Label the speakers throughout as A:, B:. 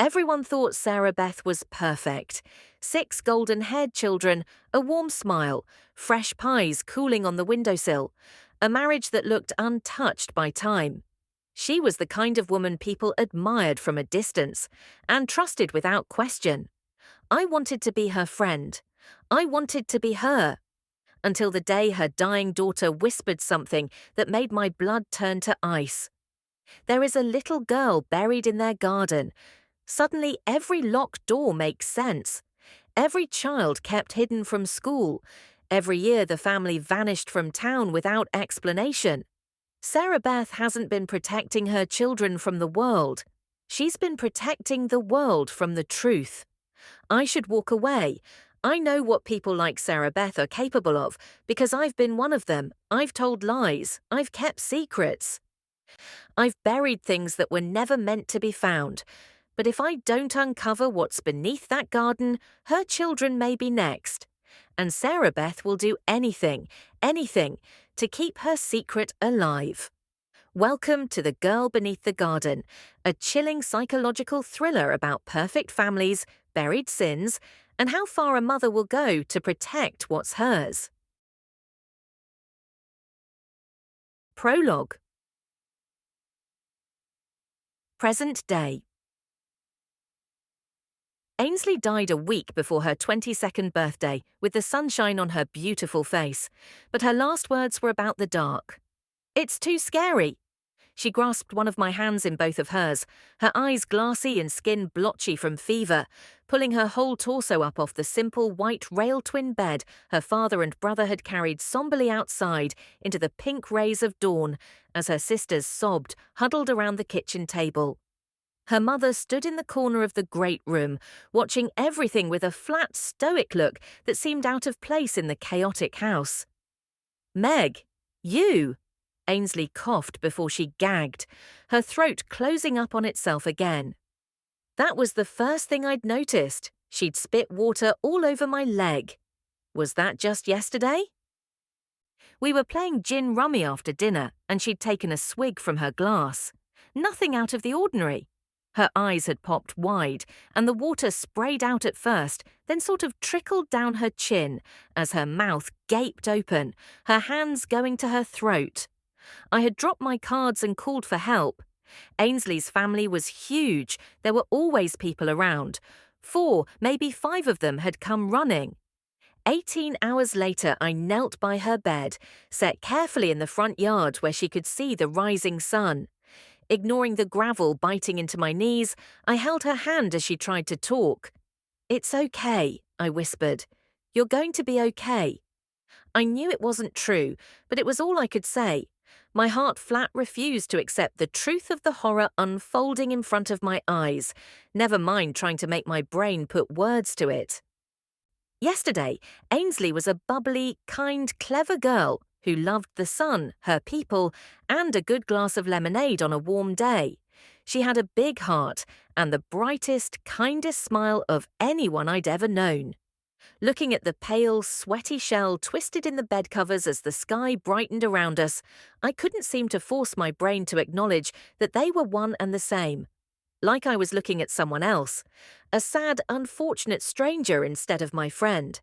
A: Everyone thought Sarah Beth was perfect. 6 golden-haired children, a warm smile, fresh pies cooling on the windowsill, a marriage that looked untouched by time. She was the kind of woman people admired from a distance and trusted without question. I wanted to be her friend. I wanted to be her. Until the day her dying daughter whispered something that made my blood turn to ice. There is a little girl buried in their garden. Suddenly, every locked door makes sense. Every child kept hidden from school. Every year, the family vanished from town without explanation. Sarah Beth hasn't been protecting her children from the world. She's been protecting the world from the truth. I should walk away. I know what people like Sarah Beth are capable of because I've been one of them. I've told lies. I've kept secrets. I've buried things that were never meant to be found. But if I don't uncover what's beneath that garden, her children may be next. And Sarah Beth will do anything, anything, to keep her secret alive. Welcome to The Girl Beneath the Garden, a chilling psychological thriller about perfect families, buried sins, and how far a mother will go to protect what's hers. Prologue. Present day. Ainsley died a week before her 22nd birthday, with the sunshine on her beautiful face, but her last words were about the dark. "It's too scary." She grasped one of my hands in both of hers, her eyes glassy and skin blotchy from fever, pulling her whole torso up off the simple white rail twin bed her father and brother had carried somberly outside into the pink rays of dawn as her sisters sobbed, huddled around the kitchen table. Her mother stood in the corner of the great room, watching everything with a flat, stoic look that seemed out of place in the chaotic house. "Meg, you!" Ainsley coughed before she gagged, her throat closing up on itself again. That was the first thing I'd noticed. She'd spit water all over my leg. Was that just yesterday? We were playing gin rummy after dinner, and she'd taken a swig from her glass. Nothing out of the ordinary. Her eyes had popped wide, and the water sprayed out at first, then sort of trickled down her chin as her mouth gaped open, her hands going to her throat. I had dropped my cards and called for help. Ainsley's family was huge. There were always people around. 4, maybe 5 of them had come running. 18 hours later, I knelt by her bed, set carefully in the front yard where she could see the rising sun. Ignoring the gravel biting into my knees, I held her hand as she tried to talk. "It's okay," I whispered. "You're going to be okay." I knew it wasn't true, but it was all I could say. My heart flat refused to accept the truth of the horror unfolding in front of my eyes, never mind trying to make my brain put words to it. Yesterday, Ainsley was a bubbly, kind, clever girl who loved the sun, her people, and a good glass of lemonade on a warm day. She had a big heart and the brightest, kindest smile of anyone I'd ever known. Looking at the pale, sweaty shell twisted in the bed covers as the sky brightened around us, I couldn't seem to force my brain to acknowledge that they were one and the same. Like I was looking at someone else, a sad, unfortunate stranger instead of my friend.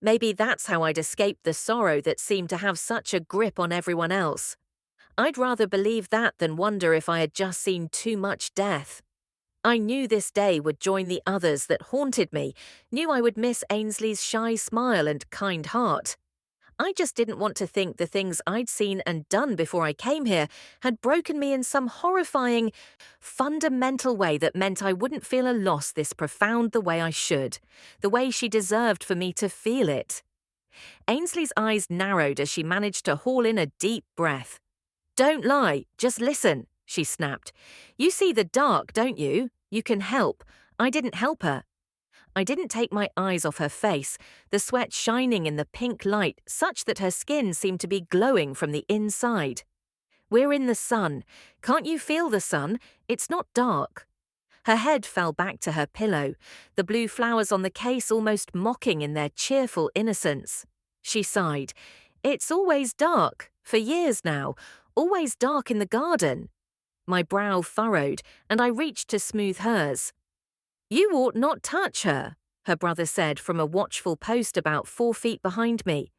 A: Maybe that's how I'd escaped the sorrow that seemed to have such a grip on everyone else. I'd rather believe that than wonder if I had just seen too much death. I knew this day would join the others that haunted me, knew I would miss Ainsley's shy smile and kind heart. I just didn't want to think the things I'd seen and done before I came here had broken me in some horrifying, fundamental way that meant I wouldn't feel a loss this profound the way I should, the way she deserved for me to feel it. Ainsley's eyes narrowed as she managed to haul in a deep breath. "Don't lie, just listen," she snapped. "You see the dark, don't you? You can help. I didn't help her." I didn't take my eyes off her face, the sweat shining in the pink light such that her skin seemed to be glowing from the inside. "We're in the sun. Can't you feel the sun? It's not dark." Her head fell back to her pillow, the blue flowers on the case almost mocking in their cheerful innocence. She sighed. "It's always dark, for years now, always dark in the garden." My brow furrowed, and I reached to smooth hers. You ought not touch her, her brother said from a watchful post about 4 feet behind me.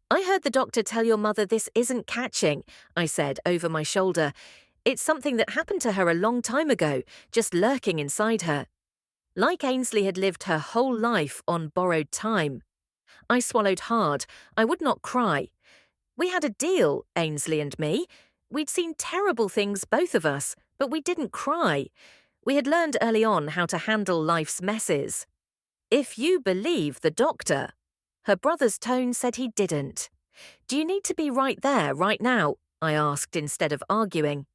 A: I heard the doctor tell your mother this isn't catching, I said over my shoulder. It's something that happened to her a long time ago, just lurking inside her. Like Ainsley had lived her whole life on borrowed time. I swallowed hard. I would not cry. We had a deal, Ainsley and me. We'd seen terrible things, both of us, but we didn't cry. We had learned early on how to handle life's messes. If you believe the doctor. Her brother's tone said he didn't. Do you need to be right there, right now? I asked instead of arguing.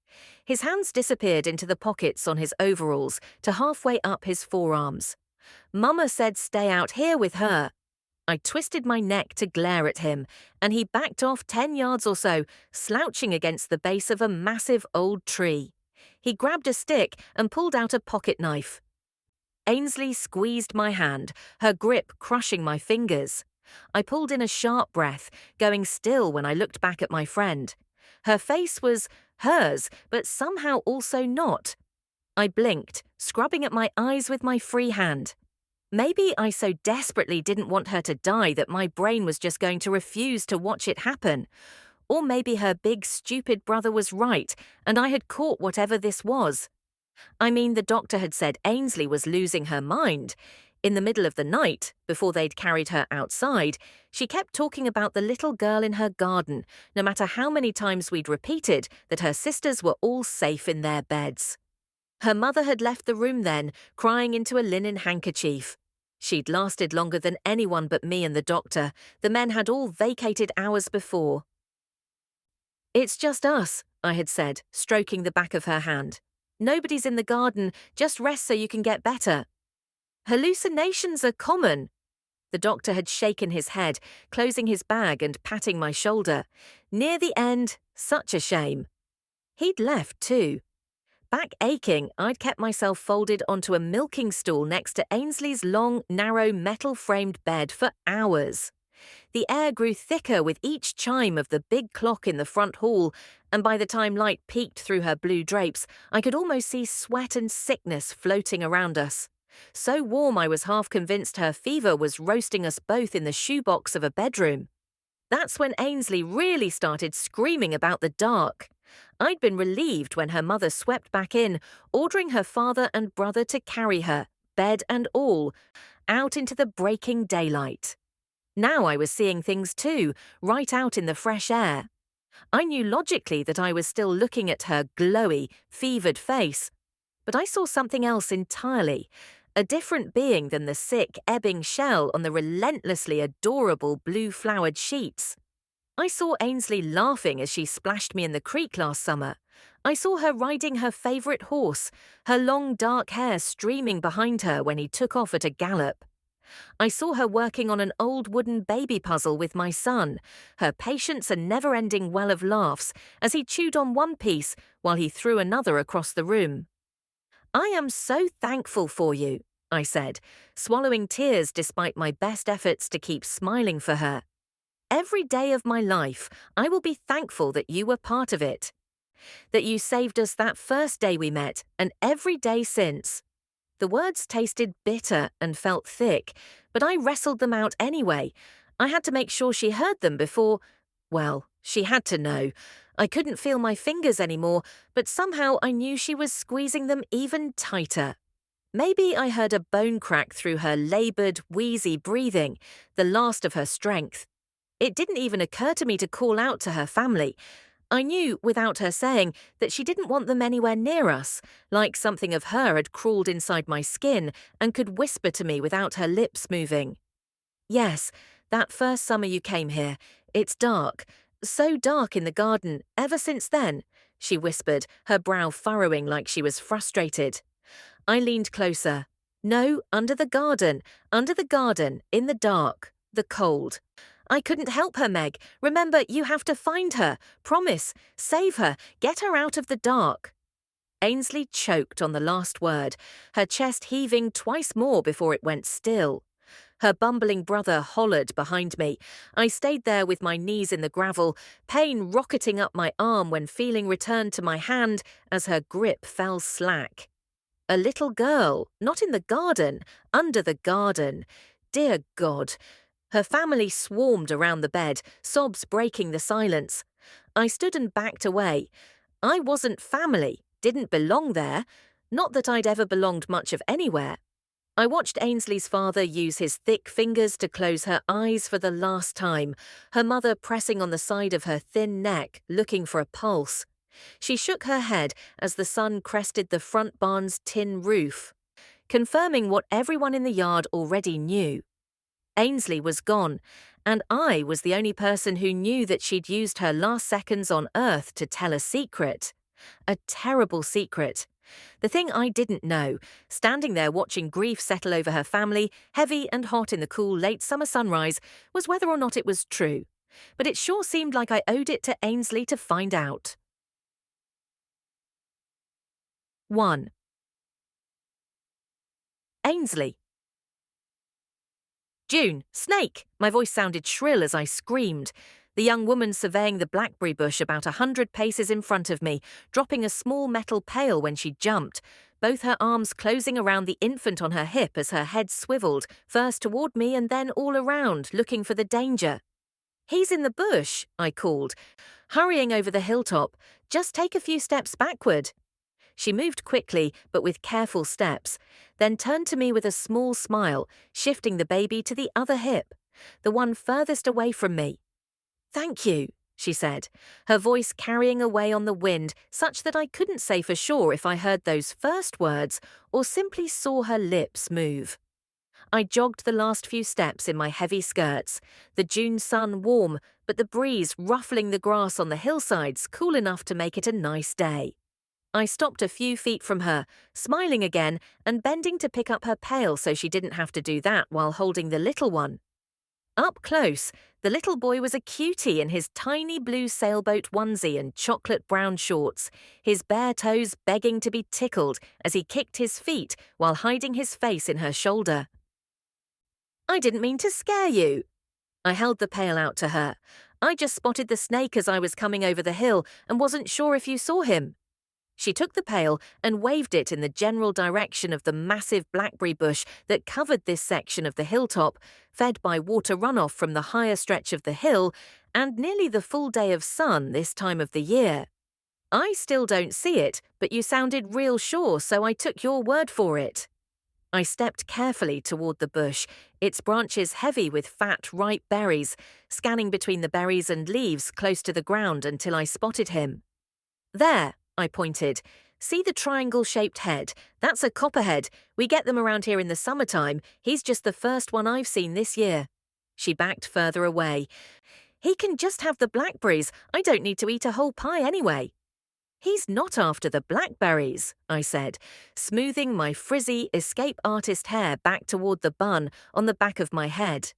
A: His hands disappeared into the pockets on his overalls to halfway up his forearms. Mama said stay out here with her. I twisted my neck to glare at him, and he backed off 10 yards or so, slouching against the base of a massive old tree. He grabbed a stick and pulled out a pocket knife. Ainsley squeezed my hand, her grip crushing my fingers. I pulled in a sharp breath, going still when I looked back at my friend. Her face was hers, but somehow also not. I blinked, scrubbing at my eyes with my free hand. Maybe I so desperately didn't want her to die that my brain was just going to refuse to watch it happen. Or maybe her big, stupid brother was right, and I had caught whatever this was. I mean, the doctor had said Ainsley was losing her mind. In the middle of the night, before they'd carried her outside, she kept talking about the little girl in her garden, no matter how many times we'd repeated that her sisters were all safe in their beds. Her mother had left the room then, crying into a linen handkerchief. She'd lasted longer than anyone but me and the doctor. The men had all vacated hours before. It's just us, I had said, stroking the back of her hand. Nobody's in the garden, just rest so you can get better. Hallucinations are common. The doctor had shaken his head, closing his bag and patting my shoulder. Near the end, such a shame. He'd left too. Back aching, I'd kept myself folded onto a milking stool next to Ainsley's long, narrow, metal-framed bed for hours. The air grew thicker with each chime of the big clock in the front hall, and by the time light peeked through her blue drapes, I could almost see sweat and sickness floating around us. So warm I was half convinced her fever was roasting us both in the shoebox of a bedroom. That's when Ainsley really started screaming about the dark. I'd been relieved when her mother swept back in, ordering her father and brother to carry her, bed and all, out into the breaking daylight. Now I was seeing things too, right out in the fresh air. I knew logically that I was still looking at her glowy, fevered face, but I saw something else entirely, a different being than the sick, ebbing shell on the relentlessly adorable blue-flowered sheets. I saw Ainsley laughing as she splashed me in the creek last summer. I saw her riding her favourite horse, her long dark hair streaming behind her when he took off at a gallop. I saw her working on an old wooden baby puzzle with my son, her patience a never-ending well of laughs as he chewed on one piece while he threw another across the room. I am so thankful for you, I said, swallowing tears despite my best efforts to keep smiling for her. Every day of my life, I will be thankful that you were part of it. That you saved us that first day we met, and every day since. The words tasted bitter and felt thick, but I wrestled them out anyway. I had to make sure she heard them before... Well, she had to know. I couldn't feel my fingers anymore, but somehow I knew she was squeezing them even tighter. Maybe I heard a bone crack through her laboured, wheezy breathing, the last of her strength. It didn't even occur to me to call out to her family. I knew, without her saying, that she didn't want them anywhere near us, like something of her had crawled inside my skin and could whisper to me without her lips moving. Yes, that first summer you came here. It's dark. So dark in the garden, ever since then, she whispered, her brow furrowing like she was frustrated. I leaned closer. No, under the garden, in the dark, the cold. I couldn't help her, Meg. Remember, you have to find her. Promise. Save her. Get her out of the dark. Ainsley choked on the last word, her chest heaving twice more before it went still. Her bumbling brother hollered behind me. I stayed there with my knees in the gravel, pain rocketing up my arm when feeling returned to my hand as her grip fell slack. A little girl, not in the garden, under the garden. Dear God. Her family swarmed around the bed, sobs breaking the silence. I stood and backed away. I wasn't family, didn't belong there. Not that I'd ever belonged much of anywhere. I watched Ainsley's father use his thick fingers to close her eyes for the last time, her mother pressing on the side of her thin neck, looking for a pulse. She shook her head as the sun crested the front barn's tin roof, confirming what everyone in the yard already knew. Ainsley was gone, and I was the only person who knew that she'd used her last seconds on Earth to tell a secret. A terrible secret. The thing I didn't know, standing there watching grief settle over her family, heavy and hot in the cool late summer sunrise, was whether or not it was true. But it sure seemed like I owed it to Ainsley to find out. 1. Ainsley. June, snake! My voice sounded shrill as I screamed. The young woman surveying the blackberry bush about 100 paces in front of me, dropping a small metal pail when she jumped, both her arms closing around the infant on her hip as her head swiveled, first toward me and then all around, looking for the danger. He's in the bush, I called, hurrying over the hilltop. Just take a few steps backward. She moved quickly, but with careful steps, then turned to me with a small smile, shifting the baby to the other hip, the one furthest away from me. Thank you, she said, her voice carrying away on the wind such that I couldn't say for sure if I heard those first words or simply saw her lips move. I jogged the last few steps in my heavy skirts, the June sun warm, but the breeze ruffling the grass on the hillsides cool enough to make it a nice day. I stopped a few feet from her, smiling again and bending to pick up her pail so she didn't have to do that while holding the little one. Up close, the little boy was a cutie in his tiny blue sailboat onesie and chocolate brown shorts, his bare toes begging to be tickled as he kicked his feet while hiding his face in her shoulder. I didn't mean to scare you. I held the pail out to her. I just spotted the snake as I was coming over the hill and wasn't sure if you saw him. She took the pail and waved it in the general direction of the massive blackberry bush that covered this section of the hilltop, fed by water runoff from the higher stretch of the hill and nearly the full day of sun this time of the year. I still don't see it, but you sounded real sure, so I took your word for it. I stepped carefully toward the bush, its branches heavy with fat, ripe berries, scanning between the berries and leaves close to the ground until I spotted him. There, I pointed. See the triangle-shaped head? That's a copperhead. We get them around here in the summertime. He's just the first one I've seen this year. She backed further away. He can just have the blackberries. I don't need to eat a whole pie anyway. He's not after the blackberries, I said, smoothing my frizzy escape artist hair back toward the bun on the back of my head.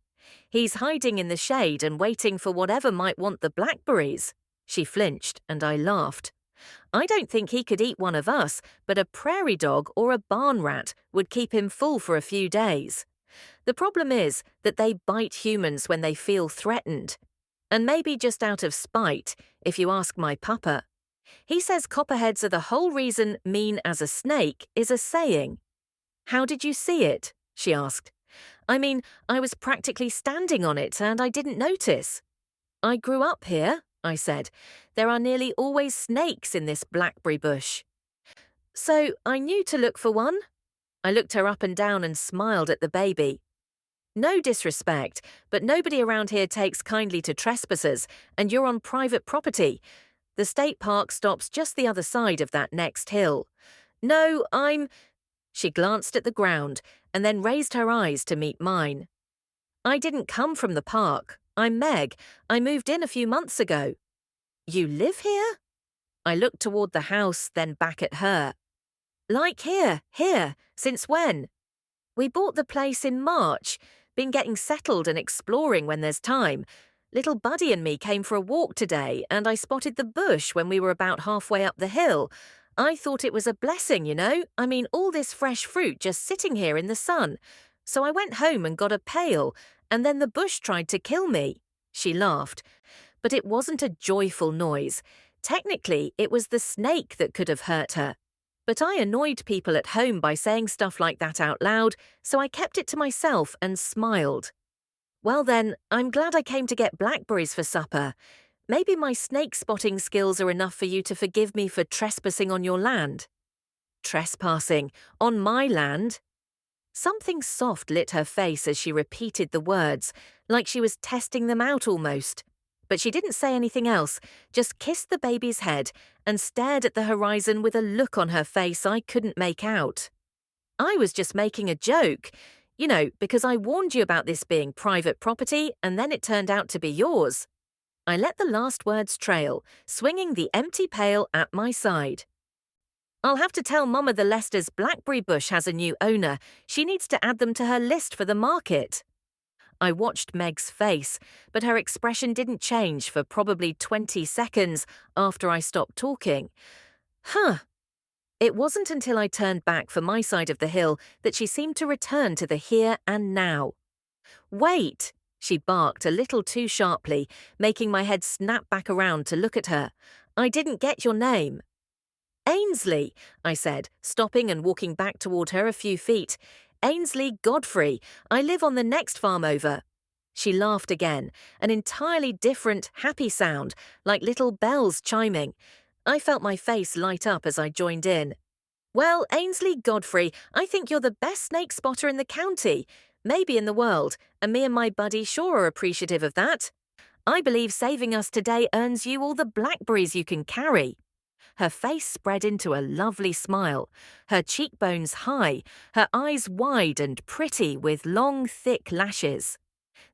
A: He's hiding in the shade and waiting for whatever might want the blackberries. She flinched, and I laughed. I don't think he could eat one of us, but a prairie dog or a barn rat would keep him full for a few days. The problem is that they bite humans when they feel threatened. And maybe just out of spite, if you ask my papa. He says copperheads are the whole reason mean as a snake is a saying. How did you see it? She asked. I mean, I was practically standing on it and I didn't notice. I grew up here, I said. There are nearly always snakes in this blackberry bush. So I knew to look for one. I looked her up and down and smiled at the baby. No disrespect, but nobody around here takes kindly to trespassers, and you're on private property. The state park stops just the other side of that next hill. No, She glanced at the ground and then raised her eyes to meet mine. I didn't come from the park. I'm Meg. I moved in a few months ago. You live here? I looked toward the house, then back at her. Like here. Since when? We bought the place in March. Been getting settled and exploring when there's time. Little Buddy and me came for a walk today, and I spotted the bush when we were about halfway up the hill. I thought it was a blessing, you know? I mean, all this fresh fruit just sitting here in the sun. So I went home and got a pail, and then the bush tried to kill me. She laughed. But it wasn't a joyful noise. Technically, it was the snake that could have hurt her. But I annoyed people at home by saying stuff like that out loud, so I kept it to myself and smiled. Well then, I'm glad I came to get blackberries for supper. Maybe my snake spotting skills are enough for you to forgive me for trespassing on your land. Trespassing? On my land? Something soft lit her face as she repeated the words, like she was testing them out almost. But she didn't say anything else, just kissed the baby's head and stared at the horizon with a look on her face I couldn't make out. I was just making a joke, because I warned you about this being private property and then it turned out to be yours. I let the last words trail, swinging the empty pail at my side. I'll have to tell Mama the Lester's blackberry bush has a new owner. She needs to add them to her list for the market. I watched Meg's face, but her expression didn't change for probably 20 seconds after I stopped talking. It wasn't until I turned back for my side of the hill that she seemed to return to the here and now. Wait, she barked a little too sharply, making my head snap back around to look at her. I didn't get your name. Ainsley, I said, stopping and walking back toward her a few feet. Ainsley Godfrey. I live on the next farm over. She laughed again, an entirely different, happy sound, like little bells chiming. I felt my face light up as I joined in. Well, Ainsley Godfrey, I think you're the best snake spotter in the county, maybe in the world, and me and my buddy sure are appreciative of that. I believe saving us today earns you all the blackberries you can carry. Her face spread into a lovely smile, her cheekbones high, her eyes wide and pretty with long, thick lashes.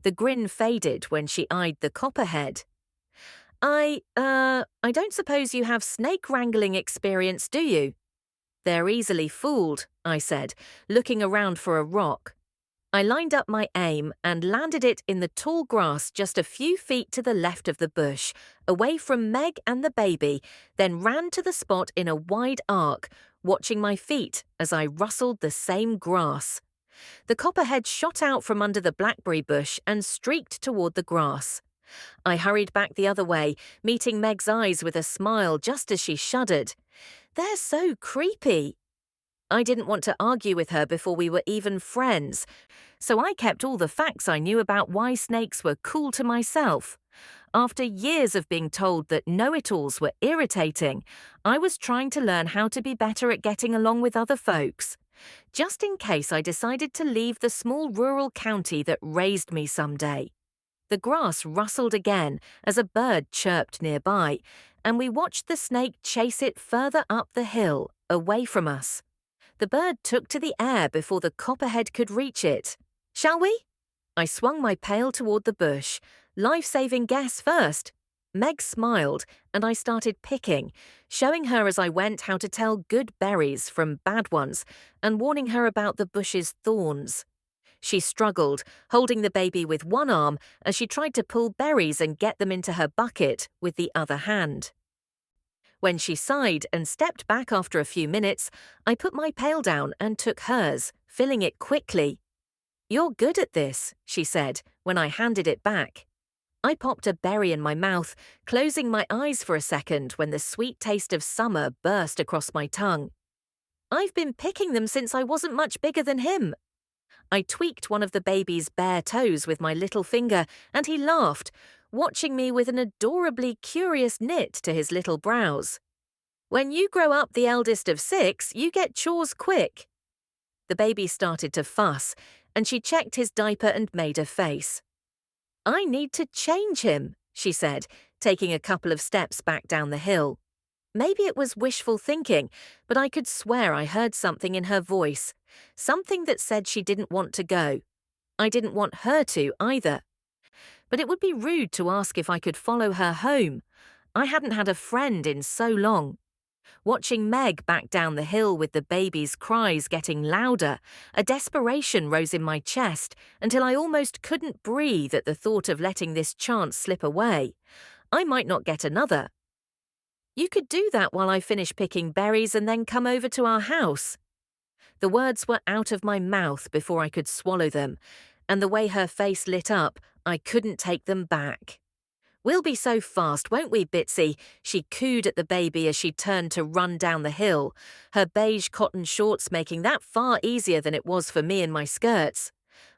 A: The grin faded when she eyed the copperhead. I don't suppose you have snake wrangling experience, do you? They're easily fooled, I said, looking around for a rock. I lined up my aim and landed it in the tall grass just a few feet to the left of the bush, away from Meg and the baby, then ran to the spot in a wide arc, watching my feet as I rustled the same grass. The copperhead shot out from under the blackberry bush and streaked toward the grass. I hurried back the other way, meeting Meg's eyes with a smile just as she shuddered. They're so creepy. I didn't want to argue with her before we were even friends, so I kept all the facts I knew about why snakes were cool to myself. After years of being told that know-it-alls were irritating, I was trying to learn how to be better at getting along with other folks, just in case I decided to leave the small rural county that raised me someday. The grass rustled again as a bird chirped nearby, and we watched the snake chase it further up the hill, away from us. The bird took to the air before the copperhead could reach it. Shall we? I swung my pail toward the bush. Life-saving guess first. Meg smiled, and I started picking, showing her as I went how to tell good berries from bad ones, and warning her about the bush's thorns. She struggled, holding the baby with one arm as she tried to pull berries and get them into her bucket with the other hand. When she sighed and stepped back after a few minutes, I put my pail down and took hers, filling it quickly. You're good at this, she said, when I handed it back. I popped a berry in my mouth, closing my eyes for a second when the sweet taste of summer burst across my tongue. I've been picking them since I wasn't much bigger than him. I tweaked one of the baby's bare toes with my little finger, and he laughed, watching me with an adorably curious knit to his little brows. When you grow up the eldest of 6, you get chores quick. The baby started to fuss, and she checked his diaper and made a face. I need to change him, she said, taking a couple of steps back down the hill. Maybe it was wishful thinking, but I could swear I heard something in her voice, something that said she didn't want to go. I didn't want her to either. But it would be rude to ask if I could follow her home. I hadn't had a friend in so long. Watching Meg back down the hill with the baby's cries getting louder, a desperation rose in my chest until I almost couldn't breathe at the thought of letting this chance slip away. I might not get another. You could do that while I finish picking berries and then come over to our house. The words were out of my mouth before I could swallow them, and the way her face lit up, I couldn't take them back. We'll be so fast, won't we, Bitsy? She cooed at the baby as she turned to run down the hill, her beige cotton shorts making that far easier than it was for me in my skirts.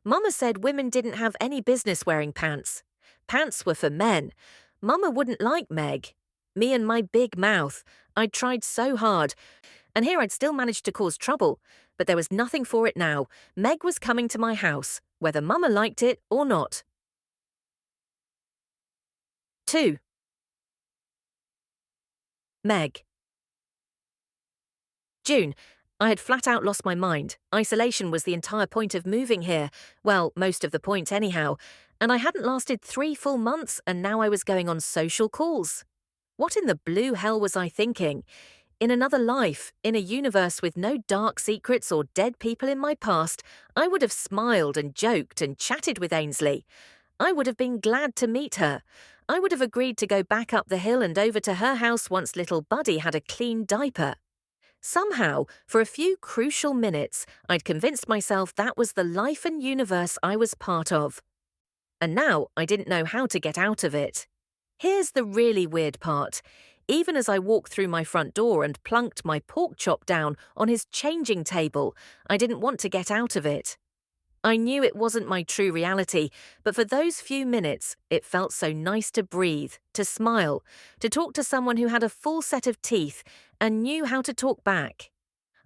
A: Mama said women didn't have any business wearing pants. Pants were for men. Mama wouldn't like Meg. Me and my big mouth. I'd tried so hard, and here I'd still managed to cause trouble. But there was nothing for it now. Meg was coming to my house, whether Mama liked it or not. 2. Meg. June. I had flat out lost my mind. Isolation was the entire point of moving here. Well, most of the point anyhow. And I hadn't lasted 3 full months, and now I was going on social calls. What in the blue hell was I thinking? In another life, in a universe with no dark secrets or dead people in my past, I would have smiled and joked and chatted with Ainsley. I would have been glad to meet her. I would have agreed to go back up the hill and over to her house once little Buddy had a clean diaper. Somehow, for a few crucial minutes, I'd convinced myself that was the life and universe I was part of. And now I didn't know how to get out of it. Here's the really weird part. Even as I walked through my front door and plunked my pork chop down on his changing table, I didn't want to get out of it. I knew it wasn't my true reality, but for those few minutes, it felt so nice to breathe, to smile, to talk to someone who had a full set of teeth and knew how to talk back.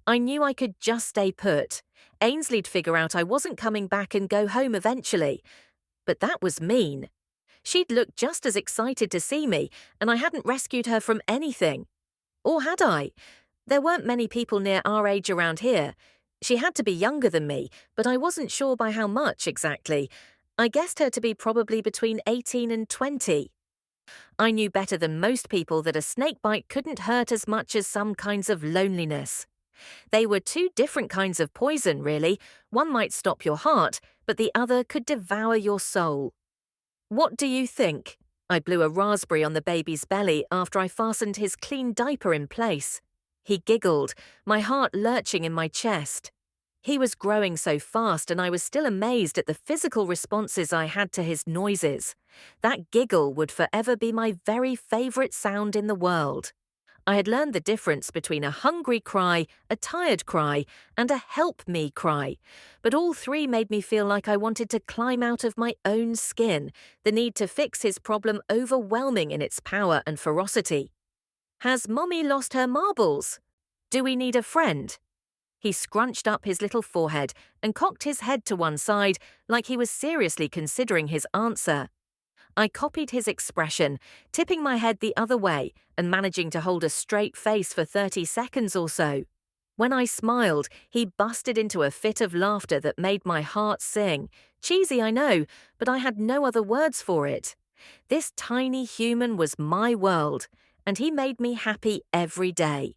A: I knew I could just stay put. Ainsley'd figure out I wasn't coming back and go home eventually. But that was mean. She'd looked just as excited to see me, and I hadn't rescued her from anything. Or had I? There weren't many people near our age around here. She had to be younger than me, but I wasn't sure by how much exactly. I guessed her to be probably between 18 and 20. I knew better than most people that a snake bite couldn't hurt as much as some kinds of loneliness. They were 2 different kinds of poison, really. One might stop your heart, but the other could devour your soul. What do you think? I blew a raspberry on the baby's belly after I fastened his clean diaper in place. He giggled, my heart lurching in my chest. He was growing so fast, and I was still amazed at the physical responses I had to his noises. That giggle would forever be my very favourite sound in the world. I had learned the difference between a hungry cry, a tired cry, and a help me cry, but all 3 made me feel like I wanted to climb out of my own skin, the need to fix his problem overwhelming in its power and ferocity. Has Mommy lost her marbles? Do we need a friend? He scrunched up his little forehead and cocked his head to one side like he was seriously considering his answer. I copied his expression, tipping my head the other way and managing to hold a straight face for 30 seconds or so. When I smiled, he busted into a fit of laughter that made my heart sing. Cheesy, I know, but I had no other words for it. This tiny human was my world, and he made me happy every day.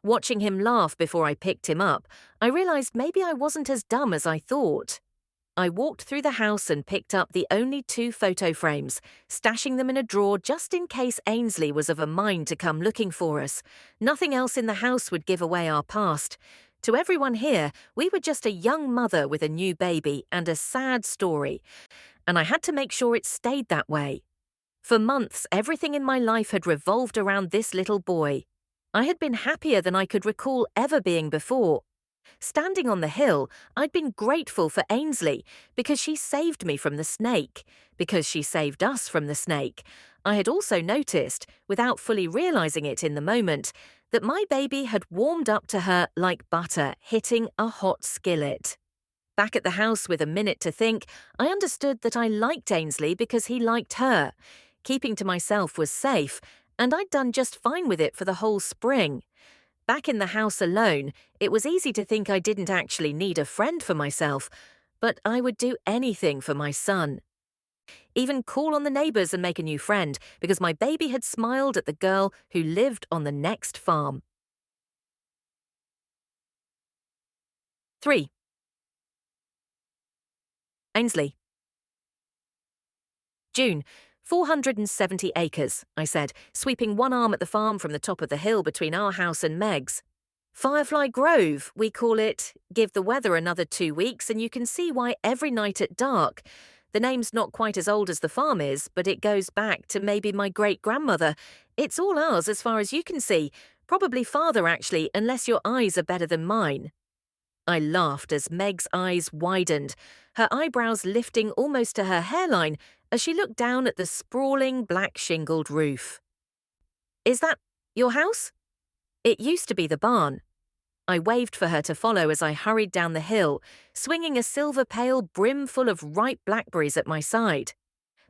A: Watching him laugh before I picked him up, I realized maybe I wasn't as dumb as I thought. I walked through the house and picked up the only 2 photo frames, stashing them in a drawer just in case Ainsley was of a mind to come looking for us. Nothing else in the house would give away our past. To everyone here, we were just a young mother with a new baby and a sad story, and I had to make sure it stayed that way. For months, everything in my life had revolved around this little boy. I had been happier than I could recall ever being before. Standing on the hill, I'd been grateful for Ainsley because she saved me from the snake, because she saved us from the snake. I had also noticed, without fully realizing it in the moment, that my baby had warmed up to her like butter hitting a hot skillet. Back at the house with a minute to think, I understood that I liked Ainsley because he liked her. Keeping to myself was safe, and I'd done just fine with it for the whole spring. Back in the house alone, it was easy to think I didn't actually need a friend for myself, but I would do anything for my son. Even call on the neighbours and make a new friend, because my baby had smiled at the girl who lived on the next farm. 3. Ainsley. June. 470 acres, I said, sweeping one arm at the farm from the top of the hill between our house and Meg's. Firefly Grove, we call it. Give the weather another 2 weeks and you can see why every night at dark, The name's not quite as old as the farm is, but it goes back to maybe my great-grandmother. It's all ours as far as you can see. Probably farther, actually, unless your eyes are better than mine. I laughed as Meg's eyes widened, her eyebrows lifting almost to her hairline as she looked down at the sprawling black shingled roof. Is that your house? It used to be the barn. I waved for her to follow as I hurried down the hill, swinging a silver pail brimful of ripe blackberries at my side.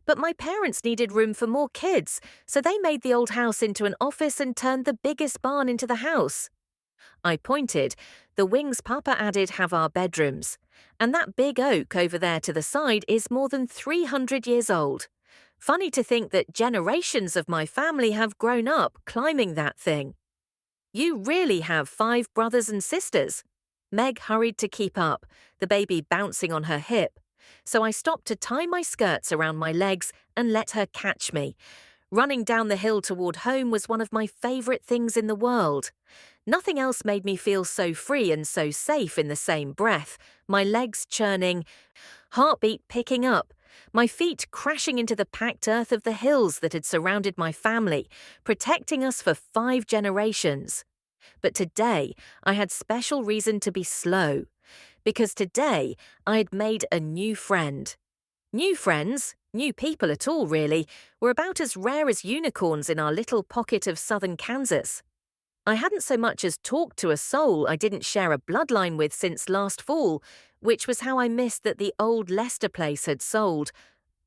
A: But my parents needed room for more kids, so they made the old house into an office and turned the biggest barn into the house. I pointed. The wings Papa added have our bedrooms. And that big oak over there to the side is more than 300 years old. Funny to think that generations of my family have grown up climbing that thing. You really have 5 brothers and sisters. Meg hurried to keep up, the baby bouncing on her hip. So I stopped to tie my skirts around my legs and let her catch me. Running down the hill toward home was one of my favorite things in the world. Nothing else made me feel so free and so safe in the same breath, my legs churning, heartbeat picking up, my feet crashing into the packed earth of the hills that had surrounded my family, protecting us for 5 generations. But today, I had special reason to be slow, because today I had made a new friend. New friends, new people at all really, were about as rare as unicorns in our little pocket of southern Kansas. I hadn't so much as talked to a soul I didn't share a bloodline with since last fall, which was how I missed that the old Lester place had sold.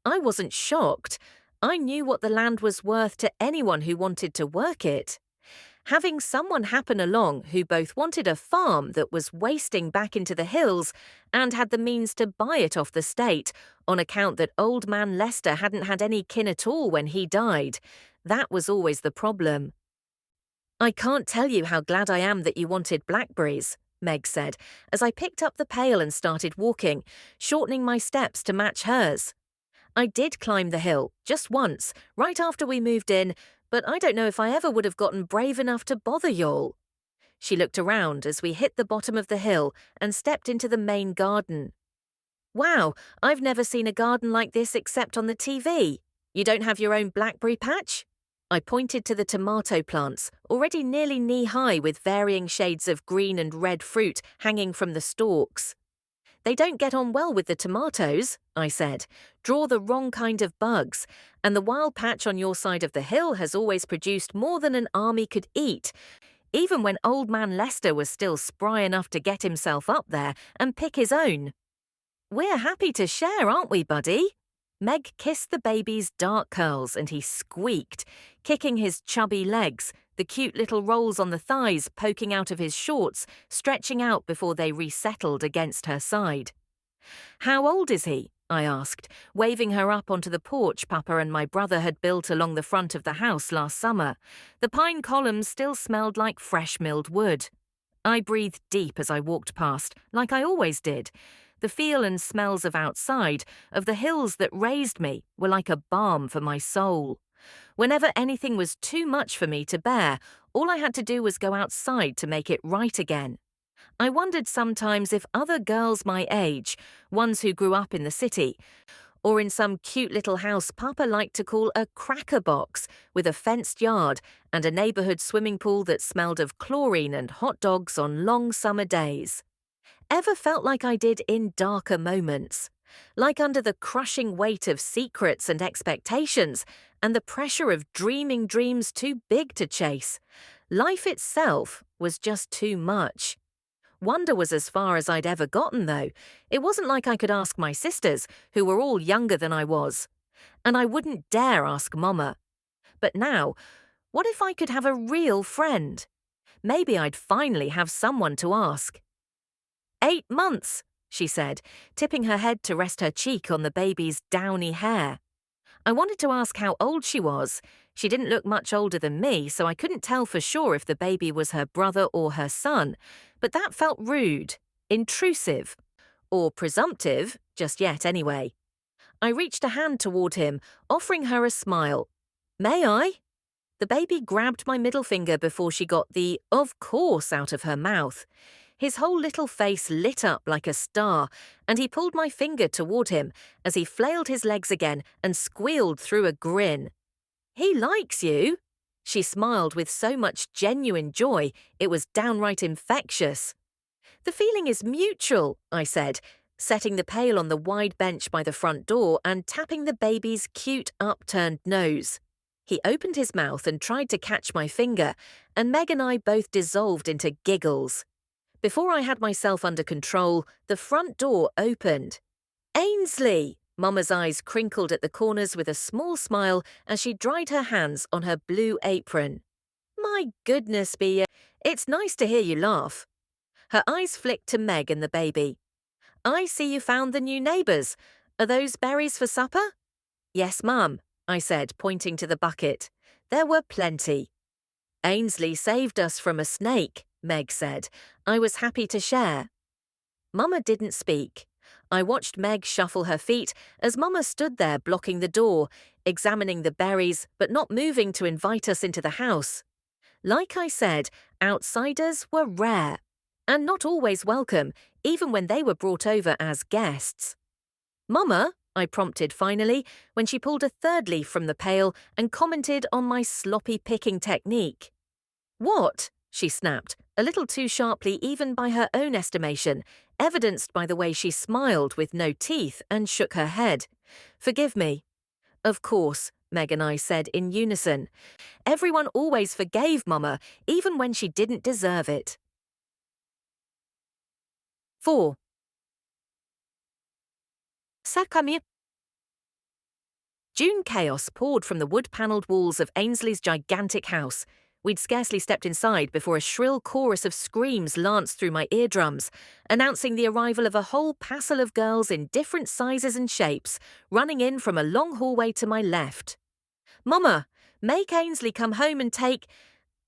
A: I wasn't shocked. I knew what the land was worth to anyone who wanted to work it. Having someone happen along who both wanted a farm that was wasting back into the hills and had the means to buy it off the state on account that old man Lester hadn't had any kin at all when he died, that was always the problem. I can't tell you how glad I am that you wanted blackberries, Meg said, as I picked up the pail and started walking, shortening my steps to match hers. I did climb the hill, just once, right after we moved in, but I don't know if I ever would have gotten brave enough to bother y'all. She looked around as we hit the bottom of the hill and stepped into the main garden. Wow, I've never seen a garden like this except on the TV. You don't have your own blackberry patch? I pointed to the tomato plants, already nearly knee-high with varying shades of green and red fruit hanging from the stalks. They don't get on well with the tomatoes, I said, draw the wrong kind of bugs, and the wild patch on your side of the hill has always produced more than an army could eat, even when old man Lester was still spry enough to get himself up there and pick his own. We're happy to share, aren't we, buddy? Meg kissed the baby's dark curls and he squeaked, kicking his chubby legs, the cute little rolls on the thighs poking out of his shorts, stretching out before they resettled against her side. How old is he? I asked, waving her up onto the porch Papa and my brother had built along the front of the house last summer. The pine columns still smelled like fresh milled wood. I breathed deep as I walked past, like I always did. The feel and smells of outside, of the hills that raised me, were like a balm for my soul. Whenever anything was too much for me to bear, all I had to do was go outside to make it right again. I wondered sometimes if other girls my age, ones who grew up in the city, or in some cute little house Papa liked to call a cracker box, with a fenced yard and a neighborhood swimming pool that smelled of chlorine and hot dogs on long summer days, ever felt like I did in darker moments, like under the crushing weight of secrets and expectations and the pressure of dreaming dreams too big to chase. Life itself was just too much. Wonder was as far as I'd ever gotten, though. It wasn't like I could ask my sisters, who were all younger than I was. And I wouldn't dare ask Mama. But now, what if I could have a real friend? Maybe I'd finally have someone to ask. 8 months, she said, tipping her head to rest her cheek on the baby's downy hair. I wanted to ask how old she was. She didn't look much older than me, so I couldn't tell for sure if the baby was her brother or her son, but that felt rude, intrusive, or presumptive, just yet anyway. I reached a hand toward him, offering her a smile. May I? The baby grabbed my middle finger before she got the "of course" out of her mouth. His whole little face lit up like a star, and he pulled my finger toward him as he flailed his legs again and squealed through a grin. "He likes you." She smiled with so much genuine joy, it was downright infectious. "The feeling is mutual," I said, setting the pail on the wide bench by the front door and tapping the baby's cute upturned nose. He opened his mouth and tried to catch my finger, and Meg and I both dissolved into giggles. Before I had myself under control, the front door opened. "Ainsley!" Mama's eyes crinkled at the corners with a small smile as she dried her hands on her blue apron. "My goodness, Bea, it's nice to hear you laugh." Her eyes flicked to Meg and the baby. "I see you found the new neighbours. Are those berries for supper?" "Yes, Mum," I said, pointing to the bucket. There were plenty. "Ainsley saved us from a snake," Meg said. "I was happy to share." Mama didn't speak. I watched Meg shuffle her feet as Mama stood there blocking the door, examining the berries but not moving to invite us into the house. Like I said, outsiders were rare, and not always welcome, even when they were brought over as guests. "Mama," I prompted finally, when she pulled a third leaf from the pail and commented on my sloppy picking technique. "What?" she snapped, a little too sharply even by her own estimation, evidenced by the way she smiled with no teeth and shook her head. "Forgive me." "Of course," Meg and I said in unison. Everyone always forgave Mama, even when she didn't deserve it. 4. Sakami. June chaos poured from the wood-panelled walls of Ainsley's gigantic house. We'd scarcely stepped inside before a shrill chorus of screams lanced through my eardrums, announcing the arrival of a whole passel of girls in different sizes and shapes, running in from a long hallway to my left. "Mama, make Ainsley come home and take—"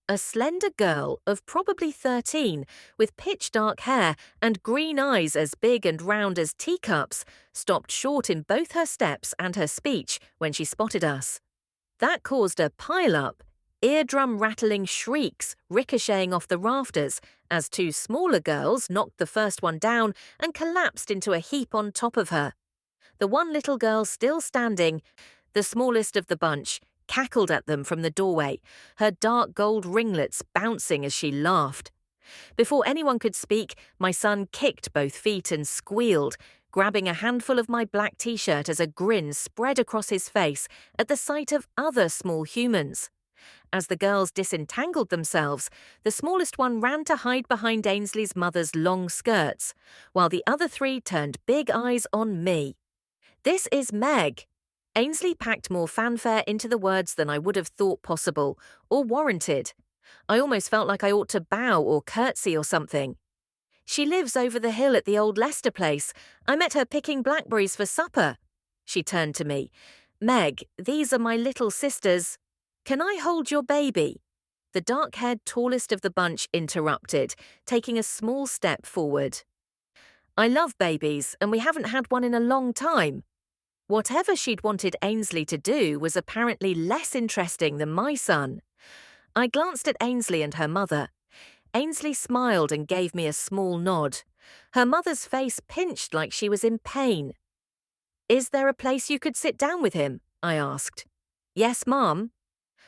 A: A slender girl of probably 13, with pitch-dark hair and green eyes as big and round as teacups, stopped short in both her steps and her speech when she spotted us. That caused a pile-up, eardrum-rattling shrieks ricocheting off the rafters as two smaller girls knocked the first one down and collapsed into a heap on top of her. The one little girl still standing, the smallest of the bunch, cackled at them from the doorway, her dark gold ringlets bouncing as she laughed. Before anyone could speak, my son kicked both feet and squealed, grabbing a handful of my black t-shirt as a grin spread across his face at the sight of other small humans. As the girls disentangled themselves, the smallest one ran to hide behind Ainsley's mother's long skirts, while the other three turned big eyes on me. "This is Meg." Ainsley packed more fanfare into the words than I would have thought possible, or warranted. I almost felt like I ought to bow or curtsy or something. "She lives over the hill at the old Lester place. I met her picking blackberries for supper." She turned to me. "Meg, these are my little sisters. Can I hold your baby?" The dark-haired tallest of the bunch interrupted, taking a small step forward. "I love babies, and we haven't had one in a long time." Whatever she'd wanted Ainsley to do was apparently less interesting than my son. I glanced at Ainsley and her mother. Ainsley smiled and gave me a small nod. Her mother's face pinched like she was in pain. "Is there a place you could sit down with him?" I asked. "Yes, Mom."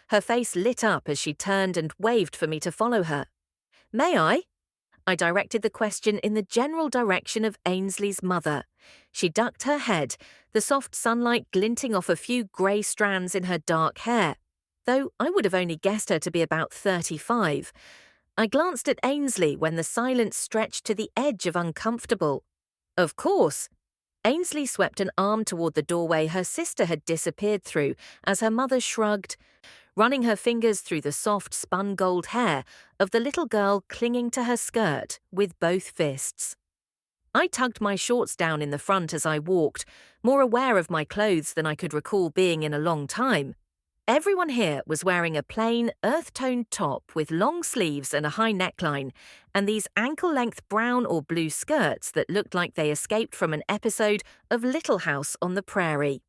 A: Her face lit up as she turned and waved for me to follow her. "May I?" I directed the question in the general direction of Ainsley's mother. She ducked her head, the soft sunlight glinting off a few grey strands in her dark hair, though I would have only guessed her to be about 35. I glanced at Ainsley when the silence stretched to the edge of uncomfortable. "Of course." Ainsley swept an arm toward the doorway her sister had disappeared through as her mother shrugged, running her fingers through the soft spun gold hair of the little girl clinging to her skirt with both fists. I tugged my shorts down in the front as I walked, more aware of my clothes than I could recall being in a long time. Everyone here was wearing a plain, earth-toned top with long sleeves and a high neckline, and these ankle-length brown or blue skirts that looked like they escaped from an episode of Little House on the Prairie.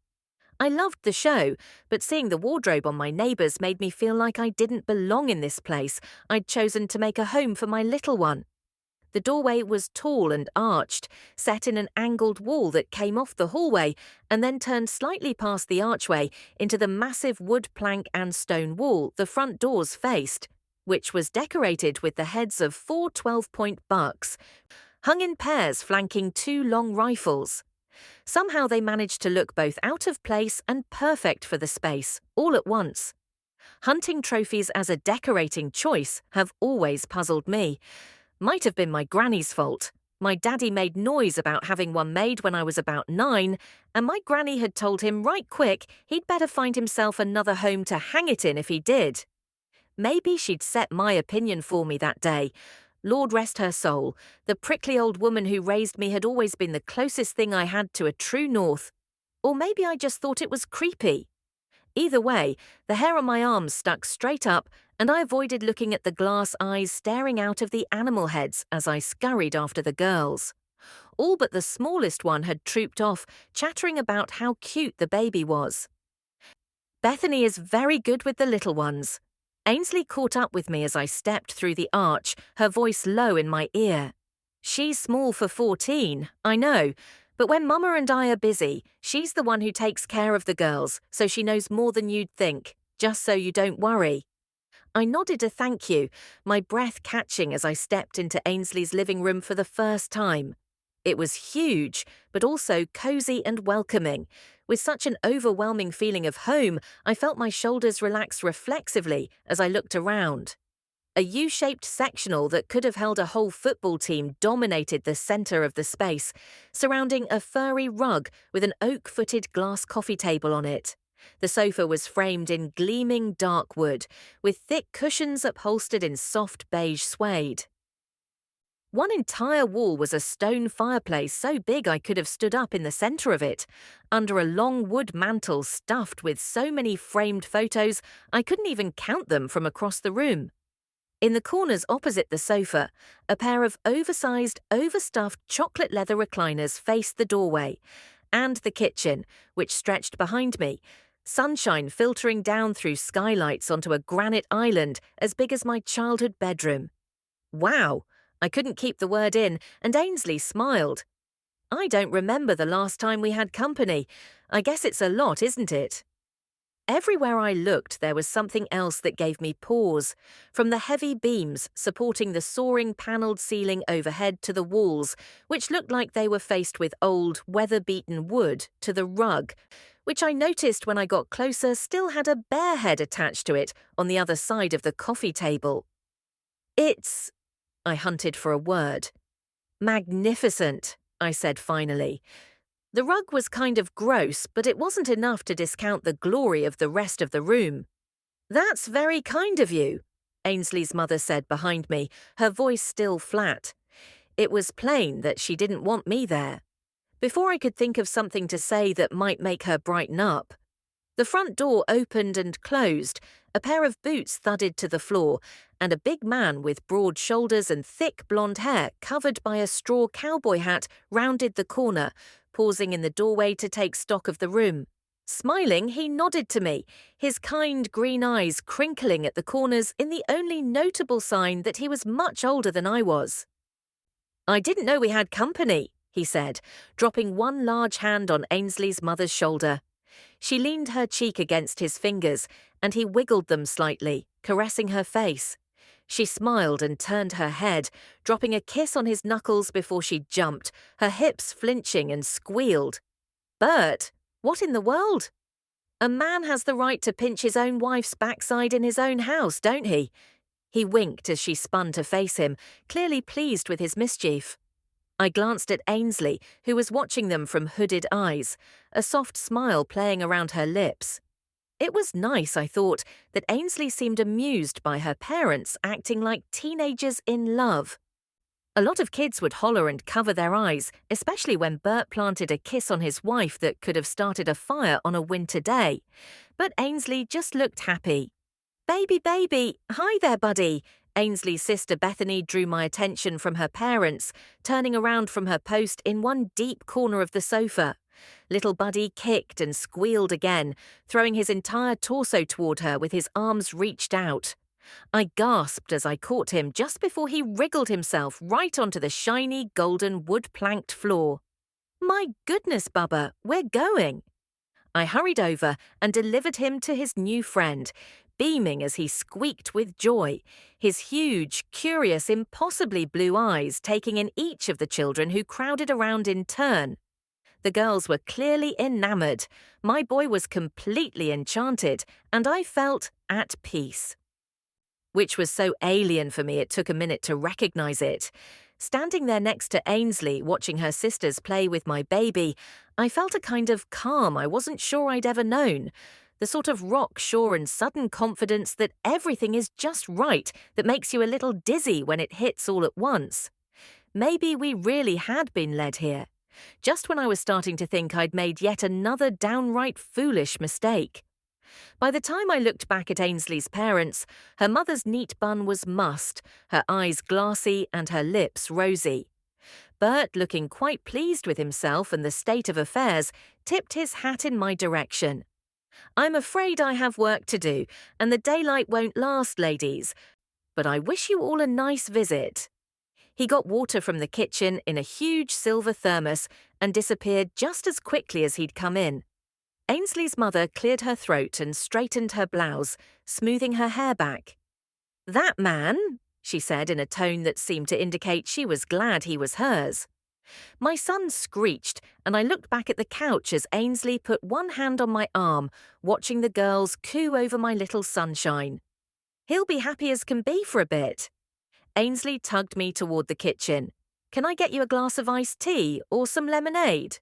A: I loved the show, but seeing the wardrobe on my neighbours made me feel like I didn't belong in this place I'd chosen to make a home for my little one. The doorway was tall and arched, set in an angled wall that came off the hallway and then turned slightly past the archway into the massive wood plank and stone wall the front doors faced, which was decorated with the heads of 4 12-point bucks, hung in pairs flanking 2 long rifles. Somehow they managed to look both out of place and perfect for the space, all at once. Hunting trophies as a decorating choice have always puzzled me. Might have been my granny's fault. My daddy made noise about having one made when I was about 9, and my granny had told him right quick he'd better find himself another home to hang it in if he did. Maybe she'd set my opinion for me that day. Lord rest her soul, the prickly old woman who raised me had always been the closest thing I had to a true north. Or maybe I just thought it was creepy. Either way, the hair on my arms stuck straight up, and I avoided looking at the glass eyes staring out of the animal heads as I scurried after the girls. All but the smallest one had trooped off, chattering about how cute the baby was. Bethany is very good with the little ones. Ainsley caught up with me as I stepped through the arch, her voice low in my ear. She's small for 14, I know, but when Mama and I are busy, she's the one who takes care of the girls, so she knows more than you'd think, just so you don't worry. I nodded a thank you, my breath catching as I stepped into Ainsley's living room for the first time. It was huge, but also cozy and welcoming. With such an overwhelming feeling of home, I felt my shoulders relax reflexively as I looked around. A U-shaped sectional that could have held a whole football team dominated the center of the space, surrounding a furry rug with an oak-footed glass coffee table on it. The sofa was framed in gleaming dark wood, with thick cushions upholstered in soft beige suede. One entire wall was a stone fireplace so big I could have stood up in the center of it, under a long wood mantel stuffed with so many framed photos I couldn't even count them from across the room. In the corners opposite the sofa, a pair of oversized, overstuffed chocolate leather recliners faced the doorway, and the kitchen, which stretched behind me, sunshine filtering down through skylights onto a granite island as big as my childhood bedroom. Wow! I couldn't keep the word in, and Ainsley smiled. I don't remember the last time we had company. I guess it's a lot, isn't it? Everywhere I looked, there was something else that gave me pause, from the heavy beams supporting the soaring panelled ceiling overhead to the walls, which looked like they were faced with old, weather-beaten wood, to the rug, which I noticed when I got closer still had a bear head attached to it on the other side of the coffee table. I hunted for a word. Magnificent, I said finally. The rug was kind of gross, but it wasn't enough to discount the glory of the rest of the room. That's very kind of you, Ainsley's mother said behind me, her voice still flat. It was plain that she didn't want me there. Before I could think of something to say that might make her brighten up, the front door opened and closed, a pair of boots thudded to the floor, and a big man with broad shoulders and thick blonde hair covered by a straw cowboy hat rounded the corner, pausing in the doorway to take stock of the room. Smiling, he nodded to me, his kind green eyes crinkling at the corners in the only notable sign that he was much older than I was. I didn't know we had company, he said, dropping one large hand on Ainsley's mother's shoulder. She leaned her cheek against his fingers, and he wiggled them slightly, caressing her face. She smiled and turned her head, dropping a kiss on his knuckles before she jumped, her hips flinching, and squealed. Bert, what in the world? A man has the right to pinch his own wife's backside in his own house, don't he? He winked as she spun to face him, clearly pleased with his mischief. I glanced at Ainsley, who was watching them from hooded eyes, a soft smile playing around her lips. It was nice, I thought, that Ainsley seemed amused by her parents acting like teenagers in love. A lot of kids would holler and cover their eyes, especially when Bert planted a kiss on his wife that could have started a fire on a winter day. But Ainsley just looked happy. Baby, hi there, buddy. Ainsley's sister Bethany drew my attention from her parents, turning around from her post in one deep corner of the sofa. Little Buddy kicked and squealed again, throwing his entire torso toward her with his arms reached out. I gasped as I caught him just before he wriggled himself right onto the shiny golden wood-planked floor. My goodness, Bubba, we're going. I hurried over and delivered him to his new friend, beaming as he squeaked with joy, his huge, curious, impossibly blue eyes taking in each of the children who crowded around in turn. The girls were clearly enamored, my boy was completely enchanted, and I felt at peace. Which was so alien for me it took a minute to recognize it. Standing there next to Ainsley, watching her sisters play with my baby, I felt a kind of calm I wasn't sure I'd ever known. The sort of rock-sure and sudden confidence that everything is just right that makes you a little dizzy when it hits all at once. Maybe we really had been led here, just when I was starting to think I'd made yet another downright foolish mistake. By the time I looked back at Ainsley's parents, her mother's neat bun was mussed, her eyes glassy and her lips rosy. Bert, looking quite pleased with himself and the state of affairs, tipped his hat in my direction. "I'm afraid I have work to do, and the daylight won't last, ladies, but I wish you all a nice visit." He got water from the kitchen in a huge silver thermos and disappeared just as quickly as he'd come in. Ainsley's mother cleared her throat and straightened her blouse, smoothing her hair back. "That man," she said in a tone that seemed to indicate she was glad he was hers. My son screeched, and I looked back at the couch as Ainsley put one hand on my arm, watching the girls coo over my little sunshine. "He'll be happy as can be for a bit." Ainsley tugged me toward the kitchen. "Can I get you a glass of iced tea or some lemonade?"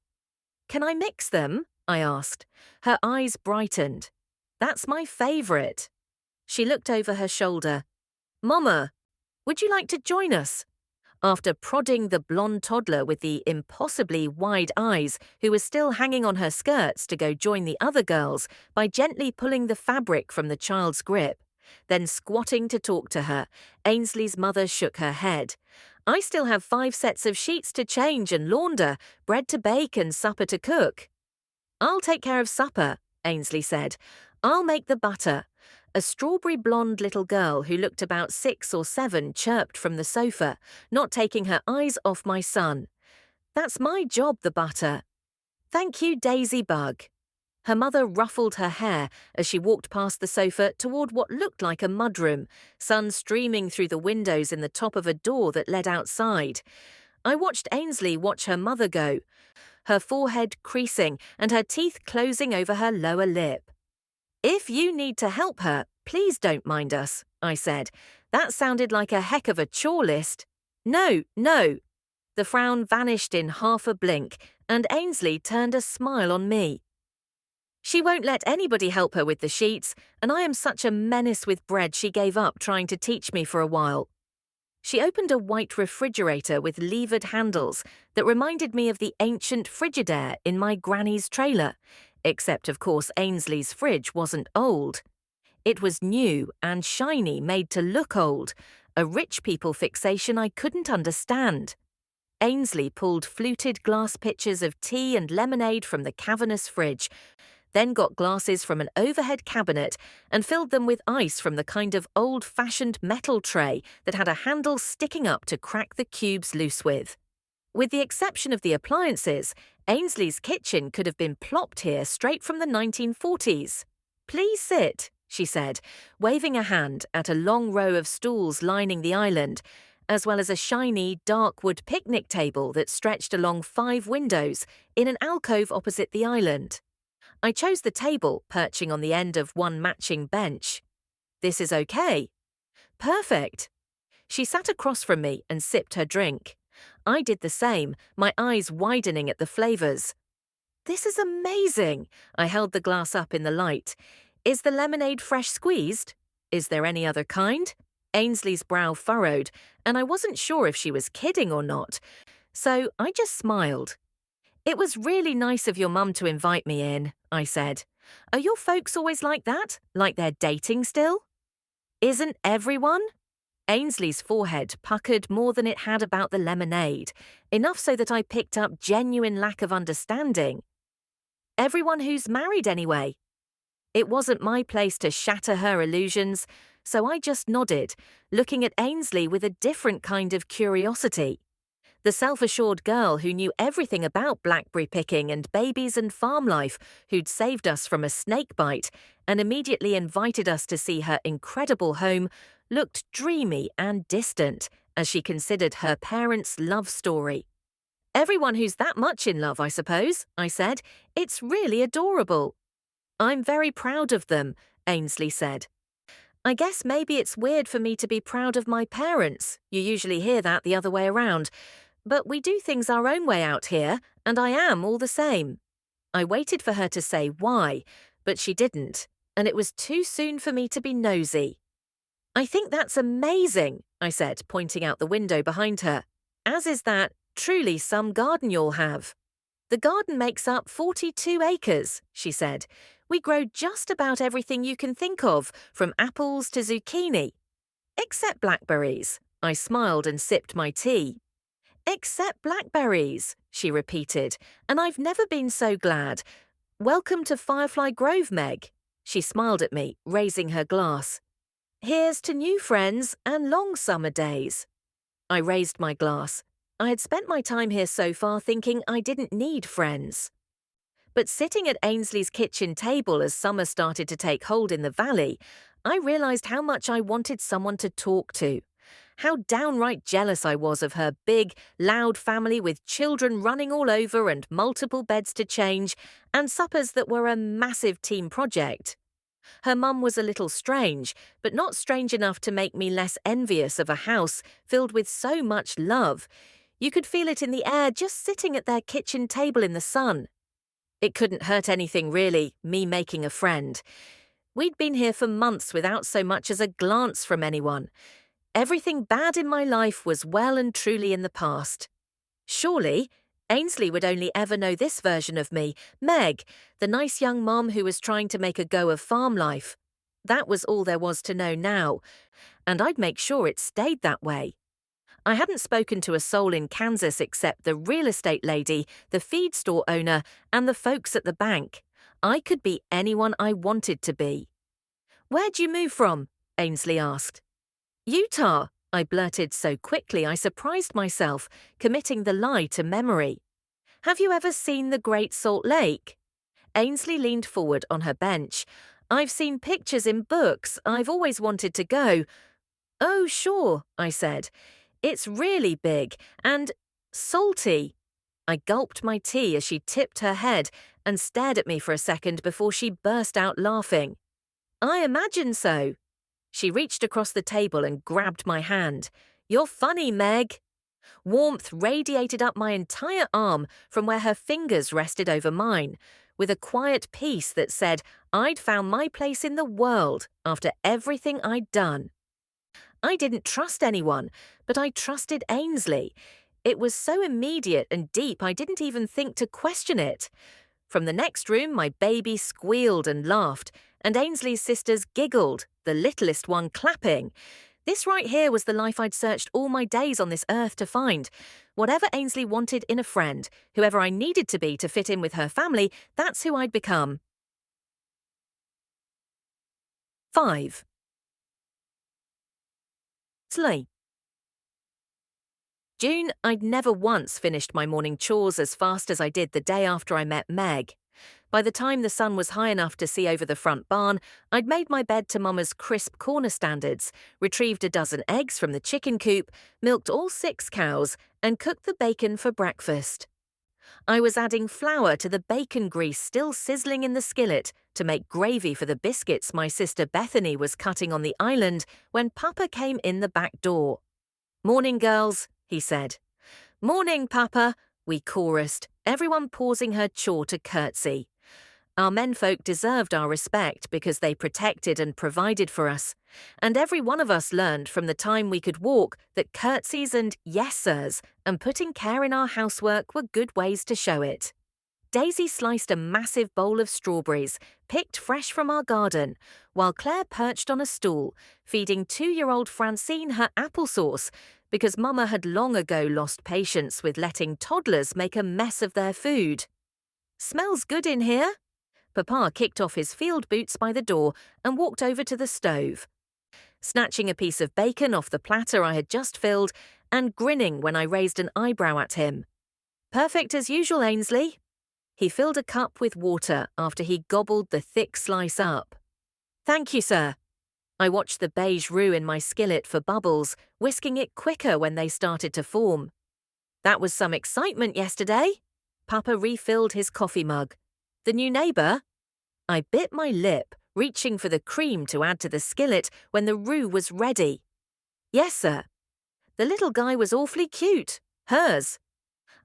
A: "Can I mix them?" I asked. Her eyes brightened. "That's my favorite." She looked over her shoulder. "Mama, would you like to join us?" After prodding the blonde toddler with the impossibly wide eyes, who was still hanging on her skirts to go join the other girls by gently pulling the fabric from the child's grip, then squatting to talk to her, Ainsley's mother shook her head. "I still have 5 sets of sheets to change and launder, bread to bake and supper to cook." "I'll take care of supper," Ainsley said. "I'll make the butter." A strawberry blonde little girl who looked about 6 or 7 chirped from the sofa, not taking her eyes off my son. "That's my job, the butter." "Thank you, Daisy Bug." Her mother ruffled her hair as she walked past the sofa toward what looked like a mudroom, sun streaming through the windows in the top of a door that led outside. I watched Ainsley watch her mother go, her forehead creasing and her teeth closing over her lower lip. "If you need to help her, please don't mind us," I said. That sounded like a heck of a chore list. "No, no." The frown vanished in half a blink, and Ainsley turned a smile on me. "She won't let anybody help her with the sheets, and I am such a menace with bread she gave up trying to teach me for a while." She opened a white refrigerator with levered handles that reminded me of the ancient Frigidaire in my granny's trailer, except of course Ainsley's fridge wasn't old. It was new and shiny, made to look old, a rich people fixation I couldn't understand. Ainsley pulled fluted glass pitchers of tea and lemonade from the cavernous fridge, then got glasses from an overhead cabinet and filled them with ice from the kind of old-fashioned metal tray that had a handle sticking up to crack the cubes loose with. With the exception of the appliances, Ainsley's kitchen could have been plopped here straight from the 1940s. "Please sit," she said, waving a hand at a long row of stools lining the island, as well as a shiny, dark wood picnic table that stretched along 5 windows in an alcove opposite the island. I chose the table, perching on the end of one matching bench. "This is okay." "Perfect." She sat across from me and sipped her drink. I did the same, my eyes widening at the flavors. "This is amazing." I held the glass up in the light. "Is the lemonade fresh squeezed? Is there any other kind?" Ainsley's brow furrowed, and I wasn't sure if she was kidding or not, so I just smiled. "It was really nice of your mum to invite me in," I said. "Are your folks always like that? Like they're dating still?" "Isn't everyone?" Ainsley's forehead puckered more than it had about the lemonade, enough so that I picked up genuine lack of understanding. "Everyone who's married anyway." It wasn't my place to shatter her illusions, so I just nodded, looking at Ainsley with a different kind of curiosity. The self-assured girl who knew everything about blackberry picking and babies and farm life, who'd saved us from a snake bite and immediately invited us to see her incredible home, looked dreamy and distant as she considered her parents' love story. "Everyone who's that much in love, I suppose," I said. "It's really adorable." "I'm very proud of them," Ainsley said. "I guess maybe it's weird for me to be proud of my parents. You usually hear that the other way around. But we do things our own way out here, and I am all the same." I waited for her to say why, but she didn't, and it was too soon for me to be nosy. "I think that's amazing," I said, pointing out the window behind her. "As is that truly some garden you'll have." "The garden makes up 42 acres," she said. "We grow just about everything you can think of, from apples to zucchini." "Except blackberries." I smiled and sipped my tea. "Except blackberries," she repeated, "and I've never been so glad. Welcome to Firefly Grove, Meg." She smiled at me, raising her glass. "Here's to new friends and long summer days." I raised my glass. I had spent my time here so far thinking I didn't need friends. But sitting at Ainsley's kitchen table as summer started to take hold in the valley, I realized how much I wanted someone to talk to. How downright jealous I was of her big, loud family with children running all over and multiple beds to change, and suppers that were a massive team project. Her mum was a little strange, but not strange enough to make me less envious of a house filled with so much love. You could feel it in the air just sitting at their kitchen table in the sun. It couldn't hurt anything, really, me making a friend. We'd been here for months without so much as a glance from anyone. Everything bad in my life was well and truly in the past. Surely, Ainsley would only ever know this version of me, Meg, the nice young mom who was trying to make a go of farm life. That was all there was to know now, and I'd make sure it stayed that way. I hadn't spoken to a soul in Kansas except the real estate lady, the feed store owner, and the folks at the bank. I could be anyone I wanted to be. "Where'd you move from?" Ainsley asked. "Utah," I blurted so quickly I surprised myself, committing the lie to memory. "Have you ever seen the Great Salt Lake?" Ainsley leaned forward on her bench. "I've seen pictures in books. I've always wanted to go." "Oh, sure," I said. "It's really big and salty." I gulped my tea as she tipped her head and stared at me for a second before she burst out laughing. "I imagine so." She reached across the table and grabbed my hand. "You're funny, Meg." Warmth radiated up my entire arm from where her fingers rested over mine, with a quiet peace that said I'd found my place in the world after everything I'd done. I didn't trust anyone, but I trusted Ainsley. It was so immediate and deep I didn't even think to question it. From the next room, my baby squealed and laughed, and Ainsley's sisters giggled, the littlest one clapping. This right here was the life I'd searched all my days on this earth to find. Whatever Ainsley wanted in a friend, whoever I needed to be to fit in with her family, that's who I'd become. 5. Sleep. June, I'd never once finished my morning chores as fast as I did the day after I met Meg. By the time the sun was high enough to see over the front barn, I'd made my bed to Mama's crisp corner standards, retrieved a dozen eggs from the chicken coop, milked all 6 cows, and cooked the bacon for breakfast. I was adding flour to the bacon grease still sizzling in the skillet to make gravy for the biscuits my sister Bethany was cutting on the island when Papa came in the back door. "Morning, girls," he said. "Morning, Papa," we chorused, everyone pausing her chore to curtsy. Our menfolk deserved our respect because they protected and provided for us, and every one of us learned from the time we could walk that curtsies and yes sirs and putting care in our housework were good ways to show it. Daisy sliced a massive bowl of strawberries, picked fresh from our garden, while Claire perched on a stool, feeding 2-year-old Francine her applesauce, because Mama had long ago lost patience with letting toddlers make a mess of their food. "Smells good in here." Papa kicked off his field boots by the door and walked over to the stove. snatching a piece of bacon off the platter I had just filled and grinning when I raised an eyebrow at him. "Perfect as usual, Ainsley." He filled a cup with water after he gobbled the thick slice up. "Thank you, sir." I watched the beige roux in my skillet for bubbles, whisking it quicker when they started to form. "That was some excitement yesterday." Papa refilled his coffee mug. "The new neighbour?" I bit my lip, reaching for the cream to add to the skillet when the roux was ready. "Yes, sir." "The little guy was awfully cute. Hers."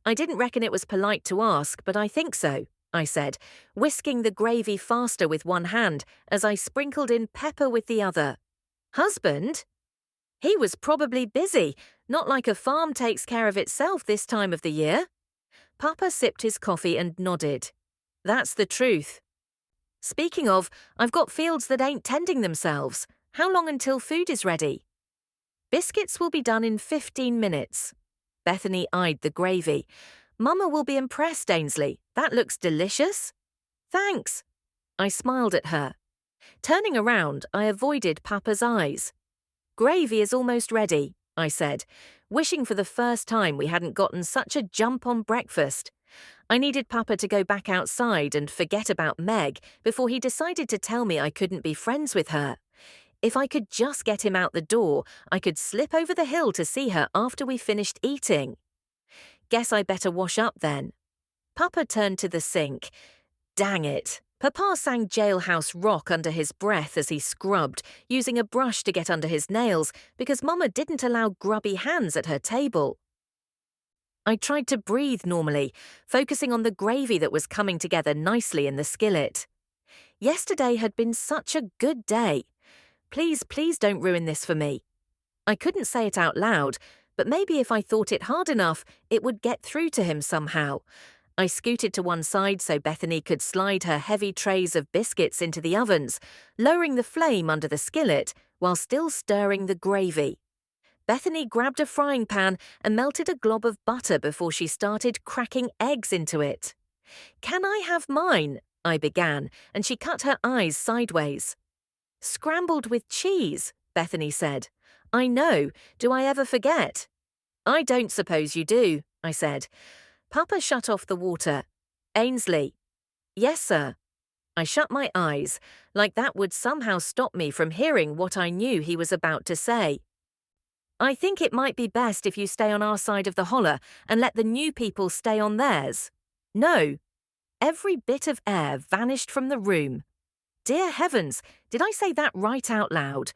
A: "I didn't reckon it was polite to ask, but I think so," I said, whisking the gravy faster with one hand as I sprinkled in pepper with the other. "Husband?" "He was probably busy, not like a farm takes care of itself this time of the year." Papa sipped his coffee and nodded. "That's the truth." "Speaking of, I've got fields that ain't tending themselves. How long until food is ready?" "Biscuits will be done in 15 minutes. Bethany eyed the gravy. "Mama will be impressed, Ainsley. That looks delicious." "Thanks." I smiled at her. Turning around, I avoided Papa's eyes. "Gravy is almost ready," I said, wishing for the first time we hadn't gotten such a jump on breakfast. I needed Papa to go back outside and forget about Meg before he decided to tell me I couldn't be friends with her. If I could just get him out the door, I could slip over the hill to see her after we finished eating. Guess I better wash up then. Papa turned to the sink. Dang it. Papa sang Jailhouse Rock under his breath as he scrubbed, using a brush to get under his nails because Mama didn't allow grubby hands at her table. I tried to breathe normally, focusing on the gravy that was coming together nicely in the skillet. Yesterday had been such a good day. Please, please don't ruin this for me. I couldn't say it out loud, but maybe if I thought it hard enough, it would get through to him somehow. I scooted to one side so Bethany could slide her heavy trays of biscuits into the ovens, lowering the flame under the skillet while still stirring the gravy. Bethany grabbed a frying pan and melted a glob of butter before she started cracking eggs into it. "Can I have mine?" I began, and she cut her eyes sideways. "Scrambled with cheese," Bethany said. "I know. Do I ever forget?" "I don't suppose you do," I said. Papa shut off the water. "Ainsley." "Yes, sir." I shut my eyes, like that would somehow stop me from hearing what I knew he was about to say. "I think it might be best if you stay on our side of the holler and let the new people stay on theirs." "No." Every bit of air vanished from the room. Dear heavens, did I say that right out loud?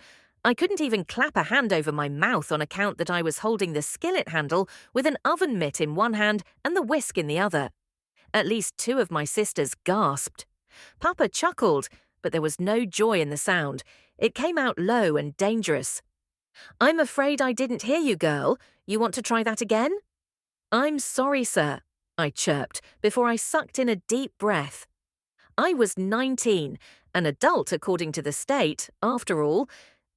A: I couldn't even clap a hand over my mouth on account that I was holding the skillet handle with an oven mitt in one hand and the whisk in the other. At least two of my sisters gasped. Papa chuckled, but there was no joy in the sound. It came out low and dangerous. "I'm afraid I didn't hear you, girl. You want to try that again?" "I'm sorry, sir," I chirped before I sucked in a deep breath. I was 19, an adult according to the state, after all.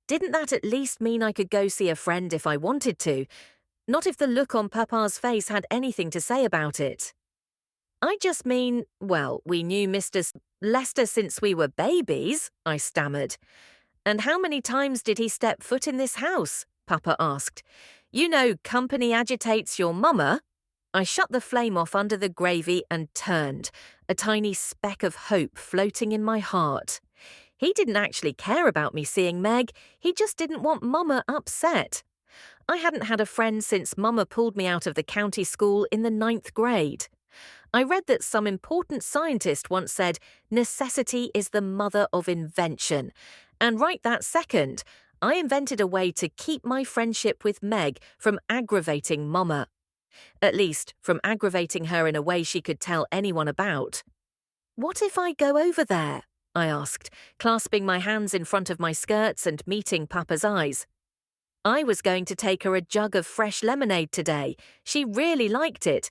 A: Didn't that at least mean I could go see a friend if I wanted to? Not if the look on Papa's face had anything to say about it. "I just mean, well, we knew Mr. Lester since we were babies," I stammered. "And how many times did he step foot in this house?" Papa asked. "You know, company agitates your mama." I shut the flame off under the gravy and turned, a tiny speck of hope floating in my heart. He didn't actually care about me seeing Meg, he just didn't want Mama upset. I hadn't had a friend since Mama pulled me out of the county school in the 9th grade. I read that some important scientist once said, "Necessity is the mother of invention." And right that second, I invented a way to keep my friendship with Meg from aggravating Mama. At least, from aggravating her in a way she could tell anyone about. "What if I go over there?" I asked, clasping my hands in front of my skirts and meeting Papa's eyes. I was going to take her a jug of fresh lemonade today. She really liked it.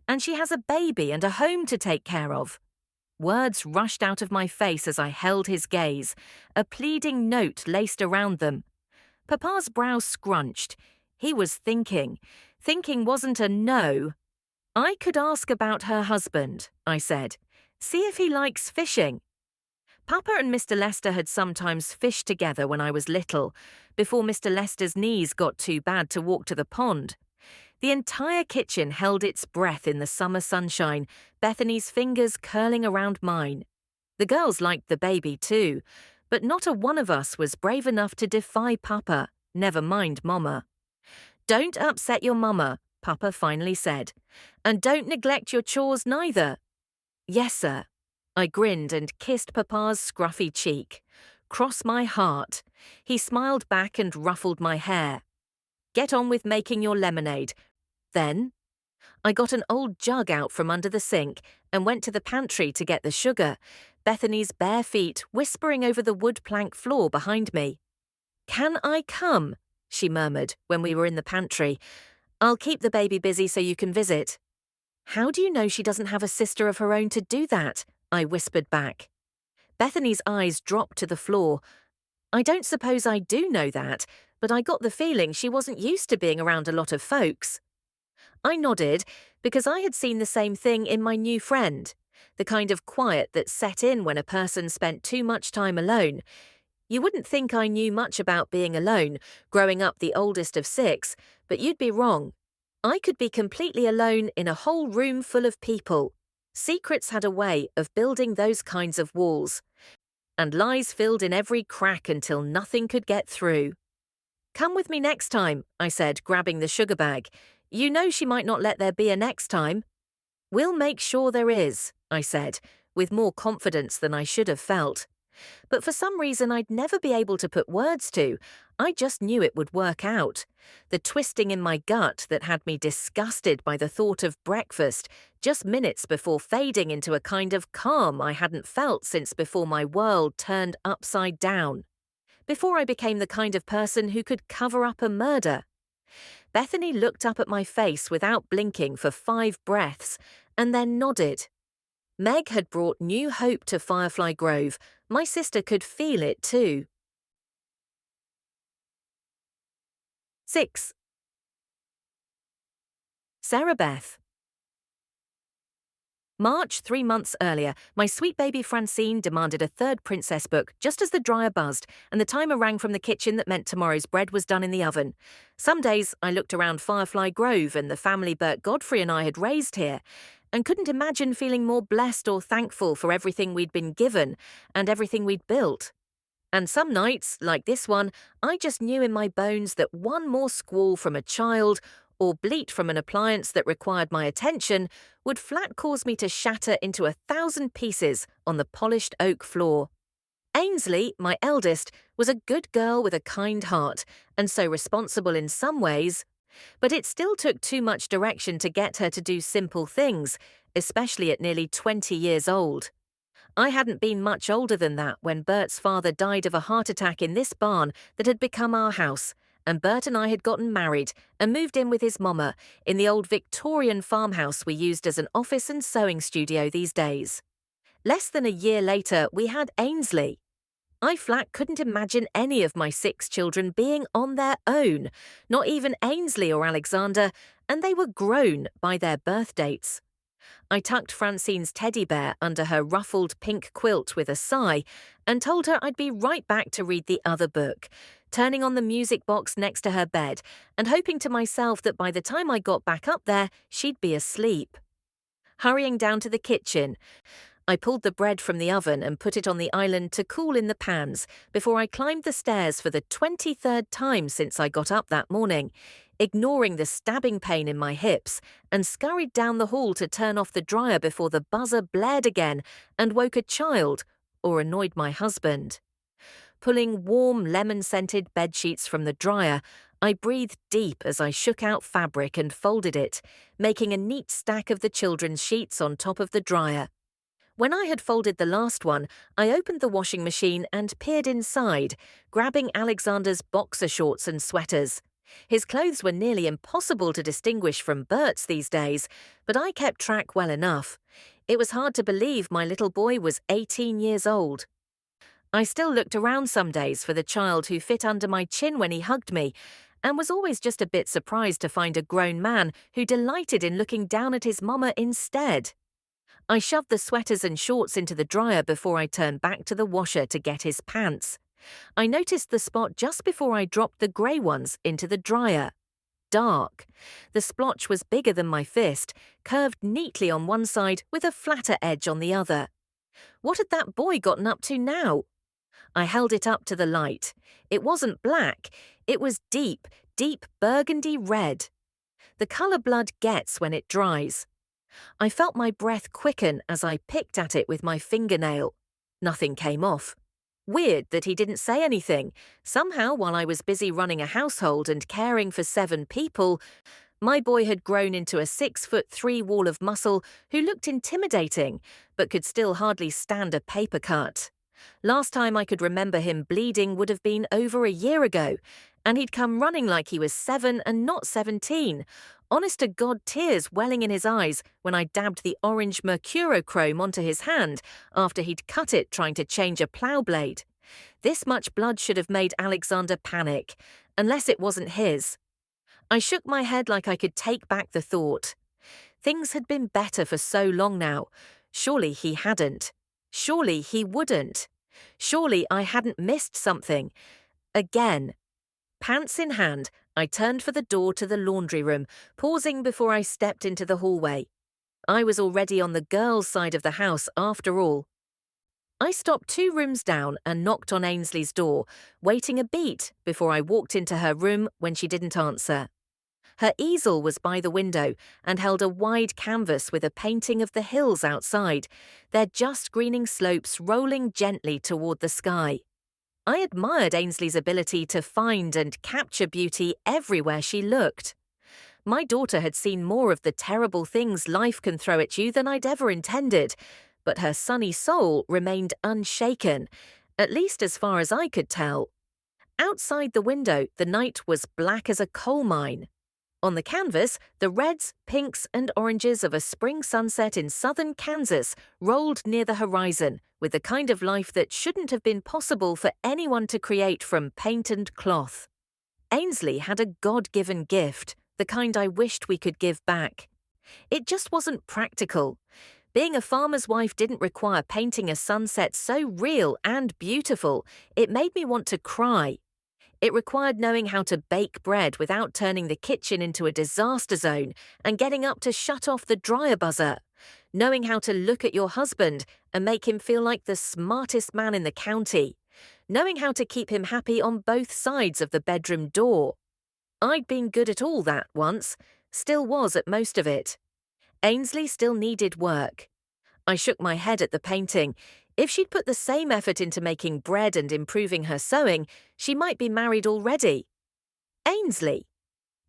A: And she has a baby and a home to take care of. Words rushed out of my face as I held his gaze, a pleading note laced around them. Papa's brow scrunched. He was thinking. Thinking wasn't a no. "I could ask about her husband," I said. "See if he likes fishing." Papa and Mr. Lester had sometimes fished together when I was little, before Mr. Lester's knees got too bad to walk to the pond. The entire kitchen held its breath in the summer sunshine, Bethany's fingers curling around mine. The girls liked the baby too, but not a one of us was brave enough to defy Papa, never mind Mama. "Don't upset your Mama," Papa finally said. "And don't neglect your chores neither." "Yes, sir." I grinned and kissed Papa's scruffy cheek. Cross my heart. He smiled back and ruffled my hair. "Get on with making your lemonade. Then?" I got an old jug out from under the sink and went to the pantry to get the sugar, Bethany's bare feet whispering over the wood plank floor behind me. "Can I come?" she murmured when we were in the pantry. "I'll keep the baby busy so you can visit." "How do you know she doesn't have a sister of her own to do that?" I whispered back. Bethany's eyes dropped to the floor. "I don't suppose I do know that, but I got the feeling she wasn't used to being around a lot of folks." I nodded, because I had seen the same thing in my new friend, the kind of quiet that set in when a person spent too much time alone. You wouldn't think I knew much about being alone, growing up the oldest of 6, but you'd be wrong. I could be completely alone in a whole room full of people. Secrets had a way of building those kinds of walls, and lies filled in every crack until nothing could get through. "Come with me next time," I said, grabbing the sugar bag. "You know she might not let there be a next time." "We'll make sure there is," I said, with more confidence than I should have felt. But for some reason I'd never be able to put words to. I just knew it would work out. The twisting in my gut that had me disgusted by the thought of breakfast, just minutes before fading into a kind of calm I hadn't felt since before my world turned upside down. Before I became the kind of person who could cover up a murder. Bethany looked up at my face without blinking for 5 breaths, and then nodded. Meg had brought new hope to Firefly Grove. My sister could feel it too. 6. Sarah Beth. March, 3 months earlier, my sweet baby Francine demanded a third princess book just as the dryer buzzed and the timer rang from the kitchen that meant tomorrow's bread was done in the oven. Some days I looked around Firefly Grove and the family Bert Godfrey and I had raised here, and couldn't imagine feeling more blessed or thankful for everything we'd been given and everything we'd built. And some nights, like this one, I just knew in my bones that one more squall from a child or bleat from an appliance that required my attention would flat cause me to shatter into 1,000 pieces on the polished oak floor. Ainsley, my eldest, was a good girl with a kind heart, and so responsible in some ways, but it still took too much direction to get her to do simple things, especially at nearly 20 years old. I hadn't been much older than that when Bert's father died of a heart attack in this barn that had become our house, and Bert and I had gotten married and moved in with his mama in the old Victorian farmhouse we used as an office and sewing studio these days. Less than a year later, we had Ainsley. I flat couldn't imagine any of my 6 children being on their own, not even Ainsley or Alexander, and they were grown by their birth dates. I tucked Francine's teddy bear under her ruffled pink quilt with a sigh and told her I'd be right back to read the other book, turning on the music box next to her bed and hoping to myself that by the time I got back up there, she'd be asleep. Hurrying down to the kitchen, I pulled the bread from the oven and put it on the island to cool in the pans before I climbed the stairs for the 23rd time since I got up that morning, ignoring the stabbing pain in my hips, and scurried down the hall to turn off the dryer before the buzzer blared again and woke a child or annoyed my husband. Pulling warm, lemon-scented bedsheets from the dryer, I breathed deep as I shook out fabric and folded it, making a neat stack of the children's sheets on top of the dryer. When I had folded the last one, I opened the washing machine and peered inside, grabbing Alexander's boxer shorts and sweaters. His clothes were nearly impossible to distinguish from Bert's these days, but I kept track well enough. It was hard to believe my little boy was 18 years old. I still looked around some days for the child who fit under my chin when he hugged me, and was always just a bit surprised to find a grown man who delighted in looking down at his mama instead. I shoved the sweaters and shorts into the dryer before I turned back to the washer to get his pants. I noticed the spot just before I dropped the grey ones into the dryer. Dark. The splotch was bigger than my fist, curved neatly on one side with a flatter edge on the other. What had that boy gotten up to now? I held it up to the light. It wasn't black. It was deep, deep burgundy red. The colour blood gets when it dries. I felt my breath quicken as I picked at it with my fingernail. Nothing came off. Weird that he didn't say anything. Somehow, while I was busy running a household and caring for 7 people, my boy had grown into a 6'3" wall of muscle who looked intimidating, but could still hardly stand a paper cut. Last time I could remember him bleeding would have been over a year ago, and he'd come running like he was 7 and not 17. Honest to God, tears welling in his eyes when I dabbed the orange mercurochrome onto his hand after he'd cut it trying to change a plough blade. This much blood should have made Alexander panic, unless it wasn't his. I shook my head like I could take back the thought. Things had been better for so long now. Surely he hadn't. Surely he wouldn't. Surely I hadn't missed something. Again. Pants in hand, I turned for the door to the laundry room, pausing before I stepped into the hallway. I was already on the girls' side of the house after all. I stopped 2 rooms down and knocked on Ainsley's door, waiting a beat before I walked into her room when she didn't answer. Her easel was by the window and held a wide canvas with a painting of the hills outside, their just greening slopes rolling gently toward the sky. I admired Ainsley's ability to find and capture beauty everywhere she looked. My daughter had seen more of the terrible things life can throw at you than I'd ever intended, but her sunny soul remained unshaken, at least as far as I could tell. Outside the window, the night was black as a coal mine. On the canvas, the reds, pinks, and oranges of a spring sunset in southern Kansas rolled near the horizon, with the kind of life that shouldn't have been possible for anyone to create from paint and cloth. Ainsley had a God-given gift, the kind I wished we could give back. It just wasn't practical. Being a farmer's wife didn't require painting a sunset so real and beautiful, it made me want to cry. It required knowing how to bake bread without turning the kitchen into a disaster zone and getting up to shut off the dryer buzzer. Knowing how to look at your husband and make him feel like the smartest man in the county. Knowing how to keep him happy on both sides of the bedroom door. I'd been good at all that once, still was at most of it. Ainsley still needed work. I shook my head at the painting. If she'd put the same effort into making bread and improving her sewing, she might be married already. Ainsley.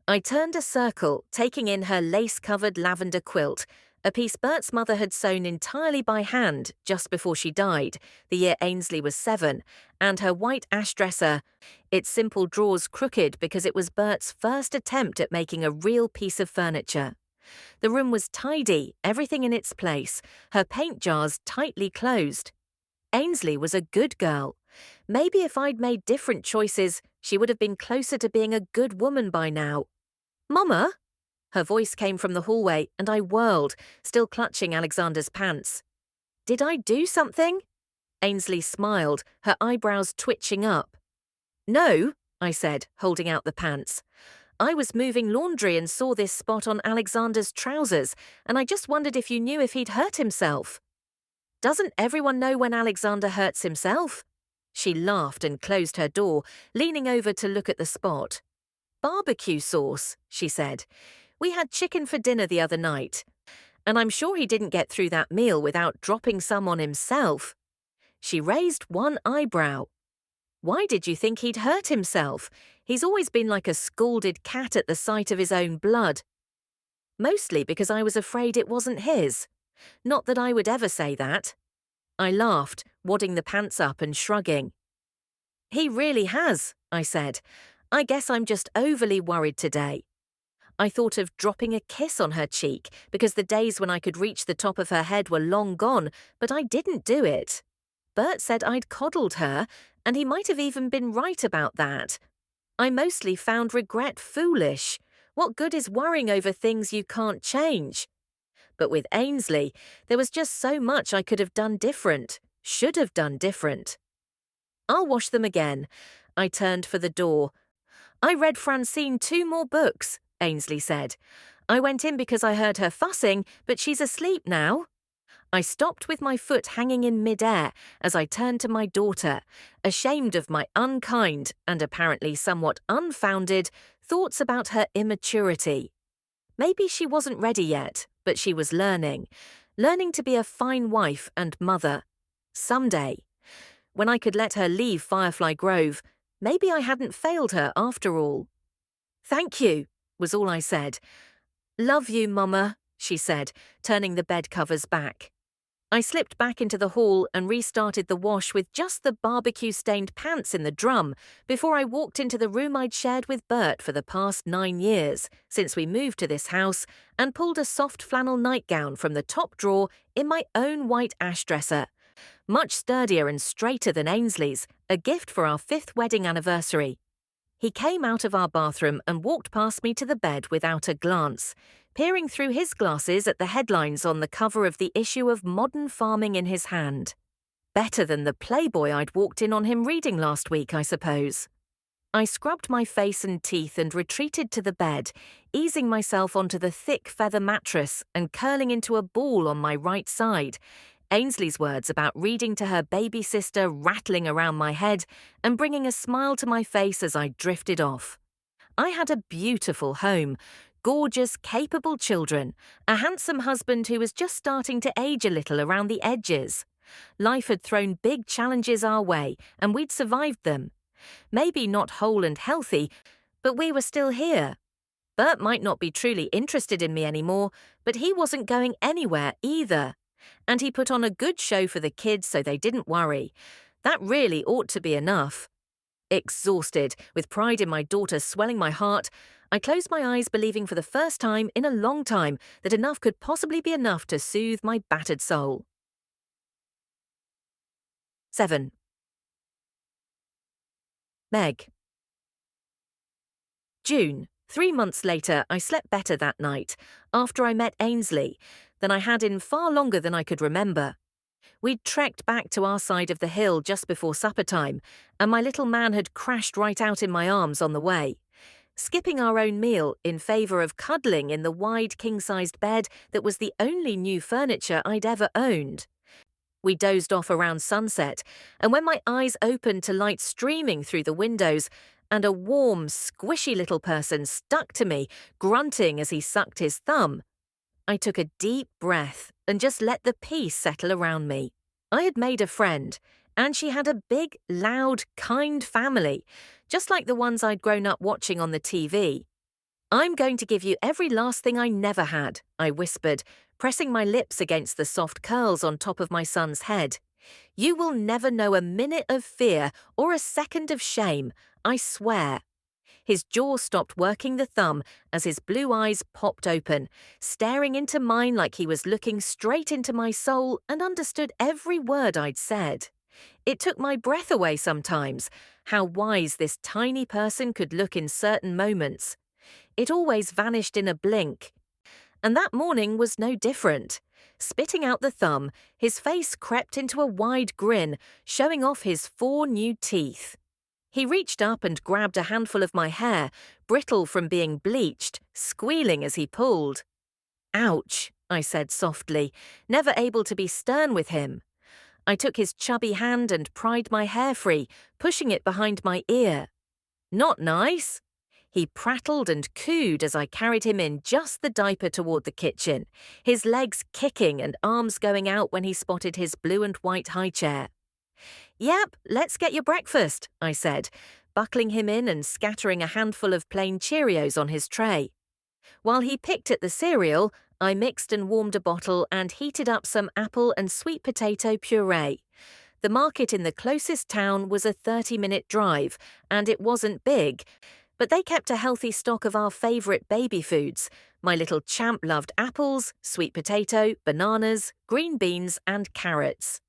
A: I turned a circle, taking in her lace-covered lavender quilt, a piece Bert's mother had sewn entirely by hand just before she died, the year Ainsley was 7, and her white ash dresser, its simple drawers crooked because it was Bert's first attempt at making a real piece of furniture. The room was tidy, everything in its place, her paint jars tightly closed. Ainsley was a good girl. Maybe if I'd made different choices, she would have been closer to being a good woman by now. "Mama?" Her voice came from the hallway, and I whirled, still clutching Alexander's pants. "Did I do something?" Ainsley smiled, her eyebrows twitching up. "No," I said, holding out the pants. "I was moving laundry and saw this spot on Alexander's trousers, and I just wondered if you knew if he'd hurt himself." "Doesn't everyone know when Alexander hurts himself?" She laughed and closed her door, leaning over to look at the spot. "Barbecue sauce," she said. "We had chicken for dinner the other night, and I'm sure he didn't get through that meal without dropping some on himself." She raised one eyebrow. "Why did you think he'd hurt himself? He's always been like a scalded cat at the sight of his own blood." "Mostly because I was afraid it wasn't his. Not that I would ever say that." I laughed, wadding the pants up and shrugging. "He really has," I said. "I guess I'm just overly worried today." I thought of dropping a kiss on her cheek because the days when I could reach the top of her head were long gone, but I didn't do it. Bert said I'd coddled her, and he might have even been right about that. I mostly found regret foolish. What good is worrying over things you can't change? But with Ainsley, there was just so much I could have done different, should have done different. "I'll wash them again." I turned for the door. "I read Francine 2 more books," Ainsley said. "I went in because I heard her fussing, but she's asleep now." I stopped with my foot hanging in midair as I turned to my daughter, ashamed of my unkind and apparently somewhat unfounded thoughts about her immaturity. Maybe she wasn't ready yet, but she was learning to be a fine wife and mother. Someday, when I could let her leave Firefly Grove, maybe I hadn't failed her after all. "Thank you," was all I said. "Love you, Mama," she said, turning the bed covers back. I slipped back into the hall and restarted the wash with just the barbecue-stained pants in the drum before I walked into the room I'd shared with Bert for the past 9 years since we moved to this house and pulled a soft flannel nightgown from the top drawer in my own white ash dresser, much sturdier and straighter than Ainsley's, a gift for our 5th wedding anniversary. He came out of our bathroom and walked past me to the bed without a glance, peering through his glasses at the headlines on the cover of the issue of Modern Farming in his hand. Better than the Playboy I'd walked in on him reading last week, I suppose. I scrubbed my face and teeth and retreated to the bed, easing myself onto the thick feather mattress and curling into a ball on my right side, Ainsley's words about reading to her baby sister rattling around my head and bringing a smile to my face as I drifted off. I had a beautiful home, gorgeous, capable children, a handsome husband who was just starting to age a little around the edges. Life had thrown big challenges our way, and we'd survived them. Maybe not whole and healthy, but we were still here. Bert might not be truly interested in me anymore, but he wasn't going anywhere either. And he put on a good show for the kids so they didn't worry. That really ought to be enough. Exhausted, with pride in my daughter swelling my heart, I closed my eyes believing for the first time in a long time that enough could possibly be enough to soothe my battered soul. 7. Meg. June. 3 months later, I slept better that night, after I met Ainsley, than I had in far longer than I could remember. We'd trekked back to our side of the hill just before supper time, and my little man had crashed right out in my arms on the way, skipping our own meal in favour of cuddling in the wide king-sized bed that was the only new furniture I'd ever owned. We dozed off around sunset, and when my eyes opened to light streaming through the windows, and a warm, squishy little person stuck to me, grunting as he sucked his thumb, I took a deep breath and just let the peace settle around me. I had made a friend, and she had a big, loud, kind family, just like the ones I'd grown up watching on the TV. "I'm going to give you every last thing I never had," I whispered, pressing my lips against the soft curls on top of my son's head. "You will never know a minute of fear or a second of shame, I swear." His jaw stopped working the thumb as his blue eyes popped open, staring into mine like he was looking straight into my soul and understood every word I'd said. It took my breath away sometimes, how wise this tiny person could look in certain moments. It always vanished in a blink. And that morning was no different. Spitting out the thumb, his face crept into a wide grin, showing off his 4 new teeth. He reached up and grabbed a handful of my hair, brittle from being bleached, squealing as he pulled. "Ouch," I said softly, never able to be stern with him. I took his chubby hand and pried my hair free, pushing it behind my ear. "Not nice." He prattled and cooed as I carried him in just the diaper toward the kitchen, his legs kicking and arms going out when he spotted his blue and white high chair. "Yep, let's get your breakfast," I said, buckling him in and scattering a handful of plain Cheerios on his tray. While he picked at the cereal, I mixed and warmed a bottle and heated up some apple and sweet potato puree. The market in the closest town was a 30-minute drive, and it wasn't big, but they kept a healthy stock of our favourite baby foods. My little champ loved apples, sweet potato, bananas, green beans, and carrots.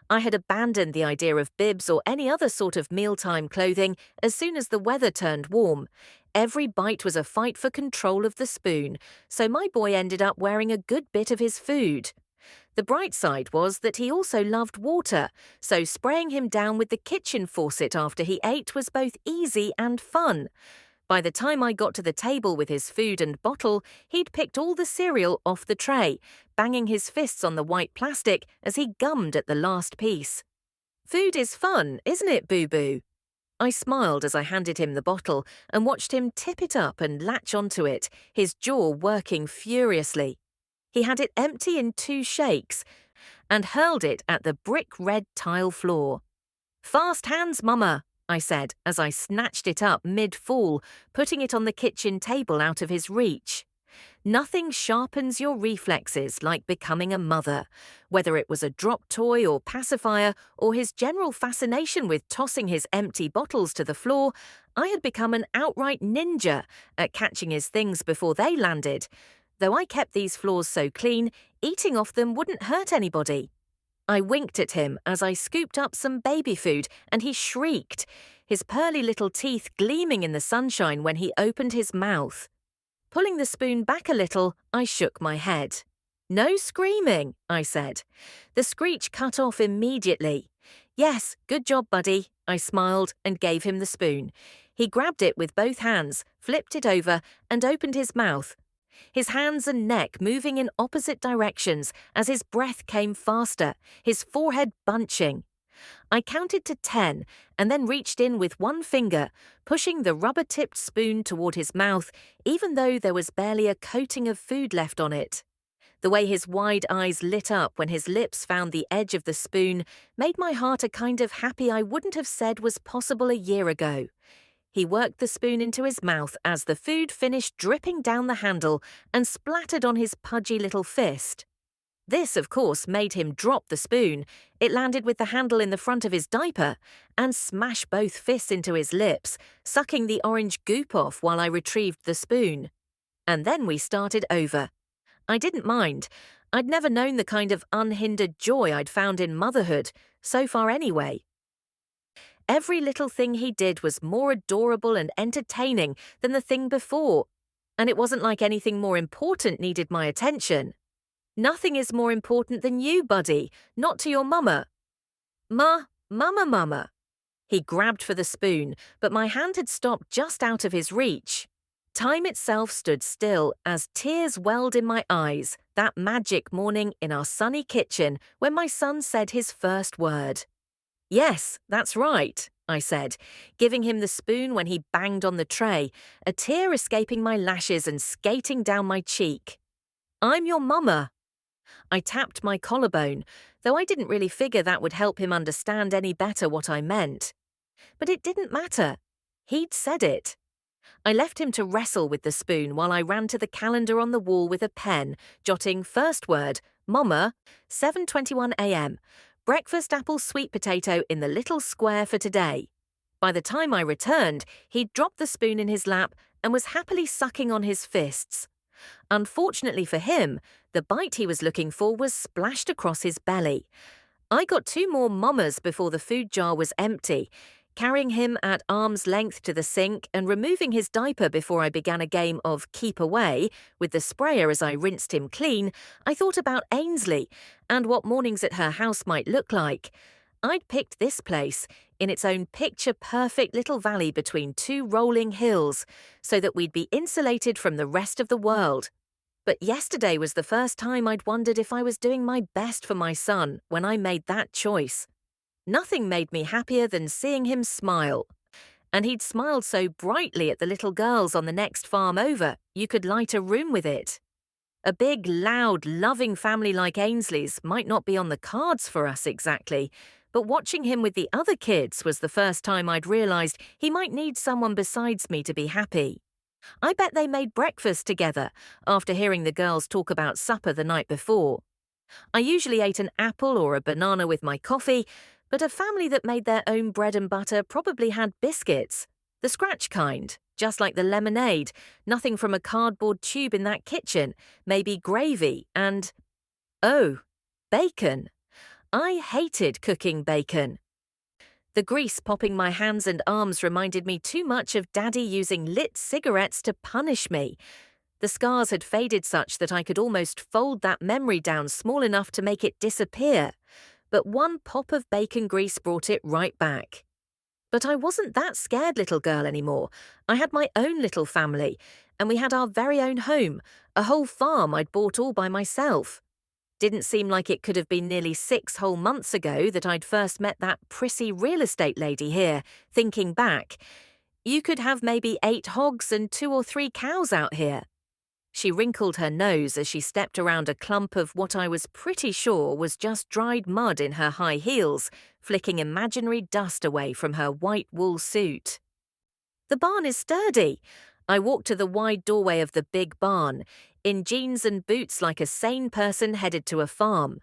A: I had abandoned the idea of bibs or any other sort of mealtime clothing as soon as the weather turned warm. Every bite was a fight for control of the spoon, so my boy ended up wearing a good bit of his food. The bright side was that he also loved water, so spraying him down with the kitchen faucet after he ate was both easy and fun. By the time I got to the table with his food and bottle, he'd picked all the cereal off the tray, banging his fists on the white plastic as he gummed at the last piece. "Food is fun, isn't it, Boo-Boo?" I smiled as I handed him the bottle and watched him tip it up and latch onto it, his jaw working furiously. He had it empty in 2 shakes and hurled it at the brick-red tile floor. "Fast hands, Mama," I said as I snatched it up mid-fall, putting it on the kitchen table out of his reach. Nothing sharpens your reflexes like becoming a mother. Whether it was a drop toy or pacifier, or his general fascination with tossing his empty bottles to the floor, I had become an outright ninja at catching his things before they landed. Though I kept these floors so clean, eating off them wouldn't hurt anybody. I winked at him as I scooped up some baby food, and he shrieked, his pearly little teeth gleaming in the sunshine when he opened his mouth. Pulling the spoon back a little, I shook my head. "No screaming," I said. The screech cut off immediately. "Yes, good job, buddy," I smiled and gave him the spoon. He grabbed it with both hands, flipped it over, and opened his mouth, his hands and neck moving in opposite directions as his breath came faster, his forehead bunching. I counted to 10 and then reached in with one finger, pushing the rubber-tipped spoon toward his mouth, even though there was barely a coating of food left on it. The way his wide eyes lit up when his lips found the edge of the spoon made my heart a kind of happy I wouldn't have said was possible a year ago. He worked the spoon into his mouth as the food finished dripping down the handle and splattered on his pudgy little fist. This, of course, made him drop the spoon. It landed with the handle in the front of his diaper and smashed both fists into his lips, sucking the orange goop off while I retrieved the spoon. And then we started over. I didn't mind. I'd never known the kind of unhindered joy I'd found in motherhood, so far anyway. Every little thing he did was more adorable and entertaining than the thing before, and it wasn't like anything more important needed my attention. "Nothing is more important than you, buddy, not to your mama." Mama. He grabbed for the spoon, but my hand had stopped just out of his reach. Time itself stood still as tears welled in my eyes that magic morning in our sunny kitchen when my son said his first word. "Yes, that's right," I said, giving him the spoon when he banged on the tray, a tear escaping my lashes and skating down my cheek. "I'm your mama." I tapped my collarbone, though I didn't really figure that would help him understand any better what I meant. But it didn't matter. He'd said it. I left him to wrestle with the spoon while I ran to the calendar on the wall with a pen, jotting first word, Mama, 7:21 a.m., breakfast apple sweet potato in the little square for today. By the time I returned, he'd dropped the spoon in his lap and was happily sucking on his fists. Unfortunately for him, the bite he was looking for was splashed across his belly. I got 2 more mamas before the food jar was empty, carrying him at arm's length to the sink and removing his diaper before I began a game of keep away with the sprayer as I rinsed him clean. I thought about Ainsley and what mornings at her house might look like. I'd picked this place in its own picture-perfect little valley between 2 rolling hills so that we'd be insulated from the rest of the world. But yesterday was the first time I'd wondered if I was doing my best for my son when I made that choice. Nothing made me happier than seeing him smile. And he'd smiled so brightly at the little girls on the next farm over, you could light a room with it. A big, loud, loving family like Ainsley's might not be on the cards for us exactly, but watching him with the other kids was the first time I'd realized he might need someone besides me to be happy. I bet they made breakfast together after hearing the girls talk about supper the night before. I usually ate an apple or a banana with my coffee, but a family that made their own bread and butter probably had biscuits. The scratch kind, just like the lemonade, nothing from a cardboard tube in that kitchen, maybe gravy and, oh, bacon. I hated cooking bacon. The grease popping my hands and arms reminded me too much of Daddy using lit cigarettes to punish me. The scars had faded such that I could almost fold that memory down small enough to make it disappear. But one pop of bacon grease brought it right back. But I wasn't that scared little girl anymore. I had my own little family, and we had our very own home, a whole farm I'd bought all by myself. Didn't seem like it could have been nearly 6 whole months ago that I'd first met that prissy real estate lady here, thinking back. You could have maybe 8 hogs and 2 or 3 cows out here. She wrinkled her nose as she stepped around a clump of what I was pretty sure was just dried mud in her high heels, flicking imaginary dust away from her white wool suit. The barn is sturdy. I walked to the wide doorway of the big barn, in jeans and boots like a sane person headed to a farm,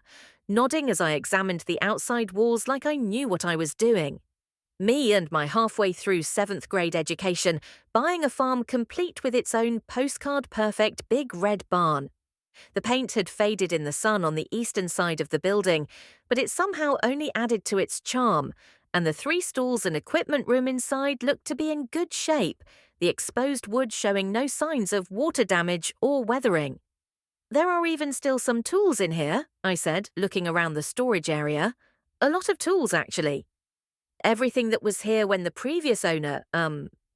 A: nodding as I examined the outside walls like I knew what I was doing. Me and my halfway through 7th grade education, buying a farm complete with its own postcard-perfect big red barn. The paint had faded in the sun on the eastern side of the building, but it somehow only added to its charm, and the 3 stalls and equipment room inside looked to be in good shape, the exposed wood showing no signs of water damage or weathering. There are even still some tools in here, I said, looking around the storage area. A lot of tools, actually. Everything that was here when the previous owner,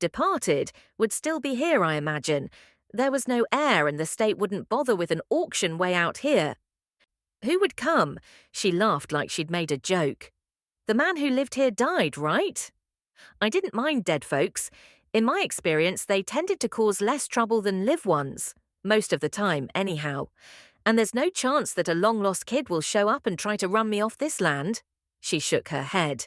A: departed, would still be here, I imagine. There was no air and the state wouldn't bother with an auction way out here. Who would come? She laughed like she'd made a joke. The man who lived here died, right? I didn't mind dead folks. In my experience, they tended to cause less trouble than live ones. Most of the time, anyhow. And there's no chance that a long-lost kid will show up and try to run me off this land. She shook her head.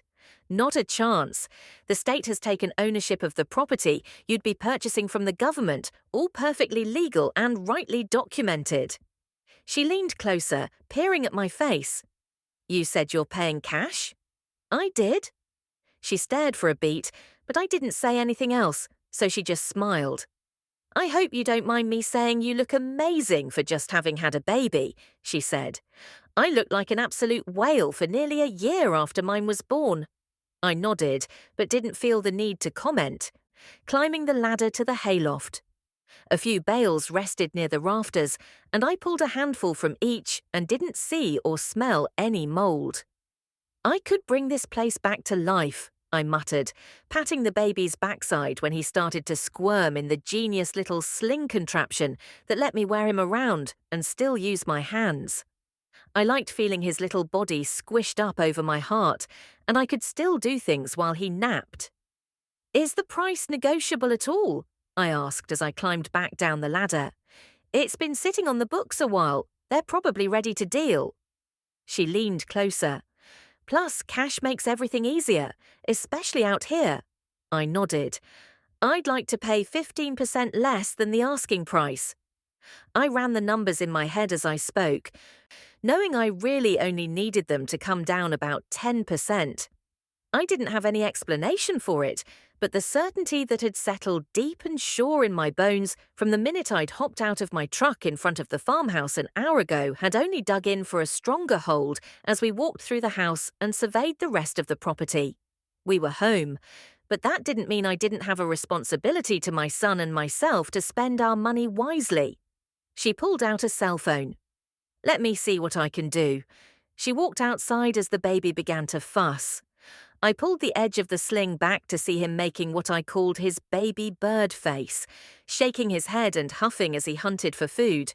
A: Not a chance. The state has taken ownership of the property you'd be purchasing from the government, all perfectly legal and rightly documented. She leaned closer, peering at my face. You said you're paying cash? I did. She stared for a beat, but I didn't say anything else, so she just smiled. I hope you don't mind me saying you look amazing for just having had a baby, she said. I looked like an absolute whale for nearly a year after mine was born. I nodded, but didn't feel the need to comment, climbing the ladder to the hayloft. A few bales rested near the rafters, and I pulled a handful from each and didn't see or smell any mold. I could bring this place back to life, I muttered, patting the baby's backside when he started to squirm in the genius little sling contraption that let me wear him around and still use my hands. I liked feeling his little body squished up over my heart, and I could still do things while he napped. Is the price negotiable at all? I asked as I climbed back down the ladder. It's been sitting on the books a while. They're probably ready to deal. She leaned closer. Plus, cash makes everything easier, especially out here. I nodded. I'd like to pay 15% less than the asking price. I ran the numbers in my head as I spoke, knowing I really only needed them to come down about 10%. I didn't have any explanation for it, but the certainty that had settled deep and sure in my bones from the minute I'd hopped out of my truck in front of the farmhouse an hour ago had only dug in for a stronger hold as we walked through the house and surveyed the rest of the property. We were home, but that didn't mean I didn't have a responsibility to my son and myself to spend our money wisely. She pulled out a cell phone. Let me see what I can do. She walked outside as the baby began to fuss. I pulled the edge of the sling back to see him making what I called his baby bird face, shaking his head and huffing as he hunted for food.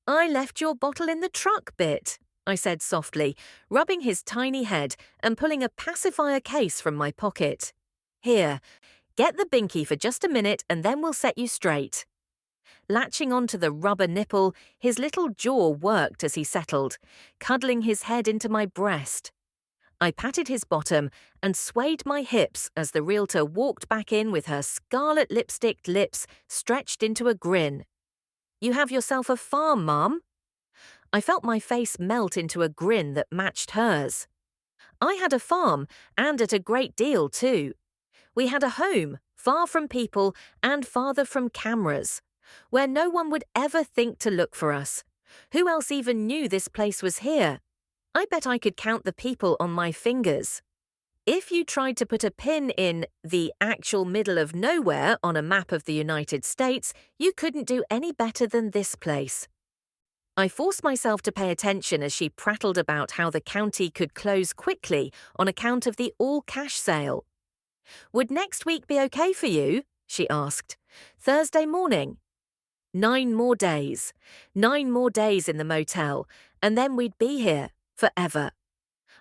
A: I left your bottle in the truck bit, I said softly, rubbing his tiny head and pulling a pacifier case from my pocket. Here, get the binky for just a minute and then we'll set you straight. Latching onto the rubber nipple, his little jaw worked as he settled, cuddling his head into my breast. I patted his bottom and swayed my hips as the realtor walked back in with her scarlet lipsticked lips stretched into a grin. You have yourself a farm, Mom? I felt my face melt into a grin that matched hers. I had a farm, and at a great deal, too. We had a home, far from people and farther from cameras, where no one would ever think to look for us. Who else even knew this place was here? I bet I could count the people on my fingers. If you tried to put a pin in the actual middle of nowhere on a map of the United States, you couldn't do any better than this place. I forced myself to pay attention as she prattled about how the county could close quickly on account of the all-cash sale. "Would next week be okay for you?" she asked. "Thursday morning." 9 more days. 9 more days in the motel, and then we'd be here forever.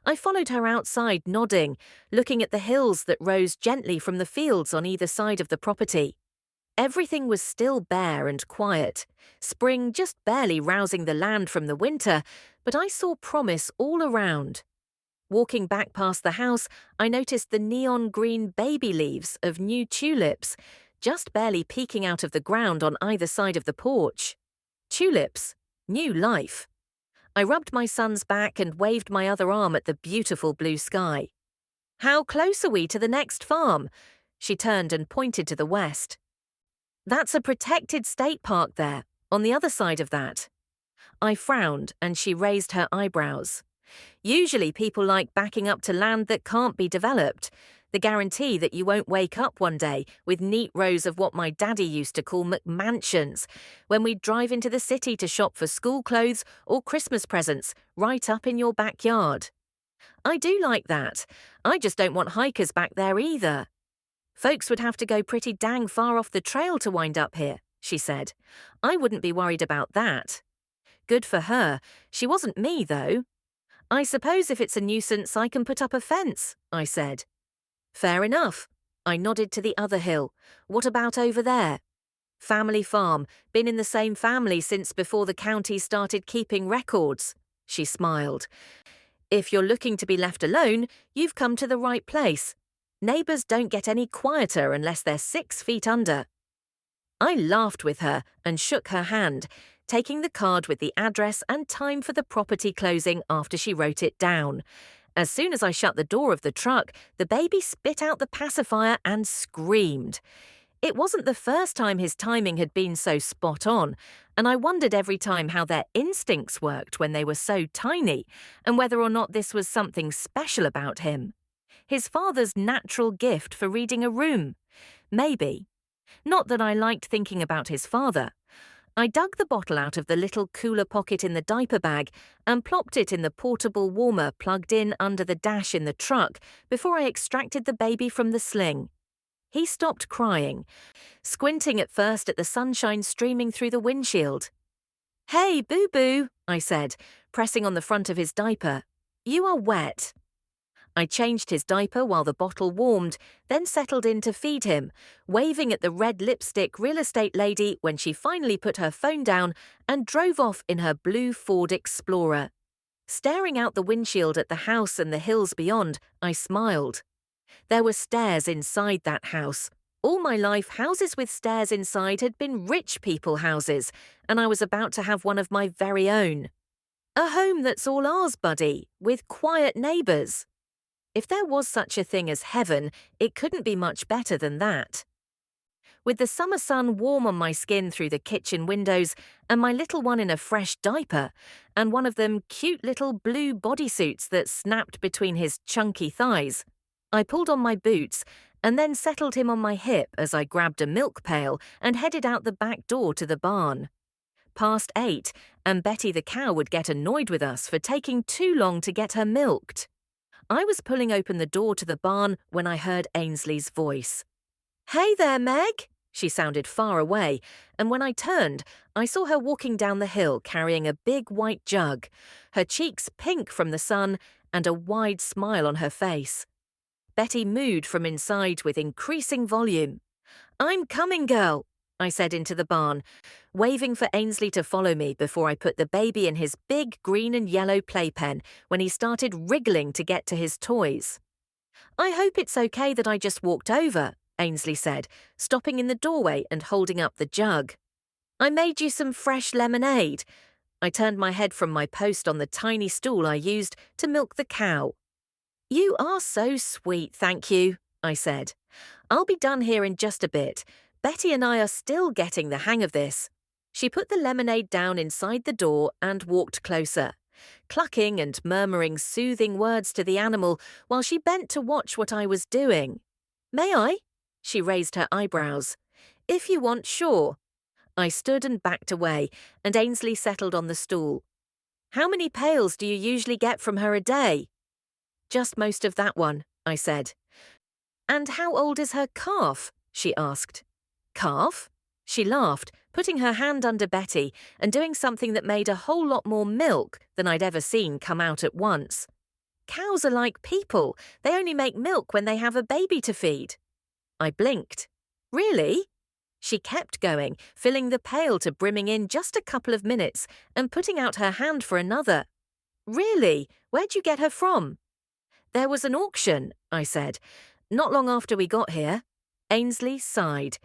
A: I followed her outside, nodding, looking at the hills that rose gently from the fields on either side of the property. Everything was still bare and quiet, spring just barely rousing the land from the winter, but I saw promise all around. Walking back past the house, I noticed the neon green baby leaves of new tulips, just barely peeking out of the ground on either side of the porch. Tulips, new life. I rubbed my son's back and waved my other arm at the beautiful blue sky. "How close are we to the next farm?" She turned and pointed to the west. "That's a protected state park there, on the other side of that." I frowned and she raised her eyebrows. "Usually people like backing up to land that can't be developed. The guarantee that you won't wake up one day with neat rows of what my daddy used to call McMansions, when we'd drive into the city to shop for school clothes or Christmas presents right up in your backyard. I do like that. I just don't want hikers back there either. Folks would have to go pretty dang far off the trail to wind up here," she said. "I wouldn't be worried about that." Good for her. She wasn't me, though. "I suppose if it's a nuisance, I can put up a fence," I said. "Fair enough." I nodded to the other hill. "What about over there?" "Family farm. Been in the same family since before the county started keeping records." She smiled. "If you're looking to be left alone, you've come to the right place. Neighbors don't get any quieter unless they're 6 feet under." I laughed with her and shook her hand, taking the card with the address and time for the property closing after she wrote it down. As soon as I shut the door of the truck, the baby spit out the pacifier and screamed. It wasn't the first time his timing had been so spot on, and I wondered every time how their instincts worked when they were so tiny, and whether or not this was something special about him. His father's natural gift for reading a room. Maybe. Not that I liked thinking about his father. I dug the bottle out of the little cooler pocket in the diaper bag and plopped it in the portable warmer plugged in under the dash in the truck before I extracted the baby from the sling. He stopped crying, squinting at first at the sunshine streaming through the windshield. "Hey, boo-boo," I said, pressing on the front of his diaper. "You are wet." I changed his diaper while the bottle warmed, then settled in to feed him, waving at the red lipstick real estate lady when she finally put her phone down and drove off in her blue Ford Explorer. Staring out the windshield at the house and the hills beyond, I smiled. There were stairs inside that house. All my life, houses with stairs inside had been rich people houses, and I was about to have one of my very own. A home that's all ours, buddy, with quiet neighbors. If there was such a thing as heaven, it couldn't be much better than that. With the summer sun warm on my skin through the kitchen windows and my little one in a fresh diaper, and one of them cute little blue bodysuits that snapped between his chunky thighs, I pulled on my boots and then settled him on my hip as I grabbed a milk pail and headed out the back door to the barn. Past 8, and Betty the cow would get annoyed with us for taking too long to get her milked. I was pulling open the door to the barn when I heard Ainsley's voice. "Hey there, Meg!" She sounded far away, and when I turned, I saw her walking down the hill carrying a big white jug, her cheeks pink from the sun and a wide smile on her face. Betty mooed from inside with increasing volume. "I'm coming, girl," I said into the barn, waving for Ainsley to follow me before I put the baby in his big green and yellow playpen when he started wriggling to get to his toys. "I hope it's okay that I just walked over," Ainsley said, stopping in the doorway and holding up the jug. "I made you some fresh lemonade." I turned my head from my post on the tiny stool I used to milk the cow. "You are so sweet, thank you," I said. "I'll be done here in just a bit. Betty and I are still getting the hang of this." She put the lemonade down inside the door and walked closer. clucking and murmuring soothing words to the animal while she bent to watch what I was doing. "May I?" She raised her eyebrows. "If you want, sure." I stood and backed away, and Ainsley settled on the stool. "How many pails do you usually get from her a day?" "Just most of that one," I said. "And how old is her calf?" she asked. "Calf?" She laughed, putting her hand under Betty and doing something that made a whole lot more milk than I'd ever seen come out at once. "Cows are like people. They only make milk when they have a baby to feed." I blinked. "Really?" She kept going, filling the pail to brimming in just a couple of minutes and putting out her hand for another. "Really? Where'd you get her from?" "There was an auction," I said, "not long after we got here." Ainsley sighed.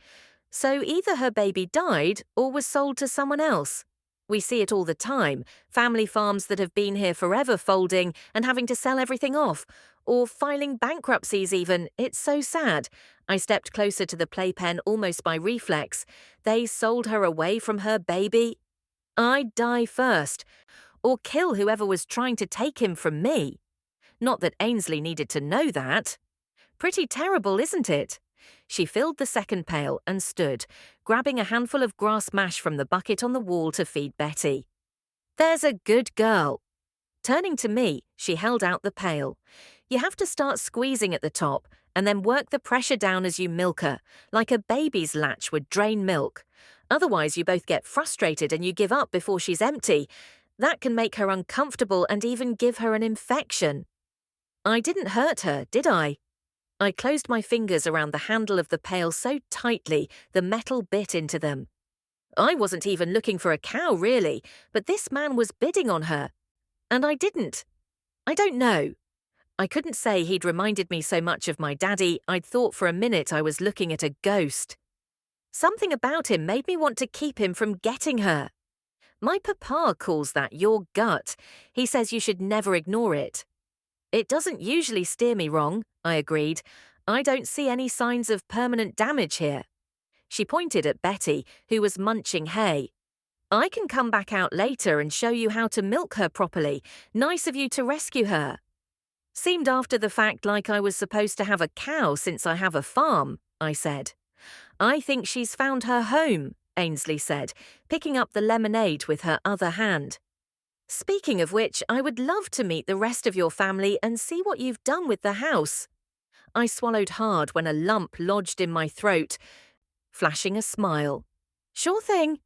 A: "So either her baby died or was sold to someone else. We see it all the time, family farms that have been here forever folding and having to sell everything off, or filing bankruptcies even. It's so sad." I stepped closer to the playpen almost by reflex. They sold her away from her baby. I'd die first, or kill whoever was trying to take him from me. Not that Ainsley needed to know that. Pretty terrible, isn't it? She filled the second pail and stood, grabbing a handful of grass mash from the bucket on the wall to feed Betty. "There's a good girl." Turning to me, she held out the pail. "You have to start squeezing at the top and then work the pressure down as you milk her, like a baby's latch would drain milk. Otherwise, you both get frustrated and you give up before she's empty. That can make her uncomfortable and even give her an infection." I didn't hurt her, did I? I closed my fingers around the handle of the pail so tightly the metal bit into them. I wasn't even looking for a cow, really, but this man was bidding on her. And I didn't. I don't know. I couldn't say he'd reminded me so much of my daddy, I'd thought for a minute I was looking at a ghost. Something about him made me want to keep him from getting her. My papa calls that your gut. He says you should never ignore it. "It doesn't usually steer me wrong," I agreed. "I don't see any signs of permanent damage here." She pointed at Betty, who was munching hay. "I can come back out later and show you how to milk her properly. Nice of you to rescue her." Seemed after the fact like I was supposed to have a cow since I have a farm, I said. "I think she's found her home," Ainsley said, picking up the lemonade with her other hand. "Speaking of which, I would love to meet the rest of your family and see what you've done with the house." I swallowed hard when a lump lodged in my throat, flashing a smile. "Sure thing."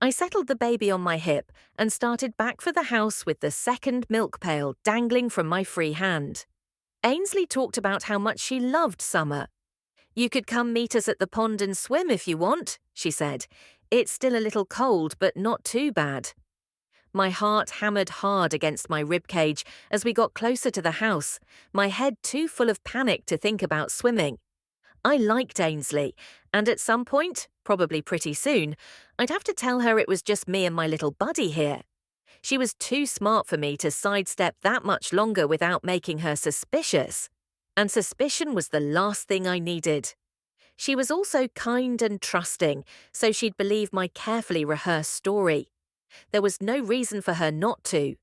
A: I settled the baby on my hip and started back for the house with the second milk pail dangling from my free hand. Ainsley talked about how much she loved summer. "You could come meet us at the pond and swim if you want," she said. "It's still a little cold, but not too bad." My heart hammered hard against my ribcage as we got closer to the house, my head too full of panic to think about swimming. I liked Ainsley, and at some point, probably pretty soon, I'd have to tell her it was just me and my little buddy here. She was too smart for me to sidestep that much longer without making her suspicious. And suspicion was the last thing I needed. She was also kind and trusting, so she'd believe my carefully rehearsed story. There was no reason for her not to.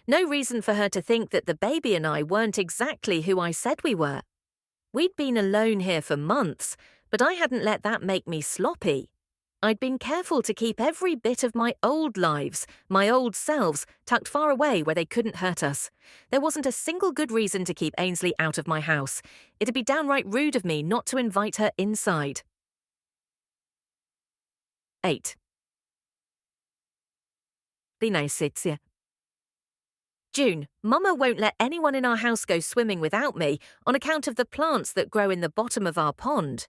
A: No reason for her to think that the baby and I weren't exactly who I said we were. We'd been alone here for months, but I hadn't let that make me sloppy. I'd been careful to keep every bit of my old lives, my old selves, tucked far away where they couldn't hurt us. There wasn't a single good reason to keep Ainsley out of my house. It'd be downright rude of me not to invite her inside. 8. June, Mama won't let anyone in our house go swimming without me on account of the plants that grow in the bottom of our pond.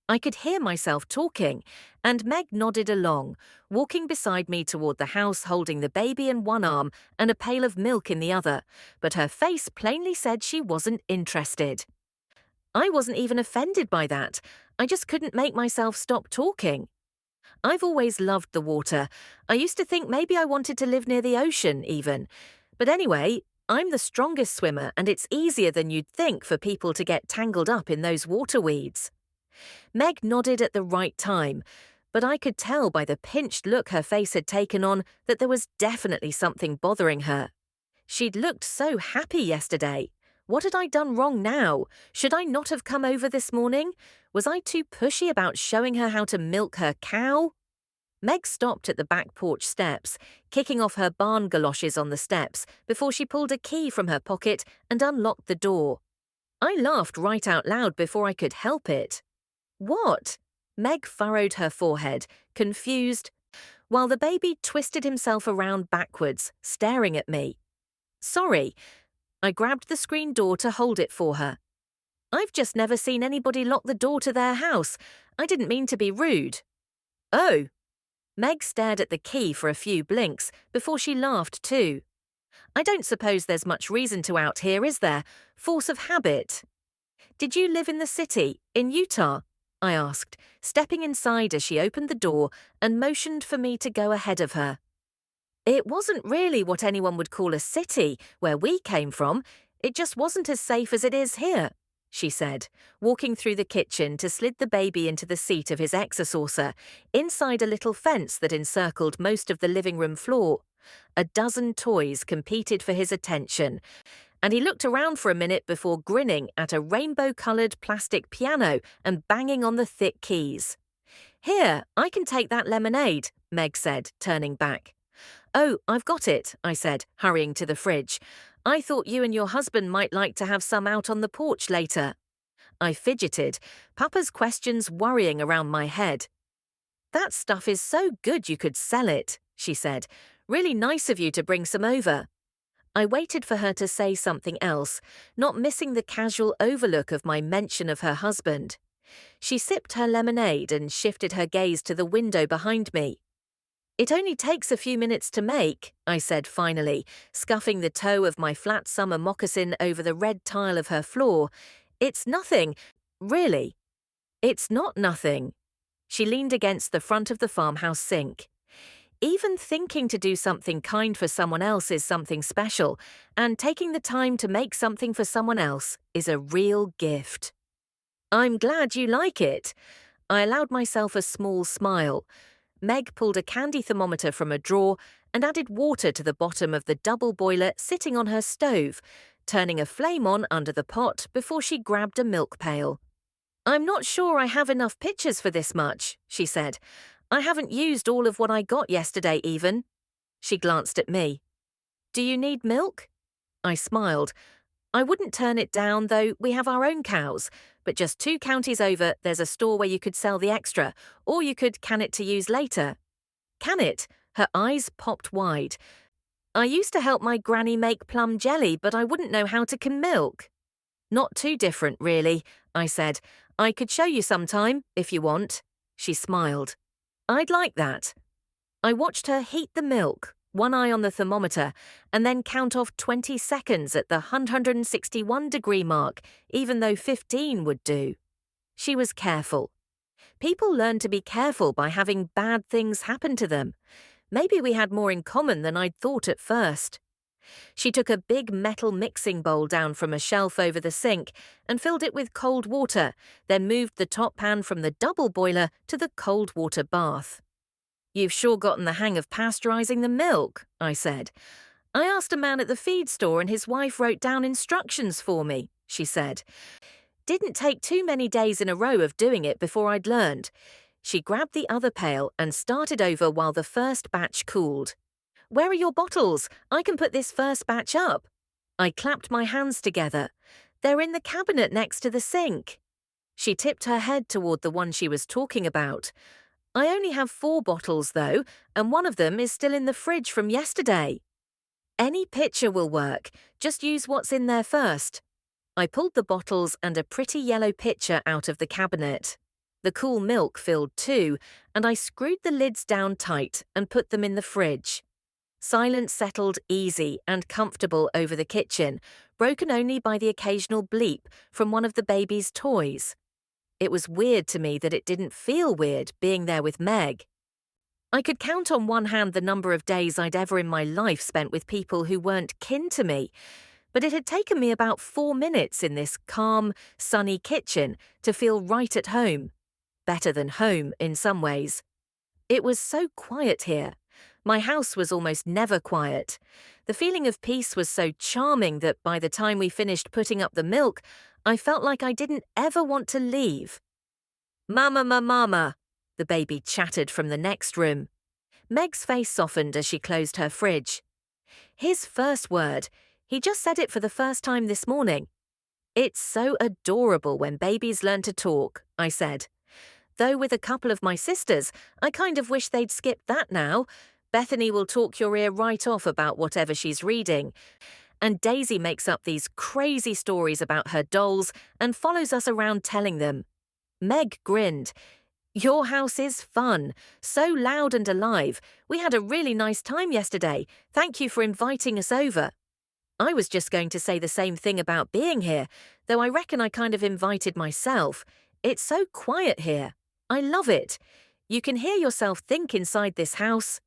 A: I could hear myself talking, and Meg nodded along, walking beside me toward the house holding the baby in one arm and a pail of milk in the other, but her face plainly said she wasn't interested. I wasn't even offended by that. I just couldn't make myself stop talking. I've always loved the water. I used to think maybe I wanted to live near the ocean, even. But anyway, I'm the strongest swimmer, and it's easier than you'd think for people to get tangled up in those water weeds. Meg nodded at the right time, but I could tell by the pinched look her face had taken on that there was definitely something bothering her. She'd looked so happy yesterday. What had I done wrong now? Should I not have come over this morning? Was I too pushy about showing her how to milk her cow? Meg stopped at the back porch steps, kicking off her barn galoshes on the steps before she pulled a key from her pocket and unlocked the door. I laughed right out loud before I could help it. What? Meg furrowed her forehead, confused, while the baby twisted himself around backwards, staring at me. Sorry. I grabbed the screen door to hold it for her. I've just never seen anybody lock the door to their house. I didn't mean to be rude. Oh. Meg stared at the key for a few blinks before she laughed too. I don't suppose there's much reason to out here, is there? Force of habit. Did you live in the city, in Utah? I asked, stepping inside as she opened the door and motioned for me to go ahead of her. It wasn't really what anyone would call a city where we came from. It just wasn't as safe as it is here, she said, walking through the kitchen to slid the baby into the seat of his exosaucer, inside a little fence that encircled most of the living room floor. A dozen toys competed for his attention, and he looked around for a minute before grinning at a rainbow-coloured plastic piano and banging on the thick keys. Here, I can take that lemonade, Meg said, turning back. Oh, I've got it, I said, hurrying to the fridge. I thought you and your husband might like to have some out on the porch later. I fidgeted, Papa's questions worrying around my head. That stuff is so good you could sell it, she said. Really nice of you to bring some over. I waited for her to say something else, not missing the casual overlook of my mention of her husband. She sipped her lemonade and shifted her gaze to the window behind me. It only takes a few minutes to make, I said finally, scuffing the toe of my flat summer moccasin over the red tile of her floor. It's nothing, really. It's not nothing. She leaned against the front of the farmhouse sink. Even thinking to do something kind for someone else is something special, and taking the time to make something for someone else is a real gift. I'm glad you like it. I allowed myself a small smile. Meg pulled a candy thermometer from a drawer and added water to the bottom of the double boiler sitting on her stove, turning a flame on under the pot before she grabbed a milk pail. I'm not sure I have enough pictures for this much, she said. I haven't used all of what I got yesterday even. She glanced at me. Do you need milk? I smiled. I wouldn't turn it down, though we have our own cows, but just 2 counties over there's a store where you could sell the extra, or you could can it to use later. Can it? Her eyes popped wide. I used to help my granny make plum jelly, but I wouldn't know how to can milk. Not too different, really, I said. I could show you sometime, if you want. She smiled. I'd like that. I watched her heat the milk, one eye on the thermometer, and then count off 20 seconds at the 161-degree mark, even though 15 would do. She was careful. People learn to be careful by having bad things happen to them. Maybe we had more in common than I'd thought at first. She took a big metal mixing bowl down from a shelf over the sink and filled it with cold water, then moved the top pan from the double boiler to the cold water bath. You've sure gotten the hang of pasteurizing the milk, I said. I asked a man at the feed store and his wife wrote down instructions for me, she said. Didn't take too many days in a row of doing it before I'd learned. She grabbed the other pail and started over while the first batch cooled. Where are your bottles? I can put this first batch up. I clapped my hands together. They're in the cabinet next to the sink. She tipped her head toward the one she was talking about. I only have 4 bottles, though, and one of them is still in the fridge from yesterday. Any pitcher will work. Just use what's in there first. I pulled the bottles and a pretty yellow pitcher out of the cabinet. The cool milk filled too, and I screwed the lids down tight and put them in the fridge. Silence settled easy and comfortable over the kitchen, broken only by the occasional bleep from one of the baby's toys. It was weird to me that it didn't feel weird being there with Meg. I could count on one hand the number of days I'd ever in my life spent with people who weren't kin to me, but it had taken me about 4 minutes in this calm, sunny kitchen to feel right at home. Better than home in some ways. It was so quiet here. My house was almost never quiet. The feeling of peace was so charming that by the time we finished putting up the milk, I felt like I didn't ever want to leave. "Mama, mama," the baby chattered from the next room. Meg's face softened as she closed her fridge. His first word, he just said it for the first time this morning. "It's so adorable when babies learn to talk," I said. Though with a couple of my sisters, I kind of wish they'd skip that now. Bethany will talk your ear right off about whatever she's reading. And Daisy makes up these crazy stories about her dolls and follows us around telling them. Meg grinned. "Your house is fun, so loud and alive. We had a really nice time yesterday. Thank you for inviting us over." I was just going to say the same thing about being here, though I reckon I kind of invited myself. It's so quiet here. I love it. You can hear yourself think inside this house.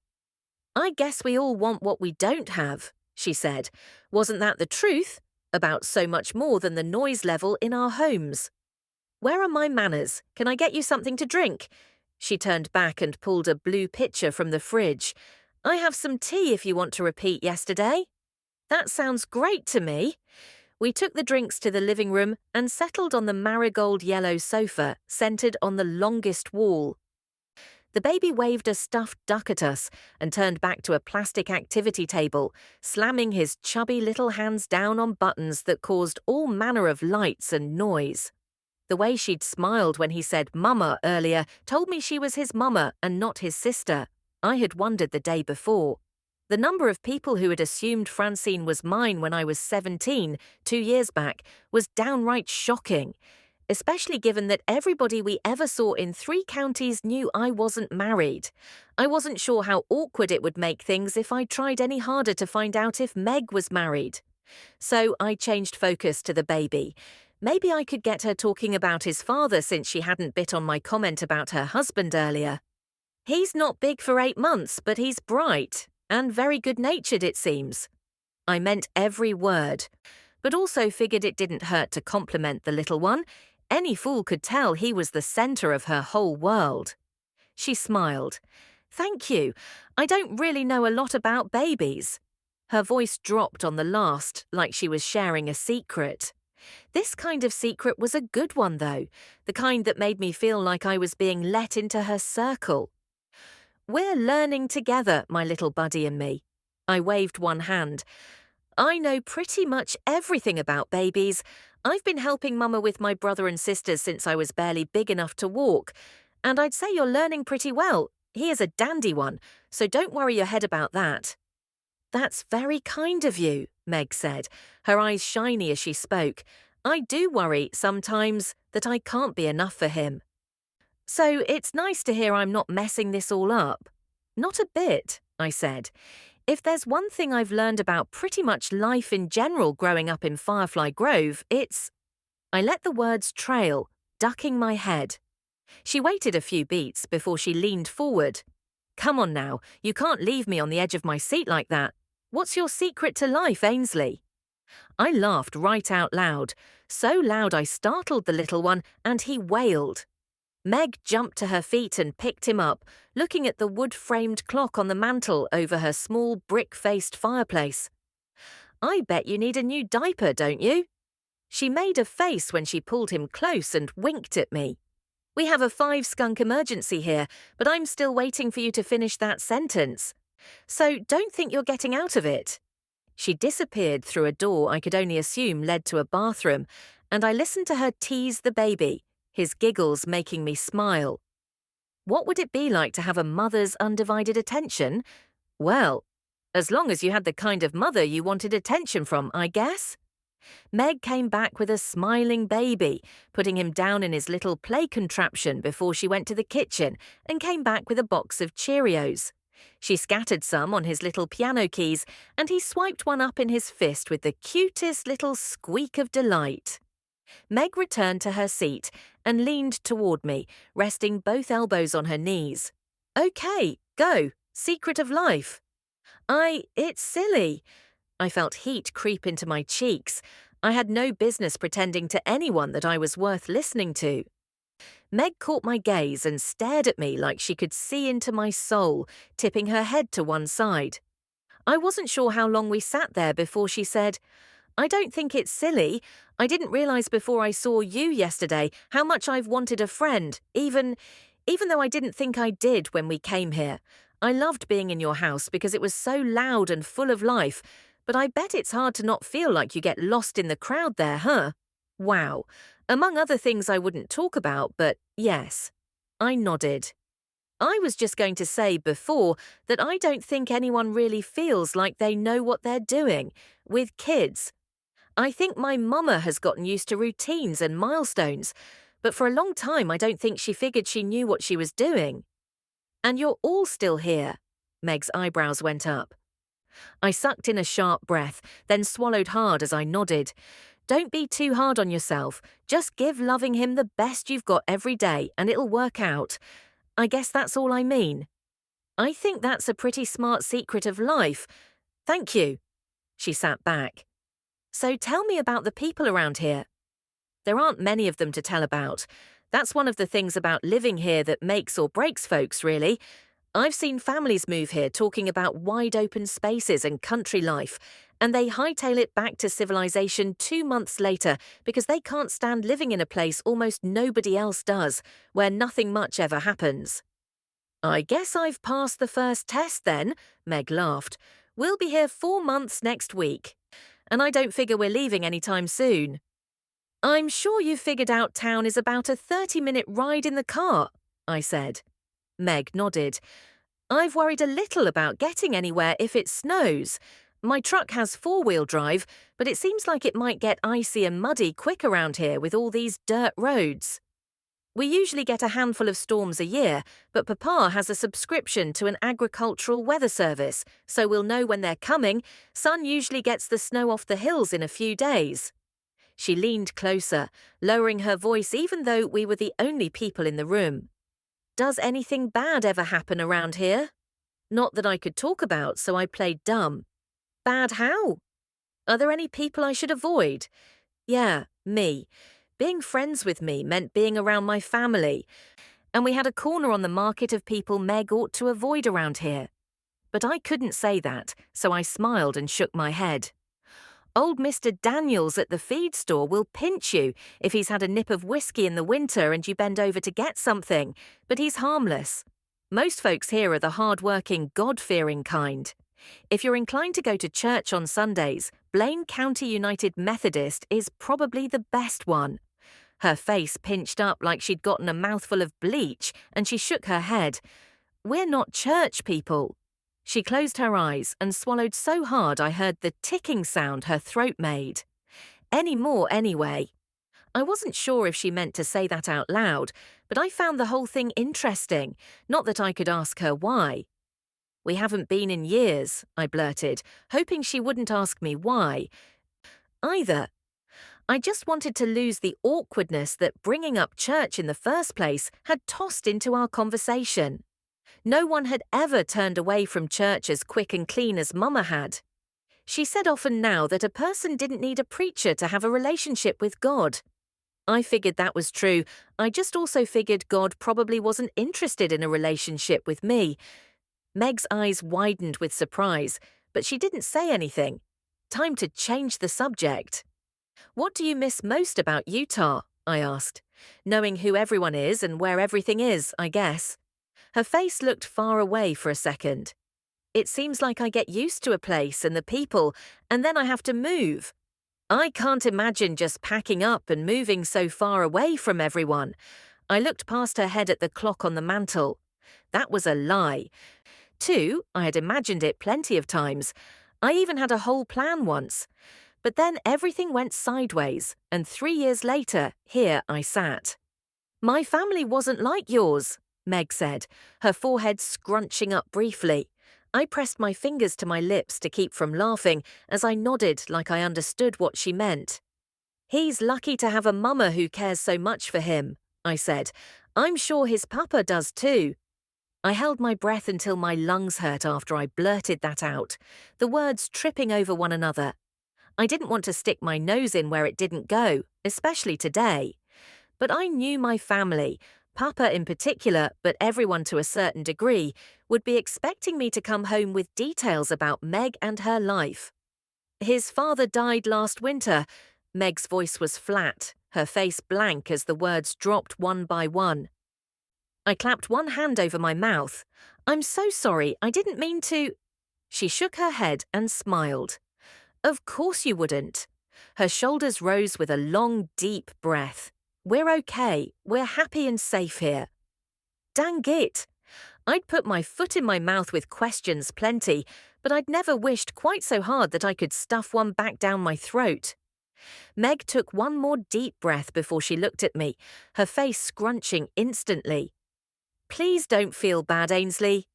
A: "I guess we all want what we don't have," she said. Wasn't that the truth? About so much more than the noise level in our homes. "Where are my manners? Can I get you something to drink?" She turned back and pulled a blue pitcher from the fridge. "I have some tea if you want to repeat yesterday." "That sounds great to me." We took the drinks to the living room and settled on the marigold yellow sofa, centered on the longest wall. The baby waved a stuffed duck at us and turned back to a plastic activity table, slamming his chubby little hands down on buttons that caused all manner of lights and noise. The way she'd smiled when he said "mama" earlier told me she was his mama and not his sister. I had wondered the day before. The number of people who had assumed Francine was mine when I was 17, 2 years back, was downright shocking, especially given that everybody we ever saw in 3 counties knew I wasn't married. I wasn't sure how awkward it would make things if I tried any harder to find out if Meg was married. So I changed focus to the baby. Maybe I could get her talking about his father since she hadn't bit on my comment about her husband earlier. "He's not big for 8 months, but he's bright. And very good-natured, it seems." I meant every word, but also figured it didn't hurt to compliment the little one. Any fool could tell he was the center of her whole world. She smiled. "Thank you. I don't really know a lot about babies." Her voice dropped on the last, like she was sharing a secret. This kind of secret was a good one, though, the kind that made me feel like I was being let into her circle. "We're learning together, my little buddy and me." I waved one hand. "I know pretty much everything about babies. I've been helping Mama with my brother and sisters since I was barely big enough to walk. And I'd say you're learning pretty well. He is a dandy one, so don't worry your head about that." "That's very kind of you," Meg said, her eyes shiny as she spoke. "I do worry, sometimes, that I can't be enough for him." "So it's nice to hear I'm not messing this all up." "Not a bit," I said. "If there's one thing I've learned about pretty much life in general growing up in Firefly Grove, it's—" I let the words trail, ducking my head. She waited a few beats before she leaned forward. "Come on now, you can't leave me on the edge of my seat like that. What's your secret to life, Ainsley?" I laughed right out loud, so loud I startled the little one and he wailed. Meg jumped to her feet and picked him up, looking at the wood-framed clock on the mantel over her small brick-faced fireplace. "I bet you need a new diaper, don't you?" She made a face when she pulled him close and winked at me. "We have a 5-skunk emergency here, but I'm still waiting for you to finish that sentence. So don't think you're getting out of it." She disappeared through a door I could only assume led to a bathroom, and I listened to her tease the baby, his giggles making me smile. What would it be like to have a mother's undivided attention? Well, as long as you had the kind of mother you wanted attention from, I guess. Meg came back with a smiling baby, putting him down in his little play contraption before she went to the kitchen and came back with a box of Cheerios. She scattered some on his little piano keys, and he swiped one up in his fist with the cutest little squeak of delight. Meg returned to her seat and leaned toward me, resting both elbows on her knees. "Okay, go. Secret of life." It's silly." I felt heat creep into my cheeks. I had no business pretending to anyone that I was worth listening to. Meg caught my gaze and stared at me like she could see into my soul, tipping her head to one side. I wasn't sure how long we sat there before she said, "I don't think it's silly. I didn't realize before I saw you yesterday how much I've wanted a friend, even though I didn't think I did when we came here. I loved being in your house because it was so loud and full of life, but I bet it's hard to not feel like you get lost in the crowd there, huh?" Wow. Among other things I wouldn't talk about, but yes. I nodded. I was just going to say before that I don't think anyone really feels like they know what they're doing with kids. I think my mama has gotten used to routines and milestones, but for a long time I don't think she figured she knew what she was doing. And you're all still here. Meg's eyebrows went up. I sucked in a sharp breath, then swallowed hard as I nodded. Don't be too hard on yourself. Just give loving him the best you've got every day and it'll work out. I guess that's all I mean. I think that's a pretty smart secret of life. Thank you. She sat back. So tell me about the people around here. There aren't many of them to tell about. That's one of the things about living here that makes or breaks folks, really. I've seen families move here talking about wide open spaces and country life, and they hightail it back to civilization 2 months later because they can't stand living in a place almost nobody else does, where nothing much ever happens. I guess I've passed the first test then, Meg laughed. We'll be here 4 months next week, and I don't figure we're leaving anytime soon. I'm sure you've figured out town is about a 30-minute ride in the car, I said. Meg nodded. I've worried a little about getting anywhere if it snows. My truck has 4-wheel drive, but it seems like it might get icy and muddy quick around here with all these dirt roads. We usually get a handful of storms a year, but Papa has a subscription to an agricultural weather service, so we'll know when they're coming. Son usually gets the snow off the hills in a few days. She leaned closer, lowering her voice even though we were the only people in the room. Does anything bad ever happen around here? Not that I could talk about, so I played dumb. Bad how? Are there any people I should avoid? Yeah, me. Being friends with me meant being around my family, and we had a corner on the market of people Meg ought to avoid around here. But I couldn't say that, so I smiled and shook my head. Old Mr. Daniels at the feed store will pinch you if he's had a nip of whiskey in the winter and you bend over to get something, but he's harmless. Most folks here are the hard-working, God-fearing kind. If you're inclined to go to church on Sundays, Blaine County United Methodist is probably the best one. Her face pinched up like she'd gotten a mouthful of bleach, and she shook her head. We're not church people. She closed her eyes and swallowed so hard I heard the ticking sound her throat made. Any more anyway. I wasn't sure if she meant to say that out loud, but I found the whole thing interesting, not that I could ask her why. We haven't been in years, I blurted, hoping she wouldn't ask me why. Either. I just wanted to lose the awkwardness that bringing up church in the first place had tossed into our conversation. No one had ever turned away from church as quick and clean as Mama had. She said often now that a person didn't need a preacher to have a relationship with God. I figured that was true. I just also figured God probably wasn't interested in a relationship with me. Meg's eyes widened with surprise, but she didn't say anything. Time to change the subject. What do you miss most about Utah? I asked. Knowing who everyone is and where everything is, I guess. Her face looked far away for a second. It seems like I get used to a place and the people, and then I have to move. I can't imagine just packing up and moving so far away from everyone. I looked past her head at the clock on the mantel. That was a lie. 2, I had imagined it plenty of times. I even had a whole plan once. But then everything went sideways, and 3 years later, here I sat. My family wasn't like yours, Meg said, her forehead scrunching up briefly. I pressed my fingers to my lips to keep from laughing as I nodded like I understood what she meant. He's lucky to have a mama who cares so much for him, I said. I'm sure his papa does too. I held my breath until my lungs hurt after I blurted that out, the words tripping over one another. I didn't want to stick my nose in where it didn't go, especially today. But I knew my family. Papa in particular, but everyone to a certain degree, would be expecting me to come home with details about Meg and her life. His father died last winter. Meg's voice was flat, her face blank as the words dropped one by one. I clapped one hand over my mouth. "I'm so sorry, I didn't mean to—" She shook her head and smiled. "Of course you wouldn't." Her shoulders rose with a long, deep breath. "We're okay. We're happy and safe here." Dang it! I'd put my foot in my mouth with questions plenty, but I'd never wished quite so hard that I could stuff one back down my throat. Meg took one more deep breath before she looked at me, her face scrunching instantly. "Please don't feel bad, Ainsley."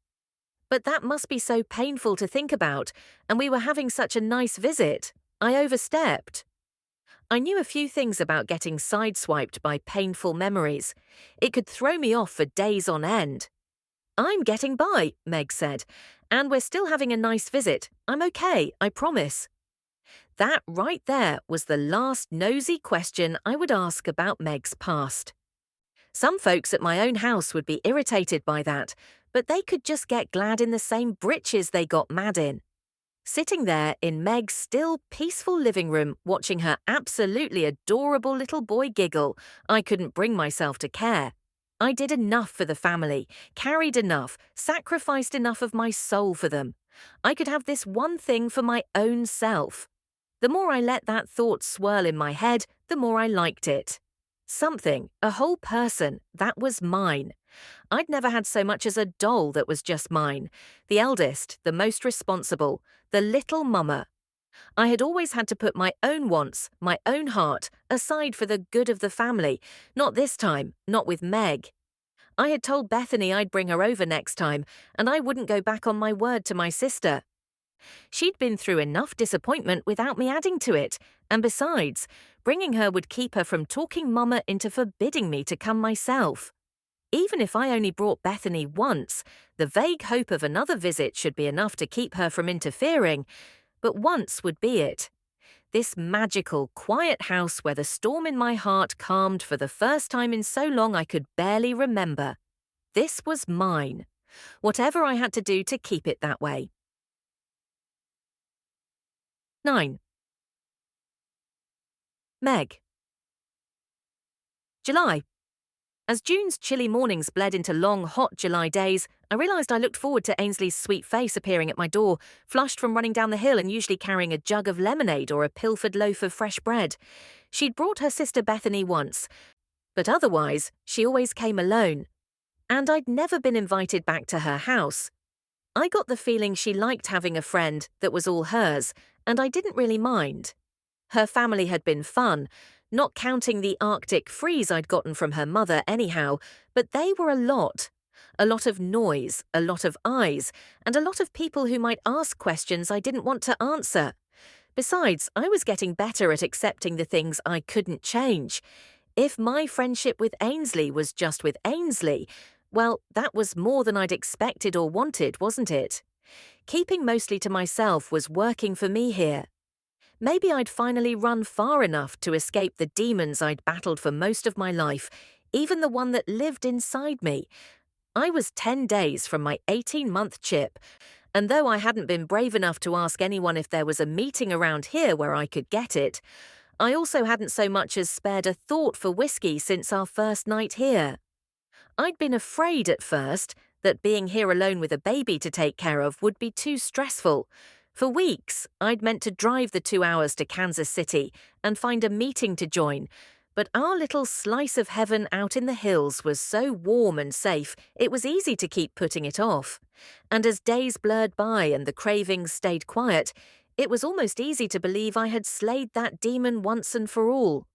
A: But that must be so painful to think about, and we were having such a nice visit. I overstepped. I knew a few things about getting sideswiped by painful memories. It could throw me off for days on end. "I'm getting by," Meg said, "and we're still having a nice visit. I'm okay, I promise." That right there was the last nosy question I would ask about Meg's past. Some folks at my own house would be irritated by that, but they could just get glad in the same britches they got mad in. Sitting there in Meg's still peaceful living room watching her absolutely adorable little boy giggle, I couldn't bring myself to care. I did enough for the family, carried enough, sacrificed enough of my soul for them. I could have this one thing for my own self. The more I let that thought swirl in my head, the more I liked it. Something, a whole person, that was mine. I'd never had so much as a doll that was just mine. The eldest, the most responsible, the little mama. I had always had to put my own wants, my own heart, aside for the good of the family. Not this time, not with Meg. I had told Bethany I'd bring her over next time, and I wouldn't go back on my word to my sister. She'd been through enough disappointment without me adding to it, and besides, bringing her would keep her from talking Mama into forbidding me to come myself. Even if I only brought Bethany once, the vague hope of another visit should be enough to keep her from interfering, but once would be it. This magical, quiet house where the storm in my heart calmed for the first time in so long I could barely remember. This was mine. Whatever I had to do to keep it that way. 9. Meg. July. As June's chilly mornings bled into long, hot July days, I realised I looked forward to Ainsley's sweet face appearing at my door, flushed from running down the hill and usually carrying a jug of lemonade or a pilfered loaf of fresh bread. She'd brought her sister Bethany once, but otherwise, she always came alone. And I'd never been invited back to her house. I got the feeling she liked having a friend that was all hers, and I didn't really mind. Her family had been fun, not counting the Arctic freeze I'd gotten from her mother anyhow, but they were a lot. A lot of noise, a lot of eyes, and a lot of people who might ask questions I didn't want to answer. Besides, I was getting better at accepting the things I couldn't change. If my friendship with Ainsley was just with Ainsley, well, that was more than I'd expected or wanted, wasn't it? Keeping mostly to myself was working for me here. Maybe I'd finally run far enough to escape the demons I'd battled for most of my life, even the one that lived inside me. I was 10 days from my 18-month chip, and though I hadn't been brave enough to ask anyone if there was a meeting around here where I could get it, I also hadn't so much as spared a thought for whiskey since our first night here. I'd been afraid at first that being here alone with a baby to take care of would be too stressful. For weeks, I'd meant to drive the 2 hours to Kansas City and find a meeting to join, but our little slice of heaven out in the hills was so warm and safe, it was easy to keep putting it off. And as days blurred by and the cravings stayed quiet, it was almost easy to believe I had slayed that demon once and for all.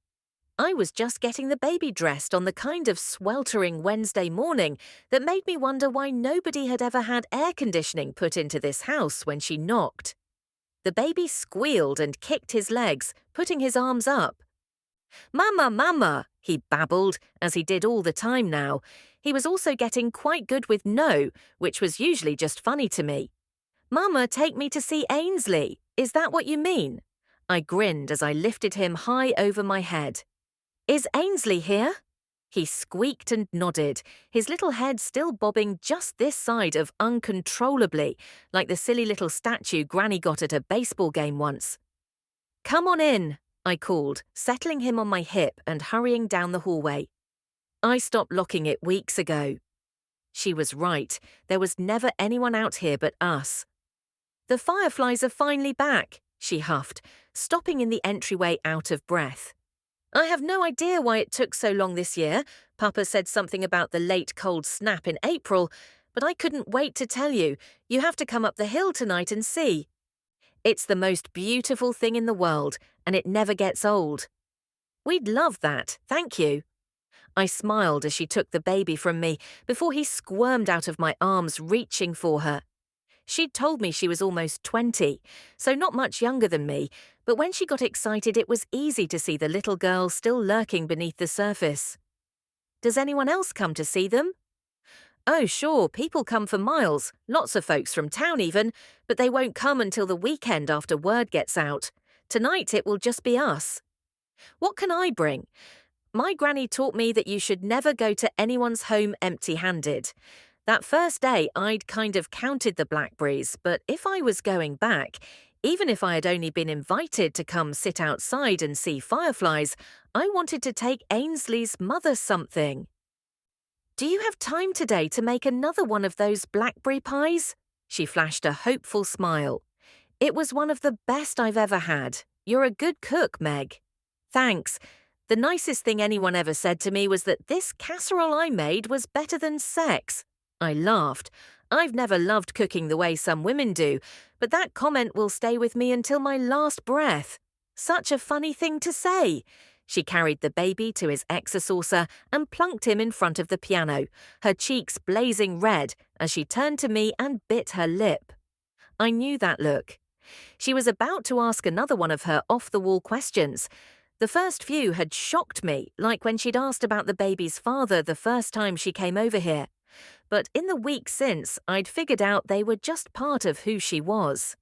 A: I was just getting the baby dressed on the kind of sweltering Wednesday morning that made me wonder why nobody had ever had air conditioning put into this house when she knocked. The baby squealed and kicked his legs, putting his arms up. "Mama, Mama," he babbled, as he did all the time now. He was also getting quite good with no, which was usually just funny to me. "Mama, take me to see Ainsley. Is that what you mean?" I grinned as I lifted him high over my head. "Is Ainsley here?" He squeaked and nodded, his little head still bobbing just this side of uncontrollably, like the silly little statue Granny got at a baseball game once. "Come on in," I called, settling him on my hip and hurrying down the hallway. "I stopped locking it weeks ago." She was right. There was never anyone out here but us. "The fireflies are finally back," she huffed, stopping in the entryway out of breath. "I have no idea why it took so long this year. Papa said something about the late cold snap in April, but I couldn't wait to tell you. You have to come up the hill tonight and see. It's the most beautiful thing in the world, and it never gets old." "We'd love that, thank you." I smiled as she took the baby from me before he squirmed out of my arms, reaching for her. She'd told me she was almost 20, so not much younger than me, but when she got excited it was easy to see the little girl still lurking beneath the surface. "Does anyone else come to see them?" "Oh, sure, people come for miles, lots of folks from town even, but they won't come until the weekend after word gets out. Tonight it will just be us." "What can I bring?" "My granny taught me that you should never go to anyone's home empty-handed. That first day, I'd kind of counted the blackberries, but if I was going back, even if I had only been invited to come sit outside and see fireflies, I wanted to take Ainsley's mother something." "Do you have time today to make another one of those blackberry pies?" She flashed a hopeful smile. "It was one of the best I've ever had. You're a good cook, Meg." "Thanks. The nicest thing anyone ever said to me was that this casserole I made was better than sex." I laughed. I've never loved cooking the way some women do, but that comment will stay with me until my last breath. Such a funny thing to say. She carried the baby to his exasaucer and plunked him in front of the piano, her cheeks blazing red as she turned to me and bit her lip. I knew that look. She was about to ask another one of her off-the-wall questions. The first few had shocked me, like when she'd asked about the baby's father the first time she came over here. But in the week since, I'd figured out they were just part of who she was.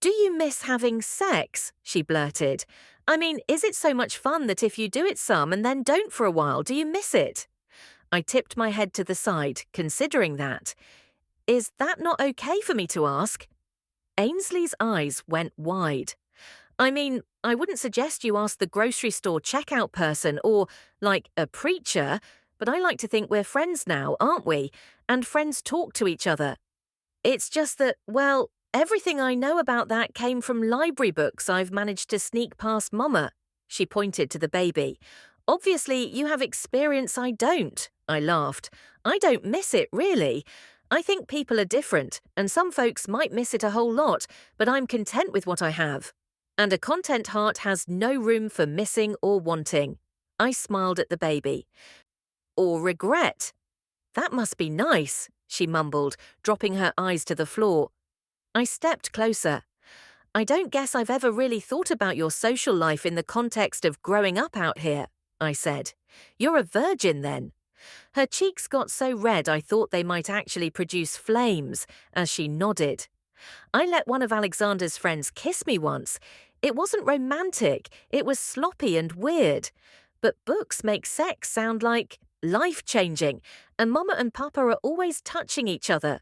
A: "Do you miss having sex?" she blurted. "I mean, is it so much fun that if you do it some and then don't for a while, do you miss it?" I tipped my head to the side, considering that. "Is that not okay for me to ask?" Ainsley's eyes went wide. "I mean, I wouldn't suggest you ask the grocery store checkout person or, like, a preacher, but I like to think we're friends now, aren't we? And friends talk to each other. It's just that, well, everything I know about that came from library books I've managed to sneak past Mama." She pointed to the baby. "Obviously, you have experience I don't." I laughed. "I don't miss it, really. I think people are different, and some folks might miss it a whole lot, but I'm content with what I have. And a content heart has no room for missing or wanting." I smiled at the baby. "Or regret." "That must be nice," she mumbled, dropping her eyes to the floor. I stepped closer. "I don't guess I've ever really thought about your social life in the context of growing up out here," I said. "You're a virgin, then." Her cheeks got so red I thought they might actually produce flames, as she nodded. "I let one of Alexander's friends kiss me once. It wasn't romantic, it was sloppy and weird. But books make sex sound like life-changing, and Mama and Papa are always touching each other.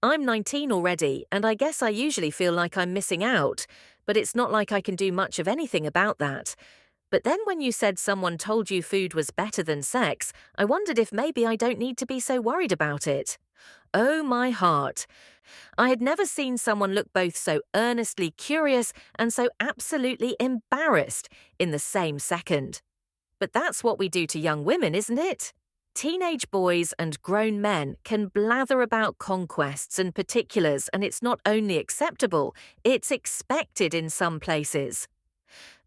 A: I'm 19 already, and I guess I usually feel like I'm missing out, but it's not like I can do much of anything about that. But then when you said someone told you food was better than sex, I wondered if maybe I don't need to be so worried about it." Oh, my heart. I had never seen someone look both so earnestly curious and so absolutely embarrassed in the same second. But that's what we do to young women, isn't it? Teenage boys and grown men can blather about conquests and particulars, and it's not only acceptable, it's expected in some places.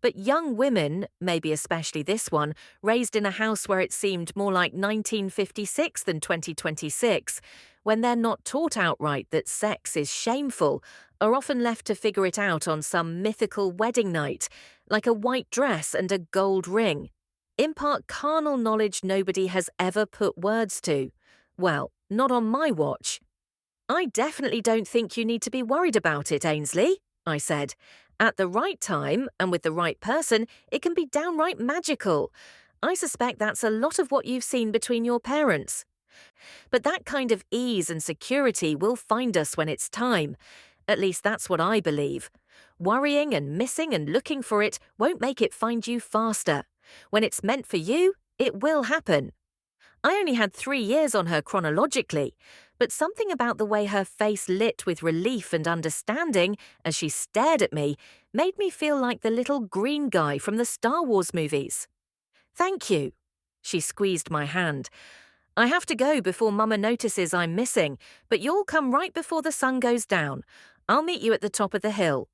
A: But young women, maybe especially this one, raised in a house where it seemed more like 1956 than 2026, when they're not taught outright that sex is shameful, are often left to figure it out on some mythical wedding night, like a white dress and a gold ring. Impart carnal knowledge nobody has ever put words to. Well, not on my watch. "I definitely don't think you need to be worried about it, Ainsley," I said. "At the right time, and with the right person, it can be downright magical. I suspect that's a lot of what you've seen between your parents. But that kind of ease and security will find us when it's time. At least that's what I believe. Worrying and missing and looking for it won't make it find you faster. When it's meant for you, it will happen. I only had 3 years on her chronologically, but something about the way her face lit with relief and understanding as she stared at me made me feel like the little green guy from the Star Wars movies. Thank you. She squeezed my hand. I have to go before Mama notices I'm missing, but you'll come right before the sun goes down. I'll meet you at the top of the hill.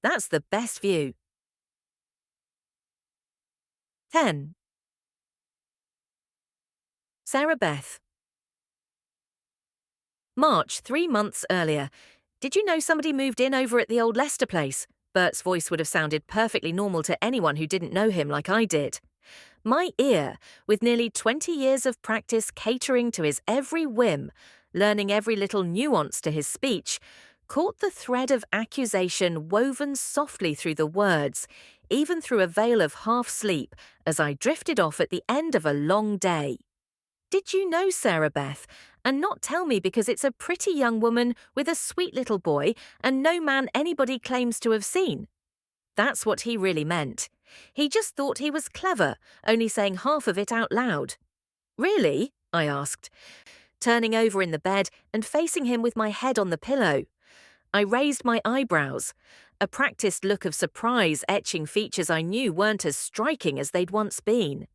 A: That's the best view. 10. Sarah Beth. March, 3 months earlier. Did you know somebody moved in over at the old Lester place? Bert's voice would have sounded perfectly normal to anyone who didn't know him like I did. My ear, with nearly 20 years of practice catering to his every whim, learning every little nuance to his speech, caught the thread of accusation woven softly through the words, even through a veil of half-sleep, as I drifted off at the end of a long day. Did you know Sarah Beth? And not tell me because it's a pretty young woman with a sweet little boy and no man anybody claims to have seen. That's what he really meant. He just thought he was clever, only saying half of it out loud. Really? I asked, turning over in the bed and facing him with my head on the pillow. I raised my eyebrows, a practiced look of surprise etching features I knew weren't as striking as they'd once been.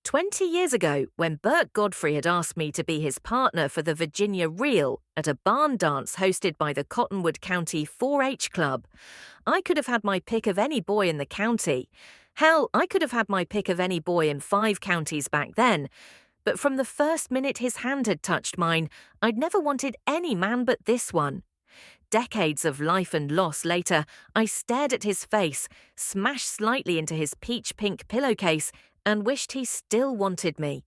A: 20 years ago, when Bert Godfrey had asked me to be his partner for the Virginia Reel at a barn dance hosted by the Cottonwood County 4-H Club, I could have had my pick of any boy in the county. Hell, I could have had my pick of any boy in 5 counties back then. But from the first minute his hand had touched mine, I'd never wanted any man but this one. Decades of life and loss later, I stared at his face, smashed slightly into his peach-pink pillowcase, and wished he still wanted me.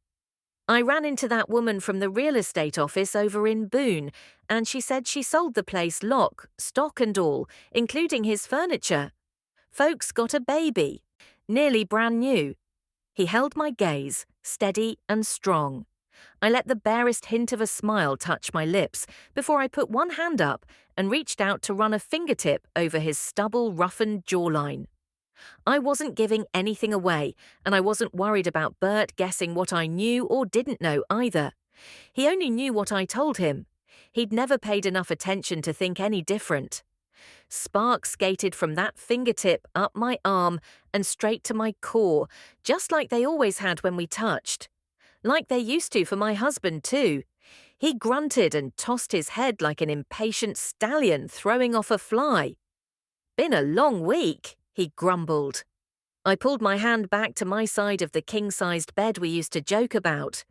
A: I ran into that woman from the real estate office over in Boone, and she said she sold the place lock, stock and all, including his furniture. Folks got a baby, nearly brand new. He held my gaze, steady and strong. I let the barest hint of a smile touch my lips before I put one hand up and reached out to run a fingertip over his stubble-roughened jawline. I wasn't giving anything away, and I wasn't worried about Bert guessing what I knew or didn't know either. He only knew what I told him. He'd never paid enough attention to think any different. Sparks skated from that fingertip up my arm and straight to my core, just like they always had when we touched. Like they used to for my husband, too. He grunted and tossed his head like an impatient stallion throwing off a fly. "Been a long week," he grumbled. I pulled my hand back to my side of the king-sized bed we used to joke about.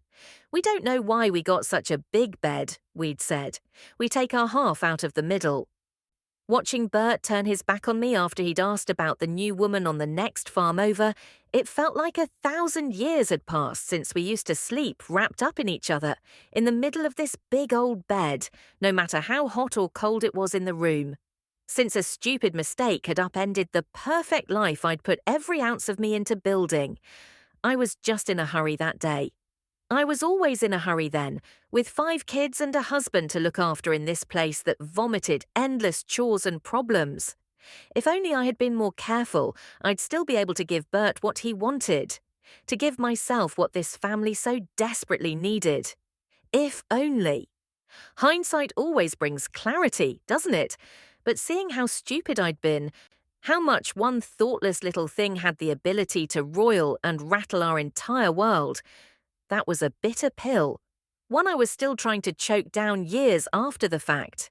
A: We don't know why we got such a big bed, we'd said. We take our half out of the middle. Watching Bert turn his back on me after he'd asked about the new woman on the next farm over, it felt like 1,000 years had passed since we used to sleep wrapped up in each other, in the middle of this big old bed, no matter how hot or cold it was in the room. Since a stupid mistake had upended the perfect life I'd put every ounce of me into building. I was just in a hurry that day. I was always in a hurry then, with 5 kids and a husband to look after in this place that vomited endless chores and problems. If only I had been more careful, I'd still be able to give Bert what he wanted. To give myself what this family so desperately needed. If only. Hindsight always brings clarity, doesn't it? But seeing how stupid I'd been, how much one thoughtless little thing had the ability to roil and rattle our entire world, that was a bitter pill, one I was still trying to choke down years after the fact.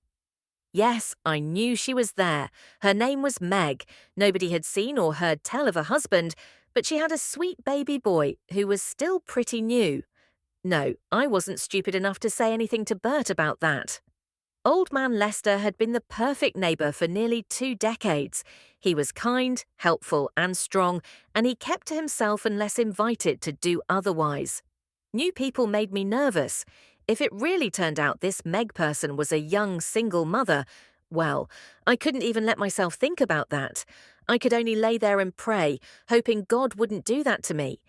A: Yes, I knew she was there. Her name was Meg. Nobody had seen or heard tell of a husband, but she had a sweet baby boy who was still pretty new. No, I wasn't stupid enough to say anything to Bert about that. Old Man Lester had been the perfect neighbour for nearly 2 decades. He was kind, helpful and strong, and he kept to himself unless invited to do otherwise. New people made me nervous. If it really turned out this Meg person was a young single mother, well, I couldn't even let myself think about that. I could only lay there and pray, hoping God wouldn't do that to me.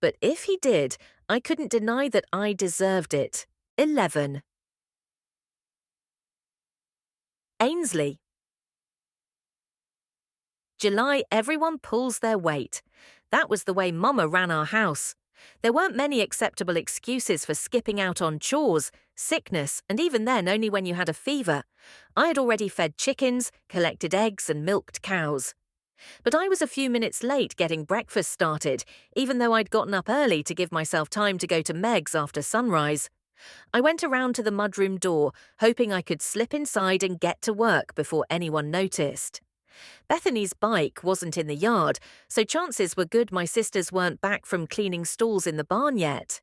A: But if he did, I couldn't deny that I deserved it. 11. Ainsley. July, everyone pulls their weight. That was the way Mama ran our house. There weren't many acceptable excuses for skipping out on chores, sickness, and even then only when you had a fever. I had already fed chickens, collected eggs, and milked cows. But I was a few minutes late getting breakfast started, even though I'd gotten up early to give myself time to go to Meg's after sunrise. I went around to the mudroom door, hoping I could slip inside and get to work before anyone noticed. Bethany's bike wasn't in the yard, so chances were good my sisters weren't back from cleaning stalls in the barn yet.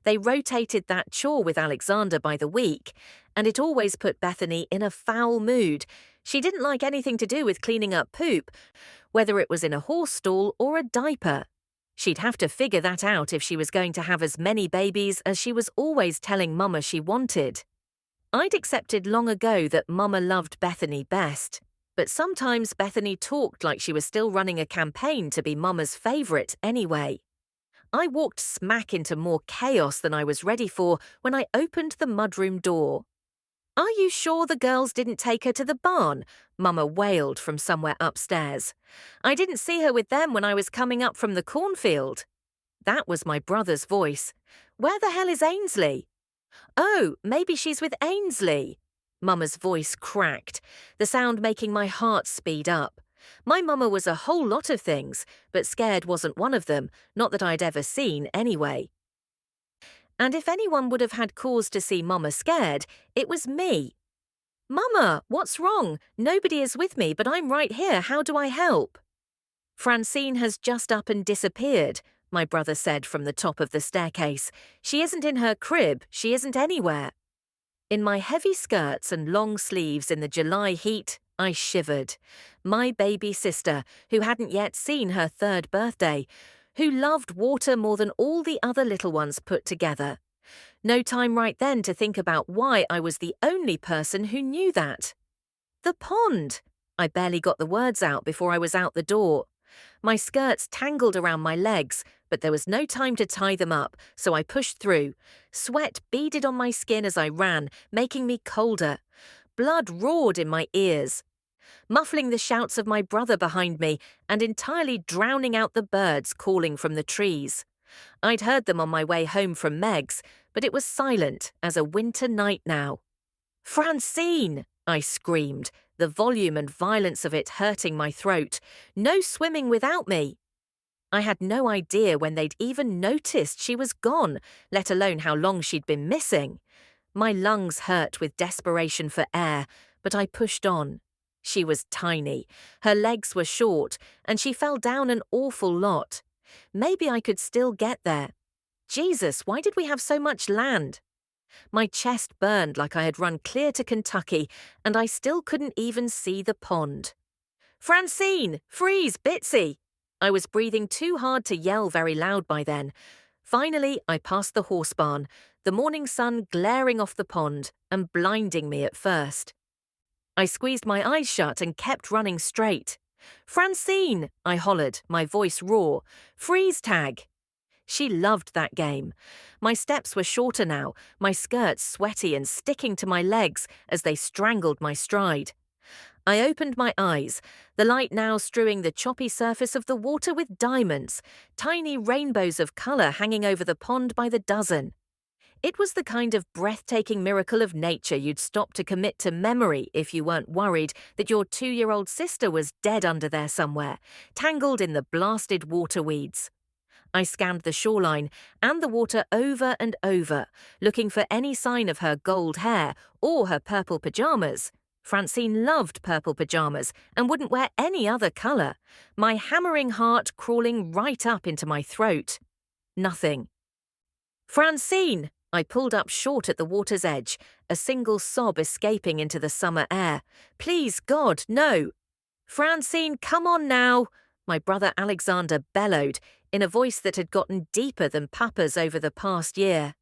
A: They rotated that chore with Alexander by the week, and it always put Bethany in a foul mood. She didn't like anything to do with cleaning up poop, whether it was in a horse stall or a diaper. She'd have to figure that out if she was going to have as many babies as she was always telling Mama she wanted. I'd accepted long ago that Mama loved Bethany best, but sometimes Bethany talked like she was still running a campaign to be Mama's favourite anyway. I walked smack into more chaos than I was ready for when I opened the mudroom door. "Are you sure the girls didn't take her to the barn?" Mama wailed from somewhere upstairs. "I didn't see her with them when I was coming up from the cornfield." That was my brother's voice. "Where the hell is Ainsley?" "Oh, maybe she's with Ainsley." Mama's voice cracked, the sound making my heart speed up. My mama was a whole lot of things, but scared wasn't one of them, not that I'd ever seen anyway. And if anyone would have had cause to see Mama scared, it was me. "Mama, what's wrong? Nobody is with me, but I'm right here. How do I help?" "Francine has just up and disappeared," my brother said from the top of the staircase. "She isn't in her crib. She isn't anywhere." In my heavy skirts and long sleeves in the July heat, I shivered. My baby sister, who hadn't yet seen her 3rd birthday, who loved water more than all the other little ones put together. No time right then to think about why I was the only person who knew that. "The pond!" I barely got the words out before I was out the door. My skirts tangled around my legs, but there was no time to tie them up, so I pushed through. Sweat beaded on my skin as I ran, making me colder. Blood roared in my ears, muffling the shouts of my brother behind me and entirely drowning out the birds calling from the trees. I'd heard them on my way home from Meg's, but it was silent as a winter night now. "Francine!" I screamed, the volume and violence of it hurting my throat. "No swimming without me!" I had no idea when they'd even noticed she was gone, let alone how long she'd been missing. My lungs hurt with desperation for air, but I pushed on. She was tiny, her legs were short, and she fell down an awful lot. Maybe I could still get there. Jesus, why did we have so much land? My chest burned like I had run clear to Kentucky, and I still couldn't even see the pond. "Francine! Freeze, Bitsy!" I was breathing too hard to yell very loud by then. Finally, I passed the horse barn, the morning sun glaring off the pond and blinding me at first. I squeezed my eyes shut and kept running straight. "Francine!" I hollered, my voice raw. "Freeze tag!" She loved that game. My steps were shorter now, my skirts sweaty and sticking to my legs as they strangled my stride. I opened my eyes, the light now strewing the choppy surface of the water with diamonds, tiny rainbows of colour hanging over the pond by the dozen. It was the kind of breathtaking miracle of nature you'd stop to commit to memory if you weren't worried that your 2-year-old sister was dead under there somewhere, tangled in the blasted water weeds. I scanned the shoreline and the water over and over, looking for any sign of her gold hair or her purple pajamas. Francine loved purple pajamas and wouldn't wear any other colour, my hammering heart crawling right up into my throat. Nothing. "Francine!" I pulled up short at the water's edge, a single sob escaping into the summer air. "Please, God, no!" "Francine, come on now!" my brother Alexander bellowed, in a voice that had gotten deeper than Papa's over the past year.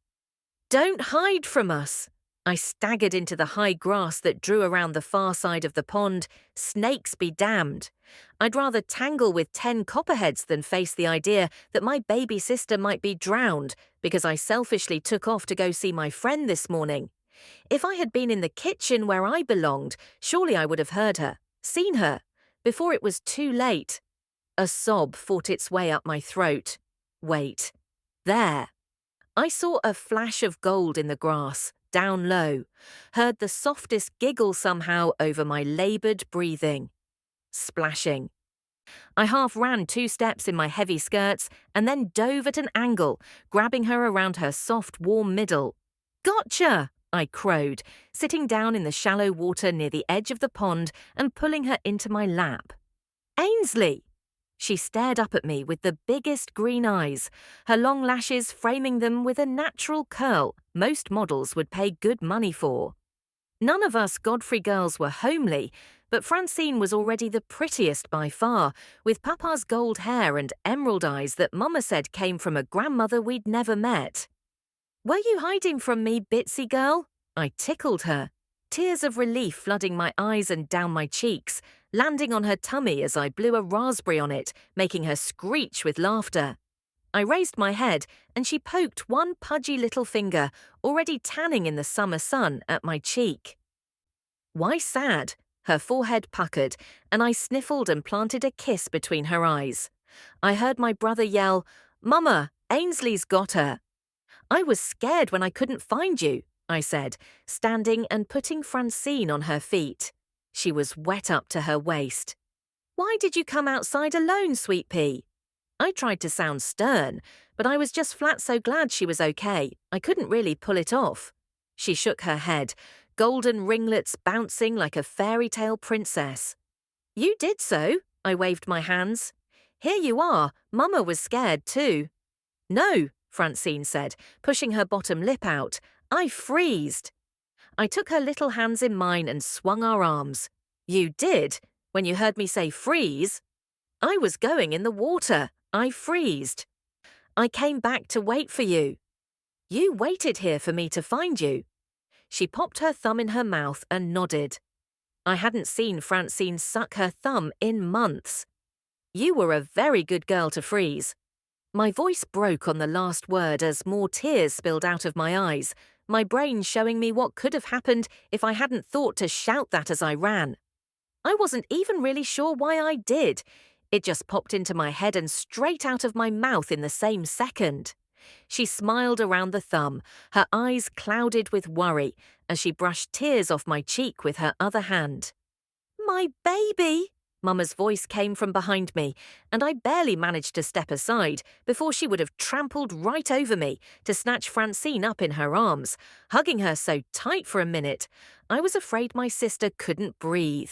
A: "Don't hide from us!" I staggered into the high grass that drew around the far side of the pond. Snakes be damned. I'd rather tangle with 10 copperheads than face the idea that my baby sister might be drowned because I selfishly took off to go see my friend this morning. If I had been in the kitchen where I belonged, surely I would have heard her, seen her, before it was too late. A sob fought its way up my throat. Wait. There. I saw a flash of gold in the grass, down low, heard the softest giggle somehow over my laboured breathing. Splashing. I half ran 2 steps in my heavy skirts and then dove at an angle, grabbing her around her soft, warm middle. Gotcha! I crowed, sitting down in the shallow water near the edge of the pond and pulling her into my lap. Ainsley! She stared up at me with the biggest green eyes, her long lashes framing them with a natural curl most models would pay good money for. None of us Godfrey girls were homely, but Francine was already the prettiest by far, with Papa's gold hair and emerald eyes that Mama said came from a grandmother we'd never met. Were you hiding from me, Bitsy girl? I tickled her, tears of relief flooding my eyes and down my cheeks, landing on her tummy as I blew a raspberry on it, making her screech with laughter. I raised my head, and she poked one pudgy little finger, already tanning in the summer sun, at my cheek. Why sad? Her forehead puckered, and I sniffled and planted a kiss between her eyes. I heard my brother yell, "Mama, Ainsley's got her." I was scared when I couldn't find you, I said, standing and putting Francine on her feet. She was wet up to her waist. Why did you come outside alone, sweet pea? I tried to sound stern, but I was just flat so glad she was okay, I couldn't really pull it off. She shook her head, golden ringlets bouncing like a fairy tale princess. You did so, I waved my hands. Here you are, Mama was scared too. No, Francine said, pushing her bottom lip out. I freezed. I took her little hands in mine and swung our arms. You did? When you heard me say freeze? I was going in the water. I freezed. I came back to wait for you. You waited here for me to find you. She popped her thumb in her mouth and nodded. I hadn't seen Francine suck her thumb in months. You were a very good girl to freeze. My voice broke on the last word as more tears spilled out of my eyes, my brain showing me what could have happened if I hadn't thought to shout that as I ran. I wasn't even really sure why I did. It just popped into my head and straight out of my mouth in the same second. She smiled around the thumb, her eyes clouded with worry, as she brushed tears off my cheek with her other hand. My baby! Mama's voice came from behind me, and I barely managed to step aside before she would have trampled right over me to snatch Francine up in her arms, hugging her so tight for a minute, I was afraid my sister couldn't breathe.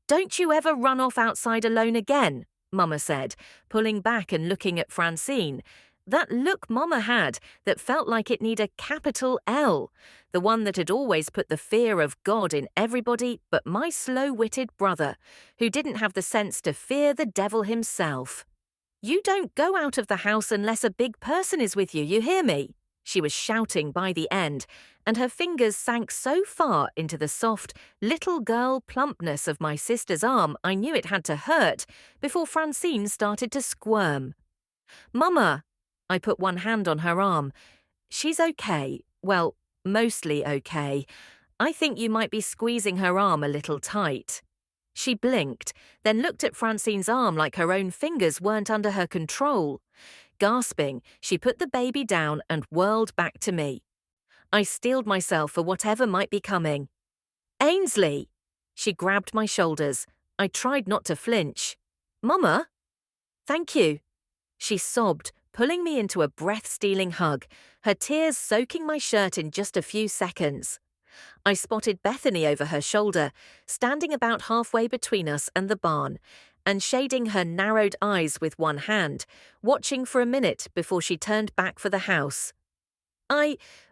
A: Don't you ever run off outside alone again, Mama said, pulling back and looking at Francine. That look Mama had that felt like it needed a capital L, the one that had always put the fear of God in everybody but my slow-witted brother, who didn't have the sense to fear the devil himself. You don't go out of the house unless a big person is with you, you hear me? She was shouting by the end, and her fingers sank so far into the soft, little girl plumpness of my sister's arm I knew it had to hurt before Francine started to squirm. Mama! I put one hand on her arm. She's okay. Well, mostly okay. I think you might be squeezing her arm a little tight. She blinked, then looked at Francine's arm like her own fingers weren't under her control. Gasping, she put the baby down and whirled back to me. I steeled myself for whatever might be coming. Ainsley! She grabbed my shoulders. I tried not to flinch. Mama? Thank you. She sobbed, pulling me into a breath-stealing hug, her tears soaking my shirt in just a few seconds. I spotted Bethany over her shoulder, standing about halfway between us and the barn, and shading her narrowed eyes with one hand, watching for a minute before she turned back for the house.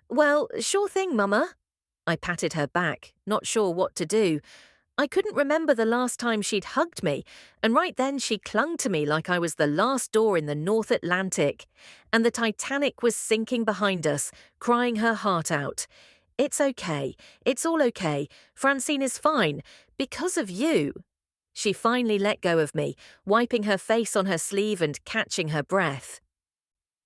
A: Well, sure thing, Mama. I patted her back, not sure what to do. I couldn't remember the last time she'd hugged me, and right then she clung to me like I was the last door in the North Atlantic, and the Titanic was sinking behind us, crying her heart out. It's okay. It's all okay. Francine is fine. Because of you. She finally let go of me, wiping her face on her sleeve and catching her breath.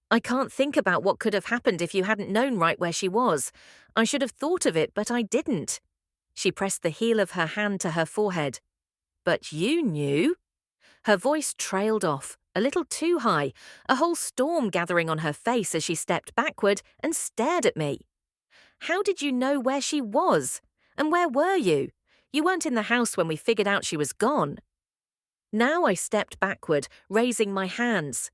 A: I can't think about what could have happened if you hadn't known right where she was. I should have thought of it, but I didn't. She pressed the heel of her hand to her forehead. But you knew? Her voice trailed off, a little too high, a whole storm gathering on her face as she stepped backward and stared at me. How did you know where she was? And where were you? You weren't in the house when we figured out she was gone. Now I stepped backward, raising my hands.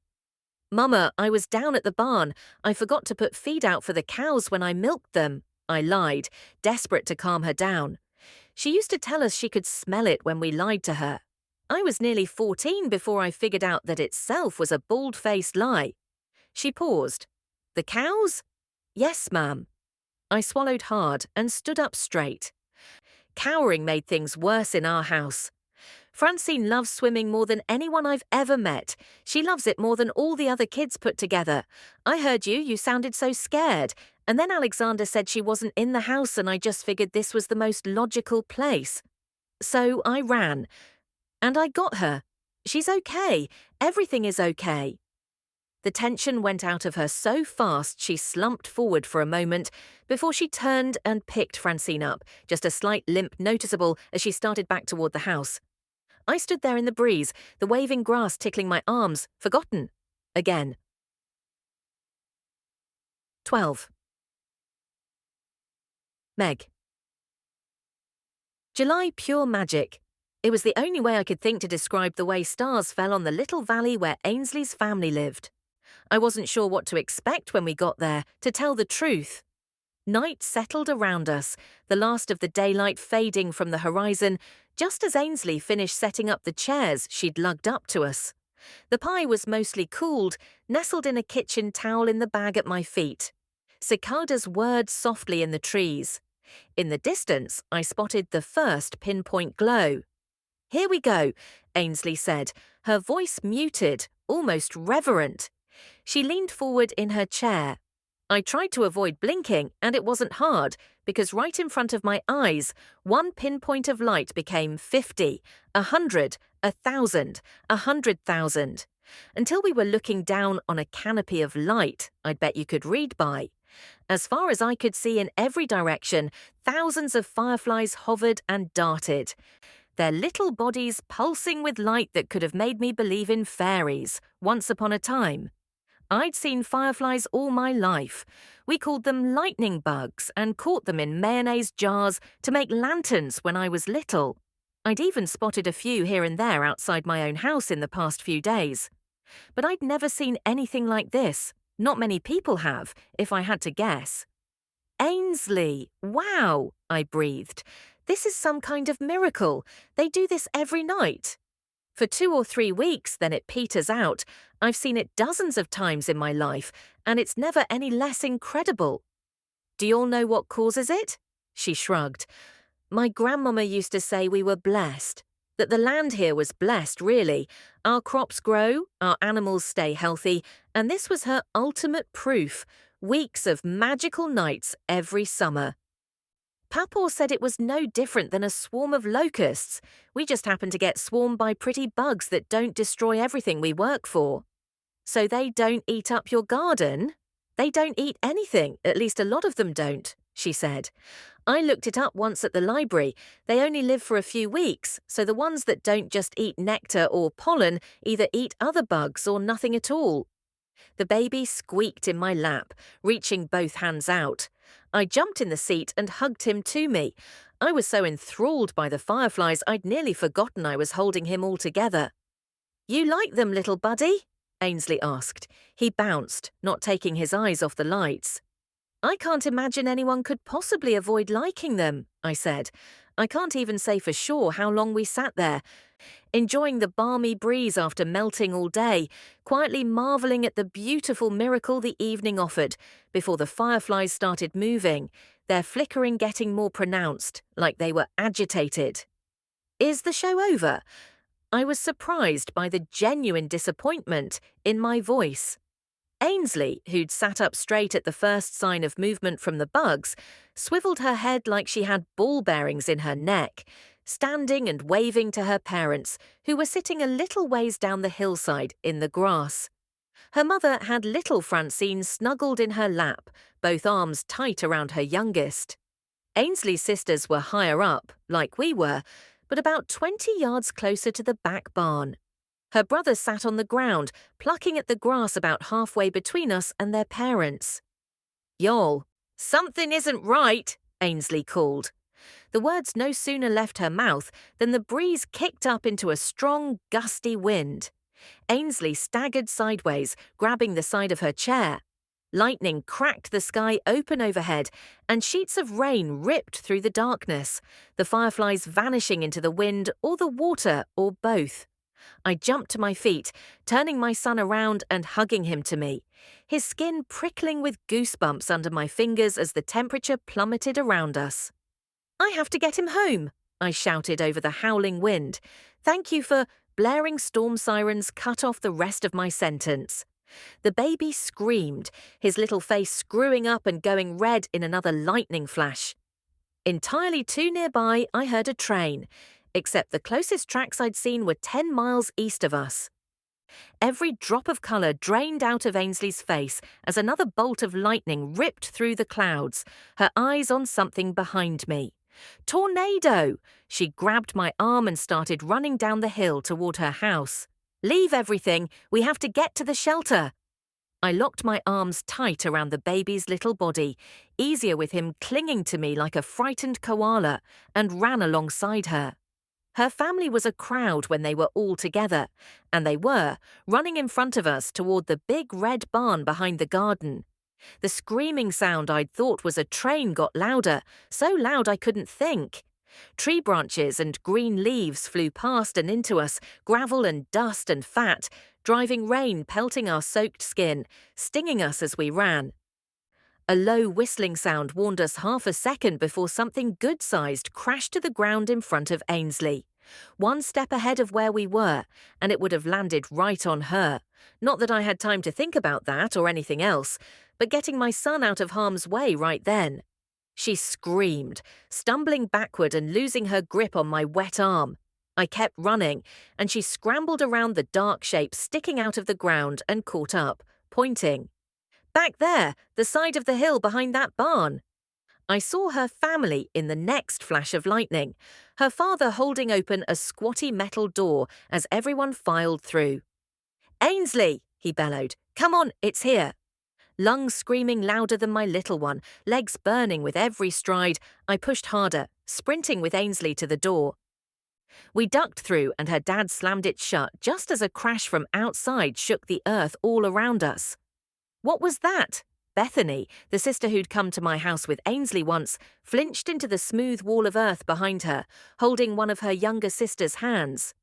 A: Mama, I was down at the barn. I forgot to put feed out for the cows when I milked them. I lied, desperate to calm her down. She used to tell us she could smell it when we lied to her. I was nearly 14 before I figured out that itself was a bald-faced lie. She paused. The cows? Yes, ma'am. I swallowed hard and stood up straight. Cowering made things worse in our house. Francine loves swimming more than anyone I've ever met. She loves it more than all the other kids put together. I heard you sounded so scared. And then Alexander said she wasn't in the house and I just figured this was the most logical place. So I ran. And I got her. She's okay. Everything is okay. The tension went out of her so fast she slumped forward for a moment before she turned and picked Francine up, just a slight limp noticeable as she started back toward the house. I stood there in the breeze, the waving grass tickling my arms, forgotten. Again. 12. Meg. July pure magic. It was the only way I could think to describe the way stars fell on the little valley where Ainsley's family lived. I wasn't sure what to expect when we got there, to tell the truth. Night settled around us, the last of the daylight fading from the horizon, just as Ainsley finished setting up the chairs she'd lugged up to us. The pie was mostly cooled, nestled in a kitchen towel in the bag at my feet. Cicadas whirred softly in the trees. In the distance, I spotted the first pinpoint glow. Here we go, Ainsley said, her voice muted, almost reverent. She leaned forward in her chair. I tried to avoid blinking, and it wasn't hard, because right in front of my eyes, one pinpoint of light became 50, 100, 1,000, 100,000. Until we were looking down on a canopy of light I'd bet you could read by. As far as I could see in every direction, thousands of fireflies hovered and darted, their little bodies pulsing with light that could have made me believe in fairies, once upon a time. I'd seen fireflies all my life. We called them lightning bugs and caught them in mayonnaise jars to make lanterns when I was little. I'd even spotted a few here and there outside my own house in the past few days. But I'd never seen anything like this. Not many people have, if I had to guess. Ainsley, wow, I breathed. This is some kind of miracle. They do this every night. For 2 or 3 weeks, then it peters out. I've seen it dozens of times in my life, and it's never any less incredible. Do you all know what causes it? She shrugged. My grandmama used to say we were blessed, that the land here was blessed, really. Our crops grow, our animals stay healthy, and this was her ultimate proof. Weeks of magical nights every summer. Papaw said it was no different than a swarm of locusts. We just happen to get swarmed by pretty bugs that don't destroy everything we work for. So they don't eat up your garden? They don't eat anything, at least a lot of them don't, she said. I looked it up once at the library. They only live for a few weeks, so the ones that don't just eat nectar or pollen either eat other bugs or nothing at all. The baby squeaked in my lap, reaching both hands out. I jumped in the seat and hugged him to me. I was so enthralled by the fireflies I'd nearly forgotten I was holding him altogether. You like them, little buddy? Ainsley asked. He bounced, not taking his eyes off the lights. I can't imagine anyone could possibly avoid liking them, I said. I can't even say for sure how long we sat there, enjoying the balmy breeze after melting all day, quietly marvelling at the beautiful miracle the evening offered, before the fireflies started moving, their flickering getting more pronounced, like they were agitated. Is the show over? I was surprised by the genuine disappointment in my voice. Ainsley, who'd sat up straight at the first sign of movement from the bugs, swiveled her head like she had ball bearings in her neck, standing and waving to her parents, who were sitting a little ways down the hillside in the grass. Her mother had little Francine snuggled in her lap, both arms tight around her youngest. Ainsley's sisters were higher up, like we were, but about 20 yards closer to the back barn. Her brother sat on the ground, plucking at the grass about halfway between us and their parents. "Y'all, something isn't right," Ainsley called. The words no sooner left her mouth than the breeze kicked up into a strong, gusty wind. Ainsley staggered sideways, grabbing the side of her chair. Lightning cracked the sky open overhead, and sheets of rain ripped through the darkness, the fireflies vanishing into the wind or the water or both. I jumped to my feet, turning my son around and hugging him to me, his skin prickling with goosebumps under my fingers as the temperature plummeted around us. "I have to get him home," I shouted over the howling wind. "Thank you for—" Blaring storm sirens cut off the rest of my sentence. The baby screamed, his little face screwing up and going red in another lightning flash. Entirely too nearby, I heard a train, except the closest tracks I'd seen were 10 miles east of us. Every drop of colour drained out of Ainsley's face as another bolt of lightning ripped through the clouds, her eyes on something behind me. "Tornado!" She grabbed my arm and started running down the hill toward her house. "Leave everything. We have to get to the shelter." I locked my arms tight around the baby's little body, easier with him clinging to me like a frightened koala, and ran alongside her. Her family was a crowd when they were all together, and they were, running in front of us toward the big red barn behind the garden. The screaming sound I'd thought was a train got louder, so loud I couldn't think. Tree branches and green leaves flew past and into us, gravel and dust and fat, driving rain pelting our soaked skin, stinging us as we ran. A low whistling sound warned us half a second before something good-sized crashed to the ground in front of Ainsley. One step ahead of where we were, and it would have landed right on her. Not that I had time to think about that or anything else, but getting my son out of harm's way right then. She screamed, stumbling backward and losing her grip on my wet arm. I kept running, and she scrambled around the dark shape sticking out of the ground and caught up, pointing. "Back there, the side of the hill behind that barn." I saw her family in the next flash of lightning, her father holding open a squatty metal door as everyone filed through. "Ainsley!" he bellowed. "Come on, it's here." Lungs screaming louder than my little one, legs burning with every stride, I pushed harder, sprinting with Ainsley to the door. We ducked through and her dad slammed it shut just as a crash from outside shook the earth all around us. What was that? Bethany, the sister who'd come to my house with Ainsley once, flinched into the smooth wall of earth behind her, holding one of her younger sister's hands.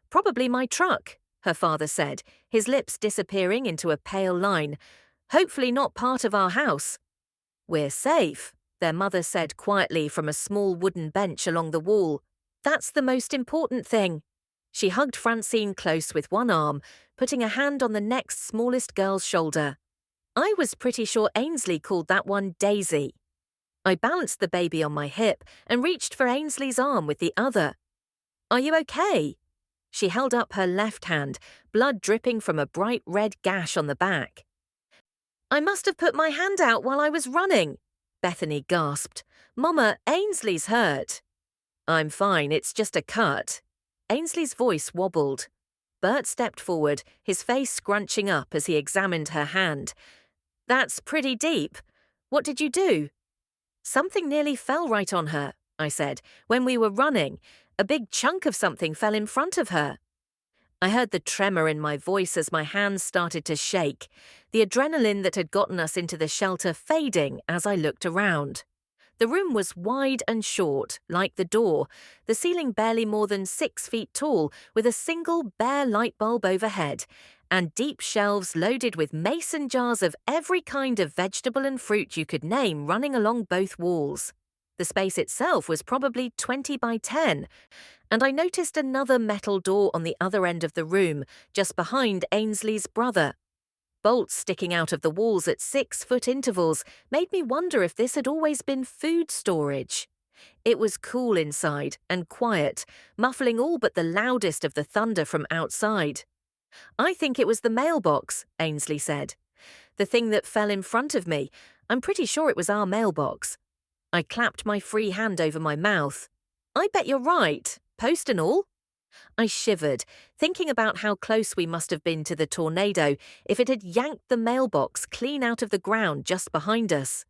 A: "Probably my truck," her father said, his lips disappearing into a pale line. "Hopefully not part of our house." "We're safe," their mother said quietly from a small wooden bench along the wall. "That's the most important thing." She hugged Francine close with one arm, putting a hand on the next smallest girl's shoulder. I was pretty sure Ainsley called that one Daisy. I balanced the baby on my hip and reached for Ainsley's arm with the other. "Are you okay?" She held up her left hand, blood dripping from a bright red gash on the back. "I must have put my hand out while I was running," Bethany gasped. "Mama, Ainsley's hurt." "I'm fine, it's just a cut." Ainsley's voice wobbled. Bert stepped forward, his face scrunching up as he examined her hand. "That's pretty deep. What did you do?" "Something nearly fell right on her," I said. "When we were running, a big chunk of something fell in front of her." I heard the tremor in my voice as my hands started to shake, the adrenaline that had gotten us into the shelter fading as I looked around. The room was wide and short, like the door, the ceiling barely more than 6 feet tall, with a single bare light bulb overhead, and deep shelves loaded with mason jars of every kind of vegetable and fruit you could name running along both walls. The space itself was probably 20 by 10, and I noticed another metal door on the other end of the room, just behind Ainsley's brother. bolts sticking out of the walls at 6-foot intervals made me wonder if this had always been food storage. It was cool inside and quiet, muffling all but the loudest of the thunder from outside. "I think it was the mailbox," Ainsley said. "The thing that fell in front of me. I'm pretty sure it was our mailbox." I clapped my free hand over my mouth. "I bet you're right, post and all." I shivered, thinking about how close we must have been to the tornado if it had yanked the mailbox clean out of the ground just behind us.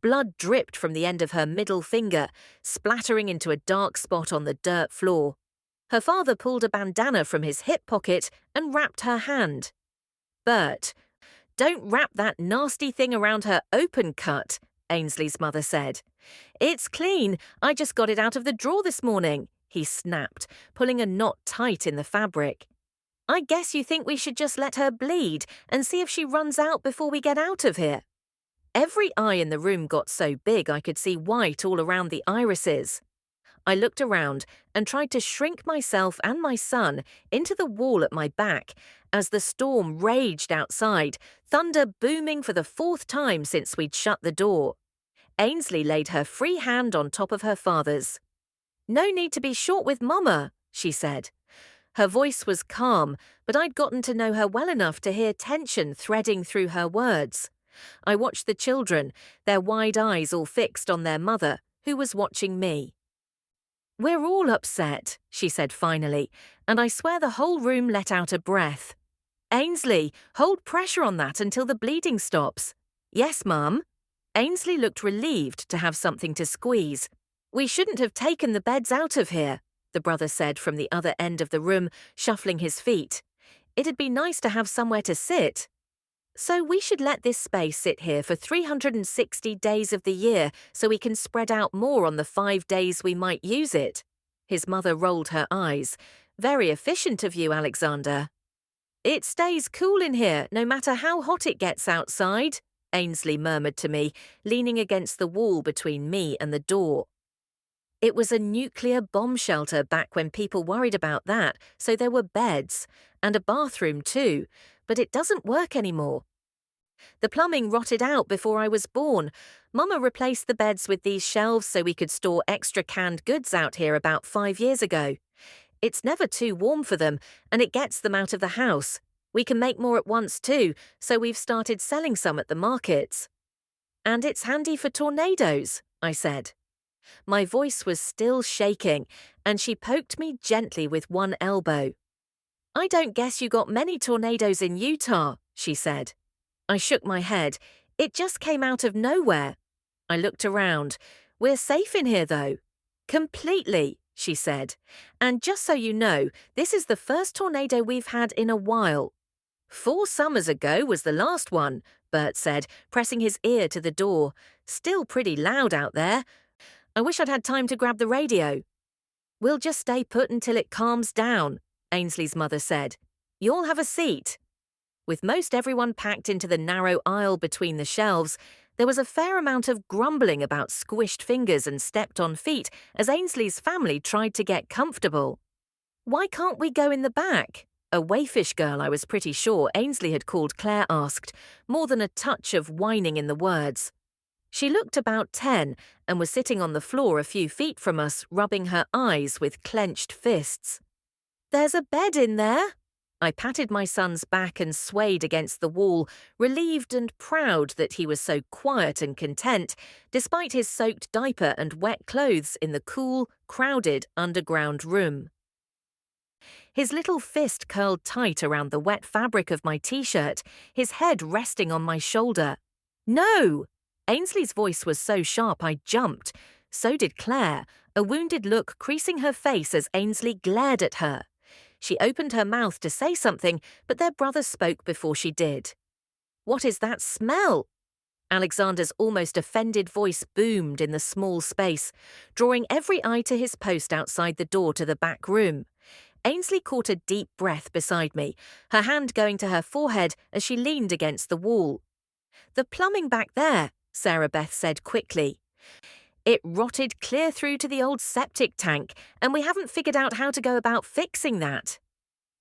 A: Blood dripped from the end of her middle finger, splattering into a dark spot on the dirt floor. Her father pulled a bandana from his hip pocket and wrapped her hand. "Bert, don't wrap that nasty thing around her open cut," Ainsley's mother said. "It's clean. I just got it out of the drawer this morning," he snapped, pulling a knot tight in the fabric. "I guess you think we should just let her bleed and see if she runs out before we get out of here." Every eye in the room got so big I could see white all around the irises. I looked around and tried to shrink myself and my son into the wall at my back as the storm raged outside, thunder booming for the 4th time since we'd shut the door. Ainsley laid her free hand on top of her father's. "No need to be short with Mama," she said. Her voice was calm, but I'd gotten to know her well enough to hear tension threading through her words. I watched the children, their wide eyes all fixed on their mother, who was watching me. "We're all upset," she said finally, and I swear the whole room let out a breath. "Ainsley, hold pressure on that until the bleeding stops." "Yes, Mum." Ainsley looked relieved to have something to squeeze. "We shouldn't have taken the beds out of here," the brother said from the other end of the room, shuffling his feet. "It'd be nice to have somewhere to sit." "So we should let this space sit here for 360 days of the year so we can spread out more on the 5 days we might use it." His mother rolled her eyes. "Very efficient of you, Alexander." "It stays cool in here no matter how hot it gets outside," Ainsley murmured to me, leaning against the wall between me and the door. It was a nuclear bomb shelter back when people worried about that, so there were beds, and a bathroom too, but it doesn't work anymore. The plumbing rotted out before I was born. Mama replaced the beds with these shelves so we could store extra canned goods out here about 5 years ago. It's never too warm for them, and it gets them out of the house. We can make more at once too, so we've started selling some at the markets. "And it's handy for tornadoes," I said. My voice was still shaking, and she poked me gently with one elbow. "I don't guess you got many tornadoes in Utah," she said. I shook my head. "It just came out of nowhere." I looked around. "We're safe in here, though." "Completely," she said. "And just so you know, this is the first tornado we've had in a while." 4 summers ago was the last one," Bert said, pressing his ear to the door. "Still pretty loud out there. I wish I'd had time to grab the radio." "We'll just stay put until it calms down," Ainsley's mother said. "You'll have a seat." With most everyone packed into the narrow aisle between the shelves, there was a fair amount of grumbling about squished fingers and stepped-on feet as Ainsley's family tried to get comfortable. "Why can't we go in the back?" A waifish girl I was pretty sure Ainsley had called Claire asked, more than a touch of whining in the words. She looked about 10 and was sitting on the floor a few feet from us, rubbing her eyes with clenched fists. "There's a bed in there." I patted my son's back and swayed against the wall, relieved and proud that he was so quiet and content, despite his soaked diaper and wet clothes in the cool, crowded underground room. His little fist curled tight around the wet fabric of my t-shirt, his head resting on my shoulder. "No!" Ainsley's voice was so sharp I jumped. So did Claire, a wounded look creasing her face as Ainsley glared at her. She opened her mouth to say something, but their brother spoke before she did. "What is that smell?" Alexander's almost offended voice boomed in the small space, drawing every eye to his post outside the door to the back room. Ainsley caught a deep breath beside me, her hand going to her forehead as she leaned against the wall. "The plumbing back there," Sarah Beth said quickly. "It rotted clear through to the old septic tank, and we haven't figured out how to go about fixing that."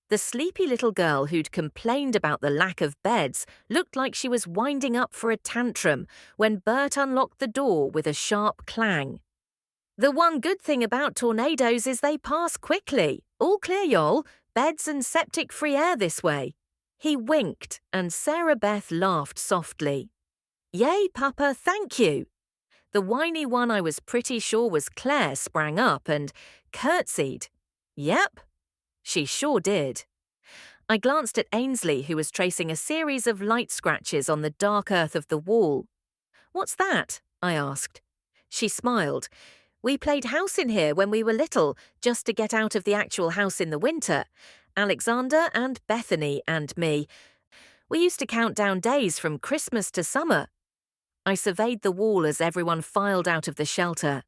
A: The sleepy little girl who'd complained about the lack of beds looked like she was winding up for a tantrum when Bert unlocked the door with a sharp clang. "The one good thing about tornadoes is they pass quickly. All clear, y'all. Beds and septic-free air this way." He winked, and Sarah Beth laughed softly. "Yay, Papa, thank you." The whiny one I was pretty sure was Claire sprang up and curtsied. "Yep." She sure did. I glanced at Ainsley, who was tracing a series of light scratches on the dark earth of the wall. "What's that?" I asked. She smiled. "We played house in here when we were little, just to get out of the actual house in the winter. Alexander and Bethany and me. We used to count down days from Christmas to summer." I surveyed the wall as everyone filed out of the shelter.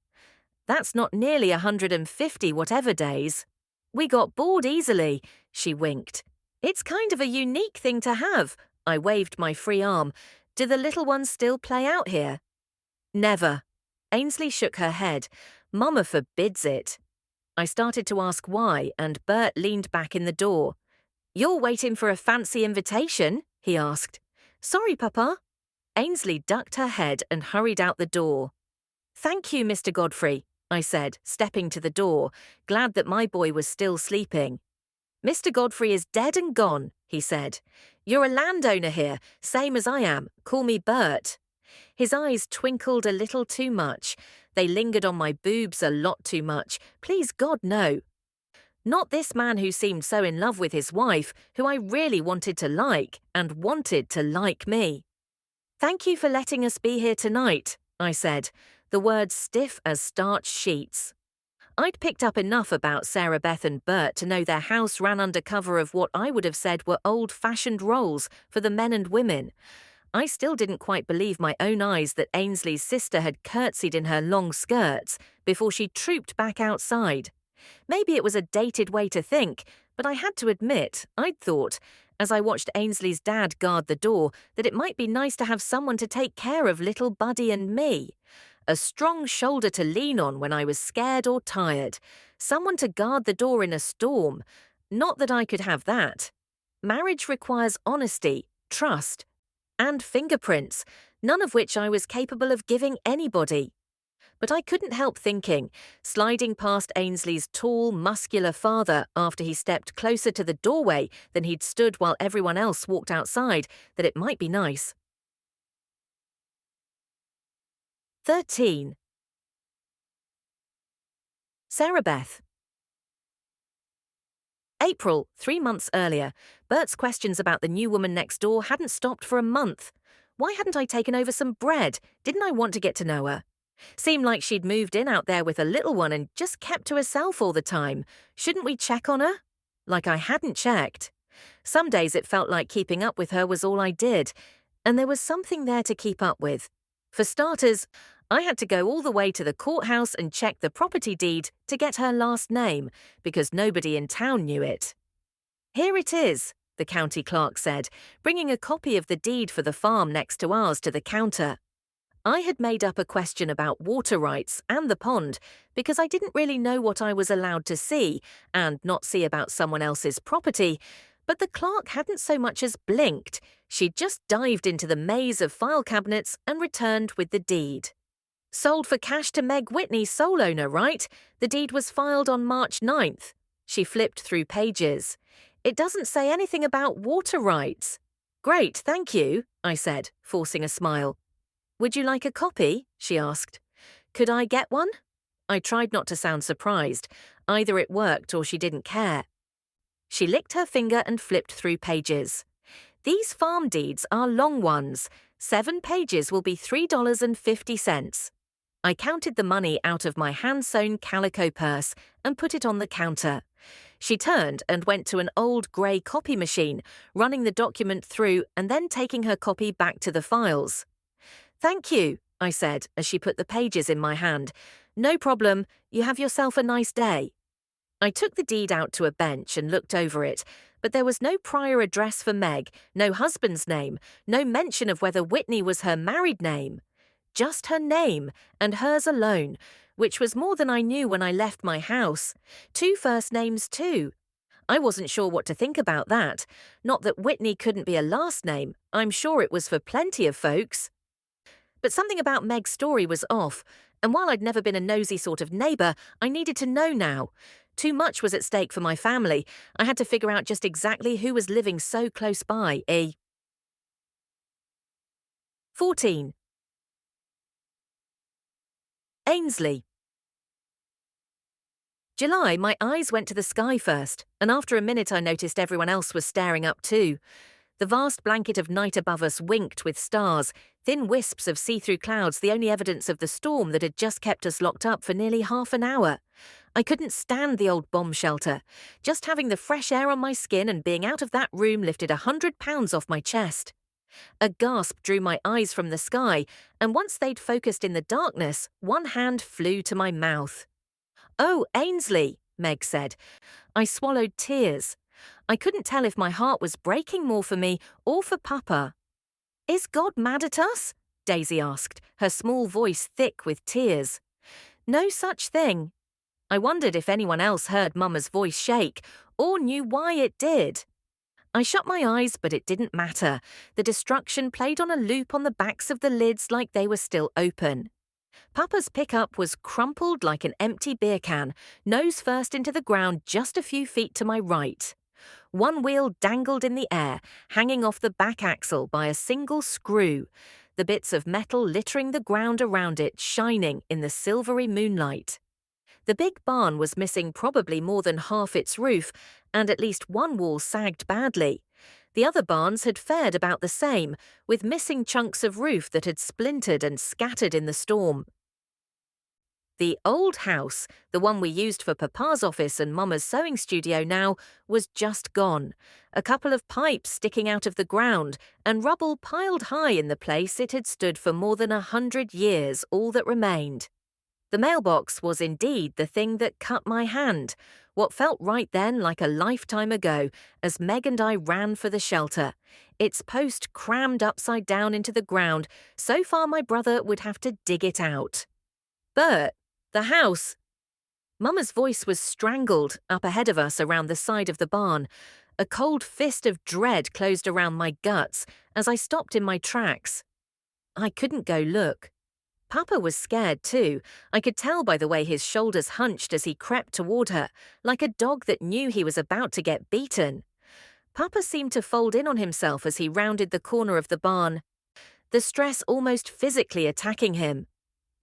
A: "That's not nearly 150 whatever days." "We got bored easily," she winked. "It's kind of a unique thing to have." I waved my free arm. "Do the little ones still play out here?" "Never." Ainsley shook her head. "Mama forbids it." I started to ask why, and Bert leaned back in the door. "You're waiting for a fancy invitation?" he asked. "Sorry, Papa." Ainsley ducked her head and hurried out the door. "Thank you, Mr. Godfrey," I said, stepping to the door, glad that my boy was still sleeping. "Mr. Godfrey is dead and gone," he said. "You're a landowner here, same as I am. Call me Bert." His eyes twinkled a little too much. They lingered on my boobs a lot too much. Please God, no. Not this man who seemed so in love with his wife, who I really wanted to like, and wanted to like me. "Thank you for letting us be here tonight," I said, the words stiff as starched sheets. I'd picked up enough about Sarah Beth and Bert to know their house ran under cover of what I would have said were old-fashioned roles for the men and women. I still didn't quite believe my own eyes that Ainsley's sister had curtsied in her long skirts before she trooped back outside. Maybe it was a dated way to think, but I had to admit, I'd thought, as I watched Ainsley's dad guard the door, that it might be nice to have someone to take care of little Buddy and me. A strong shoulder to lean on when I was scared or tired. Someone to guard the door in a storm. Not that I could have that. Marriage requires honesty, trust, and fingerprints, none of which I was capable of giving anybody. But I couldn't help thinking, sliding past Ainsley's tall, muscular father after he stepped closer to the doorway than he'd stood while everyone else walked outside, that it might be nice. 13. Sarah Beth. April, 3 months earlier. Bert's questions about the new woman next door hadn't stopped for a month. Why hadn't I taken over some bread? Didn't I want to get to know her? Seemed like she'd moved in out there with a little one and just kept to herself all the time. Shouldn't we check on her? Like I hadn't checked. Some days it felt like keeping up with her was all I did, and there was something there to keep up with. For starters, I had to go all the way to the courthouse and check the property deed to get her last name, because nobody in town knew it. "Here it is," the county clerk said, bringing a copy of the deed for the farm next to ours to the counter. I had made up a question about water rights and the pond because I didn't really know what I was allowed to see and not see about someone else's property, but the clerk hadn't so much as blinked. She'd just dived into the maze of file cabinets and returned with the deed. "Sold for cash to Meg Whitney, sole owner, right? The deed was filed on March 9th. She flipped through pages. "It doesn't say anything about water rights." "Great, thank you," I said, forcing a smile. "Would you like a copy?" she asked. "Could I get one?" I tried not to sound surprised. Either it worked or she didn't care. She licked her finger and flipped through pages. "These farm deeds are long ones. 7 pages will be $3.50. I counted the money out of my hand-sewn calico purse and put it on the counter. She turned and went to an old grey copy machine, running the document through and then taking her copy back to the files. "Thank you," I said as she put the pages in my hand. "No problem. You have yourself a nice day." I took the deed out to a bench and looked over it, but there was no prior address for Meg, no husband's name, no mention of whether Whitney was her married name. Just her name, and hers alone, which was more than I knew when I left my house. 2 first names, too. I wasn't sure what to think about that. Not that Whitney couldn't be a last name. I'm sure it was for plenty of folks. But something about Meg's story was off, and while I'd never been a nosy sort of neighbour, I needed to know now. Too much was at stake for my family. I had to figure out just exactly who was living so close by. 14. Ainsley. July, my eyes went to the sky first, and after a minute I noticed everyone else was staring up too. The vast blanket of night above us winked with stars, thin wisps of see-through clouds, the only evidence of the storm that had just kept us locked up for nearly half an hour. I couldn't stand the old bomb shelter. Just having the fresh air on my skin and being out of that room lifted 100 pounds off my chest. A gasp drew my eyes from the sky, and once they'd focused in the darkness, one hand flew to my mouth. "Oh, Ainsley," Meg said. I swallowed tears. I couldn't tell if my heart was breaking more for me or for Papa. "Is God mad at us?" Daisy asked, her small voice thick with tears. "No such thing." I wondered if anyone else heard Mama's voice shake or knew why it did. I shut my eyes, but it didn't matter. The destruction played on a loop on the backs of the lids like they were still open. Papa's pickup was crumpled like an empty beer can, nose first into the ground just a few feet to my right. One wheel dangled in the air, hanging off the back axle by a single screw, the bits of metal littering the ground around it, shining in the silvery moonlight. The big barn was missing probably more than half its roof, and at least one wall sagged badly. The other barns had fared about the same, with missing chunks of roof that had splintered and scattered in the storm. The old house, the one we used for Papa's office and Mama's sewing studio now, was just gone. A couple of pipes sticking out of the ground, and rubble piled high in the place it had stood for more than 100 years, all that remained. The mailbox was indeed the thing that cut my hand, what felt right then like a lifetime ago, as Meg and I ran for the shelter, its post crammed upside down into the ground, so far my brother would have to dig it out. "Bert, the house." Mama's voice was strangled up ahead of us around the side of the barn. A cold fist of dread closed around my guts as I stopped in my tracks. I couldn't go look. Papa was scared too. I could tell by the way his shoulders hunched as he crept toward her, like a dog that knew he was about to get beaten. Papa seemed to fold in on himself as he rounded the corner of the barn, the stress almost physically attacking him.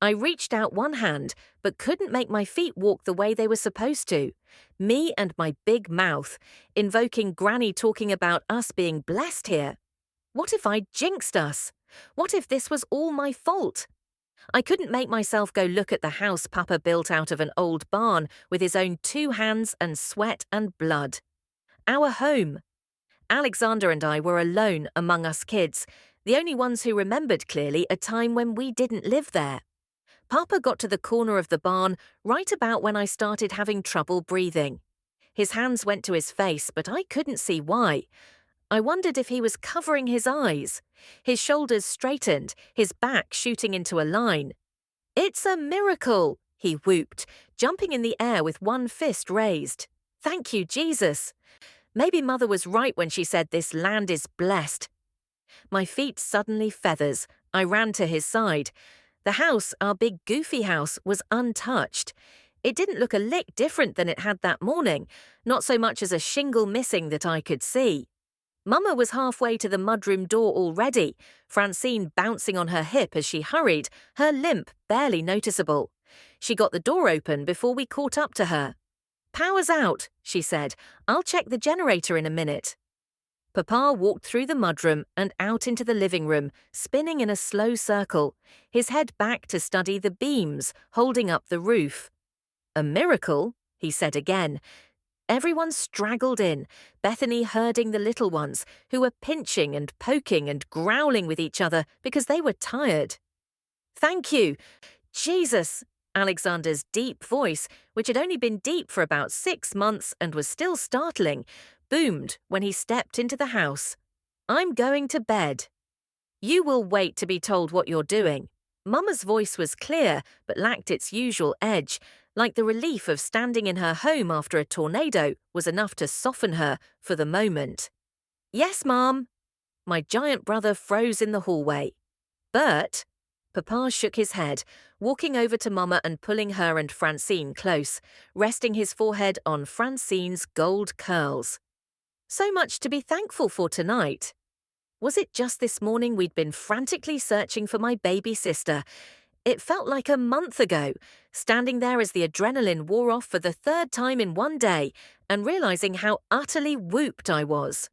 A: I reached out one hand, but couldn't make my feet walk the way they were supposed to. Me and my big mouth, invoking Granny talking about us being blessed here. What if I jinxed us? What if this was all my fault? I couldn't make myself go look at the house Papa built out of an old barn with his own 2 hands and sweat and blood. Our home. Alexander and I were alone among us kids, the only ones who remembered clearly a time when we didn't live there. Papa got to the corner of the barn right about when I started having trouble breathing. His hands went to his face, but I couldn't see why. I wondered if he was covering his eyes. His shoulders straightened, his back shooting into a line. "It's a miracle," he whooped, jumping in the air with one fist raised. "Thank you, Jesus." Maybe Mother was right when she said this land is blessed. My feet suddenly feathers. I ran to his side. The house, our big goofy house, was untouched. It didn't look a lick different than it had that morning, not so much as a shingle missing that I could see. Mama was halfway to the mudroom door already, Francine bouncing on her hip as she hurried, her limp barely noticeable. She got the door open before we caught up to her. "Power's out," she said. "I'll check the generator in a minute." Papa walked through the mudroom and out into the living room, spinning in a slow circle, his head back to study the beams holding up the roof. "A miracle," he said again. Everyone straggled in, Bethany herding the little ones, who were pinching and poking and growling with each other because they were tired. "Thank you. Jesus," Alexander's deep voice, which had only been deep for about 6 months and was still startling, boomed when he stepped into the house. "I'm going to bed." "You will wait to be told what you're doing." Mama's voice was clear but lacked its usual edge, like the relief of standing in her home after a tornado was enough to soften her for the moment. "Yes, Mom." My giant brother froze in the hallway. "Bert?" Papa shook his head, walking over to Mama and pulling her and Francine close, resting his forehead on Francine's gold curls. So much to be thankful for tonight. Was it just this morning we'd been frantically searching for my baby sister? It felt like a month ago, standing there as the adrenaline wore off for the third time in one day and realizing how utterly whooped I was.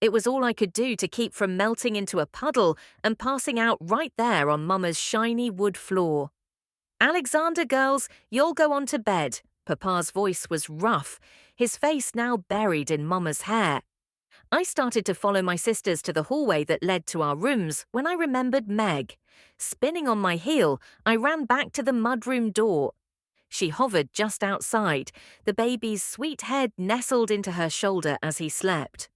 A: It was all I could do to keep from melting into a puddle and passing out right there on Mama's shiny wood floor. "Alexander, girls, you'll go on to bed." Papa's voice was rough, his face now buried in Mama's hair. I started to follow my sisters to the hallway that led to our rooms when I remembered Meg. Spinning on my heel, I ran back to the mudroom door. She hovered just outside, the baby's sweet head nestled into her shoulder as he slept.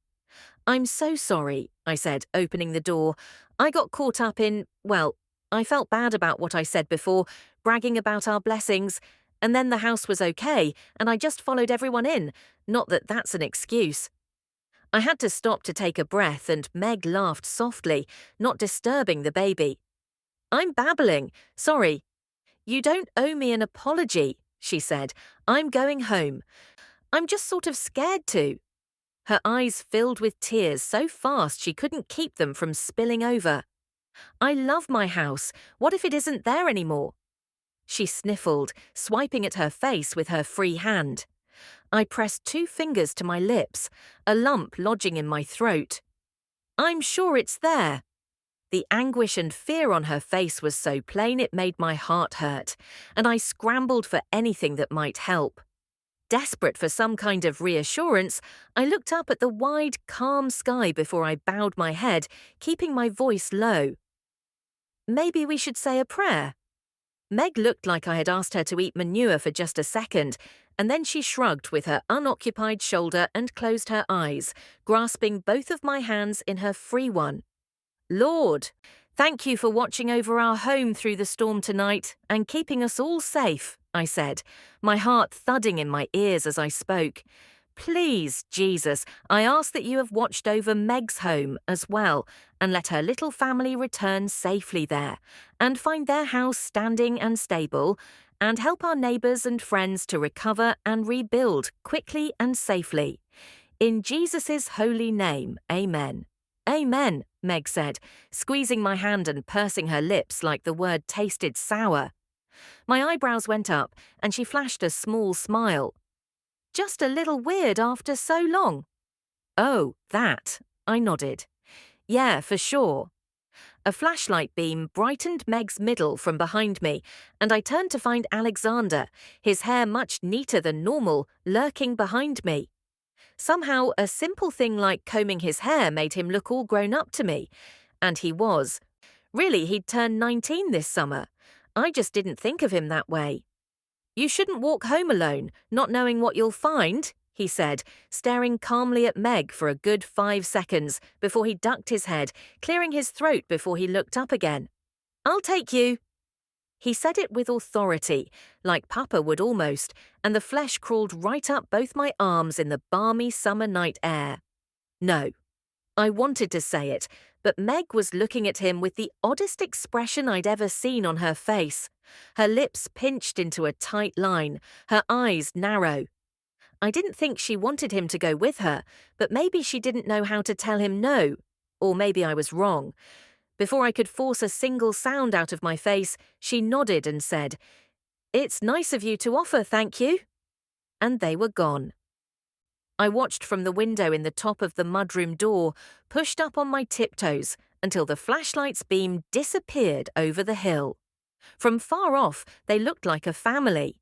A: "I'm so sorry," I said, opening the door. "I got caught up in, well, I felt bad about what I said before, bragging about our blessings, and then the house was okay, and I just followed everyone in. Not that that's an excuse." I had to stop to take a breath, and Meg laughed softly, not disturbing the baby. "I'm babbling. Sorry." "You don't owe me an apology," she said. "I'm going home. I'm just sort of scared to." Her eyes filled with tears so fast she couldn't keep them from spilling over. "I love my house. What if it isn't there anymore?" She sniffled, swiping at her face with her free hand. I pressed 2 fingers to my lips, a lump lodging in my throat. "I'm sure it's there." The anguish and fear on her face was so plain it made my heart hurt, and I scrambled for anything that might help. Desperate for some kind of reassurance, I looked up at the wide, calm sky before I bowed my head, keeping my voice low. "Maybe we should say a prayer." Meg looked like I had asked her to eat manure for just a second, and then she shrugged with her unoccupied shoulder and closed her eyes, grasping both of my hands in her free one. "Lord, thank you for watching over our home through the storm tonight and keeping us all safe," I said, my heart thudding in my ears as I spoke. "Please, Jesus, I ask that you have watched over Meg's home as well and let her little family return safely there and find their house standing and stable and help our neighbours and friends to recover and rebuild quickly and safely. In Jesus' holy name, amen." "Amen," Meg said, squeezing my hand and pursing her lips like the word tasted sour. My eyebrows went up and she flashed a small smile. "Just a little weird after so long." "Oh, that," I nodded. "Yeah, for sure." A flashlight beam brightened Meg's middle from behind me, and I turned to find Alexander, his hair much neater than normal, lurking behind me. Somehow, a simple thing like combing his hair made him look all grown up to me. And he was. Really, he'd turned 19 this summer. I just didn't think of him that way. "You shouldn't walk home alone, not knowing what you'll find," he said, staring calmly at Meg for a good 5 seconds before he ducked his head, clearing his throat before he looked up again. "I'll take you." He said it with authority, like Papa would almost, and the flesh crawled right up both my arms in the balmy summer night air. No. I wanted to say it, but Meg was looking at him with the oddest expression I'd ever seen on her face. Her lips pinched into a tight line, her eyes narrow. I didn't think she wanted him to go with her, but maybe she didn't know how to tell him no. Or maybe I was wrong. Before I could force a single sound out of my face, she nodded and said, "It's nice of you to offer, thank you." And they were gone. I watched from the window in the top of the mudroom door, pushed up on my tiptoes, until the flashlight's beam disappeared over the hill. From far off, they looked like a family.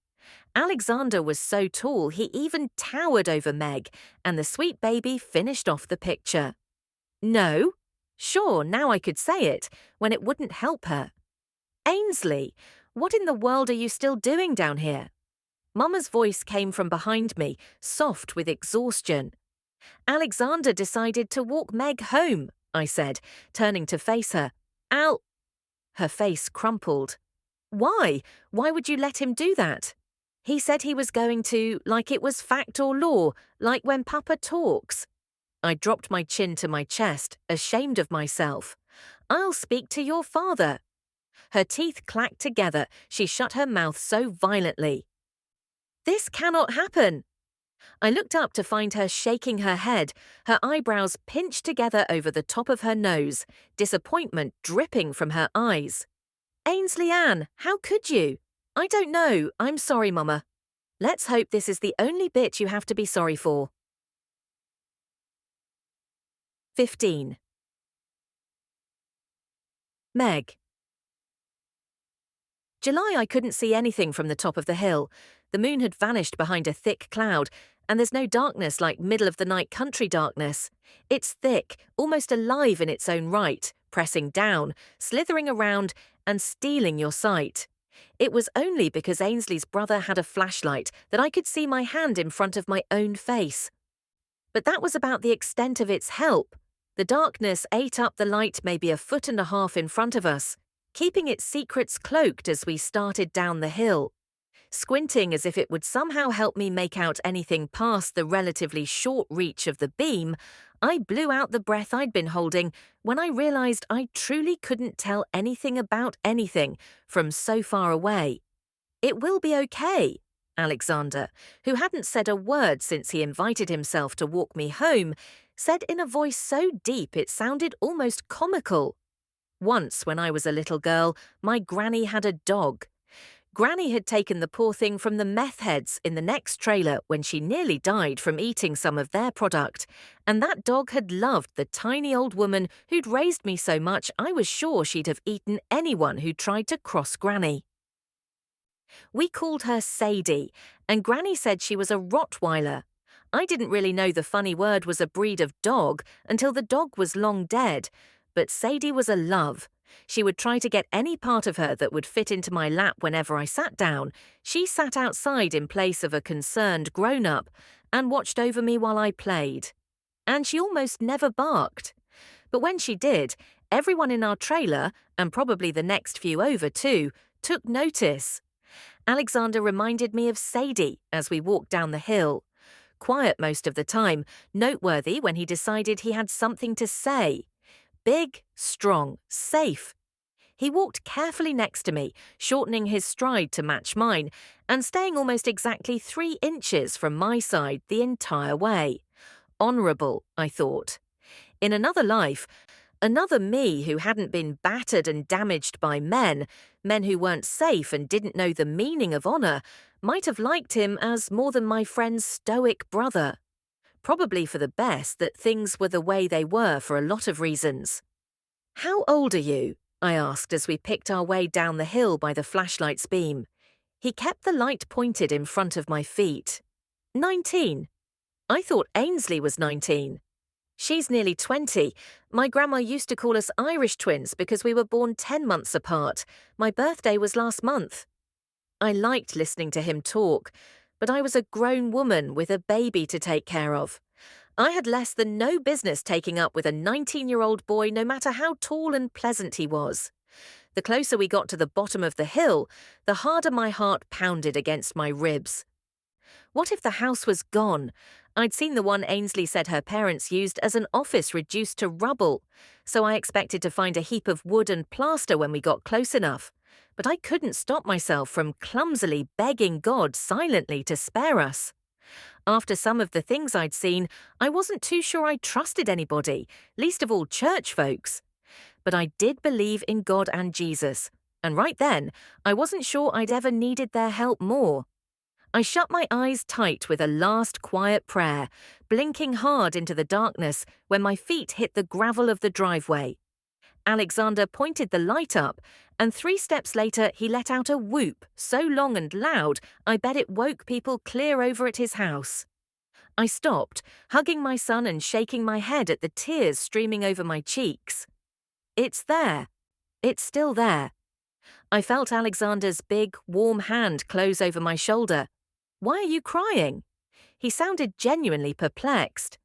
A: Alexander was so tall he even towered over Meg, and the sweet baby finished off the picture. No. Sure, now I could say it, when it wouldn't help her. "Ainsley, what in the world are you still doing down here?" Mama's voice came from behind me, soft with exhaustion. "Alexander decided to walk Meg home," I said, turning to face her. "Al—" Her face crumpled. "Why? Why would you let him do that?" He said he was going to, like it was fact or law, like when Papa talks. I dropped my chin to my chest, ashamed of myself. I'll speak to your father. Her teeth clacked together. She shut her mouth so violently. This cannot happen. I looked up to find her shaking her head, her eyebrows pinched together over the top of her nose, disappointment dripping from her eyes. Ainsley Ann, how could you? I don't know. I'm sorry, Mama. Let's hope this is the only bit you have to be sorry for. 15. Meg. July, I couldn't see anything from the top of the hill. The moon had vanished behind a thick cloud, and there's no darkness like middle-of-the-night country darkness. It's thick, almost alive in its own right, pressing down, slithering around, and stealing your sight. It was only because Ainsley's brother had a flashlight that I could see my hand in front of my own face. But that was about the extent of its help. The darkness ate up the light maybe 1.5 feet in front of us, keeping its secrets cloaked as we started down the hill. Squinting as if it would somehow help me make out anything past the relatively short reach of the beam, I blew out the breath I'd been holding when I realized I truly couldn't tell anything about anything from so far away. It will be okay, Alexander, who hadn't said a word since he invited himself to walk me home, said in a voice so deep it sounded almost comical. Once, when I was a little girl, my granny had a dog. Granny had taken the poor thing from the meth heads in the next trailer when she nearly died from eating some of their product, and that dog had loved the tiny old woman who'd raised me so much I was sure she'd have eaten anyone who tried to cross Granny. We called her Sadie, and Granny said she was a Rottweiler. I didn't really know the funny word was a breed of dog until the dog was long dead, but Sadie was a love. She would try to get any part of her that would fit into my lap whenever I sat down. She sat outside in place of a concerned grown-up and watched over me while I played. And she almost never barked. But when she did, everyone in our trailer, and probably the next few over too, took notice. Alexander reminded me of Sadie as we walked down the hill. Quiet most of the time, noteworthy when he decided he had something to say. Big, strong, safe. He walked carefully next to me, shortening his stride to match mine, and staying almost exactly 3 inches from my side the entire way. Honourable, I thought. In another life, another me who hadn't been battered and damaged by men who weren't safe and didn't know the meaning of honour, might have liked him as more than my friend's stoic brother. Probably for the best that things were the way they were for a lot of reasons. How old are you? I asked as we picked our way down the hill by the flashlight's beam. He kept the light pointed in front of my feet. 19. I thought Ainsley was 19. She's nearly 20. My grandma used to call us Irish twins because we were born 10 months apart. My birthday was last month. I liked listening to him talk, but I was a grown woman with a baby to take care of. I had less than no business taking up with a 19-year-old boy no matter how tall and pleasant he was. The closer we got to the bottom of the hill, the harder my heart pounded against my ribs. What if the house was gone? I'd seen the one Ainsley said her parents used as an office reduced to rubble, so I expected to find a heap of wood and plaster when we got close enough. But I couldn't stop myself from clumsily begging God silently to spare us. After some of the things I'd seen, I wasn't too sure I trusted anybody, least of all church folks. But I did believe in God and Jesus, and right then, I wasn't sure I'd ever needed their help more. I shut my eyes tight with a last quiet prayer, blinking hard into the darkness when my feet hit the gravel of the driveway. Alexander pointed the light up, and 3 steps later he let out a whoop so long and loud I bet it woke people clear over at his house. I stopped, hugging my son and shaking my head at the tears streaming over my cheeks. It's there. It's still there. I felt Alexander's big, warm hand close over my shoulder. Why are you crying? He sounded genuinely perplexed.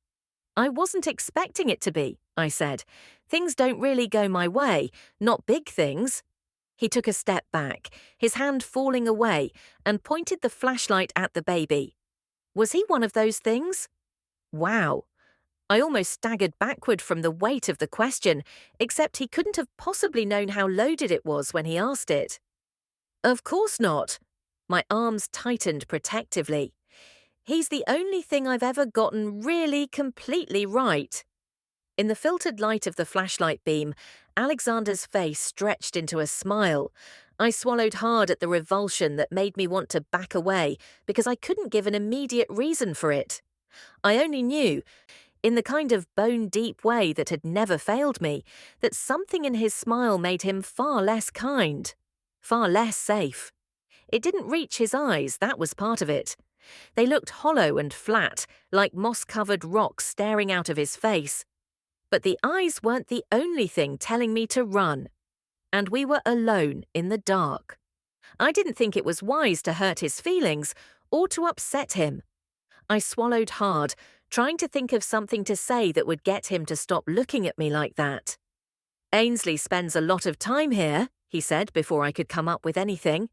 A: I wasn't expecting it to be, I said. Things don't really go my way, not big things. He took a step back, his hand falling away, and pointed the flashlight at the baby. Was he one of those things? Wow. I almost staggered backward from the weight of the question, except he couldn't have possibly known how loaded it was when he asked it. Of course not. My arms tightened protectively. He's the only thing I've ever gotten really completely right. In the filtered light of the flashlight beam, Alexander's face stretched into a smile. I swallowed hard at the revulsion that made me want to back away because I couldn't give an immediate reason for it. I only knew, in the kind of bone-deep way that had never failed me, that something in his smile made him far less kind, far less safe. It didn't reach his eyes, that was part of it. They looked hollow and flat, like moss-covered rocks staring out of his face. But the eyes weren't the only thing telling me to run. And we were alone in the dark. I didn't think it was wise to hurt his feelings or to upset him. I swallowed hard, trying to think of something to say that would get him to stop looking at me like that. Ainsley spends a lot of time here, he said before I could come up with anything.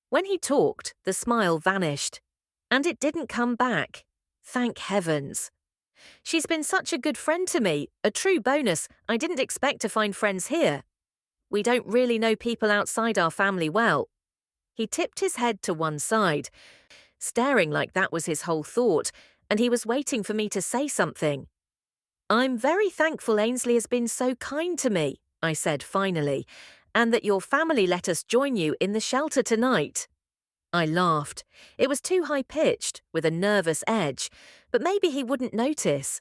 A: When he talked, the smile vanished. And it didn't come back. Thank heavens. She's been such a good friend to me, a true bonus. I didn't expect to find friends here. We don't really know people outside our family well. He tipped his head to one side, staring like that was his whole thought, and he was waiting for me to say something. I'm very thankful Ainsley has been so kind to me, I said finally, and that your family let us join you in the shelter tonight. I laughed. It was too high-pitched, with a nervous edge, but maybe he wouldn't notice.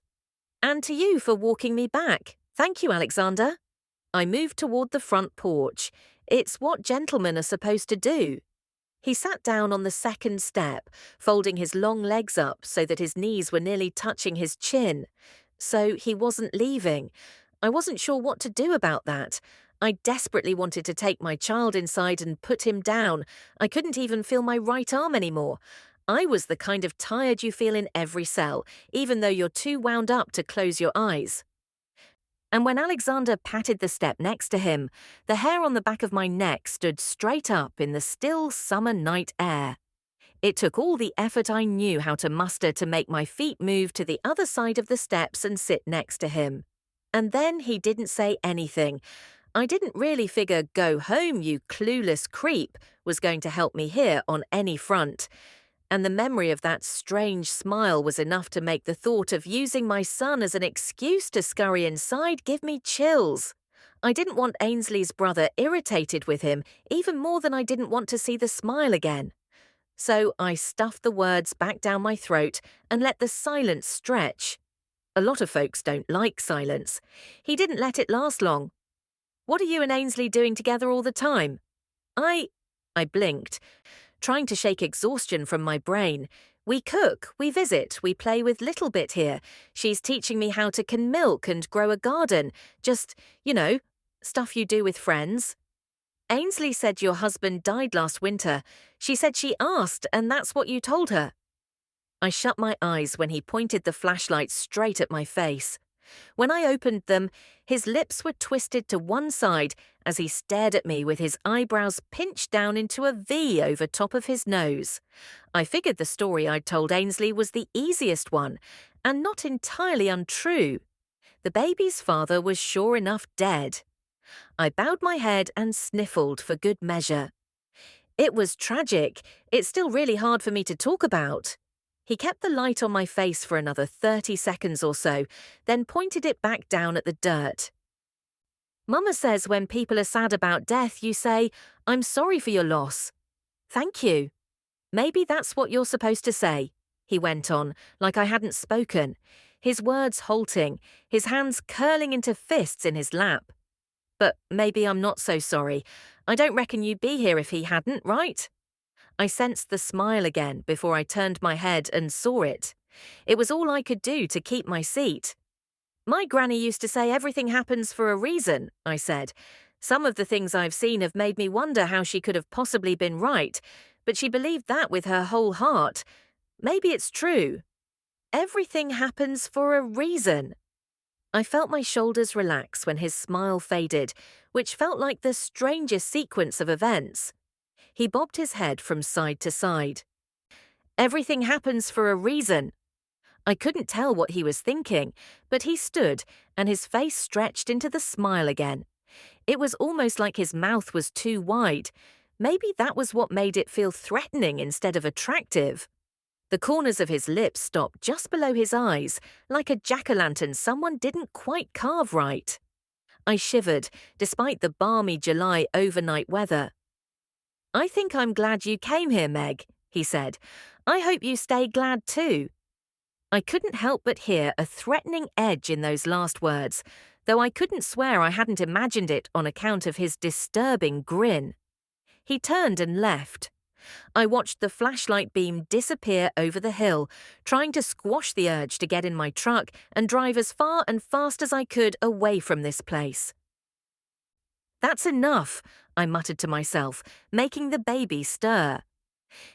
A: And to you for walking me back. Thank you, Alexander. I moved toward the front porch. It's what gentlemen are supposed to do. He sat down on the second step, folding his long legs up so that his knees were nearly touching his chin. So he wasn't leaving. I wasn't sure what to do about that. I desperately wanted to take my child inside and put him down. I couldn't even feel my right arm anymore. I was the kind of tired you feel in every cell, even though you're too wound up to close your eyes. And when Alexander patted the step next to him, the hair on the back of my neck stood straight up in the still summer night air. It took all the effort I knew how to muster to make my feet move to the other side of the steps and sit next to him. And then he didn't say anything. I didn't really figure "go home, you clueless creep" was going to help me here on any front. And the memory of that strange smile was enough to make the thought of using my son as an excuse to scurry inside give me chills. I didn't want Ainsley's brother irritated with him, even more than I didn't want to see the smile again. So I stuffed the words back down my throat and let the silence stretch. A lot of folks don't like silence. He didn't let it last long. What are you and Ainsley doing together all the time? I blinked, trying to shake exhaustion from my brain. We cook, we visit, we play with Little Bit here. She's teaching me how to can milk and grow a garden. Just, stuff you do with friends. Ainsley said your husband died last winter. She said she asked, and that's what you told her. I shut my eyes when he pointed the flashlight straight at my face. When I opened them, his lips were twisted to one side as he stared at me with his eyebrows pinched down into a V over top of his nose. I figured the story I'd told Ainsley was the easiest one, and not entirely untrue. The baby's father was sure enough dead. I bowed my head and sniffled for good measure. It was tragic. It's still really hard for me to talk about. He kept the light on my face for another 30 seconds or so, then pointed it back down at the dirt. Mama says when people are sad about death, you say, "I'm sorry for your loss." Thank you. Maybe that's what you're supposed to say, he went on, like I hadn't spoken, his words halting, his hands curling into fists in his lap. But maybe I'm not so sorry. I don't reckon you'd be here if he hadn't, right? I sensed the smile again before I turned my head and saw it. It was all I could do to keep my seat. My granny used to say everything happens for a reason, I said. Some of the things I've seen have made me wonder how she could have possibly been right, but she believed that with her whole heart. Maybe it's true. Everything happens for a reason. I felt my shoulders relax when his smile faded, which felt like the strangest sequence of events. He bobbed his head from side to side. Everything happens for a reason. I couldn't tell what he was thinking, but he stood and his face stretched into the smile again. It was almost like his mouth was too wide. Maybe that was what made it feel threatening instead of attractive. The corners of his lips stopped just below his eyes, like a jack-o'-lantern someone didn't quite carve right. I shivered, despite the balmy July overnight weather. "I think I'm glad you came here, Meg," he said. "I hope you stay glad too." I couldn't help but hear a threatening edge in those last words, though I couldn't swear I hadn't imagined it on account of his disturbing grin. He turned and left. I watched the flashlight beam disappear over the hill, trying to squash the urge to get in my truck and drive as far and fast as I could away from this place. "That's enough," I muttered to myself, making the baby stir.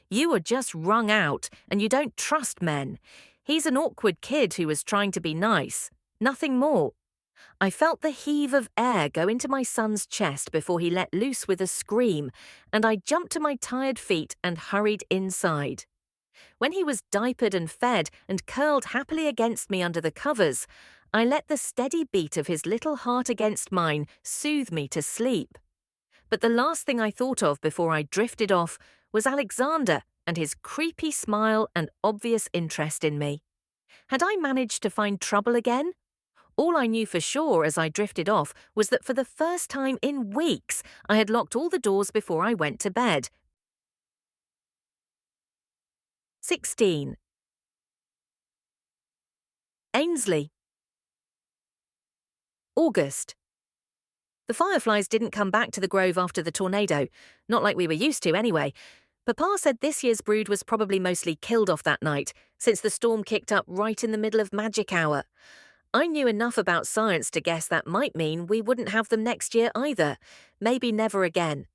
A: "You are just wrung out, and you don't trust men. He's an awkward kid who was trying to be nice. Nothing more." I felt the heave of air go into my son's chest before he let loose with a scream, and I jumped to my tired feet and hurried inside. When he was diapered and fed and curled happily against me under the covers, I let the steady beat of his little heart against mine soothe me to sleep. But the last thing I thought of before I drifted off was Alexander and his creepy smile and obvious interest in me. Had I managed to find trouble again? All I knew for sure as I drifted off was that for the first time in weeks, I had locked all the doors before I went to bed. 16. Ainsley. August. The fireflies didn't come back to the grove after the tornado, not like we were used to anyway. Papa said this year's brood was probably mostly killed off that night, since the storm kicked up right in the middle of magic hour. I knew enough about science to guess that might mean we wouldn't have them next year either, maybe never again.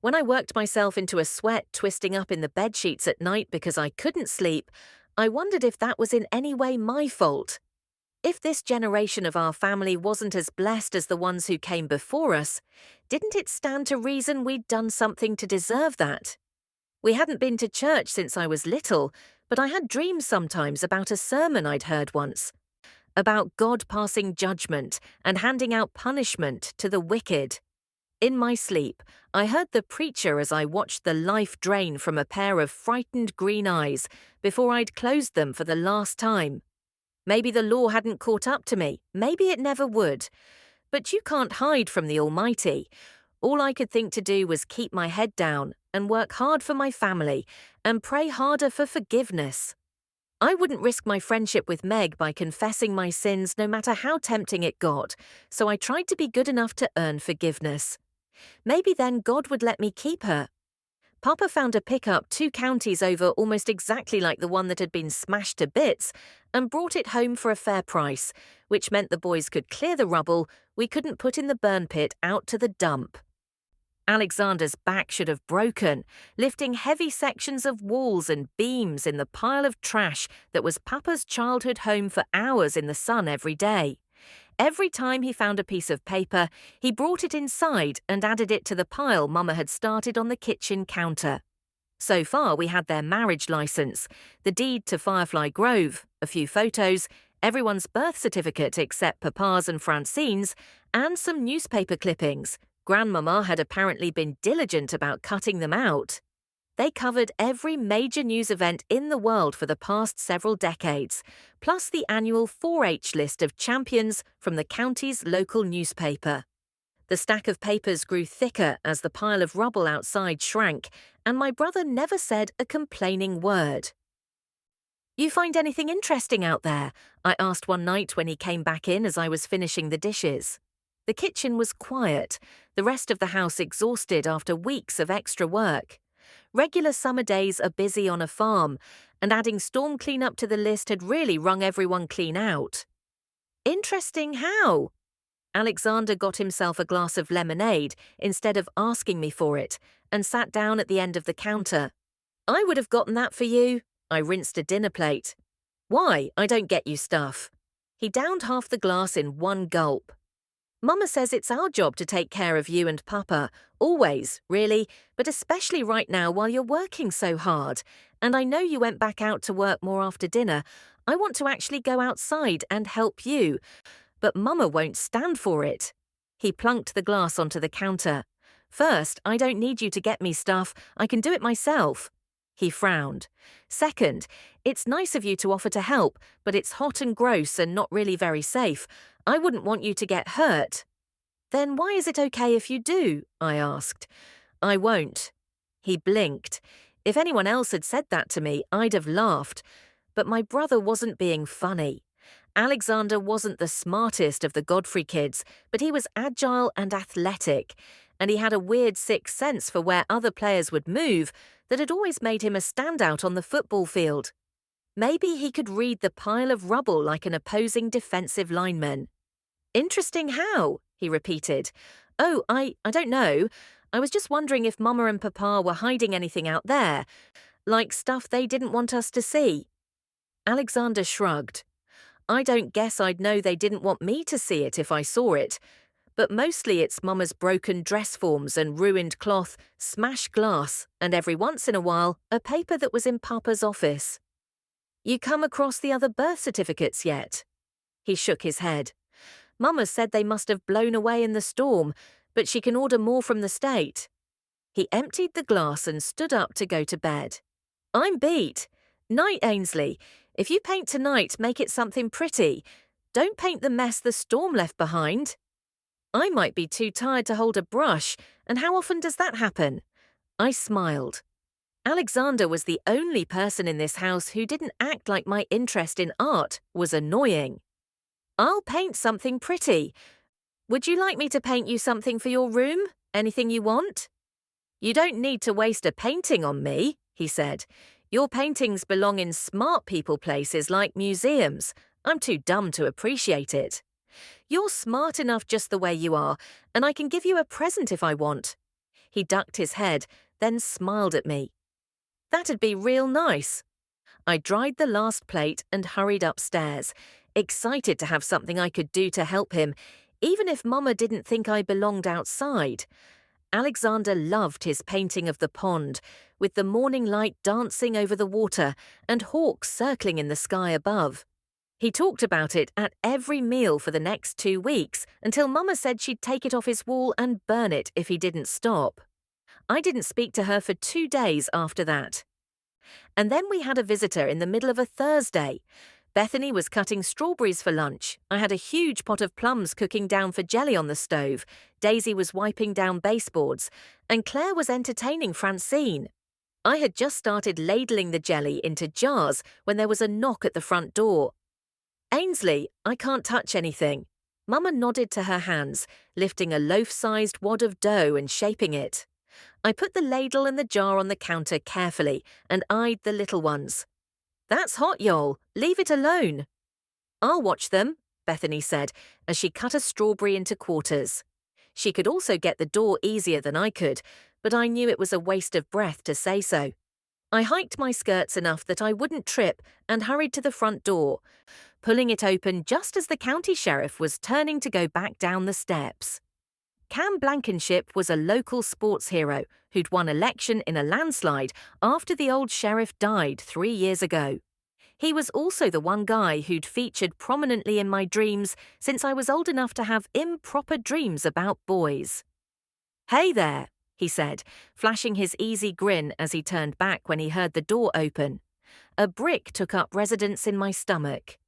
A: When I worked myself into a sweat twisting up in the bedsheets at night because I couldn't sleep, I wondered if that was in any way my fault. If this generation of our family wasn't as blessed as the ones who came before us, didn't it stand to reason we'd done something to deserve that? We hadn't been to church since I was little, but I had dreams sometimes about a sermon I'd heard once, about God passing judgment and handing out punishment to the wicked. In my sleep, I heard the preacher as I watched the life drain from a pair of frightened green eyes before I'd closed them for the last time. Maybe the law hadn't caught up to me, maybe it never would. But you can't hide from the Almighty. All I could think to do was keep my head down and work hard for my family and pray harder for forgiveness. I wouldn't risk my friendship with Meg by confessing my sins no matter how tempting it got, so I tried to be good enough to earn forgiveness. Maybe then God would let me keep her. Papa found a pickup 2 counties over almost exactly like the one that had been smashed to bits and brought it home for a fair price, which meant the boys could clear the rubble we couldn't put in the burn pit out to the dump. Alexander's back should have broken, lifting heavy sections of walls and beams in the pile of trash that was Papa's childhood home for hours in the sun every day. Every time he found a piece of paper, he brought it inside and added it to the pile Mama had started on the kitchen counter. So far, we had their marriage license, the deed to Firefly Grove, a few photos, everyone's birth certificate except Papa's and Francine's, and some newspaper clippings. Grandmama had apparently been diligent about cutting them out. They covered every major news event in the world for the past several decades, plus the annual 4-H list of champions from the county's local newspaper. The stack of papers grew thicker as the pile of rubble outside shrank, and my brother never said a complaining word. "You find anything interesting out there?" I asked one night when he came back in as I was finishing the dishes. The kitchen was quiet, the rest of the house exhausted after weeks of extra work. Regular summer days are busy on a farm, and adding storm cleanup to the list had really wrung everyone clean out. "Interesting how?" Alexander got himself a glass of lemonade instead of asking me for it, and sat down at the end of the counter. "I would have gotten that for you." I rinsed a dinner plate. "Why? I don't get you stuff." He downed half the glass in one gulp. Mama says it's our job to take care of you and Papa. Always, really, but especially right now while you're working so hard. And I know you went back out to work more after dinner. I want to actually go outside and help you. But Mama won't stand for it. He plunked the glass onto the counter. First, I don't need you to get me stuff. I can do it myself. He frowned. Second, it's nice of you to offer to help, but it's hot and gross and not really very safe. I wouldn't want you to get hurt. Then why is it okay if you do? I asked. I won't. He blinked. If anyone else had said that to me, I'd have laughed. But my brother wasn't being funny. Alexander wasn't the smartest of the Godfrey kids, but he was agile and athletic, and he had a weird sixth sense for where other players would move that had always made him a standout on the football field. Maybe he could read the pile of rubble like an opposing defensive lineman. Interesting how? He repeated. Oh, I don't know. I was just wondering if Mama and Papa were hiding anything out there, like stuff they didn't want us to see. Alexander shrugged. I don't guess I'd know they didn't want me to see it if I saw it, but mostly it's Mama's broken dress forms and ruined cloth, smashed glass, and every once in a while, a paper that was in Papa's office. You come across the other birth certificates yet? He shook his head. Mama said they must have blown away in the storm, but she can order more from the state. He emptied the glass and stood up to go to bed. I'm beat. Night, Ainsley. If you paint tonight, make it something pretty. Don't paint the mess the storm left behind. I might be too tired to hold a brush, and how often does that happen? I smiled. Alexander was the only person in this house who didn't act like my interest in art was annoying. I'll paint something pretty. Would you like me to paint you something for your room? Anything you want? You don't need to waste a painting on me, he said. Your paintings belong in smart people places like museums. I'm too dumb to appreciate it. You're smart enough just the way you are, and I can give you a present if I want. He ducked his head, then smiled at me. That'd be real nice. I dried the last plate and hurried upstairs, excited to have something I could do to help him, even if Mama didn't think I belonged outside. Alexander loved his painting of the pond, with the morning light dancing over the water and hawks circling in the sky above. He talked about it at every meal for the next 2 weeks until Mama said she'd take it off his wall and burn it if he didn't stop. I didn't speak to her for 2 days after that. And then we had a visitor in the middle of a Thursday. Bethany was cutting strawberries for lunch. I had a huge pot of plums cooking down for jelly on the stove. Daisy was wiping down baseboards, and Claire was entertaining Francine. I had just started ladling the jelly into jars when there was a knock at the front door. Ainsley, I can't touch anything. Mama nodded to her hands, lifting a loaf-sized wad of dough and shaping it. I put the ladle and the jar on the counter carefully and eyed the little ones. That's hot, y'all. Leave it alone. I'll watch them, Bethany said, as she cut a strawberry into quarters. She could also get the door easier than I could, but I knew it was a waste of breath to say so. I hiked my skirts enough that I wouldn't trip and hurried to the front door, pulling it open just as the county sheriff was turning to go back down the steps. Cam Blankenship was a local sports hero who'd won election in a landslide after the old sheriff died 3 years ago. He was also the one guy who'd featured prominently in my dreams since I was old enough to have improper dreams about boys. Hey there, he said, flashing his easy grin as he turned back when he heard the door open. A brick took up residence in my stomach.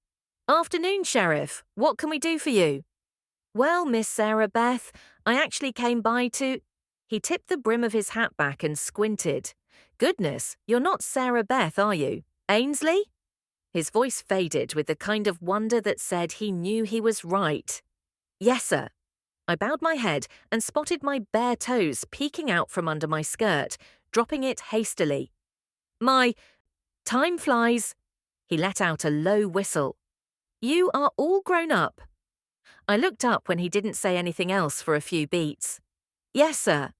A: Afternoon, Sheriff. What can we do for you? Well, Miss Sarah Beth, I actually came by to... He tipped the brim of his hat back and squinted. Goodness, you're not Sarah Beth, are you? Ainsley? His voice faded with the kind of wonder that said he knew he was right. Yes, sir. I bowed my head and spotted my bare toes peeking out from under my skirt, dropping it hastily. My... time flies. He let out a low whistle. You are all grown up. I looked up when he didn't say anything else for a few beats. Yes, sir.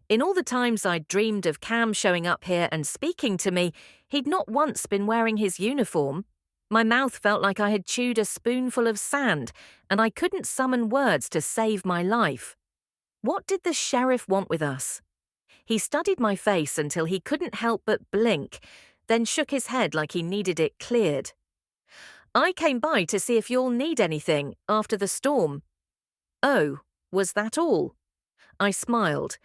A: In all the times I'd dreamed of Cam showing up here and speaking to me, he'd not once been wearing his uniform. My mouth felt like I had chewed a spoonful of sand, and I couldn't summon words to save my life. What did the sheriff want with us? He studied my face until he couldn't help but blink, then shook his head like he needed it cleared. I came by to see if you'll need anything after the storm. Oh, was that all? I smiled.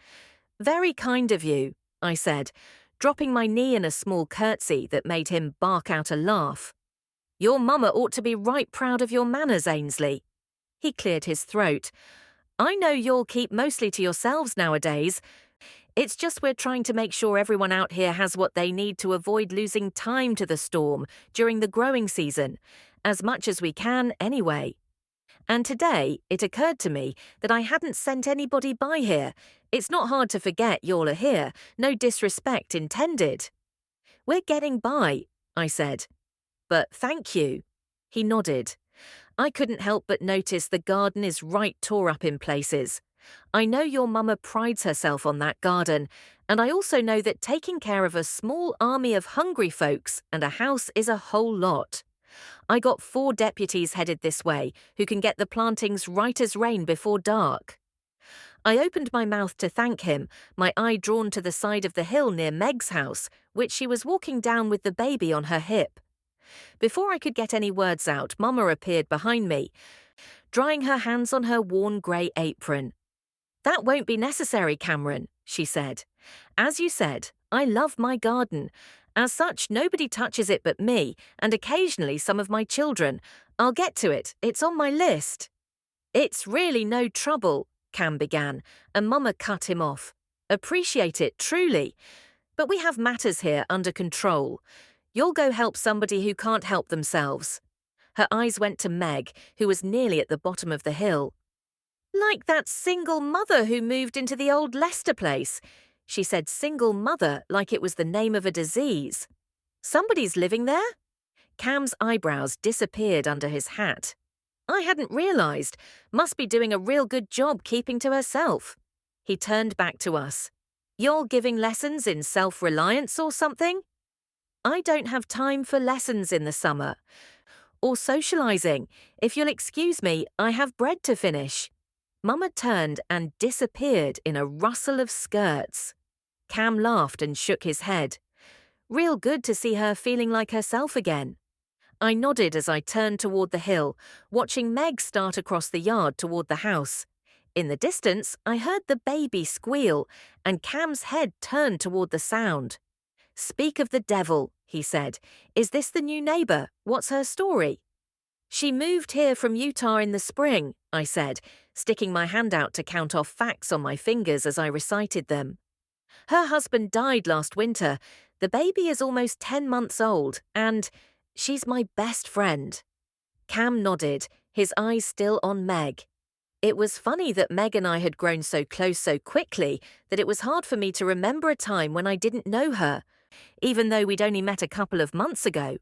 A: Very kind of you, I said, dropping my knee in a small curtsy that made him bark out a laugh. Your mama ought to be right proud of your manners, Ainsley. He cleared his throat. I know you'll keep mostly to yourselves nowadays. It's just we're trying to make sure everyone out here has what they need to avoid losing time to the storm during the growing season, as much as we can anyway. And today, it occurred to me that I hadn't sent anybody by here. It's not hard to forget y'all are here, no disrespect intended. We're getting by, I said. But thank you. He nodded. I couldn't help but notice the garden is right tore up in places. I know your mama prides herself on that garden, and I also know that taking care of a small army of hungry folks and a house is a whole lot. I got 4 deputies headed this way who can get the plantings right as rain before dark. I opened my mouth to thank him, my eye drawn to the side of the hill near Meg's house, which she was walking down with the baby on her hip. Before I could get any words out, Mama appeared behind me, drying her hands on her worn grey apron. That won't be necessary, Cameron, she said. As you said, I love my garden. As such, nobody touches it but me, and occasionally some of my children. I'll get to it. It's on my list. It's really no trouble, Cam began, and Mama cut him off. Appreciate it, truly. But we have matters here under control. You'll go help somebody who can't help themselves. Her eyes went to Meg, who was nearly at the bottom of the hill. Like that single mother who moved into the old Leicester place. She said single mother like it was the name of a disease. Somebody's living there? Cam's eyebrows disappeared under his hat. I hadn't realized. Must be doing a real good job keeping to herself. He turned back to us. You're giving lessons in self-reliance or something? I don't have time for lessons in the summer. Or socializing. If you'll excuse me, I have bread to finish. Mama turned and disappeared in a rustle of skirts. Cam laughed and shook his head. Real good to see her feeling like herself again. I nodded as I turned toward the hill, watching Meg start across the yard toward the house. In the distance, I heard the baby squeal, and Cam's head turned toward the sound. Speak of the devil, he said. Is this the new neighbor? What's her story? She moved here from Utah in the spring, I said, sticking my hand out to count off facts on my fingers as I recited them. Her husband died last winter. The baby is almost 10 months old, and she's my best friend. Cam nodded, his eyes still on Meg. It was funny that Meg and I had grown so close so quickly that it was hard for me to remember a time when I didn't know her, even though we'd only met a couple of months ago.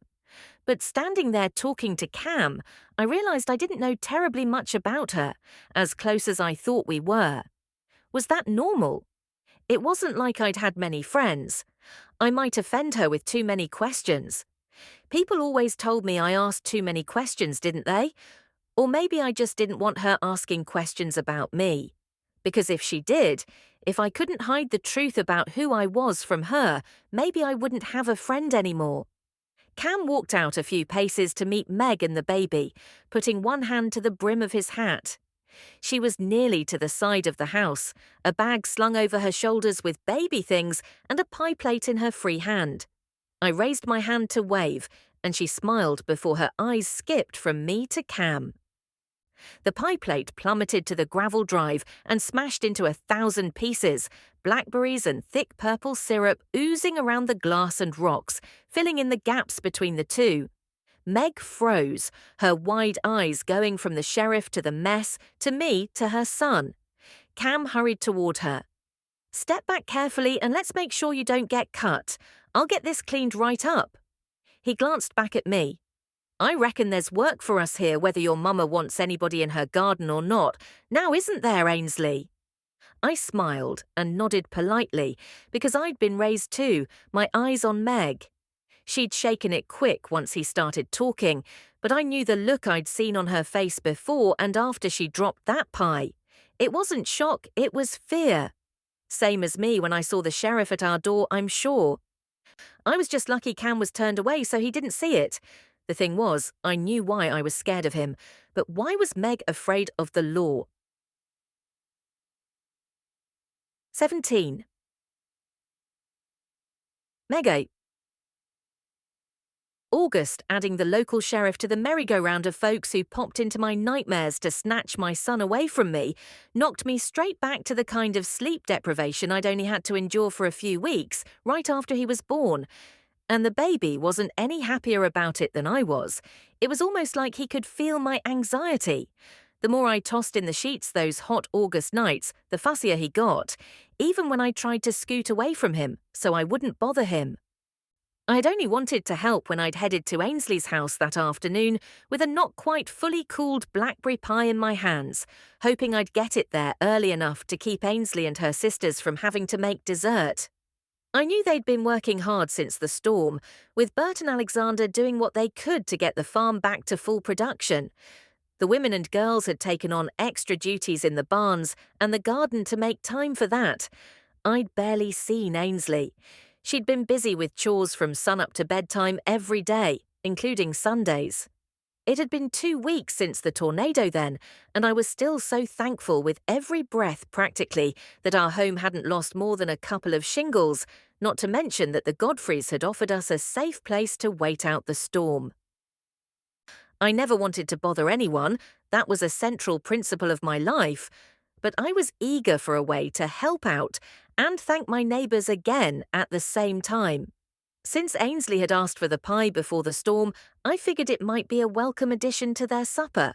A: But standing there talking to Cam, I realized I didn't know terribly much about her, as close as I thought we were. Was that normal? It wasn't like I'd had many friends. I might offend her with too many questions. People always told me I asked too many questions, didn't they? Or maybe I just didn't want her asking questions about me. Because if she did, if I couldn't hide the truth about who I was from her, maybe I wouldn't have a friend anymore. Cam walked out a few paces to meet Meg and the baby, putting one hand to the brim of his hat. She was nearly to the side of the house, a bag slung over her shoulders with baby things and a pie plate in her free hand. I raised my hand to wave, and she smiled before her eyes skipped from me to Cam. The pie plate plummeted to the gravel drive and smashed into 1,000 pieces, blackberries and thick purple syrup oozing around the glass and rocks, filling in the gaps between the two. Meg froze, her wide eyes going from the sheriff to the mess, to me to her son. Cam hurried toward her. Step back carefully and let's make sure you don't get cut. I'll get this cleaned right up. He glanced back at me. I reckon there's work for us here whether your mama wants anybody in her garden or not. Now isn't there, Ainsley? I smiled and nodded politely because I'd been raised too, my eyes on Meg. She'd shaken it quick once he started talking, but I knew the look I'd seen on her face before and after she dropped that pie. It wasn't shock, it was fear. Same as me when I saw the sheriff at our door, I'm sure. I was just lucky Cam was turned away so he didn't see it. The thing was, I knew why I was scared of him, but why was Meg afraid of the law? 17. Meg. August, adding the local sheriff to the merry-go-round of folks who popped into my nightmares to snatch my son away from me, knocked me straight back to the kind of sleep deprivation I'd only had to endure for a few weeks, right after he was born. And the baby wasn't any happier about it than I was. It was almost like he could feel my anxiety. The more I tossed in the sheets those hot August nights, the fussier he got, even when I tried to scoot away from him so I wouldn't bother him. I'd only wanted to help when I'd headed to Ainsley's house that afternoon with a not quite fully cooled blackberry pie in my hands, hoping I'd get it there early enough to keep Ainsley and her sisters from having to make dessert. I knew they'd been working hard since the storm, with Bert and Alexander doing what they could to get the farm back to full production. The women and girls had taken on extra duties in the barns and the garden to make time for that. I'd barely seen Ainsley. She'd been busy with chores from sunup to bedtime every day, including Sundays. It had been 2 weeks since the tornado then, and I was still so thankful with every breath practically that our home hadn't lost more than a couple of shingles, not to mention that the Godfreys had offered us a safe place to wait out the storm. I never wanted to bother anyone, that was a central principle of my life, but I was eager for a way to help out and thank my neighbours again at the same time. Since Ainsley had asked for the pie before the storm, I figured it might be a welcome addition to their supper.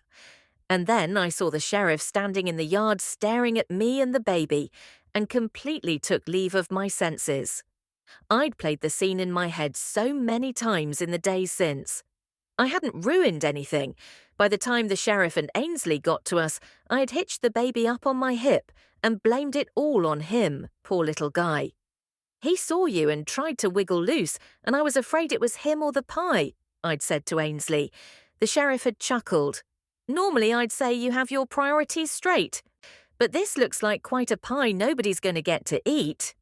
A: And then I saw the sheriff standing in the yard staring at me and the baby, and completely took leave of my senses. I'd played the scene in my head so many times in the days since. I hadn't ruined anything. By the time the sheriff and Ainsley got to us, I had hitched the baby up on my hip and blamed it all on him, poor little guy. He saw you and tried to wiggle loose, and I was afraid it was him or the pie, I'd said to Ainsley. The sheriff had chuckled. Normally I'd say you have your priorities straight, but this looks like quite a pie nobody's going to get to eat.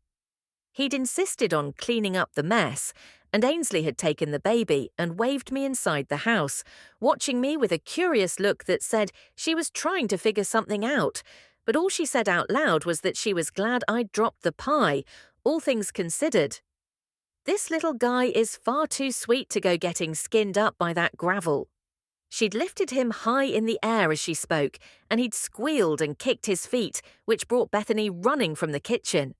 A: He'd insisted on cleaning up the mess, and Ainsley had taken the baby and waved me inside the house, watching me with a curious look that said she was trying to figure something out, but all she said out loud was that she was glad I'd dropped the pie, all things considered. This little guy is far too sweet to go getting skinned up by that gravel. She'd lifted him high in the air as she spoke, and he'd squealed and kicked his feet, which brought Bethany running from the kitchen.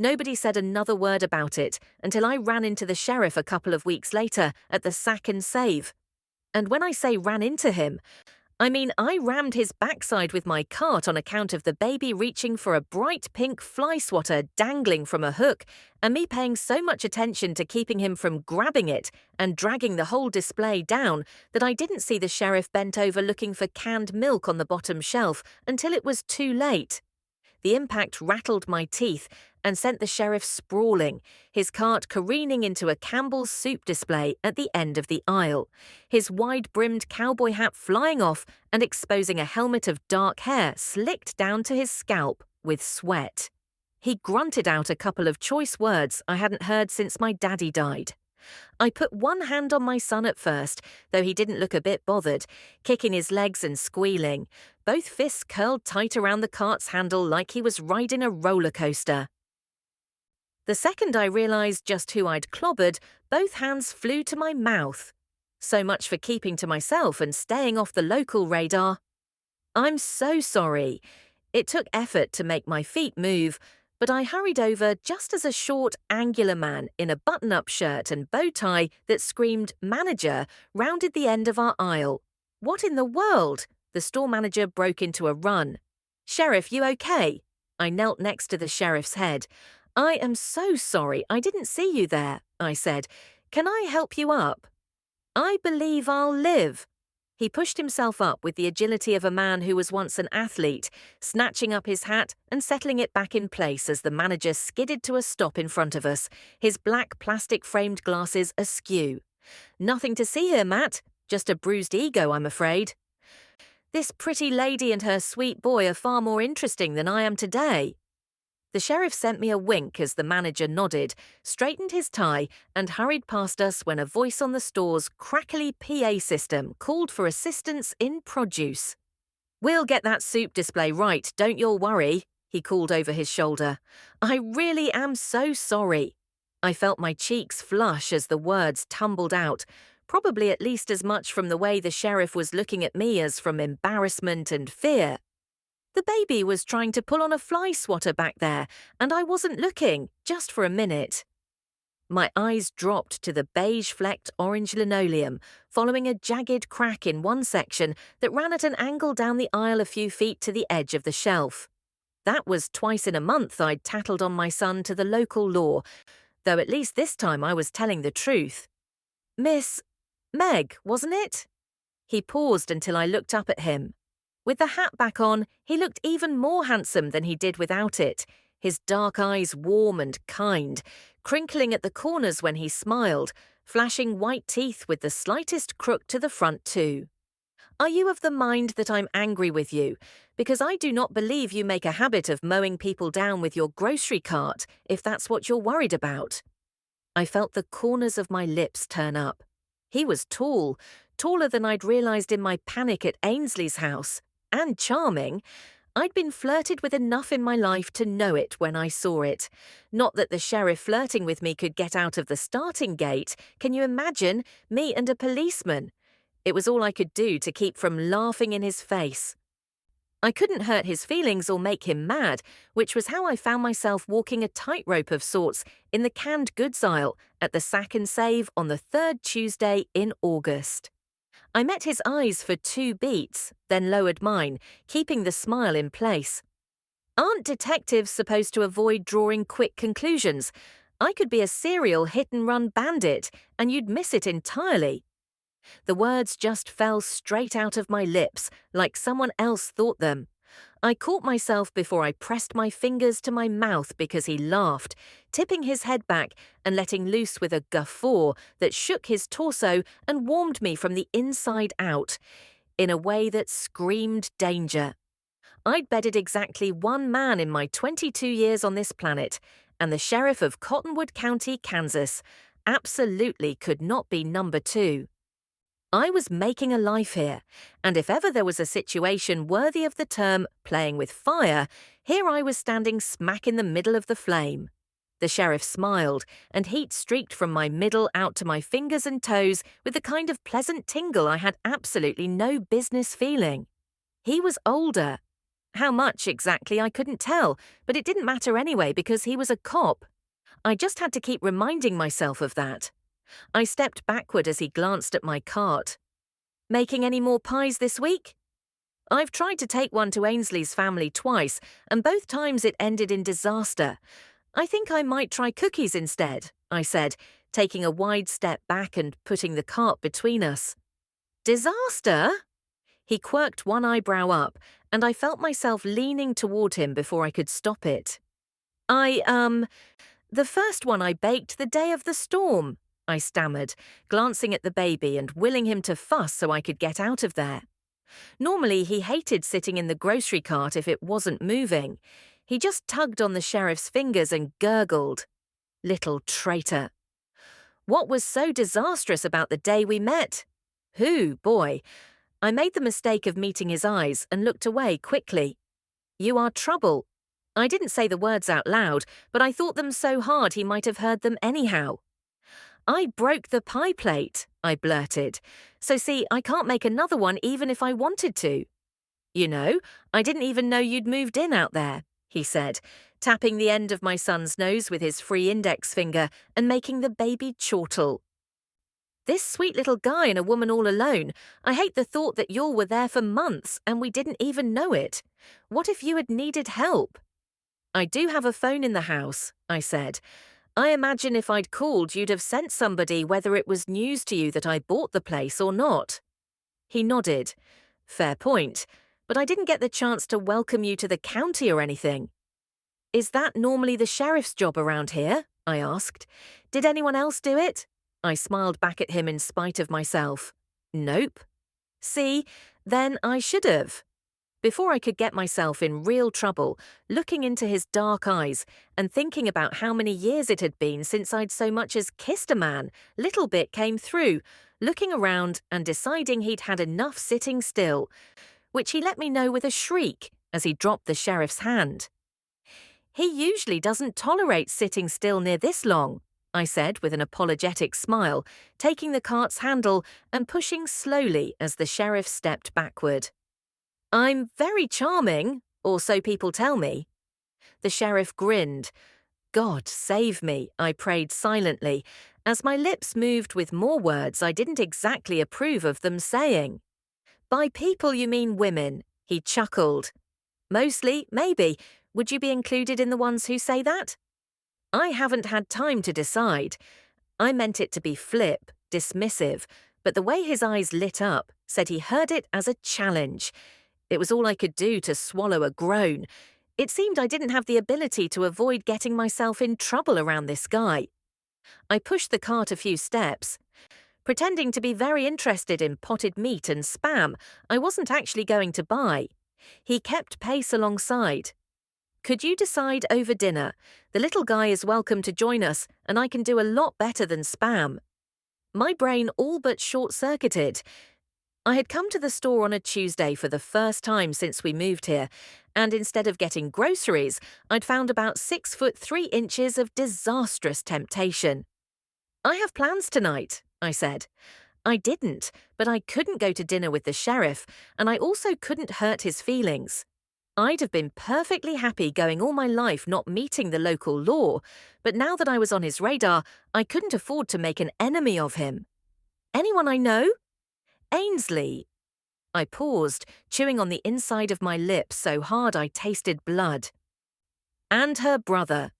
A: Nobody said another word about it until I ran into the sheriff a couple of weeks later at the Sack and Save. And when I say ran into him, I mean I rammed his backside with my cart on account of the baby reaching for a bright pink fly swatter dangling from a hook and me paying so much attention to keeping him from grabbing it and dragging the whole display down that I didn't see the sheriff bent over looking for canned milk on the bottom shelf until it was too late. The impact rattled my teeth and sent the sheriff sprawling, his cart careening into a Campbell's soup display at the end of the aisle, his wide-brimmed cowboy hat flying off and exposing a helmet of dark hair slicked down to his scalp with sweat. He grunted out a couple of choice words I hadn't heard since my daddy died. I put one hand on my son at first, though he didn't look a bit bothered, kicking his legs and squealing, both fists curled tight around the cart's handle like he was riding a roller coaster. The second I realised just who I'd clobbered, both hands flew to my mouth. So much for keeping to myself and staying off the local radar. I'm so sorry. It took effort to make my feet move, but I hurried over just as a short, angular man in a button-up shirt and bow tie that screamed "manager" rounded the end of our aisle. What in the world? The store manager broke into a run. "Sheriff, you okay?" I knelt next to the sheriff's head. "I am so sorry, I didn't see you there," I said. "Can I help you up?" "I believe I'll live." He pushed himself up with the agility of a man who was once an athlete, snatching up his hat and settling it back in place as the manager skidded to a stop in front of us, his black plastic-framed glasses askew. "Nothing to see here, Matt. Just a bruised ego, I'm afraid." "This pretty lady and her sweet boy are far more interesting than I am today." The sheriff sent me a wink as the manager nodded, straightened his tie, and hurried past us when a voice on the store's crackly PA system called for assistance in produce. "We'll get that soup display right, don't you all worry," he called over his shoulder. "I really am so sorry." I felt my cheeks flush as the words tumbled out, probably at least as much from the way the sheriff was looking at me as from embarrassment and fear. The baby was trying to pull on a fly swatter back there, and I wasn't looking, just for a minute. My eyes dropped to the beige-flecked orange linoleum, following a jagged crack in one section that ran at an angle down the aisle a few feet to the edge of the shelf. That was twice in a month I'd tattled on my son to the local law, though at least this time I was telling the truth. "Miss Meg, wasn't it?" He paused until I looked up at him. With the hat back on, he looked even more handsome than he did without it, his dark eyes warm and kind, crinkling at the corners when he smiled, flashing white teeth with the slightest crook to the front too. "Are you of the mind that I'm angry with you? Because I do not believe you make a habit of mowing people down with your grocery cart, if that's what you're worried about." I felt the corners of my lips turn up. He was tall, taller than I'd realized in my panic at Ainsley's house. And charming. I'd been flirted with enough in my life to know it when I saw it. Not that the sheriff flirting with me could get out of the starting gate. Can you imagine? Me and a policeman. It was all I could do to keep from laughing in his face. I couldn't hurt his feelings or make him mad, which was how I found myself walking a tightrope of sorts in the canned goods aisle at the Sack and Save on the third Tuesday in August. I met his eyes for 2 beats, then lowered mine, keeping the smile in place. Aren't detectives supposed to avoid drawing quick conclusions? I could be a serial hit-and-run bandit, and you'd miss it entirely. The words just fell straight out of my lips, like someone else thought them. I caught myself before I pressed my fingers to my mouth because he laughed, tipping his head back and letting loose with a guffaw that shook his torso and warmed me from the inside out, in a way that screamed danger. I'd bedded exactly one man in my 22 years on this planet, and the sheriff of Cottonwood County, Kansas, absolutely could not be number 2. I was making a life here, and if ever there was a situation worthy of the term playing with fire, here I was standing smack in the middle of the flame. The sheriff smiled, and heat streaked from my middle out to my fingers and toes with the kind of pleasant tingle I had absolutely no business feeling. He was older. How much exactly I couldn't tell, but it didn't matter anyway because he was a cop. I just had to keep reminding myself of that. I stepped backward as he glanced at my cart. "Making any more pies this week?" "I've tried to take one to Ainsley's family twice, and both times it ended in disaster. I think I might try cookies instead," I said, taking a wide step back and putting the cart between us. "Disaster?" He quirked one eyebrow up, and I felt myself leaning toward him before I could stop it. The first one I baked the day of the storm," I stammered, glancing at the baby and willing him to fuss so I could get out of there. Normally, he hated sitting in the grocery cart if it wasn't moving. He just tugged on the sheriff's fingers and gurgled. Little traitor. What was so disastrous about the day we met? Boy. I made the mistake of meeting his eyes and looked away quickly. "You are trouble." I didn't say the words out loud, but I thought them so hard he might have heard them anyhow. "I broke the pie plate," I blurted. "So see, I can't make another one even if I wanted to." "You know, I didn't even know you'd moved in out there," he said, tapping the end of my son's nose with his free index finger and making the baby chortle. "This sweet little guy and a woman all alone. I hate the thought that y'all were there for months and we didn't even know it. What if you had needed help?" "I do have a phone in the house," I said. "I imagine if I'd called, you'd have sent somebody whether it was news to you that I bought the place or not." He nodded. Fair point, but I didn't get the chance to welcome you to the county or anything. Is that normally the sheriff's job around here? I asked. Did anyone else do it? I smiled back at him in spite of myself. Nope. See, then I should have. Before I could get myself in real trouble, looking into his dark eyes and thinking about how many years it had been since I'd so much as kissed a man, Little Bit came through, looking around and deciding he'd had enough sitting still, which he let me know with a shriek as he dropped the sheriff's hand. He usually doesn't tolerate sitting still near this long, I said with an apologetic smile, taking the cart's handle and pushing slowly as the sheriff stepped backward. I'm very charming, or so people tell me. The sheriff grinned. God save me, I prayed silently, as my lips moved with more words I didn't exactly approve of them saying. By people you mean women, he chuckled. Mostly, maybe. Would you be included in the ones who say that? I haven't had time to decide. I meant it to be flip, dismissive, but the way his eyes lit up said he heard it as a challenge. It was all I could do to swallow a groan. It seemed I didn't have the ability to avoid getting myself in trouble around this guy. I pushed the cart a few steps. Pretending to be very interested in potted meat and spam, I wasn't actually going to buy. He kept pace alongside. Could you decide over dinner? The little guy is welcome to join us, and I can do a lot better than spam. My brain all but short-circuited. I had come to the store on a Tuesday for the first time since we moved here, and instead of getting groceries, I'd found about 6'3" of disastrous temptation. I have plans tonight, I said. I didn't, but I couldn't go to dinner with the sheriff, and I also couldn't hurt his feelings. I'd have been perfectly happy going all my life not meeting the local law, but now that I was on his radar, I couldn't afford to make an enemy of him. Anyone I know? Ainsley. I paused, chewing on the inside of my lips so hard I tasted blood. And her brother.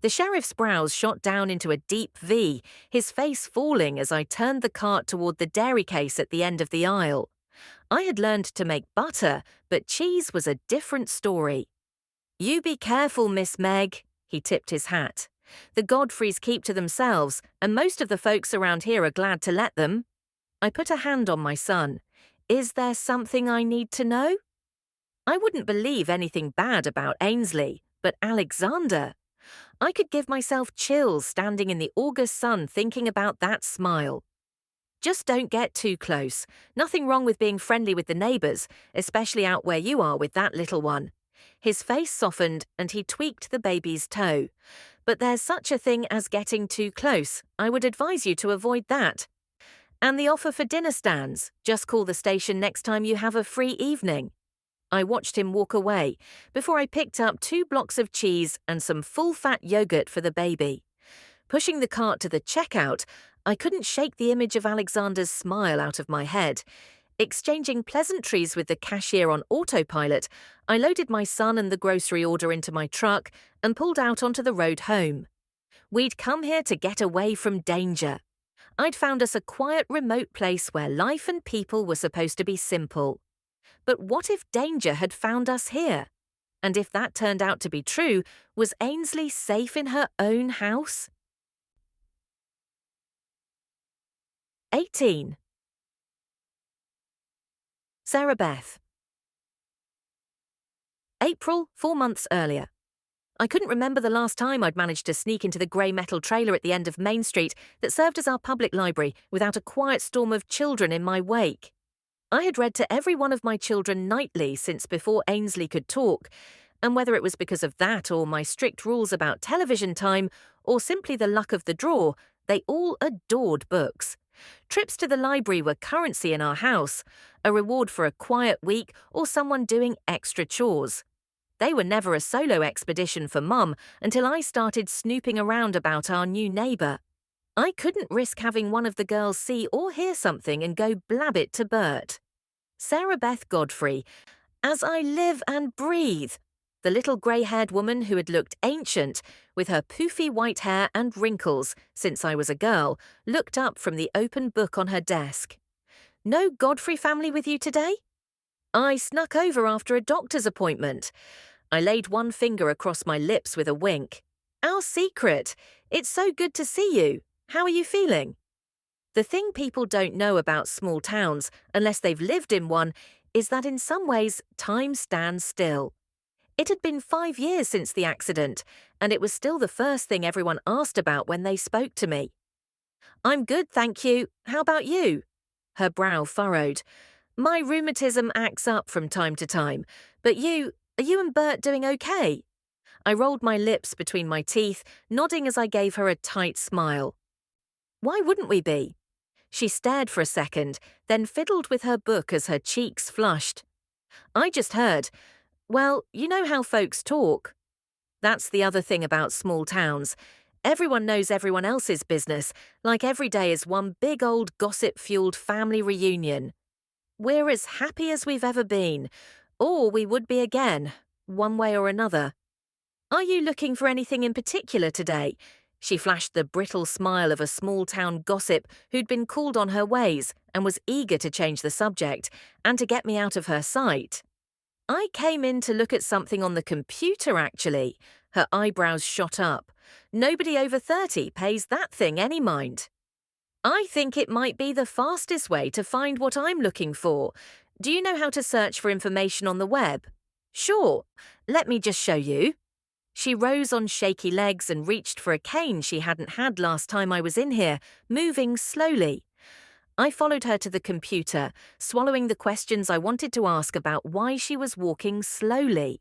A: The sheriff's brows shot down into a deep V, his face falling as I turned the cart toward the dairy case at the end of the aisle. I had learned to make butter, but cheese was a different story. You be careful, Miss Meg, he tipped his hat. The Godfreys keep to themselves, and most of the folks around here are glad to let them. I put a hand on my son. Is there something I need to know? I wouldn't believe anything bad about Ainsley, but Alexander. I could give myself chills standing in the August sun thinking about that smile. Just don't get too close. Nothing wrong with being friendly with the neighbours, especially out where you are with that little one. His face softened and he tweaked the baby's toe. But there's such a thing as getting too close. I would advise you to avoid that. And the offer for dinner stands. Just call the station next time you have a free evening. I watched him walk away before I picked up 2 blocks of cheese and some full-fat yogurt for the baby. Pushing the cart to the checkout, I couldn't shake the image of Alexander's smile out of my head. Exchanging pleasantries with the cashier on autopilot, I loaded my son and the grocery order into my truck and pulled out onto the road home. We'd come here to get away from danger. I'd found us a quiet, remote place where life and people were supposed to be simple. But what if danger had found us here? And if that turned out to be true, was Ainsley safe in her own house? 18. Sarah Beth. April, 4 months earlier. I couldn't remember the last time I'd managed to sneak into the grey metal trailer at the end of Main Street that served as our public library without a quiet storm of children in my wake. I had read to every one of my children nightly since before Ainsley could talk, and whether it was because of that or my strict rules about television time or simply the luck of the draw, they all adored books. Trips to the library were currency in our house, a reward for a quiet week or someone doing extra chores. They were never a solo expedition for Mum until I started snooping around about our new neighbour. I couldn't risk having one of the girls see or hear something and go blab it to Bert. Sarah Beth Godfrey, as I live and breathe. The little grey-haired woman who had looked ancient, with her poofy white hair and wrinkles since I was a girl, looked up from the open book on her desk. No Godfrey family with you today? I snuck over after a doctor's appointment. I laid one finger across my lips with a wink. Our secret. It's so good to see you. How are you feeling? The thing people don't know about small towns, unless they've lived in one, is that in some ways, time stands still. It had been 5 years since the accident, and it was still the first thing everyone asked about when they spoke to me. I'm good, thank you. How about you? Her brow furrowed. My rheumatism acts up from time to time, but are you and Bert doing okay? I rolled my lips between my teeth, nodding as I gave her a tight smile. Why wouldn't we be? She stared for a second, then fiddled with her book as her cheeks flushed. I just heard, well, you know how folks talk. That's the other thing about small towns. Everyone knows everyone else's business, like every day is one big old gossip-fueled family reunion. We're as happy as we've ever been, or we would be again, one way or another. Are you looking for anything in particular today? She flashed the brittle smile of a small-town gossip who'd been called on her ways and was eager to change the subject and to get me out of her sight. I came in to look at something on the computer, actually. Her eyebrows shot up. Nobody over 30 pays that thing any mind. I think it might be the fastest way to find what I'm looking for. Do you know how to search for information on the web? Sure. Let me just show you. She rose on shaky legs and reached for a cane she hadn't had last time I was in here, moving slowly. I followed her to the computer, swallowing the questions I wanted to ask about why she was walking slowly.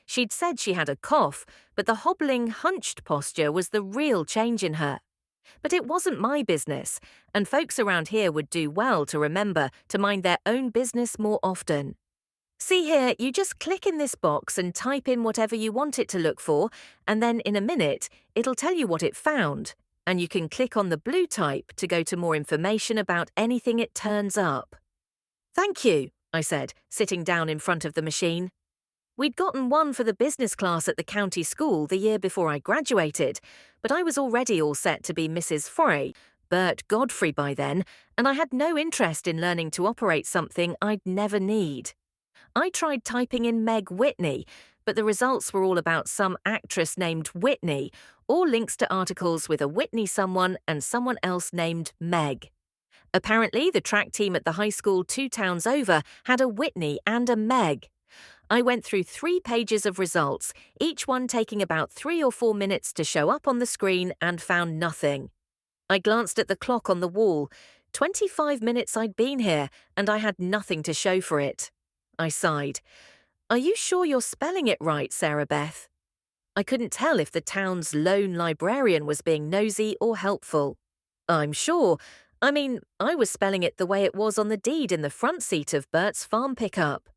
A: She'd said she had a cough, but the hobbling, hunched posture was the real change in her. But it wasn't my business, and folks around here would do well to remember to mind their own business more often. See here, you just click in this box and type in whatever you want it to look for, and then in a minute, it'll tell you what it found. And you can click on the blue type to go to more information about anything it turns up. Thank you, I said, sitting down in front of the machine. We'd gotten one for the business class at the county school the year before I graduated, but I was already all set to be Mrs. Forey, Bert Godfrey by then, and I had no interest in learning to operate something I'd never need. I tried typing in Meg Whitney, but the results were all about some actress named Whitney, or links to articles with a Whitney someone and someone else named Meg. Apparently, the track team at the high school 2 towns over had a Whitney and a Meg. I went through 3 pages of results, each one taking about 3 or 4 minutes to show up on the screen, and found nothing. I glanced at the clock on the wall. 25 minutes I'd been here, and I had nothing to show for it. I sighed. Are you sure you're spelling it right, Sarah Beth? I couldn't tell if the town's lone librarian was being nosy or helpful. I'm sure. I mean, I was spelling it the way it was on the deed in the front seat of Bert's farm pickup.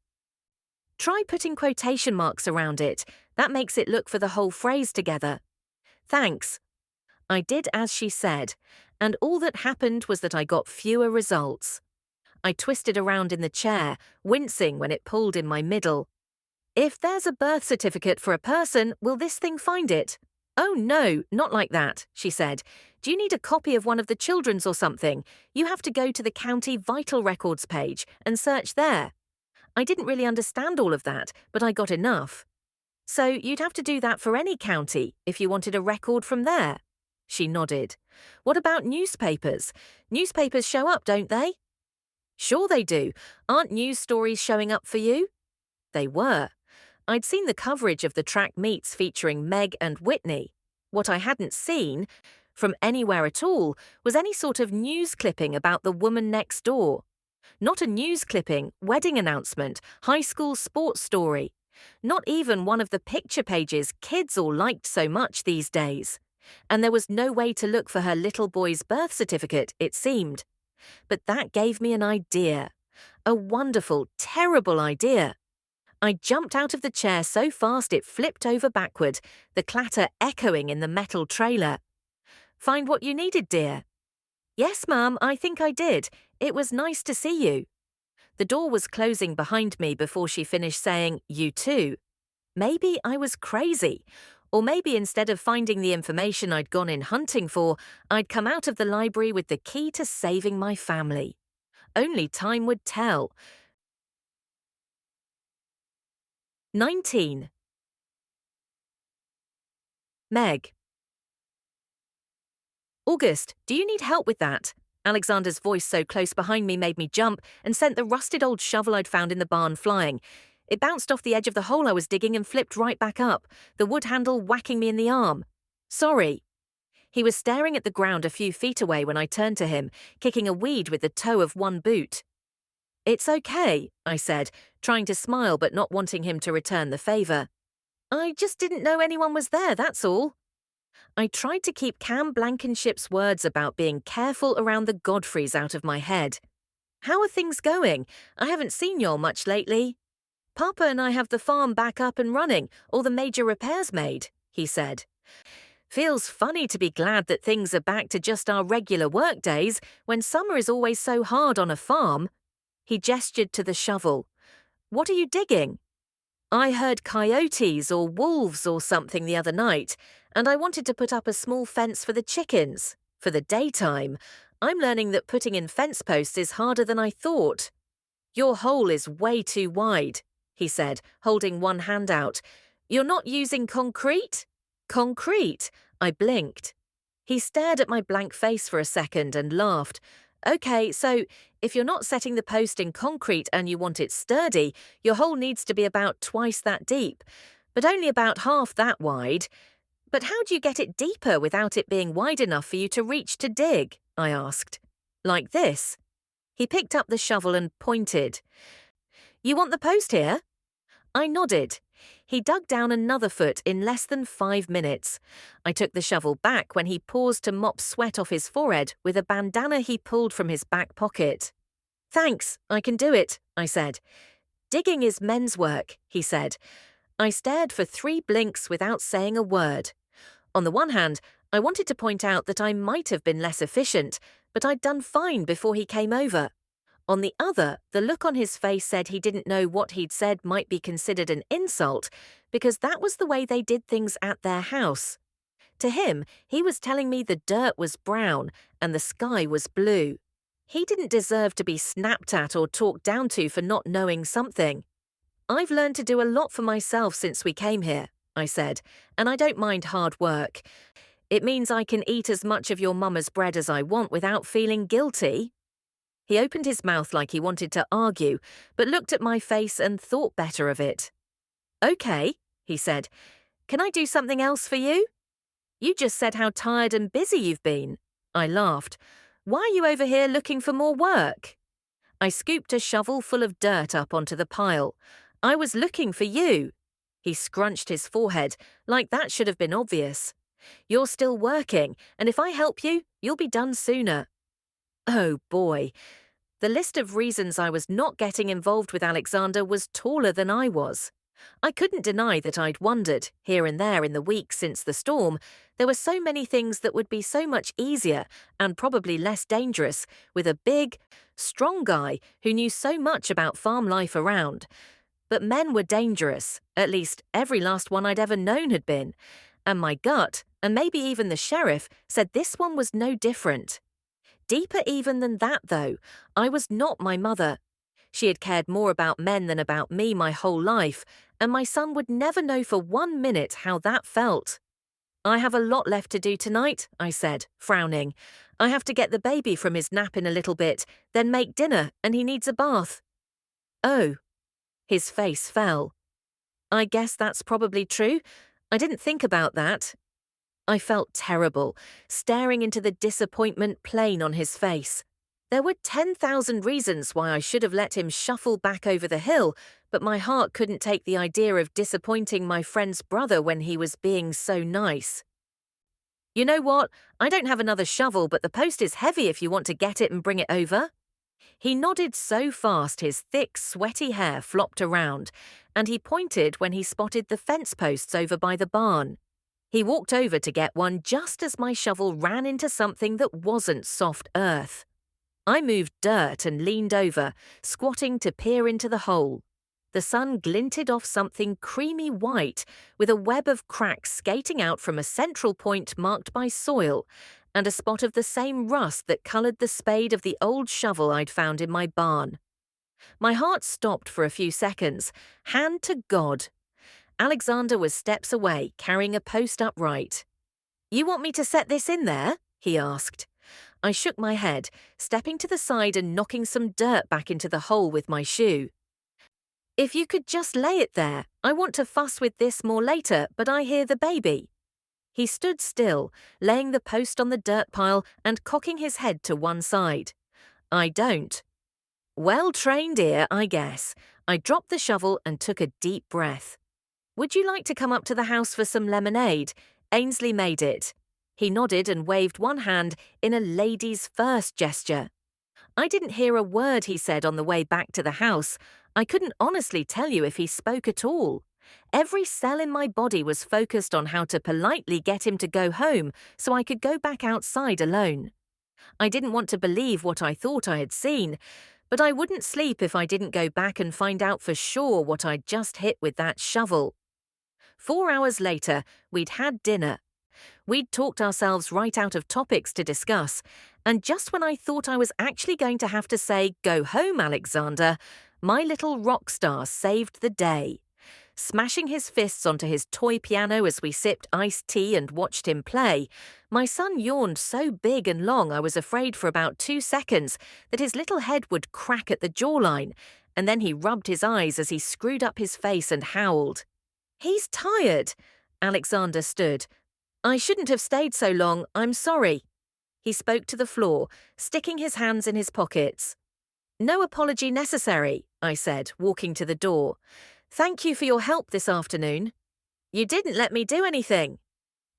A: Try putting quotation marks around it. That makes it look for the whole phrase together. Thanks. I did as she said, and all that happened was that I got fewer results. I twisted around in the chair, wincing when it pulled in my middle. If there's a birth certificate for a person, will this thing find it? Oh no, not like that, she said. Do you need a copy of one of the children's or something? You have to go to the county vital records page and search there. I didn't really understand all of that, but I got enough. So you'd have to do that for any county if you wanted a record from there. She nodded. What about newspapers? Newspapers show up, don't they? Sure they do. Aren't news stories showing up for you? They were. I'd seen the coverage of the track meets featuring Meg and Whitney. What I hadn't seen, from anywhere at all, was any sort of news clipping about the woman next door. Not a news clipping, wedding announcement, high school sports story. Not even one of the picture pages kids all liked so much these days. And there was no way to look for her little boy's birth certificate, it seemed. But that gave me an idea. A wonderful, terrible idea. I jumped out of the chair so fast it flipped over backward, the clatter echoing in the metal trailer. Find what you needed, dear? Yes, ma'am, I think I did. It was nice to see you. The door was closing behind me before she finished saying, you too. Maybe I was crazy. Or maybe instead of finding the information I'd gone in hunting for, I'd come out of the library with the key to saving my family. Only time would tell. 19. Meg. August, do you need help with that? Alexander's voice so close behind me made me jump and sent the rusted old shovel I'd found in the barn flying. It bounced off the edge of the hole I was digging and flipped right back up, the wood handle whacking me in the arm. Sorry. He was staring at the ground a few feet away when I turned to him, kicking a weed with the toe of one boot. It's okay, I said, trying to smile but not wanting him to return the favour. I just didn't know anyone was there, that's all. I tried to keep Cam Blankenship's words about being careful around the Godfreys out of my head. How are things going? I haven't seen y'all much lately. Papa and I have the farm back up and running, all the major repairs made, he said. Feels funny to be glad that things are back to just our regular work days when summer is always so hard on a farm. He gestured to the shovel. What are you digging? I heard coyotes or wolves or something the other night, and I wanted to put up a small fence for the chickens. For the daytime, I'm learning that putting in fence posts is harder than I thought. Your hole is way too wide, he said, holding one hand out. You're not using concrete? Concrete? I blinked. He stared at my blank face for a second and laughed. Okay, so if you're not setting the post in concrete and you want it sturdy, your hole needs to be about twice that deep, but only about half that wide. But how do you get it deeper without it being wide enough for you to reach to dig? I asked. Like this. He picked up the shovel and pointed. You want the post here? I nodded. He dug down another foot in less than 5 minutes. I took the shovel back when he paused to mop sweat off his forehead with a bandana he pulled from his back pocket. Thanks, I can do it, I said. Digging is men's work, he said. I stared for 3 blinks without saying a word. On the one hand, I wanted to point out that I might have been less efficient, but I'd done fine before he came over. On the other, the look on his face said he didn't know what he'd said might be considered an insult, because that was the way they did things at their house. To him, he was telling me the dirt was brown and the sky was blue. He didn't deserve to be snapped at or talked down to for not knowing something. I've learned to do a lot for myself since we came here, I said, and I don't mind hard work. It means I can eat as much of your mama's bread as I want without feeling guilty. He opened his mouth like he wanted to argue, but looked at my face and thought better of it. Okay, he said. Can I do something else for you? You just said how tired and busy you've been. I laughed. Why are you over here looking for more work? I scooped a shovel full of dirt up onto the pile. I was looking for you. He scrunched his forehead, like that should have been obvious. You're still working, and if I help you, you'll be done sooner. Oh boy. The list of reasons I was not getting involved with Alexander was taller than I was. I couldn't deny that I'd wondered, here and there in the weeks since the storm, there were so many things that would be so much easier and probably less dangerous with a big, strong guy who knew so much about farm life around. But men were dangerous, at least every last one I'd ever known had been, and my gut, and maybe even the sheriff, said this one was no different. Deeper even than that, though, I was not my mother. She had cared more about men than about me my whole life, and my son would never know for 1 minute how that felt. I have a lot left to do tonight, I said, frowning. I have to get the baby from his nap in a little bit, then make dinner, and he needs a bath. Oh. His face fell. I guess that's probably true. I didn't think about that. I felt terrible, staring into the disappointment plain on his face. There were 10,000 reasons why I should have let him shuffle back over the hill, but my heart couldn't take the idea of disappointing my friend's brother when he was being so nice. You know what? I don't have another shovel, but the post is heavy if you want to get it and bring it over. He nodded so fast his thick, sweaty hair flopped around, and he pointed when he spotted the fence posts over by the barn. He walked over to get one just as my shovel ran into something that wasn't soft earth. I moved dirt and leaned over, squatting to peer into the hole. The sun glinted off something creamy white, with a web of cracks skating out from a central point marked by soil, and a spot of the same rust that coloured the spade of the old shovel I'd found in my barn. My heart stopped for a few seconds. Hand to God. Alexander was steps away, carrying a post upright. "You want me to set this in there?" he asked. I shook my head, stepping to the side and knocking some dirt back into the hole with my shoe. "If you could just lay it there. I want to fuss with this more later, but I hear the baby." He stood still, laying the post on the dirt pile and cocking his head to one side. "I don't." Well-trained ear, I guess. I dropped the shovel and took a deep breath. "Would you like to come up to the house for some lemonade? Ainsley made it." He nodded and waved one hand in a ladies' first gesture. I didn't hear a word he said on the way back to the house. I couldn't honestly tell you if he spoke at all. Every cell in my body was focused on how to politely get him to go home so I could go back outside alone. I didn't want to believe what I thought I had seen, but I wouldn't sleep if I didn't go back and find out for sure what I'd just hit with that shovel. 4 hours later, we'd had dinner. We'd talked ourselves right out of topics to discuss, and just when I thought I was actually going to have to say, "Go home, Alexander," my little rock star saved the day. Smashing his fists onto his toy piano as we sipped iced tea and watched him play, my son yawned so big and long I was afraid for about 2 seconds that his little head would crack at the jawline, and then he rubbed his eyes as he screwed up his face and howled. "He's tired." Alexander stood. "I shouldn't have stayed so long, I'm sorry." He spoke to the floor, sticking his hands in his pockets. "No apology necessary," I said, walking to the door. "Thank you for your help this afternoon." "You didn't let me do anything."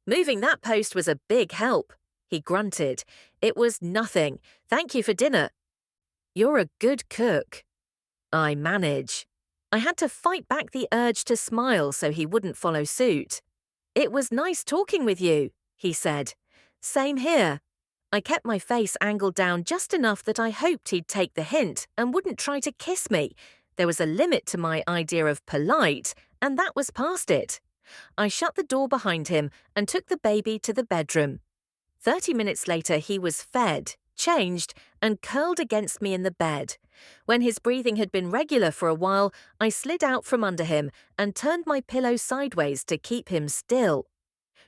A: "Moving that post was a big help," he grunted. "It was nothing. Thank you for dinner." "You're a good cook." "I manage." I had to fight back the urge to smile so he wouldn't follow suit. "It was nice talking with you," he said. "Same here." I kept my face angled down just enough that I hoped he'd take the hint and wouldn't try to kiss me. There was a limit to my idea of polite, and that was past it. I shut the door behind him and took the baby to the bedroom. 30 minutes later, he was fed, changed, and curled against me in the bed. When his breathing had been regular for a while, I slid out from under him and turned my pillow sideways to keep him still.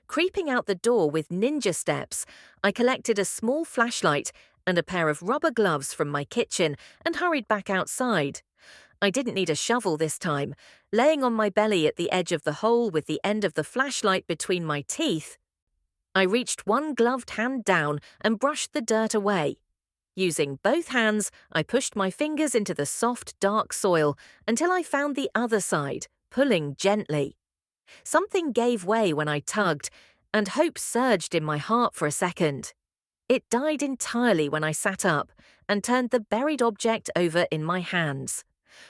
A: Creeping out the door with ninja steps, I collected a small flashlight and a pair of rubber gloves from my kitchen and hurried back outside. I didn't need a shovel this time. Laying on my belly at the edge of the hole with the end of the flashlight between my teeth, I reached one gloved hand down and brushed the dirt away. Using both hands, I pushed my fingers into the soft, dark soil until I found the other side, pulling gently. Something gave way when I tugged, and hope surged in my heart for a second. It died entirely when I sat up and turned the buried object over in my hands.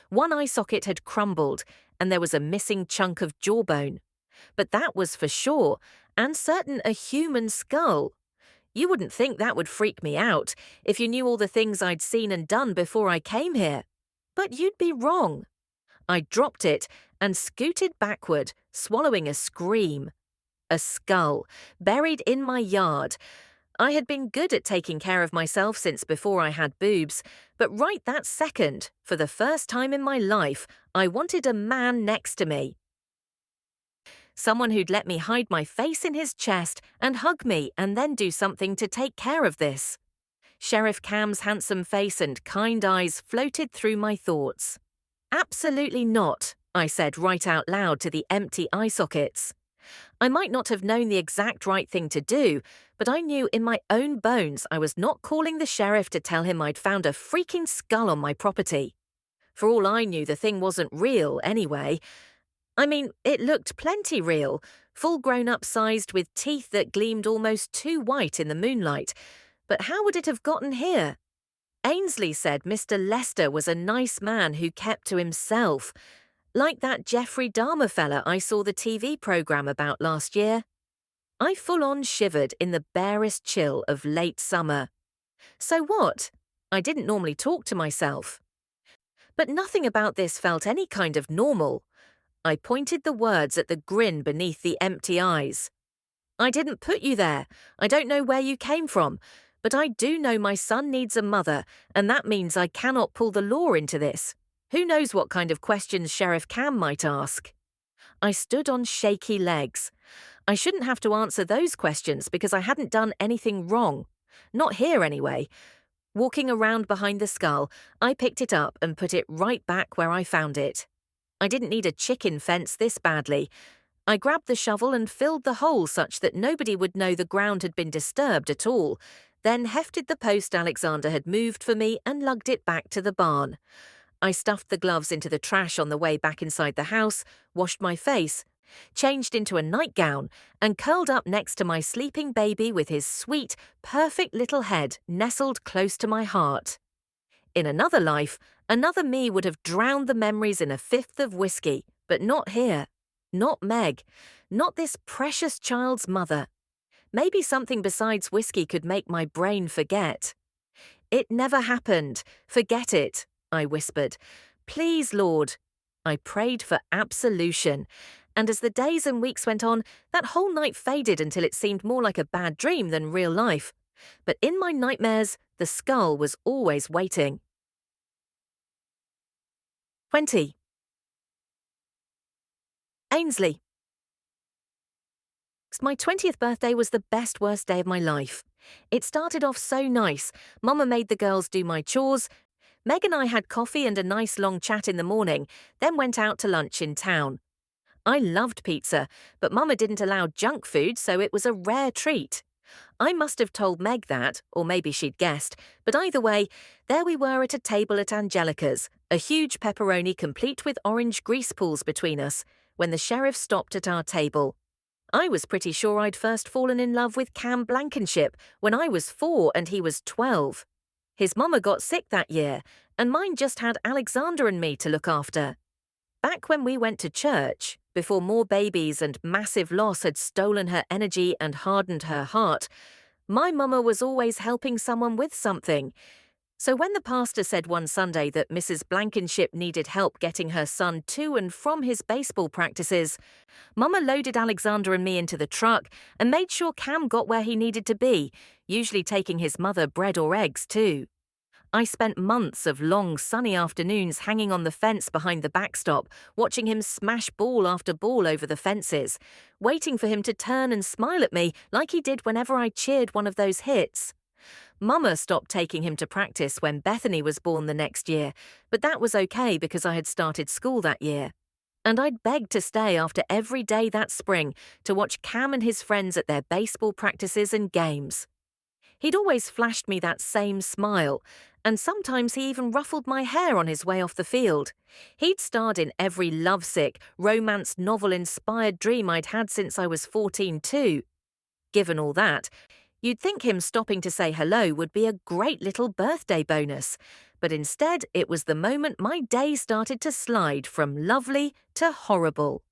A: One eye socket had crumbled, and there was a missing chunk of jawbone. But that was for sure, and certain a human skull. You wouldn't think that would freak me out if you knew all the things I'd seen and done before I came here. But you'd be wrong. I dropped it and scooted backward, swallowing a scream. A skull, buried in my yard. I had been good at taking care of myself since before I had boobs, but right that second, for the first time in my life, I wanted a man next to me. Someone who'd let me hide my face in his chest and hug me and then do something to take care of this. Sheriff Cam's handsome face and kind eyes floated through my thoughts. "Absolutely not," I said right out loud to the empty eye sockets. I might not have known the exact right thing to do, but I knew in my own bones I was not calling the sheriff to tell him I'd found a freaking skull on my property. For all I knew, the thing wasn't real anyway. I mean, it looked plenty real, full grown-up sized with teeth that gleamed almost too white in the moonlight. But how would it have gotten here? Ainsley said Mr. Lester was a nice man who kept to himself, like that Jeffrey Dahmer fella I saw the TV program about last year. I full-on shivered in the barest chill of late summer. So what? I didn't normally talk to myself. But nothing about this felt any kind of normal. I pointed the words at the grin beneath the empty eyes. I didn't put you there. I don't know where you came from. But I do know my son needs a mother, and that means I cannot pull the law into this. Who knows what kind of questions Sheriff Cam might ask? I stood on shaky legs. I shouldn't have to answer those questions because I hadn't done anything wrong. Not here, anyway. Walking around behind the skull, I picked it up and put it right back where I found it. I didn't need a chicken fence this badly. I grabbed the shovel and filled the hole such that nobody would know the ground had been disturbed at all, then hefted the post Alexander had moved for me and lugged it back to the barn. I stuffed the gloves into the trash on the way back inside the house, washed my face, changed into a nightgown, and curled up next to my sleeping baby with his sweet, perfect little head nestled close to my heart. In another life, another me would have drowned the memories in a fifth of whiskey, but not here. Not Meg. Not this precious child's mother. Maybe something besides whiskey could make my brain forget. It never happened. Forget it, I whispered. Please, Lord. I prayed for absolution. And as the days and weeks went on, that whole night faded until it seemed more like a bad dream than real life. But in my nightmares, the skull was always waiting. 20. Ainsley. My 20th birthday was the best worst day of my life. It started off so nice. Mama made the girls do my chores. Meg and I had coffee and a nice long chat in the morning, then went out to lunch in town. I loved pizza, but Mama didn't allow junk food, so it was a rare treat. I must have told Meg that, or maybe she'd guessed, but either way, there we were at a table at Angelica's, a huge pepperoni complete with orange grease pools between us, when the sheriff stopped at our table. I was pretty sure I'd first fallen in love with Cam Blankenship when I was 4 and he was 12. His mama got sick that year, and mine just had Alexander and me to look after. Back when we went to church, before more babies and massive loss had stolen her energy and hardened her heart, my mama was always helping someone with something. So when the pastor said one Sunday that Mrs. Blankenship needed help getting her son to and from his baseball practices, Mama loaded Alexander and me into the truck and made sure Cam got where he needed to be, usually taking his mother bread or eggs too. I spent months of long sunny afternoons hanging on the fence behind the backstop, watching him smash ball after ball over the fences, waiting for him to turn and smile at me like he did whenever I cheered one of those hits. Mama stopped taking him to practice when Bethany was born the next year, but that was okay because I had started school that year. And I'd begged to stay after every day that spring to watch Cam and his friends at their baseball practices and games. He'd always flashed me that same smile, and sometimes he even ruffled my hair on his way off the field. He'd starred in every lovesick, romance novel-inspired dream I'd had since I was 14 too. Given all that, you'd think him stopping to say hello would be a great little birthday bonus, but instead it was the moment my day started to slide from lovely to horrible.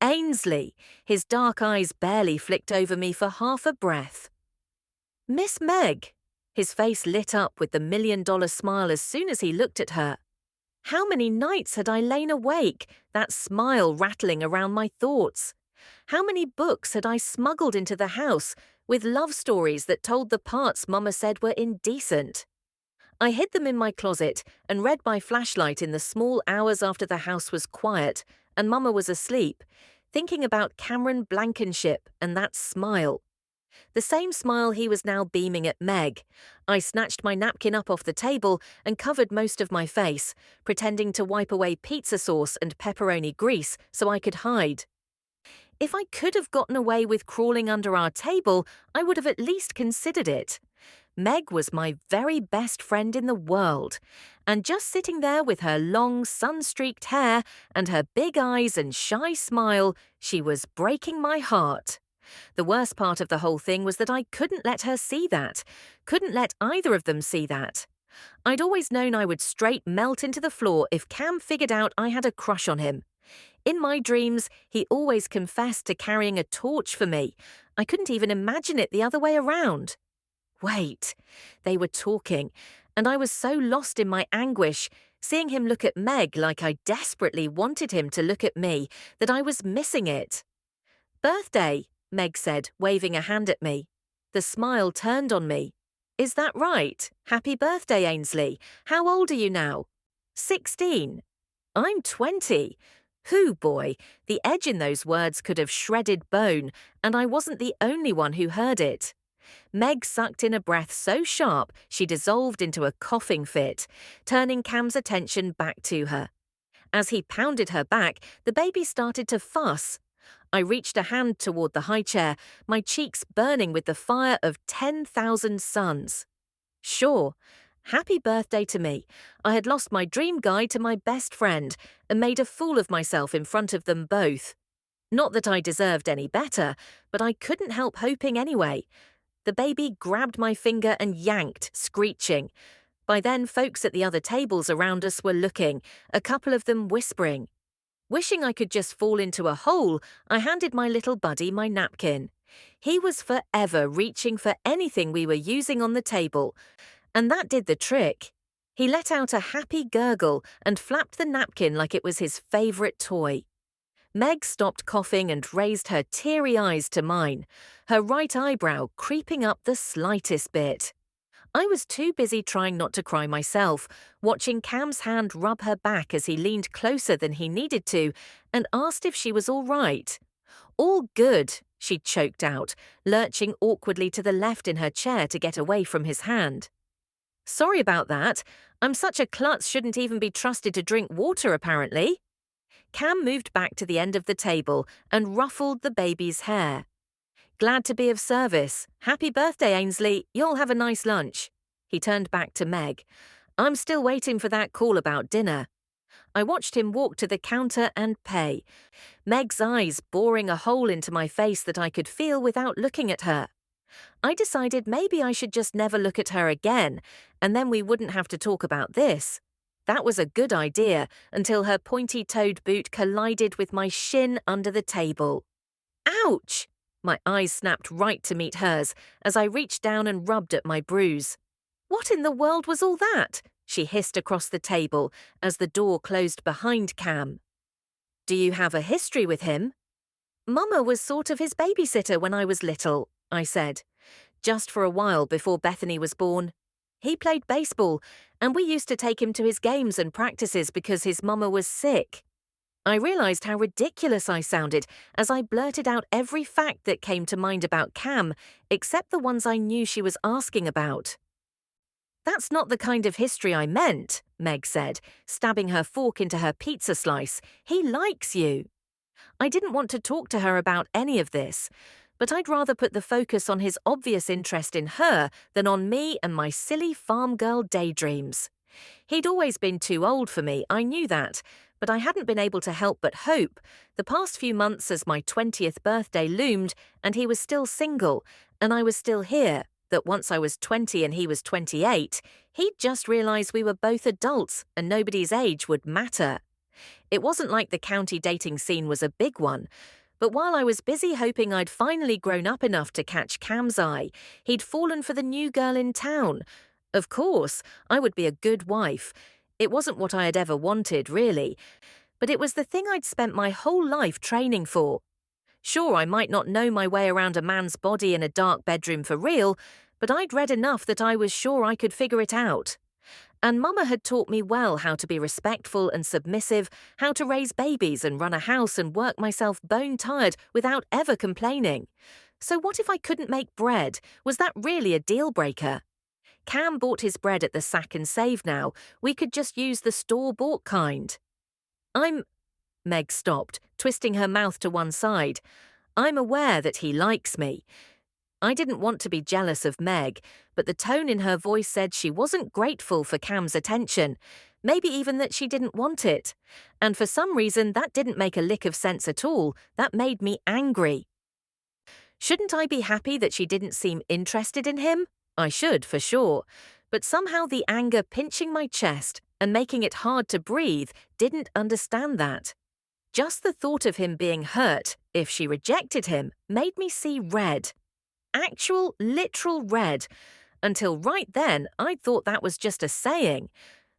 A: Ainsley, his dark eyes barely flicked over me for half a breath. Miss Meg. His face lit up with the $1,000,000 smile as soon as he looked at her. How many nights had I lain awake, that smile rattling around my thoughts? How many books had I smuggled into the house with love stories that told the parts Mama said were indecent? I hid them in my closet and read by flashlight in the small hours after the house was quiet and Mama was asleep, thinking about Cameron Blankenship and that smile. The same smile he was now beaming at Meg. I snatched my napkin up off the table and covered most of my face, pretending to wipe away pizza sauce and pepperoni grease so I could hide. If I could have gotten away with crawling under our table, I would have at least considered it. Meg was my very best friend in the world, and just sitting there with her long, sun-streaked hair and her big eyes and shy smile, she was breaking my heart. The worst part of the whole thing was that I couldn't let her see that, couldn't let either of them see that. I'd always known I would straight melt into the floor if Cam figured out I had a crush on him. In my dreams, he always confessed to carrying a torch for me. I couldn't even imagine it the other way around. Wait, they were talking, and I was so lost in my anguish, seeing him look at Meg like I desperately wanted him to look at me, that I was missing it. Birthday, Meg said, waving a hand at me. The smile turned on me. Is that right? Happy birthday, Ainsley. How old are you now? 16. I'm 20. Hoo boy, the edge in those words could have shredded bone, and I wasn't the only one who heard it. Meg sucked in a breath so sharp she dissolved into a coughing fit, turning Cam's attention back to her. As he pounded her back, the baby started to fuss. I reached a hand toward the high chair, my cheeks burning with the fire of 10,000 suns. Sure, happy birthday to me. I had lost my dream guy to my best friend and made a fool of myself in front of them both. Not that I deserved any better, but I couldn't help hoping anyway. The baby grabbed my finger and yanked, screeching. By then, folks at the other tables around us were looking, a couple of them whispering. Wishing I could just fall into a hole, I handed my little buddy my napkin. He was forever reaching for anything we were using on the table, and that did the trick. He let out a happy gurgle and flapped the napkin like it was his favorite toy. Meg stopped coughing and raised her teary eyes to mine, her right eyebrow creeping up the slightest bit. I was too busy trying not to cry myself, watching Cam's hand rub her back as he leaned closer than he needed to and asked if she was all right. All good, she choked out, lurching awkwardly to the left in her chair to get away from his hand. Sorry about that. I'm such a klutz, shouldn't even be trusted to drink water, apparently. Cam moved back to the end of the table and ruffled the baby's hair. Glad to be of service. Happy birthday, Ainsley. You'll have a nice lunch. He turned back to Meg. I'm still waiting for that call about dinner. I watched him walk to the counter and pay, Meg's eyes boring a hole into my face that I could feel without looking at her. I decided maybe I should just never look at her again, and then we wouldn't have to talk about this. That was a good idea until her pointy-toed boot collided with my shin under the table. Ouch! My eyes snapped right to meet hers as I reached down and rubbed at my bruise. What in the world was all that? She hissed across the table as the door closed behind Cam. Do you have a history with him? Mama was sort of his babysitter when I was little, I said. Just for a while before Bethany was born. He played baseball, and we used to take him to his games and practices because his mama was sick. I realized how ridiculous I sounded as I blurted out every fact that came to mind about Cam, except the ones I knew she was asking about. That's not the kind of history I meant, Meg said, stabbing her fork into her pizza slice. He likes you. I didn't want to talk to her about any of this, but I'd rather put the focus on his obvious interest in her than on me and my silly farm girl daydreams. He'd always been too old for me, I knew that, but I hadn't been able to help but hope. The past few months as my 20th birthday loomed and he was still single, and I was still here, that once I was 20 and he was 28, he'd just realized we were both adults and nobody's age would matter. It wasn't like the county dating scene was a big one, but while I was busy hoping I'd finally grown up enough to catch Cam's eye, he'd fallen for the new girl in town. Of course, I would be a good wife. It wasn't what I had ever wanted, really, but it was the thing I'd spent my whole life training for. Sure, I might not know my way around a man's body in a dark bedroom for real, but I'd read enough that I was sure I could figure it out. And Mama had taught me well how to be respectful and submissive, how to raise babies and run a house and work myself bone-tired without ever complaining. So what if I couldn't make bread? Was that really a deal-breaker? Cam bought his bread at the Sack and Save now. We could just use the store-bought kind. Meg stopped, twisting her mouth to one side. I'm aware that he likes me. I didn't want to be jealous of Meg, but the tone in her voice said she wasn't grateful for Cam's attention, maybe even that she didn't want it. And for some reason, that didn't make a lick of sense at all. That made me angry. Shouldn't I be happy that she didn't seem interested in him? I should, for sure. But somehow the anger pinching my chest and making it hard to breathe didn't understand that. Just the thought of him being hurt, if she rejected him, made me see red. Actual, literal red. Until right then, I'd thought that was just a saying.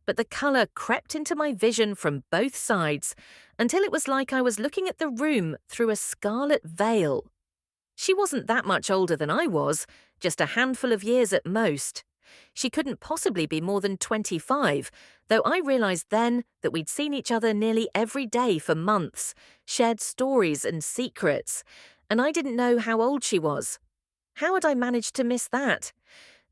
A: But the colour crept into my vision from both sides, until it was like I was looking at the room through a scarlet veil. She wasn't that much older than I was, just a handful of years at most. She couldn't possibly be more than 25, though I realised then that we'd seen each other nearly every day for months, shared stories and secrets, and I didn't know how old she was. How had I managed to miss that?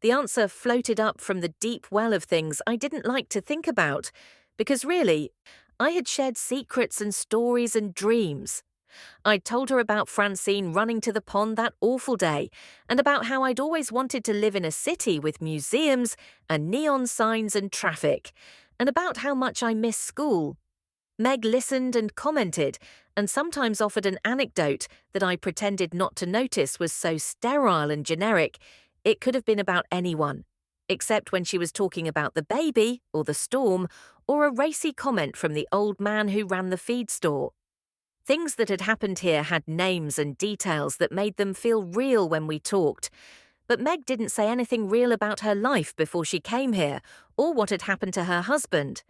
A: The answer floated up from the deep well of things I didn't like to think about, because really, I had shared secrets and stories and dreams. I'd told her about Francine running to the pond that awful day, and about how I'd always wanted to live in a city with museums and neon signs and traffic, and about how much I miss school. Meg listened and commented, and sometimes offered an anecdote that I pretended not to notice was so sterile and generic, it could have been about anyone, except when she was talking about the baby, or the storm, or a racy comment from the old man who ran the feed store. Things that had happened here had names and details that made them feel real when we talked, but Meg didn't say anything real about her life before she came here, or what had happened to her husband.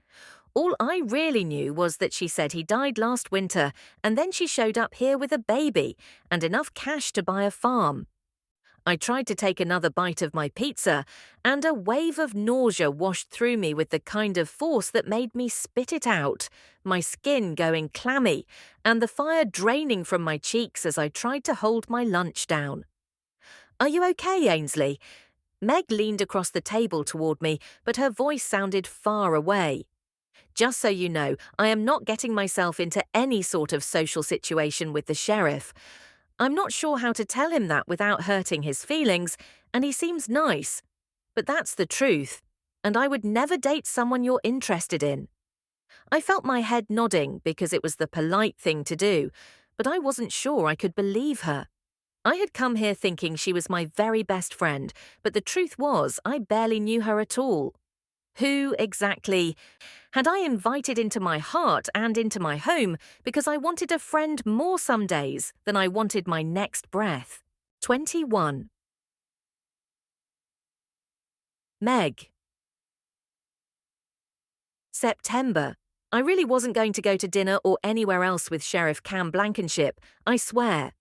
A: All I really knew was that she said he died last winter, and then she showed up here with a baby and enough cash to buy a farm. I tried to take another bite of my pizza, and a wave of nausea washed through me with the kind of force that made me spit it out, my skin going clammy, and the fire draining from my cheeks as I tried to hold my lunch down. "Are you okay, Ainsley?" Meg leaned across the table toward me, but her voice sounded far away. "Just so you know, I am not getting myself into any sort of social situation with the sheriff. I'm not sure how to tell him that without hurting his feelings, and he seems nice. But that's the truth, and I would never date someone you're interested in." I felt my head nodding because it was the polite thing to do, but I wasn't sure I could believe her. I had come here thinking she was my very best friend, but the truth was I barely knew her at all. Who, exactly, had I invited into my heart and into my home because I wanted a friend more some days than I wanted my next breath? 21. Meg. September. I really wasn't going to go to dinner or anywhere else with Sheriff Cam Blankenship, I swear.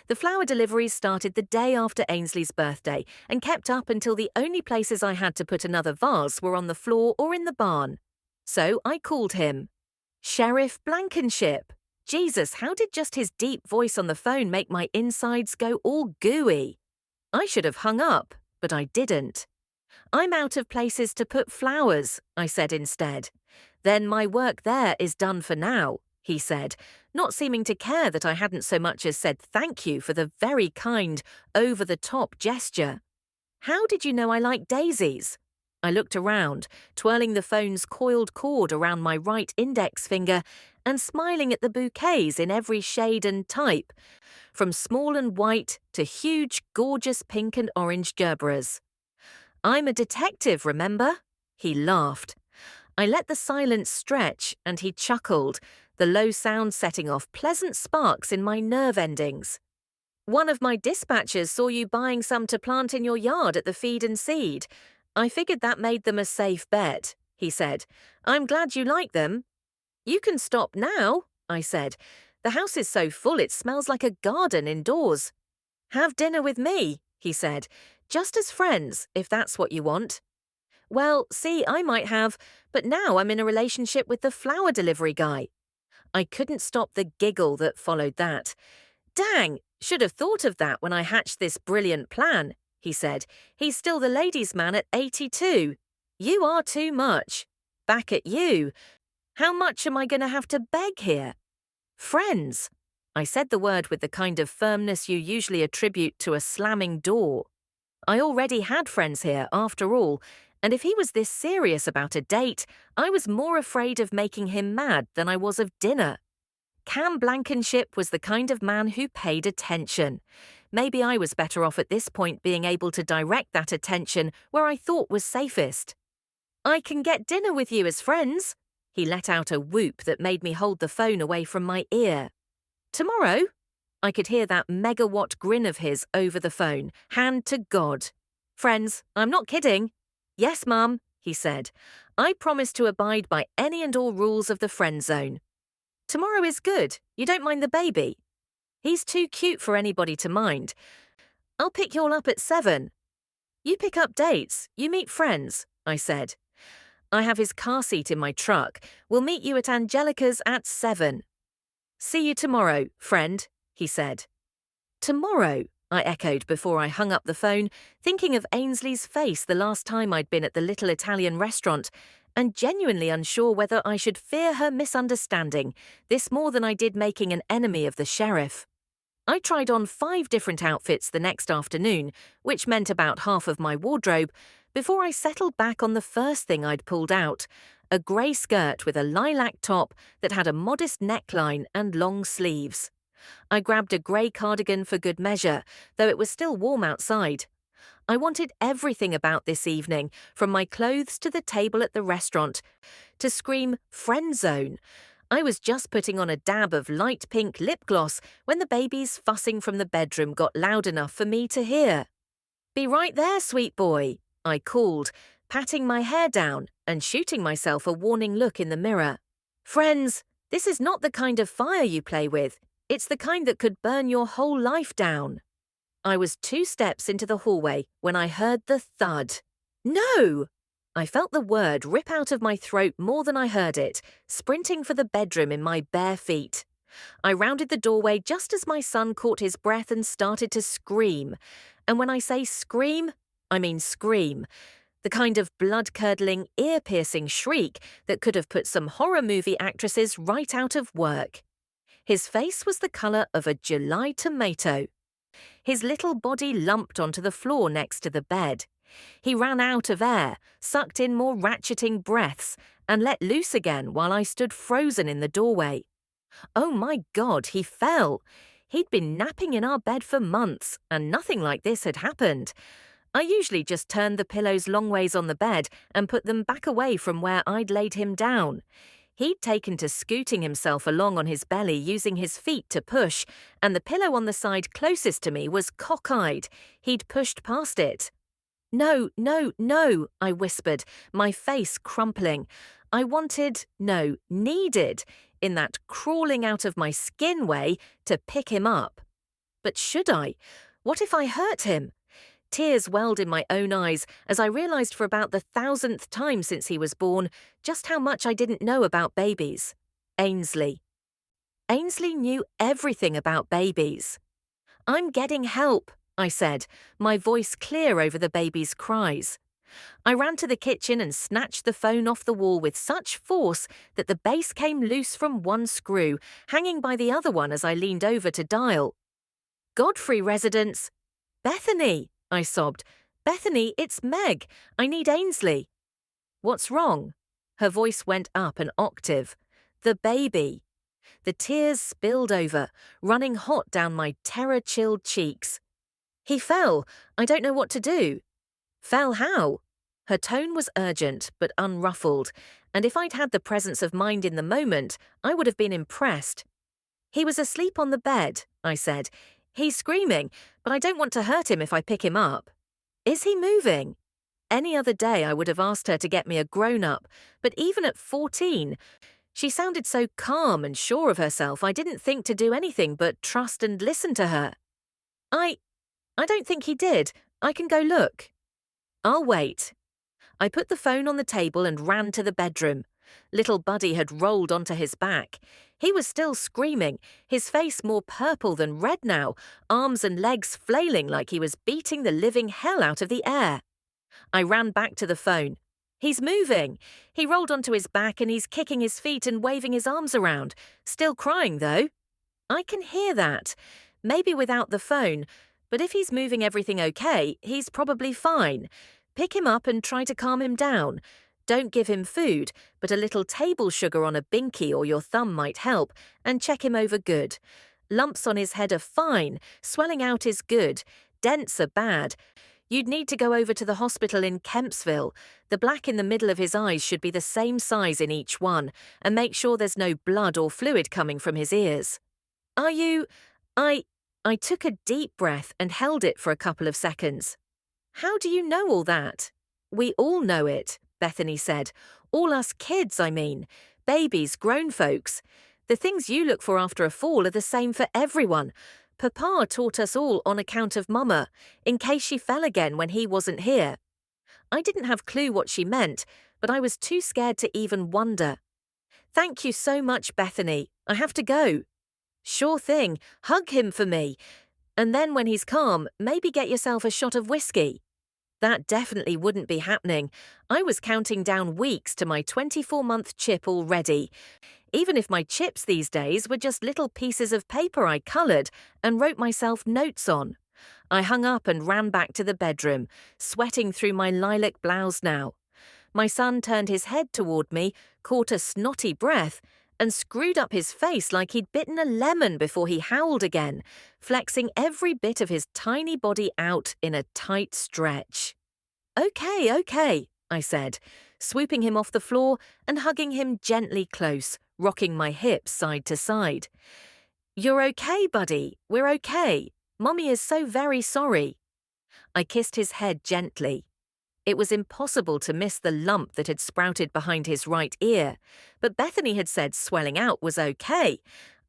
A: The flower deliveries started the day after Ainsley's birthday and kept up until the only places I had to put another vase were on the floor or in the barn. So I called him. Sheriff Blankenship. Jesus, how did just his deep voice on the phone make my insides go all gooey? I should have hung up, but I didn't. "I'm out of places to put flowers," I said instead. "Then my work there is done for now," he said, not seeming to care that I hadn't so much as said thank you for the very kind, over-the-top gesture. "How did you know I like daisies?" I looked around, twirling the phone's coiled cord around my right index finger and smiling at the bouquets in every shade and type, from small and white to huge, gorgeous pink and orange gerberas. "I'm a detective, remember?" He laughed. I let the silence stretch, and he chuckled, the low sound setting off pleasant sparks in my nerve endings. "One of my dispatchers saw you buying some to plant in your yard at the Feed and Seed. I figured that made them a safe bet," he said. "I'm glad you like them." "You can stop now," I said. "The house is so full it smells like a garden indoors." "Have dinner with me," he said. "Just as friends, if that's what you want." "Well, see, I might have, but now I'm in a relationship with the flower delivery guy." I couldn't stop the giggle that followed that. "Dang, should have thought of that when I hatched this brilliant plan," he said. "He's still the ladies' man at 82. You are too much. Back at you. How much am I going to have to beg here?" "Friends." I said the word with the kind of firmness you usually attribute to a slamming door. I already had friends here, after all, and if he was this serious about a date, I was more afraid of making him mad than I was of dinner. Cam Blankenship was the kind of man who paid attention. Maybe I was better off at this point being able to direct that attention where I thought was safest. "I can get dinner with you as friends." He let out a whoop that made me hold the phone away from my ear. "Tomorrow?" I could hear that megawatt grin of his over the phone, hand to God. "Friends, I'm not kidding." "Yes, Mum," he said. "I promise to abide by any and all rules of the friend zone." "Tomorrow is good. You don't mind the baby?" He's too cute for anybody to mind. I'll pick you all up at 7. You pick up dates, you meet friends, I said. I have his car seat in my truck. We'll meet you at Angelica's at 7. See you tomorrow, friend, he said. Tomorrow, I echoed before I hung up the phone, thinking of Ainsley's face the last time I'd been at the little Italian restaurant, and genuinely unsure whether I should fear her misunderstanding, this more than I did making an enemy of the sheriff. I tried on 5 different outfits the next afternoon, which meant about half of my wardrobe, before I settled back on the first thing I'd pulled out, a grey skirt with a lilac top that had a modest neckline and long sleeves. I grabbed a grey cardigan for good measure, though it was still warm outside. I wanted everything about this evening, from my clothes to the table at the restaurant, to scream friend zone. I was just putting on a dab of light pink lip gloss when the baby's fussing from the bedroom got loud enough for me to hear. Be right there, sweet boy, I called, patting my hair down and shooting myself a warning look in the mirror. Friends, this is not the kind of fire you play with. It's the kind that could burn your whole life down. I was 2 steps into the hallway when I heard the thud. No! I felt the word rip out of my throat more than I heard it, sprinting for the bedroom in my bare feet. I rounded the doorway just as my son caught his breath and started to scream. And when I say scream, I mean scream. The kind of blood-curdling, ear-piercing shriek that could have put some horror movie actresses right out of work. His face was the colour of a July tomato. His little body lumped onto the floor next to the bed. He ran out of air, sucked in more ratcheting breaths, and let loose again while I stood frozen in the doorway. Oh my God, he fell. He'd been napping in our bed for months, and nothing like this had happened. I usually just turned the pillows long ways on the bed and put them back away from where I'd laid him down. He'd taken to scooting himself along on his belly using his feet to push, and the pillow on the side closest to me was cockeyed. He'd pushed past it. No, no, no, I whispered, my face crumpling. I needed, in that crawling out of my skin way, to pick him up. But should I? What if I hurt him? Tears welled in my own eyes as I realized for about the 1,000th time since he was born just how much I didn't know about babies. Ainsley. Ainsley knew everything about babies. I'm getting help, I said, my voice clear over the baby's cries. I ran to the kitchen and snatched the phone off the wall with such force that the base came loose from one screw, hanging by the other one as I leaned over to dial. Godfrey residence. Bethany, I sobbed. Bethany, it's Meg. I need Ainsley. What's wrong? Her voice went up an octave. The baby. The tears spilled over, running hot down my terror-chilled cheeks. He fell. I don't know what to do. Fell how? Her tone was urgent but unruffled, and if I'd had the presence of mind in the moment, I would have been impressed. He was asleep on the bed, I said. He's screaming, but I don't want to hurt him if I pick him up. Is he moving? Any other day I would have asked her to get me a grown-up, but even at 14, she sounded so calm and sure of herself I didn't think to do anything but trust and listen to her. I don't think he did. I can go look. I'll wait. I put the phone on the table and ran to the bedroom. Little Buddy had rolled onto his back. He was still screaming, his face more purple than red now, arms and legs flailing like he was beating the living hell out of the air. I ran back to the phone. He's moving. He rolled onto his back and he's kicking his feet and waving his arms around. Still crying, though. I can hear that. Maybe without the phone, but if he's moving everything okay, he's probably fine. Pick him up and try to calm him down. Don't give him food, but a little table sugar on a binky or your thumb might help, and check him over good. Lumps on his head are fine, swelling out is good, dents are bad. You'd need to go over to the hospital in Kempsville. The black in the middle of his eyes should be the same size in each one, and make sure there's no blood or fluid coming from his ears. Are you… I took a deep breath and held it for a couple of seconds. How do you know all that? We all know it, Bethany said. All us kids, I mean. Babies, grown folks. The things you look for after a fall are the same for everyone. Papa taught us all on account of Mama, in case she fell again when he wasn't here. I didn't have clue what she meant, but I was too scared to even wonder. Thank you so much, Bethany. I have to go. Sure thing. Hug him for me. And then when he's calm, maybe get yourself a shot of whiskey. That definitely wouldn't be happening. I was counting down weeks to my 24-month chip already. Even if my chips these days were just little pieces of paper I coloured and wrote myself notes on. I hung up and ran back to the bedroom, sweating through my lilac blouse now. My son turned his head toward me, caught a snotty breath, and screwed up his face like he'd bitten a lemon before he howled again, flexing every bit of his tiny body out in a tight stretch. Okay, I said, swooping him off the floor and hugging him gently close, rocking my hips side to side. You're okay, buddy. We're okay. Mommy is so very sorry. I kissed his head gently. It was impossible to miss the lump that had sprouted behind his right ear, but Bethany had said swelling out was okay.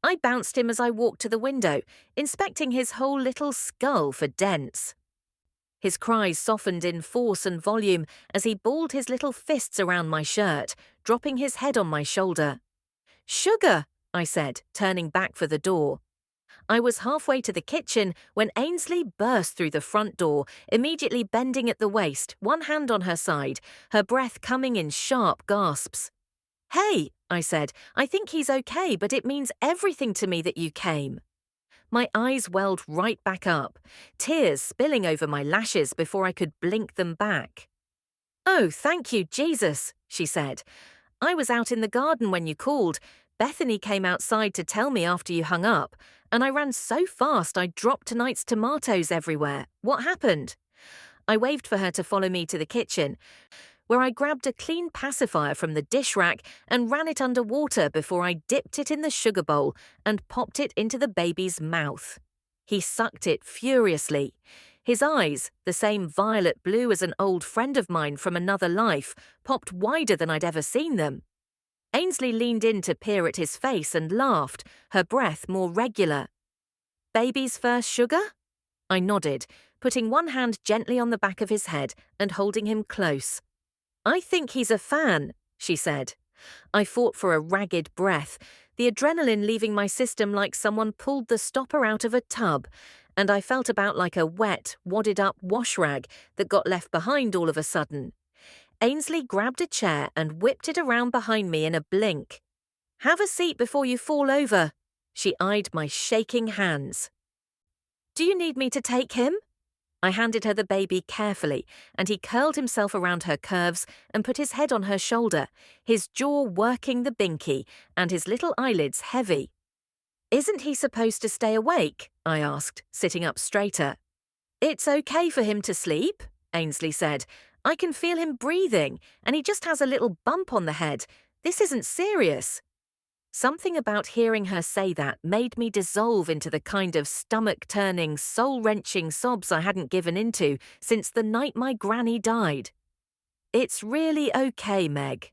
A: I bounced him as I walked to the window, inspecting his whole little skull for dents. His cries softened in force and volume as he balled his little fists around my shirt, dropping his head on my shoulder. Sugar, I said, turning back for the door. I was halfway to the kitchen when Ainsley burst through the front door, immediately bending at the waist, one hand on her side, her breath coming in sharp gasps. Hey, I said, I think he's okay, but it means everything to me that you came. My eyes welled right back up, tears spilling over my lashes before I could blink them back. Oh, thank you, Jesus, she said. I was out in the garden when you called. Bethany came outside to tell me after you hung up, and I ran so fast I dropped tonight's tomatoes everywhere. What happened? I waved for her to follow me to the kitchen, where I grabbed a clean pacifier from the dish rack and ran it under water before I dipped it in the sugar bowl and popped it into the baby's mouth. He sucked it furiously. His eyes, the same violet blue as an old friend of mine from another life, popped wider than I'd ever seen them. Ainsley leaned in to peer at his face and laughed, her breath more regular. Baby's first sugar? I nodded, putting one hand gently on the back of his head and holding him close. I think he's a fan, she said. I fought for a ragged breath, the adrenaline leaving my system like someone pulled the stopper out of a tub, and I felt about like a wet, wadded-up wash rag that got left behind all of a sudden. Ainsley grabbed a chair and whipped it around behind me in a blink. Have a seat before you fall over. She eyed my shaking hands. Do you need me to take him? I handed her the baby carefully, and he curled himself around her curves and put his head on her shoulder, his jaw working the binky and his little eyelids heavy. Isn't he supposed to stay awake? I asked, sitting up straighter. It's okay for him to sleep, Ainsley said. I can feel him breathing, and he just has a little bump on the head. This isn't serious. Something about hearing her say that made me dissolve into the kind of stomach-turning, soul-wrenching sobs I hadn't given into since the night my granny died. It's really okay, Meg.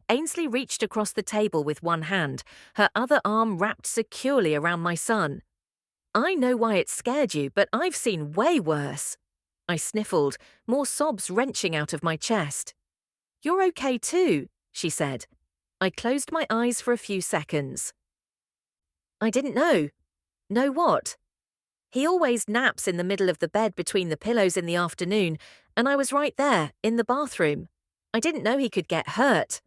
A: Ainsley reached across the table with one hand, her other arm wrapped securely around my son. I know why it scared you, but I've seen way worse. I sniffled, more sobs wrenching out of my chest. You're okay too, she said. I closed my eyes for a few seconds. I didn't know. Know what? He always naps in the middle of the bed between the pillows in the afternoon, and I was right there, in the bathroom. I didn't know he could get hurt.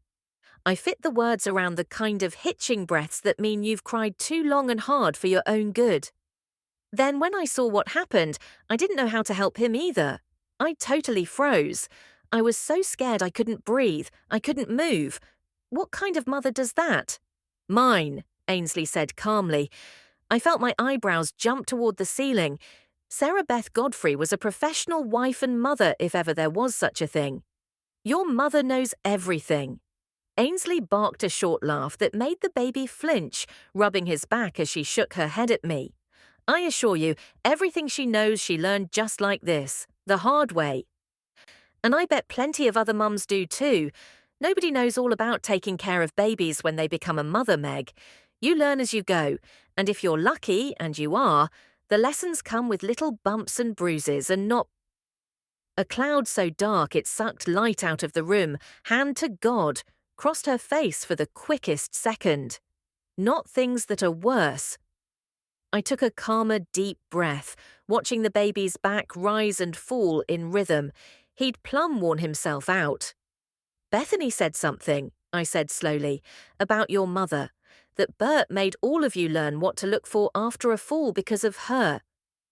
A: I fit the words around the kind of hitching breaths that mean you've cried too long and hard for your own good. Then when I saw what happened, I didn't know how to help him either. I totally froze. I was so scared I couldn't breathe, I couldn't move. What kind of mother does that? Mine, Ainsley said calmly. I felt my eyebrows jump toward the ceiling. Sarah Beth Godfrey was a professional wife and mother if ever there was such a thing. Your mother knows everything. Ainsley barked a short laugh that made the baby flinch, rubbing his back as she shook her head at me. I assure you, everything she knows she learned just like this, the hard way. And I bet plenty of other mums do too. Nobody knows all about taking care of babies when they become a mother, Meg. You learn as you go, and if you're lucky, and you are, the lessons come with little bumps and bruises and not a cloud so dark it sucked light out of the room, hand to God, crossed her face for the quickest second. Not things that are worse. I took a calmer, deep breath, watching the baby's back rise and fall in rhythm. He'd plumb worn himself out. Bethany said something, I said slowly, about your mother, that Bert made all of you learn what to look for after a fall because of her.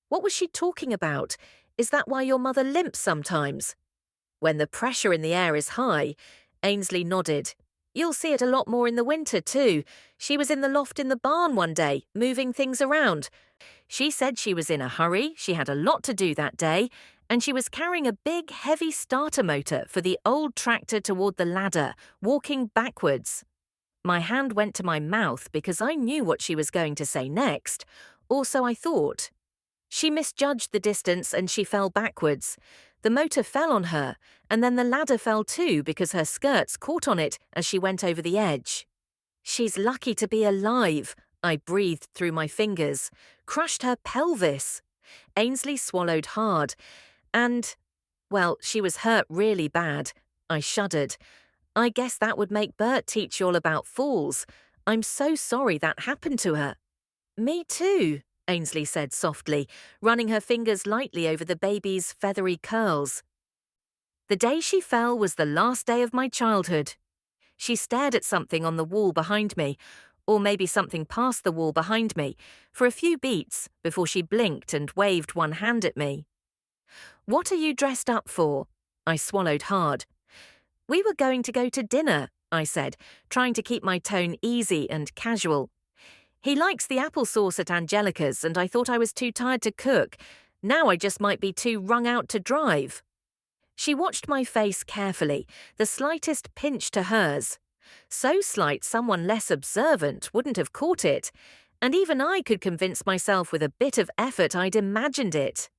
A: What was she talking about? Is that why your mother limps sometimes? When the pressure in the air is high, Ainsley nodded. You'll see it a lot more in the winter, too. She was in the loft in the barn one day, moving things around. She said she was in a hurry, she had a lot to do that day, and she was carrying a big, heavy starter motor for the old tractor toward the ladder, walking backwards. My hand went to my mouth because I knew what she was going to say next, or so I thought. She misjudged the distance and she fell backwards. The motor fell on her, and then the ladder fell too because her skirts caught on it as she went over the edge. She's lucky to be alive, I breathed through my fingers. Crushed her pelvis. Ainsley swallowed hard. And, well, she was hurt really bad. I shuddered. I guess that would make Bert teach you all about falls. I'm so sorry that happened to her. Me too, Ainsley said softly, running her fingers lightly over the baby's feathery curls. The day she fell was the last day of my childhood. She stared at something on the wall behind me, or maybe something past the wall behind me, for a few beats before she blinked and waved one hand at me. What are you dressed up for? I swallowed hard. We were going to go to dinner, I said, trying to keep my tone easy and casual. He likes the applesauce at Angelica's, and I thought I was too tired to cook. Now I just might be too wrung out to drive. She watched my face carefully, the slightest pinch to hers. So slight someone less observant wouldn't have caught it, and even I could convince myself with a bit of effort I'd imagined it.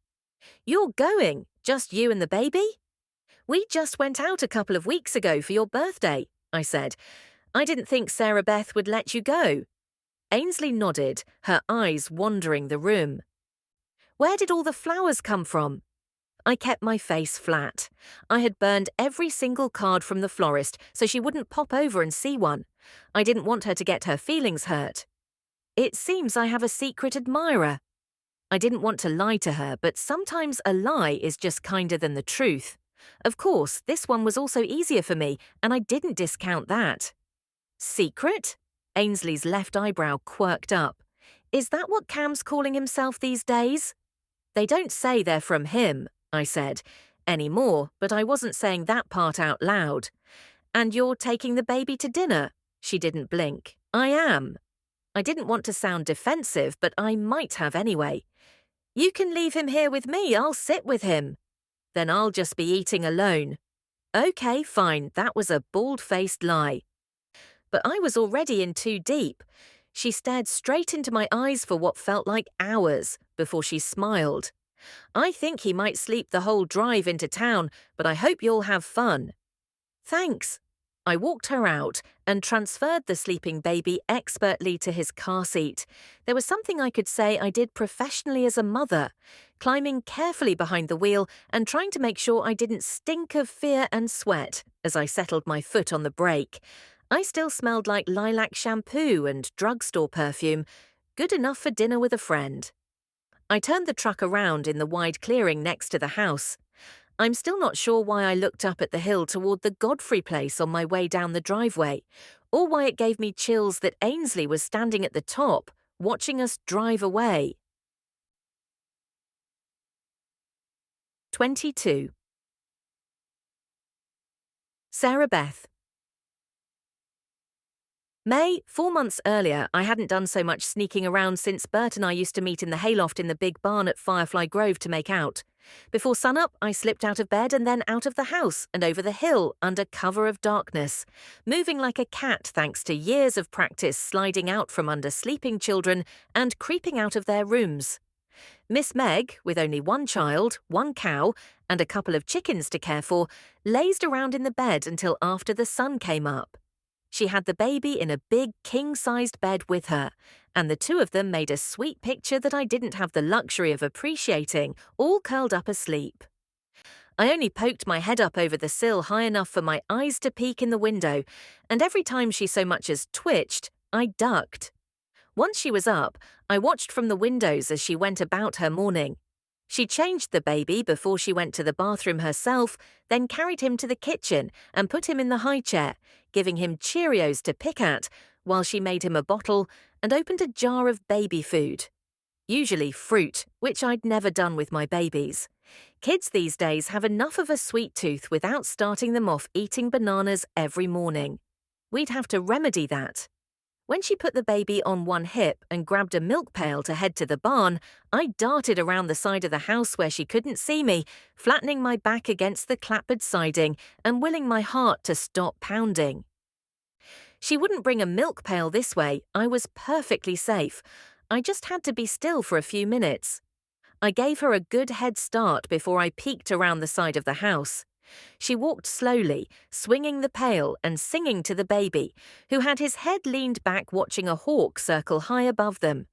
A: You're going, just you and the baby? We just went out a couple of weeks ago for your birthday, I said. I didn't think Sarah Beth would let you go. Ainsley nodded, her eyes wandering the room. Where did all the flowers come from? I kept my face flat. I had burned every single card from the florist so she wouldn't pop over and see one. I didn't want her to get her feelings hurt. It seems I have a secret admirer. I didn't want to lie to her, but sometimes a lie is just kinder than the truth. Of course, this one was also easier for me, and I didn't discount that. Secret? Ainsley's left eyebrow quirked up. Is that what Cam's calling himself these days? They don't say they're from him, I said, anymore, but I wasn't saying that part out loud. And you're taking the baby to dinner? She didn't blink. I am. I didn't want to sound defensive, but I might have anyway. You can leave him here with me, I'll sit with him. Then I'll just be eating alone. Okay, fine, that was a bald-faced lie. But I was already in too deep. She stared straight into my eyes for what felt like hours before she smiled. I think he might sleep the whole drive into town, but I hope you'll have fun. Thanks. I walked her out and transferred the sleeping baby expertly to his car seat. There was something I could say I did professionally as a mother, climbing carefully behind the wheel and trying to make sure I didn't stink of fear and sweat as I settled my foot on the brake. I still smelled like lilac shampoo and drugstore perfume, good enough for dinner with a friend. I turned the truck around in the wide clearing next to the house. I'm still not sure why I looked up at the hill toward the Godfrey place on my way down the driveway, or why it gave me chills that Ainsley was standing at the top, watching us drive away. 22. Sarah Beth. May, 4 months earlier, I hadn't done so much sneaking around since Bert and I used to meet in the hayloft in the big barn at Firefly Grove to make out. Before sunup, I slipped out of bed and then out of the house and over the hill under cover of darkness, moving like a cat thanks to years of practice sliding out from under sleeping children and creeping out of their rooms. Miss Meg, with only one child, one cow, and a couple of chickens to care for, lazed around in the bed until after the sun came up. She had the baby in a big king-sized bed with her, and the two of them made a sweet picture that I didn't have the luxury of appreciating, all curled up asleep. I only poked my head up over the sill high enough for my eyes to peek in the window, and every time she so much as twitched, I ducked. Once she was up, I watched from the windows as she went about her morning. She changed the baby before she went to the bathroom herself, then carried him to the kitchen and put him in the high chair, giving him Cheerios to pick at, while she made him a bottle and opened a jar of baby food. Usually fruit, which I'd never done with my babies. Kids these days have enough of a sweet tooth without starting them off eating bananas every morning. We'd have to remedy that. When she put the baby on one hip and grabbed a milk pail to head to the barn, I darted around the side of the house where she couldn't see me, flattening my back against the clapboard siding and willing my heart to stop pounding. She wouldn't bring a milk pail this way. I was perfectly safe. I just had to be still for a few minutes. I gave her a good head start before I peeked around the side of the house. She walked slowly, swinging the pail and singing to the baby, who had his head leaned back watching a hawk circle high above them.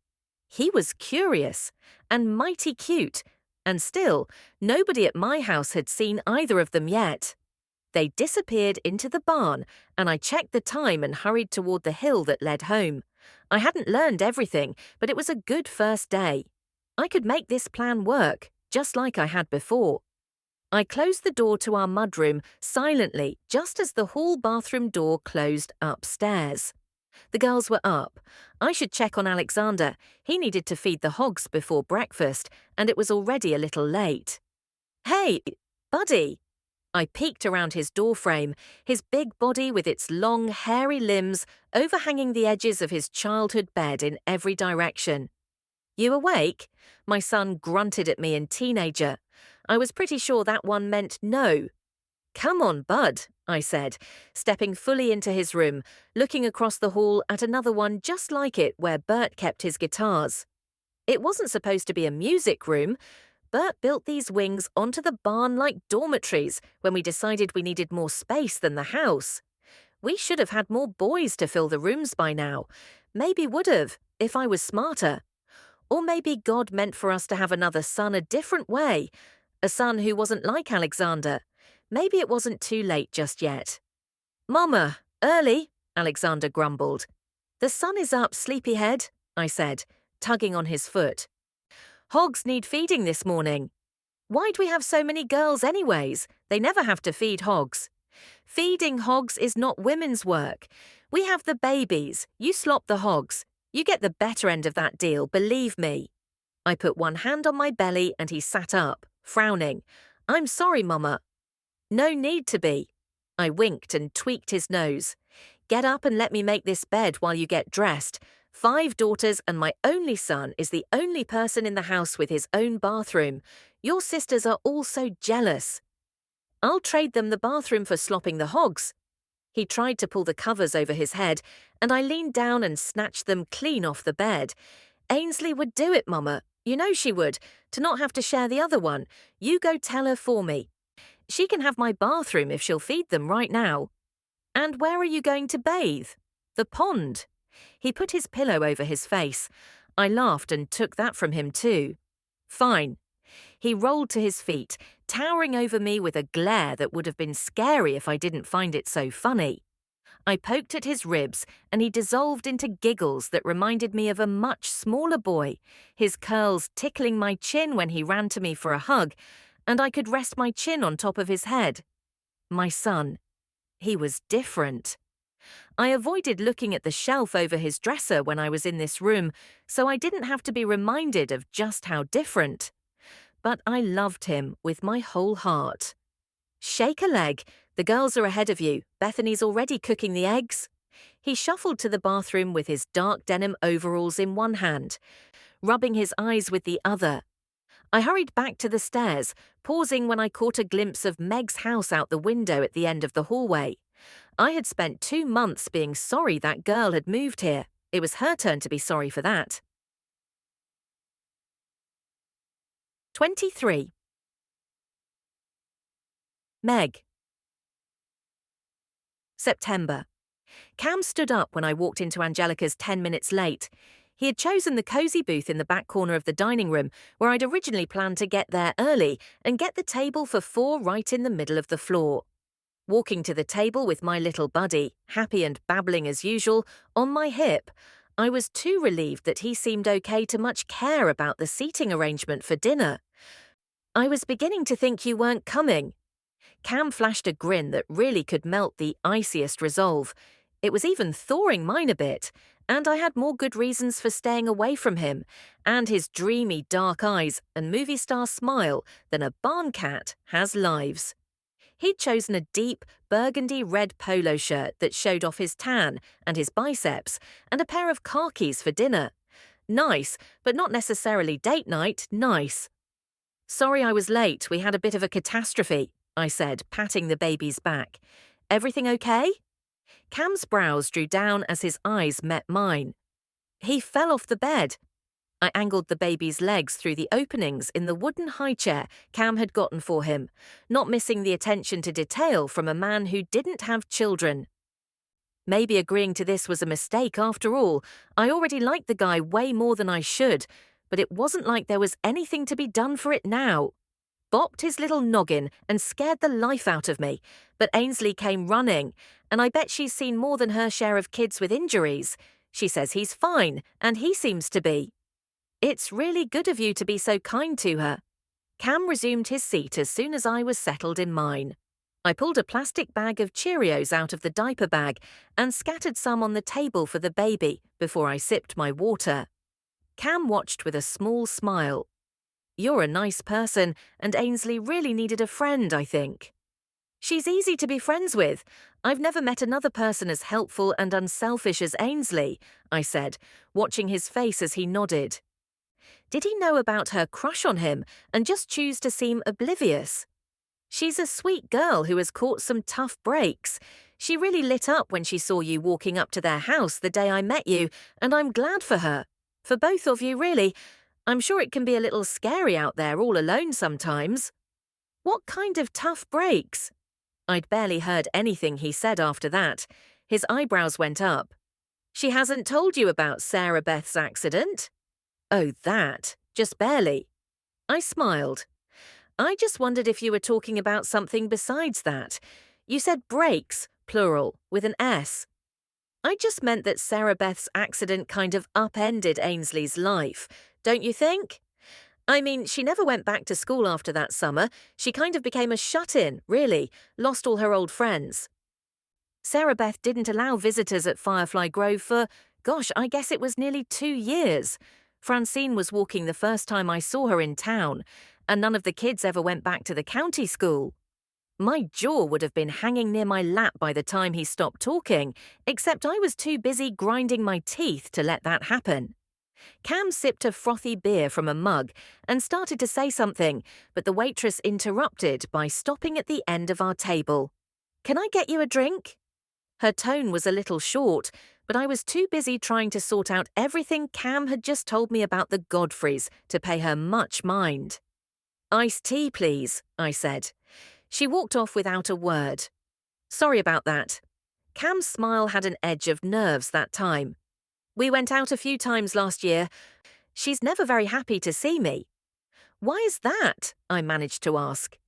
A: He was curious and mighty cute, and still, nobody at my house had seen either of them yet. They disappeared into the barn, and I checked the time and hurried toward the hill that led home. I hadn't learned everything, but it was a good first day. I could make this plan work, just like I had before. I closed the door to our mudroom silently just as the hall bathroom door closed upstairs. The girls were up. I should check on Alexander. He needed to feed the hogs before breakfast, and it was already a little late. "Hey, buddy!" I peeked around his doorframe, his big body with its long, hairy limbs overhanging the edges of his childhood bed in every direction. "You awake?" My son grunted at me in teenager. I was pretty sure that one meant no. "Come on, bud," I said, stepping fully into his room, looking across the hall at another one just like it where Bert kept his guitars. It wasn't supposed to be a music room. Bert built these wings onto the barn like dormitories when we decided we needed more space than the house. We should have had more boys to fill the rooms by now. Maybe would have, if I was smarter. Or maybe God meant for us to have another son a different way. A son who wasn't like Alexander. Maybe it wasn't too late just yet. "Mama, early," Alexander grumbled. "The sun is up, sleepyhead," I said, tugging on his foot. "Hogs need feeding this morning." "Why'd we have so many girls anyways? They never have to feed hogs." "Feeding hogs is not women's work. We have the babies, you slop the hogs. You get the better end of that deal, believe me." I put one hand on my belly and he sat up, frowning. "I'm sorry, Mama." "No need to be." I winked and tweaked his nose. "Get up and let me make this bed while you get dressed. 5 daughters and my only son is the only person in the house with his own bathroom. Your sisters are all so jealous." "I'll trade them the bathroom for slopping the hogs." He tried to pull the covers over his head, and I leaned down and snatched them clean off the bed. "Ainsley would do it, Mama. You know she would, to not have to share the other one. You go tell her for me. She can have my bathroom if she'll feed them right now." "And where are you going to bathe?" "The pond." He put his pillow over his face. I laughed and took that from him too. "Fine." He rolled to his feet, towering over me with a glare that would have been scary if I didn't find it so funny. I poked at his ribs, and he dissolved into giggles that reminded me of a much smaller boy, his curls tickling my chin when he ran to me for a hug, and I could rest my chin on top of his head. My son. He was different. I avoided looking at the shelf over his dresser when I was in this room, so I didn't have to be reminded of just how different. But I loved him with my whole heart. "Shake a leg. The girls are ahead of you. Bethany's already cooking the eggs." He shuffled to the bathroom with his dark denim overalls in one hand, rubbing his eyes with the other. I hurried back to the stairs, pausing when I caught a glimpse of Meg's house out the window at the end of the hallway. I had spent 2 months being sorry that girl had moved here. It was her turn to be sorry for that. 23. Meg. September. Cam stood up when I walked into Angelica's 10 minutes late. He had chosen the cozy booth in the back corner of the dining room, where I'd originally planned to get there early and get the table for 4 right in the middle of the floor. Walking to the table with my little buddy, happy and babbling as usual, on my hip, I was too relieved that he seemed okay to much care about the seating arrangement for dinner. "I was beginning to think you weren't coming." Cam flashed a grin that really could melt the iciest resolve. It was even thawing mine a bit, and I had more good reasons for staying away from him, and his dreamy dark eyes and movie star smile than a barn cat has lives. He'd chosen a deep, burgundy red polo shirt that showed off his tan and his biceps, and a pair of khakis for dinner. Nice, but not necessarily date night nice. "Sorry I was late, we had a bit of a catastrophe," I said, patting the baby's back. "Everything okay?" Cam's brows drew down as his eyes met mine. "He fell off the bed." I angled the baby's legs through the openings in the wooden high chair Cam had gotten for him, not missing the attention to detail from a man who didn't have children. Maybe agreeing to this was a mistake after all. I already liked the guy way more than I should, but it wasn't like there was anything to be done for it now. Bopped his little noggin and scared the life out of me, but Ainsley came running, and I bet she's seen more than her share of kids with injuries. She says he's fine, and he seems to be. "It's really good of you to be so kind to her." Cam resumed his seat as soon as I was settled in mine. I pulled a plastic bag of Cheerios out of the diaper bag and scattered some on the table for the baby before I sipped my water. Cam watched with a small smile. "You're a nice person, and Ainsley really needed a friend, I think." "She's easy to be friends with. I've never met another person as helpful and unselfish as Ainsley," I said, watching his face as he nodded. Did he know about her crush on him and just choose to seem oblivious? "She's a sweet girl who has caught some tough breaks. She really lit up when she saw you walking up to their house the day I met you, and I'm glad for her. For both of you, really. I'm sure it can be a little scary out there all alone sometimes." "What kind of tough breaks?" I'd barely heard anything he said after that. His eyebrows went up. "She hasn't told you about Sarah Beth's accident?" "Oh, that. Just barely." I smiled. "I just wondered if you were talking about something besides that. You said breaks, plural, with an S." "I just meant that Sarah Beth's accident kind of upended Ainsley's life, don't you think? I mean, she never went back to school after that summer. She kind of became a shut-in, really, lost all her old friends. Sarah Beth didn't allow visitors at Firefly Grove for, gosh, I guess it was nearly 2 years. Francine was walking the first time I saw her in town, and none of the kids ever went back to the county school. My jaw would have been hanging near my lap by the time he stopped talking, except I was too busy grinding my teeth to let that happen." Cam sipped a frothy beer from a mug and started to say something, but the waitress interrupted by stopping at the end of our table. "Can I get you a drink?" Her tone was a little short, but I was too busy trying to sort out everything Cam had just told me about the Godfreys to pay her much mind. "Iced tea, please," I said. She walked off without a word. "Sorry about that." Cam's smile had an edge of nerves that time. "We went out a few times last year. She's never very happy to see me." "Why is that?" I managed to ask.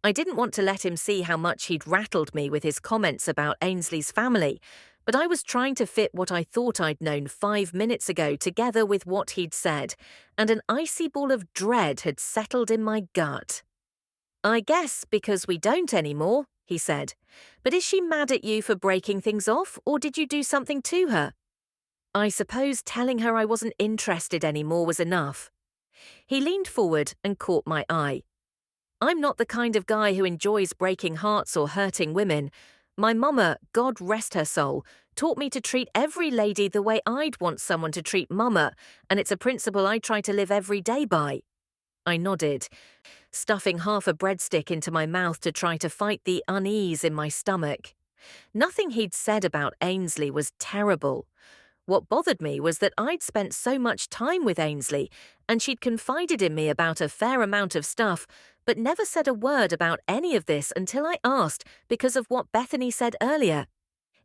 A: I didn't want to let him see how much he'd rattled me with his comments about Ainsley's family, but I was trying to fit what I thought I'd known 5 minutes ago together with what he'd said, and an icy ball of dread had settled in my gut. "I guess because we don't anymore," he said. "But is she mad at you for breaking things off, or did you do something to her?" I suppose telling her I wasn't interested anymore was enough. He leaned forward and caught my eye. "I'm not the kind of guy who enjoys breaking hearts or hurting women. My mama, God rest her soul, taught me to treat every lady the way I'd want someone to treat mama, and it's a principle I try to live every day by." I nodded, stuffing half a breadstick into my mouth to try to fight the unease in my stomach. Nothing he'd said about Ainsley was terrible. What bothered me was that I'd spent so much time with Ainsley, and she'd confided in me about a fair amount of stuff, but never said a word about any of this until I asked because of what Bethany said earlier.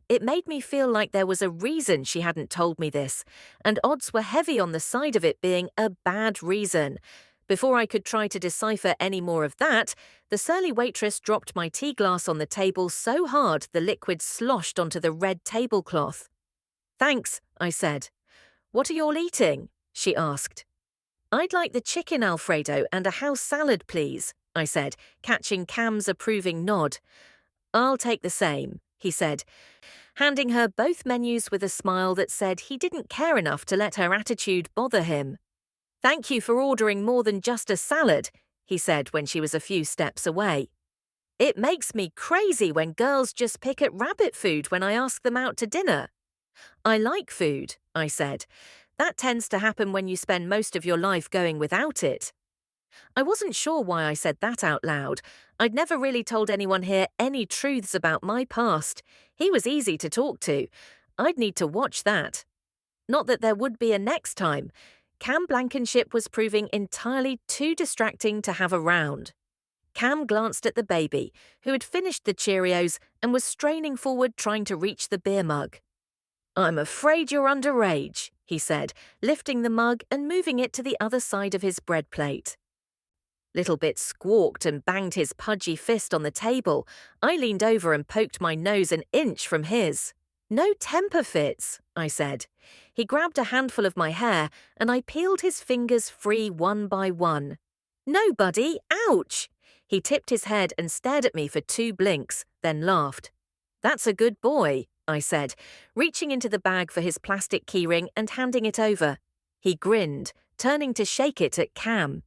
A: It made me feel like there was a reason she hadn't told me this, and odds were heavy on the side of it being a bad reason. Before I could try to decipher any more of that, the surly waitress dropped my tea glass on the table so hard the liquid sloshed onto the red tablecloth. "Thanks," I said. "What are you all eating?" she asked. "I'd like the chicken Alfredo and a house salad, please," I said, catching Cam's approving nod. "I'll take the same," he said, handing her both menus with a smile that said he didn't care enough to let her attitude bother him. "Thank you for ordering more than just a salad," he said when she was a few steps away. "It makes me crazy when girls just pick at rabbit food when I ask them out to dinner." "I like food," I said. "That tends to happen when you spend most of your life going without it." I wasn't sure why I said that out loud. I'd never really told anyone here any truths about my past. He was easy to talk to. I'd need to watch that. Not that there would be a next time. Cam Blankenship was proving entirely too distracting to have around. Cam glanced at the baby, who had finished the Cheerios and was straining forward trying to reach the beer mug. "I'm afraid you're underage," he said, lifting the mug and moving it to the other side of his bread plate. Little Bit squawked and banged his pudgy fist on the table. I leaned over and poked my nose an inch from his. "No temper fits," I said. He grabbed a handful of my hair, and I peeled his fingers free one by one. "No, buddy, ouch!" He tipped his head and stared at me for 2 blinks, then laughed. "That's a good boy," I said, reaching into the bag for his plastic keyring and handing it over. He grinned, turning to shake it at Cam.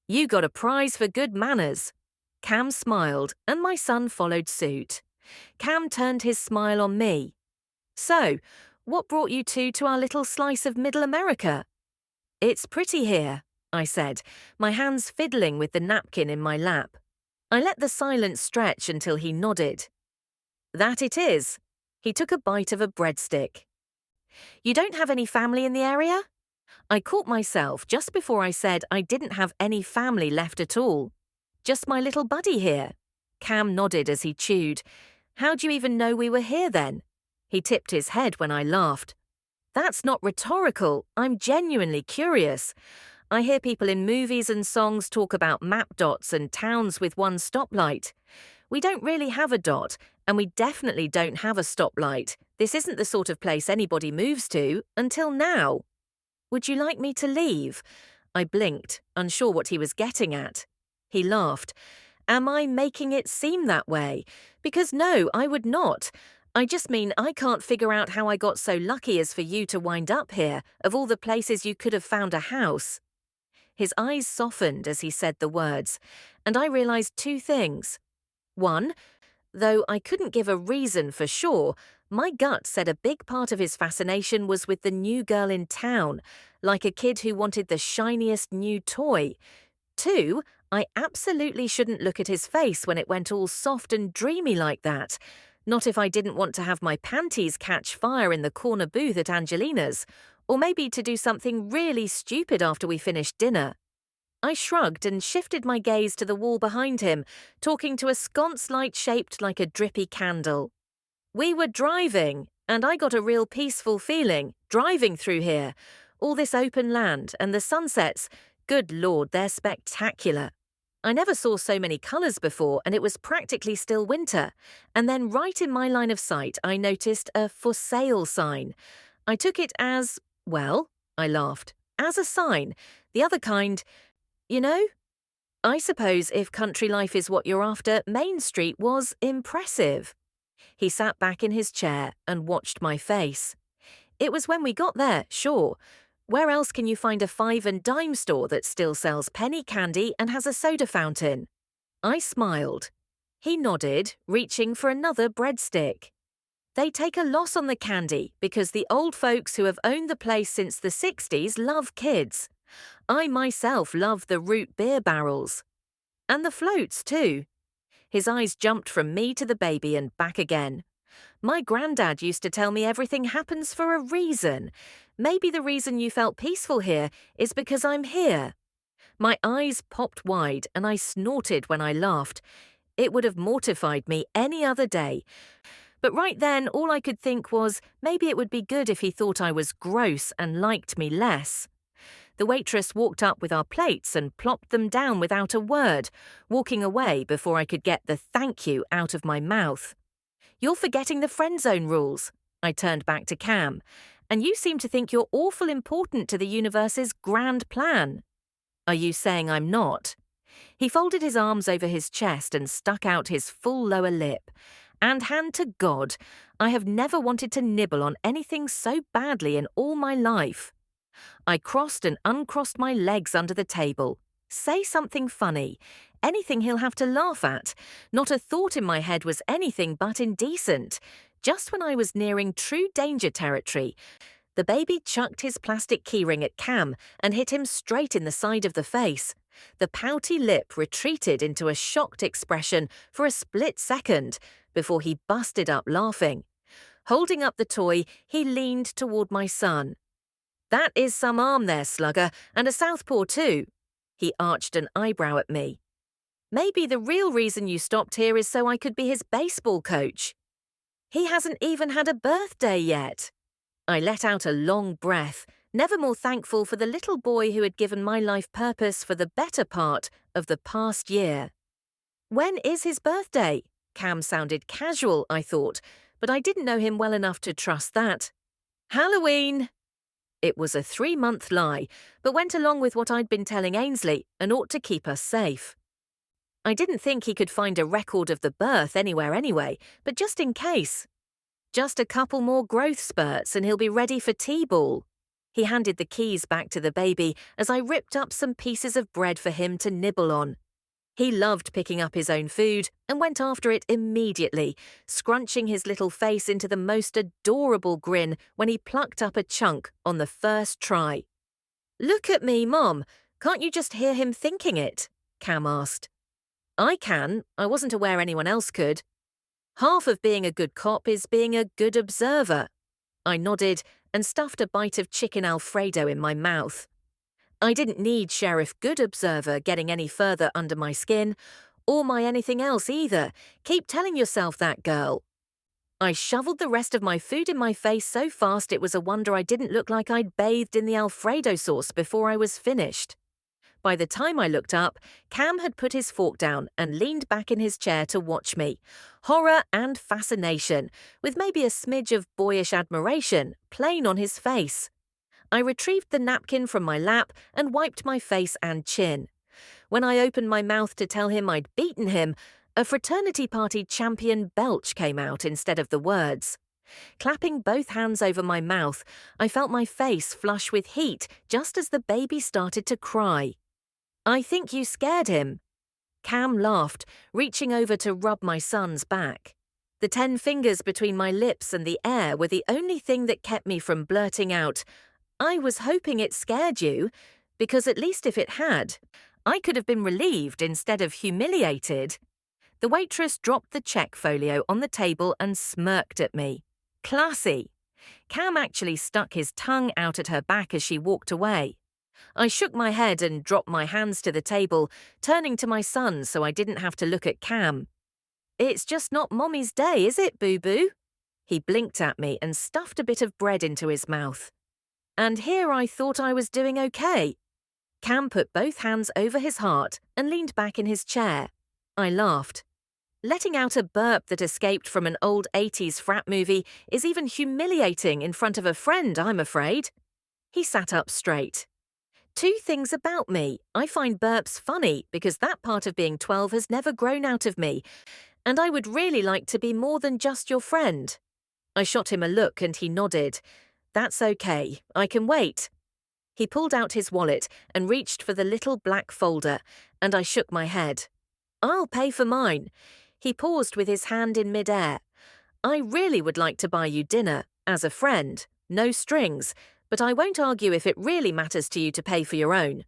A: "You got a prize for good manners." Cam smiled, and my son followed suit. Cam turned his smile on me. "So, what brought you two to our little slice of Middle America?" "It's pretty here," I said, my hands fiddling with the napkin in my lap. I let the silence stretch until he nodded. "That it is." He took a bite of a breadstick. "You don't have any family in the area?" I caught myself just before I said I didn't have any family left at all. "Just my little buddy here." Cam nodded as he chewed. "How'd you even know we were here then?" He tipped his head when I laughed. "That's not rhetorical. I'm genuinely curious. I hear people in movies and songs talk about map dots and towns with one stoplight. We don't really have a dot, and we definitely don't have a stoplight. This isn't the sort of place anybody moves to, until now." "Would you like me to leave?" I blinked, unsure what he was getting at. He laughed. "Am I making it seem that way? Because no, I would not. I just mean I can't figure out how I got so lucky as for you to wind up here, of all the places you could have found a house." His eyes softened as he said the words, and I realized 2 things. One, though I couldn't give a reason for sure, my gut said a big part of his fascination was with the new girl in town, like a kid who wanted the shiniest new toy. 2, I absolutely shouldn't look at his face when it went all soft and dreamy like that. Not if I didn't want to have my panties catch fire in the corner booth at Angelina's, or maybe to do something really stupid after we finished dinner. I shrugged and shifted my gaze to the wall behind him, talking to a sconce light shaped like a drippy candle. "We were driving, and I got a real peaceful feeling, driving through here. All this open land and the sunsets, good Lord, they're spectacular. I never saw so many colours before, and it was practically still winter. And then right in my line of sight, I noticed a for sale sign. I took it as, well," I laughed, "as a sign. The other kind, you know? I suppose if country life is what you're after, Main Street was impressive." He sat back in his chair and watched my face. "It was when we got there, sure. Where else can you find a 5 and dime store that still sells penny candy and has a soda fountain?" I smiled. He nodded, reaching for another breadstick. "They take a loss on the candy because the old folks who have owned the place since the 60s love kids. I myself love the root beer barrels. And the floats, too." His eyes jumped from me to the baby and back again. "My granddad used to tell me everything happens for a reason. Maybe the reason you felt peaceful here is because I'm here." My eyes popped wide and I snorted when I laughed. It would have mortified me any other day. But right then, all I could think was maybe it would be good if he thought I was gross and liked me less. The waitress walked up with our plates and plopped them down without a word, walking away before I could get the thank you out of my mouth. "You're forgetting the friend zone rules," I turned back to Cam, "and you seem to think you're awful important to the universe's grand plan." "Are you saying I'm not?" He folded his arms over his chest and stuck out his full lower lip. And hand to God, I have never wanted to nibble on anything so badly in all my life. I crossed and uncrossed my legs under the table. Say something funny. Anything he'll have to laugh at. Not a thought in my head was anything but indecent. Just when I was nearing true danger territory, the baby chucked his plastic keyring at Cam and hit him straight in the side of the face. The pouty lip retreated into a shocked expression for a split second before he busted up laughing. Holding up the toy, he leaned toward my son. "That is some arm there, slugger, and a southpaw too." He arched an eyebrow at me. "Maybe the real reason you stopped here is so I could be his baseball coach." "He hasn't even had a birthday yet." I let out a long breath, never more thankful for the little boy who had given my life purpose for the better part of the past year. "When is his birthday?" Cam sounded casual, I thought, but I didn't know him well enough to trust that. "Halloween!" It was a 3-month lie, but went along with what I'd been telling Ainsley and ought to keep us safe. I didn't think he could find a record of the birth anywhere anyway, but just in case. "Just a couple more growth spurts and he'll be ready for T-ball." He handed the keys back to the baby as I ripped up some pieces of bread for him to nibble on. He loved picking up his own food and went after it immediately, scrunching his little face into the most adorable grin when he plucked up a chunk on the first try. "Look at me, Mom. Can't you just hear him thinking it?" Cam asked. "I can. I wasn't aware anyone else could." "Half of being a good cop is being a good observer." I nodded and stuffed a bite of chicken Alfredo in my mouth. I didn't need Sheriff Good Observer getting any further under my skin, or my anything else either. Keep telling yourself that, girl. I shoveled the rest of my food in my face so fast it was a wonder I didn't look like I'd bathed in the Alfredo sauce before I was finished. By the time I looked up, Cam had put his fork down and leaned back in his chair to watch me. Horror and fascination, with maybe a smidge of boyish admiration, plain on his face. I retrieved the napkin from my lap and wiped my face and chin. When I opened my mouth to tell him I'd beaten him, a fraternity party champion belch came out instead of the words. Clapping both hands over my mouth, I felt my face flush with heat just as the baby started to cry. "I think you scared him." Cam laughed, reaching over to rub my son's back. The 10 fingers between my lips and the air were the only thing that kept me from blurting out, "I was hoping it scared you, because at least if it had, I could have been relieved instead of humiliated." The waitress dropped the check folio on the table and smirked at me. Classy. Cam actually stuck his tongue out at her back as she walked away. I shook my head and dropped my hands to the table, turning to my son so I didn't have to look at Cam. "It's just not Mommy's day, is it, boo-boo?" He blinked at me and stuffed a bit of bread into his mouth. And here I thought I was doing okay. Cam put both hands over his heart and leaned back in his chair. I laughed. Letting out a burp that escaped from an old 80s frat movie is even humiliating in front of a friend, I'm afraid. He sat up straight. "2 things about me. I find burps funny because that part of being 12 has never grown out of me, and I would really like to be more than just your friend." I shot him a look and he nodded. "That's okay. I can wait." He pulled out his wallet and reached for the little black folder, and I shook my head. "I'll pay for mine." He paused with his hand in midair. "I really would like to buy you dinner, as a friend, no strings, but I won't argue if it really matters to you to pay for your own."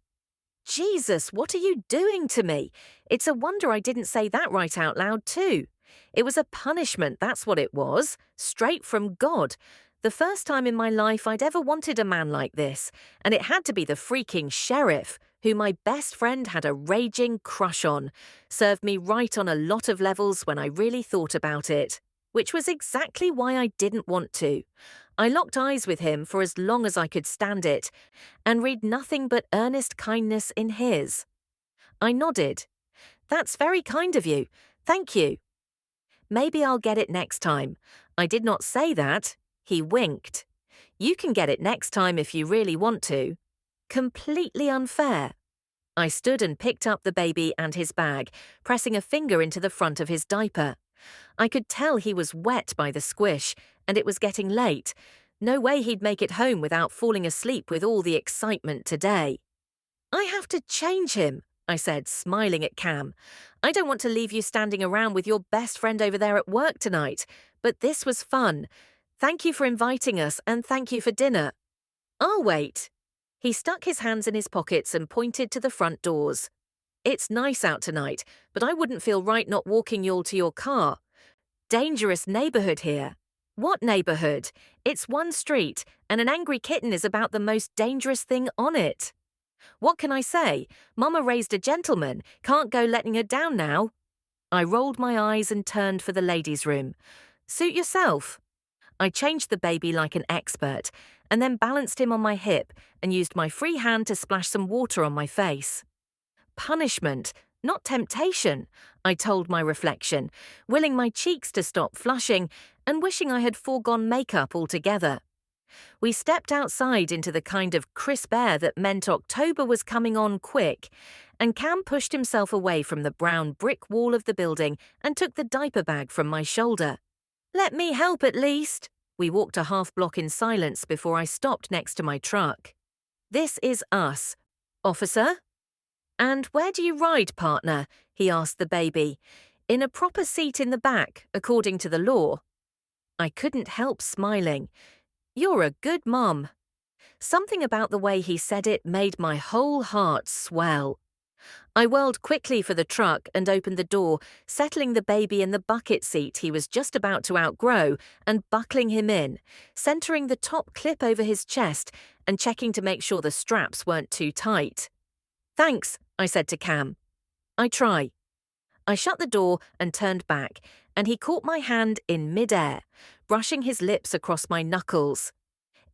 A: Jesus, what are you doing to me? It's a wonder I didn't say that right out loud too. It was a punishment, that's what it was, straight from God. The first time in my life I'd ever wanted a man like this, and it had to be the freaking sheriff, who my best friend had a raging crush on. Served me right on a lot of levels when I really thought about it. which was exactly why I didn't want to. I locked eyes with him for as long as I could stand it and read nothing but earnest kindness in his. I nodded. That's very kind of you. Thank you. Maybe I'll get it next time. I did not say that. He winked. You can get it next time if you really want to. Completely unfair. I stood and picked up the baby and his bag, pressing a finger into the front of his diaper. I could tell he was wet by the squish, and it was getting late. No way he'd make it home without falling asleep with all the excitement today. I have to change him, I said, smiling at Cam. I don't want to leave you standing around with your best friend over there at work tonight, but this was fun. Thank you for inviting us, and thank you for dinner. I'll wait. He stuck his hands in his pockets and pointed to the front doors. It's nice out tonight, but I wouldn't feel right not walking you all to your car. Dangerous neighborhood here. What neighborhood? It's one street, and an angry kitten is about the most dangerous thing on it. What can I say? Mama raised a gentleman. Can't go letting her down now. I rolled my eyes and turned for the ladies' room. Suit yourself. I changed the baby like an expert, and then balanced him on my hip and used my free hand to splash some water on my face. Punishment, not temptation, I told my reflection, willing my cheeks to stop flushing and wishing I had foregone makeup altogether. We stepped outside into the kind of crisp air that meant October was coming on quick, and Cam pushed himself away from the brown brick wall of the building and took the diaper bag from my shoulder. Let me help at least. We walked a half block in silence before I stopped next to my truck. This is us. Officer? And where do you ride, partner? He asked the baby. In a proper seat in the back, according to the law. I couldn't help smiling. You're a good mum. Something about the way he said it made my whole heart swell. I whirled quickly for the truck and opened the door, settling the baby in the bucket seat he was just about to outgrow and buckling him in, centering the top clip over his chest and checking to make sure the straps weren't too tight. Thanks, I said to Cam. I try. I shut the door and turned back, and he caught my hand in mid-air, brushing his lips across my knuckles.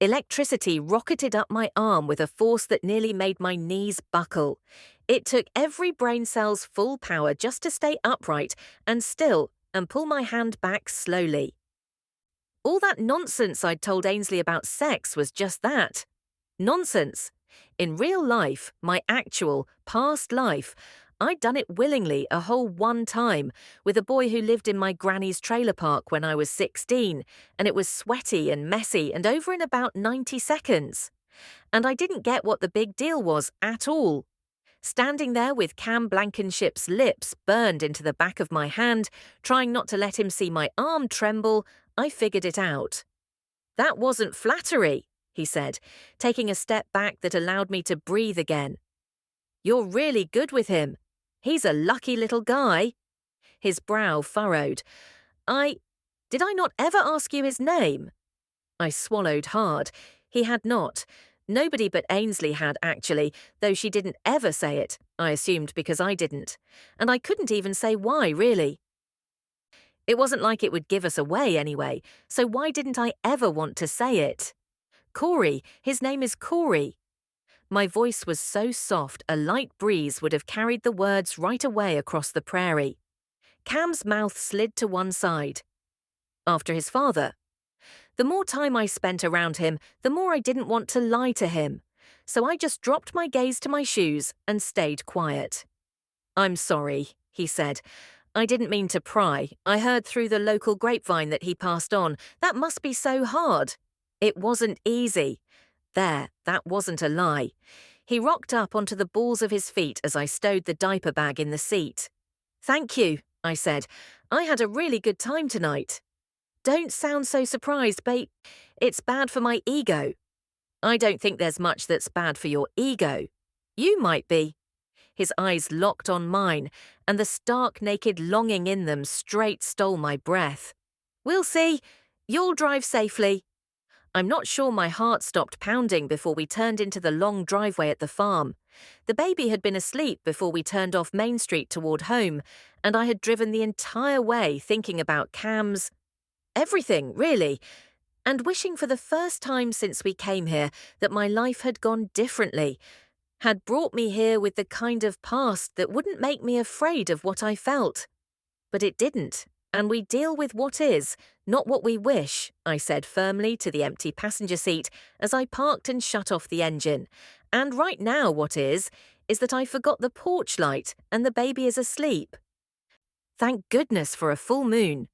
A: Electricity rocketed up my arm with a force that nearly made my knees buckle. It took every brain cell's full power just to stay upright and still and pull my hand back slowly. All that nonsense I'd told Ainsley about sex was just that. Nonsense. In real life, my actual, past life, I'd done it willingly a whole one time with a boy who lived in my granny's trailer park when I was 16, and it was sweaty and messy and over in about 90 seconds. And I didn't get what the big deal was at all. Standing there with Cam Blankenship's lips burned into the back of my hand, trying not to let him see my arm tremble, I figured it out. That wasn't flattery, he said, taking a step back that allowed me to breathe again. You're really good with him. He's a lucky little guy. His brow furrowed. Did I not ever ask you his name? I swallowed hard. He had not. Nobody but Ainsley had, actually, though she didn't ever say it, I assumed because I didn't. And I couldn't even say why, really. It wasn't like it would give us away anyway, so why didn't I ever want to say it? Corey, his name is Corey. My voice was so soft a light breeze would have carried the words right away across the prairie. Cam's mouth slid to one side. After his father. The more time I spent around him, the more I didn't want to lie to him. So I just dropped my gaze to my shoes and stayed quiet. I'm sorry, he said. I didn't mean to pry. I heard through the local grapevine that he passed on. That must be so hard. It wasn't easy. There, that wasn't a lie. He rocked up onto the balls of his feet as I stowed the diaper bag in the seat. Thank you, I said. I had a really good time tonight. Don't sound so surprised, babe. It's bad for my ego. I don't think there's much that's bad for your ego. You might be. His eyes locked on mine, and the stark naked longing in them straight stole my breath. We'll see. You'll drive safely. I'm not sure my heart stopped pounding before we turned into the long driveway at the farm. The baby had been asleep before we turned off Main Street toward home, and I had driven the entire way thinking about Cam's everything, really, and wishing for the first time since we came here that my life had gone differently, had brought me here with the kind of past that wouldn't make me afraid of what I felt. But it didn't, and we deal with what is, not what we wish, I said firmly to the empty passenger seat as I parked and shut off the engine. And right now what is that I forgot the porch light and the baby is asleep. Thank goodness for a full moon.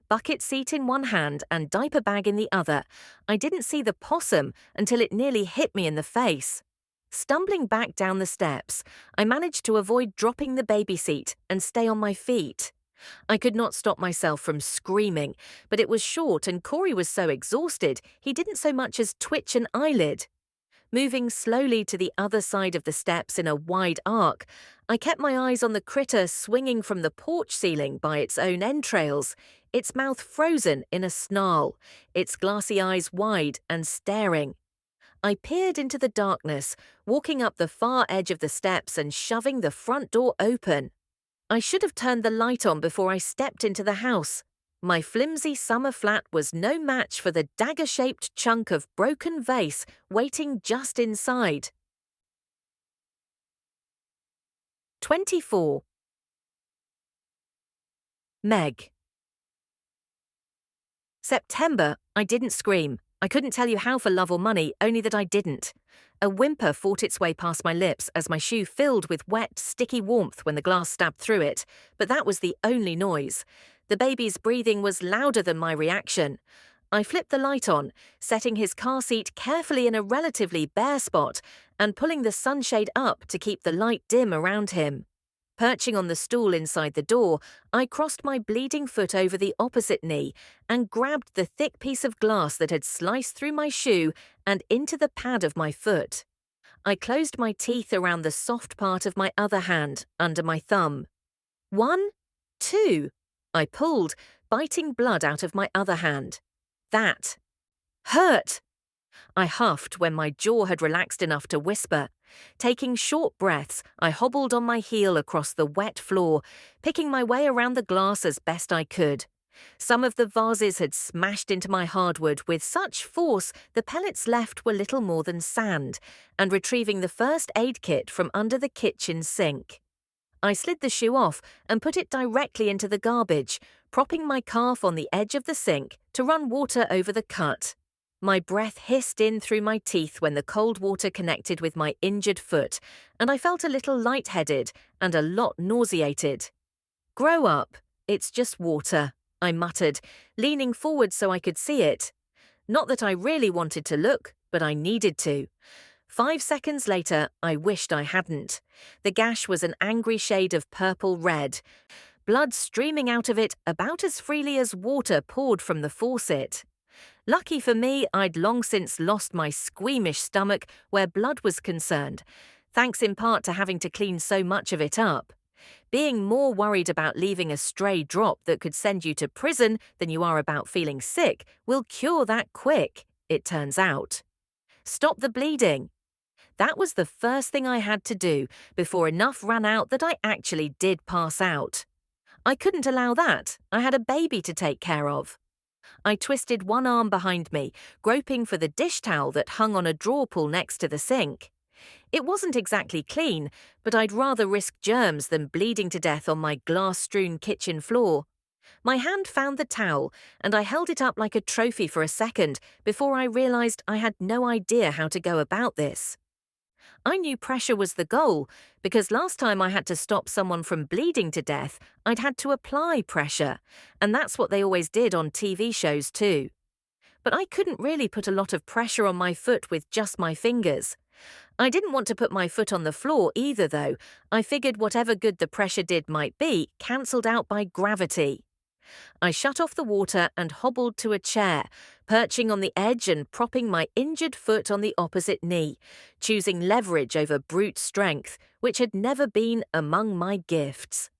A: Bucket seat in one hand and diaper bag in the other. I didn't see the possum until it nearly hit me in the face. Stumbling back down the steps, I managed to avoid dropping the baby seat and stay on my feet. I could not stop myself from screaming, but it was short and Corey was so exhausted he didn't so much as twitch an eyelid. Moving slowly to the other side of the steps in a wide arc, I kept my eyes on the critter swinging from the porch ceiling by its own entrails, its mouth frozen in a snarl, its glassy eyes wide and staring. I peered into the darkness, walking up the far edge of the steps and shoving the front door open. I should have turned the light on before I stepped into the house. My flimsy summer flat was no match for the dagger-shaped chunk of broken vase waiting just inside. 24. Meg. September, I didn't scream. I couldn't tell you how for love or money, only that I didn't. A whimper fought its way past my lips as my shoe filled with wet, sticky warmth when the glass stabbed through it, but that was the only noise. The baby's breathing was louder than my reaction. I flipped the light on, setting his car seat carefully in a relatively bare spot and pulling the sunshade up to keep the light dim around him. Perching on the stool inside the door, I crossed my bleeding foot over the opposite knee and grabbed the thick piece of glass that had sliced through my shoe and into the pad of my foot. I closed my teeth around the soft part of my other hand, under my thumb. 1, 2. I pulled, biting blood out of my other hand. That hurt. I huffed when my jaw had relaxed enough to whisper. Taking short breaths, I hobbled on my heel across the wet floor, picking my way around the glass as best I could. Some of the vases had smashed into my hardwood with such force the pellets left were little more than sand, and retrieving the first aid kit from under the kitchen sink. I slid the shoe off and put it directly into the garbage, propping my calf on the edge of the sink to run water over the cut. My breath hissed in through my teeth when the cold water connected with my injured foot, and I felt a little lightheaded and a lot nauseated. Grow up, it's just water, I muttered, leaning forward so I could see it. Not that I really wanted to look, but I needed to. 5 seconds later, I wished I hadn't. The gash was an angry shade of purple-red, blood streaming out of it about as freely as water poured from the faucet. Lucky for me, I'd long since lost my squeamish stomach where blood was concerned, thanks in part to having to clean so much of it up. Being more worried about leaving a stray drop that could send you to prison than you are about feeling sick will cure that quick, it turns out. Stop the bleeding. That was the first thing I had to do before enough ran out that I actually did pass out. I couldn't allow that. I had a baby to take care of. I twisted one arm behind me, groping for the dish towel that hung on a drawer pull next to the sink. It wasn't exactly clean, but I'd rather risk germs than bleeding to death on my glass-strewn kitchen floor. My hand found the towel, and I held it up like a trophy for a second before I realized I had no idea how to go about this. I knew pressure was the goal, because last time I had to stop someone from bleeding to death, I'd had to apply pressure, and that's what they always did on TV shows too. But I couldn't really put a lot of pressure on my foot with just my fingers. I didn't want to put my foot on the floor either, though. I figured whatever good the pressure did might be cancelled out by gravity. I shut off the water and hobbled to a chair, perching on the edge and propping my injured foot on the opposite knee, choosing leverage over brute strength, which had never been among my gifts.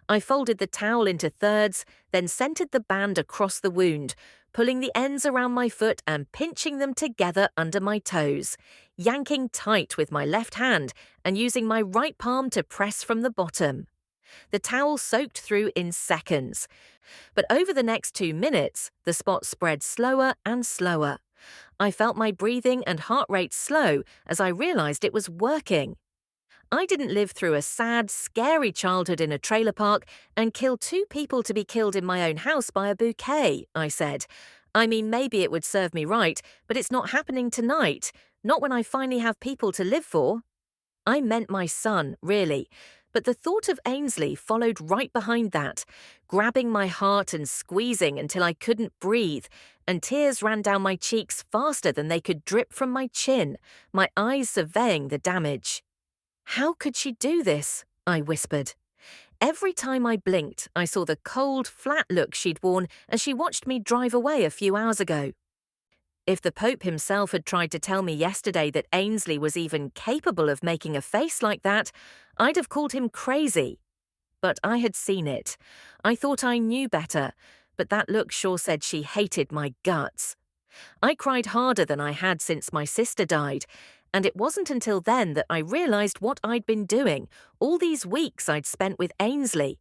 A: I folded the towel into thirds, then centered the band across the wound, pulling the ends around my foot and pinching them together under my toes, yanking tight with my left hand and using my right palm to press from the bottom. The towel soaked through in seconds. But over the next 2 minutes, the spot spread slower and slower. I felt my breathing and heart rate slow as I realized it was working. I didn't live through a sad, scary childhood in a trailer park and kill 2 people to be killed in my own house by a bouquet, I said. I mean, maybe it would serve me right, but it's not happening tonight. Not when I finally have people to live for. I meant my son, really. But the thought of Ainsley followed right behind that, grabbing my heart and squeezing until I couldn't breathe, and tears ran down my cheeks faster than they could drip from my chin, my eyes surveying the damage. How could she do this? I whispered. Every time I blinked, I saw the cold, flat look she'd worn as she watched me drive away a few hours ago. If the Pope himself had tried to tell me yesterday that Ainsley was even capable of making a face like that, I'd have called him crazy. But I had seen it. I thought I knew better, but that look sure said she hated my guts. I cried harder than I had since my sister died, and it wasn't until then that I realized what I'd been doing all these weeks I'd spent with Ainsley.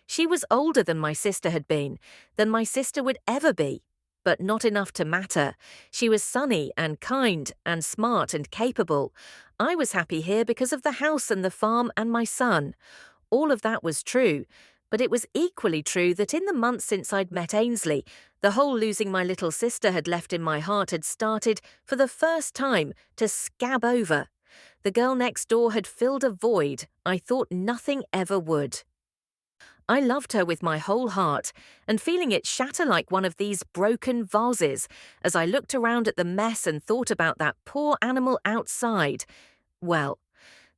A: She was older than my sister had been, than my sister would ever be, but not enough to matter. She was sunny and kind and smart and capable. I was happy here because of the house and the farm and my son. All of that was true, but it was equally true that in the months since I'd met Ainsley, the hole losing my little sister had left in my heart had started, for the first time, to scab over. The girl next door had filled a void I thought nothing ever would. I loved her with my whole heart, and feeling it shatter like one of these broken vases as I looked around at the mess and thought about that poor animal outside, well,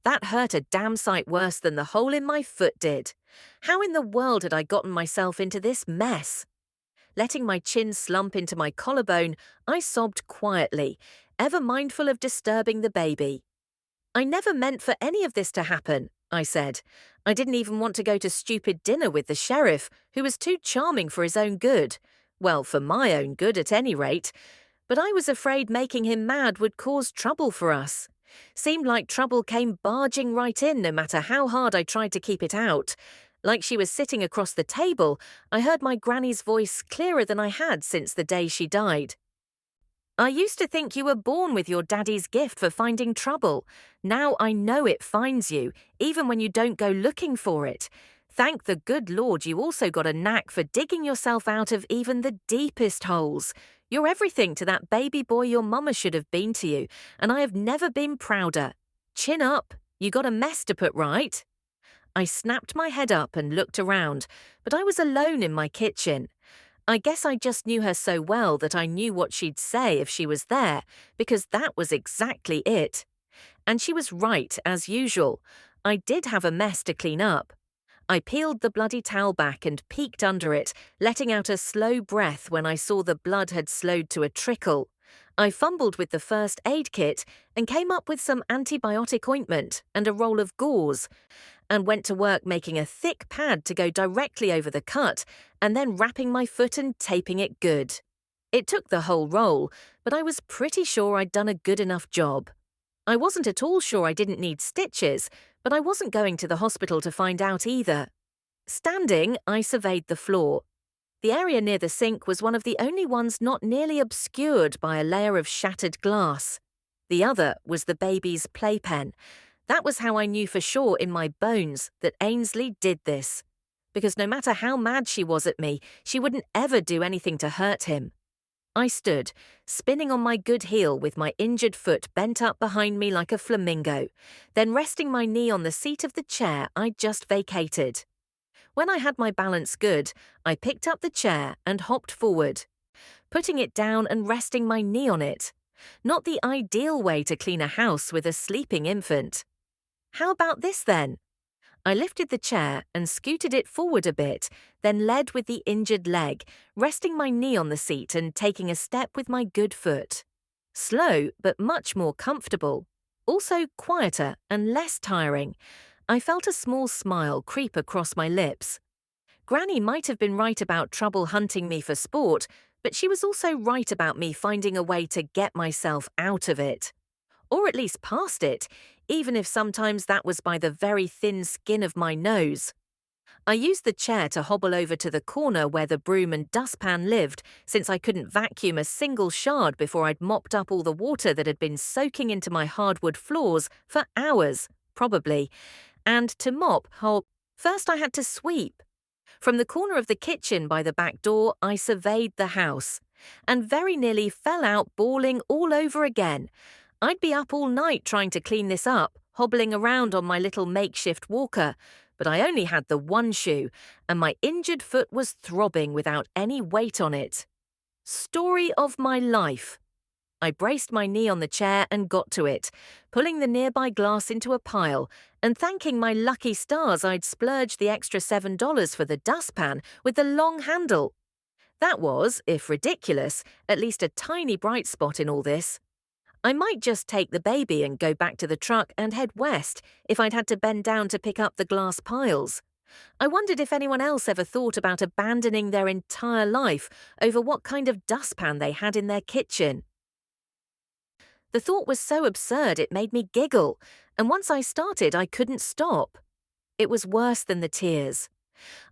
A: that hurt a damn sight worse than the hole in my foot did. How in the world had I gotten myself into this mess? Letting my chin slump into my collarbone, I sobbed quietly, ever mindful of disturbing the baby. I never meant for any of this to happen, I said. I didn't even want to go to stupid dinner with the sheriff, who was too charming for his own good. Well, for my own good at any rate. But I was afraid making him mad would cause trouble for us. Seemed like trouble came barging right in no matter how hard I tried to keep it out. Like she was sitting across the table, I heard my granny's voice clearer than I had since the day she died. I used to think you were born with your daddy's gift for finding trouble. Now I know it finds you, even when you don't go looking for it. Thank the good Lord you also got a knack for digging yourself out of even the deepest holes. You're everything to that baby boy your mama should have been to you, and I have never been prouder. Chin up, you got a mess to put right. I snapped my head up and looked around, but I was alone in my kitchen. I guess I just knew her so well that I knew what she'd say if she was there, because that was exactly it. And she was right, as usual. I did have a mess to clean up. I peeled the bloody towel back and peeked under it, letting out a slow breath when I saw the blood had slowed to a trickle. I fumbled with the first aid kit and came up with some antibiotic ointment and a roll of gauze, and went to work making a thick pad to go directly over the cut, and then wrapping my foot and taping it good. It took the whole roll, but I was pretty sure I'd done a good enough job. I wasn't at all sure I didn't need stitches, but I wasn't going to the hospital to find out either. Standing, I surveyed the floor. The area near the sink was one of the only ones not nearly obscured by a layer of shattered glass. The other was the baby's playpen. That was how I knew for sure in my bones that Ainsley did this. Because no matter how mad she was at me, she wouldn't ever do anything to hurt him. I stood, spinning on my good heel with my injured foot bent up behind me like a flamingo, then resting my knee on the seat of the chair I'd just vacated. When I had my balance good, I picked up the chair and hopped forward, putting it down and resting my knee on it. Not the ideal way to clean a house with a sleeping infant. How about this then? I lifted the chair and scooted it forward a bit, then led with the injured leg, resting my knee on the seat and taking a step with my good foot. Slow, but much more comfortable. Also quieter and less tiring. I felt a small smile creep across my lips. Granny might have been right about trouble hunting me for sport, but she was also right about me finding a way to get myself out of it. Or at least past it, even if sometimes that was by the very thin skin of my nose. I used the chair to hobble over to the corner where the broom and dustpan lived, since I couldn't vacuum a single shard before I'd mopped up all the water that had been soaking into my hardwood floors for hours, probably. And to mop, first I had to sweep. From the corner of the kitchen by the back door, I surveyed the house, and very nearly fell out bawling all over again. I'd be up all night trying to clean this up, hobbling around on my little makeshift walker, but I only had the one shoe, and my injured foot was throbbing without any weight on it. Story of my life. I braced my knee on the chair and got to it, pulling the nearby glass into a pile and thanking my lucky stars I'd splurged the extra $7 for the dustpan with the long handle. That was, if ridiculous, at least a tiny bright spot in all this. I might just take the baby and go back to the truck and head west if I'd had to bend down to pick up the glass piles. I wondered if anyone else ever thought about abandoning their entire life over what kind of dustpan they had in their kitchen. The thought was so absurd it made me giggle, and once I started I couldn't stop. It was worse than the tears.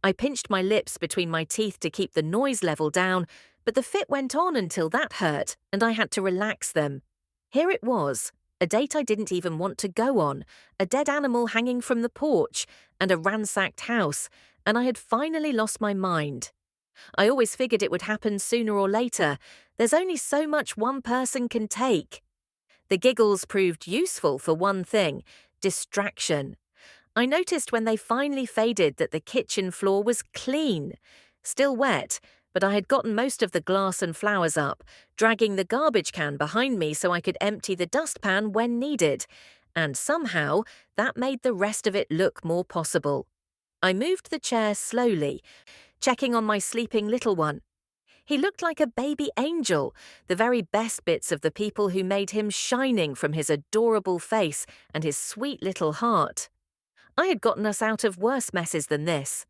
A: I pinched my lips between my teeth to keep the noise level down, but the fit went on until that hurt, and I had to relax them. Here it was, a date I didn't even want to go on, a dead animal hanging from the porch, and a ransacked house, and I had finally lost my mind. I always figured it would happen sooner or later. There's only so much one person can take. The giggles proved useful for one thing: distraction. I noticed when they finally faded that the kitchen floor was clean. Still wet, but I had gotten most of the glass and flowers up, dragging the garbage can behind me so I could empty the dustpan when needed, and somehow that made the rest of it look more possible. I moved the chair slowly, checking on my sleeping little one. He looked like a baby angel, the very best bits of the people who made him shining from his adorable face and his sweet little heart. I had gotten us out of worse messes than this.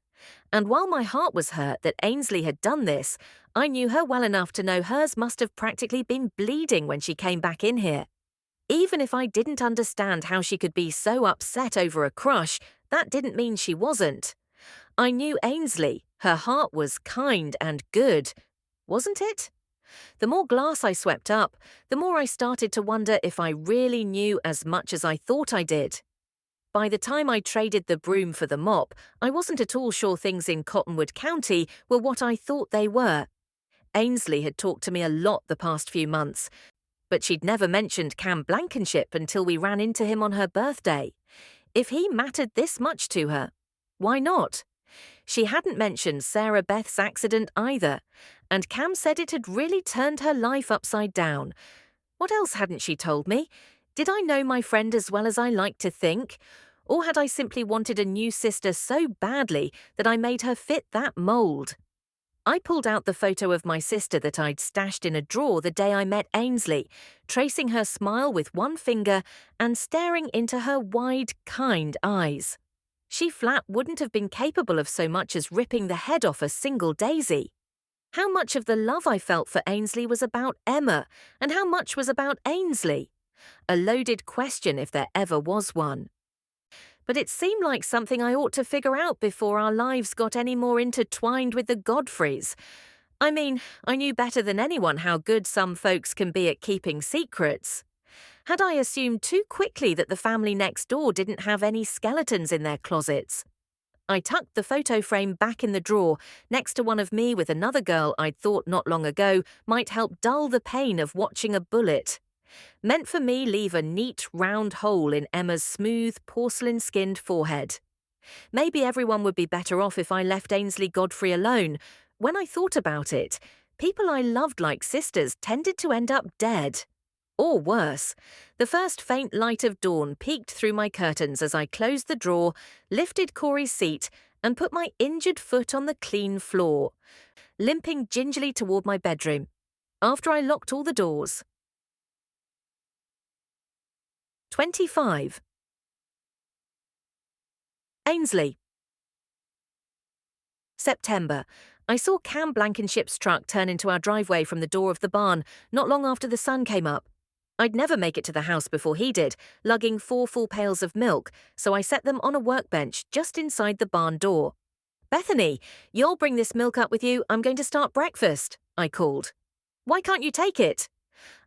A: And while my heart was hurt that Ainsley had done this, I knew her well enough to know hers must have practically been bleeding when she came back in here. Even if I didn't understand how she could be so upset over a crush, that didn't mean she wasn't. I knew Ainsley. Her heart was kind and good. Wasn't it? The more glass I swept up, the more I started to wonder if I really knew as much as I thought I did. By the time I traded the broom for the mop, I wasn't at all sure things in Cottonwood County were what I thought they were. Ainsley had talked to me a lot the past few months, but she'd never mentioned Cam Blankenship until we ran into him on her birthday. If he mattered this much to her, why not? She hadn't mentioned Sarah Beth's accident either, and Cam said it had really turned her life upside down. What else hadn't she told me? Did I know my friend as well as I like to think? Or had I simply wanted a new sister so badly that I made her fit that mold? I pulled out the photo of my sister that I'd stashed in a drawer the day I met Ainsley, tracing her smile with one finger and staring into her wide, kind eyes. She flat wouldn't have been capable of so much as ripping the head off a single daisy. How much of the love I felt for Ainsley was about Emma, and how much was about Ainsley? A loaded question if there ever was one. But it seemed like something I ought to figure out before our lives got any more intertwined with the Godfreys. I mean, I knew better than anyone how good some folks can be at keeping secrets. Had I assumed too quickly that the family next door didn't have any skeletons in their closets? I tucked the photo frame back in the drawer, next to one of me with another girl I'd thought not long ago might help dull the pain of watching a bullet. Meant for me leave a neat, round hole in Emma's smooth, porcelain-skinned forehead. Maybe everyone would be better off if I left Ainsley Godfrey alone. When I thought about it, people I loved like sisters tended to end up dead. Or worse. The first faint light of dawn peeked through my curtains as I closed the drawer, lifted Corey's seat, and put my injured foot on the clean floor, limping gingerly toward my bedroom, after I locked all the doors. 25. Ainsley. September. I saw Cam Blankenship's truck turn into our driveway from the door of the barn not long after the sun came up. I'd never make it to the house before he did, lugging 4 full pails of milk, so I set them on a workbench just inside the barn door. Bethany, you'll bring this milk up with you. I'm going to start breakfast, I called. Why can't you take it?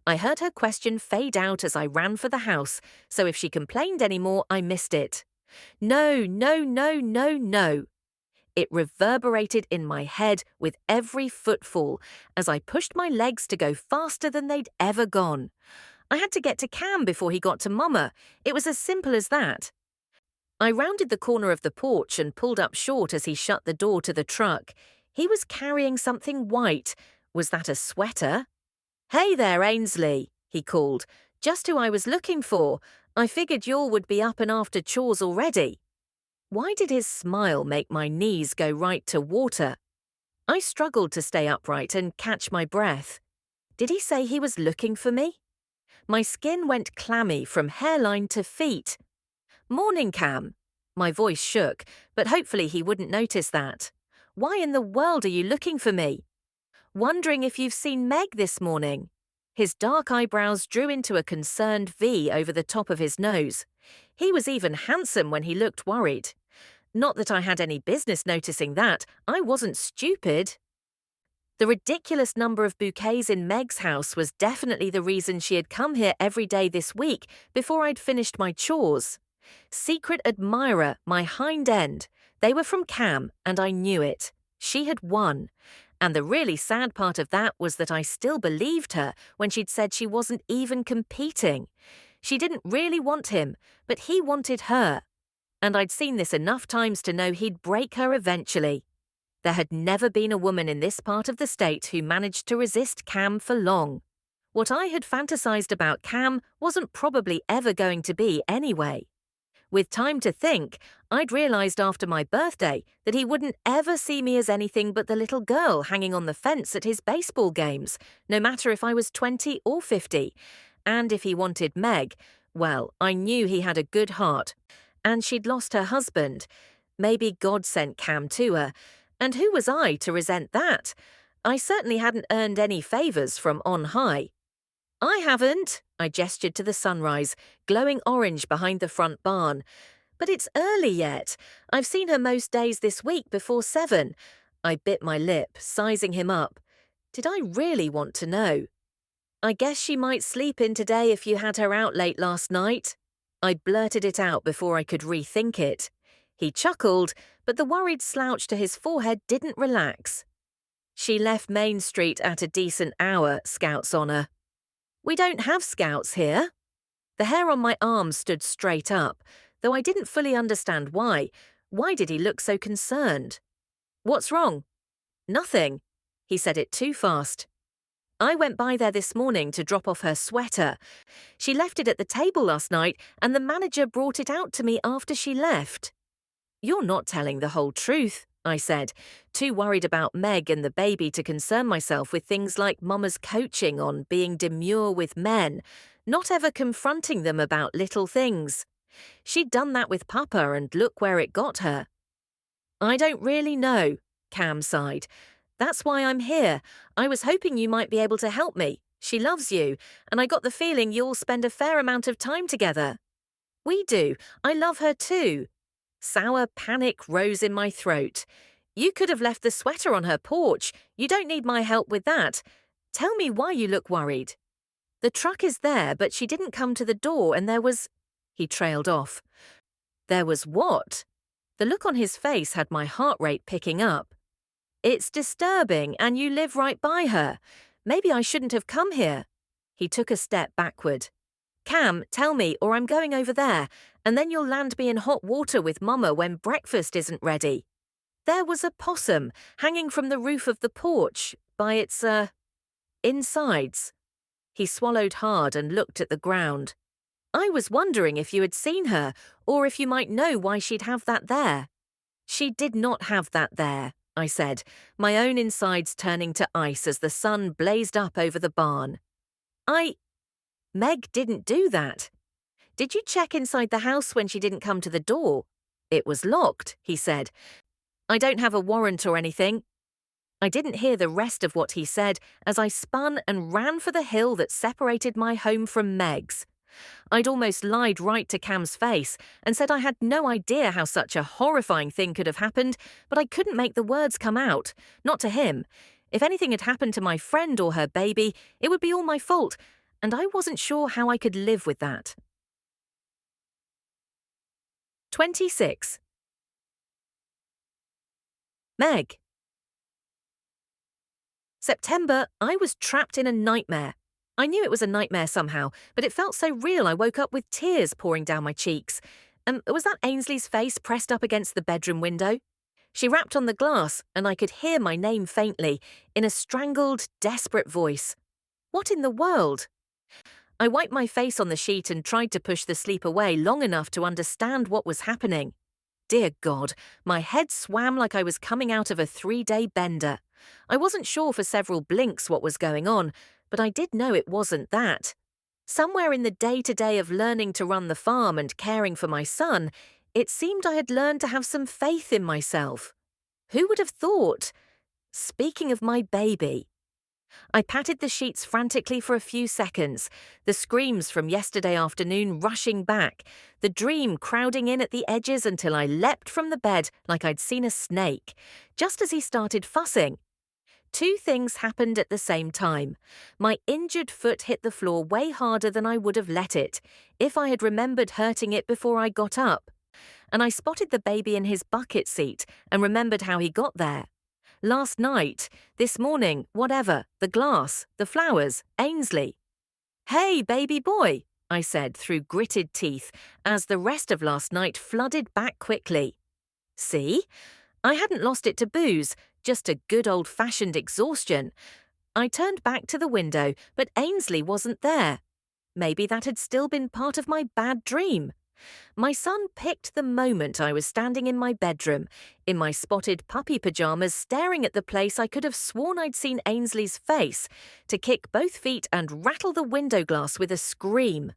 A: I heard her question fade out as I ran for the house, so if she complained any more, I missed it. No, no, no, no, no. It reverberated in my head with every footfall as I pushed my legs to go faster than they'd ever gone. I had to get to Cam before he got to Mama. It was as simple as that. I rounded the corner of the porch and pulled up short as he shut the door to the truck. He was carrying something white. Was that a sweater? Hey there, Ainsley, he called. Just who I was looking for. I figured y'all would be up and after chores already. Why did his smile make my knees go right to water? I struggled to stay upright and catch my breath. Did he say he was looking for me? My skin went clammy from hairline to feet. Morning, Cam. My voice shook, but hopefully he wouldn't notice that. Why in the world are you looking for me? Wondering if you've seen Meg this morning. His dark eyebrows drew into a concerned V over the top of his nose. He was even handsome when he looked worried. Not that I had any business noticing that. I wasn't stupid. The ridiculous number of bouquets in Meg's house was definitely the reason she had come here every day this week before I'd finished my chores. Secret admirer, my hind end. They were from Cam, and I knew it. She had won. And the really sad part of that was that I still believed her when she'd said she wasn't even competing. She didn't really want him, but he wanted her. And I'd seen this enough times to know he'd break her eventually. There had never been a woman in this part of the state who managed to resist Cam for long. What I had fantasized about Cam wasn't probably ever going to be anyway. With time to think, I'd realized after my birthday that he wouldn't ever see me as anything but the little girl hanging on the fence at his baseball games, no matter if I was 20 or 50. And if he wanted Meg, well, I knew he had a good heart. And she'd lost her husband. Maybe God sent Cam to her. And who was I to resent that? I certainly hadn't earned any favors from on high. I haven't, I gestured to the sunrise, glowing orange behind the front barn. But it's early yet. I've seen her most days this week before 7. I bit my lip, sizing him up. Did I really want to know? I guess she might sleep in today if you had her out late last night. I blurted it out before I could rethink it. He chuckled, but the worried slouch to his forehead didn't relax. She left Main Street at a decent hour, Scout's honor. We don't have Scouts here. The hair on my arm stood straight up, though I didn't fully understand why. Why did he look so concerned? What's wrong? Nothing. He said it too fast. I went by there this morning to drop off her sweater. She left it at the table last night, and the manager brought it out to me after she left. You're not telling the whole truth, I said, too worried about Meg and the baby to concern myself with things like Mama's coaching on being demure with men, not ever confronting them about little things. She'd done that with Papa, and look where it got her. I don't really know, Cam sighed. That's why I'm here. I was hoping you might be able to help me. She loves you, and I got the feeling you'll spend a fair amount of time together. We do. I love her too. Sour panic rose in my throat. You could have left the sweater on her porch. You don't need my help with that. Tell me why you look worried. The truck is there, but she didn't come to the door, and there was... He trailed off. There was what? The look on his face had my heart rate picking up. It's disturbing, and you live right by her. Maybe I shouldn't have come here. He took a step backward. Cam, tell me, or I'm going over there, and then you'll land me in hot water with Mama when breakfast isn't ready. There was a possum hanging from the roof of the porch by its, insides. He swallowed hard and looked at the ground. I was wondering if you had seen her, or if you might know why she'd have that there. She did not have that there, I said, my own insides turning to ice as the sun blazed up over the barn. Meg didn't do that. Did you check inside the house when she didn't come to the door? It was locked, he said. I don't have a warrant or anything. I didn't hear the rest of what he said as I spun and ran for the hill that separated my home from Meg's. I'd almost lied right to Cam's face and said I had no idea how such a horrifying thing could have happened, but I couldn't make the words come out. Not to him. If anything had happened to my friend or her baby, it would be all my fault, and I wasn't sure how I could live with that. 26. Meg. September, I was trapped in a nightmare. I knew it was a nightmare somehow, but it felt so real I woke up with tears pouring down my cheeks. Was that Ainsley's face pressed up against the bedroom window? She rapped on the glass, and I could hear my name faintly, in a strangled, desperate voice. What in the world? I wiped my face on the sheet and tried to push the sleep away long enough to understand what was happening. Dear God, my head swam like I was coming out of a 3-day bender. I wasn't sure for several blinks what was going on, but I did know it wasn't that. Somewhere in the day-to-day of learning to run the farm and caring for my son, it seemed I had learned to have some faith in myself. Who would have thought? Speaking of my baby. I patted the sheets frantically for a few seconds, the screams from yesterday afternoon rushing back, the dream crowding in at the edges until I leapt from the bed like I'd seen a snake, just as he started fussing. 2 things happened at the same time. My injured foot hit the floor way harder than I would have let it, if I had remembered hurting it before I got up. And I spotted the baby in his bucket seat and remembered how he got there. Last night, this morning, whatever, the glass, the flowers, Ainsley. "Hey, baby boy," I said through gritted teeth as the rest of last night flooded back quickly. See? I hadn't lost it to booze, just a good old-fashioned exhaustion. I turned back to the window, but Ainsley wasn't there. Maybe that had still been part of my bad dream. My son picked the moment I was standing in my bedroom, in my spotted puppy pajamas staring at the place I could have sworn I'd seen Ainsley's face, to kick both feet and rattle the window glass with a scream.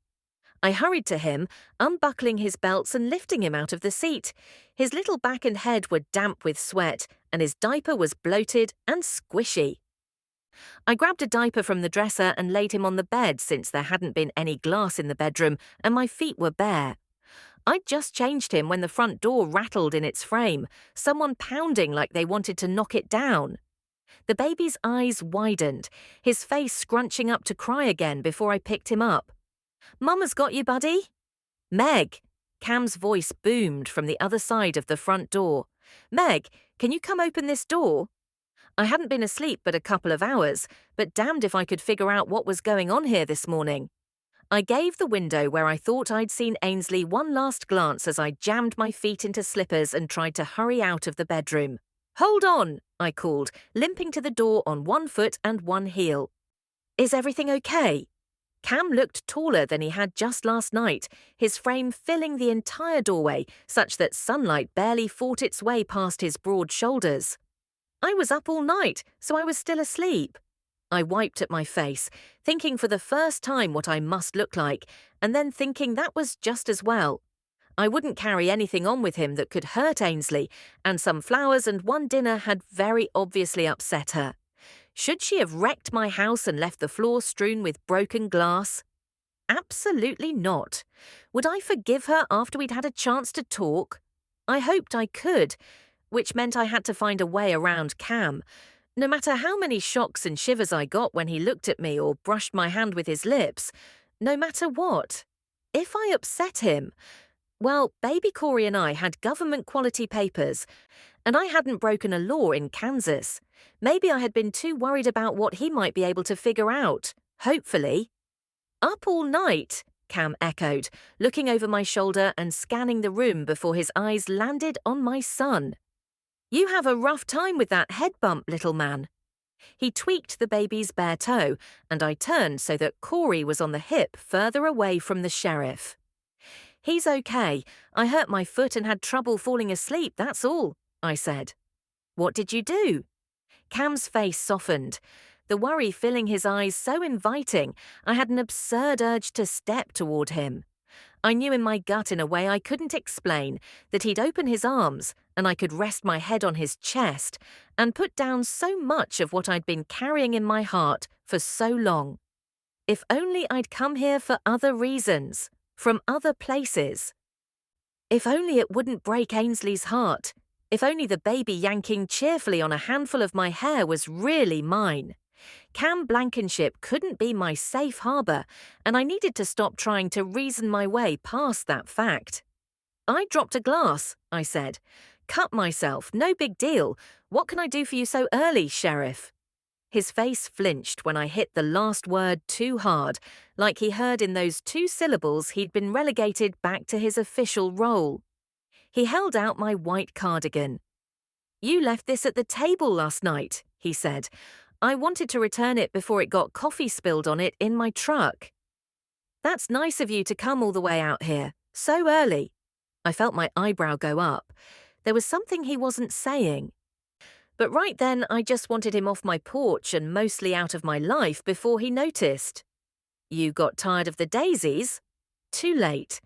A: I hurried to him, unbuckling his belts and lifting him out of the seat. His little back and head were damp with sweat, and his diaper was bloated and squishy. I grabbed a diaper from the dresser and laid him on the bed since there hadn't been any glass in the bedroom and my feet were bare. I'd just changed him when the front door rattled in its frame, someone pounding like they wanted to knock it down. The baby's eyes widened, his face scrunching up to cry again before I picked him up. "Mama's got you, buddy." "Meg," Cam's voice boomed from the other side of the front door. "Meg, can you come open this door?" I hadn't been asleep but a couple of hours, but damned if I could figure out what was going on here this morning. I gave the window where I thought I'd seen Ainsley one last glance as I jammed my feet into slippers and tried to hurry out of the bedroom. "Hold on," I called, limping to the door on one foot and one heel. "Is everything okay?" Cam looked taller than he had just last night, his frame filling the entire doorway such that sunlight barely fought its way past his broad shoulders. I was up all night, so I was still asleep. I wiped at my face, thinking for the first time what I must look like, and then thinking that was just as well. I wouldn't carry anything on with him that could hurt Ainsley, and some flowers and one dinner had very obviously upset her. Should she have wrecked my house and left the floor strewn with broken glass? Absolutely not. Would I forgive her after we'd had a chance to talk? I hoped I could, which meant I had to find a way around Cam. No matter how many shocks and shivers I got when he looked at me or brushed my hand with his lips, no matter what. If I upset him, well, baby Corey and I had government-quality papers, and I hadn't broken a law in Kansas. Maybe I had been too worried about what he might be able to figure out, hopefully. "Up all night," Cam echoed, looking over my shoulder and scanning the room before his eyes landed on my son. "You have a rough time with that head bump, little man." He tweaked the baby's bare toe, and I turned so that Corey was on the hip further away from the sheriff. "He's okay. I hurt my foot and had trouble falling asleep, that's all," I said. "What did you do?" Cam's face softened, the worry filling his eyes so inviting I had an absurd urge to step toward him. I knew in my gut in a way I couldn't explain that he'd open his arms and I could rest my head on his chest and put down so much of what I'd been carrying in my heart for so long. If only I'd come here for other reasons, from other places. If only it wouldn't break Ainsley's heart. If only the baby yanking cheerfully on a handful of my hair was really mine. Cam Blankenship couldn't be my safe harbour, and I needed to stop trying to reason my way past that fact. I dropped a glass, I said. Cut myself, no big deal. What can I do for you so early, Sheriff? His face flinched when I hit the last word too hard, like he heard in those 2 syllables he'd been relegated back to his official role. He held out my white cardigan. "You left this at the table last night," he said. "I wanted to return it before it got coffee spilled on it in my truck." "That's nice of you to come all the way out here, so early." I felt my eyebrow go up. There was something he wasn't saying. But right then, I just wanted him off my porch and mostly out of my life before he noticed. "You got tired of the daisies?" "Too late."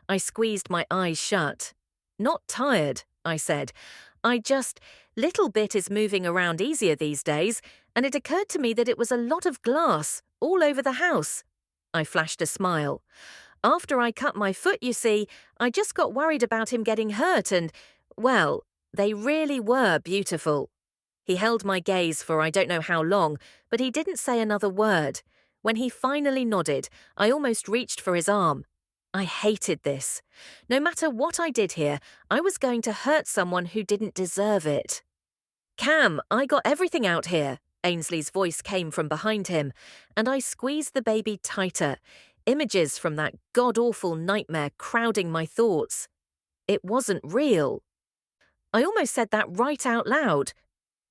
A: I squeezed my eyes shut. "Not tired," I said. Little bit is moving around easier these days, and it occurred to me that it was a lot of glass all over the house. I flashed a smile. "After I cut my foot, you see, I just got worried about him getting hurt and, well, they really were beautiful." He held my gaze for I don't know how long, but he didn't say another word. When he finally nodded, I almost reached for his arm. I hated this. No matter what I did here, I was going to hurt someone who didn't deserve it. "Cam, I got everything out here," Ainsley's voice came from behind him, and I squeezed the baby tighter, images from that god-awful nightmare crowding my thoughts. It wasn't real. I almost said that right out loud.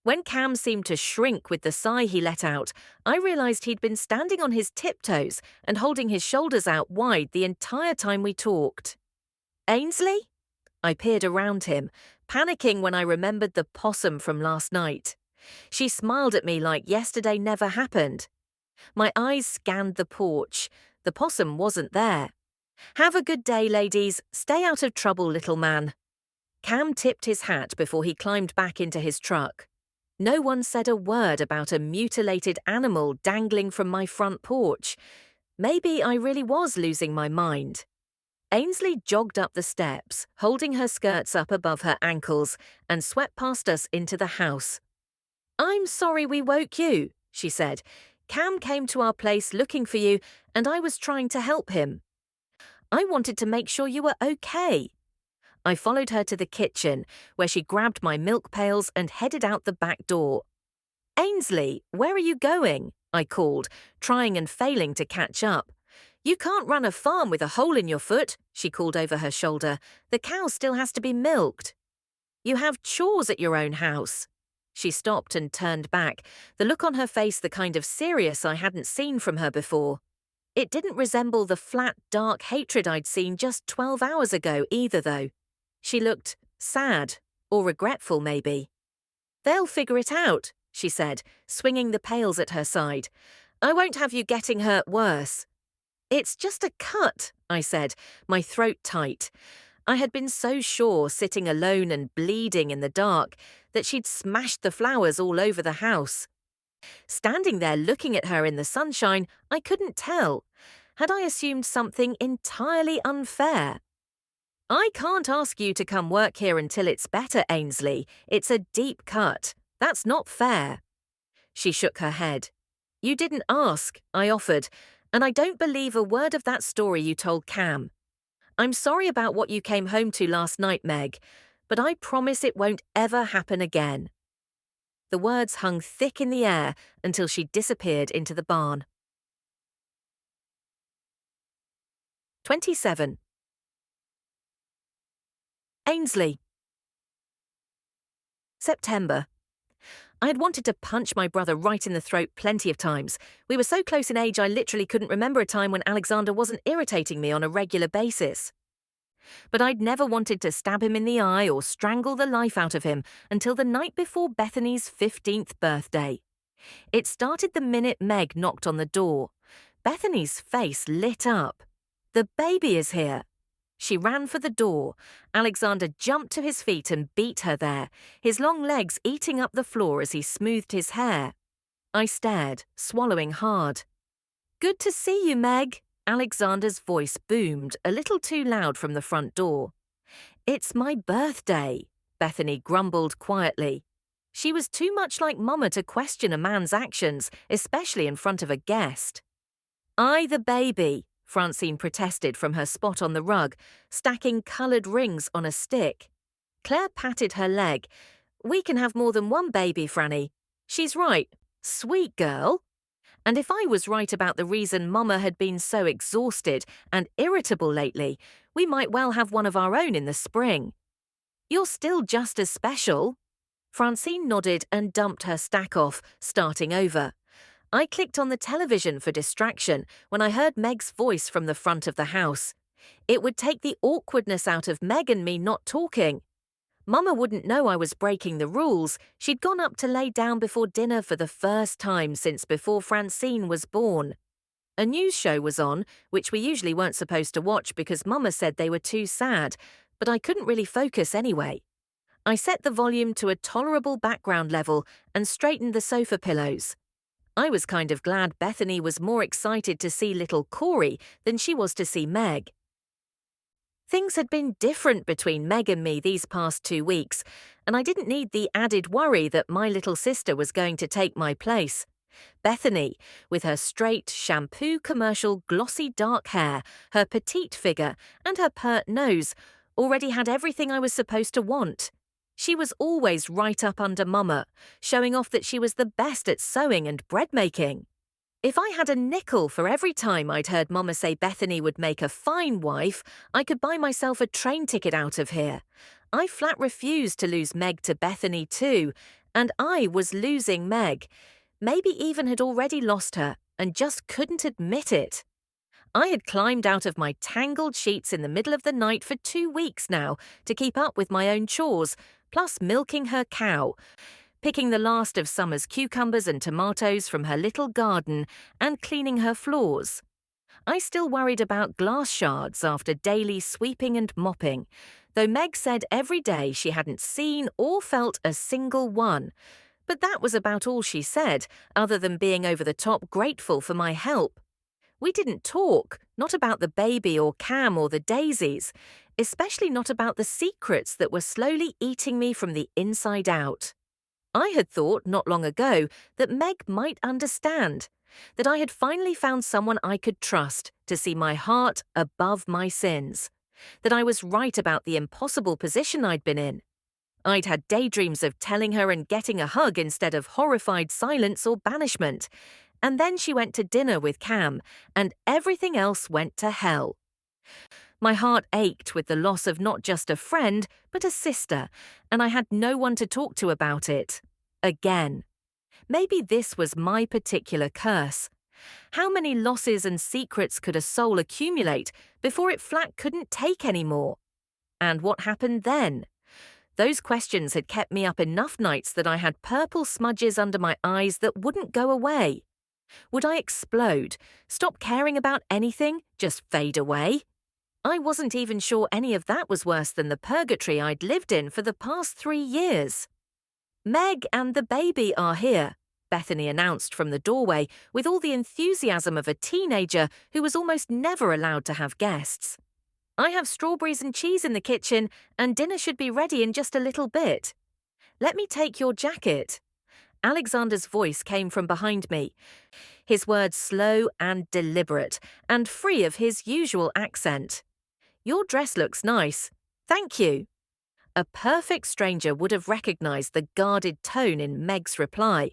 A: When Cam seemed to shrink with the sigh he let out, I realized he'd been standing on his tiptoes and holding his shoulders out wide the entire time we talked. "Ainsley?" I peered around him, panicking when I remembered the possum from last night. She smiled at me like yesterday never happened. My eyes scanned the porch. The possum wasn't there. "Have a good day, ladies. Stay out of trouble, little man." Cam tipped his hat before he climbed back into his truck. No one said a word about a mutilated animal dangling from my front porch. Maybe I really was losing my mind. Ainsley jogged up the steps, holding her skirts up above her ankles, and swept past us into the house. "I'm sorry we woke you," she said. "Cam came to our place looking for you, and I was trying to help him. I wanted to make sure you were okay." I followed her to the kitchen, where she grabbed my milk pails and headed out the back door. "Ainsley, where are you going?" I called, trying and failing to catch up. "You can't run a farm with a hole in your foot," she called over her shoulder. "The cow still has to be milked." "You have chores at your own house." She stopped and turned back, the look on her face the kind of serious I hadn't seen from her before. It didn't resemble the flat, dark hatred I'd seen just 12 hours ago either, though. She looked sad, or regretful maybe. "They'll figure it out," she said, swinging the pails at her side. "I won't have you getting hurt worse." "It's just a cut," I said, my throat tight. I had been so sure, sitting alone and bleeding in the dark, that she'd smashed the flowers all over the house. Standing there looking at her in the sunshine, I couldn't tell. Had I assumed something entirely unfair? "I can't ask you to come work here until it's better, Ainsley. It's a deep cut. That's not fair." She shook her head. "You didn't ask," I offered, "and I don't believe a word of that story you told Cam. I'm sorry about what you came home to last night, Meg, but I promise it won't ever happen again." The words hung thick in the air until she disappeared into the barn. 27. Ainsley. September. I had wanted to punch my brother right in the throat plenty of times. We were so close in age I literally couldn't remember a time when Alexander wasn't irritating me on a regular basis. But I'd never wanted to stab him in the eye or strangle the life out of him until the night before Bethany's 15th birthday. It started the minute Meg knocked on the door. Bethany's face lit up. "The baby is here." She ran for the door. Alexander jumped to his feet and beat her there, his long legs eating up the floor as he smoothed his hair. I stared, swallowing hard. Good to see you, Meg. Alexander's voice boomed a little too loud from the front door. It's my birthday, Bethany grumbled quietly. She was too much like Mama to question a man's actions, especially in front of a guest. I the baby, Francine protested from her spot on the rug, stacking coloured rings on a stick. Claire patted her leg. We can have more than one baby, Franny. She's right. Sweet girl. And if I was right about the reason Mama had been so exhausted and irritable lately, we might well have one of our own in the spring. You're still just as special. Francine nodded and dumped her stack off, starting over. I clicked on the television for distraction when I heard Meg's voice from the front of the house. It would take the awkwardness out of Meg and me not talking. Mama wouldn't know I was breaking the rules. She'd gone up to lay down before dinner for the first time since before Francine was born. A news show was on, which we usually weren't supposed to watch because Mama said they were too sad, but I couldn't really focus anyway. I set the volume to a tolerable background level and straightened the sofa pillows. I was kind of glad Bethany was more excited to see little Corey than she was to see Meg. Things had been different between Meg and me these past 2 weeks, and I didn't need the added worry that my little sister was going to take my place. Bethany, with her straight, shampoo commercial glossy dark hair, her petite figure, and her pert nose, already had everything I was supposed to want. She was always right up under Mama, showing off that she was the best at sewing and bread making. If I had a nickel for every time I'd heard Mama say Bethany would make a fine wife, I could buy myself a train ticket out of here. I flat refused to lose Meg to Bethany too, and I was losing Meg. Maybe even had already lost her and just couldn't admit it. I had climbed out of my tangled sheets in the middle of the night for 2 weeks now to keep up with my own chores, plus milking her cow, picking the last of summer's cucumbers and tomatoes from her little garden, and cleaning her floors. I still worried about glass shards after daily sweeping and mopping, though Meg said every day she hadn't seen or felt a single one. But that was about all she said, other than being over the top grateful for my help. We didn't talk, not about the baby or Cam or the daisies, especially not about the secrets that were slowly eating me from the inside out. I had thought not long ago that Meg might understand, that I had finally found someone I could trust to see my heart above my sins, that I was right about the impossible position I'd been in. I'd had daydreams of telling her and getting a hug instead of horrified silence or banishment, and then she went to dinner with Cam, and everything else went to hell. My heart ached with the loss of not just a friend, but a sister, and I had no one to talk to about it. Again. Maybe this was my particular curse. How many losses and secrets could a soul accumulate before it flat couldn't take any more? And what happened then? Those questions had kept me up enough nights that I had purple smudges under my eyes that wouldn't go away. Would I explode, stop caring about anything, just fade away? I wasn't even sure any of that was worse than the purgatory I'd lived in for the past 3 years. Meg and the baby are here, Bethany announced from the doorway with all the enthusiasm of a teenager who was almost never allowed to have guests. I have strawberries and cheese in the kitchen, and dinner should be ready in just a little bit. Let me take your jacket. Alexander's voice came from behind me, his words slow and deliberate, and free of his usual accent. Your dress looks nice. Thank you. A perfect stranger would have recognized the guarded tone in Meg's reply.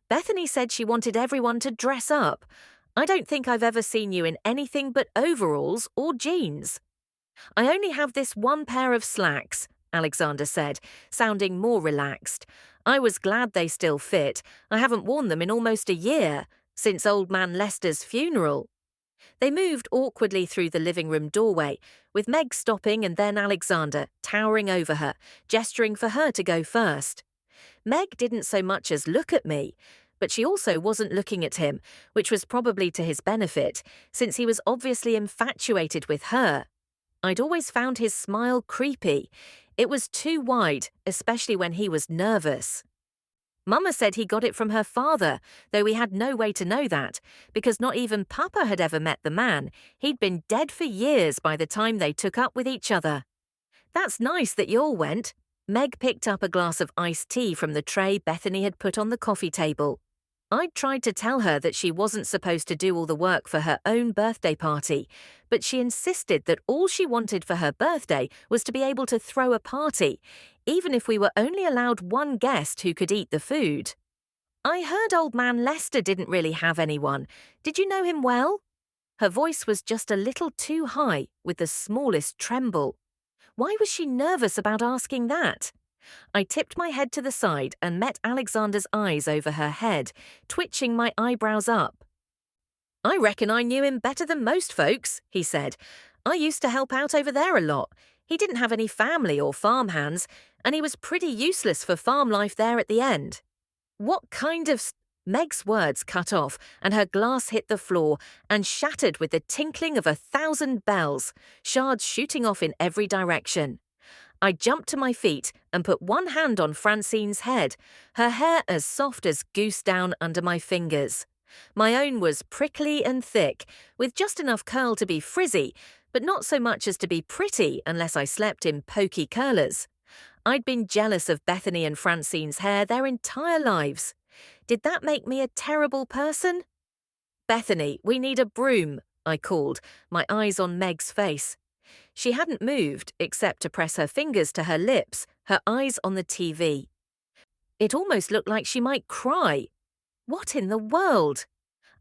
A: Bethany said she wanted everyone to dress up. I don't think I've ever seen you in anything but overalls or jeans. I only have this one pair of slacks, Alexander said, sounding more relaxed. I was glad they still fit. I haven't worn them in almost a year, since old man Lester's funeral. They moved awkwardly through the living room doorway, with Meg stopping and then Alexander, towering over her, gesturing for her to go first. Meg didn't so much as look at me, but she also wasn't looking at him, which was probably to his benefit, since he was obviously infatuated with her. I'd always found his smile creepy. It was too wide, especially when he was nervous. Mama said he got it from her father, though we had no way to know that, because not even Papa had ever met the man. He'd been dead for years by the time they took up with each other. That's nice that you all went. Meg picked up a glass of iced tea from the tray Bethany had put on the coffee table. I'd tried to tell her that she wasn't supposed to do all the work for her own birthday party, but she insisted that all she wanted for her birthday was to be able to throw a party, even if we were only allowed one guest who could eat the food. I heard old man Lester didn't really have anyone. Did you know him well? Her voice was just a little too high, with the smallest tremble. Why was she nervous about asking that? I tipped my head to the side and met Alexander's eyes over her head, twitching my eyebrows up. I reckon I knew him better than most folks, he said. I used to help out over there a lot. He didn't have any family or farm hands, and he was pretty useless for farm life there at the end. What kind of... Meg's words cut off, and her glass hit the floor and shattered with the tinkling of 1,000 bells, shards shooting off in every direction. I jumped to my feet and put one hand on Francine's head, her hair as soft as goose down under my fingers. My own was prickly and thick, with just enough curl to be frizzy, but not so much as to be pretty unless I slept in pokey curlers. I'd been jealous of Bethany and Francine's hair their entire lives. Did that make me a terrible person? Bethany, we need a broom, I called, my eyes on Meg's face. She hadn't moved except to press her fingers to her lips, her eyes on the TV. It almost looked like she might cry. What in the world?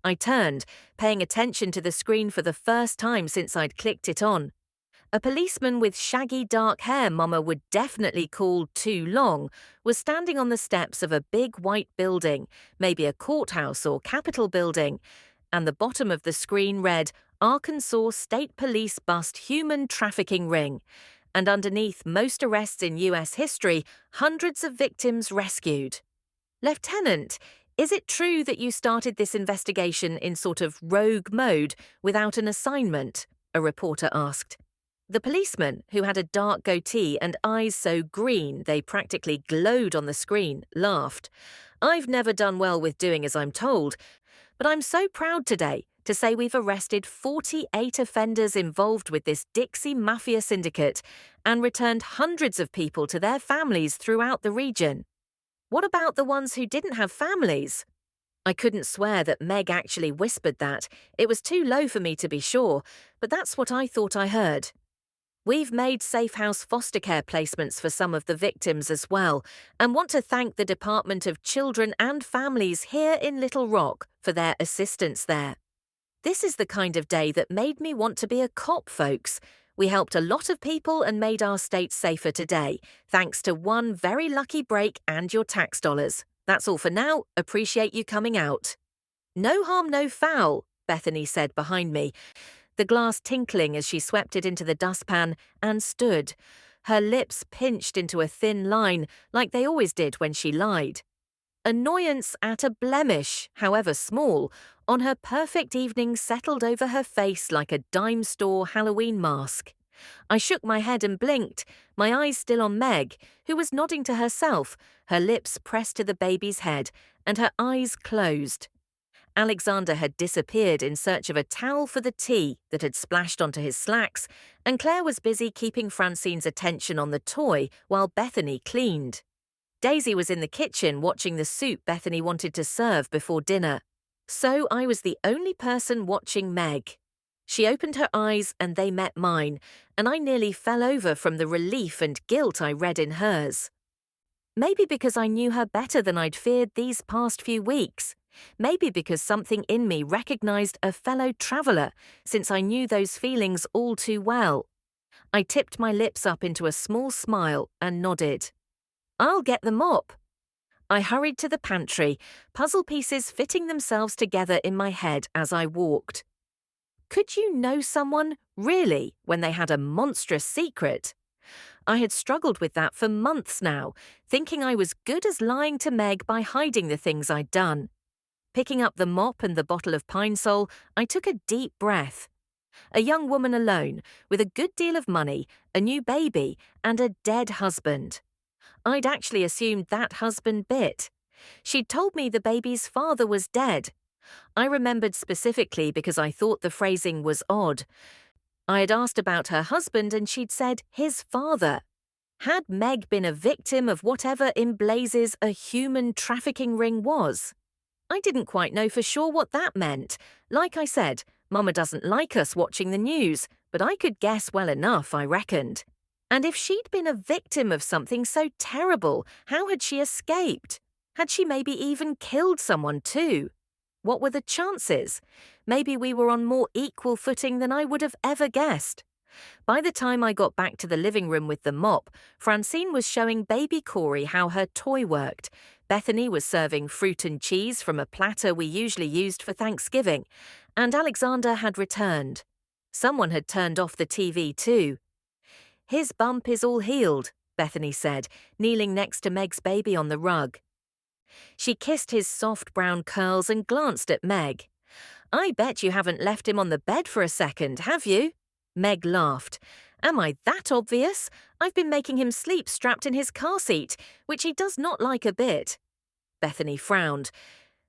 A: I turned, paying attention to the screen for the first time since I'd clicked it on. A policeman with shaggy dark hair Mama would definitely call too long was standing on the steps of a big white building, maybe a courthouse or Capitol building, and the bottom of the screen read, Arkansas State Police bust human trafficking ring, and underneath most arrests in U.S. history, hundreds of victims rescued. Lieutenant, is it true that you started this investigation in sort of rogue mode without an assignment? A reporter asked. The policeman, who had a dark goatee and eyes so green they practically glowed on the screen, laughed. I've never done well with doing as I'm told, but I'm so proud today to say we've arrested 48 offenders involved with this Dixie Mafia syndicate and returned hundreds of people to their families throughout the region. What about the ones who didn't have families? I couldn't swear that Meg actually whispered that. It was too low for me to be sure, but that's what I thought I heard. We've made safe house foster care placements for some of the victims as well, and want to thank the Department of Children and Families here in Little Rock for their assistance there. This is the kind of day that made me want to be a cop, folks. We helped a lot of people and made our state safer today, thanks to one very lucky break and your tax dollars. That's all for now. Appreciate you coming out. No harm, no foul, Bethany said behind me, the glass tinkling as she swept it into the dustpan and stood, her lips pinched into a thin line like they always did when she lied. Annoyance at a blemish, however small, on her perfect evening settled over her face like a dime store Halloween mask. I shook my head and blinked, my eyes still on Meg, who was nodding to herself, her lips pressed to the baby's head, and her eyes closed. Alexander had disappeared in search of a towel for the tea that had splashed onto his slacks, and Claire was busy keeping Francine's attention on the toy while Bethany cleaned. Daisy was in the kitchen watching the soup Bethany wanted to serve before dinner. So I was the only person watching Meg. She opened her eyes and they met mine, and I nearly fell over from the relief and guilt I read in hers. Maybe because I knew her better than I'd feared these past few weeks. Maybe because something in me recognized a fellow traveler, since I knew those feelings all too well. I tipped my lips up into a small smile and nodded. I'll get the mop. I hurried to the pantry, puzzle pieces fitting themselves together in my head as I walked. Could you know someone, really, when they had a monstrous secret? I had struggled with that for months now, thinking I was good as lying to Meg by hiding the things I'd done. Picking up the mop and the bottle of Pine Sol, I took a deep breath. A young woman alone, with a good deal of money, a new baby, and a dead husband. I'd actually assumed that husband bit. She'd told me the baby's father was dead. I remembered specifically because I thought the phrasing was odd. I had asked about her husband and she'd said his father. Had Meg been a victim of whatever in blazes a human trafficking ring was? I didn't quite know for sure what that meant. Like I said, Mama doesn't like us watching the news, but I could guess well enough, I reckoned. And if she'd been a victim of something so terrible, how had she escaped? Had she maybe even killed someone too? What were the chances? Maybe we were on more equal footing than I would have ever guessed. By the time I got back to the living room with the mop, Francine was showing baby Corey how her toy worked. Bethany was serving fruit and cheese from a platter we usually used for Thanksgiving, and Alexander had returned. Someone had turned off the TV too. His bump is all healed, Bethany said, kneeling next to Meg's baby on the rug. She kissed his soft brown curls and glanced at Meg. I bet you haven't left him on the bed for a second, have you? Meg laughed. Am I that obvious? I've been making him sleep strapped in his car seat, which he does not like a bit. Bethany frowned.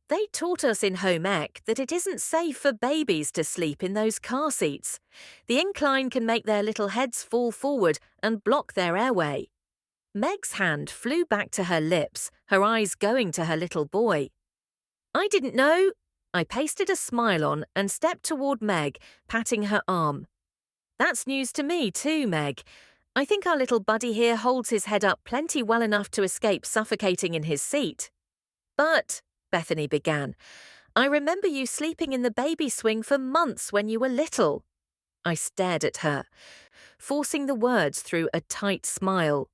A: They taught us in home ec that it isn't safe for babies to sleep in those car seats. The incline can make their little heads fall forward and block their airway. Meg's hand flew back to her lips, her eyes going to her little boy. I didn't know. I pasted a smile on and stepped toward Meg, patting her arm. That's news to me too, Meg. I think our little buddy here holds his head up plenty well enough to escape suffocating in his seat. But, Bethany began, I remember you sleeping in the baby swing for months when you were little. I stared at her, forcing the words through a tight smile.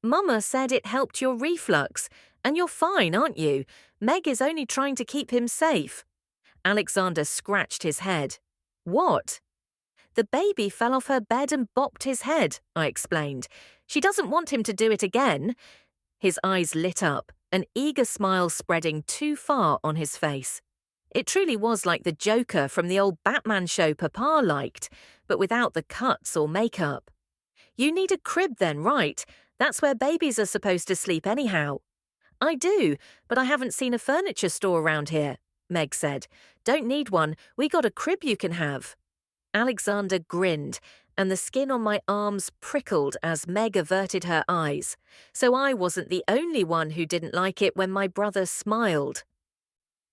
A: Mama said it helped your reflux, and you're fine, aren't you? Meg is only trying to keep him safe. Alexander scratched his head. What? The baby fell off her bed and bopped his head, I explained. She doesn't want him to do it again. His eyes lit up, an eager smile spreading too far on his face. It truly was like the Joker from the old Batman show Papa liked, but without the cuts or makeup. You need a crib then, right? That's where babies are supposed to sleep anyhow. I do, but I haven't seen a furniture store around here, Meg said. Don't need one, we got a crib you can have. Alexander grinned, and the skin on my arms prickled as Meg averted her eyes, so I wasn't the only one who didn't like it when my brother smiled.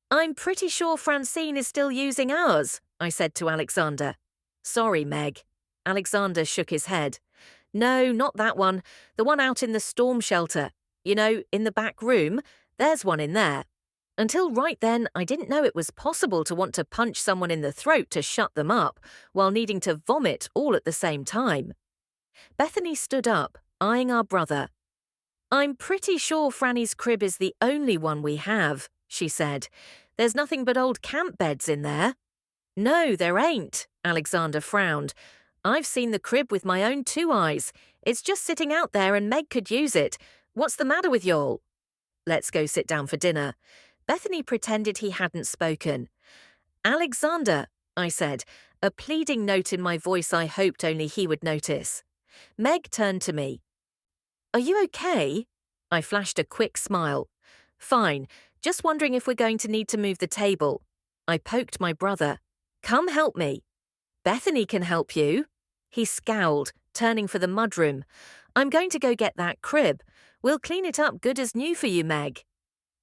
A: I'm pretty sure Francine is still using ours, I said to Alexander. Sorry, Meg. Alexander shook his head. No, not that one. The one out in the storm shelter. You know, in the back room. There's one in there. Until right then, I didn't know it was possible to want to punch someone in the throat to shut them up, while needing to vomit all at the same time. Bethany stood up, eyeing our brother. I'm pretty sure Franny's crib is the only one we have, she said. There's nothing but old camp beds in there. No, there ain't, Alexander frowned. I've seen the crib with my own 2 eyes. It's just sitting out there and Meg could use it. What's the matter with y'all? Let's go sit down for dinner. Bethany pretended he hadn't spoken. Alexander, I said, a pleading note in my voice I hoped only he would notice. Meg turned to me. Are you okay? I flashed a quick smile. Fine, just wondering if we're going to need to move the table. I poked my brother. Come help me. Bethany can help you. He scowled, turning for the mudroom. I'm going to go get that crib. We'll clean it up good as new for you, Meg.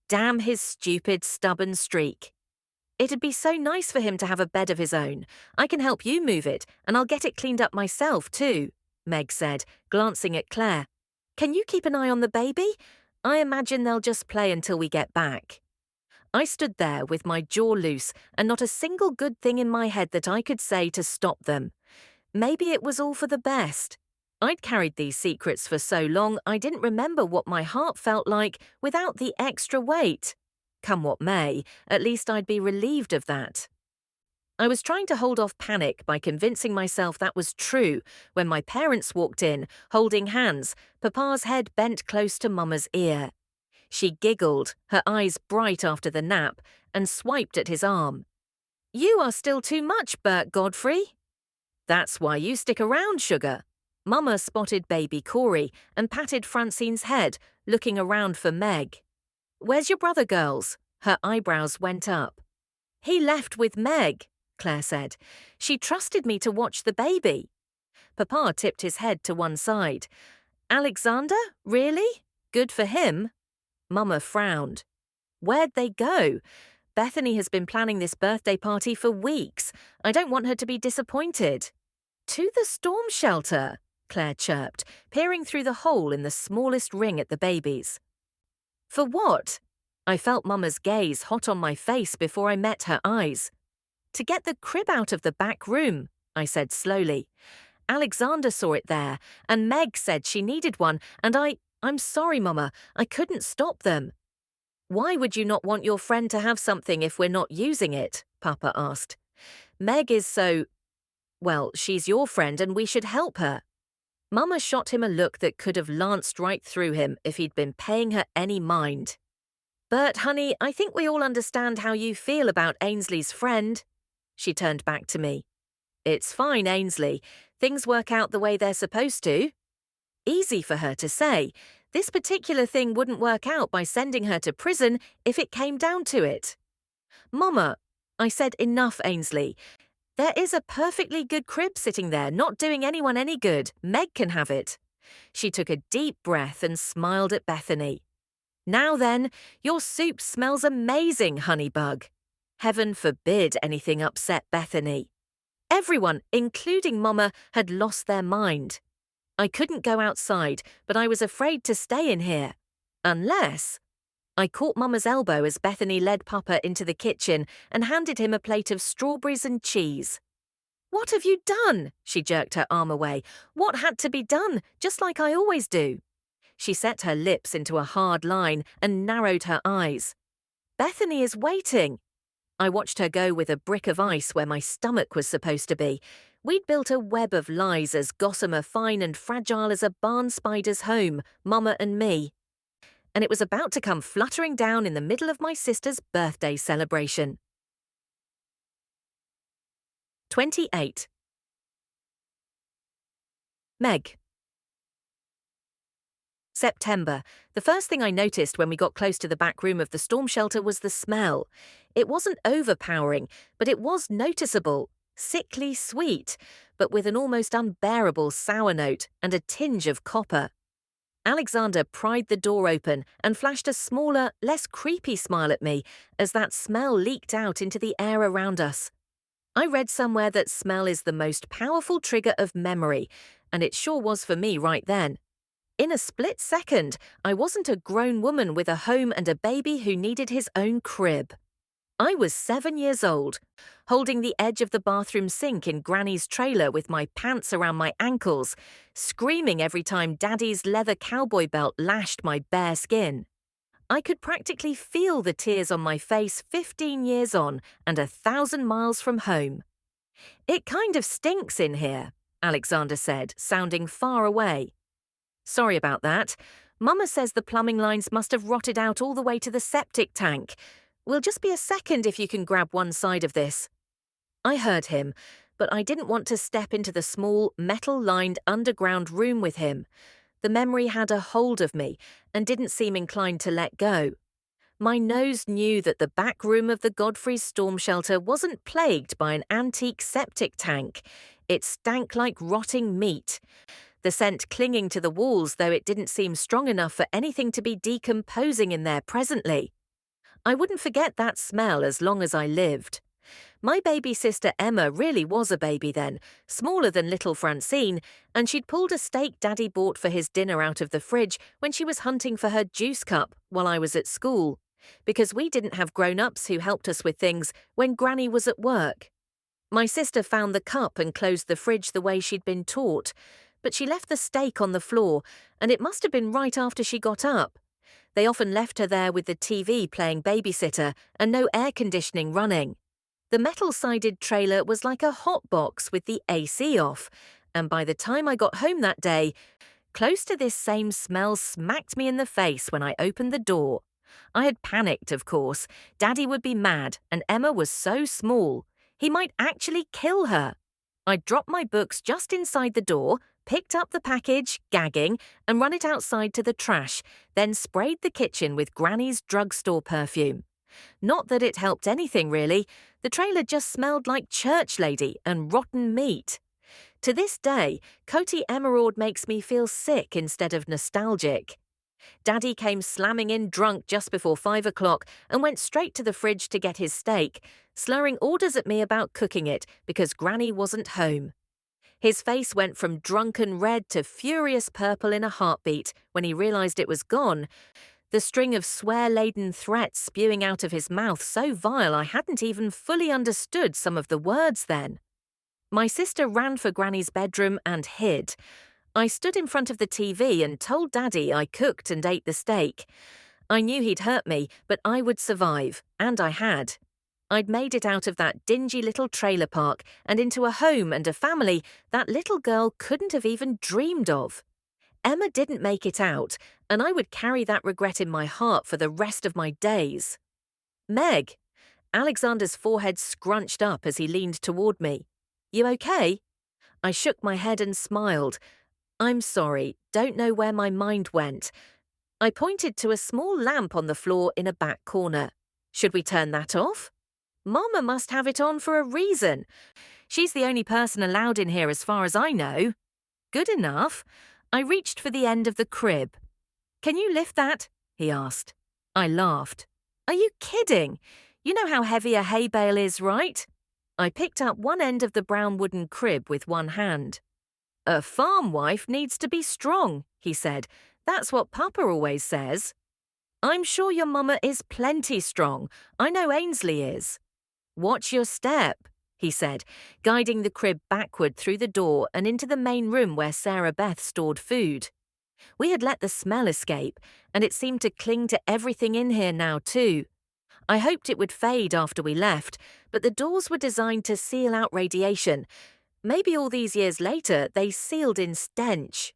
A: Damn his stupid, stubborn streak. It'd be so nice for him to have a bed of his own. I can help you move it, and I'll get it cleaned up myself, too, Meg said, glancing at Claire. Can you keep an eye on the baby? I imagine they'll just play until we get back. I stood there with my jaw loose and not a single good thing in my head that I could say to stop them. Maybe it was all for the best. I'd carried these secrets for so long I didn't remember what my heart felt like without the extra weight. Come what may, at least I'd be relieved of that. I was trying to hold off panic by convincing myself that was true when my parents walked in, holding hands, Papa's head bent close to Mama's ear. She giggled, her eyes bright after the nap, and swiped at his arm. You are still too much, Bert Godfrey. That's why you stick around, sugar. Mama spotted baby Corey and patted Francine's head, looking around for Meg. Where's your brother, girls? Her eyebrows went up. He left with Meg, Claire said. She trusted me to watch the baby. Papa tipped his head to one side. Alexander? Really? Good for him. Mama frowned. Where'd they go? Bethany has been planning this birthday party for weeks. I don't want her to be disappointed. To the storm shelter, Claire chirped, peering through the hole in the smallest ring at the babies. For what? I felt Mama's gaze hot on my face before I met her eyes. To get the crib out of the back room, I said slowly. Alexander saw it there, and Meg said she needed one, and I'm sorry, Mama, I couldn't stop them. Why would you not want your friend to have something if we're not using it? Papa asked. Meg is so... Well, she's your friend and we should help her. Mama shot him a look that could have lanced right through him if he'd been paying her any mind. But, honey, I think we all understand how you feel about Ainsley's friend. She turned back to me. It's fine, Ainsley. Things work out the way they're supposed to. Easy for her to say. This particular thing wouldn't work out by sending her to prison if it came down to it. Mama, I said, enough, Ainsley. There is a perfectly good crib sitting there, not doing anyone any good. Meg can have it. She took a deep breath and smiled at Bethany. Now then, your soup smells amazing, Honeybug. Heaven forbid anything upset Bethany. Everyone, including Mama, had lost their mind. I couldn't go outside, but I was afraid to stay in here. Unless... I caught Mama's elbow as Bethany led Papa into the kitchen and handed him a plate of strawberries and cheese. What have you done? She jerked her arm away. What had to be done, just like I always do? She set her lips into a hard line and narrowed her eyes. Bethany is waiting. I watched her go with a brick of ice where my stomach was supposed to be. We'd built a web of lies as gossamer fine and fragile as a barn spider's home, Mama and me. And it was about to come fluttering down in the middle of my sister's birthday celebration. 28. Meg. September. The first thing I noticed when we got close to the back room of the storm shelter was the smell. It wasn't overpowering, but it was noticeable, sickly sweet, but with an almost unbearable sour note and a tinge of copper. Alexander pried the door open and flashed a smaller, less creepy smile at me as that smell leaked out into the air around us. I read somewhere that smell is the most powerful trigger of memory, and it sure was for me right then. In a split second, I wasn't a grown woman with a home and a baby who needed his own crib. I was 7 years old, holding the edge of the bathroom sink in Granny's trailer with my pants around my ankles, screaming every time Daddy's leather cowboy belt lashed my bare skin. I could practically feel the tears on my face 15 years on and 1,000 miles from home. It kind of stinks in here, Alexander said, sounding far away. Sorry about that. Mama says the plumbing lines must have rotted out all the way to the septic tank. Will just be a second if you can grab one side of this. I heard him, but I didn't want to step into the small, metal-lined underground room with him. The memory had a hold of me and didn't seem inclined to let go. My nose knew that the back room of the Godfrey's storm shelter wasn't plagued by an antique septic tank. It stank like rotting meat, the scent clinging to the walls, though it didn't seem strong enough for anything to be decomposing in there presently. I wouldn't forget that smell as long as I lived. My baby sister Emma really was a baby then, smaller than little Francine, and she'd pulled a steak Daddy bought for his dinner out of the fridge when she was hunting for her juice cup while I was at school, because we didn't have grown-ups who helped us with things when Granny was at work. My sister found the cup and closed the fridge the way she'd been taught, but she left the steak on the floor, and it must have been right after she got up. They often left her there with the TV playing babysitter and no air conditioning running. The metal-sided trailer was like a hot box with the AC off, and by the time I got home that day, close to this same smell smacked me in the face when I opened the door. I had panicked, of course. Daddy would be mad, and Emma was so small. He might actually kill her. I dropped my books just inside the door, picked up the package, gagging, and run it outside to the trash, then sprayed the kitchen with Granny's drugstore perfume. Not that it helped anything, really. The trailer just smelled like church lady and rotten meat. To this day, Coty Emerald makes me feel sick instead of nostalgic. Daddy came slamming in drunk just before 5 o'clock and went straight to the fridge to get his steak, slurring orders at me about cooking it because Granny wasn't home. His face went from drunken red to furious purple in a heartbeat when he realized it was gone, the string of swear-laden threats spewing out of his mouth so vile I hadn't even fully understood some of the words then. My sister ran for Granny's bedroom and hid. I stood in front of the TV and told Daddy I cooked and ate the steak. I knew he'd hurt me, but I would survive, and I had. I'd made it out of that dingy little trailer park and into a home and a family that little girl couldn't have even dreamed of. Emma didn't make it out, and I would carry that regret in my heart for the rest of my days. Meg. Alexander's forehead scrunched up as he leaned toward me. You okay? I shook my head and smiled. I'm sorry, don't know where my mind went. I pointed to a small lamp on the floor in a back corner. Should we turn that off? Mama must have it on for a reason. She's the only person allowed in here as far as I know. Good enough. I reached for the end of the crib. Can you lift that? He asked. I laughed. Are you kidding? You know how heavy a hay bale is, right? I picked up one end of the brown wooden crib with one hand. A farm wife needs to be strong, he said. That's what Papa always says. I'm sure your mama is plenty strong. I know Ainsley is. Watch your step, he said, guiding the crib backward through the door and into the main room where Sarah Beth stored food. We had let the smell escape, and it seemed to cling to everything in here now too. I hoped it would fade after we left, but the doors were designed to seal out radiation. Maybe all these years later they sealed in stench.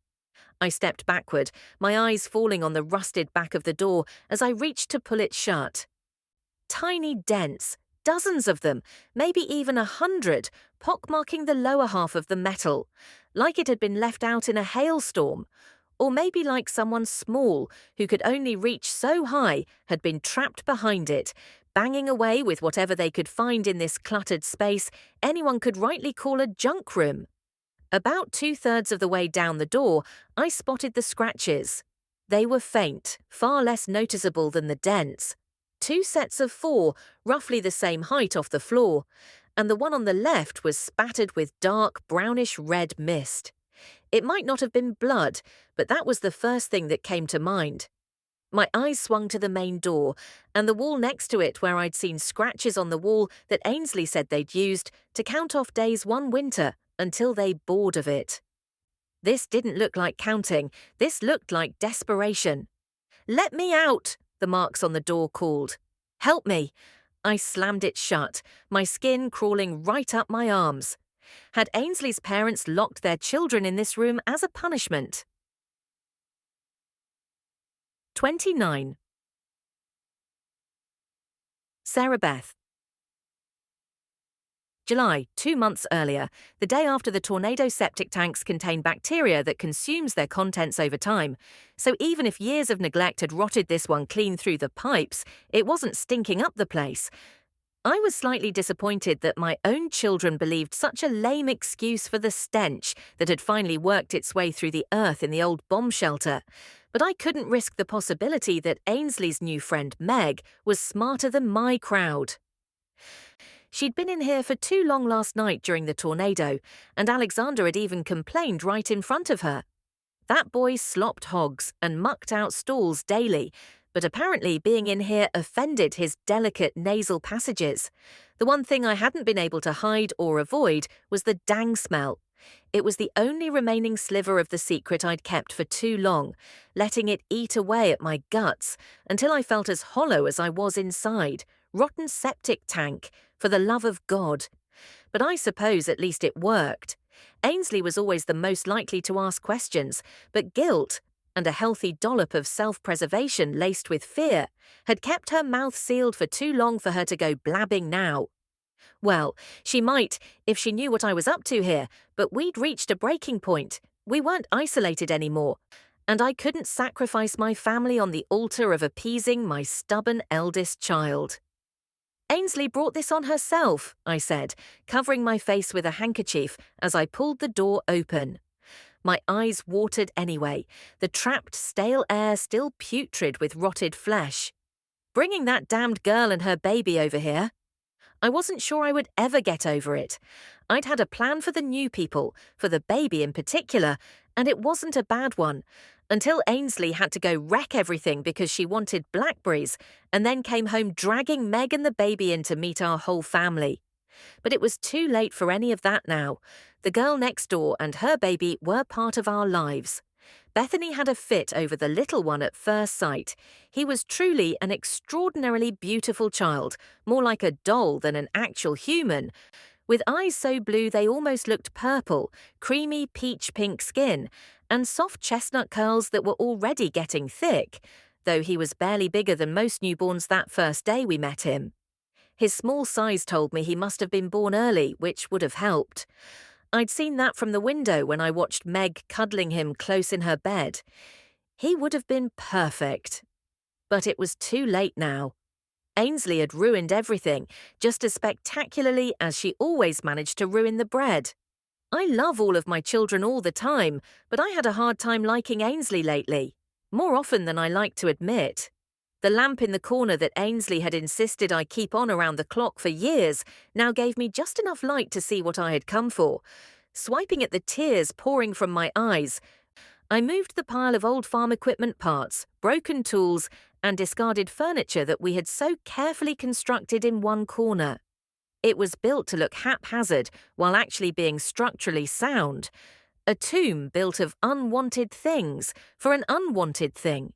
A: I stepped backward, my eyes falling on the rusted back of the door as I reached to pull it shut. Tiny dents, dozens of them, maybe even 100, pockmarking the lower half of the metal, like it had been left out in a hailstorm, or maybe like someone small who could only reach so high had been trapped behind it, banging away with whatever they could find in this cluttered space anyone could rightly call a junk room. About 2/3 of the way down the door, I spotted the scratches. They were faint, far less noticeable than the dents. 2 sets of 4, roughly the same height off the floor, and the one on the left was spattered with dark brownish-red mist. It might not have been blood, but that was the first thing that came to mind. My eyes swung to the main door, and the wall next to it where I'd seen scratches on the wall that Ainsley said they'd used to count off days one winter until they bored of it. This didn't look like counting, this looked like desperation. Let me out, the marks on the door called. Help me. I slammed it shut, my skin crawling right up my arms. Had Ainsley's parents locked their children in this room as a punishment? 29. Sarah Beth. July, 2 months earlier, the day after the tornado septic tanks contain bacteria that consumes their contents over time. So even if years of neglect had rotted this one clean through the pipes, it wasn't stinking up the place. I was slightly disappointed that my own children believed such a lame excuse for the stench that had finally worked its way through the earth in the old bomb shelter. But I couldn't risk the possibility that Ainsley's new friend Meg was smarter than my crowd. She'd been in here for too long last night during the tornado, and Alexander had even complained right in front of her. That boy slopped hogs and mucked out stalls daily, but apparently being in here offended his delicate nasal passages. The one thing I hadn't been able to hide or avoid was the dang smell. It was the only remaining sliver of the secret I'd kept for too long, letting it eat away at my guts until I felt as hollow as I was inside. Rotten septic tank, for the love of God. But I suppose at least it worked. Ainsley was always the most likely to ask questions, but guilt, and a healthy dollop of self-preservation laced with fear, had kept her mouth sealed for too long for her to go blabbing now. Well, she might if she knew what I was up to here, but we'd reached a breaking point. We weren't isolated anymore, and I couldn't sacrifice my family on the altar of appeasing my stubborn eldest child. Ainsley brought this on herself, I said, covering my face with a handkerchief as I pulled the door open. My eyes watered anyway, the trapped stale air still putrid with rotted flesh. Bringing that damned girl and her baby over here. I wasn't sure I would ever get over it. I'd had a plan for the new people, for the baby in particular, and it wasn't a bad one, until Ainsley had to go wreck everything because she wanted blackberries, and then came home dragging Meg and the baby in to meet our whole family. But it was too late for any of that now. The girl next door and her baby were part of our lives. Bethany had a fit over the little one at first sight. He was truly an extraordinarily beautiful child, more like a doll than an actual human, with eyes so blue they almost looked purple, creamy peach-pink skin, and soft chestnut curls that were already getting thick, though he was barely bigger than most newborns that first day we met him. His small size told me he must have been born early, which would have helped. I'd seen that from the window when I watched Meg cuddling him close in her bed. He would have been perfect. But it was too late now. Ainsley had ruined everything, just as spectacularly as she always managed to ruin the bread. I love all of my children all the time, but I had a hard time liking Ainsley lately, more often than I like to admit. The lamp in the corner that Ainsley had insisted I keep on around the clock for years now gave me just enough light to see what I had come for. Swiping at the tears pouring from my eyes, I moved the pile of old farm equipment parts, broken tools, and discarded furniture that we had so carefully constructed in one corner. It was built to look haphazard while actually being structurally sound. A tomb built of unwanted things for an unwanted thing.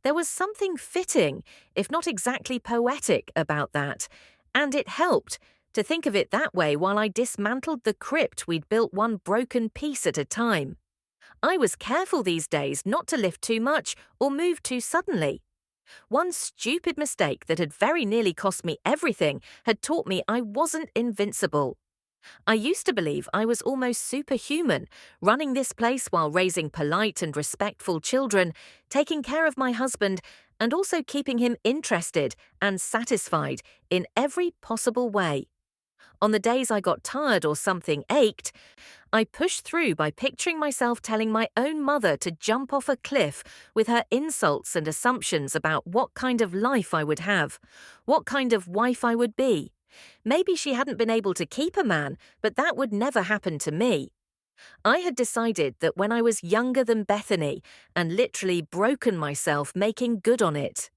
A: There was something fitting, if not exactly poetic, about that, and it helped to think of it that way while I dismantled the crypt we'd built one broken piece at a time. I was careful these days not to lift too much or move too suddenly. One stupid mistake that had very nearly cost me everything had taught me I wasn't invincible. I used to believe I was almost superhuman, running this place while raising polite and respectful children, taking care of my husband, and also keeping him interested and satisfied in every possible way. On the days I got tired or something ached, I pushed through by picturing myself telling my own mother to jump off a cliff with her insults and assumptions about what kind of life I would have, what kind of wife I would be. Maybe she hadn't been able to keep a man, but that would never happen to me. I had decided that when I was younger than Bethany and literally broken myself making good on it.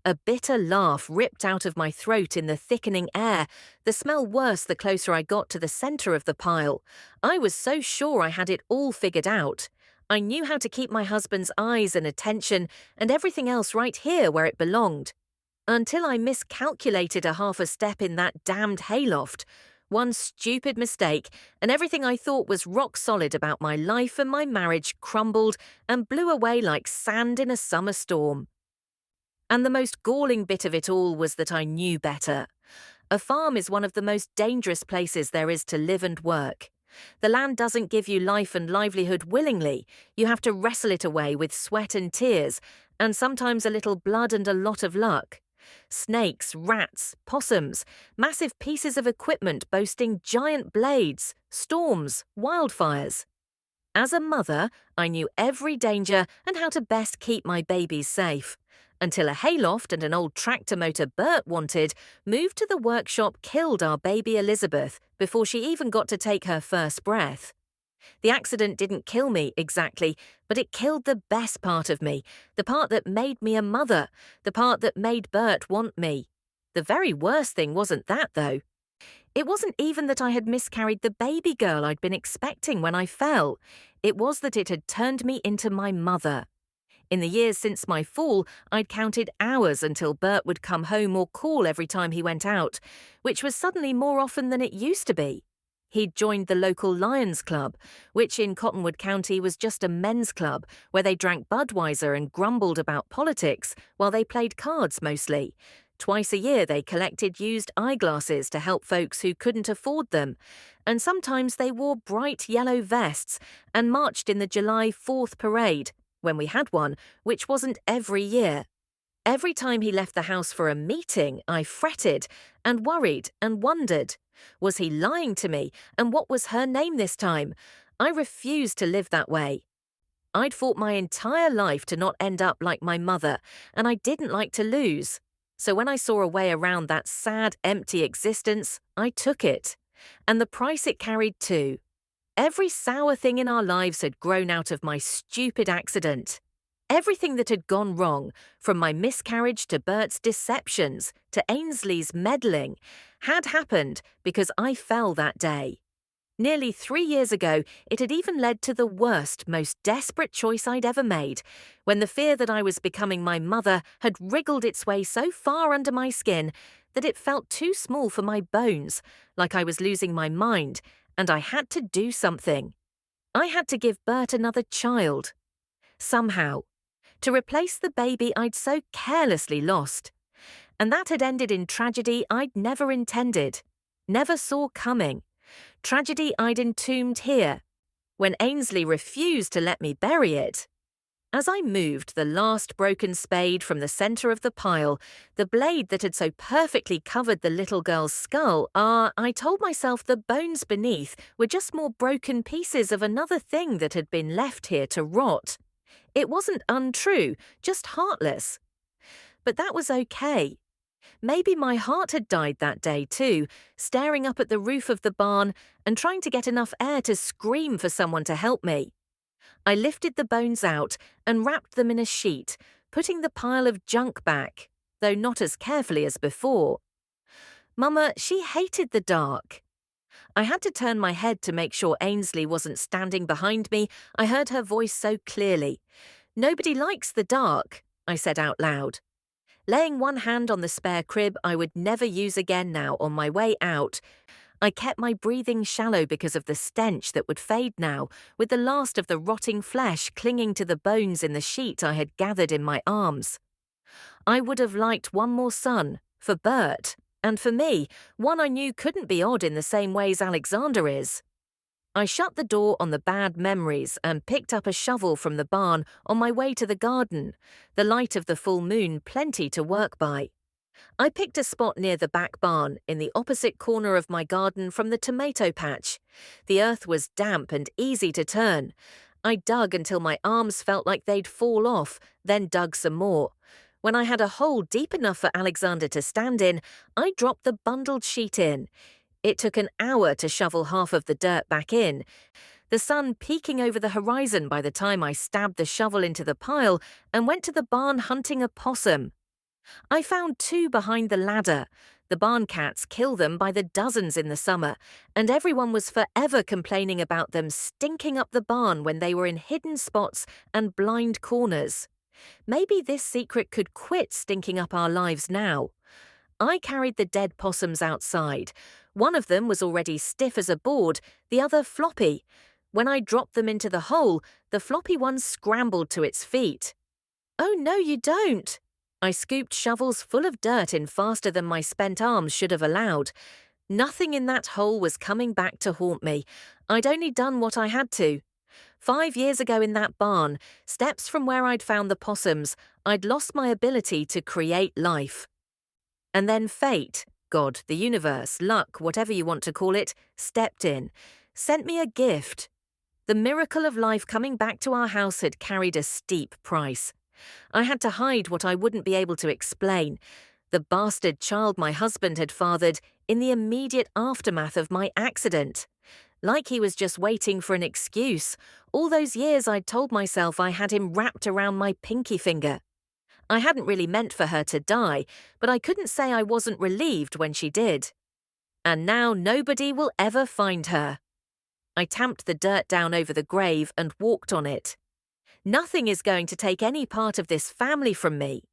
A: A bitter laugh ripped out of my throat in the thickening air, the smell worse the closer I got to the center of the pile. I was so sure I had it all figured out. I knew how to keep my husband's eyes and attention and everything else right here where it belonged. Until I miscalculated a half a step in that damned hayloft. One stupid mistake, and everything I thought was rock solid about my life and my marriage crumbled and blew away like sand in a summer storm. And the most galling bit of it all was that I knew better. A farm is one of the most dangerous places there is to live and work. The land doesn't give you life and livelihood willingly. You have to wrestle it away with sweat and tears, and sometimes a little blood and a lot of luck. Snakes, rats, possums, massive pieces of equipment boasting giant blades, storms, wildfires. As a mother, I knew every danger and how to best keep my babies safe. Until a hayloft and an old tractor motor Bert wanted moved to the workshop killed our baby Elizabeth before she even got to take her first breath. The accident didn't kill me exactly, but it killed the best part of me, the part that made me a mother, the part that made Bert want me. The very worst thing wasn't that, though. It wasn't even that I had miscarried the baby girl I'd been expecting when I fell. It was that it had turned me into my mother. In the years since my fall, I'd counted hours until Bert would come home or call every time he went out, which was suddenly more often than it used to be. He'd joined the local Lions Club, which in Cottonwood County was just a men's club where they drank Budweiser and grumbled about politics while they played cards mostly. Twice a year they collected used eyeglasses to help folks who couldn't afford them, and sometimes they wore bright yellow vests and marched in the July 4th parade, when we had one, which wasn't every year. Every time he left the house for a meeting, I fretted and worried and wondered. Was he lying to me, and what was her name this time? I refused to live that way. I'd fought my entire life to not end up like my mother, and I didn't like to lose. So when I saw a way around that sad, empty existence, I took it. And the price it carried too. Every sour thing in our lives had grown out of my stupid accident. Everything that had gone wrong, from my miscarriage to Bert's deceptions to Ainsley's meddling, had happened because I fell that day. Nearly 3 years ago, it had even led to the worst, most desperate choice I'd ever made, when the fear that I was becoming my mother had wriggled its way so far under my skin that it felt too small for my bones, like I was losing my mind, and I had to do something. I had to give Bert another child. Somehow. To replace the baby I'd so carelessly lost. And that had ended in tragedy I'd never intended, never saw coming. Tragedy I'd entombed here, when Ainsley refused to let me bury it. As I moved the last broken spade from the centre of the pile, the blade that had so perfectly covered the little girl's skull, I told myself the bones beneath were just more broken pieces of another thing that had been left here to rot. It wasn't untrue, just heartless. But that was okay. Maybe my heart had died that day too, staring up at the roof of the barn and trying to get enough air to scream for someone to help me. I lifted the bones out and wrapped them in a sheet, putting the pile of junk back, though not as carefully as before. Mama, she hated the dark. I had to turn my head to make sure Ainsley wasn't standing behind me. I heard her voice so clearly. "Nobody likes the dark," I said out loud. Laying one hand on the spare crib I would never use again now on my way out, I kept my breathing shallow because of the stench that would fade now, with the last of the rotting flesh clinging to the bones in the sheet I had gathered in my arms. I would have liked one more son, for Bert, and for me, one I knew couldn't be odd in the same ways Alexander is. I shut the door on the bad memories and picked up a shovel from the barn on my way to the garden, the light of the full moon plenty to work by. I picked a spot near the back barn in the opposite corner of my garden from the tomato patch. The earth was damp and easy to turn. I dug until my arms felt like they'd fall off, then dug some more. When I had a hole deep enough for Alexander to stand in, I dropped the bundled sheet in. It took an hour to shovel half of the dirt back in, the sun peeking over the horizon by the time I stabbed the shovel into the pile and went to the barn hunting a possum. I found 2 behind the ladder. The barn cats kill them by the dozens in the summer, and everyone was forever complaining about them stinking up the barn when they were in hidden spots and blind corners. Maybe this secret could quit stinking up our lives now. I carried the dead possums outside. One of them was already stiff as a board, the other floppy. When I dropped them into the hole, the floppy one scrambled to its feet. "Oh, no, you don't." I scooped shovels full of dirt in faster than my spent arms should have allowed. Nothing in that hole was coming back to haunt me. I'd only done what I had to. 5 years ago in that barn, steps from where I'd found the possums, I'd lost my ability to create life. And then fate, God, the universe, luck, whatever you want to call it, stepped in, sent me a gift. The miracle of life coming back to our house had carried a steep price. I had to hide what I wouldn't be able to explain, the bastard child my husband had fathered in the immediate aftermath of my accident. Like he was just waiting for an excuse. All those years I'd told myself I had him wrapped around my pinky finger. I hadn't really meant for her to die, but I couldn't say I wasn't relieved when she did. And now nobody will ever find her. I tamped the dirt down over the grave and walked on it. Nothing is going to take any part of this family from me.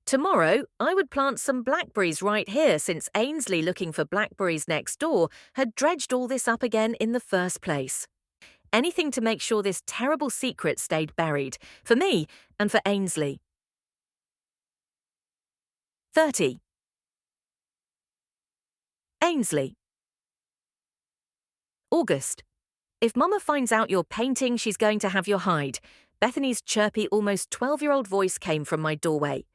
A: Tomorrow, I would plant some blackberries right here since Ainsley, looking for blackberries next door, had dredged all this up again in the first place. Anything to make sure this terrible secret stayed buried, for me and for Ainsley. 30. Ainsley. August. If Mama finds out you're painting, she's going to have your hide. Bethany's chirpy, almost 12-year-old voice came from my doorway.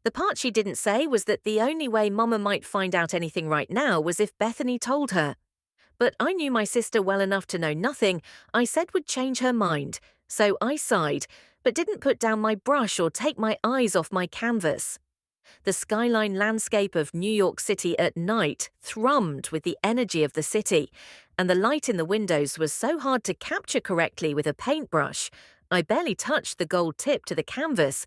A: The part she didn't say was that the only way Mama might find out anything right now was if Bethany told her. But I knew my sister well enough to know nothing I said would change her mind, so I sighed, but didn't put down my brush or take my eyes off my canvas. The skyline landscape of New York City at night thrummed with the energy of the city, and the light in the windows was so hard to capture correctly with a paintbrush, I barely touched the gold tip to the canvas,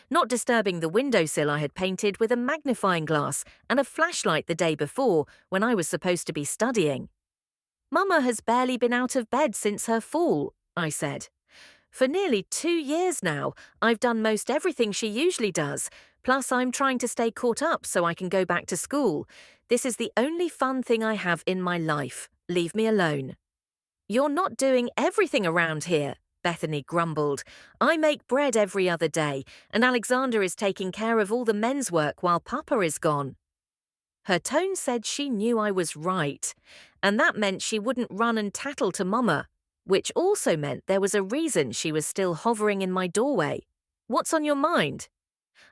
A: not disturbing the windowsill I had painted with a magnifying glass and a flashlight the day before when I was supposed to be studying. Mama has barely been out of bed since her fall, I said. For nearly 2 years now, I've done most everything she usually does, plus I'm trying to stay caught up so I can go back to school. This is the only fun thing I have in my life. Leave me alone. You're not doing everything around here, Bethany grumbled. I make bread every other day, and Alexander is taking care of all the men's work while Papa is gone. Her tone said she knew I was right, and that meant she wouldn't run and tattle to Mama, which also meant there was a reason she was still hovering in my doorway. What's on your mind?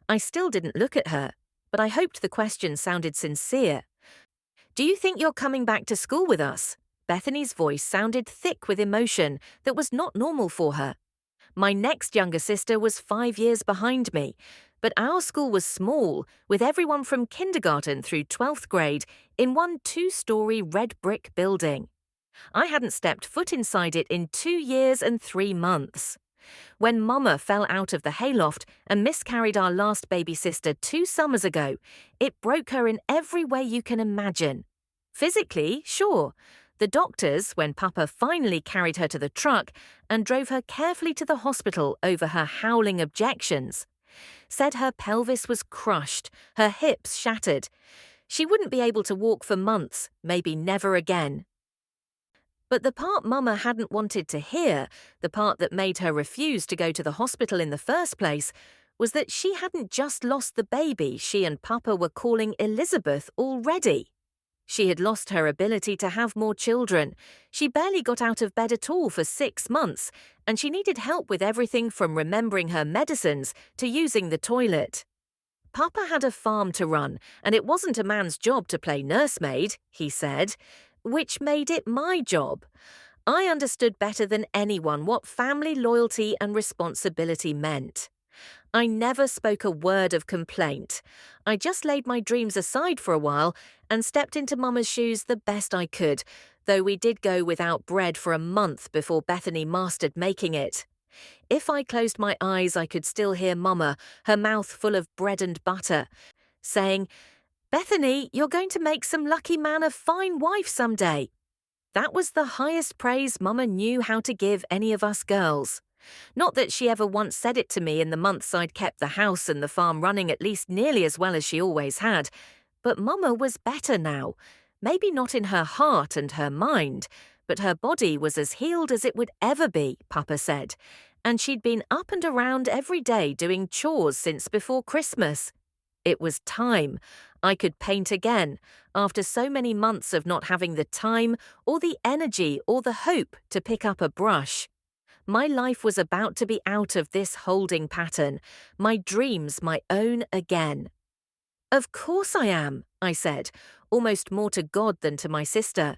A: I still didn't look at her, but I hoped the question sounded sincere. Do you think you're coming back to school with us? Bethany's voice sounded thick with emotion that was not normal for her. My next younger sister was 5 years behind me, but our school was small, with everyone from kindergarten through 12th grade in one 2-story red brick building. I hadn't stepped foot inside it in 2 years and 3 months. When Mama fell out of the hayloft and miscarried our last baby sister 2 summers ago, it broke her in every way you can imagine. Physically, sure. The doctors, when Papa finally carried her to the truck and drove her carefully to the hospital over her howling objections, said her pelvis was crushed, her hips shattered. She wouldn't be able to walk for months, maybe never again. But the part Mama hadn't wanted to hear, the part that made her refuse to go to the hospital in the first place, was that she hadn't just lost the baby she and Papa were calling Elizabeth already. She had lost her ability to have more children. She barely got out of bed at all for 6 months, and she needed help with everything from remembering her medicines to using the toilet. Papa had a farm to run, and it wasn't a man's job to play nursemaid, he said, which made it my job. I understood better than anyone what family loyalty and responsibility meant. I never spoke a word of complaint. I just laid my dreams aside for a while and stepped into Mama's shoes the best I could, though we did go without bread for a month before Bethany mastered making it. If I closed my eyes, I could still hear Mama, her mouth full of bread and butter, saying, "Bethany, you're going to make some lucky man a fine wife someday." That was the highest praise Mama knew how to give any of us girls. Not that she ever once said it to me in the months I'd kept the house and the farm running at least nearly as well as she always had, but Mama was better now. Maybe not in her heart and her mind, but her body was as healed as it would ever be, Papa said, and she'd been up and around every day doing chores since before Christmas. It was time. I could paint again, after so many months of not having the time or the energy or the hope to pick up a brush. My life was about to be out of this holding pattern, my dreams my own again. Of course I am, I said, almost more to God than to my sister.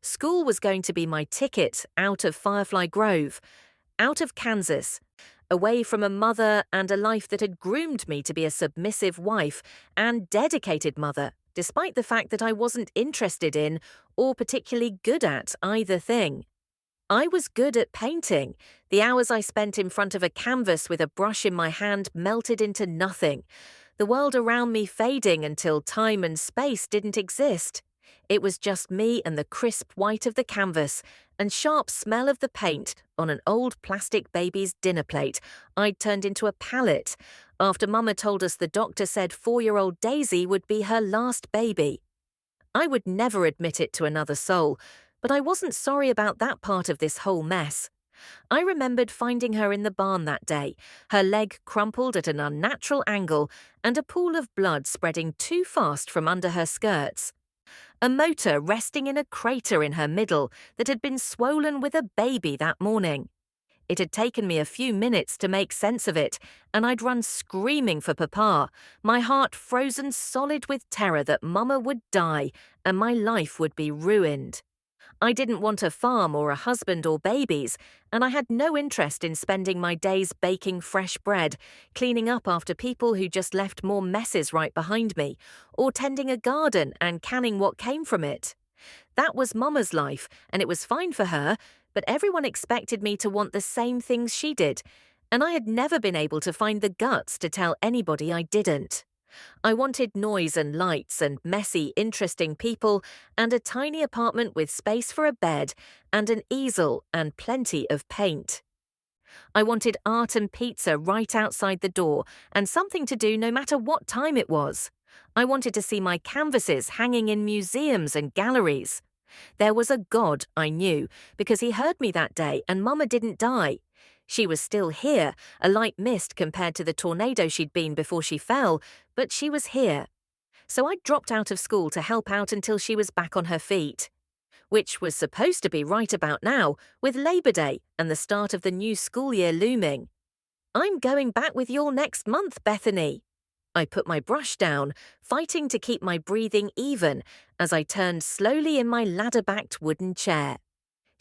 A: School was going to be my ticket out of Firefly Grove, out of Kansas, away from a mother and a life that had groomed me to be a submissive wife and dedicated mother, despite the fact that I wasn't interested in or particularly good at either thing. I was good at painting. The hours I spent in front of a canvas with a brush in my hand melted into nothing, the world around me fading until time and space didn't exist. It was just me and the crisp white of the canvas and sharp smell of the paint on an old plastic baby's dinner plate I'd turned into a palette after Mama told us the doctor said 4-year-old Daisy would be her last baby. I would never admit it to another soul, but I wasn't sorry about that part of this whole mess. I remembered finding her in the barn that day, her leg crumpled at an unnatural angle and a pool of blood spreading too fast from under her skirts. A motor resting in a crater in her middle that had been swollen with a baby that morning. It had taken me a few minutes to make sense of it, and I'd run screaming for Papa, my heart frozen solid with terror that Mama would die and my life would be ruined. I didn't want a farm or a husband or babies, and I had no interest in spending my days baking fresh bread, cleaning up after people who just left more messes right behind me, or tending a garden and canning what came from it. That was Mama's life, and it was fine for her, but everyone expected me to want the same things she did, and I had never been able to find the guts to tell anybody I didn't. I wanted noise and lights and messy, interesting people and a tiny apartment with space for a bed and an easel and plenty of paint. I wanted art and pizza right outside the door and something to do no matter what time it was. I wanted to see my canvases hanging in museums and galleries. There was a God, I knew, because he heard me that day and Mama didn't die. She was still here, a light mist compared to the tornado she'd been before she fell, but she was here. So I dropped out of school to help out until she was back on her feet. Which was supposed to be right about now, with Labor Day and the start of the new school year looming. I'm going back with you all next month, Bethany. I put my brush down, fighting to keep my breathing even as I turned slowly in my ladder-backed wooden chair.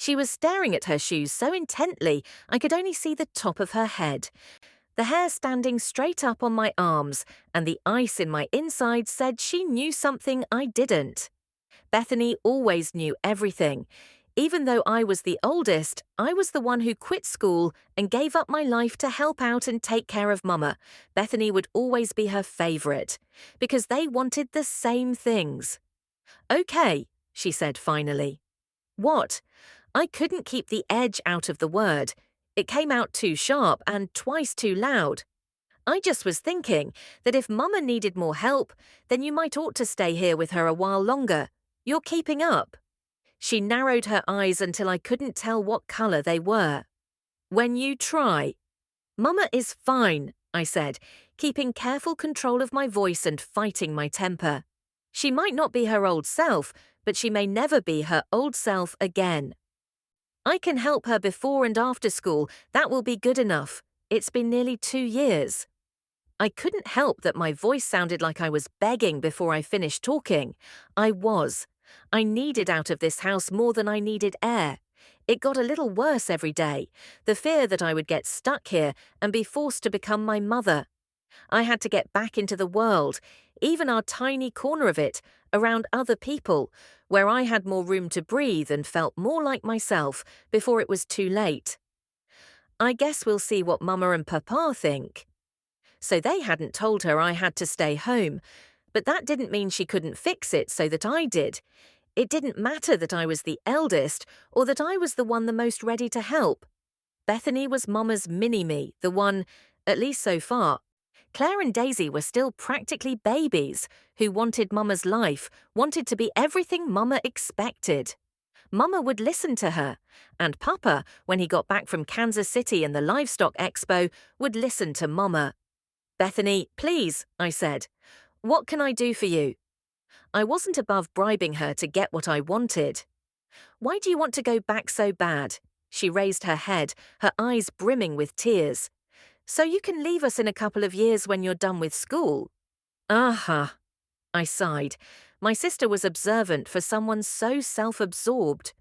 A: She was staring at her shoes so intently I could only see the top of her head. The hair standing straight up on my arms, and the ice in my insides said she knew something I didn't. Bethany always knew everything. Even though I was the oldest, I was the one who quit school and gave up my life to help out and take care of Mama. Bethany would always be her favorite, because they wanted the same things. Okay, she said finally. What? I couldn't keep the edge out of the word. It came out too sharp and twice too loud. I just was thinking that if Mama needed more help, then you might ought to stay here with her a while longer. You're keeping up. She narrowed her eyes until I couldn't tell what color they were. When you try. Mama is fine, I said, keeping careful control of my voice and fighting my temper. She might not be her old self, but she may never be her old self again. I can help her before and after school. That will be good enough. It's been nearly 2 years. I couldn't help that my voice sounded like I was begging before I finished talking. I was. I needed out of this house more than I needed air. It got a little worse every day, the fear that I would get stuck here and be forced to become my mother. I had to get back into the world, even our tiny corner of it, around other people, where I had more room to breathe and felt more like myself before it was too late. I guess we'll see what Mama and Papa think. So they hadn't told her I had to stay home, but that didn't mean she couldn't fix it so that I did. It didn't matter that I was the eldest or that I was the one the most ready to help. Bethany was Mama's mini-me, the one, at least so far. Claire and Daisy were still practically babies who wanted Mama's life, wanted to be everything Mama expected. Mama would listen to her, and Papa, when he got back from Kansas City and the Livestock Expo, would listen to Mama. Bethany, please, I said. What can I do for you? I wasn't above bribing her to get what I wanted. Why do you want to go back so bad? She raised her head, her eyes brimming with tears. So you can leave us in a couple of years when you're done with school. Uh-huh. I sighed. My sister was observant for someone so self-absorbed.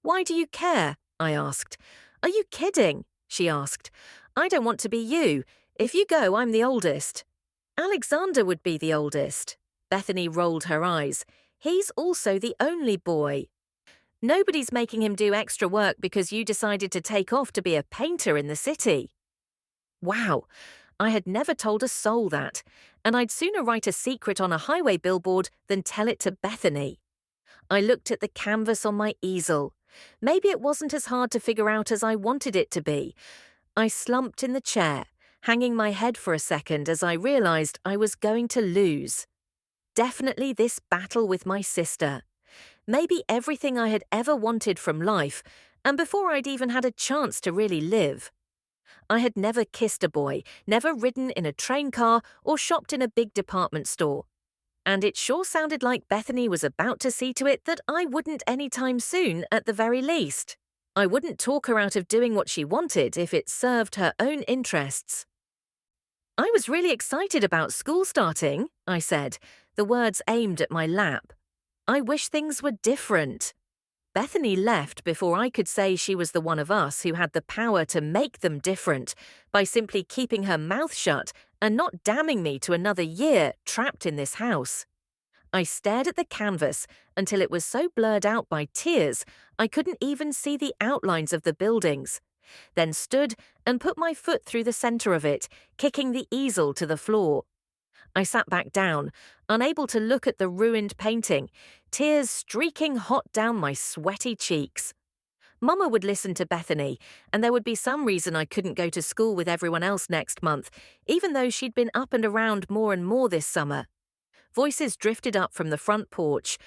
A: Why do you care? I asked. Are you kidding? She asked. I don't want to be you. If you go, I'm the oldest. Alexander would be the oldest. Bethany rolled her eyes. He's also the only boy. Nobody's making him do extra work because you decided to take off to be a painter in the city. Wow, I had never told a soul that, and I'd sooner write a secret on a highway billboard than tell it to Bethany. I looked at the canvas on my easel. Maybe it wasn't as hard to figure out as I wanted it to be. I slumped in the chair, hanging my head for a second as I realized I was going to lose. Definitely this battle with my sister. Maybe everything I had ever wanted from life, and before I'd even had a chance to really live. I had never kissed a boy, never ridden in a train car or shopped in a big department store. And it sure sounded like Bethany was about to see to it that I wouldn't anytime soon, at the very least. I wouldn't talk her out of doing what she wanted if it served her own interests. I was really excited about school starting, I said, the words aimed at my lap. I wish things were different. Bethany left before I could say she was the one of us who had the power to make them different by simply keeping her mouth shut and not damning me to another year trapped in this house. I stared at the canvas until it was so blurred out by tears I couldn't even see the outlines of the buildings, then stood and put my foot through the center of it, kicking the easel to the floor. I sat back down, unable to look at the ruined painting, tears streaking hot down my sweaty cheeks. Mama would listen to Bethany, and there would be some reason I couldn't go to school with everyone else next month, even though she'd been up and around more and more this summer. Voices drifted up from the front porch,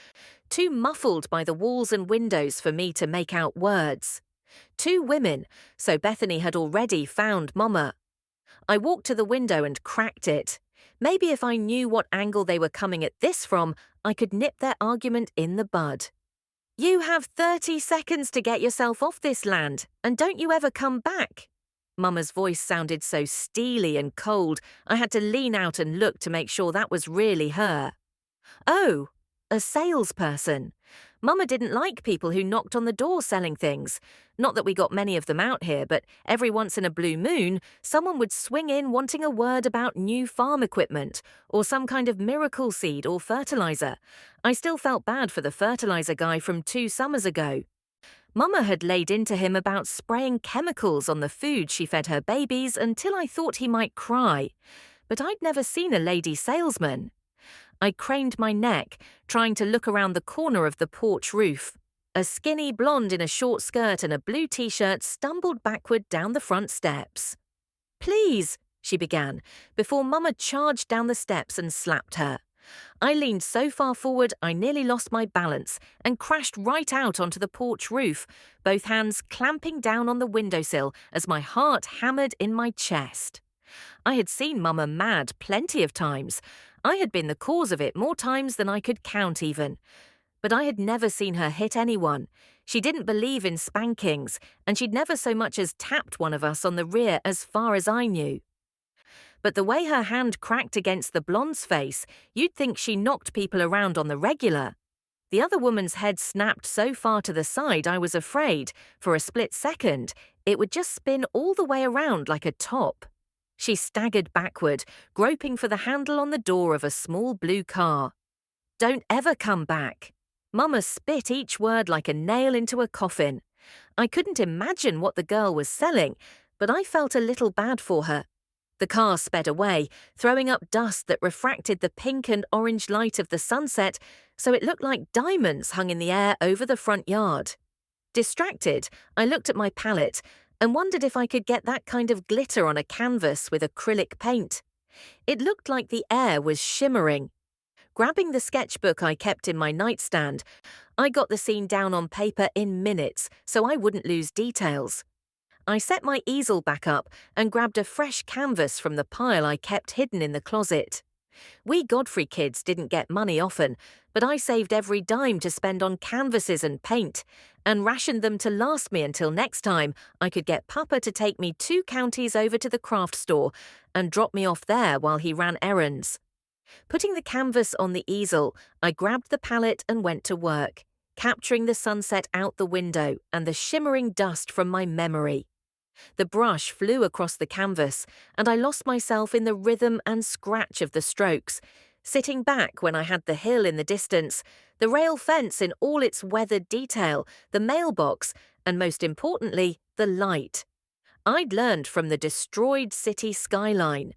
A: too muffled by the walls and windows for me to make out words. 2 women, so Bethany had already found Mama. I walked to the window and cracked it. Maybe if I knew what angle they were coming at this from, I could nip their argument in the bud. You have 30 seconds to get yourself off this land, and don't you ever come back. Mama's voice sounded so steely and cold, I had to lean out and look to make sure that was really her. Oh, a salesperson. Mama didn't like people who knocked on the door selling things. Not that we got many of them out here, but every once in a blue moon, someone would swing in wanting a word about new farm equipment, or some kind of miracle seed or fertilizer. I still felt bad for the fertilizer guy from 2 summers ago. Mama had laid into him about spraying chemicals on the food she fed her babies until I thought he might cry. But I'd never seen a lady salesman. I craned my neck, trying to look around the corner of the porch roof. A skinny blonde in a short skirt and a blue t-shirt stumbled backward down the front steps. Please, she began, before Mama charged down the steps and slapped her. I leaned so far forward I nearly lost my balance and crashed right out onto the porch roof, both hands clamping down on the windowsill as my heart hammered in my chest. I had seen Mama mad plenty of times. I had been the cause of it more times than I could count even. But I had never seen her hit anyone. She didn't believe in spankings, and she'd never so much as tapped one of us on the rear as far as I knew. But the way her hand cracked against the blonde's face, you'd think she knocked people around on the regular. The other woman's head snapped so far to the side I was afraid, for a split second, it would just spin all the way around like a top. She staggered backward, groping for the handle on the door of a small blue car. Don't ever come back. Mama spit each word like a nail into a coffin. I couldn't imagine what the girl was selling, but I felt a little bad for her. The car sped away, throwing up dust that refracted the pink and orange light of the sunset, so it looked like diamonds hung in the air over the front yard. Distracted, I looked at my palette and wondered if I could get that kind of glitter on a canvas with acrylic paint. It looked like the air was shimmering. Grabbing the sketchbook I kept in my nightstand, I got the scene down on paper in minutes so I wouldn't lose details. I set my easel back up and grabbed a fresh canvas from the pile I kept hidden in the closet. We Godfrey kids didn't get money often, but I saved every dime to spend on canvases and paint, and rationed them to last me until next time I could get Papa to take me 2 counties over to the craft store and drop me off there while he ran errands. Putting the canvas on the easel, I grabbed the palette and went to work, capturing the sunset out the window and the shimmering dust from my memory. The brush flew across the canvas, and I lost myself in the rhythm and scratch of the strokes, sitting back when I had the hill in the distance, the rail fence in all its weathered detail, the mailbox, and most importantly, the light. I'd learned from the destroyed city skyline.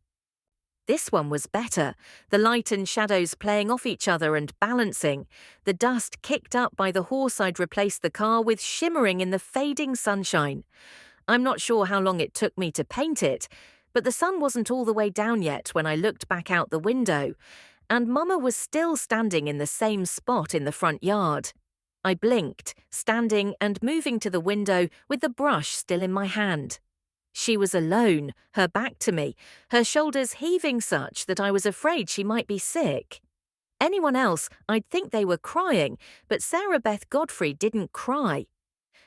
A: This one was better, the light and shadows playing off each other and balancing, the dust kicked up by the horse I'd replaced the car with shimmering in the fading sunshine. I'm not sure how long it took me to paint it, but the sun wasn't all the way down yet when I looked back out the window, and Mama was still standing in the same spot in the front yard. I blinked, standing and moving to the window with the brush still in my hand. She was alone, her back to me, her shoulders heaving such that I was afraid she might be sick. Anyone else, I'd think they were crying, but Sarah Beth Godfrey didn't cry.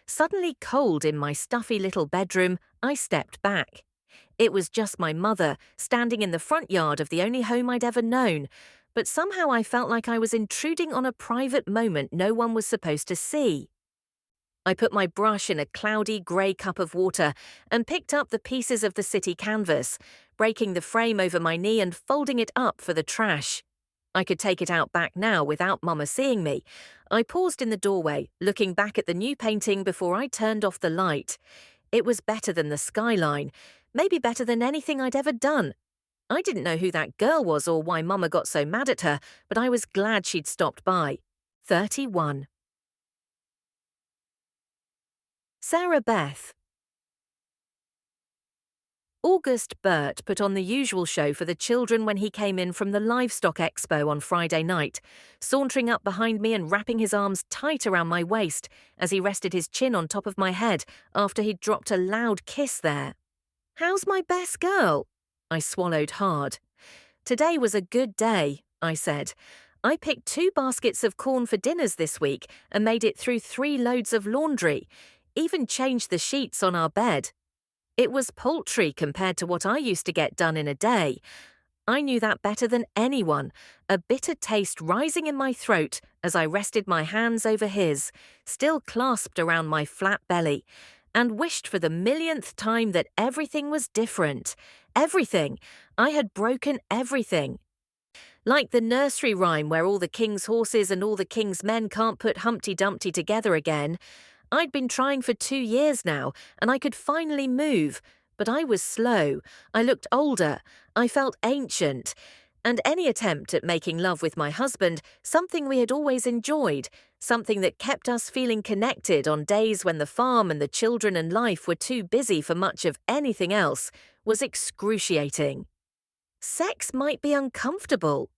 A: Suddenly cold in my stuffy little bedroom, I stepped back. It was just my mother, standing in the front yard of the only home I'd ever known, but somehow I felt like I was intruding on a private moment no one was supposed to see. I put my brush in a cloudy grey cup of water and picked up the pieces of the city canvas, breaking the frame over my knee and folding it up for the trash. I could take it out back now without Mama seeing me. I paused in the doorway, looking back at the new painting before I turned off the light. It was better than the skyline, maybe better than anything I'd ever done. I didn't know who that girl was or why Mama got so mad at her, but I was glad she'd stopped by. 31. Sarah Beth. August Burt put on the usual show for the children when he came in from the Livestock Expo on Friday night, sauntering up behind me and wrapping his arms tight around my waist as he rested his chin on top of my head after he'd dropped a loud kiss there. "How's my best girl?" I swallowed hard. "Today was a good day," I said. "I picked 2 baskets of corn for dinners this week and made it through 3 loads of laundry, even changed the sheets on our bed. It was paltry compared to what I used to get done in a day. I knew that better than anyone, a bitter taste rising in my throat as I rested my hands over his, still clasped around my flat belly, and wished for the millionth time that everything was different. Everything. I had broken everything. Like the nursery rhyme where all the king's horses and all the king's men can't put Humpty Dumpty together again. I'd been trying for 2 years now, and I could finally move, but I was slow, I looked older, I felt ancient, and any attempt at making love with my husband, something we had always enjoyed, something that kept us feeling connected on days when the farm and the children and life were too busy for much of anything else, was excruciating. Sex might be uncomfortable.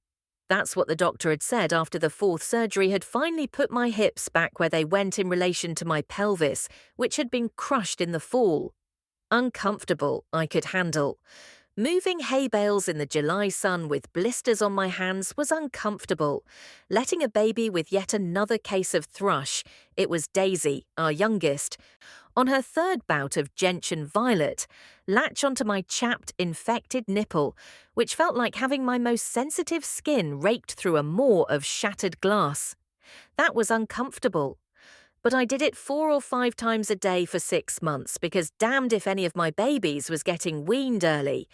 A: That's what the doctor had said after the 4th surgery had finally put my hips back where they went in relation to my pelvis, which had been crushed in the fall. Uncomfortable, I could handle. Moving hay bales in the July sun with blisters on my hands was uncomfortable. Letting a baby with yet another case of thrush, it was Daisy, our youngest, on her 3rd bout of gentian violet, latch onto my chapped, infected nipple, which felt like having my most sensitive skin raked through a maw of shattered glass. That was uncomfortable. But I did it 4 or 5 times a day for 6 months because damned if any of my babies was getting weaned early.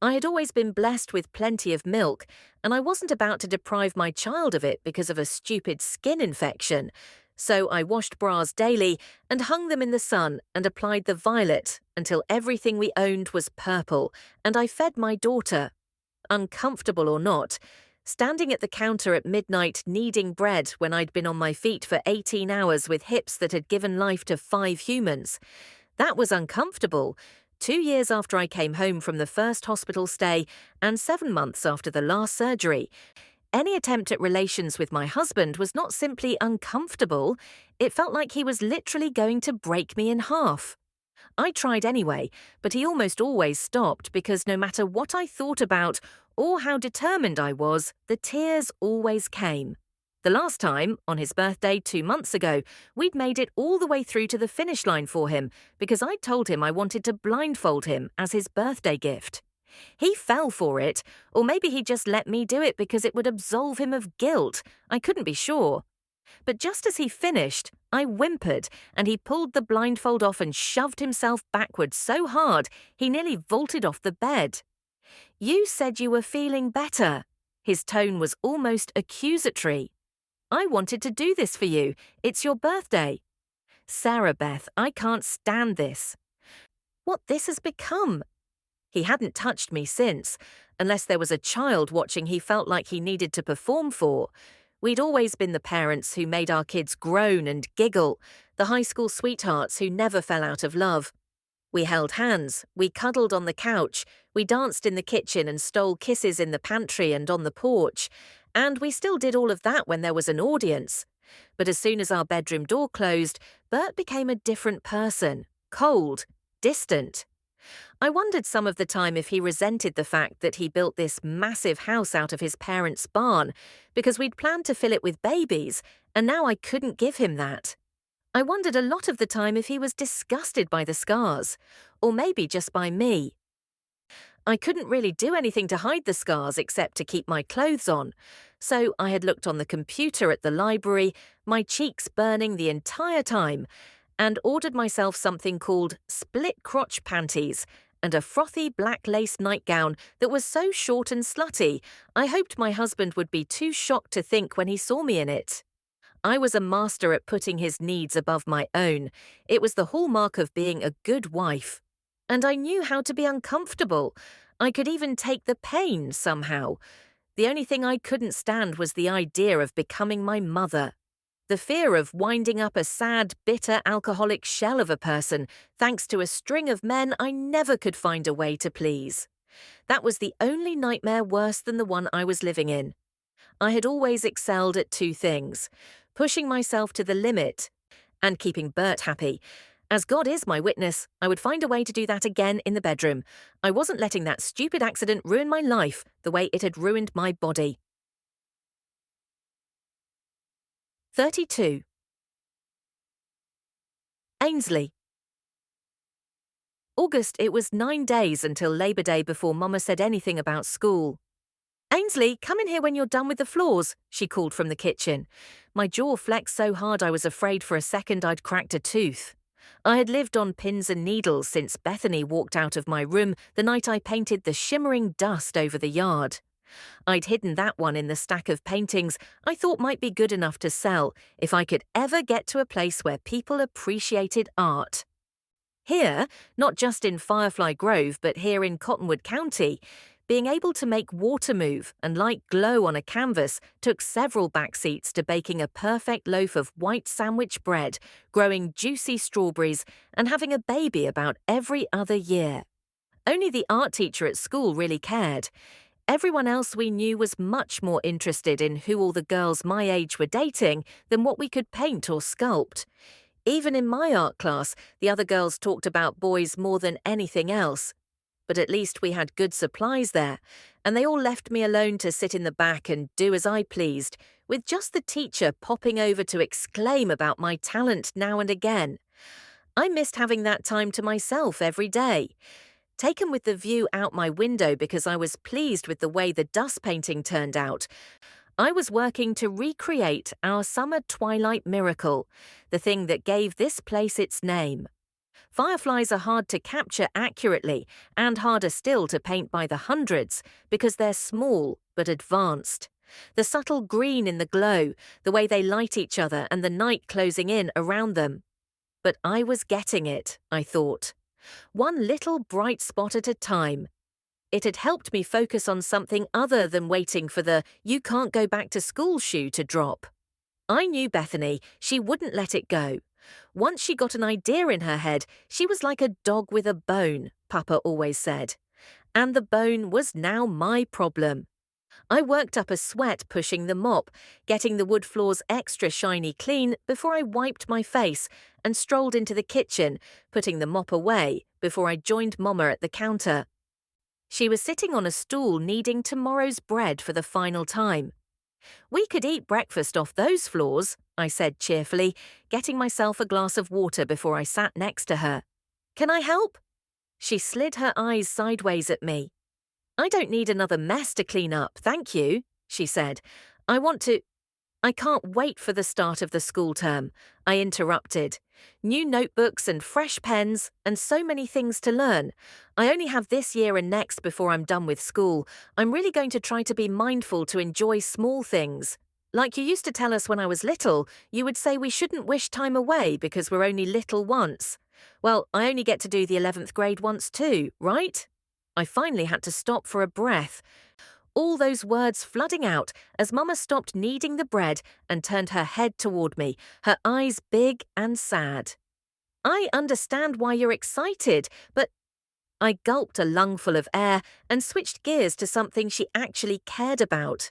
A: I had always been blessed with plenty of milk, and I wasn't about to deprive my child of it because of a stupid skin infection. So I washed bras daily and hung them in the sun and applied the violet until everything we owned was purple, and I fed my daughter. Uncomfortable or not, standing at the counter at midnight kneading bread when I'd been on my feet for 18 hours with hips that had given life to 5 humans. That was uncomfortable. 2 years after I came home from the first hospital stay and 7 months after the last surgery. Any attempt at relations with my husband was not simply uncomfortable, it felt like he was literally going to break me in half. I tried anyway, but he almost always stopped because no matter what I thought about or how determined I was, the tears always came. The last time, on his birthday 2 months ago, we'd made it all the way through to the finish line for him because I'd told him I wanted to blindfold him as his birthday gift. He fell for it, or maybe he just let me do it because it would absolve him of guilt. I couldn't be sure. But just as he finished, I whimpered, and he pulled the blindfold off and shoved himself backwards so hard he nearly vaulted off the bed. "You said you were feeling better." His tone was almost accusatory. "I wanted to do this for you. It's your birthday." "Sarah Beth, I can't stand this." What this has become. He hadn't touched me since, unless there was a child watching he felt like he needed to perform for. We'd always been the parents who made our kids groan and giggle, the high school sweethearts who never fell out of love. We held hands, we cuddled on the couch, we danced in the kitchen and stole kisses in the pantry and on the porch, and we still did all of that when there was an audience. But as soon as our bedroom door closed, Bert became a different person, cold, distant. I wondered some of the time if he resented the fact that he built this massive house out of his parents' barn because we'd planned to fill it with babies, and now I couldn't give him that. I wondered a lot of the time if he was disgusted by the scars, or maybe just by me. I couldn't really do anything to hide the scars except to keep my clothes on, so I had looked on the computer at the library, my cheeks burning the entire time, and ordered myself something called split crotch panties and a frothy black lace nightgown that was so short and slutty, I hoped my husband would be too shocked to think when he saw me in it. I was a master at putting his needs above my own. It was the hallmark of being a good wife. And I knew how to be uncomfortable. I could even take the pain somehow. The only thing I couldn't stand was the idea of becoming my mother. The fear of winding up a sad, bitter, alcoholic shell of a person, thanks to a string of men I never could find a way to please. That was the only nightmare worse than the one I was living in. I had always excelled at two things: pushing myself to the limit and keeping Bert happy. As God is my witness, I would find a way to do that again in the bedroom. I wasn't letting that stupid accident ruin my life the way it had ruined my body. 32. Ainsley. August, it was 9 days until Labour Day before Mama said anything about school. "Ainsley, come in here when you're done with the floors," she called from the kitchen. My jaw flexed so hard I was afraid for a second I'd cracked a tooth. I had lived on pins and needles since Bethany walked out of my room the night I painted the shimmering dust over the yard. I'd hidden that one in the stack of paintings I thought might be good enough to sell if I could ever get to a place where people appreciated art. Here, not just in Firefly Grove, but here in Cottonwood County, being able to make water move and light glow on a canvas took several backseats to baking a perfect loaf of white sandwich bread, growing juicy strawberries, and having a baby about every other year. Only the art teacher at school really cared. Everyone else we knew was much more interested in who all the girls my age were dating than what we could paint or sculpt. Even in my art class, the other girls talked about boys more than anything else. But at least we had good supplies there, and they all left me alone to sit in the back and do as I pleased, with just the teacher popping over to exclaim about my talent now and again. I missed having that time to myself every day. Taken with the view out my window because I was pleased with the way the dust painting turned out, I was working to recreate our summer twilight miracle, the thing that gave this place its name. Fireflies are hard to capture accurately and harder still to paint by the hundreds because they're small but advanced. The subtle green in the glow, the way they light each other and the night closing in around them. But I was getting it, I thought. One little bright spot at a time. It had helped me focus on something other than waiting for the "you can't go back to school" shoe to drop. I knew Bethany, she wouldn't let it go. Once she got an idea in her head, she was like a dog with a bone, Papa always said. And the bone was now my problem. I worked up a sweat pushing the mop, getting the wood floors extra shiny clean before I wiped my face and strolled into the kitchen, putting the mop away before I joined Mama at the counter. She was sitting on a stool kneading tomorrow's bread for the final time. "We could eat breakfast off those floors," I said cheerfully, getting myself a glass of water before I sat next to her. "Can I help?" She slid her eyes sideways at me. "I don't need another mess to clean up, thank you," she said. "I can't wait for the start of the school term," I interrupted. "New notebooks and fresh pens and so many things to learn. I only have this year and next before I'm done with school. I'm really going to try to be mindful to enjoy small things. Like you used to tell us when I was little, you would say we shouldn't wish time away because we're only little once. Well, I only get to do the 11th grade once too, right?" I finally had to stop for a breath. All those words flooding out as Mama stopped kneading the bread and turned her head toward me, her eyes big and sad. "I understand why you're excited, but—" I gulped a lungful of air and switched gears to something she actually cared about.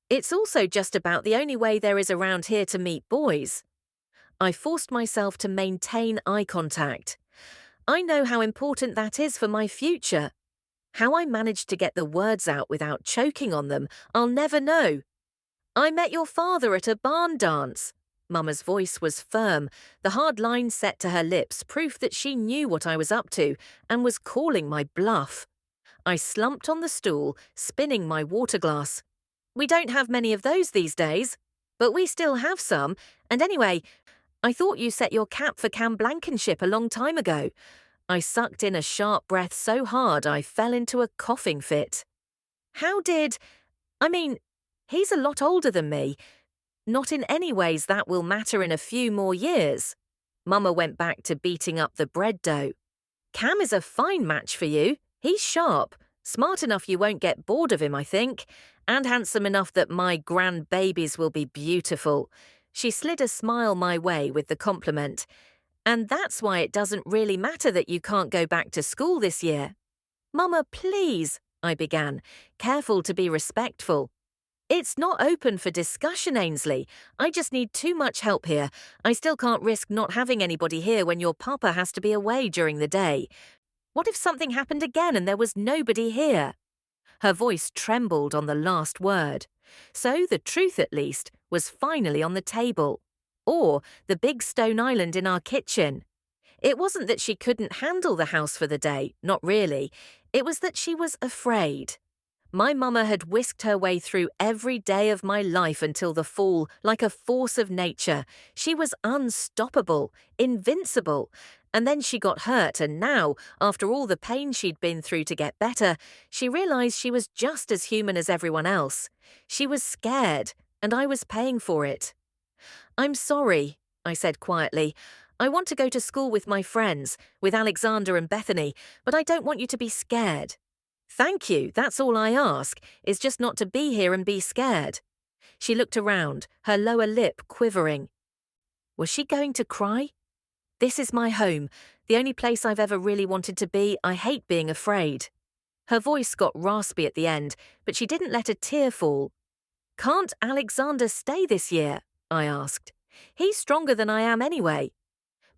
A: "It's also just about the only way there is around here to meet boys." I forced myself to maintain eye contact. I know how important that is for my future. How I managed to get the words out without choking on them, I'll never know. I met your father at a barn dance. Mama's voice was firm, the hard line set to her lips, proof that she knew what I was up to and was calling my bluff. I slumped on the stool, spinning my water glass. We don't have many of those these days, but we still have some, and anyway, I thought you set your cap for Cam Blankenship a long time ago. I sucked in a sharp breath so hard I fell into a coughing fit. How did... I mean, he's a lot older than me. Not in any ways that will matter in a few more years. Mama went back to beating up the bread dough. Cam is a fine match for you. He's sharp, smart enough you won't get bored of him, I think, and handsome enough that my grandbabies will be beautiful. She slid a smile my way with the compliment. And that's why it doesn't really matter that you can't go back to school this year. Mama, please, I began, careful to be respectful. It's not open for discussion, Ainsley. I just need too much help here. I still can't risk not having anybody here when your papa has to be away during the day. What if something happened again and there was nobody here? Her voice trembled on the last word. So the truth, at least, was finally on the table. Or the big stone island in our kitchen. It wasn't that she couldn't handle the house for the day, not really. It was that she was afraid. My mama had whisked her way through every day of my life until the fall, like a force of nature. She was unstoppable, invincible. And then she got hurt, and now, after all the pain she'd been through to get better, she realized she was just as human as everyone else. She was scared, and I was paying for it. I'm sorry, I said quietly. I want to go to school with my friends, with Alexander and Bethany, but I don't want you to be scared. Thank you, that's all I ask, is just not to be here and be scared. She looked around, her lower lip quivering. Was she going to cry? This is my home, the only place I've ever really wanted to be. I hate being afraid. Her voice got raspy at the end, but she didn't let a tear fall. Can't Alexander stay this year? I asked. He's stronger than I am anyway.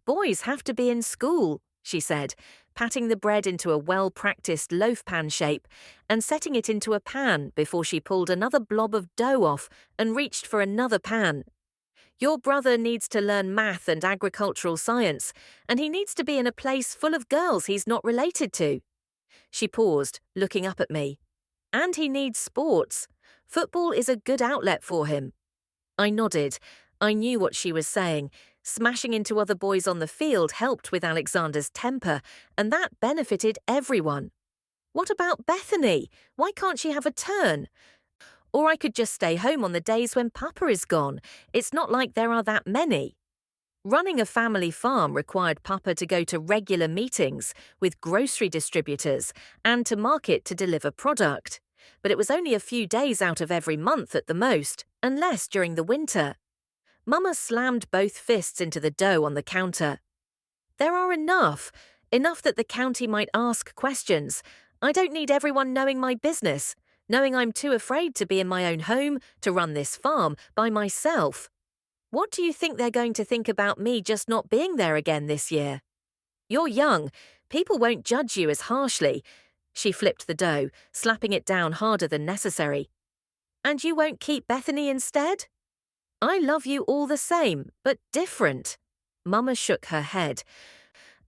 A: Boys have to be in school, she said, patting the bread into a well-practiced loaf pan shape and setting it into a pan before she pulled another blob of dough off and reached for another pan. Your brother needs to learn math and agricultural science, and he needs to be in a place full of girls he's not related to. She paused, looking up at me. And he needs sports. Football is a good outlet for him. I nodded. I knew what she was saying. Smashing into other boys on the field helped with Alexander's temper, and that benefited everyone. What about Bethany? Why can't she have a turn? Or I could just stay home on the days when Papa is gone. It's not like there are that many. Running a family farm required Papa to go to regular meetings with grocery distributors and to market to deliver product. But it was only a few days out of every month at the most, and less during the winter. Mama slammed both fists into the dough on the counter. There are enough that the county might ask questions. I don't need everyone knowing my business, knowing I'm too afraid to be in my own home, to run this farm by myself. What do you think they're going to think about me just not being there again this year? You're young. People won't judge you as harshly. She flipped the dough, slapping it down harder than necessary. And you won't keep Bethany instead? I love you all the same, but different. Mama shook her head,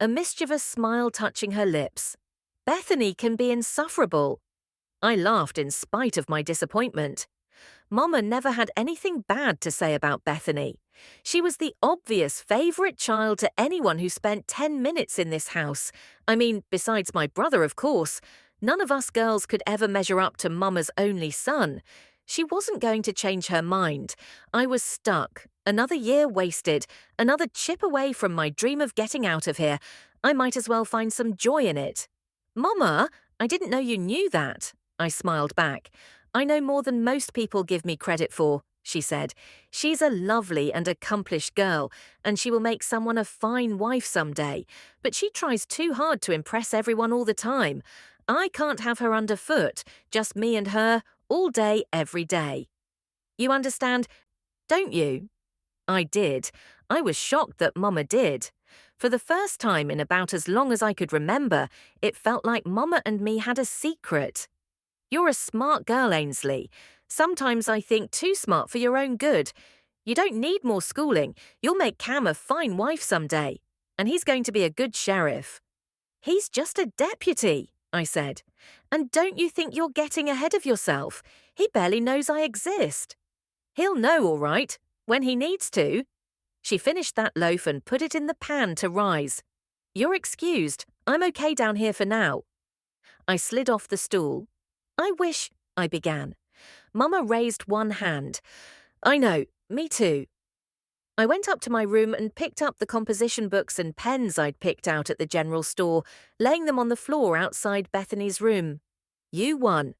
A: a mischievous smile touching her lips. Bethany can be insufferable. I laughed in spite of my disappointment. Mama never had anything bad to say about Bethany. She was the obvious favourite child to anyone who spent 10 minutes in this house. I mean, besides my brother, of course. None of us girls could ever measure up to Mama's only son. She wasn't going to change her mind. I was stuck. Another year wasted. Another chip away from my dream of getting out of here. I might as well find some joy in it. Mama, I didn't know you knew that. I smiled back. I know more than most people give me credit for, she said. She's a lovely and accomplished girl, and she will make someone a fine wife someday. But she tries too hard to impress everyone all the time. I can't have her underfoot, just me and her, all day, every day. You understand, don't you? I did. I was shocked that Mama did. For the first time in about as long as I could remember, it felt like Mama and me had a secret. You're a smart girl, Ainsley. Sometimes I think too smart for your own good. You don't need more schooling. You'll make Cam a fine wife someday. And he's going to be a good sheriff. He's just a deputy, I said. And don't you think you're getting ahead of yourself? He barely knows I exist. He'll know, all right, when he needs to. She finished that loaf and put it in the pan to rise. You're excused. I'm okay down here for now. I slid off the stool. I wish, I began. Mama raised one hand. I know, me too. I went up to my room and picked up the composition books and pens I'd picked out at the general store, laying them on the floor outside Bethany's room. You won.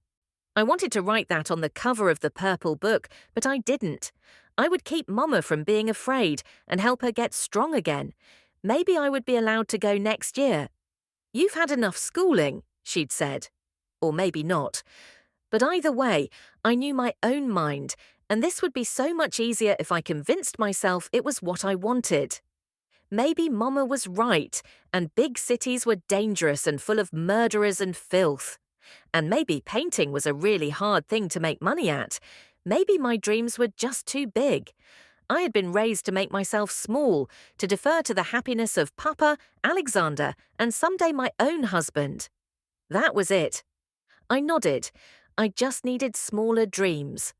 A: I wanted to write that on the cover of the purple book, but I didn't. I would keep Mama from being afraid and help her get strong again. Maybe I would be allowed to go next year. You've had enough schooling, she'd said. Or maybe not. But either way, I knew my own mind, and this would be so much easier if I convinced myself it was what I wanted. Maybe Mama was right, and big cities were dangerous and full of murderers and filth. And maybe painting was a really hard thing to make money at. Maybe my dreams were just too big. I had been raised to make myself small, to defer to the happiness of Papa, Alexander, and someday my own husband. That was it. I nodded. I just needed smaller dreams.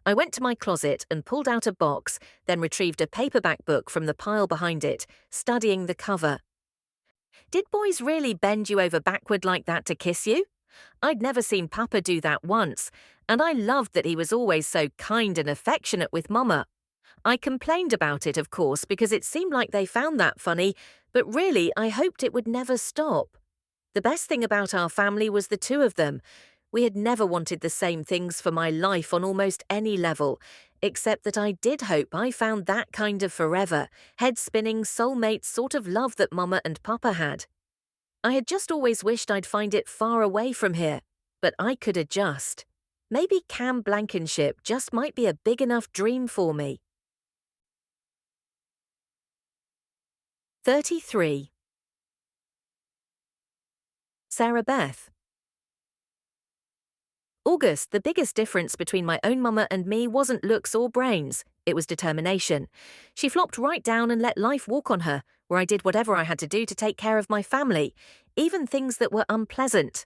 A: I went to my closet and pulled out a box, then retrieved a paperback book from the pile behind it, studying the cover. Did boys really bend you over backward like that to kiss you? I'd never seen Papa do that once, and I loved that he was always so kind and affectionate with Mama. I complained about it, of course, because it seemed like they found that funny, but really I hoped it would never stop. The best thing about our family was the two of them. We had never wanted the same things for my life on almost any level, except that I did hope I found that kind of forever, head-spinning, soulmate sort of love that Mama and Papa had. I had just always wished I'd find it far away from here, but I could adjust. Maybe Cam Blankenship just might be a big enough dream for me. 33. Sarah Beth. August, the biggest difference between my own Mama and me wasn't looks or brains, it was determination. She flopped right down and let life walk on her, where I did whatever I had to do to take care of my family, even things that were unpleasant.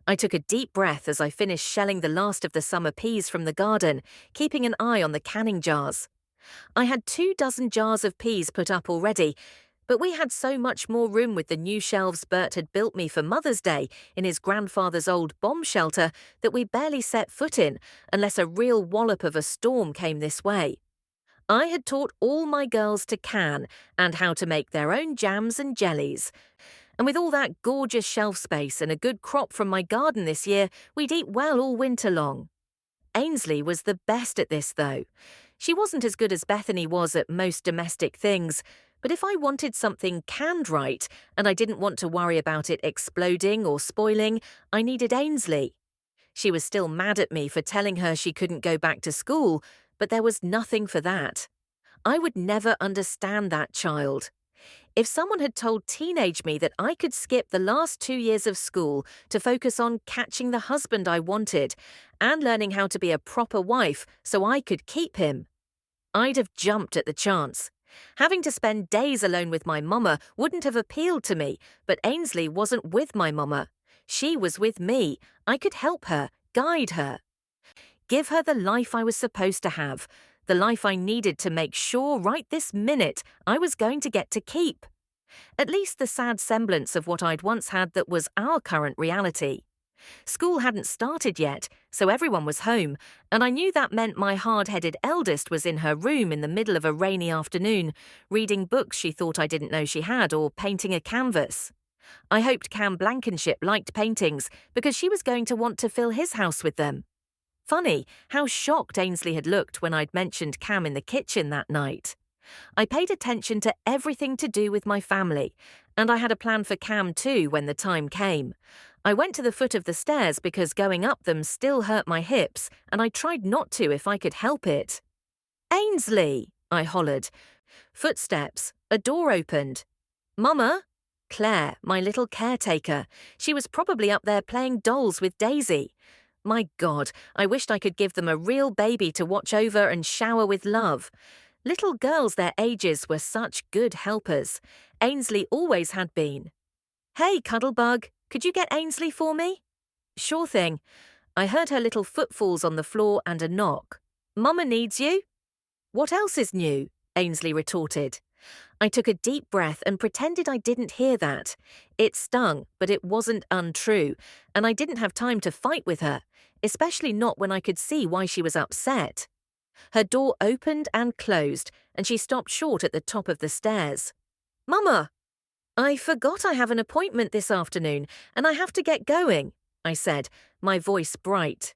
A: I took a deep breath as I finished shelling the last of the summer peas from the garden, keeping an eye on the canning jars. I had 24 jars of peas put up already, but we had so much more room with the new shelves Bert had built me for Mother's Day in his grandfather's old bomb shelter that we barely set foot in unless a real wallop of a storm came this way. I had taught all my girls to can and how to make their own jams and jellies. And with all that gorgeous shelf space and a good crop from my garden this year, we'd eat well all winter long. Ainsley was the best at this, though. She wasn't as good as Bethany was at most domestic things, but if I wanted something canned right and I didn't want to worry about it exploding or spoiling, I needed Ainsley. She was still mad at me for telling her she couldn't go back to school, but there was nothing for that. I would never understand that child. If someone had told teenage me that I could skip the last 2 years of school to focus on catching the husband I wanted and learning how to be a proper wife so I could keep him, I'd have jumped at the chance. Having to spend days alone with my Mama wouldn't have appealed to me, but Ainsley wasn't with my Mama. She was with me. I could help her, guide her. Give her the life I was supposed to have, the life I needed to make sure right this minute I was going to get to keep. At least the sad semblance of what I'd once had that was our current reality. School hadn't started yet, so everyone was home, and I knew that meant my hard-headed eldest was in her room in the middle of a rainy afternoon, reading books she thought I didn't know she had or painting a canvas. I hoped Cam Blankenship liked paintings because she was going to want to fill his house with them. Funny how shocked Ainsley had looked when I'd mentioned Cam in the kitchen that night. I paid attention to everything to do with my family, and I had a plan for Cam too when the time came. I went to the foot of the stairs because going up them still hurt my hips, and I tried not to if I could help it. "Ainsley!" I hollered. Footsteps, a door opened. Mama? Claire, my little caretaker. She was probably up there playing dolls with Daisy. My God, I wished I could give them a real baby to watch over and shower with love. Little girls their ages were such good helpers. Ainsley always had been. Hey, Cuddlebug, could you get Ainsley for me? Sure thing. I heard her little footfalls on the floor and a knock. Mama needs you? What else is new? Ainsley retorted. I took a deep breath and pretended I didn't hear that. It stung, but it wasn't untrue, and I didn't have time to fight with her, especially not when I could see why she was upset. Her door opened and closed, and she stopped short at the top of the stairs. Mama! I forgot I have an appointment this afternoon, and I have to get going, I said, my voice bright.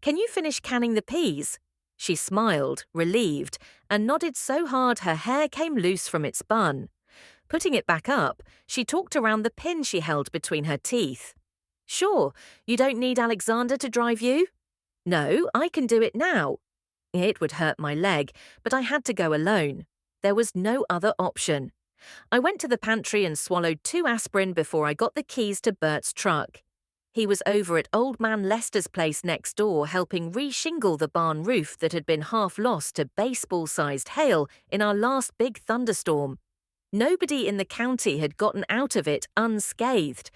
A: Can you finish canning the peas? She smiled, relieved, and nodded so hard her hair came loose from its bun. Putting it back up, she talked around the pin she held between her teeth. Sure, you don't need Alexander to drive you? No, I can do it now. It would hurt my leg, but I had to go alone. There was no other option. I went to the pantry and swallowed 2 aspirin before I got the keys to Bert's truck. He was over at Old Man Lester's place next door helping re-shingle the barn roof that had been half lost to baseball-sized hail in our last big thunderstorm. Nobody in the county had gotten out of it unscathed,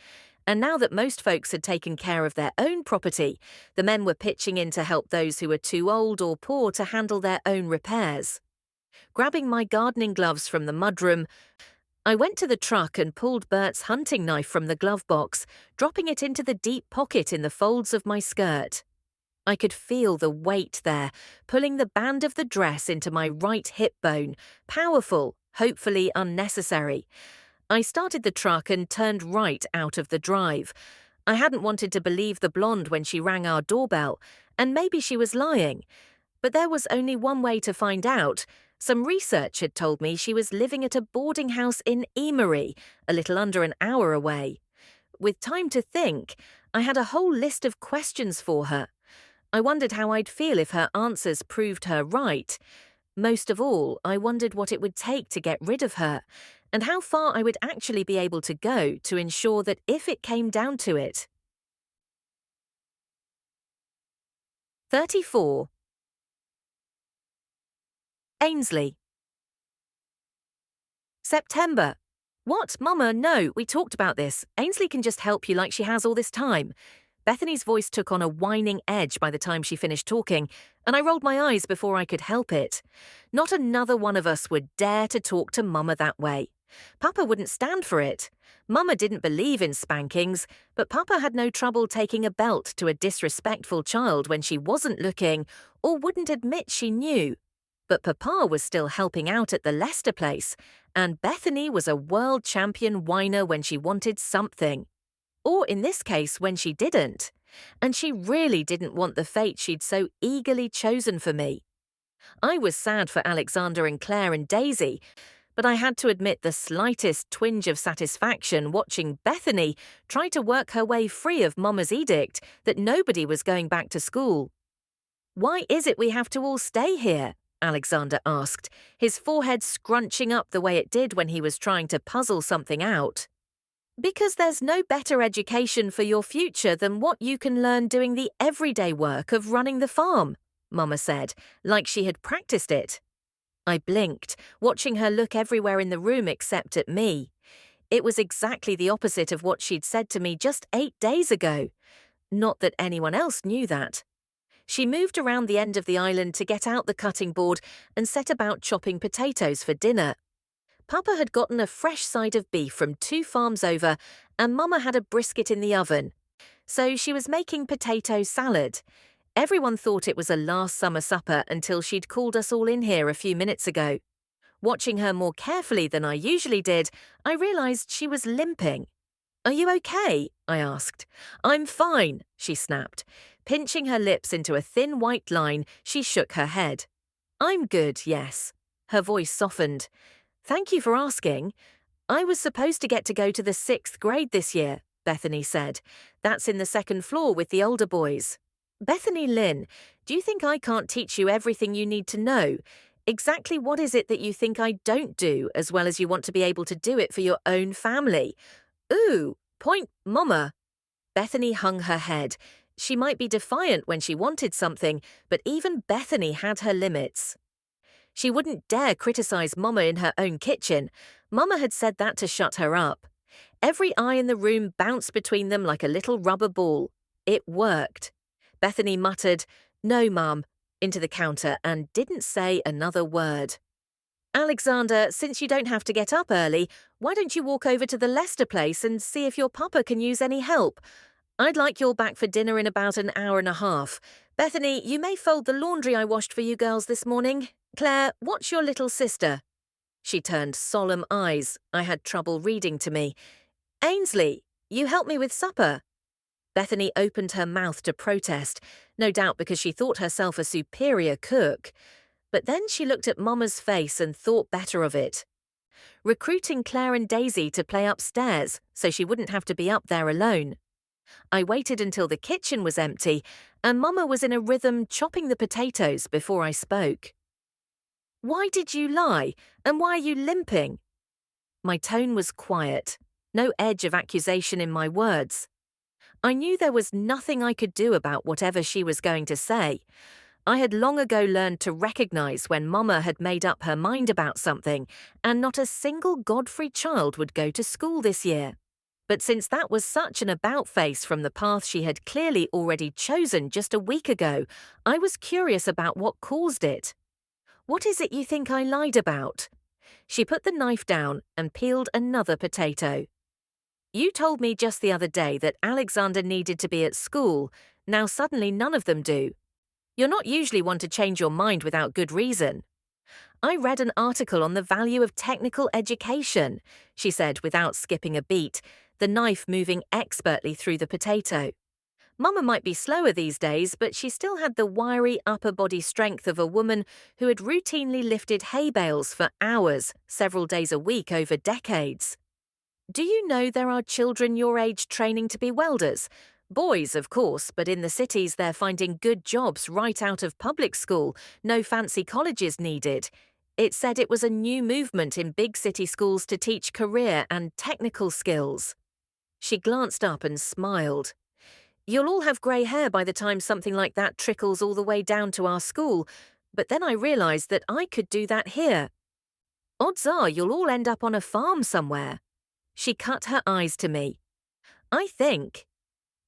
A: and now that most folks had taken care of their own property, the men were pitching in to help those who were too old or poor to handle their own repairs. Grabbing my gardening gloves from the mudroom, I went to the truck and pulled Bert's hunting knife from the glove box, dropping it into the deep pocket in the folds of my skirt. I could feel the weight there, pulling the band of the dress into my right hip bone, powerful, hopefully unnecessary. I started the truck and turned right out of the drive. I hadn't wanted to believe the blonde when she rang our doorbell, and maybe she was lying. But there was only one way to find out. Some research had told me she was living at a boarding house in Emery, a little under an hour away. With time to think, I had a whole list of questions for her. I wondered how I'd feel if her answers proved her right. Most of all, I wondered what it would take to get rid of her, and how far I would actually be able to go to ensure that if it came down to it. 34. Ainsley. September. What, Mama? No, we talked about this. Ainsley can just help you like she has all this time. Bethany's voice took on a whining edge by the time she finished talking, and I rolled my eyes before I could help it. Not another one of us would dare to talk to Mama that way. Papa wouldn't stand for it. Mama didn't believe in spankings, but Papa had no trouble taking a belt to a disrespectful child when she wasn't looking or wouldn't admit she knew. But Papa was still helping out at the Lester place, and Bethany was a world champion whiner when she wanted something. Or in this case, when she didn't. And she really didn't want the fate she'd so eagerly chosen for me. I was sad for Alexander and Claire and Daisy, but I had to admit the slightest twinge of satisfaction watching Bethany try to work her way free of Mama's edict that nobody was going back to school. Why is it we have to all stay here? Alexander asked, his forehead scrunching up the way it did when he was trying to puzzle something out. Because there's no better education for your future than what you can learn doing the everyday work of running the farm, Mama said, like she had practiced it. I blinked, watching her look everywhere in the room except at me. It was exactly the opposite of what she'd said to me just 8 days ago. Not that anyone else knew that. She moved around the end of the island to get out the cutting board and set about chopping potatoes for dinner. Papa had gotten a fresh side of beef from 2 farms over, and Mama had a brisket in the oven. So she was making potato salad. Everyone thought it was a last summer supper until she'd called us all in here a few minutes ago. Watching her more carefully than I usually did, I realized she was limping. Are you okay? I asked. I'm fine, she snapped. Pinching her lips into a thin white line, she shook her head. I'm good, yes. Her voice softened. Thank you for asking. I was supposed to get to go to the 6th grade this year, Bethany said. That's in the 2nd floor with the older boys. Bethany Lynn, do you think I can't teach you everything you need to know? Exactly what is it that you think I don't do, as well as you want to be able to do it for your own family? Ooh, point Mama. Bethany hung her head. She might be defiant when she wanted something, but even Bethany had her limits. She wouldn't dare criticize Mama in her own kitchen. Mama had said that to shut her up. Every eye in the room bounced between them like a little rubber ball. It worked. Bethany muttered, "No, Mum," into the counter and didn't say another word. Alexander, since you don't have to get up early, why don't you walk over to the Lester place and see if your papa can use any help? I'd like you all back for dinner in about an hour and a half. Bethany, you may fold the laundry I washed for you girls this morning. Claire, watch your little sister. She turned solemn eyes. I had trouble reading to me. Ainsley, you help me with supper. Bethany opened her mouth to protest, no doubt because she thought herself a superior cook. But then she looked at Mama's face and thought better of it. Recruiting Claire and Daisy to play upstairs so she wouldn't have to be up there alone. I waited until the kitchen was empty and Mama was in a rhythm chopping the potatoes before I spoke. Why did you lie? And why are you limping? My tone was quiet, no edge of accusation in my words. I knew there was nothing I could do about whatever she was going to say. I had long ago learned to recognize when Mama had made up her mind about something, and not a single Godfrey child would go to school this year. But since that was such an about-face from the path she had clearly already chosen just a week ago, I was curious about what caused it. What is it you think I lied about? She put the knife down and peeled another potato. You told me just the other day that Alexander needed to be at school. Now suddenly none of them do. You're not usually one to change your mind without good reason. I read an article on the value of technical education, she said without skipping a beat, the knife moving expertly through the potato. Mama might be slower these days, but she still had the wiry upper body strength of a woman who had routinely lifted hay bales for hours, several days a week over decades. Do you know there are children your age training to be welders? Boys, of course, but in the cities they're finding good jobs right out of public school, no fancy colleges needed. It said it was a new movement in big city schools to teach career and technical skills. She glanced up and smiled. You'll all have grey hair by the time something like that trickles all the way down to our school, but then I realised that I could do that here. Odds are you'll all end up on a farm somewhere. She cut her eyes to me. I think.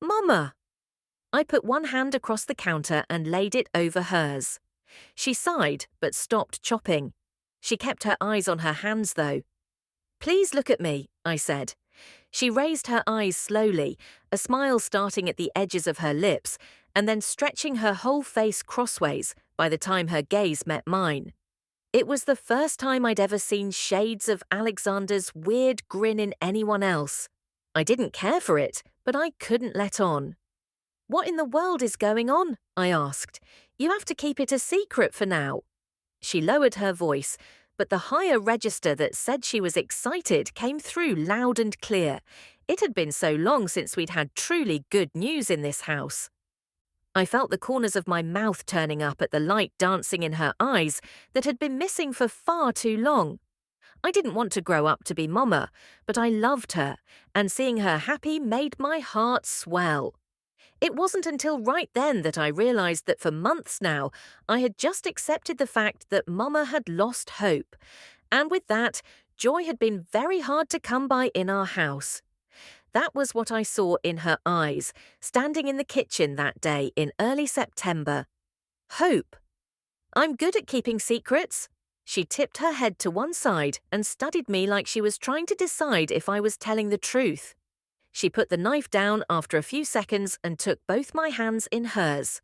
A: Mama! I put one hand across the counter and laid it over hers. She sighed, but stopped chopping. She kept her eyes on her hands, though. Please look at me, I said. She raised her eyes slowly, a smile starting at the edges of her lips, and then stretching her whole face crossways by the time her gaze met mine. It was the first time I'd ever seen shades of Alexander's weird grin in anyone else. I didn't care for it, but I couldn't let on. What in the world is going on? I asked. You have to keep it a secret for now. She lowered her voice, but the higher register that said she was excited came through loud and clear. It had been so long since we'd had truly good news in this house. I felt the corners of my mouth turning up at the light dancing in her eyes that had been missing for far too long. I didn't want to grow up to be Mama, but I loved her, and seeing her happy made my heart swell. It wasn't until right then that I realized that for months now I had just accepted the fact that Mama had lost hope, and with that, joy had been very hard to come by in our house. That was what I saw in her eyes, standing in the kitchen that day in early September. Hope. I'm good at keeping secrets. She tipped her head to one side and studied me like she was trying to decide if I was telling the truth. She put the knife down after a few seconds and took both my hands in hers.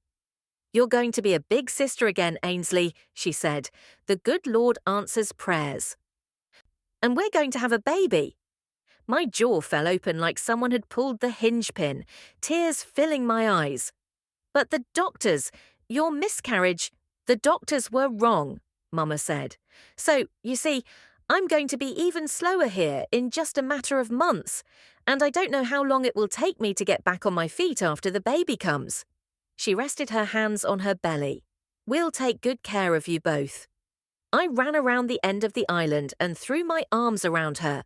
A: You're going to be a big sister again, Ainsley, she said. The good Lord answers prayers. And we're going to have a baby. My jaw fell open like someone had pulled the hinge pin, tears filling my eyes. But the doctors, your miscarriage, the doctors were wrong, Mama said. So, you see, I'm going to be even slower here in just a matter of months, and I don't know how long it will take me to get back on my feet after the baby comes. She rested her hands on her belly. We'll take good care of you both. I ran around the end of the island and threw my arms around her.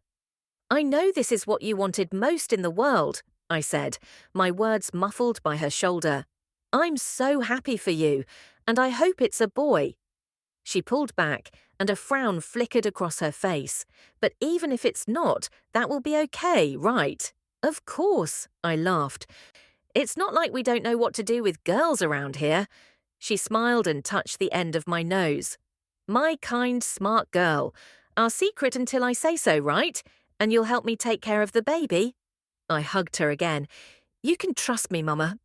A: I know this is what you wanted most in the world, I said, my words muffled by her shoulder. I'm so happy for you, and I hope it's a boy. She pulled back, and a frown flickered across her face. But even if it's not, that will be okay, right? Of course, I laughed. It's not like we don't know what to do with girls around here. She smiled and touched the end of my nose. My kind, smart girl. Our secret until I say so, right? And you'll help me take care of the baby? I hugged her again. You can trust me, Mama.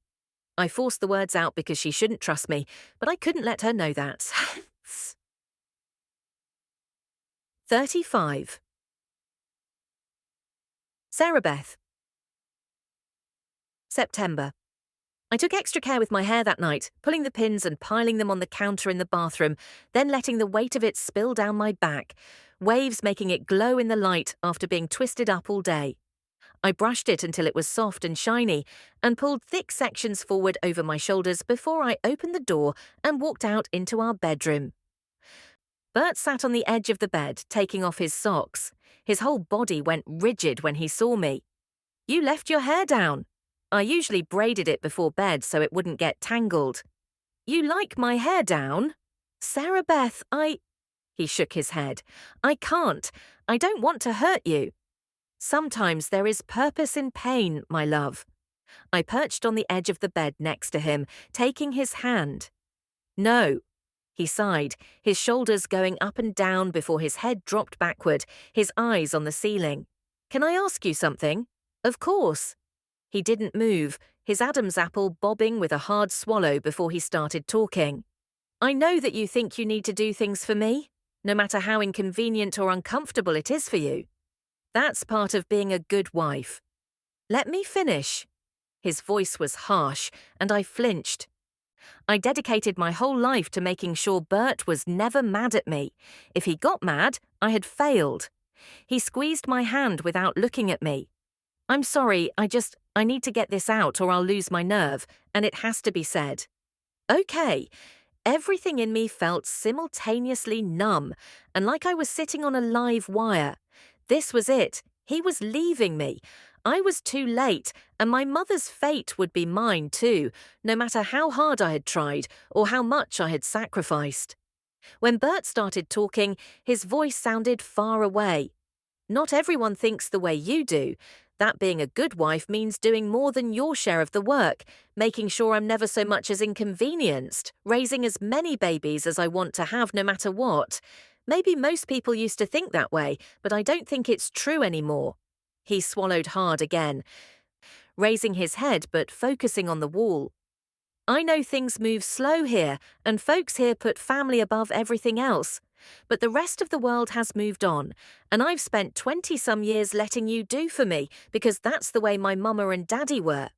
A: I forced the words out because she shouldn't trust me, but I couldn't let her know that. 35. Sarah Beth. September. I took extra care with my hair that night, pulling the pins and piling them on the counter in the bathroom, then letting the weight of it spill down my back, waves making it glow in the light after being twisted up all day. I brushed it until it was soft and shiny, and pulled thick sections forward over my shoulders before I opened the door and walked out into our bedroom. Bert sat on the edge of the bed, taking off his socks. His whole body went rigid when he saw me. You left your hair down. I usually braided it before bed so it wouldn't get tangled. You like my hair down? Sarah Beth, He shook his head. I can't. I don't want to hurt you. Sometimes there is purpose in pain, my love. I perched on the edge of the bed next to him, taking his hand. No. He sighed, his shoulders going up and down before his head dropped backward, his eyes on the ceiling. Can I ask you something? Of course. He didn't move, his Adam's apple bobbing with a hard swallow before he started talking. I know that you think you need to do things for me, no matter how inconvenient or uncomfortable it is for you. That's part of being a good wife. Let me finish. His voice was harsh, and I flinched. I dedicated my whole life to making sure Bert was never mad at me. If he got mad, I had failed. He squeezed my hand without looking at me. I'm sorry, I need to get this out or I'll lose my nerve, and it has to be said. Okay. Everything in me felt simultaneously numb, and like I was sitting on a live wire. This was it. He was leaving me. I was too late, and my mother's fate would be mine too, no matter how hard I had tried or how much I had sacrificed. When Bert started talking, his voice sounded far away. Not everyone thinks the way you do. That being a good wife means doing more than your share of the work, making sure I'm never so much as inconvenienced, raising as many babies as I want to have no matter what. Maybe most people used to think that way, but I don't think it's true anymore. He swallowed hard again, raising his head but focusing on the wall. I know things move slow here, and folks here put family above everything else. But the rest of the world has moved on, and I've spent 20-some years letting you do for me because that's the way my mama and daddy were.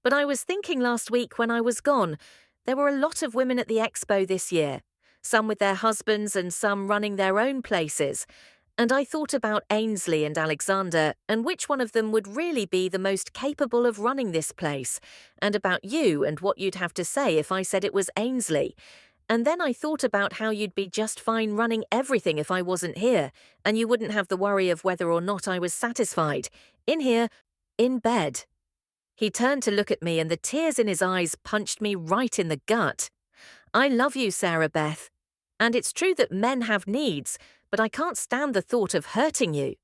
A: But I was thinking last week when I was gone, there were a lot of women at the expo this year, some with their husbands and some running their own places. And I thought about Ainsley and Alexander and which one of them would really be the most capable of running this place, and about you and what you'd have to say if I said it was Ainsley. And then I thought about how you'd be just fine running everything if I wasn't here, and you wouldn't have the worry of whether or not I was satisfied. In here, in bed. He turned to look at me and the tears in his eyes punched me right in the gut. I love you, Sarah Beth. And it's true that men have needs, but I can't stand the thought of hurting you.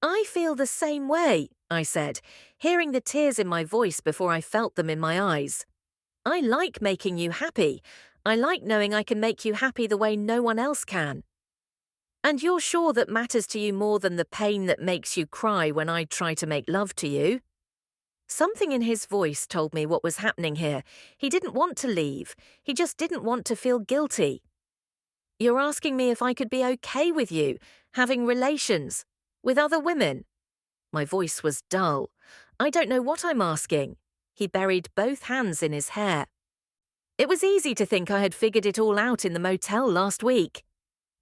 A: I feel the same way, I said, hearing the tears in my voice before I felt them in my eyes. I like making you happy. I like knowing I can make you happy the way no one else can. And you're sure that matters to you more than the pain that makes you cry when I try to make love to you? Something in his voice told me what was happening here. He didn't want to leave. He just didn't want to feel guilty. You're asking me if I could be okay with you, having relations, with other women? My voice was dull. I don't know what I'm asking. He buried both hands in his hair. It was easy to think I had figured it all out in the motel last week.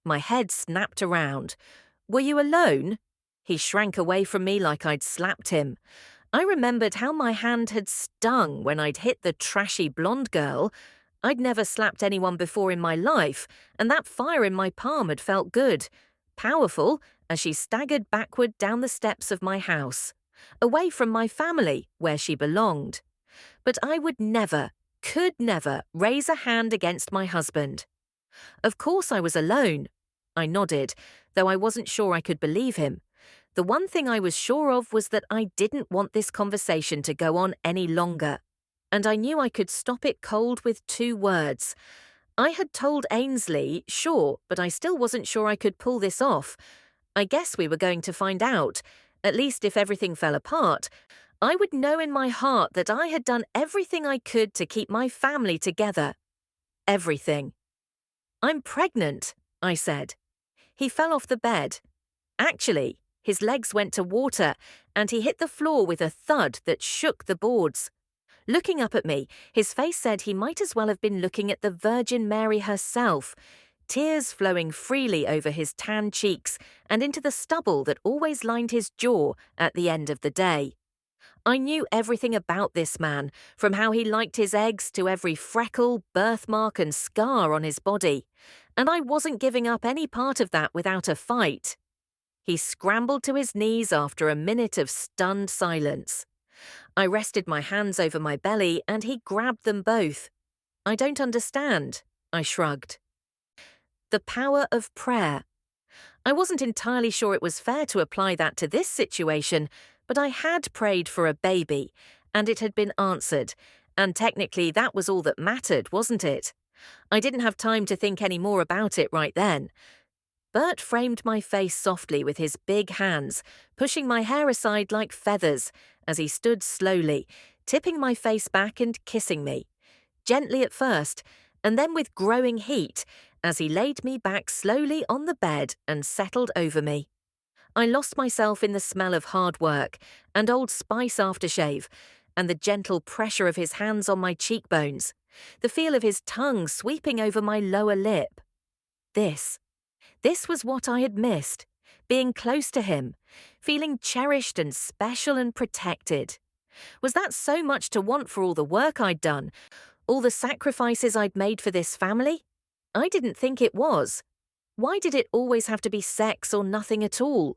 A: My head snapped around. Were you alone? He shrank away from me like I'd slapped him. I remembered how my hand had stung when I'd hit the trashy blonde girl. I'd never slapped anyone before in my life, and that fire in my palm had felt good, powerful, as she staggered backward down the steps of my house, away from my family, where she belonged. But I would never, could never, raise a hand against my husband. Of course I was alone. I nodded, though I wasn't sure I could believe him. The one thing I was sure of was that I didn't want this conversation to go on any longer. And I knew I could stop it cold with 2 words. I had told Ainsley, sure, but I still wasn't sure I could pull this off. I guess we were going to find out. At least if everything fell apart, I would know in my heart that I had done everything I could to keep my family together. Everything. "I'm pregnant," I said. He fell off the bed. Actually, his legs went to water, and he hit the floor with a thud that shook the boards. Looking up at me, his face said he might as well have been looking at the Virgin Mary herself, tears flowing freely over his tan cheeks and into the stubble that always lined his jaw at the end of the day. I knew everything about this man, from how he liked his eggs to every freckle, birthmark and scar on his body, and I wasn't giving up any part of that without a fight. He scrambled to his knees after a minute of stunned silence. I rested my hands over my belly and he grabbed them both. "I don't understand," I shrugged. The power of prayer. I wasn't entirely sure it was fair to apply that to this situation, but I had prayed for a baby, and it had been answered, and technically that was all that mattered, wasn't it? I didn't have time to think any more about it right then. Bert framed my face softly with his big hands, pushing my hair aside like feathers as he stood slowly, tipping my face back and kissing me. Gently at first, and then with growing heat, as he laid me back slowly on the bed and settled over me. I lost myself in the smell of hard work and Old Spice aftershave, and the gentle pressure of his hands on my cheekbones, the feel of his tongue sweeping over my lower lip. This was what I had missed, being close to him, feeling cherished and special and protected. Was that so much to want for all the work I'd done, all the sacrifices I'd made for this family? I didn't think it was. Why did it always have to be sex or nothing at all?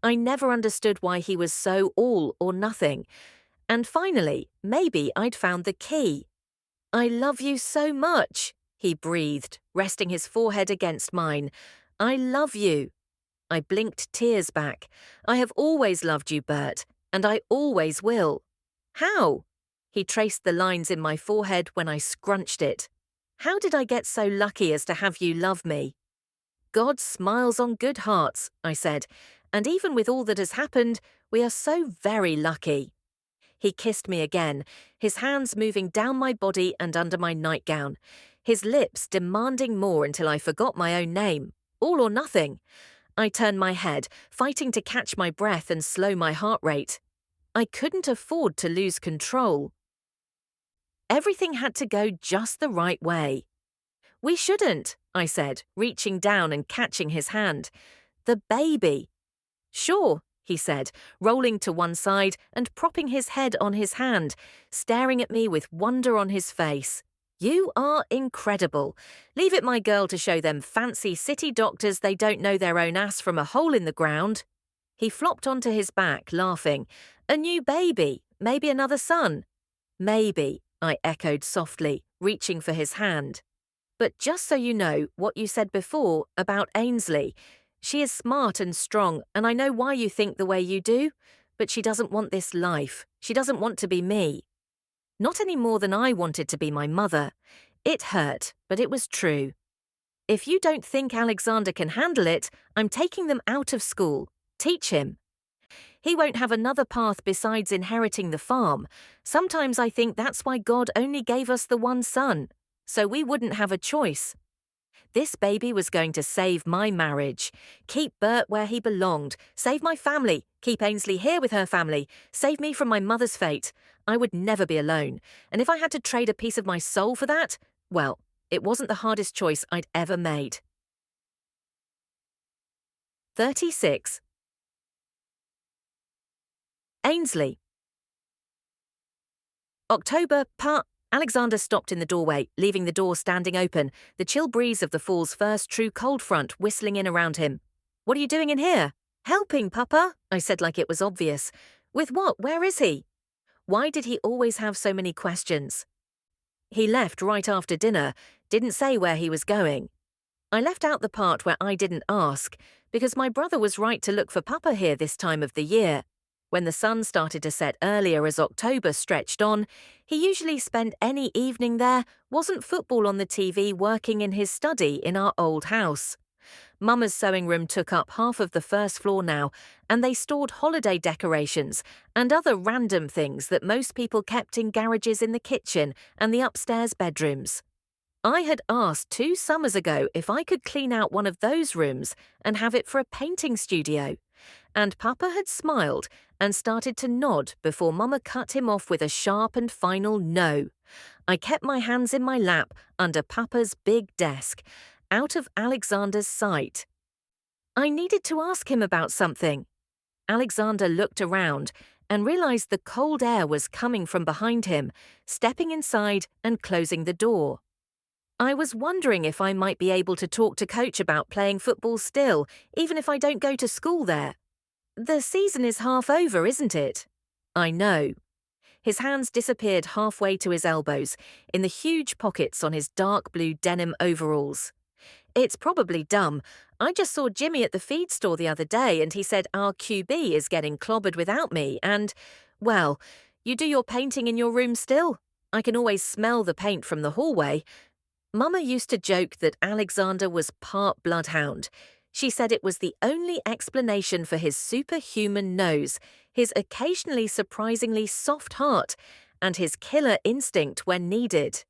A: I never understood why he was so all or nothing. And finally, maybe I'd found the key. "I love you so much," he breathed, resting his forehead against mine. "I love you." I blinked tears back. "I have always loved you, Bert, and I always will." "How?" He traced the lines in my forehead when I scrunched it. "How did I get so lucky as to have you love me?" "God smiles on good hearts," I said, "and even with all that has happened, we are so very lucky." He kissed me again, his hands moving down my body and under my nightgown, his lips demanding more until I forgot my own name. All or nothing. I turned my head, fighting to catch my breath and slow my heart rate. I couldn't afford to lose control. Everything had to go just the right way. "We shouldn't," I said, reaching down and catching his hand. "The baby." "Sure," he said, rolling to one side and propping his head on his hand, staring at me with wonder on his face. "You are incredible. Leave it my girl to show them fancy city doctors they don't know their own ass from a hole in the ground." He flopped onto his back, laughing. "A new baby, maybe another son." "Maybe," I echoed softly, reaching for his hand. "But just so you know what you said before about Ainsley, she is smart and strong, and I know why you think the way you do, but she doesn't want this life. She doesn't want to be me. Not any more than I wanted to be my mother. It hurt, but it was true. If you don't think Alexander can handle it, I'm taking them out of school. Teach him. He won't have another path besides inheriting the farm. Sometimes I think that's why God only gave us the one son, so we wouldn't have a choice. This baby was going to save my marriage, keep Bert where he belonged, save my family, keep Ainsley here with her family, save me from my mother's fate. I would never be alone, and if I had to trade a piece of my soul for that, well, it wasn't the hardest choice I'd ever made. 36. Ainsley. October, Alexander stopped in the doorway, leaving the door standing open, the chill breeze of the fall's first true cold front whistling in around him. "What are you doing in here?" "Helping, Papa," I said like it was obvious. "With what? Where is he?" Why did he always have so many questions? He left right after dinner, didn't say where he was going. I left out the part where I didn't ask, because my brother was right to look for Papa here this time of the year. When the sun started to set earlier as October stretched on, he usually spent any evening there, wasn't football on the TV, working in his study in our old house. Mama's sewing room took up half of the first floor now, and they stored holiday decorations and other random things that most people kept in garages in the kitchen and the upstairs bedrooms. I had asked 2 summers ago if I could clean out one of those rooms and have it for a painting studio, and Papa had smiled and started to nod before Mama cut him off with a sharp and final no. I kept my hands in my lap under Papa's big desk, out of Alexander's sight. I needed to ask him about something. Alexander looked around and realized the cold air was coming from behind him, stepping inside and closing the door. I was wondering if I might be able to talk to Coach about playing football still, even if I don't go to school there. The season is half over, isn't it? I know. His hands disappeared halfway to his elbows, in the huge pockets on his dark blue denim overalls. It's probably dumb. I just saw Jimmy at the feed store the other day and he said our QB is getting clobbered without me and, well, you do your painting in your room still? I can always smell the paint from the hallway. Mama used to joke that Alexander was part bloodhound. She said it was the only explanation for his superhuman nose, his occasionally surprisingly soft heart, and his killer instinct when needed.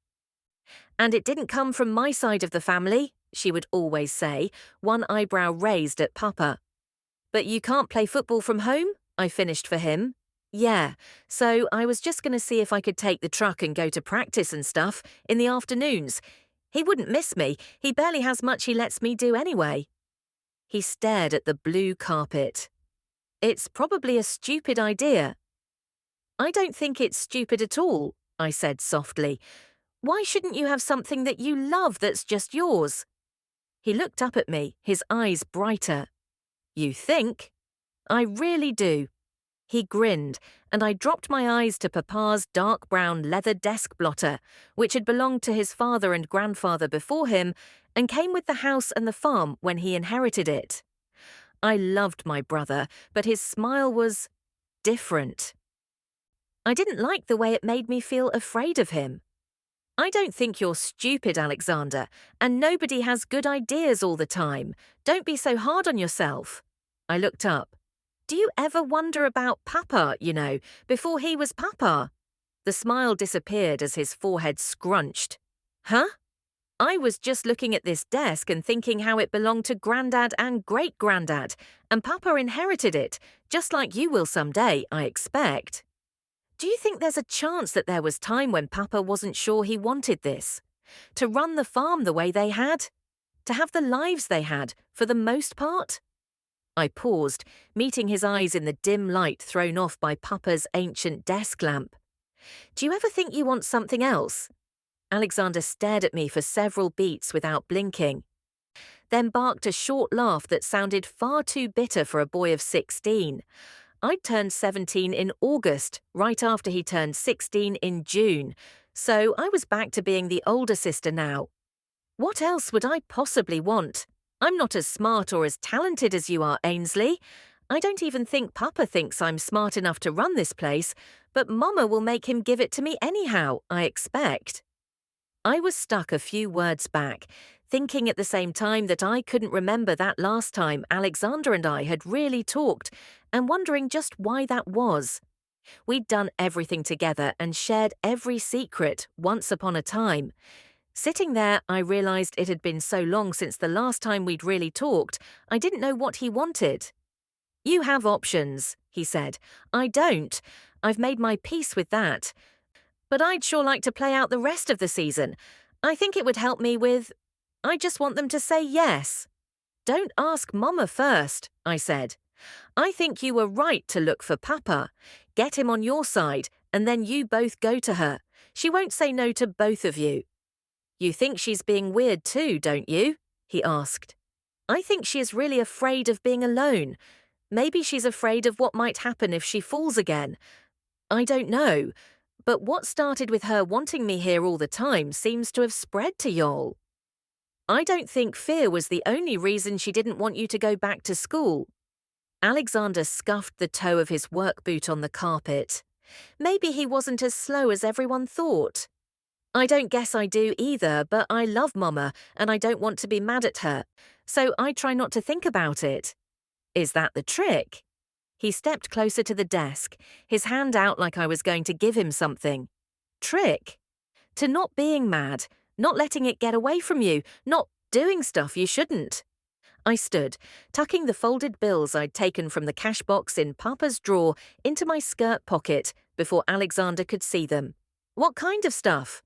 A: And it didn't come from my side of the family, she would always say, one eyebrow raised at Papa. But you can't play football from home? I finished for him. Yeah, so I was just going to see if I could take the truck and go to practice and stuff in the afternoons. He wouldn't miss me. He barely has much he lets me do anyway. He stared at the blue carpet. It's probably a stupid idea. I don't think it's stupid at all, I said softly. Why shouldn't you have something that you love that's just yours? He looked up at me, his eyes brighter. You think? I really do. He grinned, and I dropped my eyes to Papa's dark brown leather desk blotter, which had belonged to his father and grandfather before him and came with the house and the farm when he inherited it. I loved my brother, but his smile was different. I didn't like the way it made me feel afraid of him. I don't think you're stupid, Alexander, and nobody has good ideas all the time. Don't be so hard on yourself. I looked up. Do you ever wonder about Papa, before he was Papa? The smile disappeared as his forehead scrunched. Huh? I was just looking at this desk and thinking how it belonged to Grandad and Great-Grandad, and Papa inherited it, just like you will someday, I expect. Do you think there's a chance that there was time when Papa wasn't sure he wanted this? To run the farm the way they had? To have the lives they had, for the most part? I paused, meeting his eyes in the dim light thrown off by Papa's ancient desk lamp. Do you ever think you want something else? Alexander stared at me for several beats without blinking, then barked a short laugh that sounded far too bitter for a boy of 16. I'd turned 17 in August, right after he turned 16 in June, so I was back to being the older sister now. What else would I possibly want? I'm not as smart or as talented as you are, Ainsley. I don't even think Papa thinks I'm smart enough to run this place, but Mama will make him give it to me anyhow, I expect. I was stuck a few words back, thinking at the same time that I couldn't remember that last time Alexander and I had really talked, and wondering just why that was. We'd done everything together and shared every secret once upon a time. Sitting there, I realized it had been so long since the last time we'd really talked, I didn't know what he wanted. You have options, he said. I don't. I've made my peace with that. But I'd sure like to play out the rest of the season. I think it would help me with... I just want them to say yes. Don't ask Mama first, I said. I think you were right to look for Papa. Get him on your side, and then you both go to her. She won't say no to both of you. You think she's being weird too, don't you? He asked. I think she is really afraid of being alone. Maybe she's afraid of what might happen if she falls again. I don't know. But what started with her wanting me here all the time seems to have spread to y'all. I don't think fear was the only reason she didn't want you to go back to school. Alexander scuffed the toe of his work boot on the carpet. Maybe he wasn't as slow as everyone thought. I don't guess I do either, but I love Mama and I don't want to be mad at her, so I try not to think about it. Is that the trick? He stepped closer to the desk, his hand out like I was going to give him something. Trick? To not being mad, not letting it get away from you, not doing stuff you shouldn't. I stood, tucking the folded bills I'd taken from the cash box in Papa's drawer into my skirt pocket before Alexander could see them. What kind of stuff?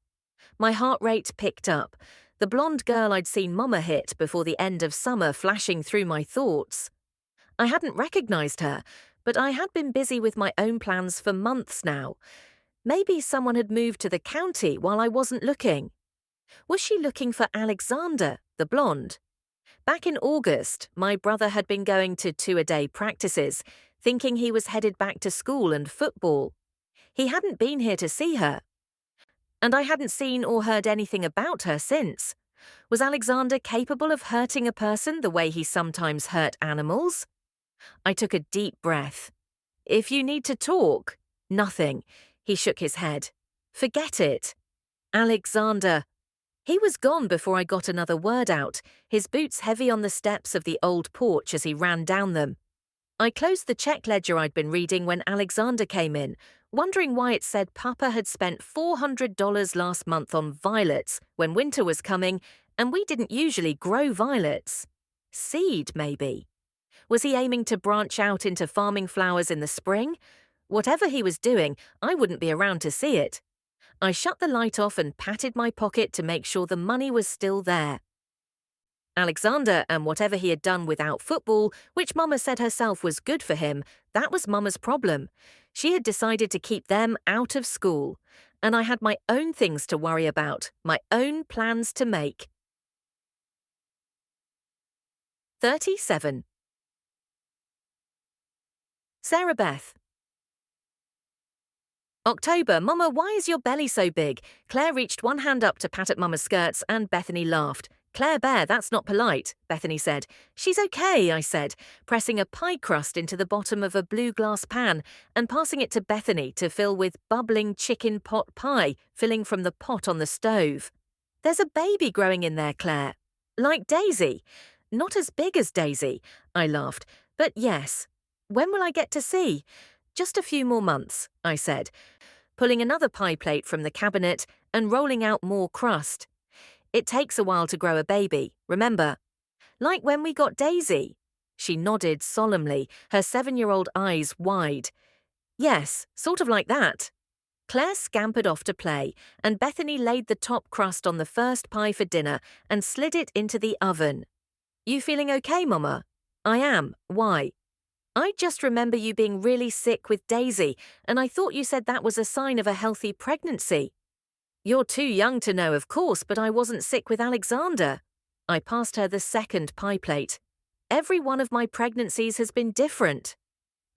A: My heart rate picked up, the blonde girl I'd seen Mama hit before the end of summer flashing through my thoughts. I hadn't recognized her, but I had been busy with my own plans for months now. Maybe someone had moved to the county while I wasn't looking. Was she looking for Alexander, the blonde? Back in August, my brother had been going to 2-a-day practices, thinking he was headed back to school and football. He hadn't been here to see her. And I hadn't seen or heard anything about her since. Was Alexander capable of hurting a person the way he sometimes hurt animals? I took a deep breath. If you need to talk. Nothing. He shook his head. Forget it. Alexander. He was gone before I got another word out, his boots heavy on the steps of the old porch as he ran down them. I closed the check ledger I'd been reading when Alexander came in, wondering why it said Papa had spent $400 last month on violets when winter was coming, and we didn't usually grow violets. Seed, maybe. Was he aiming to branch out into farming flowers in the spring? Whatever he was doing, I wouldn't be around to see it. I shut the light off and patted my pocket to make sure the money was still there. Alexander and whatever he had done without football, which Mama said herself was good for him, that was Mama's problem. She had decided to keep them out of school, and I had my own things to worry about, my own plans to make. 37. Sarah Beth. October. Mama, why is your belly so big? Claire reached one hand up to pat at Mama's skirts, and Bethany laughed. Claire Bear, that's not polite, Bethany said. She's okay, I said, pressing a pie crust into the bottom of a blue glass pan and passing it to Bethany to fill with bubbling chicken pot pie, filling from the pot on the stove. There's a baby growing in there, Claire. Like Daisy. Not as big as Daisy, I laughed, but yes. When will I get to see? Just a few more months, I said, pulling another pie plate from the cabinet and rolling out more crust. It takes a while to grow a baby, remember? Like when we got Daisy. She nodded solemnly, her 7-year-old eyes wide. Yes, sort of like that. Claire scampered off to play, and Bethany laid the top crust on the first pie for dinner and slid it into the oven. You feeling okay, Mama? I am. Why? I just remember you being really sick with Daisy, and I thought you said that was a sign of a healthy pregnancy. You're too young to know, of course, but I wasn't sick with Alexander. I passed her the second pie plate. Every one of my pregnancies has been different.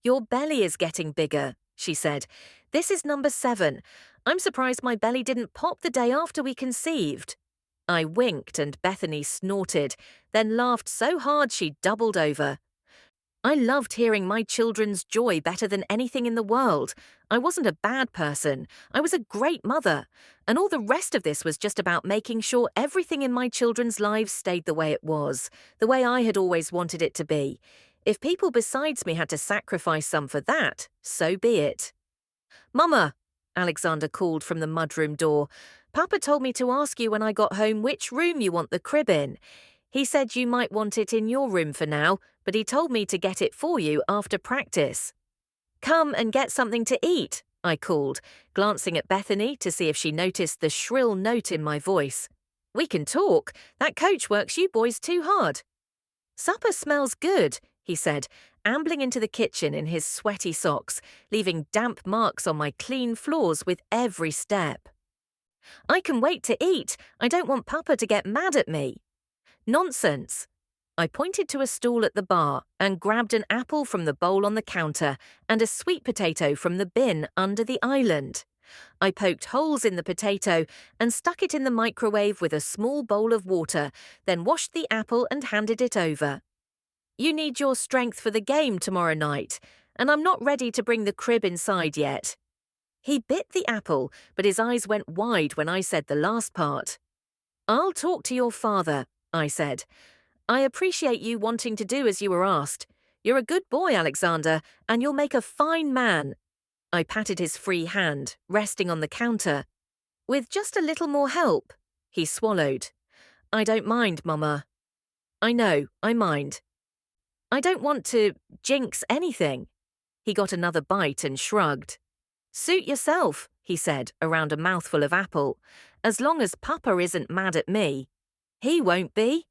A: Your belly is getting bigger, she said. This is number 7. I'm surprised my belly didn't pop the day after we conceived. I winked and Bethany snorted, then laughed so hard she doubled over. I loved hearing my children's joy better than anything in the world. I wasn't a bad person. I was a great mother. And all the rest of this was just about making sure everything in my children's lives stayed the way it was, the way I had always wanted it to be. If people besides me had to sacrifice some for that, so be it. Mama, Alexander called from the mudroom door. Papa told me to ask you when I got home which room you want the crib in. He said you might want it in your room for now, but he told me to get it for you after practice. Come and get something to eat, I called, glancing at Bethany to see if she noticed the shrill note in my voice. We can talk. That coach works you boys too hard. Supper smells good, he said, ambling into the kitchen in his sweaty socks, leaving damp marks on my clean floors with every step. I can wait to eat. I don't want Papa to get mad at me. Nonsense. I pointed to a stool at the bar and grabbed an apple from the bowl on the counter and a sweet potato from the bin under the island. I poked holes in the potato and stuck it in the microwave with a small bowl of water, then washed the apple and handed it over. You need your strength for the game tomorrow night, and I'm not ready to bring the crib inside yet. He bit the apple, but his eyes went wide when I said the last part. I'll talk to your father, I said. I appreciate you wanting to do as you were asked. You're a good boy, Alexander, and you'll make a fine man. I patted his free hand, resting on the counter. With just a little more help. He swallowed. I don't mind, Mama. I know, I mind. I don't want to jinx anything. He got another bite and shrugged. Suit yourself, he said, around a mouthful of apple. As long as Papa isn't mad at me. He won't be.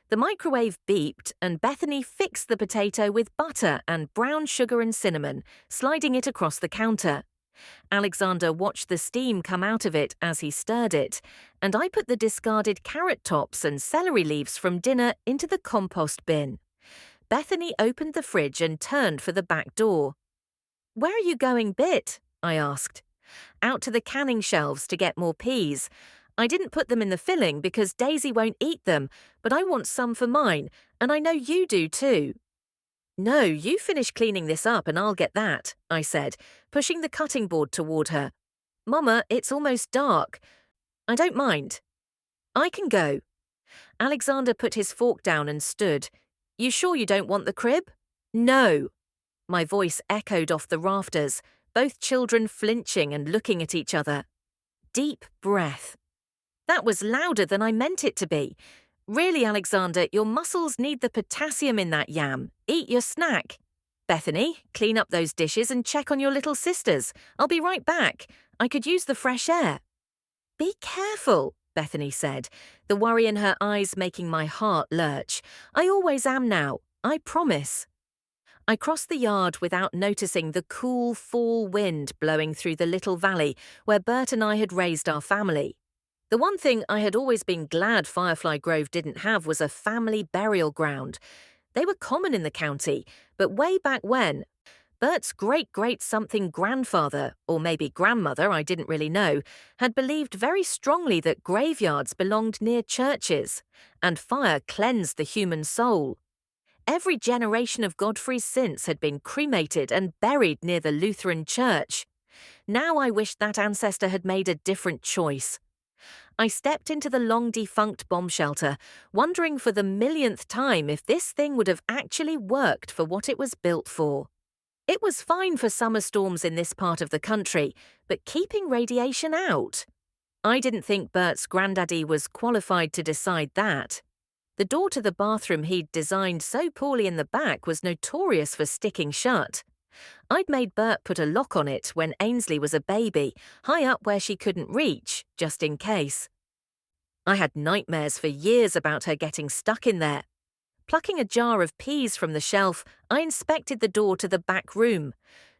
A: The microwave beeped and Bethany fixed the potato with butter and brown sugar and cinnamon, sliding it across the counter. Alexander watched the steam come out of it as he stirred it, and I put the discarded carrot tops and celery leaves from dinner into the compost bin. Bethany opened the fridge and turned for the back door. Where are you going, Bit? I asked. Out to the canning shelves to get more peas. I didn't put them in the filling because Daisy won't eat them, but I want some for mine, and I know you do too. No, you finish cleaning this up and I'll get that, I said, pushing the cutting board toward her. Mama, it's almost dark. I don't mind. I can go. Alexander put his fork down and stood. You sure you don't want the crib? No. My voice echoed off the rafters, both children flinching and looking at each other. Deep breath. That was louder than I meant it to be. Really, Alexander, your muscles need the potassium in that yam. Eat your snack. Bethany, clean up those dishes and check on your little sisters. I'll be right back. I could use the fresh air. Be careful, Bethany said, the worry in her eyes making my heart lurch. I always am now. I promise. I crossed the yard without noticing the cool fall wind blowing through the little valley where Bert and I had raised our family. The one thing I had always been glad Firefly Grove didn't have was a family burial ground. They were common in the county, but way back when, Bert's great-great-something grandfather, or maybe grandmother, I didn't really know, had believed very strongly that graveyards belonged near churches, and fire cleansed the human soul. Every generation of Godfrey's since had been cremated and buried near the Lutheran church. Now I wished that ancestor had made a different choice. I stepped into the long-defunct bomb shelter, wondering for the millionth time if this thing would have actually worked for what it was built for. It was fine for summer storms in this part of the country, but keeping radiation out? I didn't think Bert's granddaddy was qualified to decide that. The door to the bathroom he'd designed so poorly in the back was notorious for sticking shut. I'd made Bert put a lock on it when Ainsley was a baby, high up where she couldn't reach, just in case. I had nightmares for years about her getting stuck in there. Plucking a jar of peas from the shelf, I inspected the door to the back room.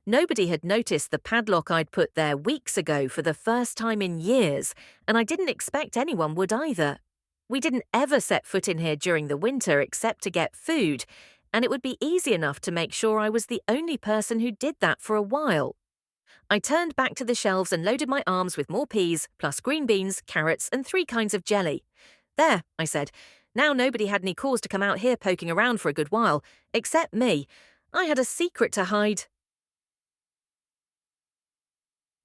A: Nobody had noticed the padlock I'd put there weeks ago for the first time in years, and I didn't expect anyone would either. We didn't ever set foot in here during the winter except to get food, and it would be easy enough to make sure I was the only person who did that for a while. I turned back to the shelves and loaded my arms with more peas, plus green beans, carrots, and 3 kinds of jelly. There, I said. Now nobody had any cause to come out here poking around for a good while, except me. I had a secret to hide.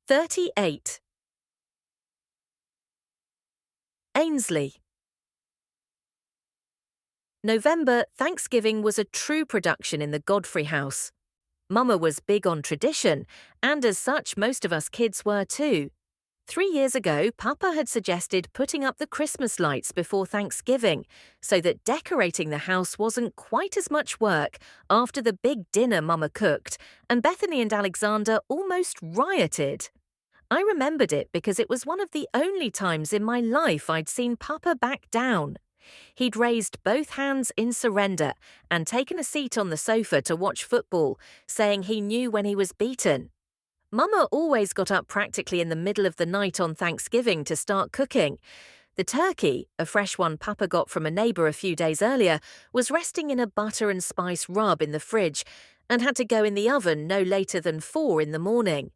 A: 38. Ainsley. November, Thanksgiving was a true production in the Godfrey house. Mama was big on tradition, and as such most of us kids were too. 3 years ago, Papa had suggested putting up the Christmas lights before Thanksgiving, so that decorating the house wasn't quite as much work after the big dinner Mama cooked, and Bethany and Alexander almost rioted. I remembered it because it was one of the only times in my life I'd seen Papa back down. He'd raised both hands in surrender and taken a seat on the sofa to watch football, saying he knew when he was beaten. Mama always got up practically in the middle of the night on Thanksgiving to start cooking. The turkey, a fresh one Papa got from a neighbour a few days earlier, was resting in a butter and spice rub in the fridge and had to go in the oven no later than 4 in the morning.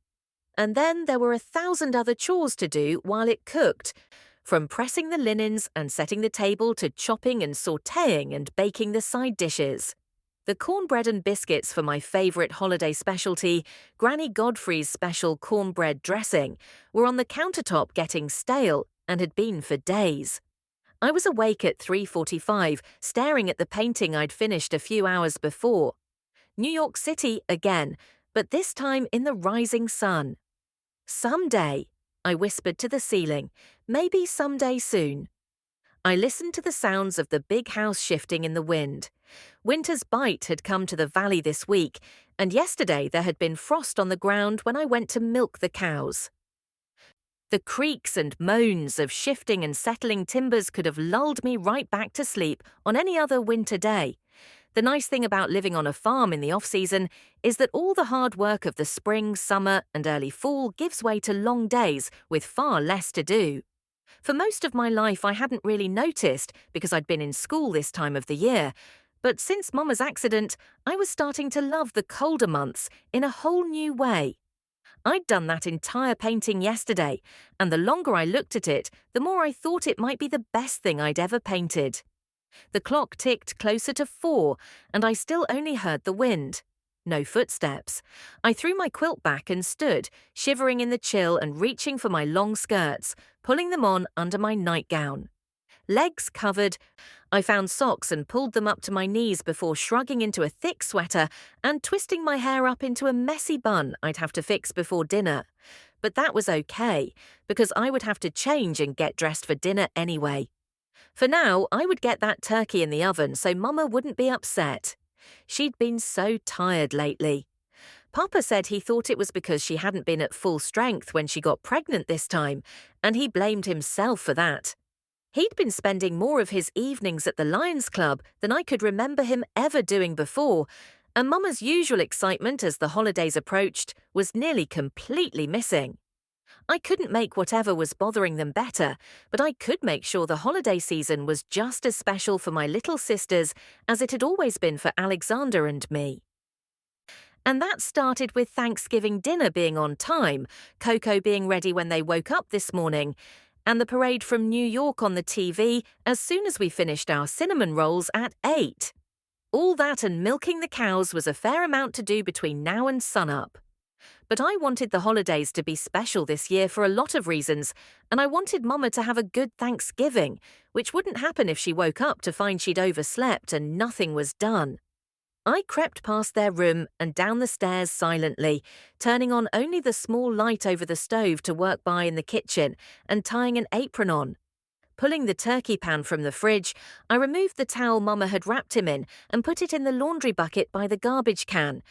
A: And then there were 1,000 other chores to do while it cooked, from pressing the linens and setting the table to chopping and sautéing and baking the side dishes. The cornbread and biscuits for my favourite holiday specialty, Granny Godfrey's special cornbread dressing, were on the countertop getting stale and had been for days. I was awake at 3:45, staring at the painting I'd finished a few hours before. New York City again, but this time in the rising sun. Someday, I whispered to the ceiling, maybe someday soon. I listened to the sounds of the big house shifting in the wind. Winter's bite had come to the valley this week, and yesterday there had been frost on the ground when I went to milk the cows. The creaks and moans of shifting and settling timbers could have lulled me right back to sleep on any other winter day. The nice thing about living on a farm in the off-season is that all the hard work of the spring, summer, and early fall gives way to long days with far less to do. For most of my life, I hadn't really noticed because I'd been in school this time of the year. But since Mama's accident, I was starting to love the colder months in a whole new way. I'd done that entire painting yesterday, and the longer I looked at it, the more I thought it might be the best thing I'd ever painted. The clock ticked closer to 4, and I still only heard the wind. No footsteps. I threw my quilt back and stood, shivering in the chill and reaching for my long skirts, pulling them on under my nightgown. Legs covered, I found socks and pulled them up to my knees before shrugging into a thick sweater and twisting my hair up into a messy bun I'd have to fix before dinner. But that was okay, because I would have to change and get dressed for dinner anyway. For now, I would get that turkey in the oven so Mama wouldn't be upset. She'd been so tired lately. Papa said he thought it was because she hadn't been at full strength when she got pregnant this time, and he blamed himself for that. He'd been spending more of his evenings at the Lions Club than I could remember him ever doing before, and Mama's usual excitement as the holidays approached was nearly completely missing. I couldn't make whatever was bothering them better, but I could make sure the holiday season was just as special for my little sisters as it had always been for Alexander and me. And that started with Thanksgiving dinner being on time, Coco being ready when they woke up this morning, and the parade from New York on the TV as soon as we finished our cinnamon rolls at 8. All that and milking the cows was a fair amount to do between now and sunup. But I wanted the holidays to be special this year for a lot of reasons, and I wanted Mama to have a good Thanksgiving, which wouldn't happen if she woke up to find she'd overslept and nothing was done. I crept past their room and down the stairs silently, turning on only the small light over the stove to work by in the kitchen and tying an apron on. Pulling the turkey pan from the fridge, I removed the towel Mama had wrapped him in and put it in the laundry bucket by the garbage can,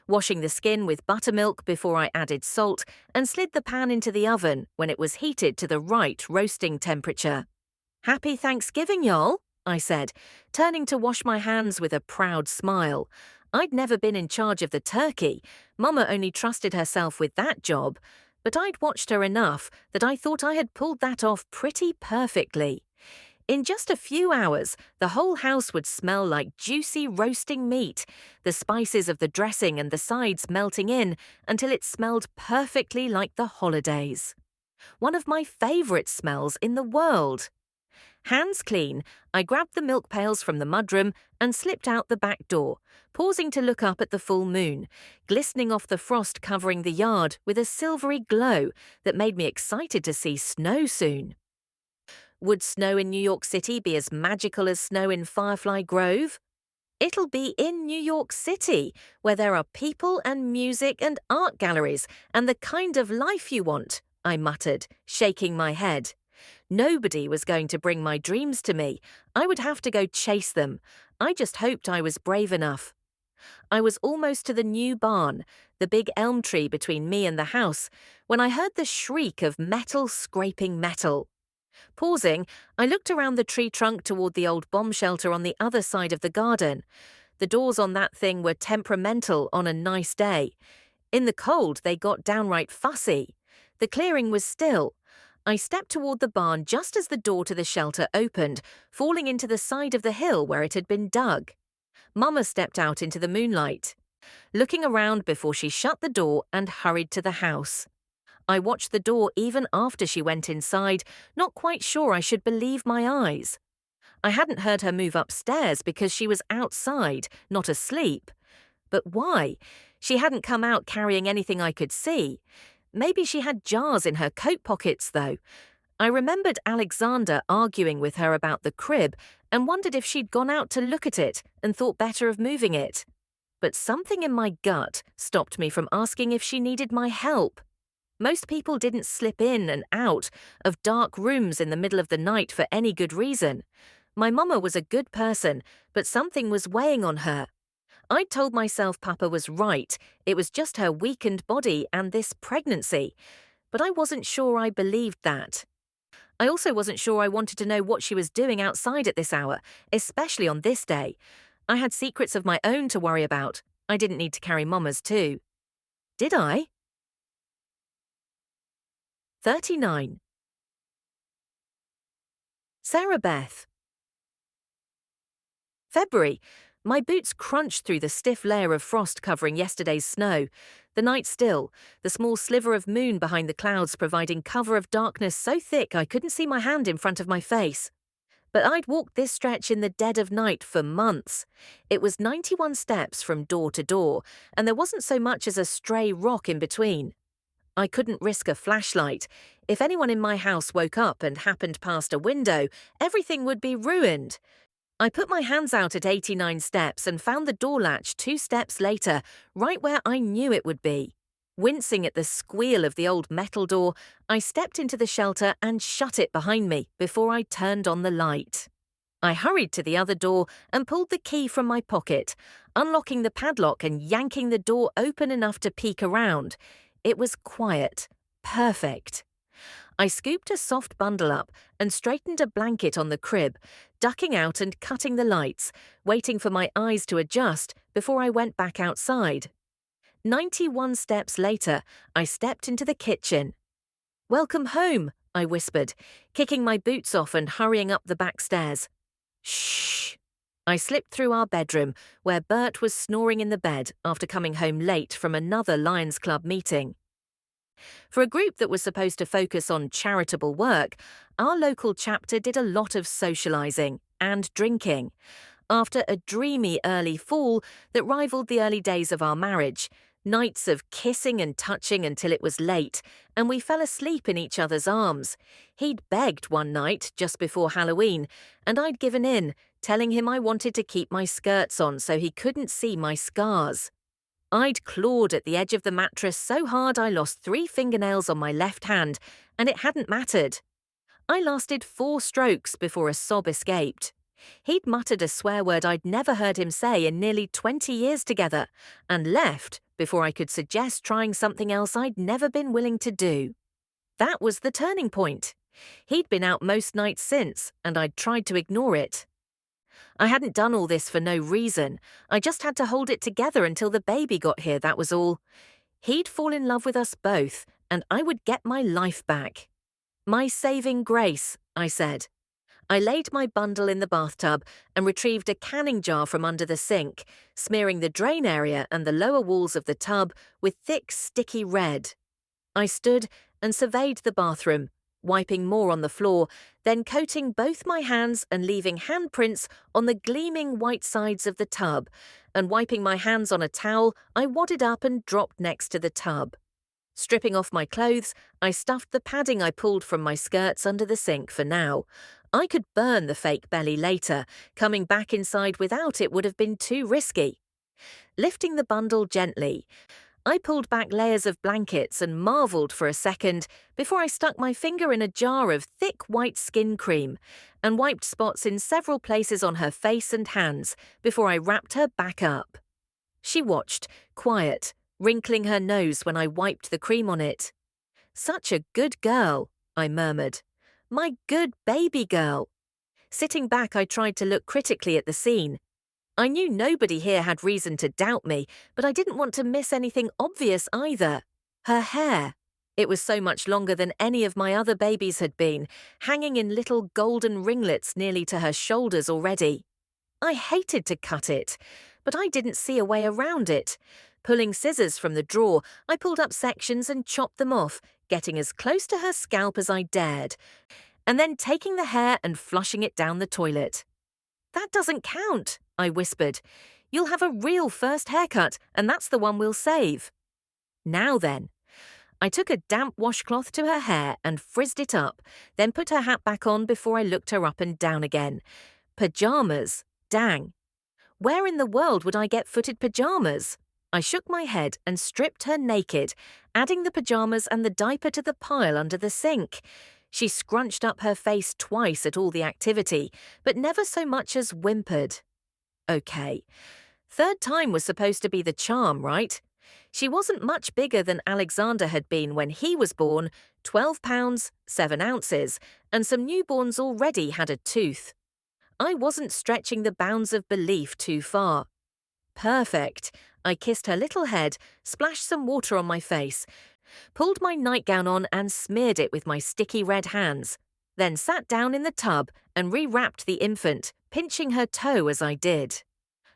A: washing the skin with buttermilk before I added salt and slid the pan into the oven when it was heated to the right roasting temperature. "Happy Thanksgiving, y'all," I said, turning to wash my hands with a proud smile. I'd never been in charge of the turkey. Mama only trusted herself with that job. But I'd watched her enough that I thought I had pulled that off pretty perfectly. In just a few hours, the whole house would smell like juicy roasting meat, the spices of the dressing and the sides melting in until it smelled perfectly like the holidays. One of my favourite smells in the world. Hands clean, I grabbed the milk pails from the mudroom and slipped out the back door, pausing to look up at the full moon, glistening off the frost covering the yard with a silvery glow that made me excited to see snow soon. Would snow in New York City be as magical as snow in Firefly Grove? It'll be in New York City, where there are people and music and art galleries and the kind of life you want, I muttered, shaking my head. Nobody was going to bring my dreams to me. I would have to go chase them. I just hoped I was brave enough. I was almost to the new barn, the big elm tree between me and the house, when I heard the shriek of metal scraping metal. Pausing, I looked around the tree trunk toward the old bomb shelter on the other side of the garden. The doors on that thing were temperamental on a nice day. In the cold, they got downright fussy. The clearing was still. I stepped toward the barn just as the door to the shelter opened, falling into the side of the hill where it had been dug. Mama stepped out into the moonlight, looking around before she shut the door and hurried to the house. I watched the door even after she went inside, not quite sure I should believe my eyes. I hadn't heard her move upstairs because she was outside, not asleep. But why? She hadn't come out carrying anything I could see. Maybe she had jars in her coat pockets, though. I remembered Alexander arguing with her about the crib and wondered if she'd gone out to look at it and thought better of moving it. But something in my gut stopped me from asking if she needed my help. Most people didn't slip in and out of dark rooms in the middle of the night for any good reason. My mama was a good person, but something was weighing on her. I'd told myself Papa was right, it was just her weakened body and this pregnancy, but I wasn't sure I believed that. I also wasn't sure I wanted to know what she was doing outside at this hour, especially on this day. I had secrets of my own to worry about. I didn't need to carry Mama's too. Did I? 39. Sarah Beth. February. My boots crunched through the stiff layer of frost covering yesterday's snow. The night still, the small sliver of moon behind the clouds providing cover of darkness so thick I couldn't see my hand in front of my face. But I'd walked this stretch in the dead of night for months. It was 91 steps from door to door, and there wasn't so much as a stray rock in between. I couldn't risk a flashlight. If anyone in my house woke up and happened past a window, everything would be ruined. I put my hands out at 89 steps and found the door latch 2 steps later, right where I knew it would be. Wincing at the squeal of the old metal door, I stepped into the shelter and shut it behind me before I turned on the light. I hurried to the other door and pulled the key from my pocket, unlocking the padlock and yanking the door open enough to peek around. It was quiet. Perfect. I scooped a soft bundle up and straightened a blanket on the crib, ducking out and cutting the lights, waiting for my eyes to adjust before I went back outside. 91 steps later, I stepped into the kitchen. "Welcome home," I whispered, kicking my boots off and hurrying up the back stairs. "Shh." I slipped through our bedroom, where Bert was snoring in the bed after coming home late from another Lions Club meeting. For a group that was supposed to focus on charitable work, our local chapter did a lot of socializing and drinking. After a dreamy early fall that rivaled the early days of our marriage, nights of kissing and touching until it was late, and we fell asleep in each other's arms. He'd begged one night just before Halloween, and I'd given in, telling him I wanted to keep my skirts on so he couldn't see my scars. I'd clawed at the edge of the mattress so hard I lost 3 fingernails on my left hand, and it hadn't mattered. I lasted 4 strokes before a sob escaped. He'd muttered a swear word I'd never heard him say in nearly 20 years together, and left before I could suggest trying something else I'd never been willing to do. That was the turning point. He'd been out most nights since, and I'd tried to ignore it. I hadn't done all this for no reason. I just had to hold it together until the baby got here, that was all. He'd fall in love with us both, and I would get my life back. "My saving grace," I said. I laid my bundle in the bathtub and retrieved a canning jar from under the sink, smearing the drain area and the lower walls of the tub with thick, sticky red. I stood and surveyed the bathroom, wiping more on the floor, then coating both my hands and leaving handprints on the gleaming white sides of the tub, and wiping my hands on a towel, I wadded up and dropped next to the tub. Stripping off my clothes, I stuffed the padding I pulled from my skirts under the sink for now. I could burn the fake belly later. Coming back inside without it would have been too risky. Lifting the bundle gently, I pulled back layers of blankets and marveled for a second before I stuck my finger in a jar of thick white skin cream and wiped spots in several places on her face and hands before I wrapped her back up. She watched, quiet, wrinkling her nose when I wiped the cream on it. "Such a good girl," I murmured. "My good baby girl." Sitting back, I tried to look critically at the scene. I knew nobody here had reason to doubt me, but I didn't want to miss anything obvious either. Her hair. It was so much longer than any of my other babies had been, hanging in little golden ringlets nearly to her shoulders already. I hated to cut it, but I didn't see a way around it. Pulling scissors from the drawer, I pulled up sections and chopped them off, getting as close to her scalp as I dared, and then taking the hair and flushing it down the toilet. "That doesn't count," I whispered. "You'll have a real first haircut, and that's the one we'll save." Now then. I took a damp washcloth to her hair and frizzed it up, then put her hat back on before I looked her up and down again. Pajamas. Dang. Where in the world would I get footed pajamas? I shook my head and stripped her naked, adding the pajamas and the diaper to the pile under the sink. She scrunched up her face twice at all the activity, but never so much as whimpered. Okay. Third time was supposed to be the charm, right? She wasn't much bigger than Alexander had been when he was born, 12 pounds, 7 ounces, and some newborns already had a tooth. I wasn't stretching the bounds of belief too far. Perfect. I kissed her little head, splashed some water on my face, pulled my nightgown on and smeared it with my sticky red hands, then sat down in the tub and rewrapped the infant, pinching her toe as I did.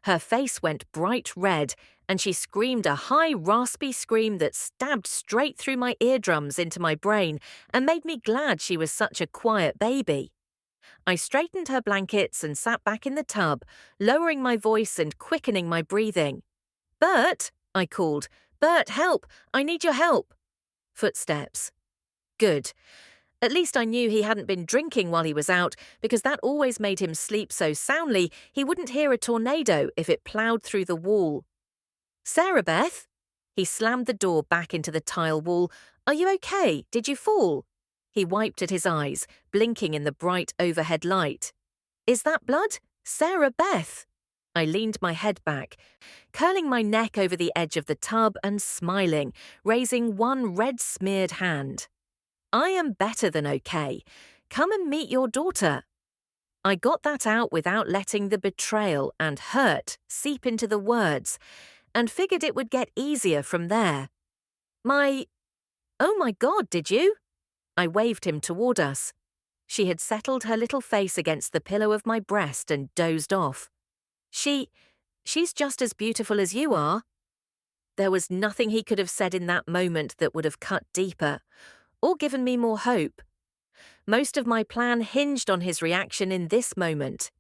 A: Her face went bright red, and she screamed a high, raspy scream that stabbed straight through my eardrums into my brain and made me glad she was such a quiet baby. I straightened her blankets and sat back in the tub, lowering my voice and quickening my breathing. "Bert," I called. "Bert, help! I need your help." Footsteps. Good. At least I knew he hadn't been drinking while he was out, because that always made him sleep so soundly he wouldn't hear a tornado if it ploughed through the wall. "Sarah Beth?" He slammed the door back into the tile wall. "Are you okay? Did you fall?" He wiped at his eyes, blinking in the bright overhead light. "Is that blood? Sarah Beth?" I leaned my head back, curling my neck over the edge of the tub and smiling, raising one red-smeared hand. "I am better than okay. Come and meet your daughter." I got that out without letting the betrayal and hurt seep into the words, and figured it would get easier from there. Oh my God, did you?" I waved him toward us. She had settled her little face against the pillow of my breast and dozed off. She's just as beautiful as you are." There was nothing he could have said in that moment that would have cut deeper, or given me more hope. Most of my plan hinged on his reaction in this moment.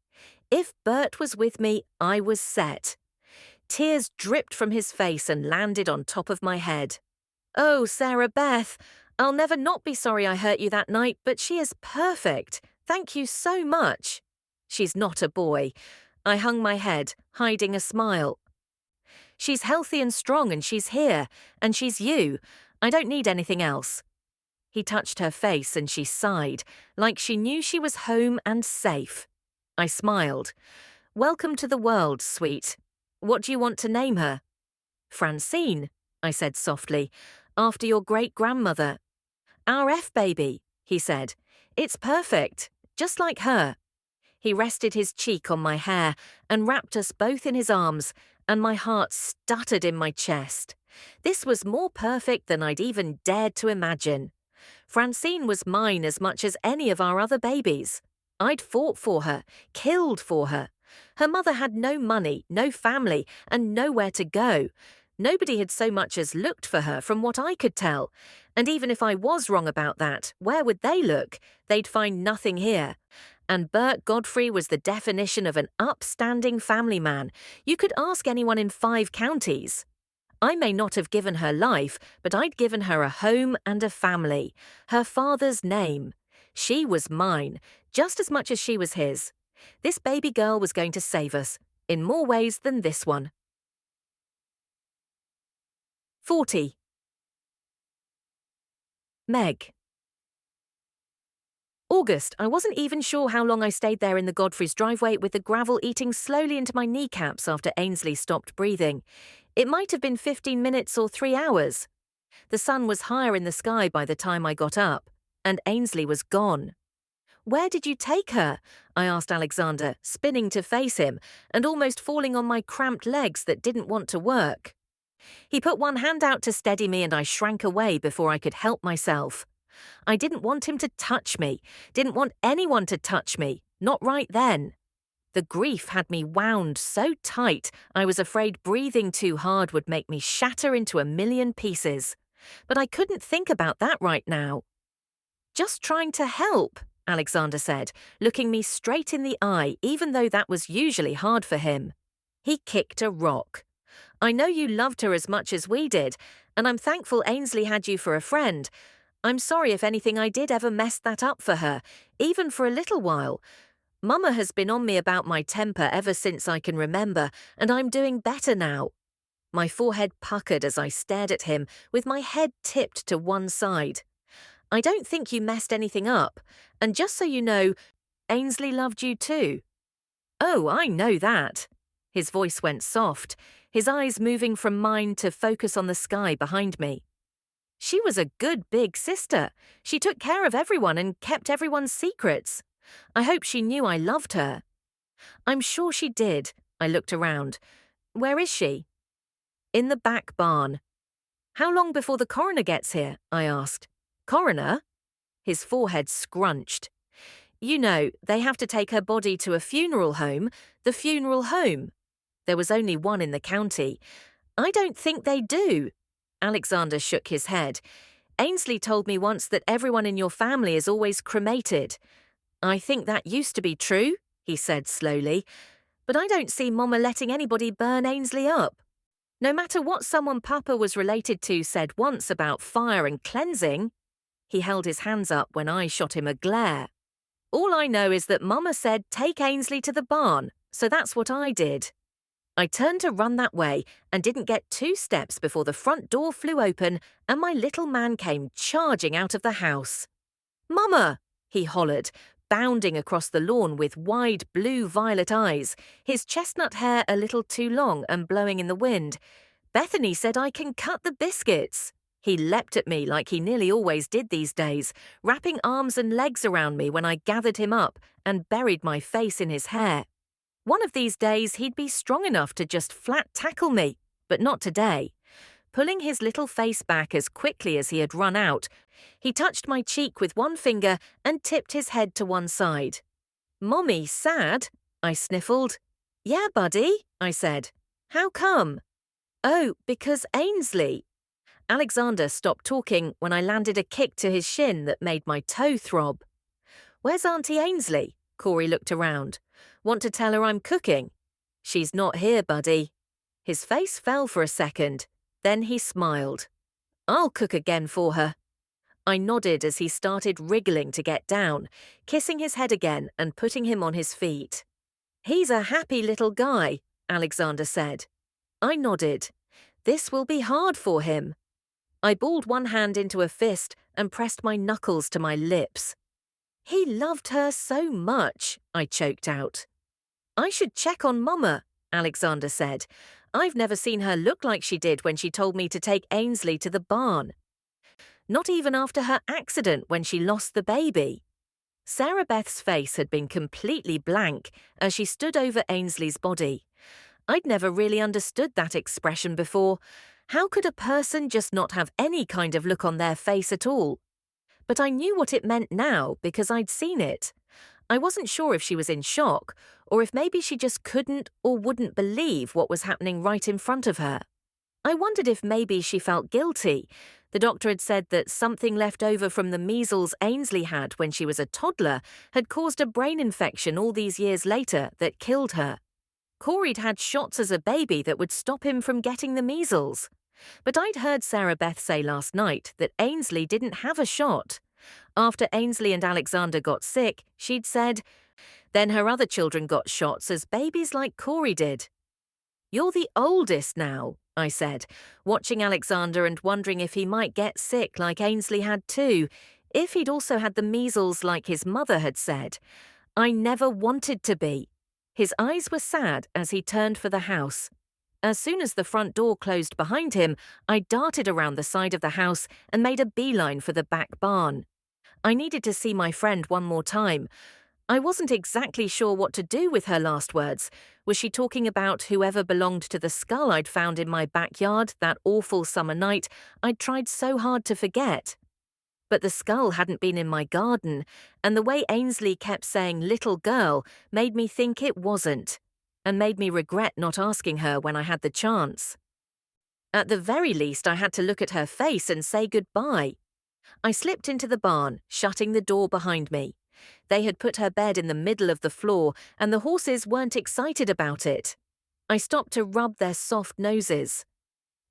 A: If Bert was with me, I was set. Tears dripped from his face and landed on top of my head. "Oh, Sarah Beth, I'll never not be sorry I hurt you that night, but she is perfect. Thank you so much." "She's not a boy." I hung my head, hiding a smile. "She's healthy and strong, and she's here, and she's you. I don't need anything else." He touched her face and she sighed, like she knew she was home and safe. I smiled. "Welcome to the world, sweet. What do you want to name her?" "Francine," I said softly, "after your great-grandmother." "Our F-baby," he said. "It's perfect, just like her." He rested his cheek on my hair and wrapped us both in his arms, and my heart stuttered in my chest. This was more perfect than I'd even dared to imagine. Francine was mine as much as any of our other babies. I'd fought for her, killed for her. Her mother had no money, no family, and nowhere to go. Nobody had so much as looked for her from what I could tell. And even if I was wrong about that, where would they look? They'd find nothing here. And Bert Godfrey was the definition of an upstanding family man. You could ask anyone in 5 counties. I may not have given her life, but I'd given her a home and a family. Her father's name. She was mine, just as much as she was his. This baby girl was going to save us, in more ways than this one. 40. Meg. August. I wasn't even sure how long I stayed there in the Godfrey's driveway with the gravel eating slowly into my kneecaps after Ainsley stopped breathing. It might have been 15 minutes or 3 hours. The sun was higher in the sky by the time I got up, and Ainsley was gone. Where did you take her? I asked Alexander, spinning to face him and almost falling on my cramped legs that didn't want to work. He put one hand out to steady me and I shrank away before I could help myself. I didn't want him to touch me, didn't want anyone to touch me, not right then. The grief had me wound so tight I was afraid breathing too hard would make me shatter into a million pieces. But I couldn't think about that right now. Just trying to help, Alexander said, looking me straight in the eye, even though that was usually hard for him. He kicked a rock. I know you loved her as much as we did, and I'm thankful Ainsley had you for a friend. I'm sorry if anything I did ever messed that up for her, even for a little while. Mama has been on me about my temper ever since I can remember, and I'm doing better now. My forehead puckered as I stared at him, with my head tipped to one side. I don't think you messed anything up, and just so you know, Ainsley loved you too. Oh, I know that. His voice went soft, his eyes moving from mine to focus on the sky behind me. She was a good big sister. She took care of everyone and kept everyone's secrets. I hope she knew I loved her. I'm sure she did. I looked around. Where is she? In the back barn. How long before the coroner gets here? I asked. Coroner? His forehead scrunched. You know, they have to take her body to a funeral home, the funeral home. There was only one in the county. I don't think they do. Alexander shook his head. Ainsley told me once that everyone in your family is always cremated. I think that used to be true, he said slowly, but I don't see Mama letting anybody burn Ainsley up. No matter what someone Papa was related to said once about fire and cleansing. He held his hands up when I shot him a glare. All I know is that Mama said take Ainsley to the barn, so that's what I did. I turned to run that way and didn't get 2 steps before the front door flew open and my little man came charging out of the house. Mama! He hollered, bounding across the lawn with wide blue-violet eyes, his chestnut hair a little too long and blowing in the wind. Bethany said I can cut the biscuits. He leapt at me like he nearly always did these days, wrapping arms and legs around me when I gathered him up and buried my face in his hair. One of these days he'd be strong enough to just flat tackle me, but not today. Pulling his little face back as quickly as he had run out, he touched my cheek with one finger and tipped his head to one side. Mommy, sad? I sniffled. Yeah, buddy, I said. How come? Oh, because Ainsley. Alexander stopped talking when I landed a kick to his shin that made my toe throb. Where's Auntie Ainsley? Corey looked around. Want to tell her I'm cooking? She's not here, buddy. His face fell for a second. Then he smiled. I'll cook again for her. I nodded as he started wriggling to get down, kissing his head again and putting him on his feet. He's a happy little guy, Alexander said. I nodded. This will be hard for him. I balled one hand into a fist and pressed my knuckles to my lips. He loved her so much, I choked out. I should check on Mama, Alexander said. I've never seen her look like she did when she told me to take Ainsley to the barn. Not even after her accident when she lost the baby. Sarah Beth's face had been completely blank as she stood over Ainsley's body. I'd never really understood that expression before. How could a person just not have any kind of look on their face at all? But I knew what it meant now because I'd seen it. I wasn't sure if she was in shock or if maybe she just couldn't or wouldn't believe what was happening right in front of her. I wondered if maybe she felt guilty. The doctor had said that something left over from the measles Ainsley had when she was a toddler had caused a brain infection all these years later that killed her. Corey'd had shots as a baby that would stop him from getting the measles. But I'd heard Sarah Beth say last night that Ainsley didn't have a shot. After Ainsley and Alexander got sick, she'd said, then her other children got shots as babies like Corey did. You're the oldest now, I said, watching Alexander and wondering if he might get sick like Ainsley had too, if he'd also had the measles like his mother had said. I never wanted to be. His eyes were sad as he turned for the house. As soon as the front door closed behind him, I darted around the side of the house and made a beeline for the back barn. I needed to see my friend one more time. I wasn't exactly sure what to do with her last words. Was she talking about whoever belonged to the skull I'd found in my backyard that awful summer night I'd tried so hard to forget? But the skull hadn't been in my garden, and the way Ainsley kept saying little girl made me think it wasn't, and made me regret not asking her when I had the chance. At the very least, I had to look at her face and say goodbye. I slipped into the barn, shutting the door behind me. They had put her bed in the middle of the floor, and the horses weren't excited about it. I stopped to rub their soft noses.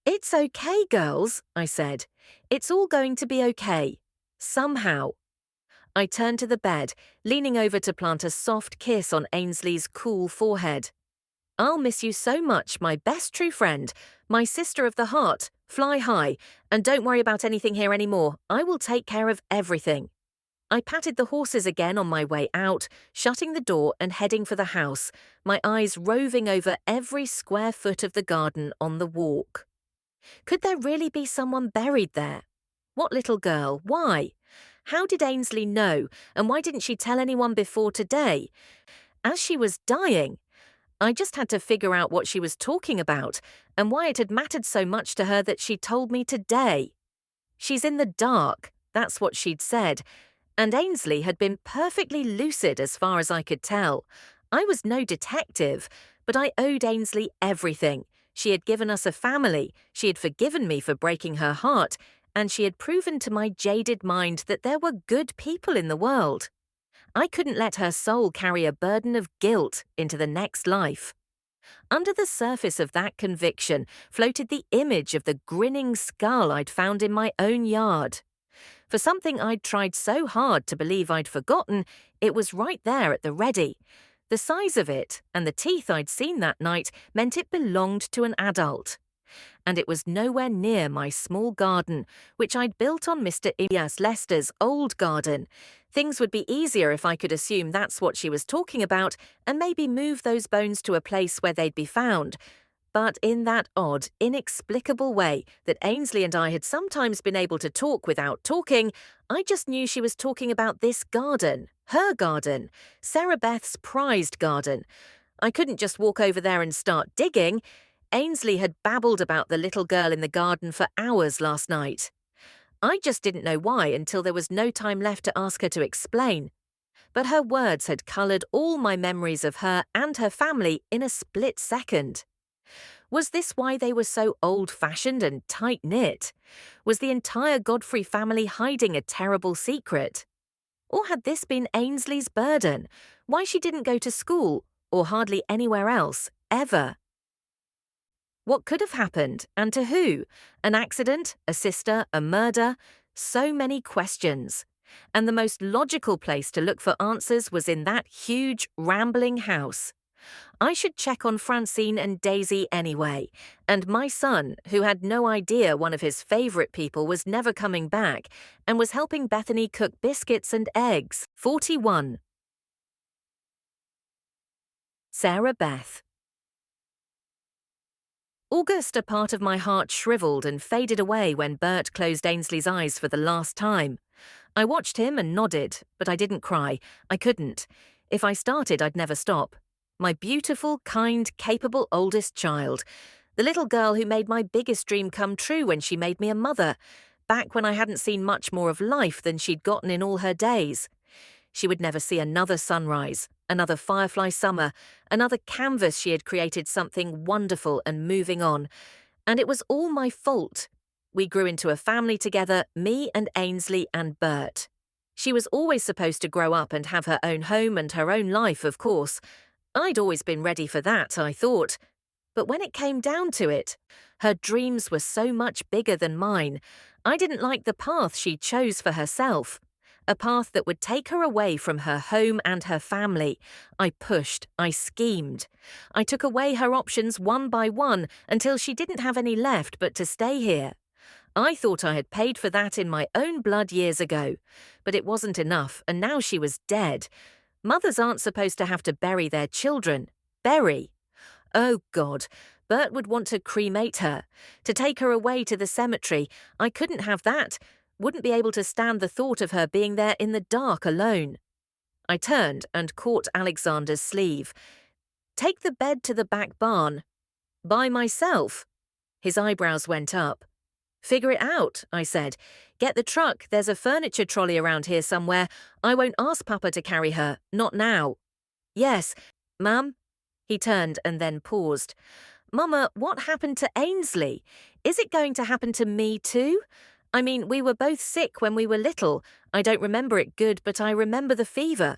A: "It's okay, girls," I said. "It's all going to be okay. Somehow." I turned to the bed, leaning over to plant a soft kiss on Ainsley's cool forehead. "I'll miss you so much, my best true friend, my sister of the heart. Fly high, and don't worry about anything here anymore. I will take care of everything." I patted the horses again on my way out, shutting the door and heading for the house, my eyes roving over every square foot of the garden on the walk. Could there really be someone buried there? What little girl? Why? How did Ainsley know, and why didn't she tell anyone before today? As she was dying, I just had to figure out what she was talking about and why it had mattered so much to her that she told me today. She's in the dark, that's what she'd said, and Ainsley had been perfectly lucid as far as I could tell. I was no detective, but I owed Ainsley everything. She had given us a family, she had forgiven me for breaking her heart, and she had proven to my jaded mind that there were good people in the world. I couldn't let her soul carry a burden of guilt into the next life. Under the surface of that conviction floated the image of the grinning skull I'd found in my own yard. For something I'd tried so hard to believe I'd forgotten, it was right there at the ready. The size of it and the teeth I'd seen that night meant it belonged to an adult. And it was nowhere near my small garden, which I'd built on Mr. Elias Lester's old garden. Things would be easier if I could assume that's what she was talking about and maybe move those bones to a place where they'd be found. But in that odd, inexplicable way that Ainsley and I had sometimes been able to talk without talking, I just knew she was talking about this garden, her garden, Sarah Beth's prized garden. I couldn't just walk over there and start digging. Ainsley had babbled about the little girl in the garden for hours last night. I just didn't know why until there was no time left to ask her to explain. But her words had coloured all my memories of her and her family in a split second. Was this why they were so old-fashioned and tight-knit? Was the entire Godfrey family hiding a terrible secret? Or had this been Ainsley's burden? Why she didn't go to school, or hardly anywhere else, ever? What could have happened, and to who? An accident, a sister, a murder? So many questions. And the most logical place to look for answers was in that huge, rambling house. I should check on Francine and Daisy anyway, and my son, who had no idea one of his favourite people was never coming back and was helping Bethany cook biscuits and eggs. 41. Sarah Beth. August, a part of my heart shriveled and faded away when Bert closed Ainsley's eyes for the last time. I watched him and nodded, but I didn't cry. I couldn't. If I started, I'd never stop. My beautiful, kind, capable oldest child. The little girl who made my biggest dream come true when she made me a mother, back when I hadn't seen much more of life than she'd gotten in all her days. She would never see another sunrise, another firefly summer, another canvas she had created something wonderful and moving on. And it was all my fault. We grew into a family together, me and Ainsley and Bert. She was always supposed to grow up and have her own home and her own life, of course. I'd always been ready for that, I thought. But when it came down to it, her dreams were so much bigger than mine. I didn't like the path she chose for herself. A path that would take her away from her home and her family. I pushed, I schemed. I took away her options one by one until she didn't have any left but to stay here. I thought I had paid for that in my own blood years ago. But it wasn't enough, and now she was dead. Mothers aren't supposed to have to bury their children. Bury. Oh, God. Bert would want to cremate her, to take her away to the cemetery. I couldn't have that. wouldn't be able to stand the thought of her being there in the dark alone. I turned and caught Alexander's sleeve. Take the bed to the back barn. By myself? His eyebrows went up. Figure it out, I said. Get the truck, there's a furniture trolley around here somewhere. I won't ask Papa to carry her, not now. Yes, Mum? He turned and then paused. Mama, what happened to Ainsley? Is it going to happen to me too? I mean, we were both sick when we were little. I don't remember it good, but I remember the fever.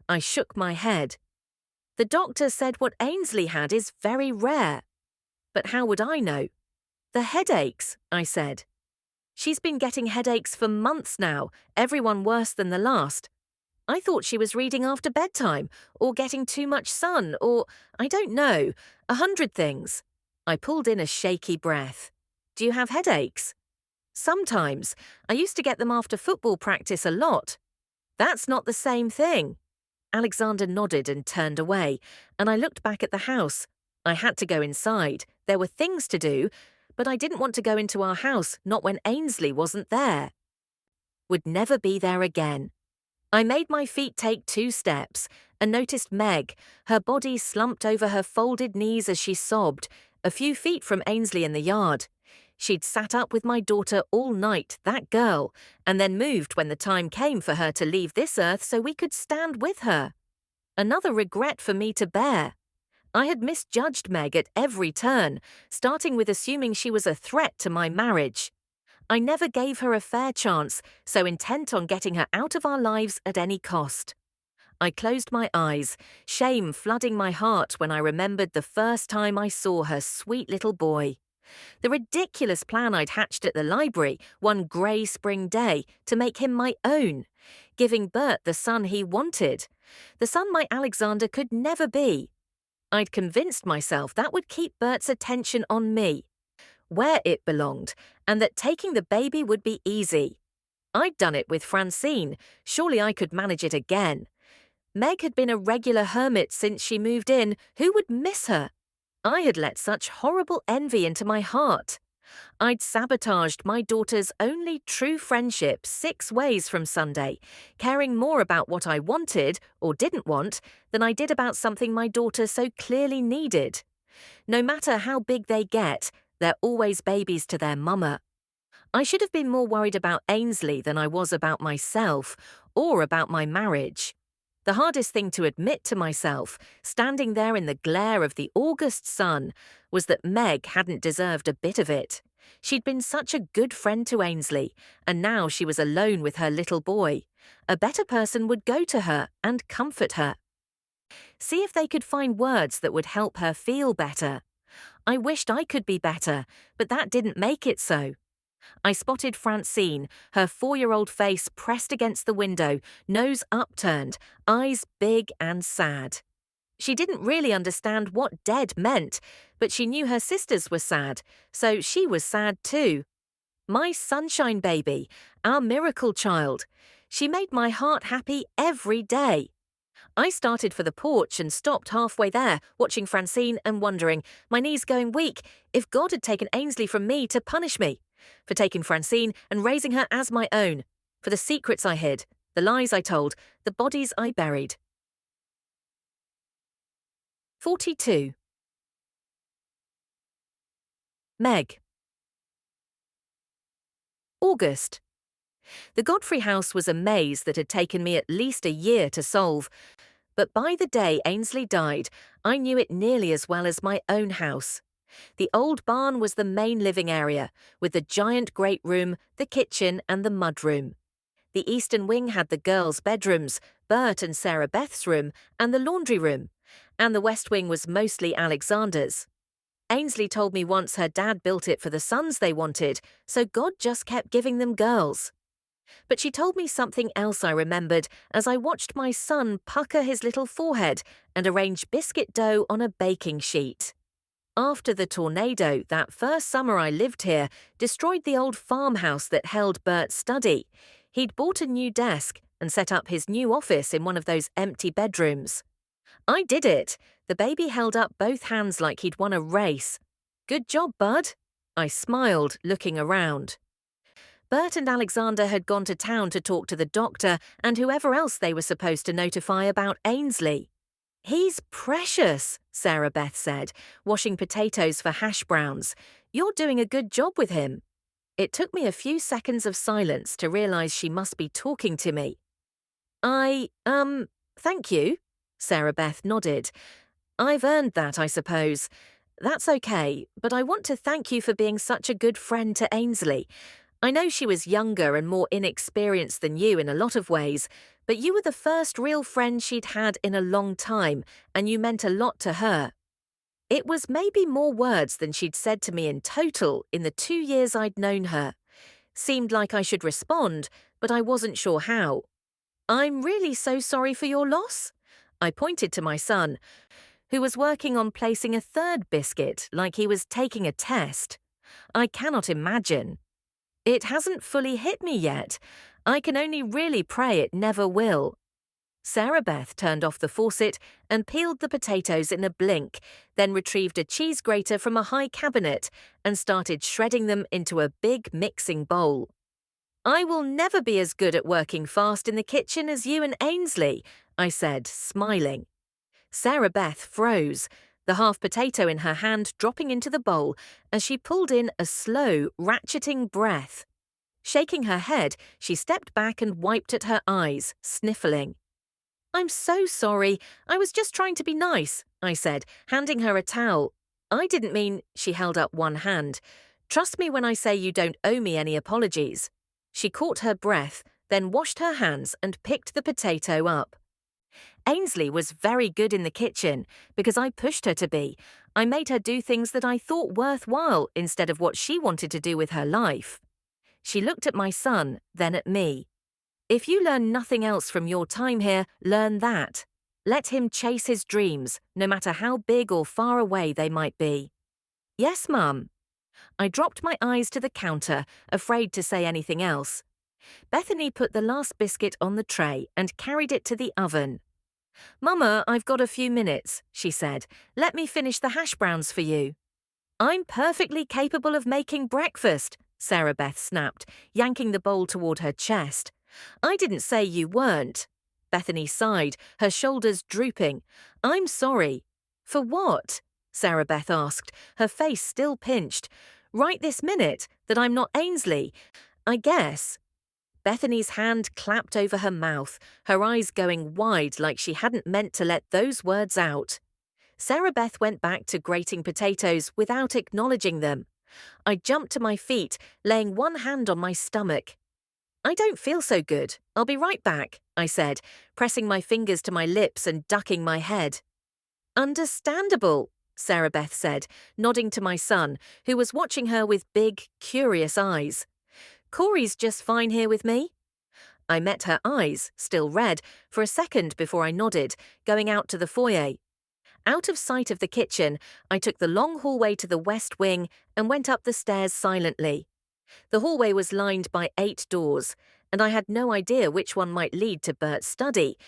A: I shook my head. The doctor said what Ainsley had is very rare. But how would I know? The headaches, I said. She's been getting headaches for months now, everyone worse than the last. I thought she was reading after bedtime, or getting too much sun, or, I don't know, 100 things. I pulled in a shaky breath. Do you have headaches? Sometimes. I used to get them after football practice a lot. That's not the same thing. Alexander nodded and turned away, and I looked back at the house. I had to go inside. There were things to do, but I didn't want to go into our house, not when Ainsley wasn't there. Would never be there again. I made my feet take 2 steps and noticed Meg, her body slumped over her folded knees as she sobbed, a few feet from Ainsley in the yard. She'd sat up with my daughter all night, that girl, and then moved when the time came for her to leave this earth so we could stand with her. Another regret for me to bear. I had misjudged Meg at every turn, starting with assuming she was a threat to my marriage. I never gave her a fair chance, so intent on getting her out of our lives at any cost. I closed my eyes, shame flooding my heart when I remembered the first time I saw her sweet little boy. The ridiculous plan I'd hatched at the library one grey spring day to make him my own, giving Bert the son he wanted, the son my Alexander could never be. I'd convinced myself that would keep Bert's attention on me, where it belonged, and that taking the baby would be easy. I'd done it with Francine, surely I could manage it again. Meg had been a regular hermit since she moved in, who would miss her? I had let such horrible envy into my heart. I'd sabotaged my daughter's only true friendship 6 ways from Sunday, caring more about what I wanted or didn't want than I did about something my daughter so clearly needed. No matter how big they get, they're always babies to their mama. I should have been more worried about Ainsley than I was about myself or about my marriage. The hardest thing to admit to myself, standing there in the glare of the August sun, was that Meg hadn't deserved a bit of it. She'd been such a good friend to Ainsley, and now she was alone with her little boy. A better person would go to her and comfort her. See if they could find words that would help her feel better. I wished I could be better, but that didn't make it so. I spotted Francine, her 4-year-old face pressed against the window, nose upturned, eyes big and sad. She didn't really understand what dead meant, but she knew her sisters were sad, so she was sad too. My sunshine baby, our miracle child. She made my heart happy every day. I started for the porch and stopped halfway there, watching Francine and wondering, my knees going weak, if God had taken Ainsley from me to punish me. For taking Francine and raising her as my own, for the secrets I hid, the lies I told, the bodies I buried. 42. Meg. August. The Godfrey house was a maze that had taken me at least a year to solve, but by the day Ainsley died, I knew it nearly as well as my own house. The old barn was the main living area, with the giant great room, the kitchen and the mudroom. The eastern wing had the girls' bedrooms, Bert and Sarah Beth's room, and the laundry room, and the west wing was mostly Alexander's. Ainsley told me once her dad built it for the sons they wanted, so God just kept giving them girls. But she told me something else I remembered as I watched my son pucker his little forehead and arrange biscuit dough on a baking sheet. After the tornado, that first summer I lived here, destroyed the old farmhouse that held Bert's study. He'd bought a new desk and set up his new office in one of those empty bedrooms. I did it. The baby held up both hands like he'd won a race. Good job, Bud. I smiled, looking around. Bert and Alexander had gone to town to talk to the doctor and whoever else they were supposed to notify about Ainsley. "He's precious," Sarah Beth said, washing potatoes for hash browns. "You're doing a good job with him." It took me a few seconds of silence to realize she must be talking to me. Thank you," Sarah Beth nodded. "I've earned that, I suppose. That's okay, but I want to thank you for being such a good friend to Ainsley. I know she was younger and more inexperienced than you in a lot of ways, but you were the first real friend she'd had in a long time, and you meant a lot to her." It was maybe more words than she'd said to me in total in the 2 years I'd known her. Seemed like I should respond, but I wasn't sure how. "I'm really so sorry for your loss." I pointed to my son, who was working on placing a third biscuit like he was taking a test. "I cannot imagine. It hasn't fully hit me yet. I can only really pray it never will." Sarah Beth turned off the faucet and peeled the potatoes in a blink, then retrieved a cheese grater from a high cabinet and started shredding them into a big mixing bowl. "I will never be as good at working fast in the kitchen as you and Ainsley," I said, smiling. Sarah Beth froze, the half potato in her hand dropping into the bowl as she pulled in a slow, ratcheting breath. Shaking her head, she stepped back and wiped at her eyes, sniffling. "I'm so sorry. I was just trying to be nice," I said, handing her a towel. "I didn't mean—" She held up one hand. "Trust me when I say you don't owe me any apologies." She caught her breath, then washed her hands and picked the potato up. Ainsley was very good in the kitchen because I pushed her to be. I made her do things that I thought worthwhile instead of what she wanted to do with her life. She looked at my son, then at me. "If you learn nothing else from your time here, learn that. Let him chase his dreams, no matter how big or far away they might be." "Yes, Mum." I dropped my eyes to the counter, afraid to say anything else. Bethany put the last biscuit on the tray and carried it to the oven. "Mama, I've got a few minutes," she said. "Let me finish the hash browns for you." "I'm perfectly capable of making breakfast," Sarah Beth snapped, yanking the bowl toward her chest. "I didn't say you weren't." Bethany sighed, her shoulders drooping. "I'm sorry." "For what?" Sarah Beth asked, her face still pinched. "Right this minute, that I'm not Ainsley, I guess." Bethany's hand clapped over her mouth, her eyes going wide like she hadn't meant to let those words out. Sarah Beth went back to grating potatoes without acknowledging them. I jumped to my feet, laying one hand on my stomach. "I don't feel so good. I'll be right back," I said, pressing my fingers to my lips and ducking my head. "Understandable," Sarah Beth said, nodding to my son, who was watching her with big, curious eyes. "Corey's just fine here with me." I met her eyes, still red, for a second before I nodded, going out to the foyer. Out of sight of the kitchen, I took the long hallway to the west wing and went up the stairs silently. The hallway was lined by 8 doors, and I had no idea which one might lead to Bert's study,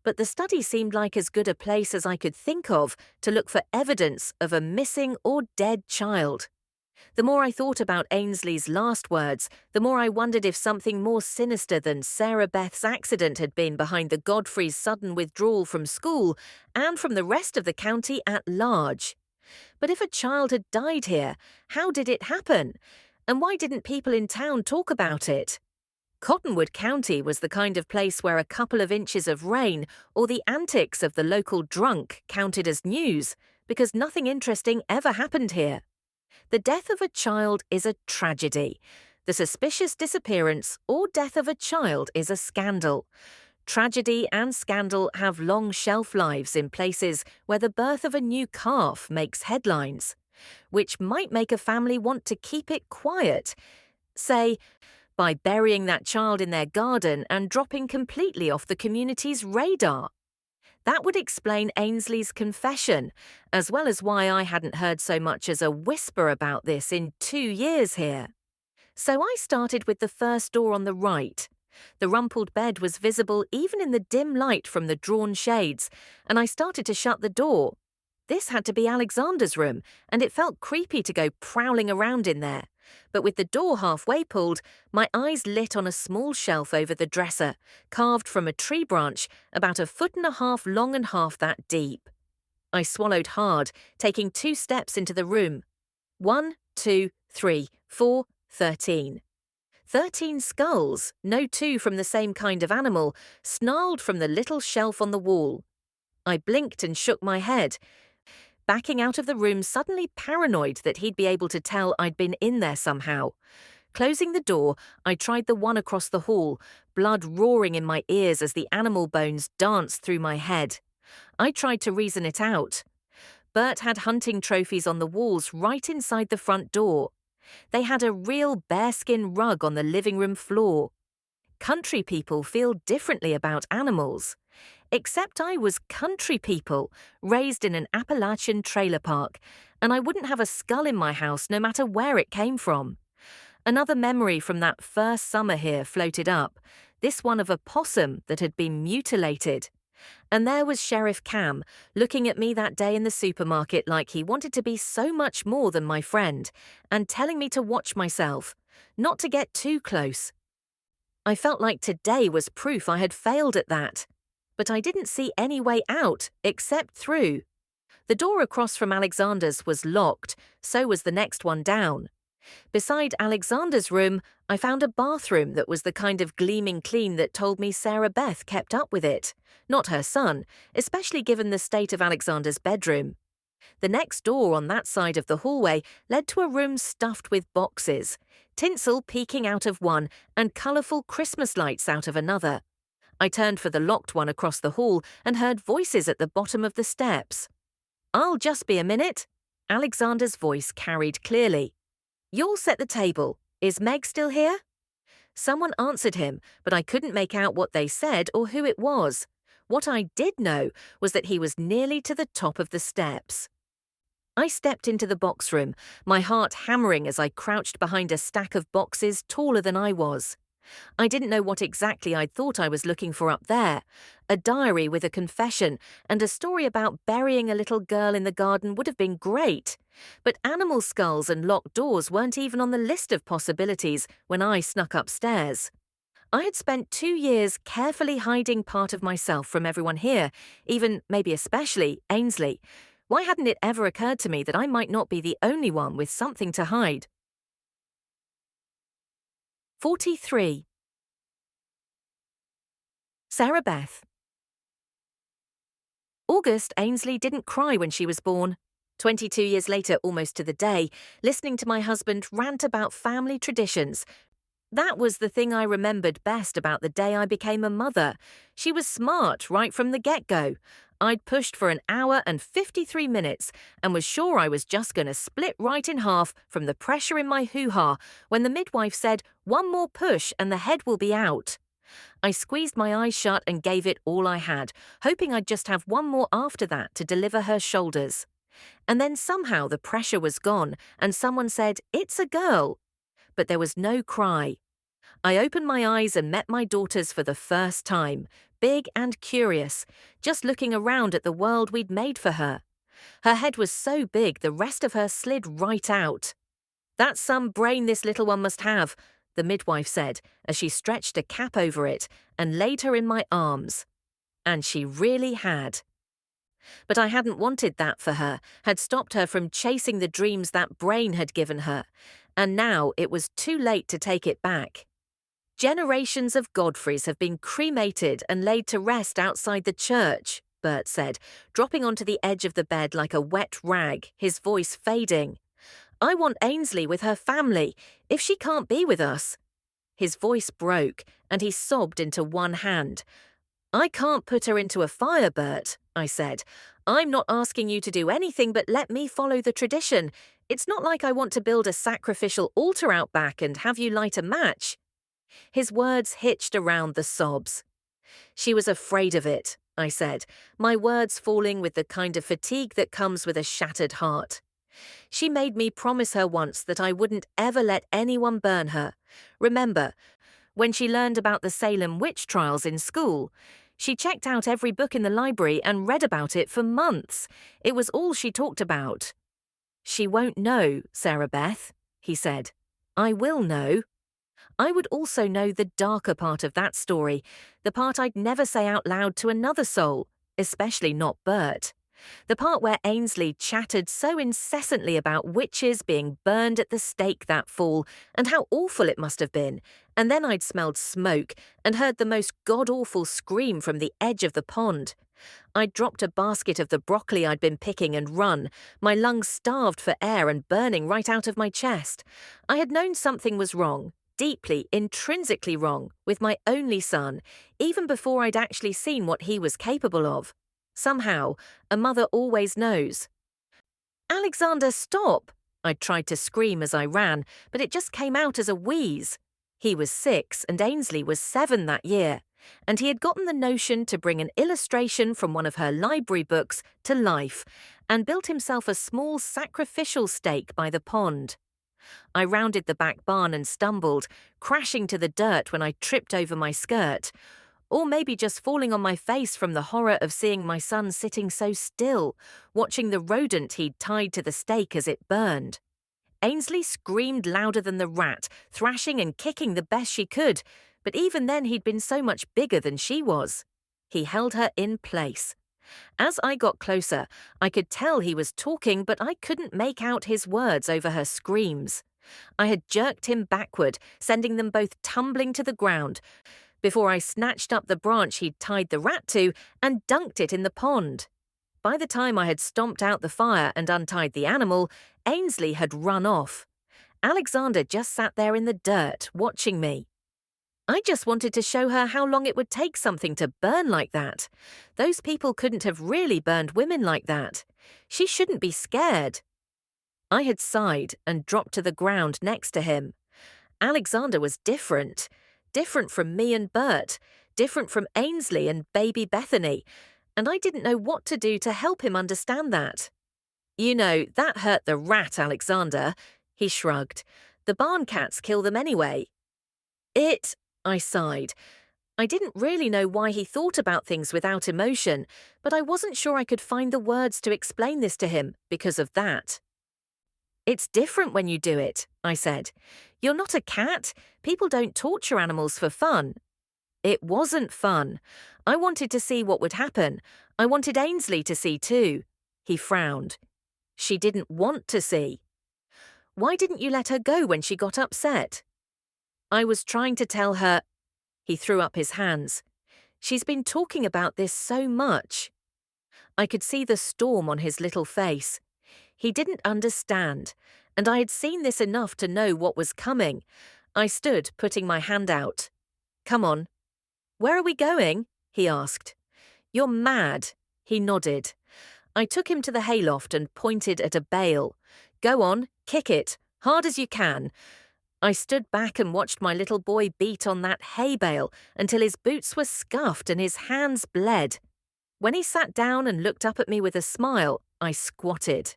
A: but the study seemed like as good a place as I could think of to look for evidence of a missing or dead child. The more I thought about Ainsley's last words, the more I wondered if something more sinister than Sarah Beth's accident had been behind the Godfreys' sudden withdrawal from school and from the rest of the county at large. But if a child had died here, how did it happen? And why didn't people in town talk about it? Cottonwood County was the kind of place where a couple of inches of rain or the antics of the local drunk counted as news, because nothing interesting ever happened here. The death of a child is a tragedy. The suspicious disappearance or death of a child is a scandal. Tragedy and scandal have long shelf lives in places where the birth of a new calf makes headlines, which might make a family want to keep it quiet, say, by burying that child in their garden and dropping completely off the community's radar. That would explain Ainsley's confession, as well as why I hadn't heard so much as a whisper about this in 2 years here. So I started with the first door on the right. The rumpled bed was visible even in the dim light from the drawn shades, and I started to shut the door. This had to be Alexander's room, and it felt creepy to go prowling around in there. But with the door halfway pulled, my eyes lit on a small shelf over the dresser, carved from a tree branch about 1.5 feet long and half that deep. I swallowed hard, taking 2 steps into the room. 1, 2, 3, 4, 13. 13 skulls, no 2 from the same kind of animal, snarled from the little shelf on the wall. I blinked and shook my head, backing out of the room suddenly paranoid that he'd be able to tell I'd been in there somehow. Closing the door, I tried the one across the hall, blood roaring in my ears as the animal bones danced through my head. I tried to reason it out. Bert had hunting trophies on the walls right inside the front door. They had a real bearskin rug on the living room floor. Country people feel differently about animals. Except I was country people, raised in an Appalachian trailer park, and I wouldn't have a skull in my house no matter where it came from. Another memory from that first summer here floated up, this one of a possum that had been mutilated. And there was Sheriff Cam, looking at me that day in the supermarket like he wanted to be so much more than my friend, and telling me to watch myself, not to get too close. I felt like today was proof I had failed at that. But I didn't see any way out except through. The door across from Alexander's was locked, so was the next one down. Beside Alexander's room, I found a bathroom that was the kind of gleaming clean that told me Sarah Beth kept up with it, not her son, especially given the state of Alexander's bedroom. The next door on that side of the hallway led to a room stuffed with boxes, tinsel peeking out of one and colourful Christmas lights out of another. I turned for the locked one across the hall and heard voices at the bottom of the steps. "I'll just be a minute." Alexander's voice carried clearly. "You'll set the table. Is Meg still here?" Someone answered him, but I couldn't make out what they said or who it was. What I did know was that he was nearly to the top of the steps. I stepped into the box room, my heart hammering as I crouched behind a stack of boxes taller than I was. I didn't know what exactly I'd thought I was looking for up there. A diary with a confession and a story about burying a little girl in the garden would have been great. But animal skulls and locked doors weren't even on the list of possibilities when I snuck upstairs. I had spent 2 years carefully hiding part of myself from everyone here, even, maybe especially, Ainsley. Why hadn't it ever occurred to me that I might not be the only one with something to hide? 43. Sarah Beth. August Ainsley didn't cry when she was born. 22 years later, almost to the day, listening to my husband rant about family traditions. That was the thing I remembered best about the day I became a mother. She was smart right from the get-go. I'd pushed for 1 hour and 53 minutes and was sure I was just going to split right in half from the pressure in my hoo-ha when the midwife said, "One more push and the head will be out." I squeezed my eyes shut and gave it all I had, hoping I'd just have one more after that to deliver her shoulders. And then somehow the pressure was gone and someone said, "It's a girl." But there was no cry. I opened my eyes and met my daughters for the first time, big and curious, just looking around at the world we'd made for her. Her head was so big the rest of her slid right out. "That's some brain this little one must have," the midwife said as she stretched a cap over it and laid her in my arms. And she really had. But I hadn't wanted that for her, had stopped her from chasing the dreams that brain had given her, and now it was too late to take it back. "Generations of Godfreys have been cremated and laid to rest outside the church," Bert said, dropping onto the edge of the bed like a wet rag, his voice fading. "I want Ainsley with her family, if she can't be with us." His voice broke, and he sobbed into one hand. "I can't put her into a fire, Bert," I said. "I'm not asking you to do anything but let me follow the tradition. It's not like I want to build a sacrificial altar out back and have you light a match." His words hitched around the sobs. "She was afraid of it," I said, my words falling with the kind of fatigue that comes with a shattered heart. "She made me promise her once that I wouldn't ever let anyone burn her. Remember, when she learned about the Salem witch trials in school, she checked out every book in the library and read about it for months. It was all she talked about." "She won't know, Sarah Beth," he said. I will know. I would also know the darker part of that story, the part I'd never say out loud to another soul, especially not Bert. The part where Ainsley chattered so incessantly about witches being burned at the stake that fall and how awful it must have been, and then I'd smelled smoke and heard the most god-awful scream from the edge of the pond. I'd dropped a basket of the broccoli I'd been picking and run, my lungs starved for air and burning right out of my chest. I had known something was wrong, deeply, intrinsically wrong, with my only son, even before I'd actually seen what he was capable of. Somehow, a mother always knows. "Alexander, stop!" I tried to scream as I ran, but it just came out as a wheeze. He was 6 and Ainsley was 7 that year, and he had gotten the notion to bring an illustration from one of her library books to life and built himself a small sacrificial stake by the pond. I rounded the back barn and stumbled, crashing to the dirt when I tripped over my skirt. Or maybe just falling on my face from the horror of seeing my son sitting so still, watching the rodent he'd tied to the stake as it burned. Ainsley screamed louder than the rat, thrashing and kicking the best she could, but even then he'd been so much bigger than she was. He held her in place. As I got closer, I could tell he was talking, but I couldn't make out his words over her screams. I had jerked him backward, sending them both tumbling to the ground, before I snatched up the branch he'd tied the rat to and dunked it in the pond. By the time I had stomped out the fire and untied the animal, Ainsley had run off. Alexander just sat there in the dirt, watching me. I just wanted to show her how long it would take something to burn like that. Those people couldn't have really burned women like that. She shouldn't be scared. I had sighed and dropped to the ground next to him. Alexander was different. Different from me and Bert, different from Ainsley and baby Bethany, and I didn't know what to do to help him understand that. "You know, that hurt the rat, Alexander," he shrugged. "The barn cats kill them anyway." I sighed. I didn't really know why he thought about things without emotion, but I wasn't sure I could find the words to explain this to him because of that. "It's different when you do it," I said. "You're not a cat. People don't torture animals for fun." It wasn't fun. I wanted to see what would happen. I wanted Ainsley to see too. He frowned. She didn't want to see. "Why didn't you let her go when she got upset?" "I was trying to tell her—" He threw up his hands. "She's been talking about this so much." I could see the storm on his little face. He didn't understand, and I had seen this enough to know what was coming. I stood, putting my hand out. "Come on." "Where are we going?" he asked. "You're mad." He nodded. I took him to the hayloft and pointed at a bale. "Go on, kick it, hard as you can." I stood back and watched my little boy beat on that hay bale until his boots were scuffed and his hands bled. When he sat down and looked up at me with a smile, I squatted.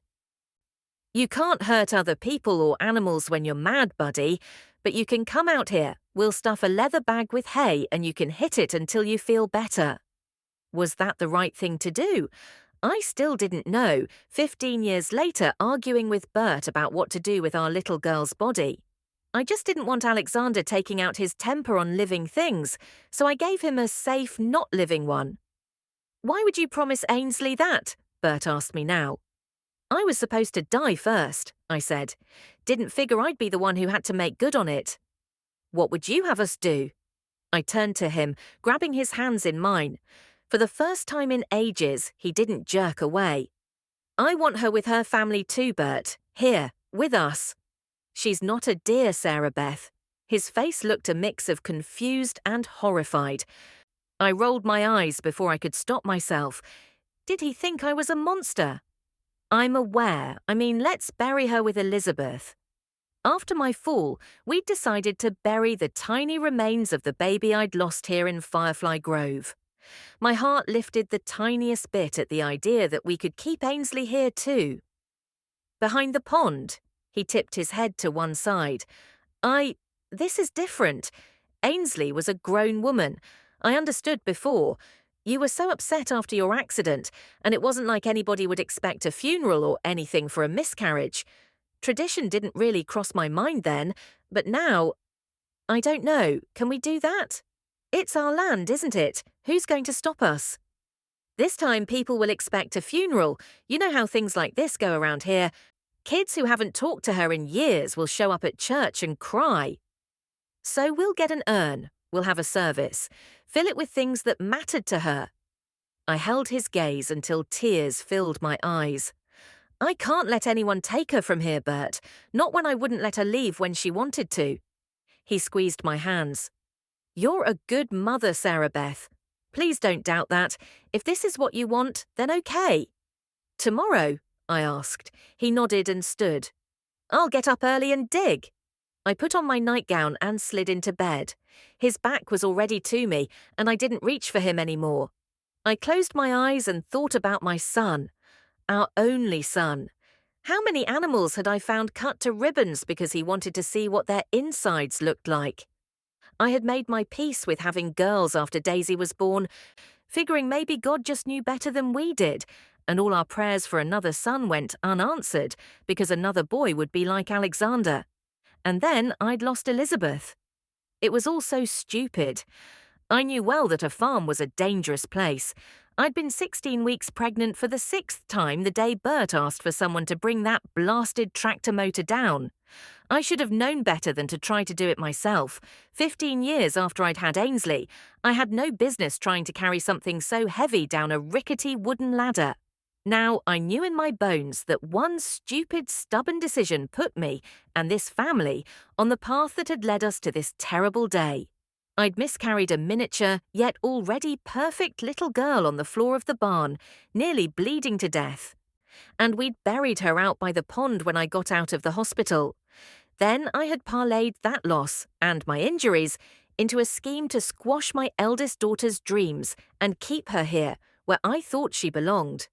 A: "You can't hurt other people or animals when you're mad, buddy, but you can come out here. We'll stuff a leather bag with hay and you can hit it until you feel better." Was that the right thing to do? I still didn't know, 15 years later arguing with Bert about what to do with our little girl's body. I just didn't want Alexander taking out his temper on living things, so I gave him a safe, not living one. "Why would you promise Ainsley that?" Bert asked me now. "I was supposed to die first," I said. "Didn't figure I'd be the one who had to make good on it." "What would you have us do?" I turned to him, grabbing his hands in mine. For the first time in ages, he didn't jerk away. "I want her with her family too, Bert. Here, with us." "She's not a deer, Sarah Beth." His face looked a mix of confused and horrified. I rolled my eyes before I could stop myself. Did he think I was a monster? "I'm aware. Let's bury her with Elizabeth." After my fall, we'd decided to bury the tiny remains of the baby I'd lost here in Firefly Grove. My heart lifted the tiniest bit at the idea that we could keep Ainsley here too. "Behind the pond." He tipped his head to one side. This is different. Ainsley was a grown woman. I understood before. You were so upset after your accident, and it wasn't like anybody would expect a funeral or anything for a miscarriage. Tradition didn't really cross my mind then. But now, I don't know, can we do that? It's our land, isn't it? Who's going to stop us? This time people will expect a funeral. You know how things like this go around here. Kids who haven't talked to her in years will show up at church and cry. So we'll get an urn, we'll have a service, fill it with things that mattered to her. I held his gaze until tears filled my eyes. I can't let anyone take her from here, Bert, not when I wouldn't let her leave when she wanted to. He squeezed my hands. You're a good mother, Sarah Beth. Please don't doubt that. If this is what you want, then okay. Tomorrow? I asked. He nodded and stood. I'll get up early and dig. I put on my nightgown and slid into bed. His back was already to me, and I didn't reach for him anymore. I closed my eyes and thought about my son. Our only son. How many animals had I found cut to ribbons because he wanted to see what their insides looked like? I had made my peace with having girls after Daisy was born, figuring maybe God just knew better than we did, and all our prayers for another son went unanswered because another boy would be like Alexander. And then I'd lost Elizabeth. It was all so stupid. I knew well that a farm was a dangerous place. I'd been 16 weeks pregnant for the 6th time the day Bert asked for someone to bring that blasted tractor motor down. I should have known better than to try to do it myself. 15 years after I'd had Ainsley, I had no business trying to carry something so heavy down a rickety wooden ladder. Now, I knew in my bones that one stupid, stubborn decision put me, and this family, on the path that had led us to this terrible day. I'd miscarried a miniature, yet already perfect little girl on the floor of the barn, nearly bleeding to death. And we'd buried her out by the pond when I got out of the hospital. Then I had parlayed that loss, and my injuries, into a scheme to squash my eldest daughter's dreams and keep her here, where I thought she belonged.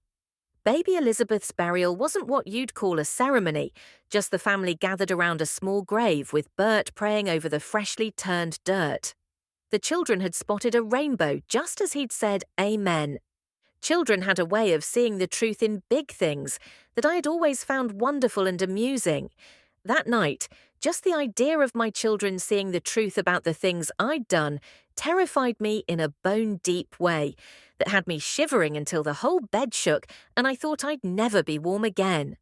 A: Baby Elizabeth's burial wasn't what you'd call a ceremony, just the family gathered around a small grave with Bert praying over the freshly turned dirt. The children had spotted a rainbow just as he'd said amen. Children had a way of seeing the truth in big things that I had always found wonderful and amusing. That night, just the idea of my children seeing the truth about the things I'd done terrified me in a bone-deep way that had me shivering until the whole bed shook and I thought I'd never be warm again.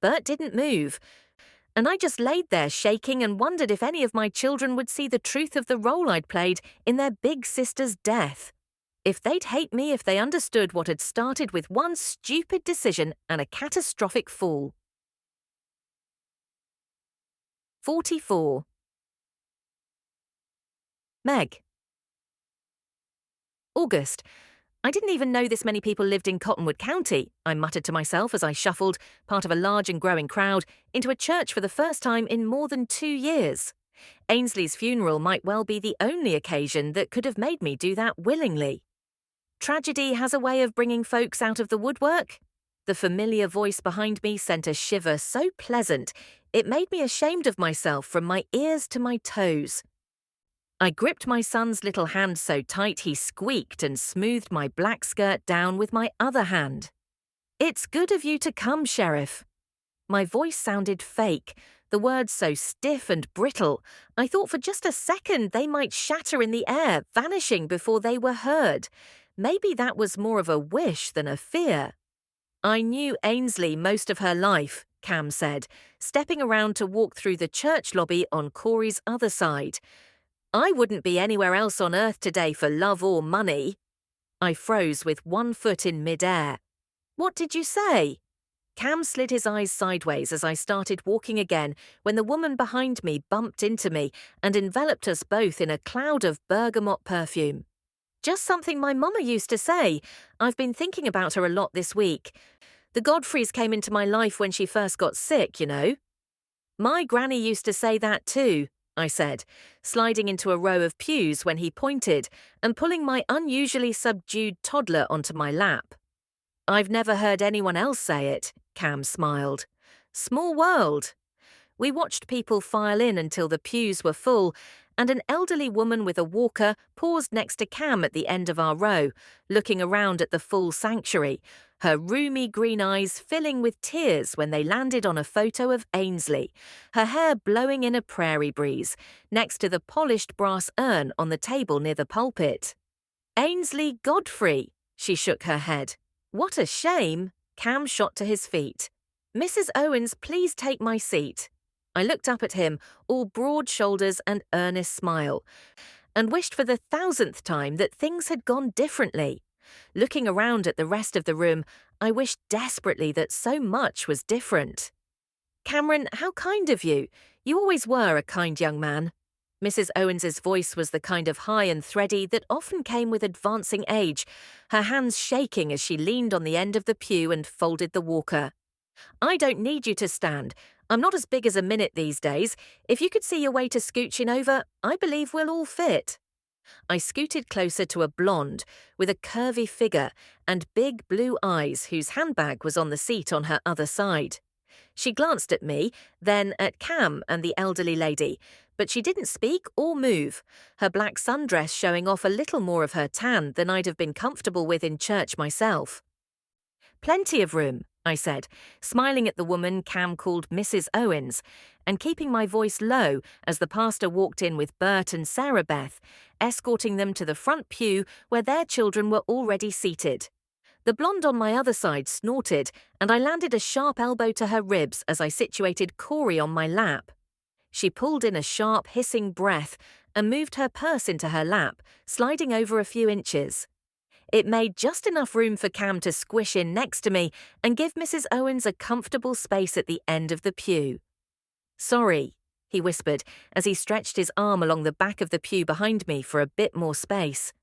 A: Bert didn't move, and I just laid there shaking and wondered if any of my children would see the truth of the role I'd played in their big sister's death. If they'd hate me if they understood what had started with one stupid decision and a catastrophic fall. 44. Meg. August. I didn't even know this many people lived in Cottonwood County, I muttered to myself as I shuffled, part of a large and growing crowd, into a church for the first time in more than 2 years. Ainsley's funeral might well be the only occasion that could have made me do that willingly. Tragedy has a way of bringing folks out of the woodwork. The familiar voice behind me sent a shiver so pleasant, it made me ashamed of myself from my ears to my toes. I gripped my son's little hand so tight he squeaked and smoothed my black skirt down with my other hand. It's good of you to come, Sheriff. My voice sounded fake, the words so stiff and brittle, I thought for just a second they might shatter in the air, vanishing before they were heard. Maybe that was more of a wish than a fear. I knew Ainsley most of her life, Cam said, stepping around to walk through the church lobby on Corey's other side. I wouldn't be anywhere else on earth today for love or money. I froze with one foot in midair. What did you say? Cam slid his eyes sideways as I started walking again when the woman behind me bumped into me and enveloped us both in a cloud of bergamot perfume. Just something my mama used to say. I've been thinking about her a lot this week. The Godfreys came into my life when she first got sick, you know. My granny used to say that too, I said, sliding into a row of pews when he pointed and pulling my unusually subdued toddler onto my lap. I've never heard anyone else say it, Cam smiled. Small world. We watched people file in until the pews were full, and an elderly woman with a walker paused next to Cam at the end of our row, looking around at the full sanctuary, her roomy green eyes filling with tears when they landed on a photo of Ainsley, her hair blowing in a prairie breeze, next to the polished brass urn on the table near the pulpit. "Ainsley Godfrey," she shook her head. "What a shame." Cam shot to his feet. "Mrs. Owens, please take my seat." I looked up at him, all broad shoulders and earnest smile, and wished for the 1,000th time that things had gone differently. Looking around at the rest of the room, I wished desperately that so much was different. "Cameron, how kind of you. You always were a kind young man." Mrs. Owens's voice was the kind of high and thready that often came with advancing age, her hands shaking as she leaned on the end of the pew and folded the walker. "I don't need you to stand. I'm not as big as a minute these days. If you could see your way to scooching over, I believe we'll all fit." I scooted closer to a blonde with a curvy figure and big blue eyes whose handbag was on the seat on her other side. She glanced at me, then at Cam and the elderly lady, but she didn't speak or move, her black sundress showing off a little more of her tan than I'd have been comfortable with in church myself. "Plenty of room," I said, smiling at the woman Cam called Mrs. Owens, and keeping my voice low as the pastor walked in with Bert and Sarah Beth, escorting them to the front pew where their children were already seated. The blonde on my other side snorted, and I landed a sharp elbow to her ribs as I situated Corey on my lap. She pulled in a sharp, hissing breath and moved her purse into her lap, sliding over a few inches. It made just enough room for Cam to squish in next to me and give Mrs. Owens a comfortable space at the end of the pew. "Sorry," he whispered as he stretched his arm along the back of the pew behind me for a bit more space.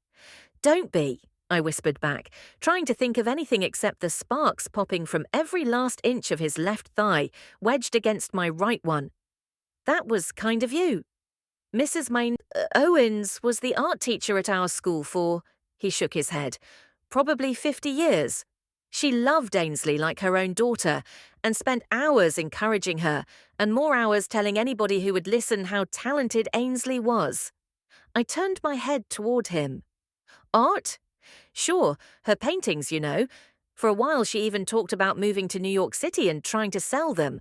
A: "Don't be," I whispered back, trying to think of anything except the sparks popping from every last inch of his left thigh, wedged against my right one. "That was kind of you." "Mrs. Owens was the art teacher at our school for," he shook his head, "probably 50 years. She loved Ainsley like her own daughter and spent hours encouraging her and more hours telling anybody who would listen how talented Ainsley was." I turned my head toward him. "Art? Sure, her paintings, you know. For a while she even talked about moving to New York City and trying to sell them.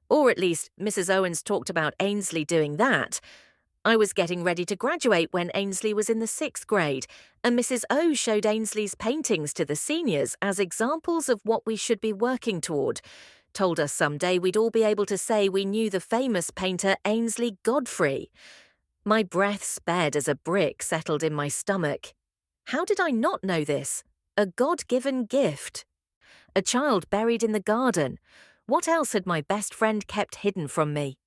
A: Or at least Mrs. Owens talked about Ainsley doing that. I was getting ready to graduate when Ainsley was in the 6th grade, and Mrs. O showed Ainsley's paintings to the seniors as examples of what we should be working toward. Told us someday we'd all be able to say we knew the famous painter Ainsley Godfrey. My breath sped as a brick settled in my stomach. How did I not know this? A God-given gift. A child buried in the garden. What else had my best friend kept hidden from me?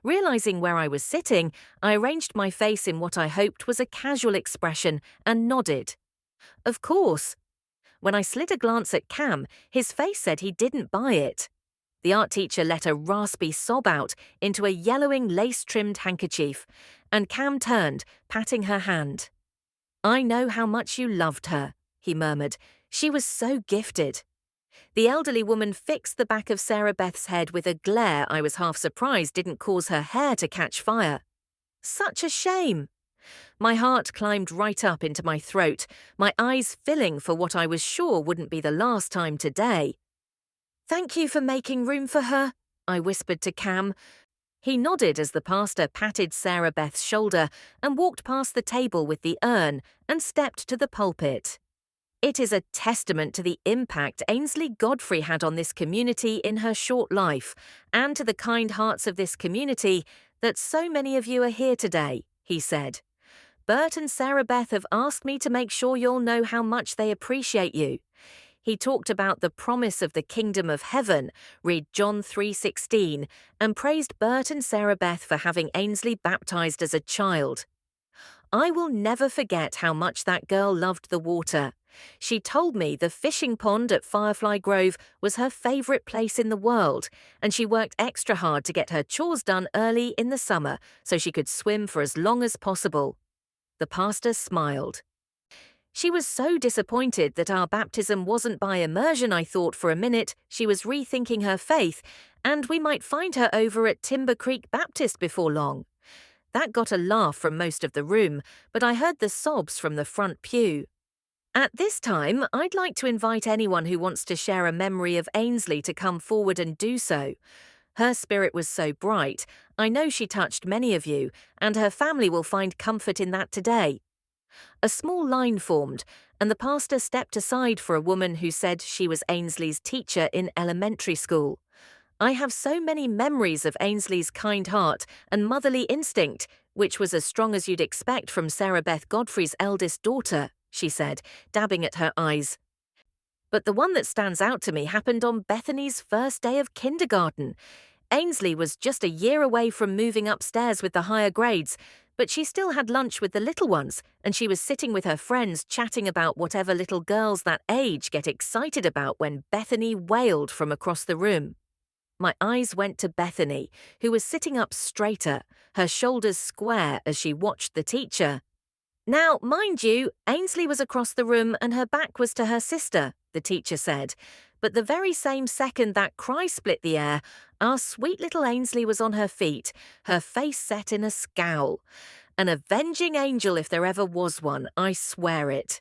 A: Realizing where I was sitting, I arranged my face in what I hoped was a casual expression and nodded. "Of course." When I slid a glance at Cam, his face said he didn't buy it. The art teacher let a raspy sob out into a yellowing lace-trimmed handkerchief, and Cam turned, patting her hand. "I know how much you loved her," he murmured. "She was so gifted." The elderly woman fixed the back of Sarah Beth's head with a glare I was half surprised didn't cause her hair to catch fire. "Such a shame." My heart climbed right up into my throat, my eyes filling for what I was sure wouldn't be the last time today. "Thank you for making room for her," I whispered to Cam. He nodded as the pastor patted Sarah Beth's shoulder and walked past the table with the urn and stepped to the pulpit. It is a testament to the impact Ainsley Godfrey had on this community in her short life, and to the kind hearts of this community, that so many of you are here today, he said. "Bert and Sarah Beth have asked me to make sure you'll know how much they appreciate you." He talked about the promise of the kingdom of heaven, read John 3:16, and praised Bert and Sarah Beth for having Ainsley baptized as a child. "I will never forget how much that girl loved the water. She told me the fishing pond at Firefly Grove was her favorite place in the world, and she worked extra hard to get her chores done early in the summer so she could swim for as long as possible." The pastor smiled. "She was so disappointed that our baptism wasn't by immersion, I thought for a minute she was rethinking her faith, and we might find her over at Timber Creek Baptist before long." That got a laugh from most of the room, but I heard the sobs from the front pew. At this time, I'd like to invite anyone who wants to share a memory of Ainsley to come forward and do so. Her spirit was so bright, I know she touched many of you, and her family will find comfort in that today. A small line formed, and the pastor stepped aside for a woman who said she was Ainsley's teacher in elementary school. I have so many memories of Ainsley's kind heart and motherly instinct, which was as strong as you'd expect from Sarah Beth Godfrey's eldest daughter, she said, dabbing at her eyes. But the one that stands out to me happened on Bethany's first day of kindergarten. Ainsley was just a year away from moving upstairs with the higher grades, but she still had lunch with the little ones, and she was sitting with her friends chatting about whatever little girls that age get excited about when Bethany wailed from across the room. My eyes went to Bethany, who was sitting up straighter, her shoulders square as she watched the teacher. Now, mind you, Ainsley was across the room and her back was to her sister, the teacher said. But the very same second that cry split the air, our sweet little Ainsley was on her feet, her face set in a scowl. An avenging angel if there ever was one, I swear it.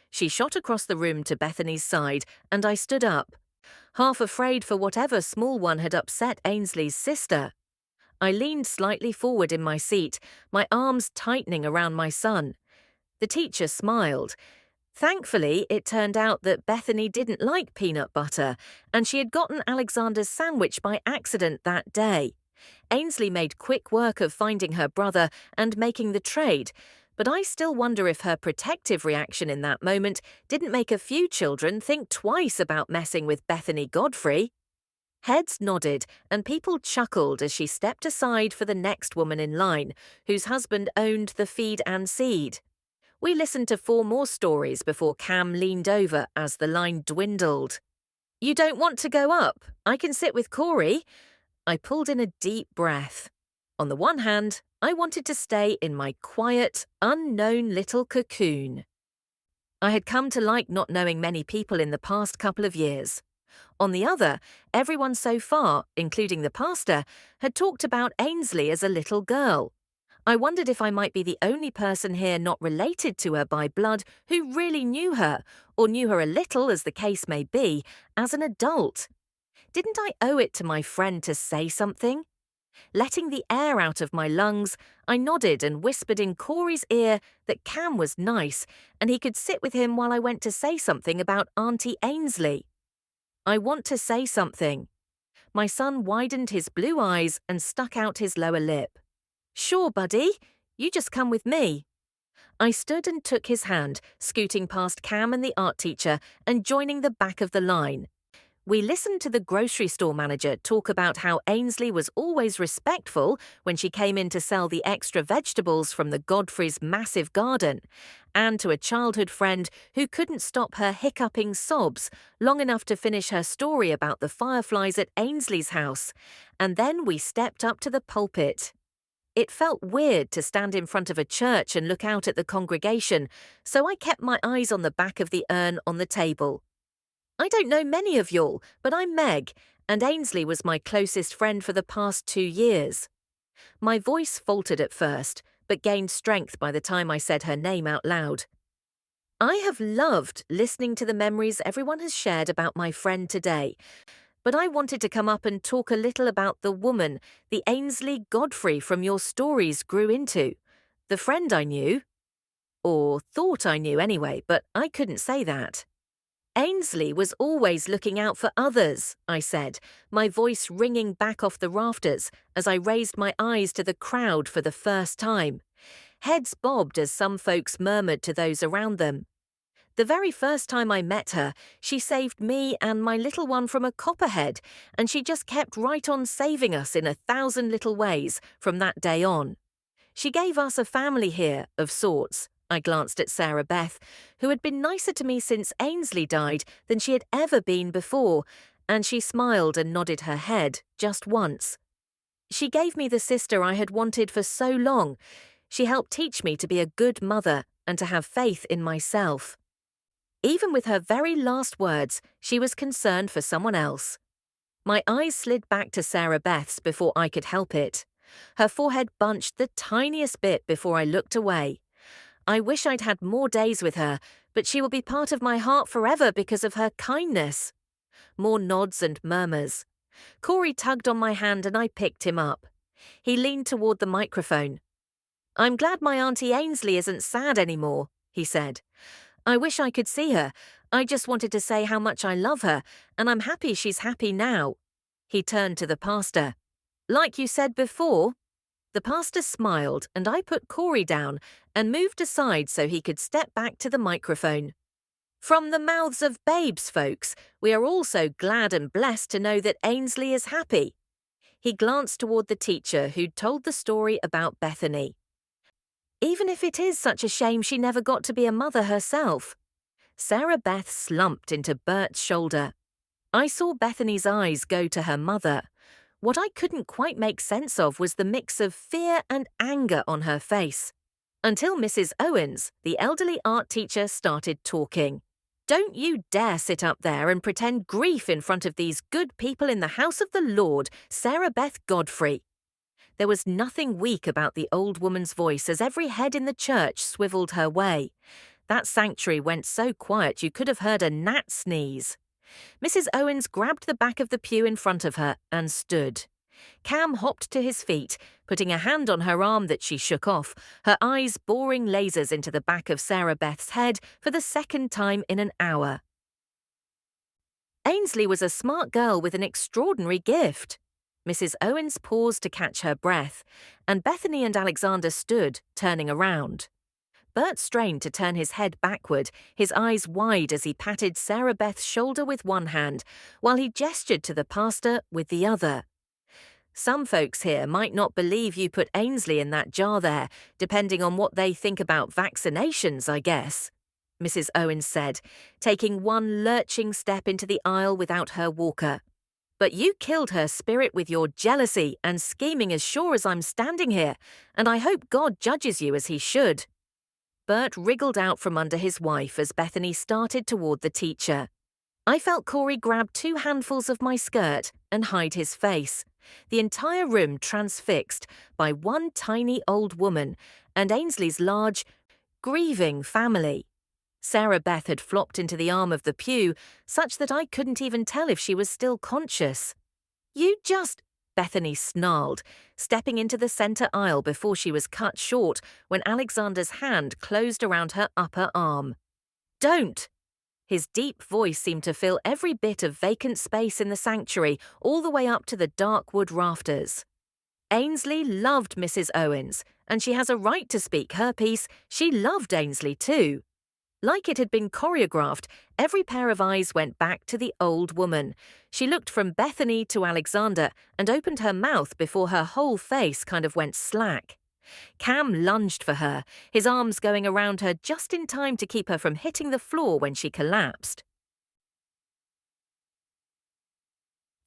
A: She shot across the room to Bethany's side, and I stood up, half afraid for whatever small one had upset Ainsley's sister. I leaned slightly forward in my seat, my arms tightening around my son. The teacher smiled. Thankfully, it turned out that Bethany didn't like peanut butter, and she had gotten Alexander's sandwich by accident that day. Ainsley made quick work of finding her brother and making the trade, but I still wonder if her protective reaction in that moment didn't make a few children think twice about messing with Bethany Godfrey. Heads nodded, and people chuckled as she stepped aside for the next woman in line, whose husband owned the Feed and Seed. We listened to 4 more stories before Cam leaned over as the line dwindled. "You don't want to go up? I can sit with Corey." I pulled in a deep breath. On the one hand, I wanted to stay in my quiet, unknown little cocoon. I had come to like not knowing many people in the past couple of years. On the other, everyone so far, including the pastor, had talked about Ainsley as a little girl. I wondered if I might be the only person here not related to her by blood who really knew her, or knew her a little, as the case may be, as an adult. Didn't I owe it to my friend to say something? Letting the air out of my lungs, I nodded and whispered in Corey's ear that Cam was nice, and he could sit with him while I went to say something about Auntie Ainsley. "I want to say something." My son widened his blue eyes and stuck out his lower lip. "Sure, buddy. You just come with me." I stood and took his hand, scooting past Cam and the art teacher and joining the back of the line. We listened to the grocery store manager talk about how Ainsley was always respectful when she came in to sell the extra vegetables from the Godfrey's massive garden, and to a childhood friend who couldn't stop her hiccuping sobs long enough to finish her story about the fireflies at Ainsley's house. And then we stepped up to the pulpit. It felt weird to stand in front of a church and look out at the congregation, so I kept my eyes on the back of the urn on the table. "I don't know many of y'all, but I'm Meg, and Ainsley was my closest friend for the past 2 years. My voice faltered at first, but gained strength by the time I said her name out loud. I have loved listening to the memories everyone has shared about my friend today, but I wanted to come up and talk a little about the woman the Ainsley Godfrey from your stories grew into, the friend I knew. Or thought I knew anyway, but I couldn't say that. Ainsley was always looking out for others, I said, my voice ringing back off the rafters as I raised my eyes to the crowd for the first time. Heads bobbed as some folks murmured to those around them. The very first time I met her, she saved me and my little one from a copperhead, and she just kept right on saving us in 1,000 little ways from that day on. She gave us a family here, of sorts. I glanced at Sarah Beth, who had been nicer to me since Ainsley died than she had ever been before, and she smiled and nodded her head just once. She gave me the sister I had wanted for so long. She helped teach me to be a good mother and to have faith in myself. Even with her very last words, she was concerned for someone else. My eyes slid back to Sarah Beth's before I could help it. Her forehead bunched the tiniest bit before I looked away. I wish I'd had more days with her, but she will be part of my heart forever because of her kindness. More nods and murmurs. Corey tugged on my hand and I picked him up. He leaned toward the microphone. I'm glad my Auntie Ainsley isn't sad anymore, he said. I wish I could see her. I just wanted to say how much I love her, and I'm happy she's happy now. He turned to the pastor. Like you said before. The pastor smiled, and I put Corey down and moved aside so he could step back to the microphone. From the mouths of babes, folks, we are all so glad and blessed to know that Ainsley is happy. He glanced toward the teacher who'd told the story about Bethany. Even if it is such a shame she never got to be a mother herself. Sarah Beth slumped into Bert's shoulder. I saw Bethany's eyes go to her mother. What I couldn't quite make sense of was the mix of fear and anger on her face. Until Mrs. Owens, the elderly art teacher, started talking. Don't you dare sit up there and pretend grief in front of these good people in the house of the Lord, Sarah Beth Godfrey. There was nothing weak about the old woman's voice as every head in the church swiveled her way. That sanctuary went so quiet you could have heard a gnat sneeze. Mrs. Owens grabbed the back of the pew in front of her and stood. Cam hopped to his feet, putting a hand on her arm that she shook off, her eyes boring lasers into the back of Sarah Beth's head for the second time in an hour. Ainsley was a smart girl with an extraordinary gift. Mrs. Owens paused to catch her breath, and Bethany and Alexander stood, turning around. Bert strained to turn his head backward, his eyes wide as he patted Sarah Beth's shoulder with one hand, while he gestured to the pastor with the other. Some folks here might not believe you put Ainsley in that jar there, depending on what they think about vaccinations, I guess, Mrs. Owens said, taking one lurching step into the aisle without her walker. But you killed her spirit with your jealousy and scheming as sure as I'm standing here, and I hope God judges you as he should. Bert wriggled out from under his wife as Bethany started toward the teacher. I felt Corey grab 2 handfuls of my skirt and hide his face, the entire room transfixed by one tiny old woman and Ainsley's large, grieving family. Sarah Beth had flopped into the arm of the pew, such that I couldn't even tell if she was still conscious. You just... Bethany snarled, stepping into the center aisle before she was cut short when Alexander's hand closed around her upper arm. Don't! His deep voice seemed to fill every bit of vacant space in the sanctuary, all the way up to the dark wood rafters. Ainsley loved Mrs. Owens, and she has a right to speak her piece. She loved Ainsley too. Like it had been choreographed, every pair of eyes went back to the old woman. She looked from Bethany to Alexander and opened her mouth before her whole face kind of went slack. Cam lunged for her, his arms going around her just in time to keep her from hitting the floor when she collapsed.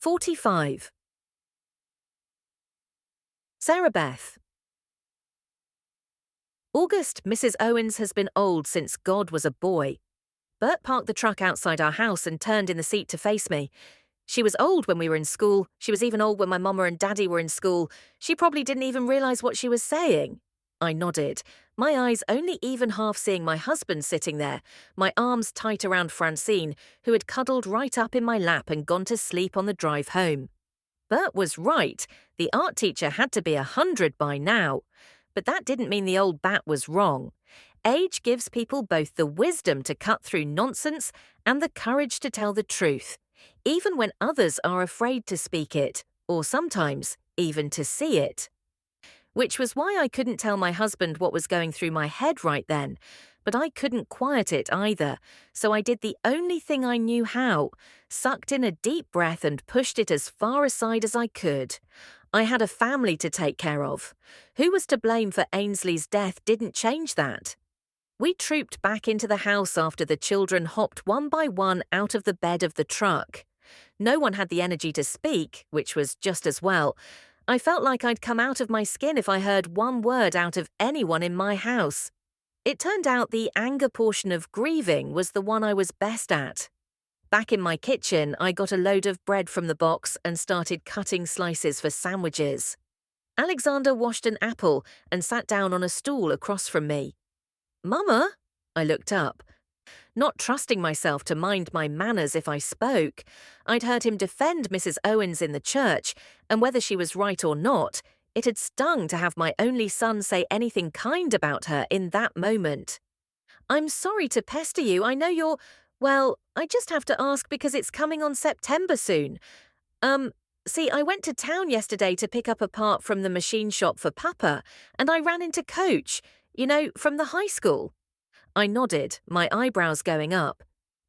A: 45. Sarah Beth. August, Mrs. Owens has been old since God was a boy. Bert parked the truck outside our house and turned in the seat to face me. She was old when we were in school. She was even old when my mama and daddy were in school. She probably didn't even realize what she was saying. I nodded, my eyes only even half seeing my husband sitting there, my arms tight around Francine, who had cuddled right up in my lap and gone to sleep on the drive home. Bert was right. The art teacher had to be 100 by now. But that didn't mean the old bat was wrong. Age gives people both the wisdom to cut through nonsense and the courage to tell the truth, even when others are afraid to speak it, or sometimes even to see it. Which was why I couldn't tell my husband what was going through my head right then, but I couldn't quiet it either, so I did the only thing I knew how, sucked in a deep breath and pushed it as far aside as I could. I had a family to take care of. Who was to blame for Ainsley's death didn't change that. We trooped back into the house after the children hopped one by one out of the bed of the truck. No one had the energy to speak, which was just as well. I felt like I'd come out of my skin if I heard one word out of anyone in my house. It turned out the anger portion of grieving was the one I was best at. Back in my kitchen, I got a load of bread from the box and started cutting slices for sandwiches. Alexander washed an apple and sat down on a stool across from me. Mama? I looked up. Not trusting myself to mind my manners if I spoke, I'd heard him defend Mrs. Owens in the church, and whether she was right or not, it had stung to have my only son say anything kind about her in that moment. "I'm sorry to pester you, I know you're— well, I just have to ask because it's coming on September soon. Um, See, I went to town yesterday to pick up a part from the machine shop for Papa, and I ran into Coach, from the high school." I nodded, my eyebrows going up.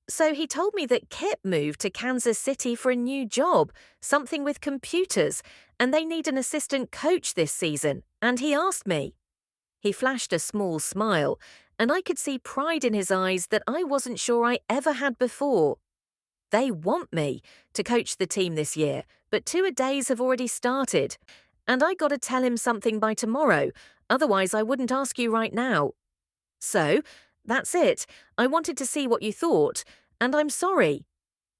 A: "So he told me that Kip moved to Kansas City for a new job, something with computers, and they need an assistant coach this season, and he asked me." He flashed a small smile, and I could see pride in his eyes that I wasn't sure I ever had before. They want me to coach the team this year, but two-a-days have already started, and I gotta tell him something by tomorrow, otherwise I wouldn't ask you right now. "So, that's it. I wanted to see what you thought, and I'm sorry."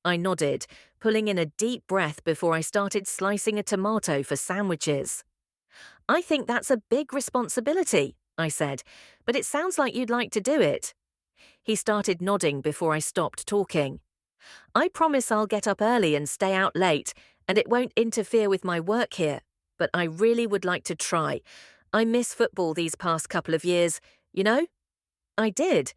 A: I nodded, pulling in a deep breath before I started slicing a tomato for sandwiches. "I think that's a big responsibility," I said, "but it sounds like you'd like to do it." He started nodding before I stopped talking. "I promise I'll get up early and stay out late, and it won't interfere with my work here, but I really would like to try. I miss football these past couple of years, you know?" I did,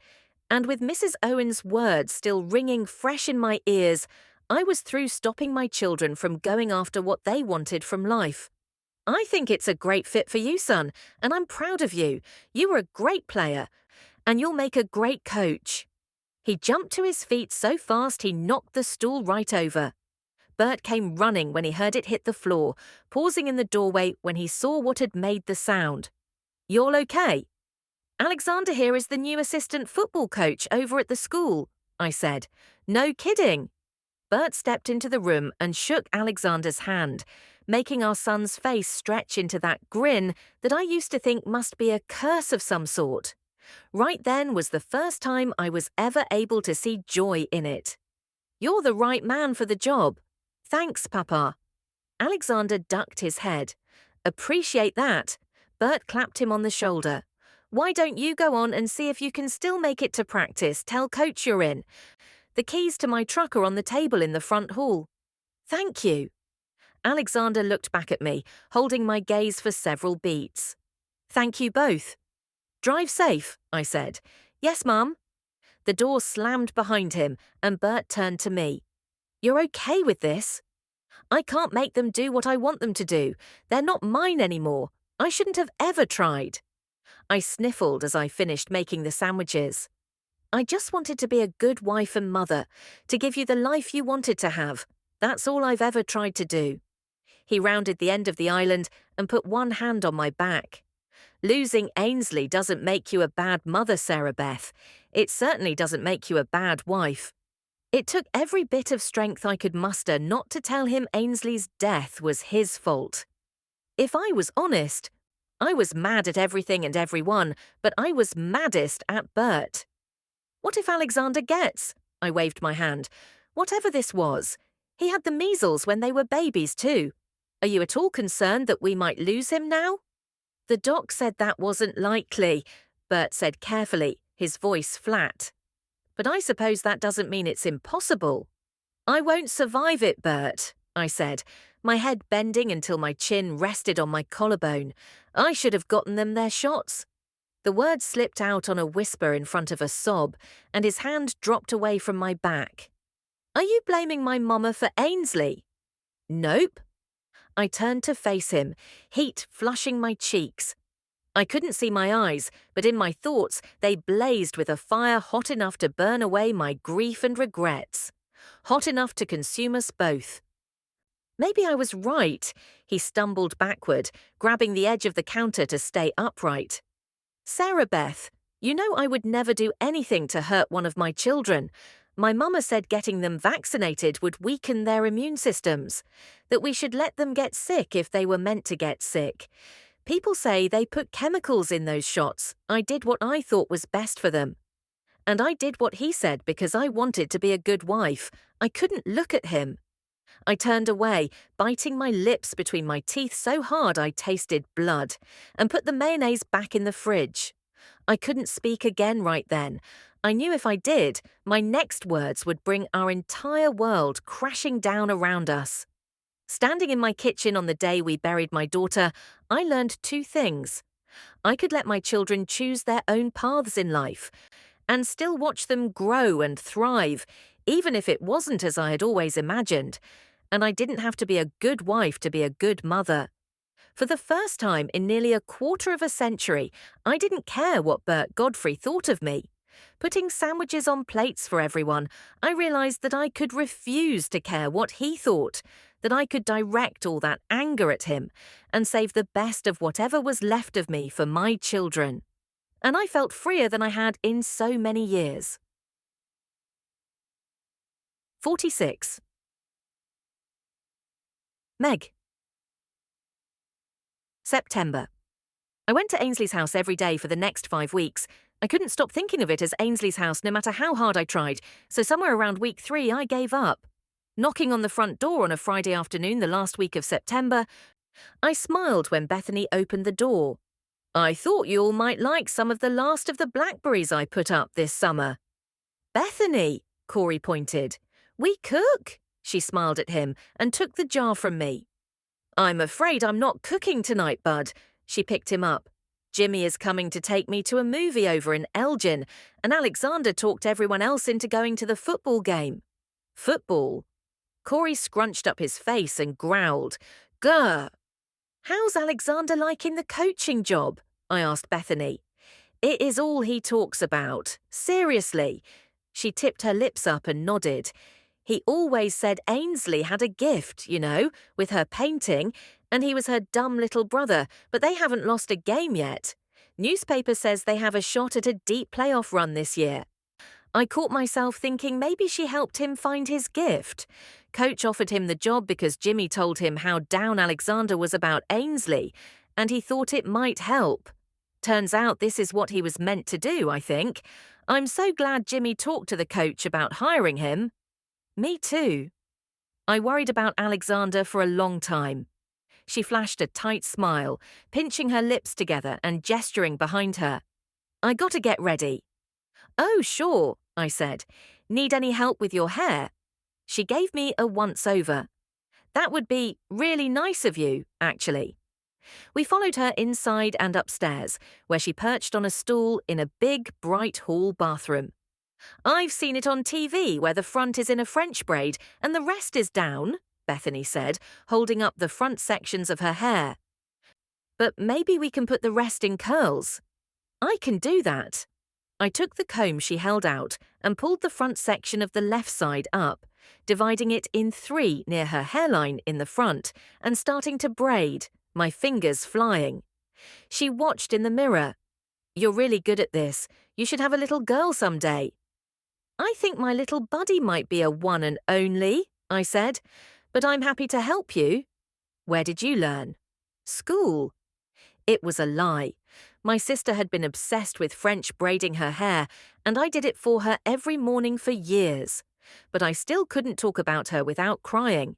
A: and with Mrs. Owen's words still ringing fresh in my ears, I was through stopping my children from going after what they wanted from life. "I think it's a great fit for you, son, and I'm proud of you. You were a great player, and you'll make a great coach." He jumped to his feet so fast he knocked the stool right over. Bert came running when he heard it hit the floor, pausing in the doorway when he saw what had made the sound. "You're okay?" "Alexander here is the new assistant football coach over at the school," I said. "No kidding." Bert stepped into the room and shook Alexander's hand, making our son's face stretch into that grin that I used to think must be a curse of some sort. Right then was the first time I was ever able to see joy in it. "You're the right man for the job." "Thanks, Papa." Alexander ducked his head. "Appreciate that." Bert clapped him on the shoulder. "Why don't you go on and see if you can still make it to practice? Tell Coach you're in. The keys to my truck are on the table in the front hall." "Thank you." Alexander looked back at me, holding my gaze for several beats. "Thank you both." "Drive safe," I said. "Yes, Mum." The door slammed behind him, and Bert turned to me. "You're okay with this?" "I can't make them do what I want them to do. They're not mine anymore. I shouldn't have ever tried." I sniffled as I finished making the sandwiches. "I just wanted to be a good wife and mother, to give you the life you wanted to have. That's all I've ever tried to do." He rounded the end of the island and put one hand on my back. "Losing Ainsley doesn't make you a bad mother, Sarah Beth. It certainly doesn't make you a bad wife." It took every bit of strength I could muster not to tell him Ainsley's death was his fault. If I was honest, I was mad at everything and everyone, but I was maddest at Bert. "What if Alexander gets?" I waved my hand. "Whatever this was. He had the measles when they were babies too. Are you at all concerned that we might lose him now?" "The doc said that wasn't likely," Bert said carefully, his voice flat. "But I suppose that doesn't mean it's impossible." "I won't survive it, Bert," I said, my head bending until my chin rested on my collarbone. "I should have gotten them their shots." The words slipped out on a whisper in front of a sob, and his hand dropped away from my back. "Are you blaming my mama for Ainsley?" "Nope." I turned to face him, heat flushing my cheeks. I couldn't see my eyes, but in my thoughts they blazed with a fire hot enough to burn away my grief and regrets. Hot enough to consume us both. Maybe I was right. He stumbled backward, grabbing the edge of the counter to stay upright. "Sarah Beth, you know I would never do anything to hurt one of my children. My mama said getting them vaccinated would weaken their immune systems, that we should let them get sick if they were meant to get sick. People say they put chemicals in those shots. I did what I thought was best for them. And I did what he said because I wanted to be a good wife. I couldn't look at him." I turned away, biting my lips between my teeth so hard I tasted blood, and put the mayonnaise back in the fridge. I couldn't speak again right then. I knew if I did, my next words would bring our entire world crashing down around us. Standing in my kitchen on the day we buried my daughter, I learned two things. I could let my children choose their own paths in life and still watch them grow and thrive, even if it wasn't as I had always imagined. And I didn't have to be a good wife to be a good mother. For the first time in nearly a quarter of a century, I didn't care what Bert Godfrey thought of me. Putting sandwiches on plates for everyone, I realized that I could refuse to care what he thought, that I could direct all that anger at him and save the best of whatever was left of me for my children. And I felt freer than I had in so many years. 46. Meg. September. I went to Ainsley's house every day for the next 5 weeks. I couldn't stop thinking of it as Ainsley's house no matter how hard I tried, so somewhere around week 3 I gave up. Knocking on the front door on a Friday afternoon the last week of September, I smiled when Bethany opened the door. "I thought you all might like some of the last of the blackberries I put up this summer." "Bethany," Corey pointed. "We cook." She smiled at him and took the jar from me. "I'm afraid I'm not cooking tonight, Bud." She picked him up. "Jimmy is coming to take me to a movie over in Elgin, and Alexander talked everyone else into going to the football game." "Football?" Corey scrunched up his face and growled, "Grr!" "How's Alexander liking the coaching job?" I asked Bethany. "It is all he talks about. Seriously." She tipped her lips up and nodded. "He always said Ainsley had a gift, with her painting, and he was her dumb little brother, but they haven't lost a game yet. Newspaper says they have a shot at a deep playoff run this year." I caught myself thinking maybe she helped him find his gift. Coach offered him the job because Jimmy told him how down Alexander was about Ainsley, and he thought it might help. Turns out this is what he was meant to do, I think. I'm so glad Jimmy talked to the coach about hiring him. Me too. I worried about Alexander for a long time. She flashed a tight smile, pinching her lips together and gesturing behind her. "I gotta get ready." "Oh, sure," I said. "Need any help with your hair?" She gave me a once-over. "That would be really nice of you, actually." We followed her inside and upstairs, where she perched on a stool in a big, bright hall bathroom. "I've seen it on TV where the front is in a French braid and the rest is down," Bethany said, holding up the front sections of her hair. "But maybe we can put the rest in curls." "I can do that." I took the comb she held out and pulled the front section of the left side up, dividing it in 3 near her hairline in the front and starting to braid, my fingers flying. She watched in the mirror. "You're really good at this. You should have a little girl someday." "I think my little buddy might be a one and only," I said, "but I'm happy to help you." "Where did you learn?" "School." It was a lie. My sister had been obsessed with French braiding her hair, and I did it for her every morning for years. But I still couldn't talk about her without crying.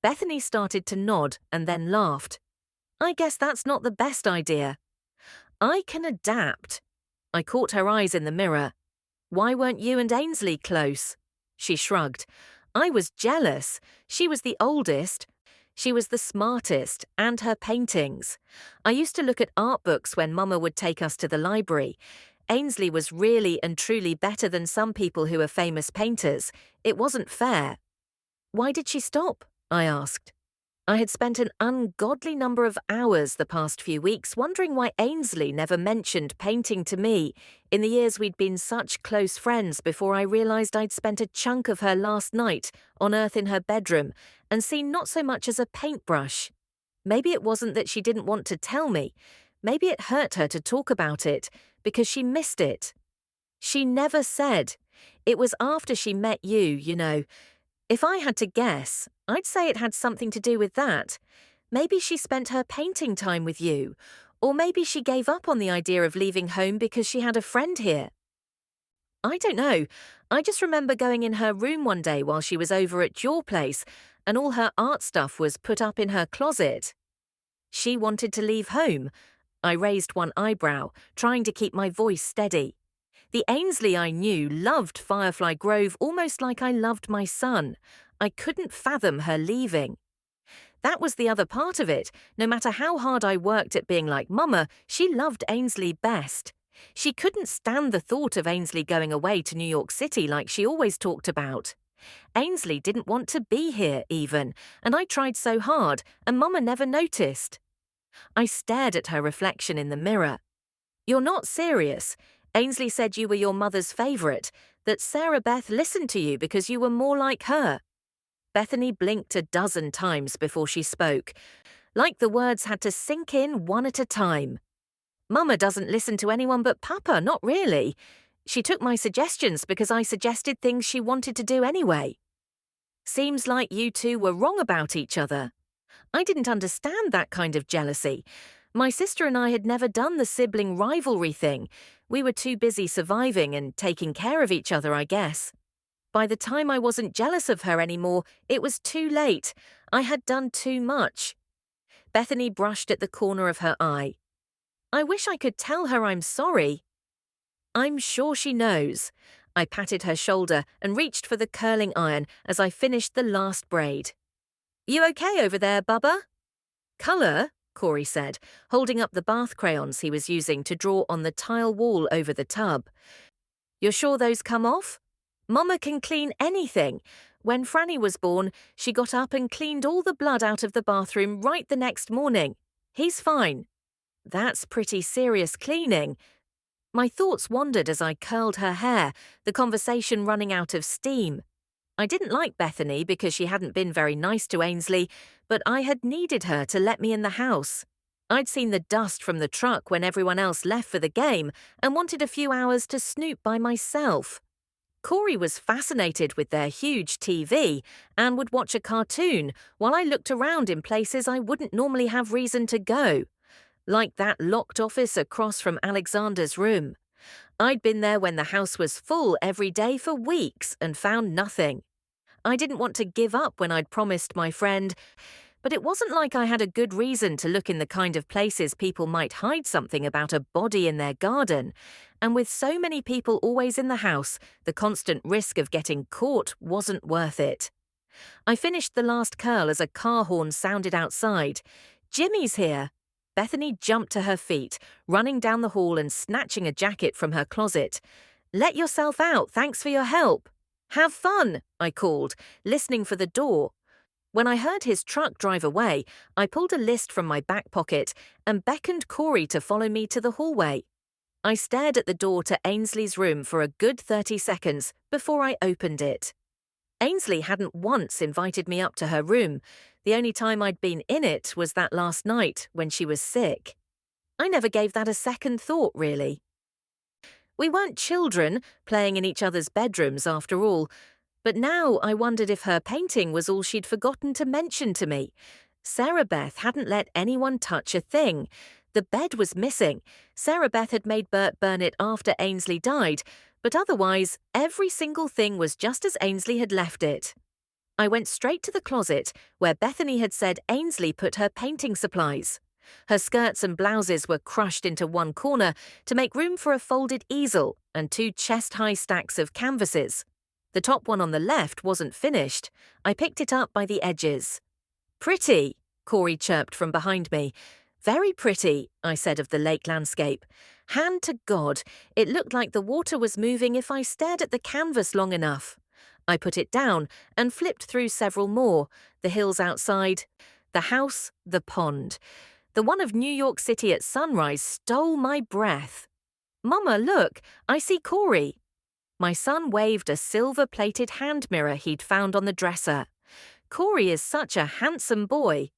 A: Bethany started to nod and then laughed. "I guess that's not the best idea." "I can adapt." I caught her eyes in the mirror. "Why weren't you and Ainsley close?" She shrugged. "I was jealous. She was the oldest. She was the smartest, and her paintings. I used to look at art books when Mama would take us to the library. Ainsley was really and truly better than some people who are famous painters. It wasn't fair." "Why did she stop?" I asked. I had spent an ungodly number of hours the past few weeks wondering why Ainsley never mentioned painting to me in the years we'd been such close friends before I realized I'd spent a chunk of her last night on Earth in her bedroom and seen not so much as a paintbrush. Maybe it wasn't that she didn't want to tell me. Maybe it hurt her to talk about it because she missed it. She never said. It was after she met you. If I had to guess, I'd say it had something to do with that. Maybe she spent her painting time with you, or maybe she gave up on the idea of leaving home because she had a friend here. I don't know. I just remember going in her room one day while she was over at your place, and all her art stuff was put up in her closet. She wanted to leave home. I raised one eyebrow, trying to keep my voice steady. The Ainsley I knew loved Firefly Grove almost like I loved my son. I couldn't fathom her leaving. That was the other part of it. No matter how hard I worked at being like Mama, she loved Ainsley best. She couldn't stand the thought of Ainsley going away to New York City like she always talked about. Ainsley didn't want to be here, even, and I tried so hard, and Mama never noticed. I stared at her reflection in the mirror. "You're not serious. Ainsley said you were your mother's favorite, that Sarah Beth listened to you because you were more like her." Bethany blinked a dozen times before she spoke, like the words had to sink in one at a time. "Mama doesn't listen to anyone but Papa, not really. She took my suggestions because I suggested things she wanted to do anyway." "Seems like you two were wrong about each other." I didn't understand that kind of jealousy. My sister and I had never done the sibling rivalry thing. We were too busy surviving and taking care of each other, I guess. By the time I wasn't jealous of her anymore, it was too late. I had done too much. Bethany brushed at the corner of her eye. "I wish I could tell her I'm sorry." "I'm sure she knows." I patted her shoulder and reached for the curling iron as I finished the last braid. "You okay over there, Bubba?" "Colour?" Corey said, holding up the bath crayons he was using to draw on the tile wall over the tub. "You're sure those come off? Mama can clean anything. When Franny was born, she got up and cleaned all the blood out of the bathroom right the next morning. He's fine." "That's pretty serious cleaning." My thoughts wandered as I curled her hair, the conversation running out of steam. I didn't like Bethany because she hadn't been very nice to Ainsley, but I had needed her to let me in the house. I'd seen the dust from the truck when everyone else left for the game and wanted a few hours to snoop by myself. Corey was fascinated with their huge TV and would watch a cartoon while I looked around in places I wouldn't normally have reason to go, like that locked office across from Alexander's room. I'd been there when the house was full every day for weeks and found nothing. I didn't want to give up when I'd promised my friend, but it wasn't like I had a good reason to look in the kind of places people might hide something about a body in their garden. And with so many people always in the house, the constant risk of getting caught wasn't worth it. I finished the last curl as a car horn sounded outside. "Jimmy's here." Bethany jumped to her feet, running down the hall and snatching a jacket from her closet. "Let yourself out, thanks for your help." "Have fun," I called, listening for the door. When I heard his truck drive away, I pulled a list from my back pocket and beckoned Corey to follow me to the hallway. I stared at the door to Ainsley's room for a good 30 seconds before I opened it. Ainsley hadn't once invited me up to her room. The only time I'd been in it was that last night when she was sick. I never gave that a second thought, really. We weren't children, playing in each other's bedrooms after all, but now I wondered if her painting was all she'd forgotten to mention to me. Sarah Beth hadn't let anyone touch a thing. The bed was missing. Sarah Beth had made Bert burn it after Ainsley died, but otherwise, every single thing was just as Ainsley had left it. I went straight to the closet where Bethany had said Ainsley put her painting supplies. Her skirts and blouses were crushed into one corner to make room for a folded easel and 2 chest-high stacks of canvases. The top one on the left wasn't finished. I picked it up by the edges. "Pretty," Corey chirped from behind me. "Very pretty," I said of the lake landscape. Hand to God, it looked like the water was moving if I stared at the canvas long enough. I put it down and flipped through several more. The hills outside, the house, the pond. The one of New York City at sunrise stole my breath. "Mama, look, I see Corey." My son waved a silver-plated hand mirror he'd found on the dresser. Corey is such a handsome boy.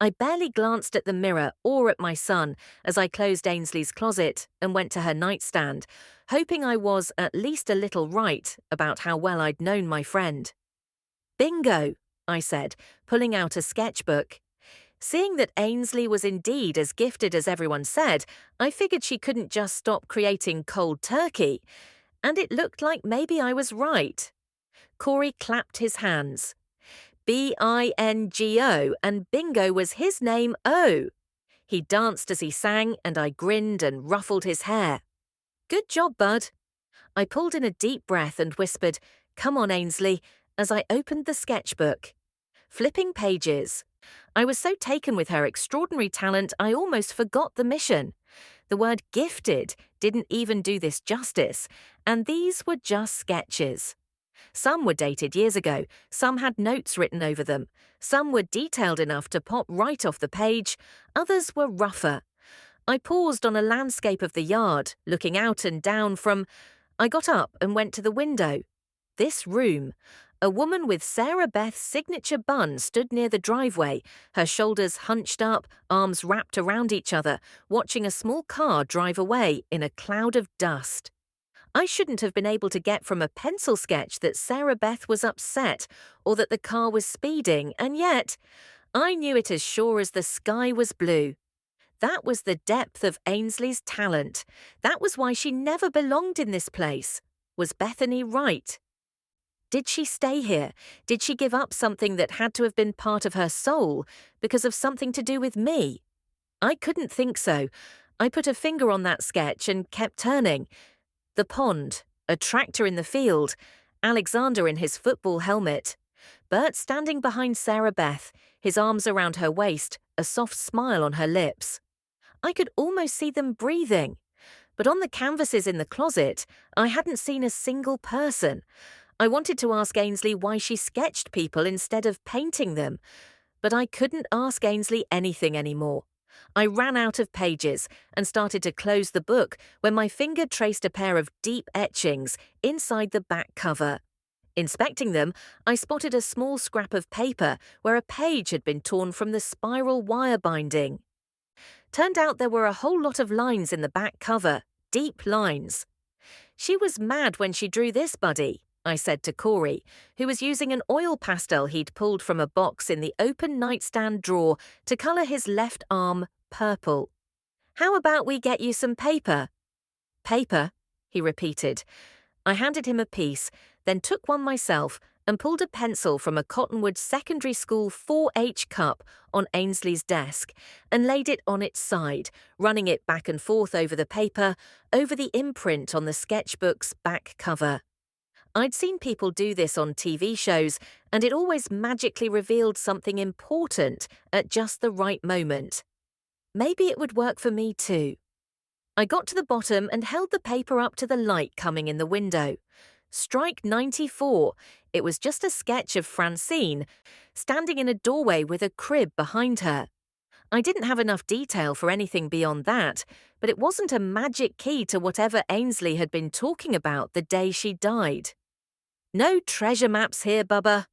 A: I barely glanced at the mirror or at my son as I closed Ainsley's closet and went to her nightstand, hoping I was at least a little right about how well I'd known my friend. "Bingo," I said, pulling out a sketchbook. Seeing that Ainsley was indeed as gifted as everyone said, I figured she couldn't just stop creating cold turkey. And it looked like maybe I was right. Corey clapped his hands. BINGO, and bingo was his name, O. He danced as he sang, and I grinned and ruffled his hair. "Good job, bud." I pulled in a deep breath and whispered, "Come on, Ainsley," as I opened the sketchbook. Flipping pages. I was so taken with her extraordinary talent, I almost forgot the mission. The word gifted didn't even do this justice, and these were just sketches. Some were dated years ago, some had notes written over them, some were detailed enough to pop right off the page, others were rougher. I paused on a landscape of the yard, looking out and down from. I got up and went to the window. This room. A woman with Sarah Beth's signature bun stood near the driveway, her shoulders hunched up, arms wrapped around each other, watching a small car drive away in a cloud of dust. I shouldn't have been able to get from a pencil sketch that Sarah Beth was upset or that the car was speeding, and yet I knew it as sure as the sky was blue. That was the depth of Ainsley's talent. That was why she never belonged in this place. Was Bethany right? Did she stay here? Did she give up something that had to have been part of her soul because of something to do with me? I couldn't think so. I put a finger on that sketch and kept turning. The pond, a tractor in the field, Alexander in his football helmet, Bert standing behind Sarah Beth, his arms around her waist, a soft smile on her lips. I could almost see them breathing. But on the canvases in the closet, I hadn't seen a single person. I wanted to ask Ainsley why she sketched people instead of painting them, but I couldn't ask Ainsley anything anymore. I ran out of pages and started to close the book when my finger traced a pair of deep etchings inside the back cover. Inspecting them, I spotted a small scrap of paper where a page had been torn from the spiral wire binding. Turned out there were a whole lot of lines in the back cover, deep lines. "She was mad when she drew this, buddy," I said to Corey, who was using an oil pastel he'd pulled from a box in the open nightstand drawer to colour his left arm purple. "How about we get you some paper?" "Paper," he repeated. I handed him a piece, then took one myself and pulled a pencil from a Cottonwood Secondary School 4H cup on Ainsley's desk and laid it on its side, running it back and forth over the paper, over the imprint on the sketchbook's back cover. I'd seen people do this on TV shows, and it always magically revealed something important at just the right moment. Maybe it would work for me too. I got to the bottom and held the paper up to the light coming in the window. Strike 94. It was just a sketch of Francine, standing in a doorway with a crib behind her. I didn't have enough detail for anything beyond that, but it wasn't a magic key to whatever Ainsley had been talking about the day she died. "No treasure maps here, Bubba."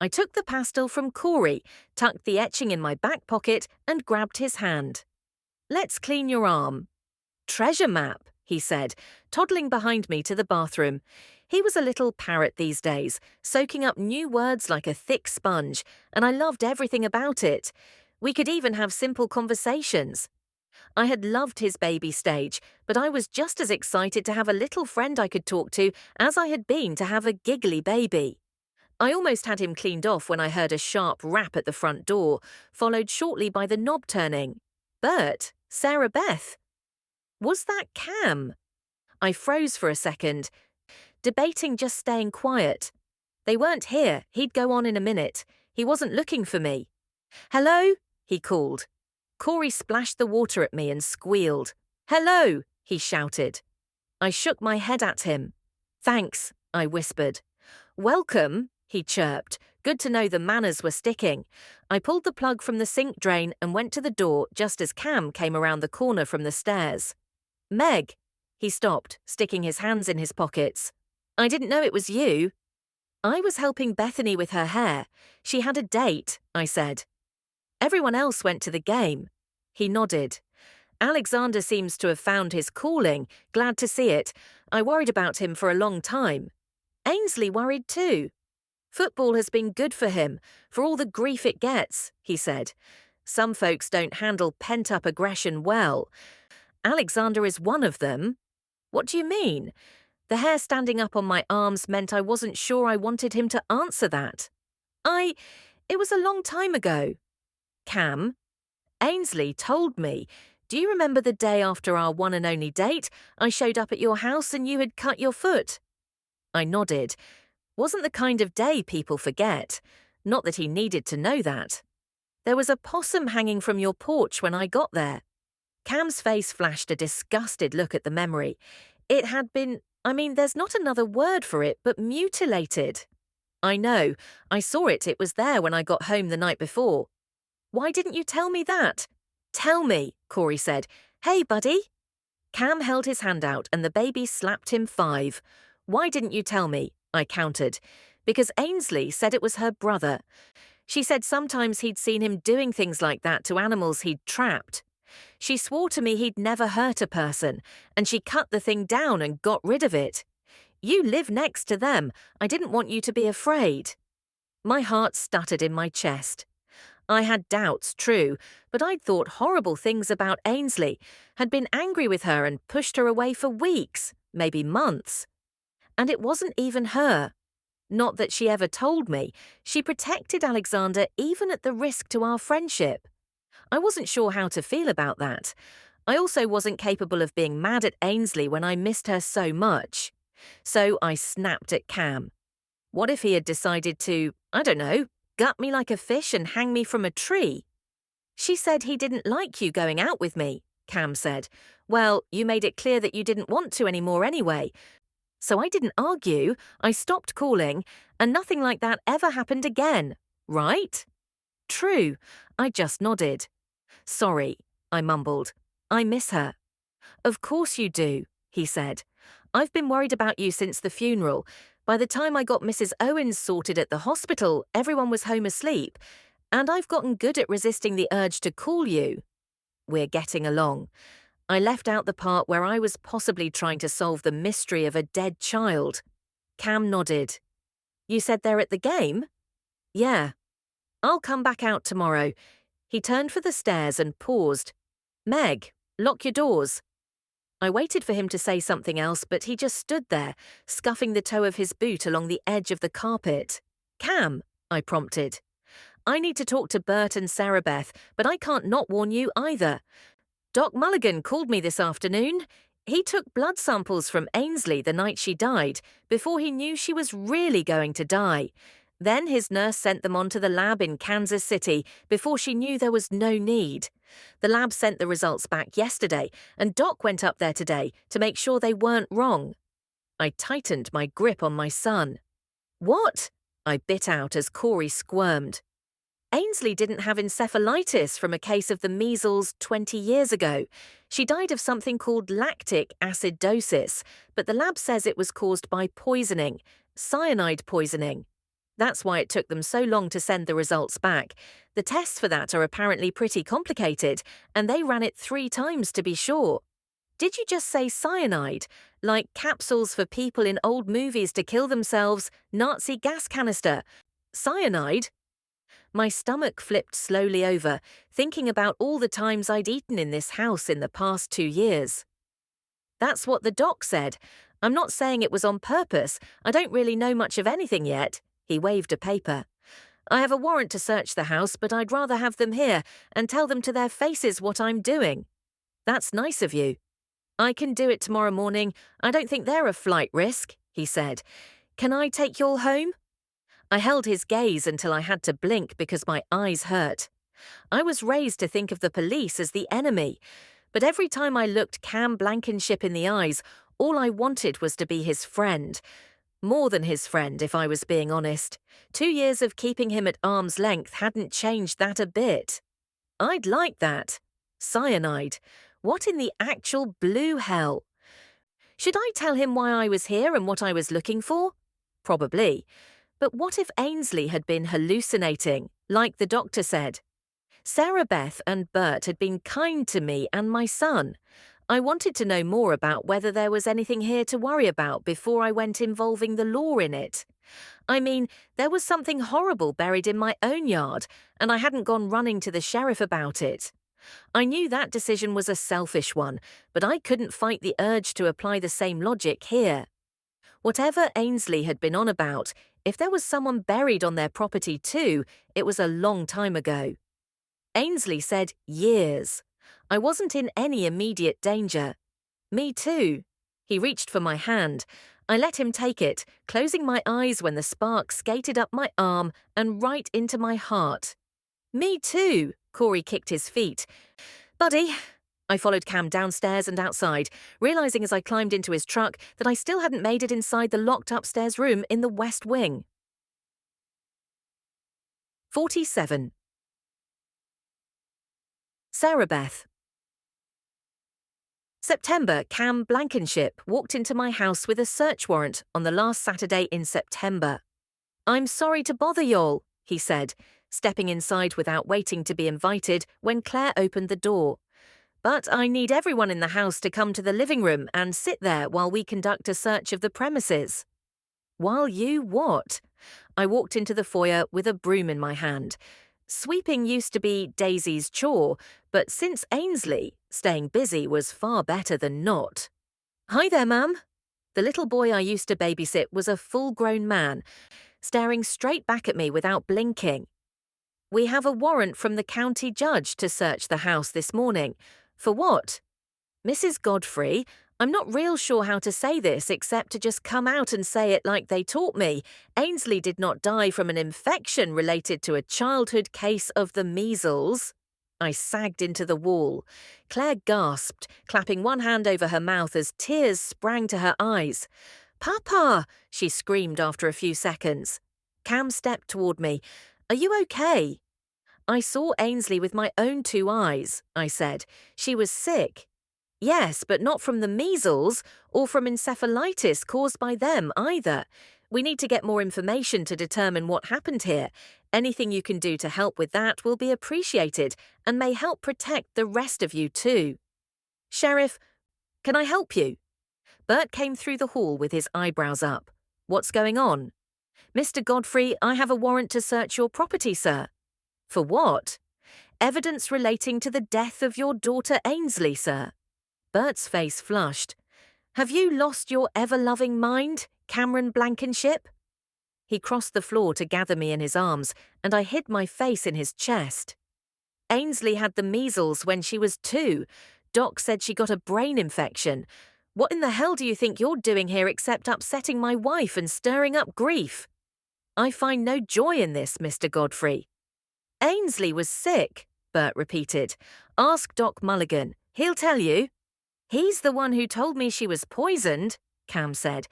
A: I took the pastel from Corey, tucked the etching in my back pocket, and grabbed his hand. "Let's clean your arm." "Treasure map," he said, toddling behind me to the bathroom. He was a little parrot these days, soaking up new words like a thick sponge, and I loved everything about it. We could even have simple conversations. I had loved his baby stage, but I was just as excited to have a little friend I could talk to as I had been to have a giggly baby. I almost had him cleaned off when I heard a sharp rap at the front door, followed shortly by the knob turning. Bert, Sarah Beth. Was that Cam? I froze for a second, debating just staying quiet. They weren't here, he'd go on in a minute. He wasn't looking for me. "Hello?" he called. Corey splashed the water at me and squealed. "Hello," he shouted. I shook my head at him. "Thanks," I whispered. "Welcome," he chirped. Good to know the manners were sticking. I pulled the plug from the sink drain and went to the door just as Cam came around the corner from the stairs. "Meg." He stopped, sticking his hands in his pockets. "I didn't know it was you." "I was helping Bethany with her hair. She had a date," I said. "Everyone else went to the game." He nodded. "Alexander seems to have found his calling. Glad to see it. I worried about him for a long time. Ainsley worried too. Football has been good for him, for all the grief it gets," he said. "Some folks don't handle pent-up aggression well. Alexander is one of them." "What do you mean?" The hair standing up on my arms meant I wasn't sure I wanted him to answer that. It was a long time ago." "Cam?" "Ainsley told me. Do you remember the day after our one and only date, I showed up at your house and you had cut your foot? I nodded. Wasn't the kind of day people forget. Not that he needed to know that. There was a possum hanging from your porch when I got there. Cam's face flashed a disgusted look at the memory. It had been, there's not another word for it, but mutilated. I know. I saw it. It was there when I got home the night before. Why didn't you tell me that? Tell me, Corey said. Hey, buddy. Cam held his hand out and the baby slapped him 5. Why didn't you tell me? I countered. Because Ainsley said it was her brother. She said sometimes he'd seen him doing things like that to animals he'd trapped. She swore to me he'd never hurt a person, and she cut the thing down and got rid of it. You live next to them. I didn't want you to be afraid. My heart stuttered in my chest. I had doubts, true, but I'd thought horrible things about Ainsley, had been angry with her and pushed her away for weeks, maybe months. And it wasn't even her. Not that she ever told me. She protected Alexander even at the risk to our friendship. I wasn't sure how to feel about that. I also wasn't capable of being mad at Ainsley when I missed her so much. So I snapped at Cam. What if he had decided to, I don't know, gut me like a fish and hang me from a tree? She said he didn't like you going out with me, Cam said. Well, you made it clear that you didn't want to anymore anyway. So I didn't argue, I stopped calling, and nothing like that ever happened again, right? True, I just nodded. Sorry, I mumbled. I miss her. Of course you do, he said. I've been worried about you since the funeral. By the time I got Mrs. Owens sorted at the hospital, everyone was home asleep, and I've gotten good at resisting the urge to call you. We're getting along. I left out the part where I was possibly trying to solve the mystery of a dead child. Cam nodded. You said they're at the game? Yeah. I'll come back out tomorrow. He turned for the stairs and paused. Meg, lock your doors. I waited for him to say something else, but he just stood there, scuffing the toe of his boot along the edge of the carpet. Cam, I prompted. I need to talk to Bert and Sarah Beth, but I can't not warn you either. Doc Mulligan called me this afternoon. He took blood samples from Ainsley the night she died, before he knew she was really going to die. Then his nurse sent them on to the lab in Kansas City before she knew there was no need. The lab sent the results back yesterday, and Doc went up there today to make sure they weren't wrong. I tightened my grip on my son. What? I bit out as Corey squirmed. Ainsley didn't have encephalitis from a case of the measles 20 years ago. She died of something called lactic acidosis, but the lab says it was caused by poisoning, cyanide poisoning. That's why it took them so long to send the results back. The tests for that are apparently pretty complicated, and they ran it 3 times to be sure. Did you just say cyanide? Like capsules for people in old movies to kill themselves, Nazi gas canister? Cyanide? My stomach flipped slowly over, thinking about all the times I'd eaten in this house in the past 2 years. That's what the doc said. I'm not saying it was on purpose. I don't really know much of anything yet. He waved a paper. I have a warrant to search the house, but I'd rather have them here and tell them to their faces what I'm doing. That's nice of you. I can do it tomorrow morning. I don't think they're a flight risk, he said. Can I take you all home? I held his gaze until I had to blink because my eyes hurt. I was raised to think of the police as the enemy, but every time I looked Cam Blankenship in the eyes, all I wanted was to be his friend. More than his friend, if I was being honest. 2 years of keeping him at arm's length hadn't changed that a bit. I'd like that. Cyanide. What in the actual blue hell? Should I tell him why I was here and what I was looking for? Probably. But what if Ainsley had been hallucinating, like the doctor said? Sarah Beth and Bert had been kind to me and my son. I wanted to know more about whether there was anything here to worry about before I went involving the law in it. I mean, there was something horrible buried in my own yard, and I hadn't gone running to the sheriff about it. I knew that decision was a selfish one, but I couldn't fight the urge to apply the same logic here. Whatever Ainsley had been on about, if there was someone buried on their property too, it was a long time ago. Ainsley said years. I wasn't in any immediate danger. Me too. He reached for my hand. I let him take it, closing my eyes when the spark skated up my arm and right into my heart. Me too. Corey kicked his feet. Buddy. I followed Cam downstairs and outside, realizing as I climbed into his truck that I still hadn't made it inside the locked upstairs room in the West Wing. 47. Sarah Beth. September, Cam Blankenship walked into my house with a search warrant on the last Saturday in September. "I'm sorry to bother y'all," he said, stepping inside without waiting to be invited when Claire opened the door. "But I need everyone in the house to come to the living room and sit there while we conduct a search of the premises." "While you what?" I walked into the foyer with a broom in my hand. Sweeping used to be Daisy's chore, but since Ainsley, staying busy was far better than not. "Hi there, ma'am." The little boy I used to babysit was a full-grown man, staring straight back at me without blinking. "We have a warrant from the county judge to search the house this morning." "For what?" "Mrs. Godfrey, I'm not real sure how to say this except to just come out and say it like they taught me. Ainsley did not die from an infection related to a childhood case of the measles." I sagged into the wall. Claire gasped, clapping one hand over her mouth as tears sprang to her eyes. "Papa!" she screamed after a few seconds. Cam stepped toward me. "Are you okay?" "I saw Ainsley with my own 2 eyes," I said. "She was sick." "Yes, but not from the measles or from encephalitis caused by them either. We need to get more information to determine what happened here. Anything you can do to help with that will be appreciated and may help protect the rest of you too." "Sheriff, can I help you?" Bert came through the hall with his eyebrows up. "What's going on?" "Mr. Godfrey, I have a warrant to search your property, sir." "For what?" "Evidence relating to the death of your daughter Ainsley, sir." Bert's face flushed. "Have you lost your ever-loving mind, Cameron Blankenship?" He crossed the floor to gather me in his arms, and I hid my face in his chest. "Ainsley had the measles when she was 2. Doc said she got a brain infection. What in the hell do you think you're doing here except upsetting my wife and stirring up grief?" "I find no joy in this, Mr. Godfrey." "Ainsley was sick," Bert repeated. "Ask Doc Mulligan. He'll tell you." "He's the one who told me she was poisoned," Cam said.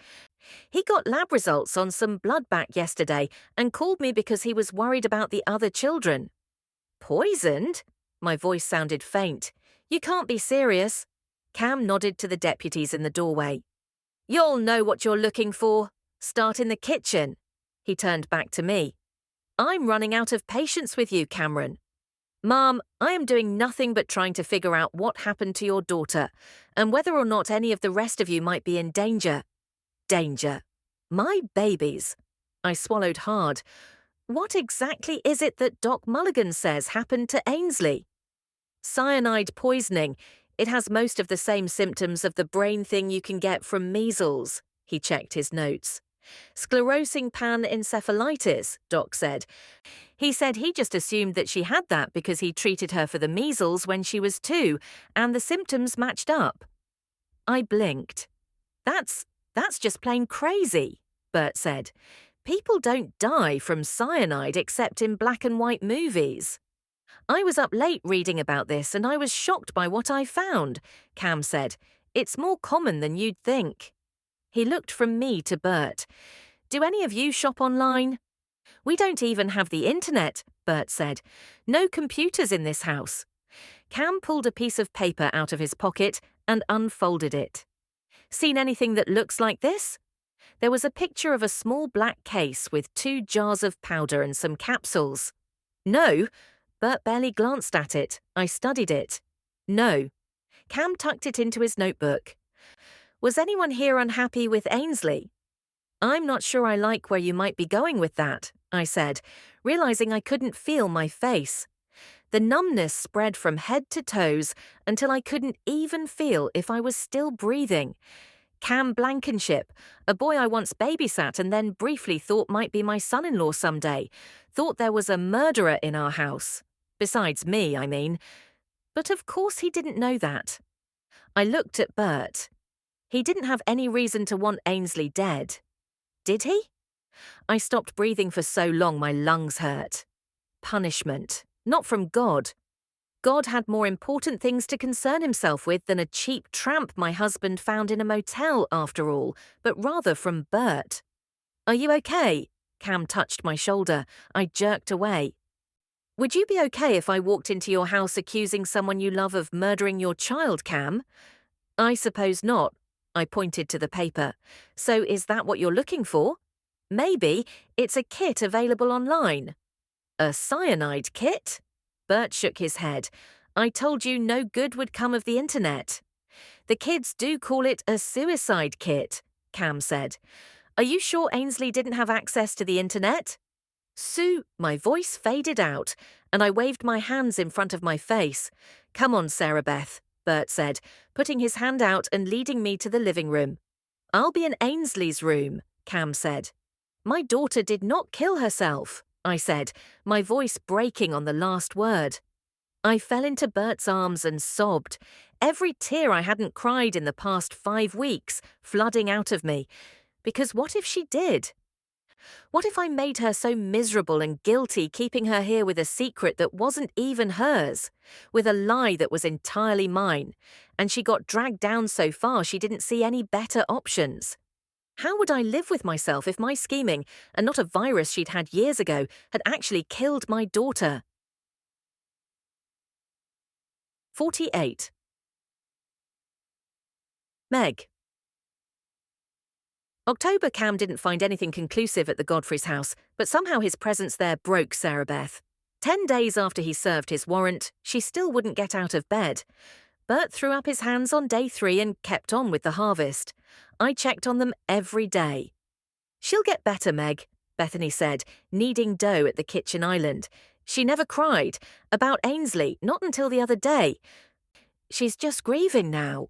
A: "He got lab results on some blood back yesterday and called me because he was worried about the other children." "Poisoned?" My voice sounded faint. "You can't be serious." Cam nodded to the deputies in the doorway. "You'll know what you're looking for. Start in the kitchen." He turned back to me. "I'm running out of patience with you, Cameron." "Mom, I am doing nothing but trying to figure out what happened to your daughter and whether or not any of the rest of you might be in danger." "Danger? My babies." I swallowed hard. "What exactly is it that Doc Mulligan says happened to Ainsley?" "Cyanide poisoning. It has most of the same symptoms of the brain thing you can get from measles." He checked his notes. "Sclerosing panencephalitis," Doc said. He said he just assumed that she had that because he treated her for the measles when she was 2, and the symptoms matched up. I blinked. That's just plain crazy," Bert said. "People don't die from cyanide except in black and white movies." "I was up late reading about this and I was shocked by what I found," Cam said. "It's more common than you'd think." He looked from me to Bert. "Do any of you shop online?" "We don't even have the internet," Bert said. "No computers in this house." Cam pulled a piece of paper out of his pocket and unfolded it. "Seen anything that looks like this?" There was a picture of a small black case with 2 jars of powder and some capsules. "No." Bert barely glanced at it. I studied it. "No." Cam tucked it into his notebook. "Was anyone here unhappy with Ainsley?" "I'm not sure I like where you might be going with that," I said, realizing I couldn't feel my face. The numbness spread from head to toes until I couldn't even feel if I was still breathing. Cam Blankenship, a boy I once babysat and then briefly thought might be my son-in-law someday, thought there was a murderer in our house. Besides me, I mean. But of course he didn't know that. I looked at Bert. He didn't have any reason to want Ainsley dead. Did he? I stopped breathing for so long my lungs hurt. Punishment. Not from God. God had more important things to concern himself with than a cheap tramp my husband found in a motel, after all, but rather from Bert. Are you okay? Cam touched my shoulder. I jerked away. Would you be okay if I walked into your house accusing someone you love of murdering your child, Cam? I suppose not. I pointed to the paper. So is that what you're looking for? Maybe it's a kit available online. A cyanide kit? Bert shook his head. I told you no good would come of the internet. The kids do call it a suicide kit, Cam said. Are you sure Ainsley didn't have access to the internet? Sue, my voice faded out, and I waved my hands in front of my face. Come on, Sarah Beth, Bert said, putting his hand out and leading me to the living room. I'll be in Ainsley's room, Cam said. My daughter did not kill herself, I said, my voice breaking on the last word. I fell into Bert's arms and sobbed, every tear I hadn't cried in the past 5 weeks flooding out of me. Because what if she did? What if I made her so miserable and guilty keeping her here with a secret that wasn't even hers, with a lie that was entirely mine, and she got dragged down so far she didn't see any better options? How would I live with myself if my scheming, and not a virus she'd had years ago, had actually killed my daughter? 48. Meg. October. Cam didn't find anything conclusive at the Godfrey's house, but somehow his presence there broke Sarah Beth. 10 days after he served his warrant, she still wouldn't get out of bed. Bert threw up his hands on day 3 and kept on with the harvest. I checked on them every day. She'll get better, Meg, Bethany said, kneading dough at the kitchen island. She never cried. About Ainsley, not until the other day. She's just grieving now.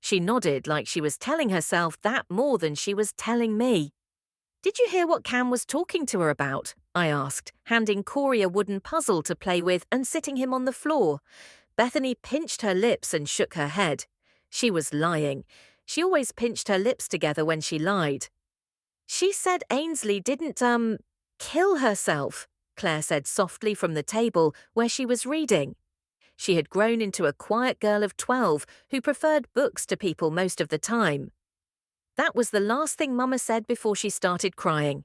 A: She nodded like she was telling herself that more than she was telling me. Did you hear what Cam was talking to her about? I asked, handing Corey a wooden puzzle to play with and sitting him on the floor. Bethany pinched her lips and shook her head. She was lying. She always pinched her lips together when she lied. She said Ainsley didn't, kill herself, Claire said softly from the table where she was reading. She had grown into a quiet girl of 12 who preferred books to people most of the time. That was the last thing Mama said before she started crying.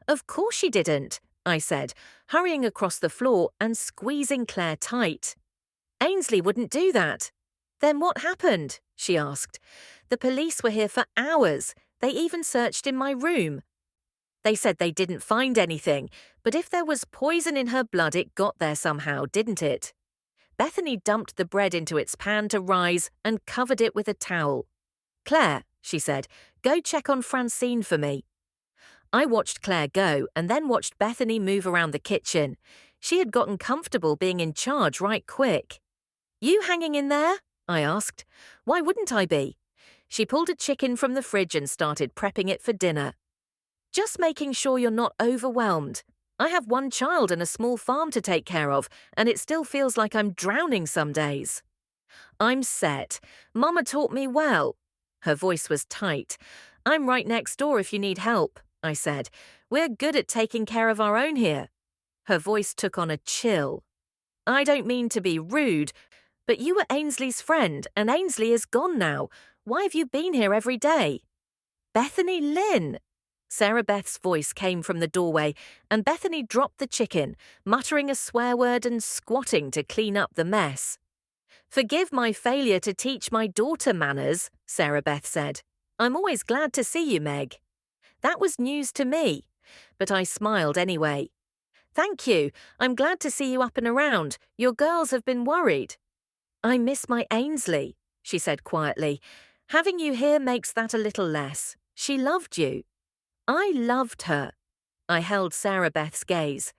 A: Of course she didn't, I said, hurrying across the floor and squeezing Claire tight. Ainsley wouldn't do that. Then what happened? She asked. The police were here for hours. They even searched in my room. They said they didn't find anything, but if there was poison in her blood, it got there somehow, didn't it? Bethany dumped the bread into its pan to rise and covered it with a towel. Claire, she said, go check on Francine for me. I watched Claire go and then watched Bethany move around the kitchen. She had gotten comfortable being in charge right quick. You hanging in there? I asked. Why wouldn't I be? She pulled a chicken from the fridge and started prepping it for dinner. Just making sure you're not overwhelmed. I have 1 child and a small farm to take care of, and it still feels like I'm drowning some days. I'm set. Mama taught me well. Her voice was tight. I'm right next door if you need help, I said. We're good at taking care of our own here. Her voice took on a chill. I don't mean to be rude, but you were Ainsley's friend, and Ainsley is gone now. Why have you been here every day? Bethany Lynn. Sarah Beth's voice came from the doorway, and Bethany dropped the chicken, muttering a swear word and squatting to clean up the mess. Forgive my failure to teach my daughter manners, Sarah Beth said. I'm always glad to see you, Meg. That was news to me, but I smiled anyway. Thank you. I'm glad to see you up and around. Your girls have been worried. I miss my Ainsley, she said quietly. Having you here makes that a little less. She loved you. I loved her. I held Sarah Beth's gaze.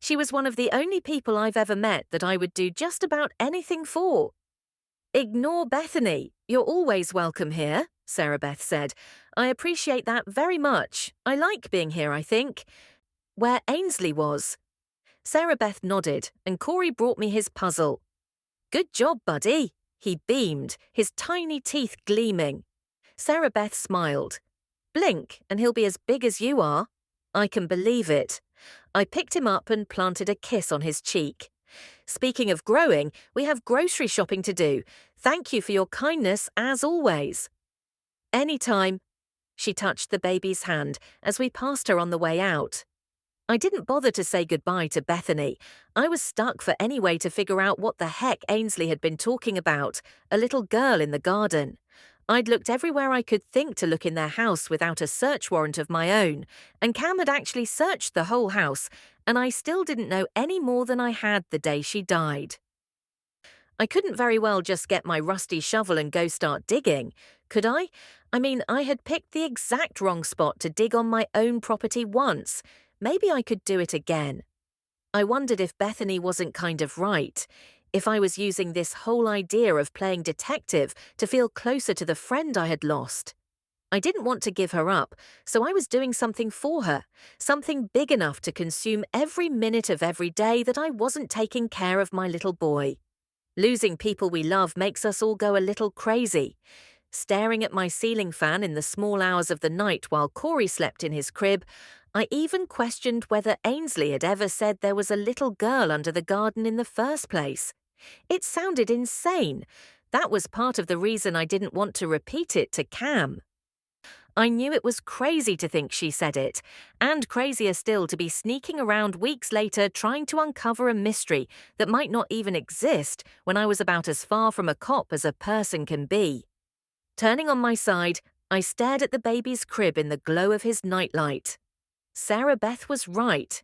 A: She was one of the only people I've ever met that I would do just about anything for. Ignore Bethany. You're always welcome here, Sarah Beth said. I appreciate that very much. I like being here, I think. Where Ainsley was. Sarah Beth nodded, and Corey brought me his puzzle. Good job, buddy. He beamed, his tiny teeth gleaming. Sarah Beth smiled. Blink, and he'll be as big as you are. I can believe it. I picked him up and planted a kiss on his cheek. Speaking of growing, we have grocery shopping to do. Thank you for your kindness, as always. Anytime. She touched the baby's hand as we passed her on the way out. I didn't bother to say goodbye to Bethany. I was stuck for any way to figure out what the heck Ainsley had been talking about, a little girl in the garden. I'd looked everywhere I could think to look in their house without a search warrant of my own, and Cam had actually searched the whole house, and I still didn't know any more than I had the day she died. I couldn't very well just get my rusty shovel and go start digging, could I? I mean, I had picked the exact wrong spot to dig on my own property once. Maybe I could do it again. I wondered if Bethany wasn't kind of right, if I was using this whole idea of playing detective to feel closer to the friend I had lost. I didn't want to give her up, so I was doing something for her, something big enough to consume every minute of every day that I wasn't taking care of my little boy. Losing people we love makes us all go a little crazy. Staring at my ceiling fan in the small hours of the night while Corey slept in his crib, I even questioned whether Ainsley had ever said there was a little girl under the garden in the first place. It sounded insane. That was part of the reason I didn't want to repeat it to Cam. I knew it was crazy to think she said it, and crazier still to be sneaking around weeks later trying to uncover a mystery that might not even exist when I was about as far from a cop as a person can be. Turning on my side, I stared at the baby's crib in the glow of his nightlight. Sarah Beth was right.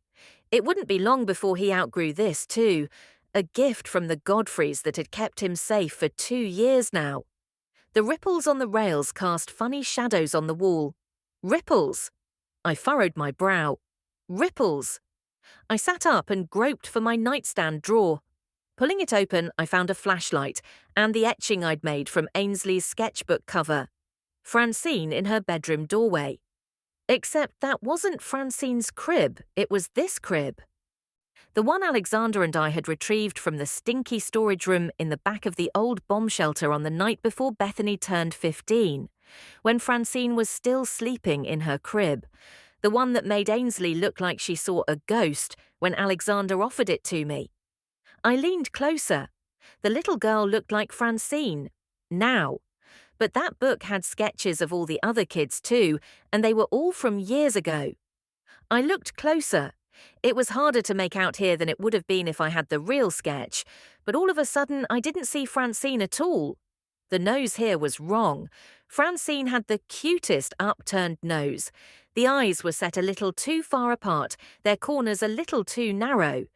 A: It wouldn't be long before he outgrew this, too. A gift from the Godfreys that had kept him safe for 2 years now. The ripples on the rails cast funny shadows on the wall. Ripples! I furrowed my brow. Ripples! I sat up and groped for my nightstand drawer. Pulling it open, I found a flashlight and the etching I'd made from Ainsley's sketchbook cover. Francine in her bedroom doorway. Except that wasn't Francine's crib, it was this crib. The one Alexander and I had retrieved from the stinky storage room in the back of the old bomb shelter on the night before Bethany turned 15, when Francine was still sleeping in her crib. The one that made Ainsley look like she saw a ghost when Alexander offered it to me. I leaned closer. The little girl looked like Francine. Now. But that book had sketches of all the other kids too, and they were all from years ago. I looked closer. It was harder to make out here than it would have been if I had the real sketch, but all of a sudden I didn't see Francine at all. The nose here was wrong. Francine had the cutest upturned nose. The eyes were set a little too far apart, their corners a little too narrow.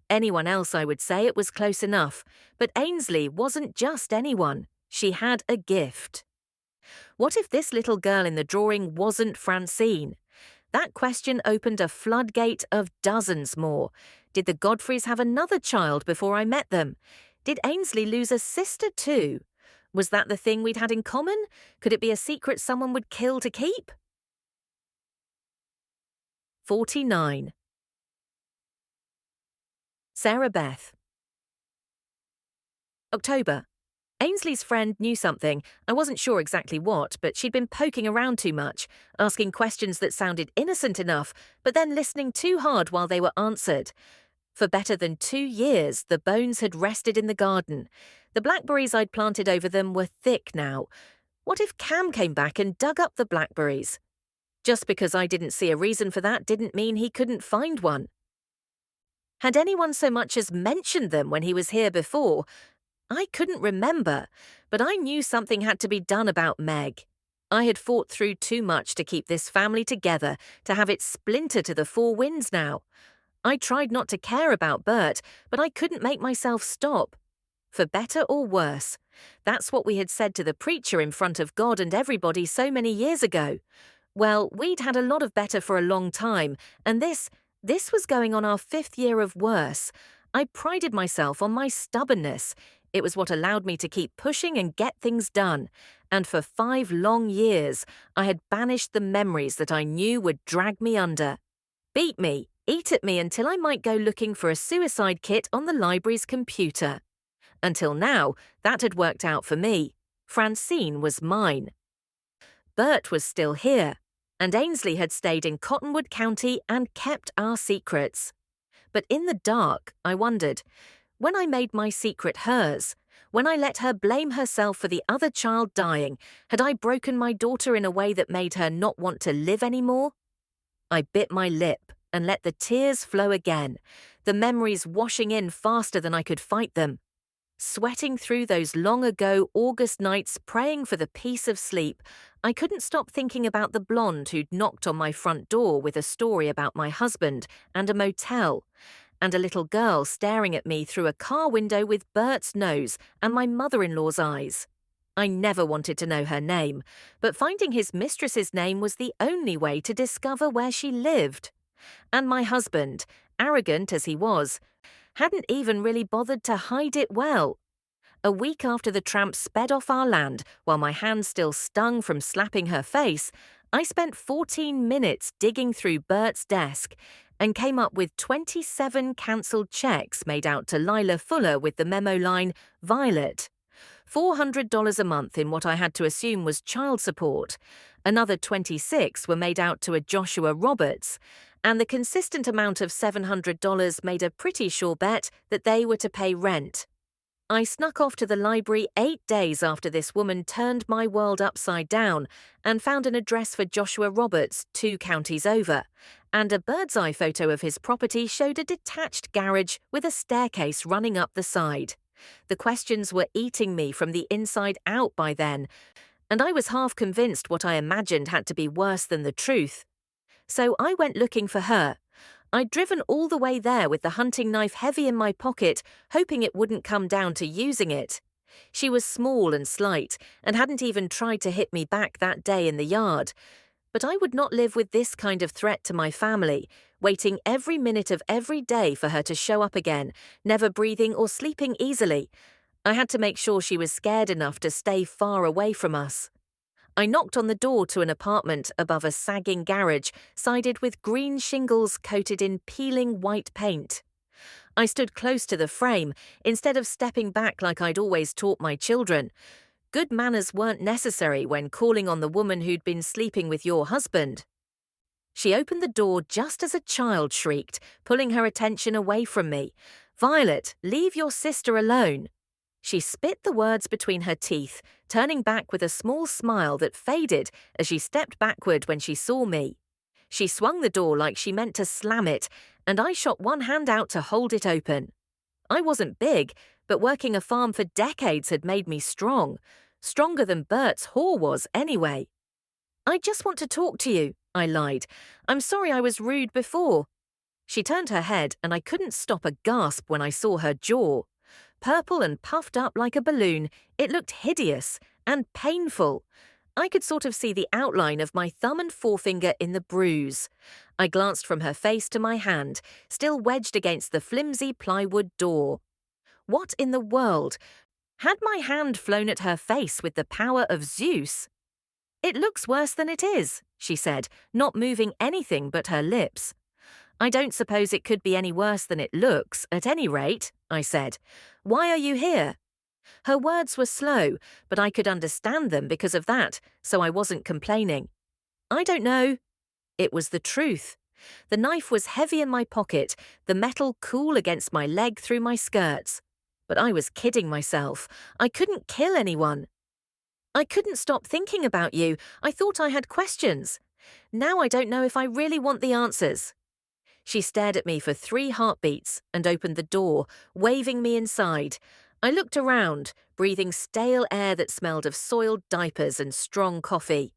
A: Anyone else I would say it was close enough, but Ainsley wasn't just anyone. She had a gift. What if this little girl in the drawing wasn't Francine? That question opened a floodgate of dozens more. Did the Godfreys have another child before I met them? Did Ainsley lose a sister too? Was that the thing we'd had in common? Could it be a secret someone would kill to keep? 49. Sarah Beth. October. Ainsley's friend knew something. I wasn't sure exactly what, but she'd been poking around too much, asking questions that sounded innocent enough, but then listening too hard while they were answered. For better than 2 years, the bones had rested in the garden. The blackberries I'd planted over them were thick now. What if Cam came back and dug up the blackberries? Just because I didn't see a reason for that didn't mean he couldn't find one. Had anyone so much as mentioned them when he was here before? I couldn't remember, but I knew something had to be done about Meg. I had fought through too much to keep this family together, to have it splinter to the 4 winds now. I tried not to care about Bert, but I couldn't make myself stop. For better or worse. That's what we had said to the preacher in front of God and everybody so many years ago. Well, we'd had a lot of better for a long time, and this was going on our 5th year of worse. I prided myself on my stubbornness. It was what allowed me to keep pushing and get things done, and for 5 long years, I had banished the memories that I knew would drag me under. Beat me, eat at me until I might go looking for a suicide kit on the library's computer. Until now, that had worked out for me. Francine was mine. Bert was still here, and Ainsley had stayed in Cottonwood County and kept our secrets. But in the dark, I wondered, when I made my secret hers, when I let her blame herself for the other child dying, had I broken my daughter in a way that made her not want to live anymore? I bit my lip and let the tears flow again, the memories washing in faster than I could fight them. Sweating through those long-ago August nights praying for the peace of sleep, I couldn't stop thinking about the blonde who'd knocked on my front door with a story about my husband and a motel, and a little girl staring at me through a car window with Bert's nose and my mother-in-law's eyes. I never wanted to know her name, but finding his mistress's name was the only way to discover where she lived. And my husband, arrogant as he was, hadn't even really bothered to hide it well. A week after the tramp sped off our land, while my hand still stung from slapping her face, I spent 14 minutes digging through Bert's desk and came up with 27 cancelled checks made out to Lila Fuller with the memo line, Violet. $400 a month in what I had to assume was child support. Another 26 were made out to a Joshua Roberts, and the consistent amount of $700 made a pretty sure bet that they were to pay rent. I snuck off to the library 8 days after this woman turned my world upside down and found an address for Joshua Roberts 2 counties over, and a bird's-eye photo of his property showed a detached garage with a staircase running up the side. The questions were eating me from the inside out by then, and I was half convinced what I imagined had to be worse than the truth. So I went looking for her. I'd driven all the way there with the hunting knife heavy in my pocket, hoping it wouldn't come down to using it. She was small and slight, and hadn't even tried to hit me back that day in the yard. But I would not live with this kind of threat to my family, waiting every minute of every day for her to show up again, never breathing or sleeping easily. I had to make sure she was scared enough to stay far away from us. I knocked on the door to an apartment above a sagging garage, sided with green shingles coated in peeling white paint. I stood close to the frame, instead of stepping back like I'd always taught my children. Good manners weren't necessary when calling on the woman who'd been sleeping with your husband. She opened the door just as a child shrieked, pulling her attention away from me. "Violet, leave your sister alone." She spit the words between her teeth, turning back with a small smile that faded as she stepped backward when she saw me. She swung the door like she meant to slam it, and I shot one hand out to hold it open. I wasn't big, but working a farm for decades had made me strong. Stronger than Bert's whore was, anyway. "I just want to talk to you," I lied. "I'm sorry I was rude before." She turned her head, and I couldn't stop a gasp when I saw her jaw. Purple and puffed up like a balloon, it looked hideous and painful. I could sort of see the outline of my thumb and forefinger in the bruise. I glanced from her face to my hand, still wedged against the flimsy plywood door. What in the world? Had my hand flown at her face with the power of Zeus? "It looks worse than it is," she said, not moving anything but her lips. "I don't suppose it could be any worse than it looks, at any rate," I said. "Why are you here?" Her words were slow, but I could understand them because of that, so I wasn't complaining. "I don't know." It was the truth. The knife was heavy in my pocket, the metal cool against my leg through my skirts. But I was kidding myself. I couldn't kill anyone. "I couldn't stop thinking about you. I thought I had questions. Now I don't know if I really want the answers." She stared at me for 3 heartbeats and opened the door, waving me inside. I looked around, breathing stale air that smelled of soiled diapers and strong coffee.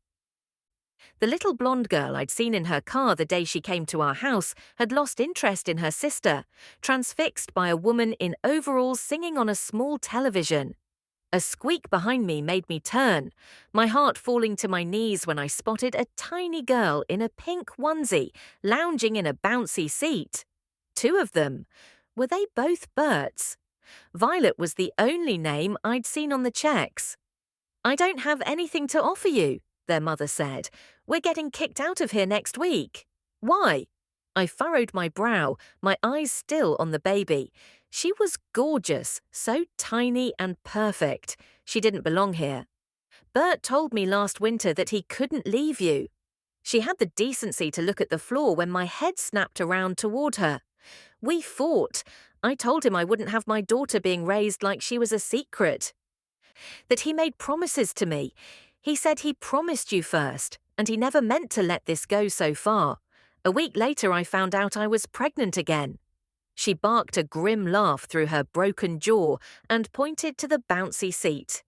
A: The little blonde girl I'd seen in her car the day she came to our house had lost interest in her sister, transfixed by a woman in overalls singing on a small television. A squeak behind me made me turn, my heart falling to my knees when I spotted a tiny girl in a pink onesie lounging in a bouncy seat. 2 of them. Were they both Bert's? Violet was the only name I'd seen on the checks. "I don't have anything to offer you," their mother said. "We're getting kicked out of here next week." "Why?" I furrowed my brow, my eyes still on the baby. She was gorgeous, so tiny and perfect. She didn't belong here. Bert told me last winter that he couldn't leave you. She had the decency to look at the floor when my head snapped around toward her. We fought. I told him I wouldn't have my daughter being raised like she was a secret. That he made promises to me. He said he promised you first, and he never meant to let this go so far. A week later, I found out I was pregnant again. She barked a grim laugh through her broken jaw and pointed to the bouncy seat.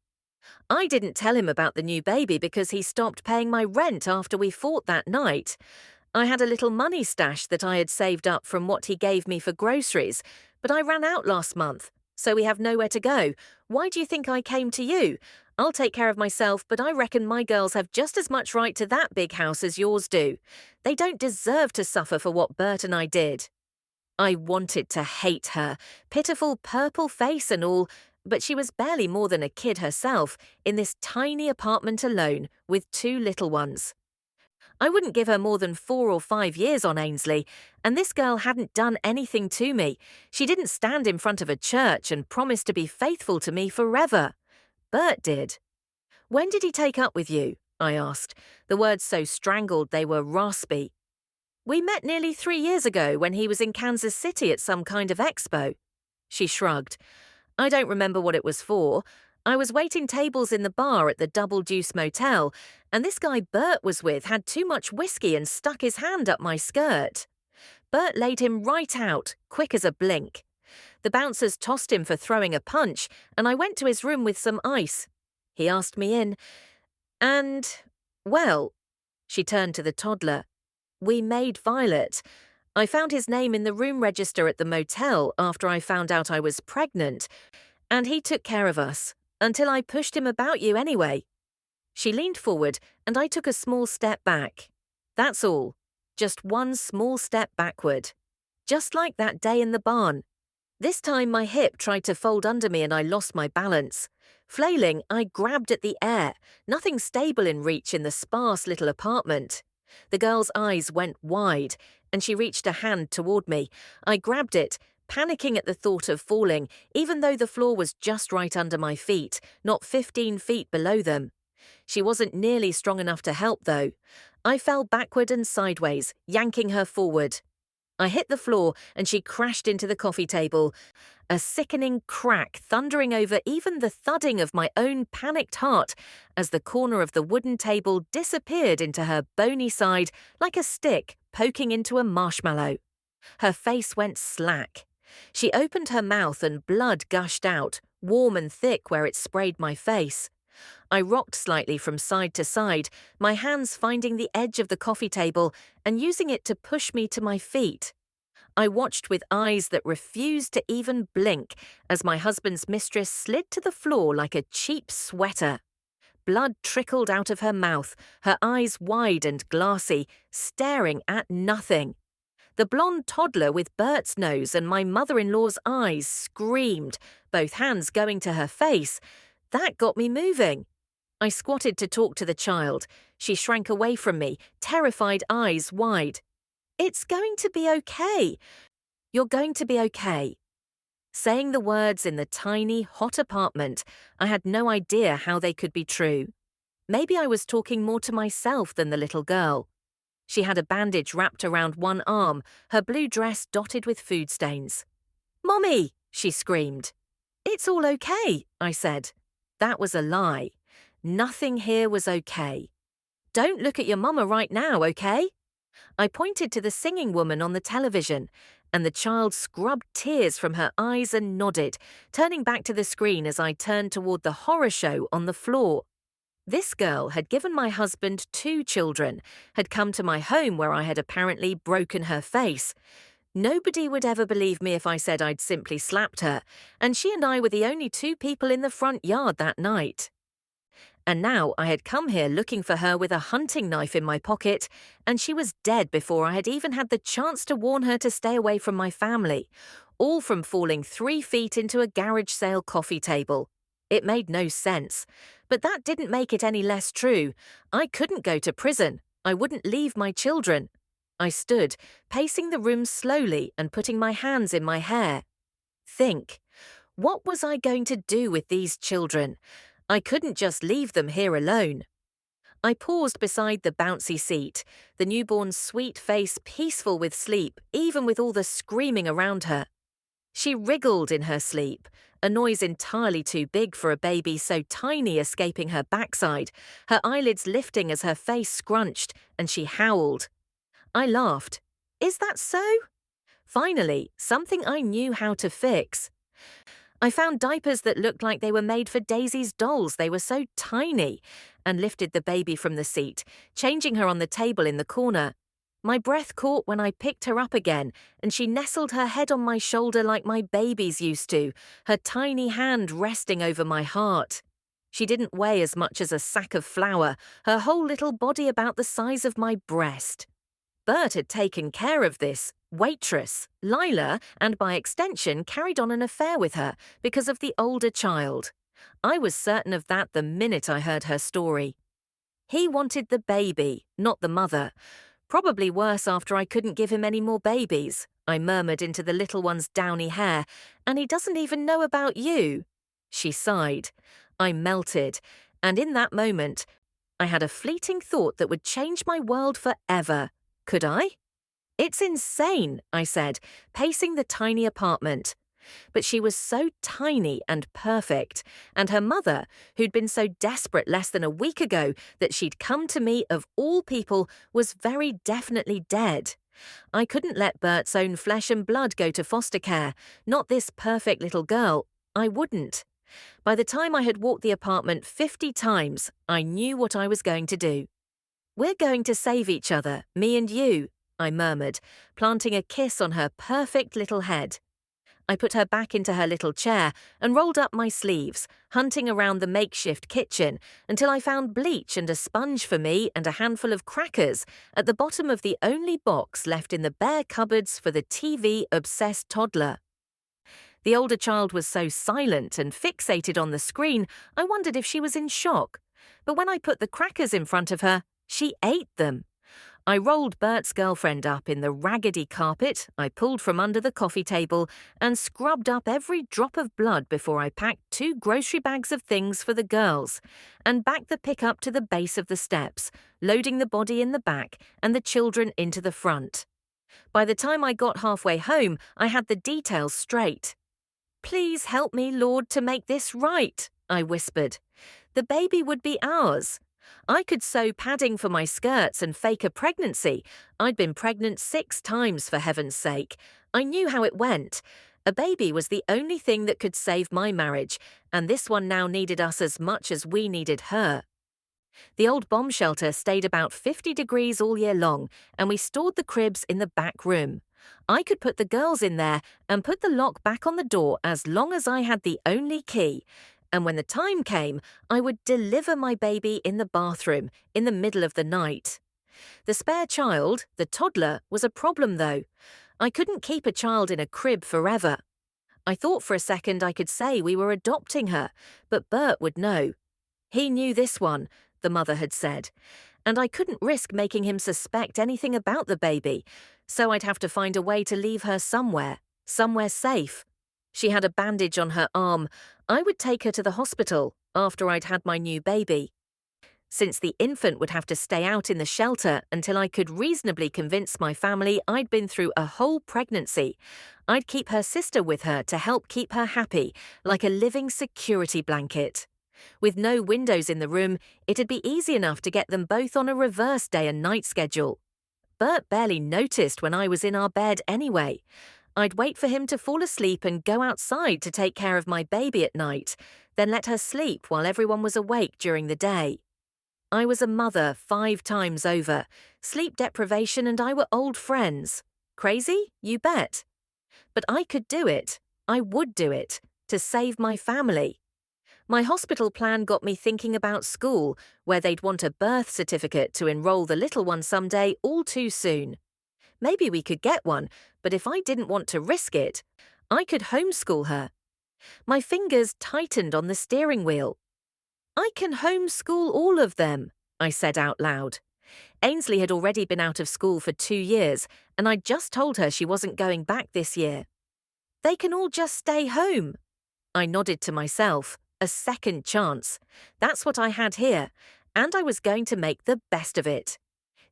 A: I didn't tell him about the new baby because he stopped paying my rent after we fought that night. I had a little money stash that I had saved up from what he gave me for groceries, but I ran out last month, so we have nowhere to go. Why do you think I came to you? I'll take care of myself, but I reckon my girls have just as much right to that big house as yours do. They don't deserve to suffer for what Bert and I did. I wanted to hate her, pitiful purple face and all, but she was barely more than a kid herself, in this tiny apartment alone with two little ones. I wouldn't give her more than 4 or 5 years on Ainsley, and this girl hadn't done anything to me. She didn't stand in front of a church and promise to be faithful to me forever. Bert did. When did he take up with you? I asked, the words so strangled they were raspy. We met nearly 3 years ago when he was in Kansas City at some kind of expo. She shrugged. I don't remember what it was for. I was waiting tables in the bar at the Double Deuce Motel, and this guy Bert was with had too much whiskey and stuck his hand up my skirt. Bert laid him right out, quick as a blink. The bouncers tossed him for throwing a punch, and I went to his room with some ice. He asked me in, and, well, she turned to the toddler. We made Violet. I found his name in the room register at the motel after I found out I was pregnant, and he took care of us, until I pushed him about you anyway. She leaned forward, and I took a small step back. That's all. Just one small step backward. Just like that day in the barn. This time my hip tried to fold under me and I lost my balance. Flailing, I grabbed at the air, nothing stable in reach in the sparse little apartment. The girl's eyes went wide, and she reached a hand toward me. I grabbed it, panicking at the thought of falling, even though the floor was just right under my feet, not 15 feet below them. She wasn't nearly strong enough to help, though. I fell backward and sideways, yanking her forward. I hit the floor, and she crashed into the coffee table, a sickening crack thundering over even the thudding of my own panicked heart as the corner of the wooden table disappeared into her bony side like a stick poking into a marshmallow. Her face went slack. She opened her mouth and blood gushed out, warm and thick where it sprayed my face. I rocked slightly from side to side, my hands finding the edge of the coffee table and using it to push me to my feet. I watched with eyes that refused to even blink as my husband's mistress slid to the floor like a cheap sweater. Blood trickled out of her mouth, her eyes wide and glassy, staring at nothing. The blonde toddler with Bert's nose and my mother-in-law's eyes screamed, both hands going to her face. That got me moving. I squatted to talk to the child. She shrank away from me, terrified eyes wide. It's going to be okay. You're going to be okay. Saying the words in the tiny, hot apartment, I had no idea how they could be true. Maybe I was talking more to myself than the little girl. She had a bandage wrapped around one arm, her blue dress dotted with food stains. "Mommy!" she screamed. "It's all okay," I said. That was a lie. Nothing here was okay. "Don't look at your mama right now, okay?" I pointed to the singing woman on the television, and the child scrubbed tears from her eyes and nodded, turning back to the screen as I turned toward the horror show on the floor. This girl had given my husband 2 children, had come to my home where I had apparently broken her face. Nobody would ever believe me if I said I'd simply slapped her, and she and I were the only 2 people in the front yard that night. And now I had come here looking for her with a hunting knife in my pocket, and she was dead before I had even had the chance to warn her to stay away from my family, all from falling 3 feet into a garage sale coffee table. It made no sense, but that didn't make it any less true. I couldn't go to prison. I wouldn't leave my children. I stood, pacing the room slowly and putting my hands in my hair. think. What was I going to do with these children? I couldn't just leave them here alone. I paused beside the bouncy seat, the newborn's sweet face peaceful with sleep, even with all the screaming around her. She wriggled in her sleep, a noise entirely too big for a baby so tiny escaping her backside, her eyelids lifting as her face scrunched, and she howled. I laughed. Is that so? Finally, something I knew how to fix. I found diapers that looked like they were made for Daisy's dolls, they were so tiny, and lifted the baby from the seat, changing her on the table in the corner. My breath caught when I picked her up again, and she nestled her head on my shoulder like my babies used to, her tiny hand resting over my heart. She didn't weigh as much as a sack of flour, her whole little body about the size of my breast. Bert had taken care of this waitress, Lila, and by extension carried on an affair with her because of the older child. I was certain of that the minute I heard her story. He wanted the baby, not the mother. Probably worse after I couldn't give him any more babies, I murmured into the little one's downy hair, and he doesn't even know about you. She sighed. I melted, and in that moment, I had a fleeting thought that would change my world forever. Could I? It's insane, I said, pacing the tiny apartment. But she was so tiny and perfect, and her mother, who'd been so desperate less than a week ago that she'd come to me of all people, was very definitely dead. I couldn't let Bert's own flesh and blood go to foster care, not this perfect little girl. I wouldn't. By the time I had walked the apartment 50 times, I knew what I was going to do. We're going to save each other, me and you, I murmured, planting a kiss on her perfect little head. I put her back into her little chair and rolled up my sleeves, hunting around the makeshift kitchen until I found bleach and a sponge for me and a handful of crackers at the bottom of the only box left in the bare cupboards for the TV-obsessed toddler. The older child was so silent and fixated on the screen, I wondered if she was in shock. But when I put the crackers in front of her, she ate them. I rolled Bert's girlfriend up in the raggedy carpet I pulled from under the coffee table and scrubbed up every drop of blood before I packed 2 grocery bags of things for the girls and backed the pickup to the base of the steps, loading the body in the back and the children into the front. By the time I got halfway home, I had the details straight. "Please help me, Lord, to make this right," I whispered. "The baby would be ours. I could sew padding for my skirts and fake a pregnancy. I'd been pregnant 6 times, for heaven's sake. I knew how it went. A baby was the only thing that could save my marriage, and this one now needed us as much as we needed her. The old bomb shelter stayed about 50 degrees all year long, and we stored the cribs in the back room. I could put the girls in there and put the lock back on the door as long as I had the only key. And when the time came, I would deliver my baby in the bathroom in the middle of the night. The spare child, the toddler, was a problem though. I couldn't keep a child in a crib forever. I thought for a second I could say we were adopting her, but Bert would know. He knew this one, the mother had said, and I couldn't risk making him suspect anything about the baby, so I'd have to find a way to leave her somewhere safe. She had a bandage on her arm. I would take her to the hospital after I'd had my new baby. Since the infant would have to stay out in the shelter until I could reasonably convince my family I'd been through a whole pregnancy, I'd keep her sister with her to help keep her happy, like a living security blanket. With no windows in the room, it'd be easy enough to get them both on a reverse day and night schedule. Bert barely noticed when I was in our bed anyway. I'd wait for him to fall asleep and go outside to take care of my baby at night, then let her sleep while everyone was awake during the day. I was a mother 5 times over. Sleep deprivation and I were old friends. Crazy? You bet. But I could do it. I would do it. To save my family. My hospital plan got me thinking about school, where they'd want a birth certificate to enroll the little one someday all too soon. Maybe we could get one, but if I didn't want to risk it, I could homeschool her. My fingers tightened on the steering wheel. "I can homeschool all of them," I said out loud. Ainsley had already been out of school for 2 years, and I'd just told her she wasn't going back this year. They can all just stay home. I nodded to myself. A second chance. That's what I had here, and I was going to make the best of it.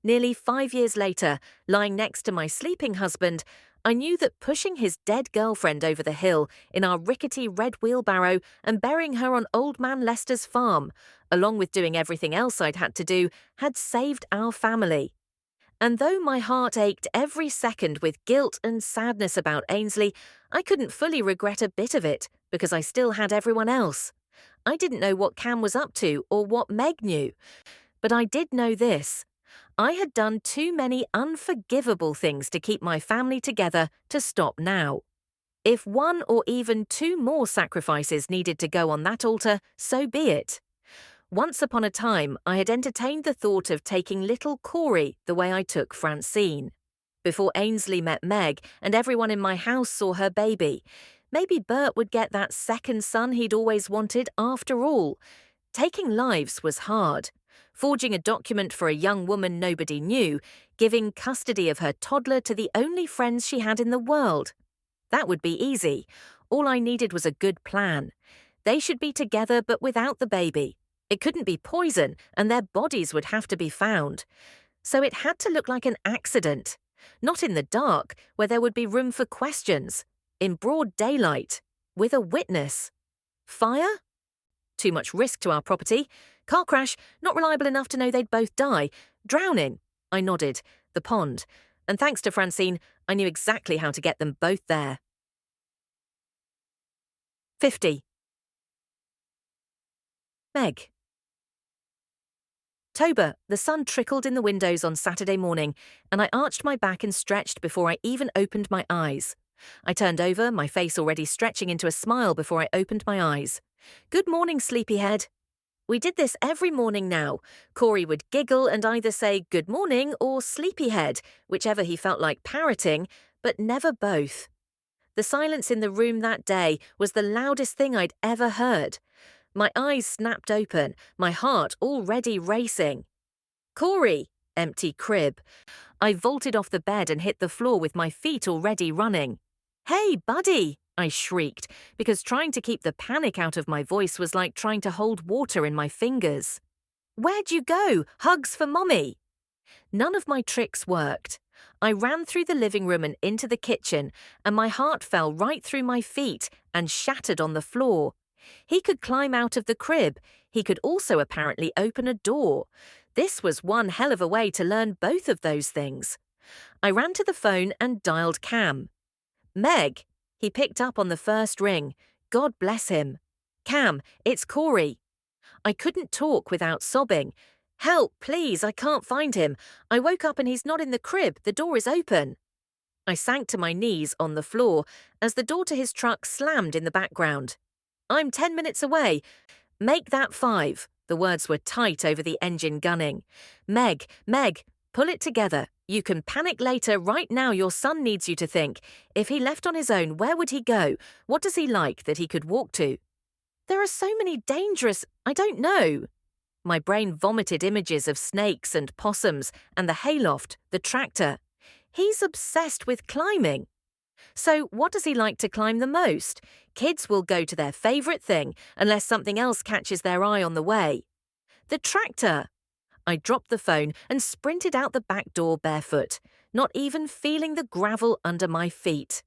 A: Nearly 5 years later, lying next to my sleeping husband, I knew that pushing his dead girlfriend over the hill in our rickety red wheelbarrow and burying her on Old Man Lester's farm, along with doing everything else I'd had to do, had saved our family. And though my heart ached every second with guilt and sadness about Ainsley, I couldn't fully regret a bit of it because I still had everyone else. I didn't know what Cam was up to or what Meg knew, but I did know this. I had done too many unforgivable things to keep my family together to stop now. If one or even two more sacrifices needed to go on that altar, so be it. Once upon a time, I had entertained the thought of taking little Corey the way I took Francine. Before Ainsley met Meg and everyone in my house saw her baby, maybe Bert would get that second son he'd always wanted after all. Taking lives was hard. Forging a document for a young woman nobody knew, giving custody of her toddler to the only friends she had in the world. That would be easy. All I needed was a good plan. They should be together but without the baby. It couldn't be poison, and their bodies would have to be found. So it had to look like an accident. Not in the dark, where there would be room for questions. In broad daylight. With a witness. Fire? Too much risk to our property. Car crash, not reliable enough to know they'd both die. Drowning? I nodded. The pond. And thanks to Francine, I knew exactly how to get them both there. 50. Meg. Toba, the sun trickled in the windows on Saturday morning, and I arched my back and stretched before I even opened my eyes. I turned over, my face already stretching into a smile before I opened my eyes. Good morning, sleepyhead. We did this every morning now. Corey would giggle and either say good morning or sleepyhead, whichever he felt like parroting, but never both. The silence in the room that day was the loudest thing I'd ever heard. My eyes snapped open, my heart already racing. Corey! Empty crib. I vaulted off the bed and hit the floor with my feet already running. Hey, buddy! I shrieked, because trying to keep the panic out of my voice was like trying to hold water in my fingers. Where'd you go? Hugs for Mommy! None of my tricks worked. I ran through the living room and into the kitchen, and my heart fell right through my feet and shattered on the floor. He could climb out of the crib. He could also apparently open a door. This was one hell of a way to learn both of those things. I ran to the phone and dialed Cam. Meg. He picked up on the first ring. God bless him. Cam, it's Corey. I couldn't talk without sobbing. Help, please, I can't find him. I woke up and he's not in the crib. The door is open. I sank to my knees on the floor as the door to his truck slammed in the background. I'm 10 minutes away. Make that 5. The words were tight over the engine gunning. Meg, pull it together. You can panic later. Right now your son needs you to think. If he left on his own, where would he go? What does he like that he could walk to? There are so many dangerous... I don't know. My brain vomited images of snakes and possums and the hayloft, the tractor. He's obsessed with climbing. So what does he like to climb the most? Kids will go to their favourite thing unless something else catches their eye on the way. The tractor. I dropped the phone and sprinted out the back door barefoot, not even feeling the gravel under my feet.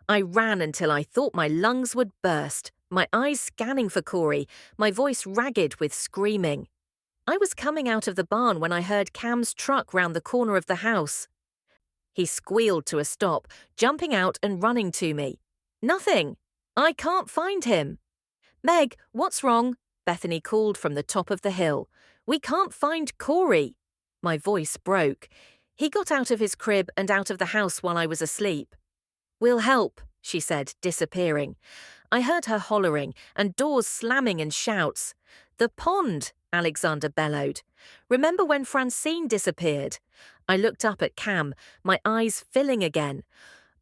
A: I ran until I thought my lungs would burst, my eyes scanning for Corey, my voice ragged with screaming. I was coming out of the barn when I heard Cam's truck round the corner of the house. He squealed to a stop, jumping out and running to me. Nothing. I can't find him. Meg, what's wrong? Bethany called from the top of the hill. We can't find Corey. My voice broke. He got out of his crib and out of the house while I was asleep. We'll help, she said, disappearing. I heard her hollering and doors slamming and shouts. The pond, Alexander bellowed. Remember when Francine disappeared? I looked up at Cam, my eyes filling again.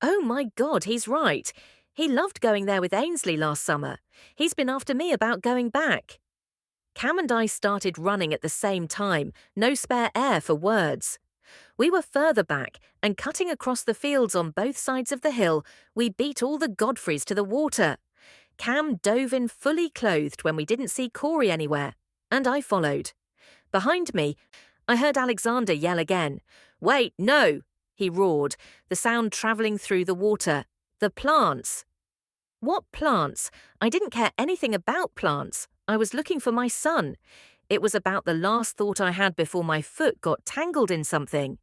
A: Oh my God, he's right. He loved going there with Ainsley last summer. He's been after me about going back. Cam and I started running at the same time, no spare air for words. We were further back, and cutting across the fields on both sides of the hill, we beat all the Godfreys to the water. Cam dove in fully clothed when we didn't see Corey anywhere, and I followed. Behind me, I heard Alexander yell again. "Wait, no!" he roared, the sound travelling through the water. "The plants!" What plants? I didn't care anything about plants. I was looking for my son. It was about the last thought I had before my foot got tangled in something.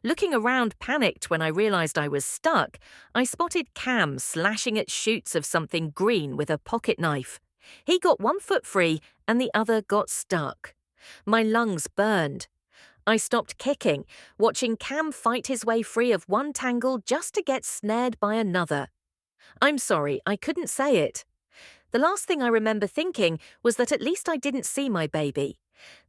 A: Looking around panicked when I realised I was stuck, I spotted Cam slashing at shoots of something green with a pocket knife. He got one foot free and the other got stuck. My lungs burned. I stopped kicking, watching Cam fight his way free of one tangle just to get snared by another. I'm sorry, I couldn't say it. The last thing I remember thinking was that at least I didn't see my baby.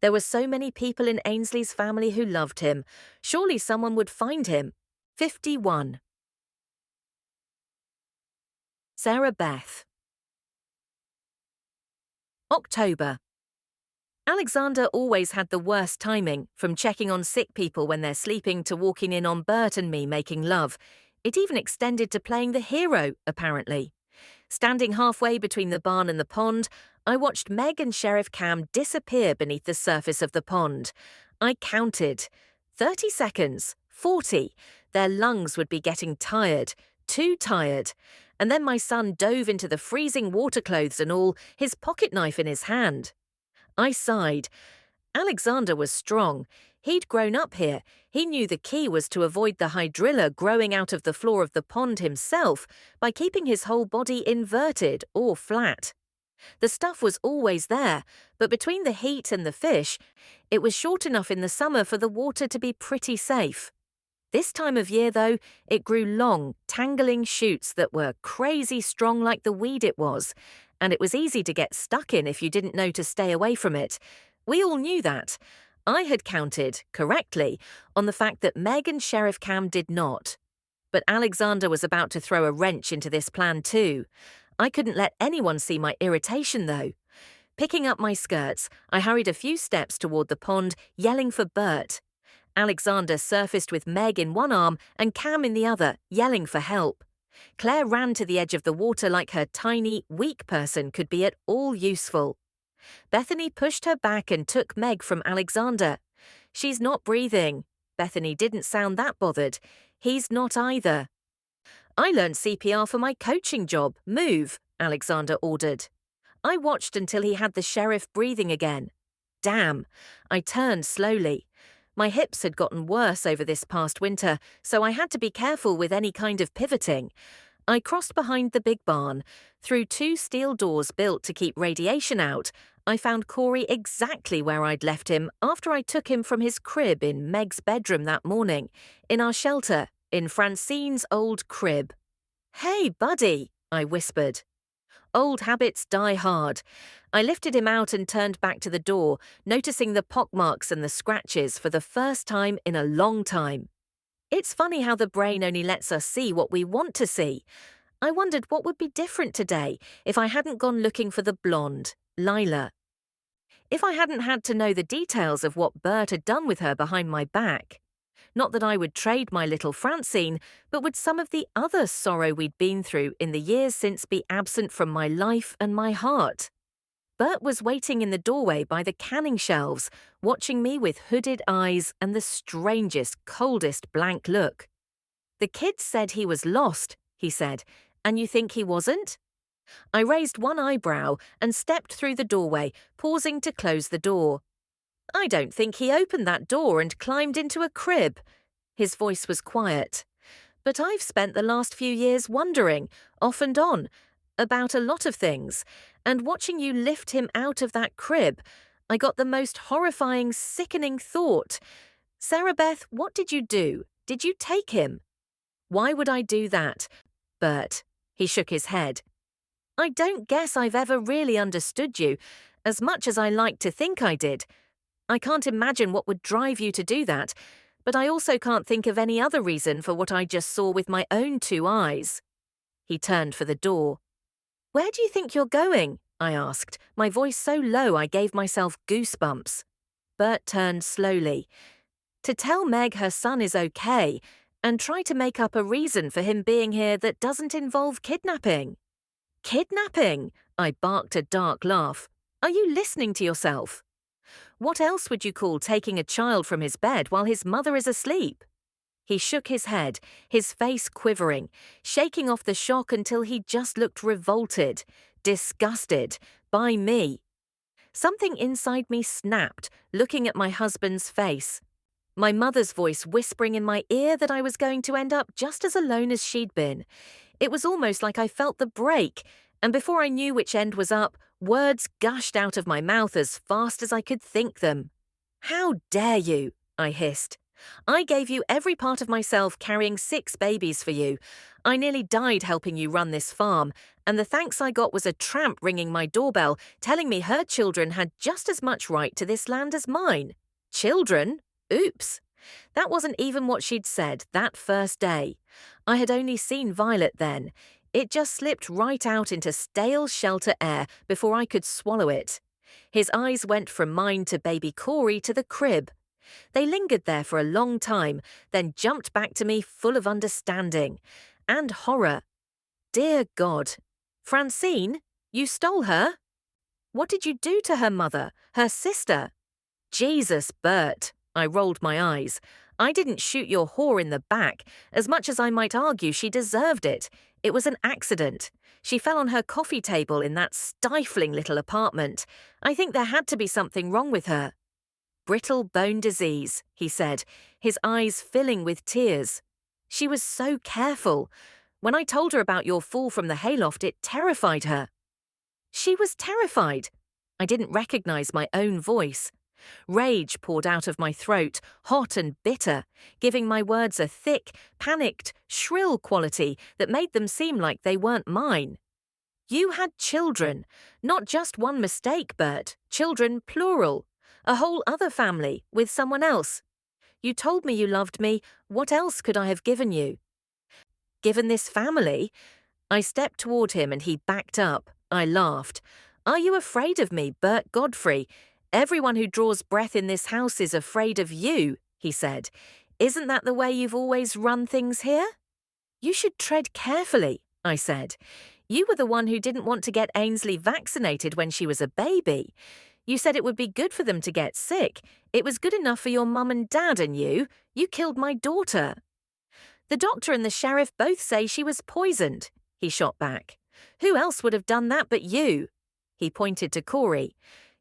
A: There were so many people in Ainsley's family who loved him. Surely someone would find him. 51. Sarah Beth. October. Alexander always had the worst timing, from checking on sick people when they're sleeping to walking in on Bert and me making love. It even extended to playing the hero, apparently. Standing halfway between the barn and the pond, I watched Meg and Sheriff Cam disappear beneath the surface of the pond. I counted. 30 seconds. 40. Their lungs would be getting tired. Too tired. And then my son dove into the freezing water clothes and all, his pocket knife in his hand. I sighed. Alexander was strong. He'd grown up here. He knew the key was to avoid the hydrilla growing out of the floor of the pond himself by keeping his whole body inverted or flat. The stuff was always there, but between the heat and the fish, it was short enough in the summer for the water to be pretty safe. This time of year, though, it grew long, tangling shoots that were crazy strong like the weed it was, and it was easy to get stuck in if you didn't know to stay away from it. We all knew that. I had counted, correctly, on the fact that Meg and Sheriff Cam did not. But Alexander was about to throw a wrench into this plan too. I couldn't let anyone see my irritation, though. Picking up my skirts, I hurried a few steps toward the pond, yelling for Bert. Alexander surfaced with Meg in one arm and Cam in the other, yelling for help. Claire ran to the edge of the water like her tiny, weak person could be at all useful. Bethany pushed her back and took Meg from Alexander. "She's not breathing." Bethany didn't sound that bothered. "He's not either." "I learned CPR for my coaching job. Move," Alexander ordered. I watched until he had the sheriff breathing again. Damn. I turned slowly. My hips had gotten worse over this past winter, so I had to be careful with any kind of pivoting. I crossed behind the big barn. Through 2 steel doors built to keep radiation out, I found Corey exactly where I'd left him after I took him from his crib in Meg's bedroom that morning, in our shelter, in Francine's old crib. "Hey, buddy," I whispered. Old habits die hard. I lifted him out and turned back to the door, noticing the pockmarks and the scratches for the first time in a long time. It's funny how the brain only lets us see what we want to see. I wondered what would be different today if I hadn't gone looking for the blonde, Lila. If I hadn't had to know the details of what Bert had done with her behind my back. Not that I would trade my little Francine, but would some of the other sorrow we'd been through in the years since be absent from my life and my heart. Bert was waiting in the doorway by the canning shelves, watching me with hooded eyes and the strangest, coldest blank look. "The kids said he was lost," he said, "and you think he wasn't?" I raised one eyebrow and stepped through the doorway, pausing to close the door. "I don't think he opened that door and climbed into a crib." His voice was quiet. "But I've spent the last few years wondering, off and on, about a lot of things, and watching you lift him out of that crib, I got the most horrifying, sickening thought. Sarah Beth, what did you do? Did you take him?" "Why would I do that, Bert?" He shook his head. "I don't guess I've ever really understood you, as much as I like to think I did. I can't imagine what would drive you to do that, but I also can't think of any other reason for what I just saw with my own 2 eyes. He turned for the door. "Where do you think you're going?" I asked, my voice so low I gave myself goosebumps. Bert turned slowly. To tell Meg her son is okay and try to make up a reason for him being here that doesn't involve kidnapping. Kidnapping? I barked a dark laugh. Are you listening to yourself? What else would you call taking a child from his bed while his mother is asleep? He shook his head, his face quivering, shaking off the shock until he just looked revolted, disgusted, by me. Something inside me snapped, looking at my husband's face. My mother's voice whispering in my ear that I was going to end up just as alone as she'd been. It was almost like I felt the break, and before I knew which end was up, words gushed out of my mouth as fast as I could think them. "How dare you?" I hissed. "I gave you every part of myself carrying 6 babies for you. I nearly died helping you run this farm, and the thanks I got was a tramp ringing my doorbell telling me her children had just as much right to this land as mine. Children? Oops. That wasn't even what she'd said that first day. I had only seen Violet then. It just slipped right out into stale shelter air before I could swallow it. His eyes went from mine to baby Corey to the crib. They lingered there for a long time, then jumped back to me full of understanding and horror. Dear God. Francine, you stole her? What did you do to her mother, her sister? Jesus, Bert. I rolled my eyes. I didn't shoot your whore in the back, as much as I might argue she deserved it. It was an accident. She fell on her coffee table in that stifling little apartment. I think there had to be something wrong with her. Brittle bone disease, he said, his eyes filling with tears. She was so careful. When I told her about your fall from the hayloft, it terrified her. She was terrified. I didn't recognize my own voice. Rage poured out of my throat, hot and bitter, giving my words a thick, panicked, shrill quality that made them seem like they weren't mine. You had children. Not just one mistake, Bert. Children, plural. A whole other family, with someone else. You told me you loved me. What else could I have given you? Given this family? I stepped toward him and he backed up. I laughed. Are you afraid of me, Bert Godfrey? Everyone who draws breath in this house is afraid of you, he said. Isn't that the way you've always run things here? You should tread carefully, I said. You were the one who didn't want to get Ainsley vaccinated when she was a baby. You said it would be good for them to get sick. It was good enough for your mum and dad and you. You killed my daughter. The doctor and the sheriff both say she was poisoned, he shot back. Who else would have done that but you? He pointed to Corey.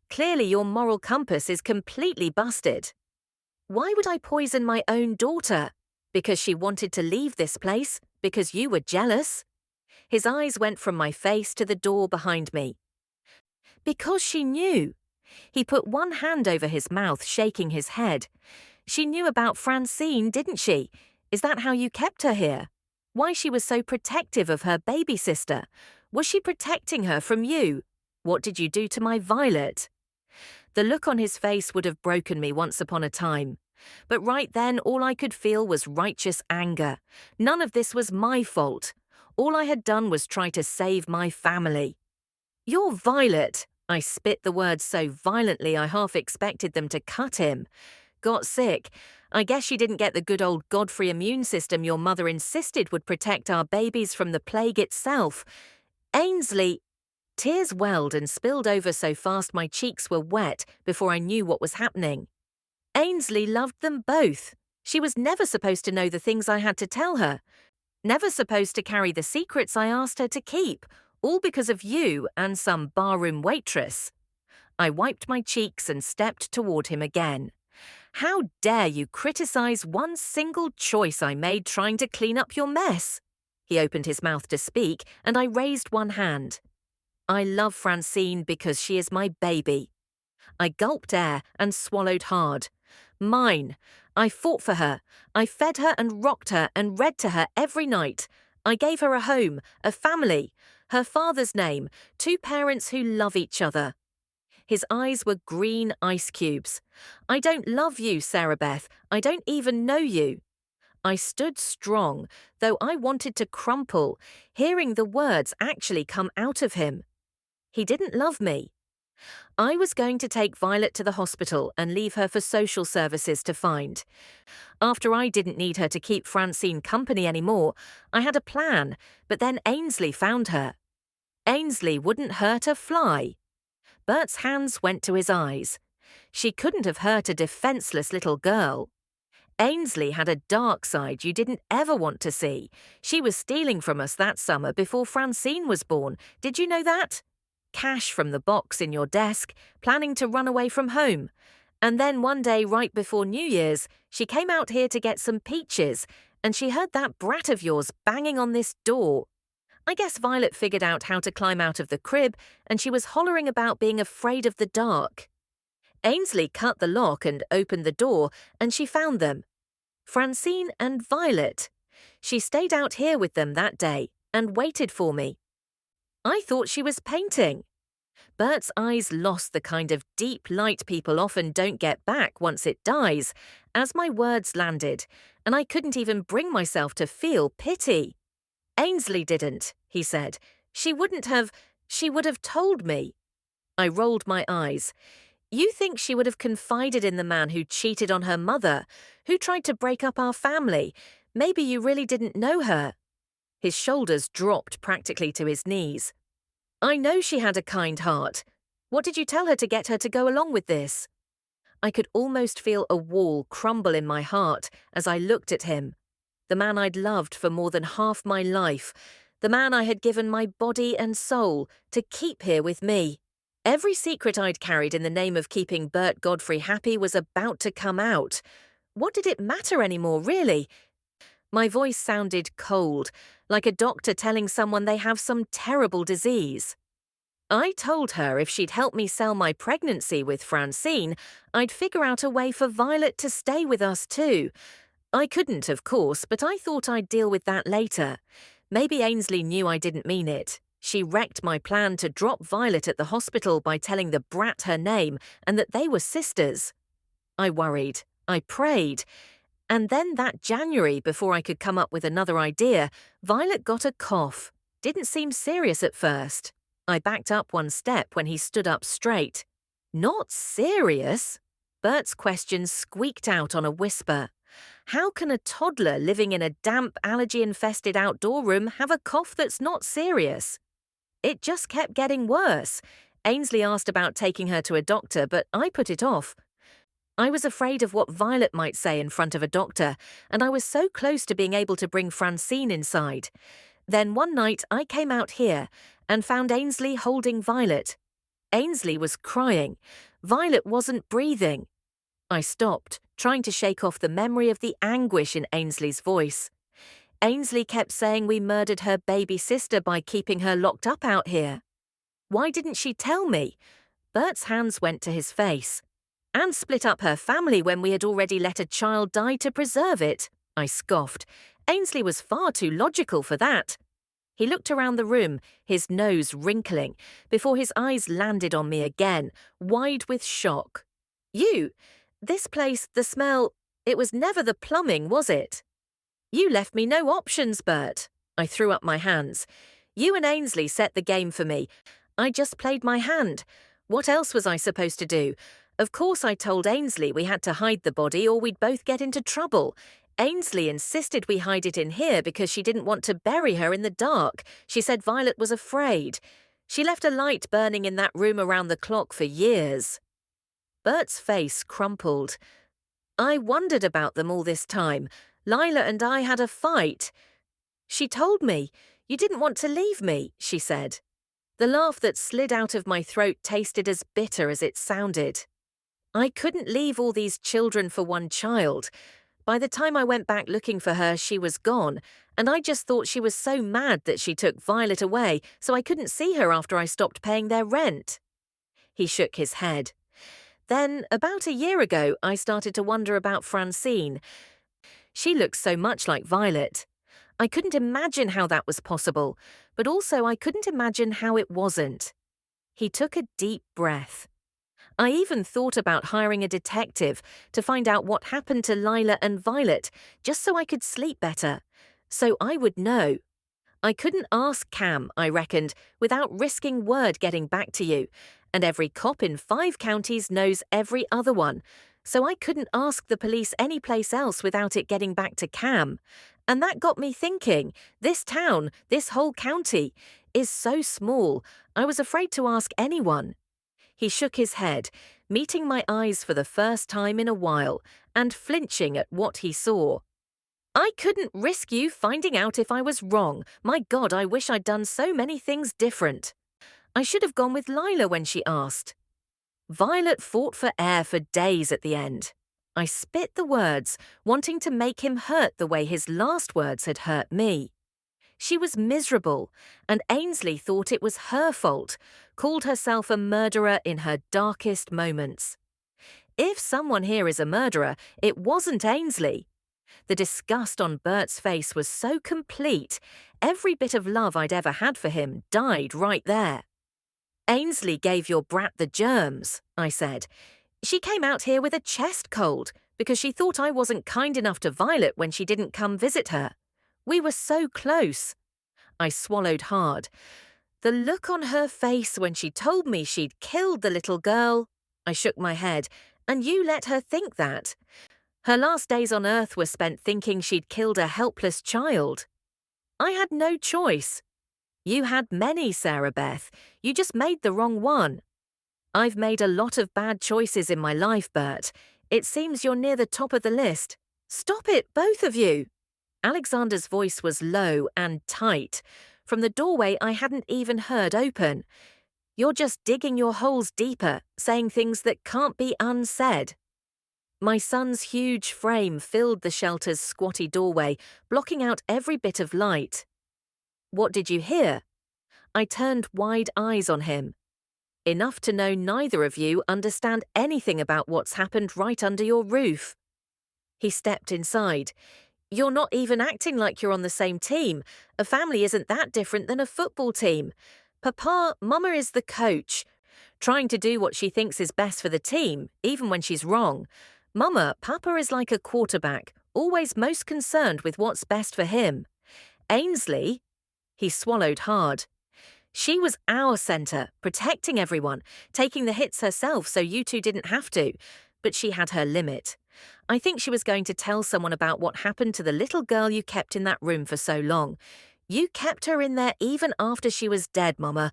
A: Clearly your moral compass is completely busted. Why would I poison my own daughter? Because she wanted to leave this place? Because you were jealous? His eyes went from my face to the door behind me. Because she knew. He put one hand over his mouth, shaking his head. She knew about Francine, didn't she? Is that how you kept her here? Why she was so protective of her baby sister? Was she protecting her from you? What did you do to my Violet? The look on his face would have broken me once upon a time. But right then all I could feel was righteous anger. None of this was my fault. All I had done was try to save my family. You're Violet. I spit the words so violently I half expected them to cut him. Got sick. I guess she didn't get the good old Godfrey immune system your mother insisted would protect our babies from the plague itself. Ainsley... Tears welled and spilled over so fast my cheeks were wet before I knew what was happening. Ainsley loved them both. She was never supposed to know the things I had to tell her. Never supposed to carry the secrets I asked her to keep. All because of you and some barroom waitress. I wiped my cheeks and stepped toward him again. How dare you criticize one single choice I made trying to clean up your mess? He opened his mouth to speak, and I raised one hand. I love Francine because she is my baby. I gulped air and swallowed hard. Mine. I fought for her. I fed her and rocked her and read to her every night. I gave her a home, a family, her father's name, 2 parents who love each other. His eyes were green ice cubes. I don't love you, Sarah Beth. I don't even know you. I stood strong, though I wanted to crumple, hearing the words actually come out of him. He didn't love me. I was going to take Violet to the hospital and leave her for social services to find. After I didn't need her to keep Francine company anymore, I had a plan, but then Ainsley found her. Ainsley wouldn't hurt a fly. Bert's hands went to his eyes. She couldn't have hurt a defenseless little girl. Ainsley had a dark side you didn't ever want to see. She was stealing from us that summer before Francine was born. Did you know that? Cash from the box in your desk, planning to run away from home. And then one day right before New Year's, she came out here to get some peaches, and she heard that brat of yours banging on this door. I guess Violet figured out how to climb out of the crib, and she was hollering about being afraid of the dark. Ainsley cut the lock and opened the door, and she found them. Francine and Violet. She stayed out here with them that day and waited for me. I thought she was painting. Bert's eyes lost the kind of deep light people often don't get back once it dies, as my words landed, and I couldn't even bring myself to feel pity. Ainsley didn't, he said. She would have told me. I rolled my eyes. You think she would have confided in the man who cheated on her mother, who tried to break up our family? Maybe you really didn't know her. His shoulders dropped practically to his knees. I know she had a kind heart. What did you tell her to get her to go along with this? I could almost feel a wall crumble in my heart as I looked at him. The man I'd loved for more than half my life. The man I had given my body and soul to keep here with me. Every secret I'd carried in the name of keeping Bert Godfrey happy was about to come out. What did it matter anymore, really? My voice sounded cold, like a doctor telling someone they have some terrible disease. I told her if she'd help me sell my pregnancy with Francine, I'd figure out a way for Violet to stay with us too. I couldn't, of course, but I thought I'd deal with that later. Maybe Ainsley knew I didn't mean it. She wrecked my plan to drop Violet at the hospital by telling the brat her name and that they were sisters. I worried. I prayed. And then that January, before I could come up with another idea, Violet got a cough. Didn't seem serious at first. I backed up one step when he stood up straight. Not serious? Bert's question squeaked out on a whisper. How can a toddler living in a damp, allergy-infested outdoor room have a cough that's not serious? It just kept getting worse. Ainsley asked about taking her to a doctor, but I put it off. I was afraid of what Violet might say in front of a doctor, and I was so close to being able to bring Francine inside. Then one night I came out here and found Ainsley holding Violet. Ainsley was crying. Violet wasn't breathing. I stopped, trying to shake off the memory of the anguish in Ainsley's voice. Ainsley kept saying we murdered her baby sister by keeping her locked up out here. Why didn't she tell me? Bert's hands went to his face. And split up her family when we had already let a child die to preserve it, I scoffed. Ainsley was far too logical for that. He looked around the room, his nose wrinkling, before his eyes landed on me again, wide with shock. This place, the smell, it was never the plumbing, was it? You left me no options, Bert. I threw up my hands. You and Ainsley set the game for me. I just played my hand. What else was I supposed to do? Of course I told Ainsley we had to hide the body or we'd both get into trouble. Ainsley insisted we hide it in here because she didn't want to bury her in the dark. She said Violet was afraid. She left a light burning in that room around the clock for years. Bert's face crumpled. I wondered about them all this time. Lila and I had a fight. She told me, you didn't want to leave me, she said. The laugh that slid out of my throat tasted as bitter as it sounded. I couldn't leave all these children for one child. By the time I went back looking for her, she was gone, and I just thought she was so mad that she took Violet away, so I couldn't see her after I stopped paying their rent. He shook his head. Then, about a year ago, I started to wonder about Francine. She looks so much like Violet. I couldn't imagine how that was possible, but also I couldn't imagine how it wasn't. He took a deep breath. I even thought about hiring a detective to find out what happened to Lila and Violet, just so I could sleep better, so I would know. I couldn't ask Cam, I reckoned, without risking word getting back to you, and every cop in 5 counties knows every other one, so I couldn't ask the police anyplace else without it getting back to Cam. And that got me thinking, this town, this whole county, is so small, I was afraid to ask anyone. He shook his head, meeting my eyes for the first time in a while, and flinching at what he saw. I couldn't risk you finding out if I was wrong. My God, I wish I'd done so many things different. I should have gone with Lila when she asked. Violet fought for air for days at the end. I spit the words, wanting to make him hurt the way his last words had hurt me. She was miserable, and Ainsley thought it was her fault, called herself a murderer in her darkest moments. If someone here is a murderer, it wasn't Ainsley. The disgust on Bert's face was so complete, every bit of love I'd ever had for him died right there. Ainsley gave your brat the germs, I said. She came out here with a chest cold because she thought I wasn't kind enough to Violet when she didn't come visit her. We were so close. I swallowed hard. The look on her face when she told me she'd killed the little girl. I shook my head. And you let her think that. Her last days on Earth were spent thinking she'd killed a helpless child. I had no choice. You had many, Sarah Beth. You just made the wrong one. I've made a lot of bad choices in my life, Bert. It seems you're near the top of the list. Stop it, both of you. Alexander's voice was low and tight. From the doorway I hadn't even heard open. You're just digging your holes deeper, saying things that can't be unsaid. My son's huge frame filled the shelter's squatty doorway, blocking out every bit of light. What did you hear? I turned wide eyes on him. Enough to know neither of you understand anything about what's happened right under your roof. He stepped inside. You're not even acting like you're on the same team. A family isn't that different than a football team. Papa, Mama is the coach, trying to do what she thinks is best for the team, even when she's wrong. Mama, Papa is like a quarterback, always most concerned with what's best for him. Ainsley, he swallowed hard. She was our centre, protecting everyone, taking the hits herself so you two didn't have to. But she had her limit. I think she was going to tell someone about what happened to the little girl you kept in that room for so long. You kept her in there even after she was dead, Mama.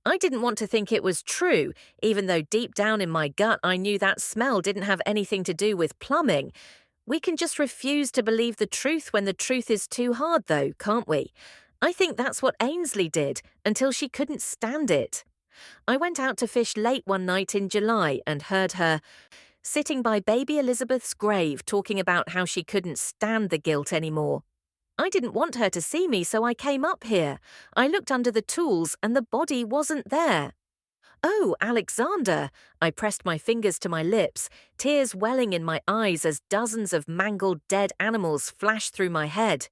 A: I didn't want to think it was true, even though deep down in my gut I knew that smell didn't have anything to do with plumbing. We can just refuse to believe the truth when the truth is too hard, though, can't we? I think that's what Ainsley did, until she couldn't stand it. I went out to fish late one night in July and heard her sitting by baby Elizabeth's grave talking about how she couldn't stand the guilt anymore. I didn't want her to see me, so I came up here. I looked under the tools and the body wasn't there. Oh, Alexander! I pressed my fingers to my lips, tears welling in my eyes as dozens of mangled dead animals flashed through my head.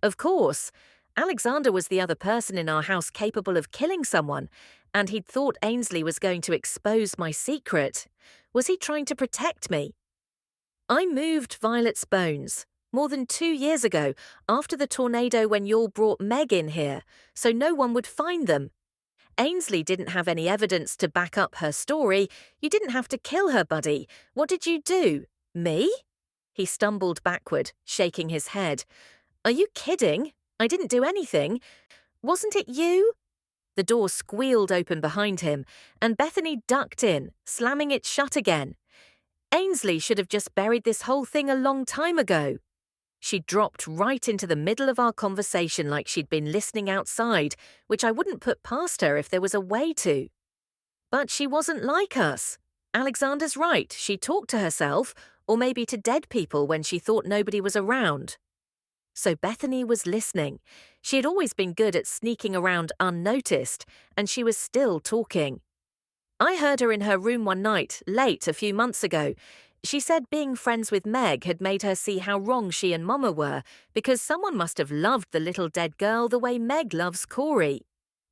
A: Of course, Alexander was the other person in our house capable of killing someone, and he'd thought Ainsley was going to expose my secret. Was he trying to protect me? I moved Violet's bones more than 2 years ago, after the tornado when you all brought Meg in here, so no one would find them. Ainsley didn't have any evidence to back up her story. You didn't have to kill her, buddy. What did you do? Me? He stumbled backward, shaking his head. Are you kidding? I didn't do anything. Wasn't it you? The door squealed open behind him, and Bethany ducked in, slamming it shut again. Ainsley should have just buried this whole thing a long time ago. She dropped right into the middle of our conversation like she'd been listening outside, which I wouldn't put past her if there was a way to. But she wasn't like us. Alexander's right, she talked to herself, or maybe to dead people when she thought nobody was around. So Bethany was listening. She had always been good at sneaking around unnoticed, and she was still talking. I heard her in her room one night, late a few months ago. She said being friends with Meg had made her see how wrong she and Mama were, because someone must have loved the little dead girl the way Meg loves Corey.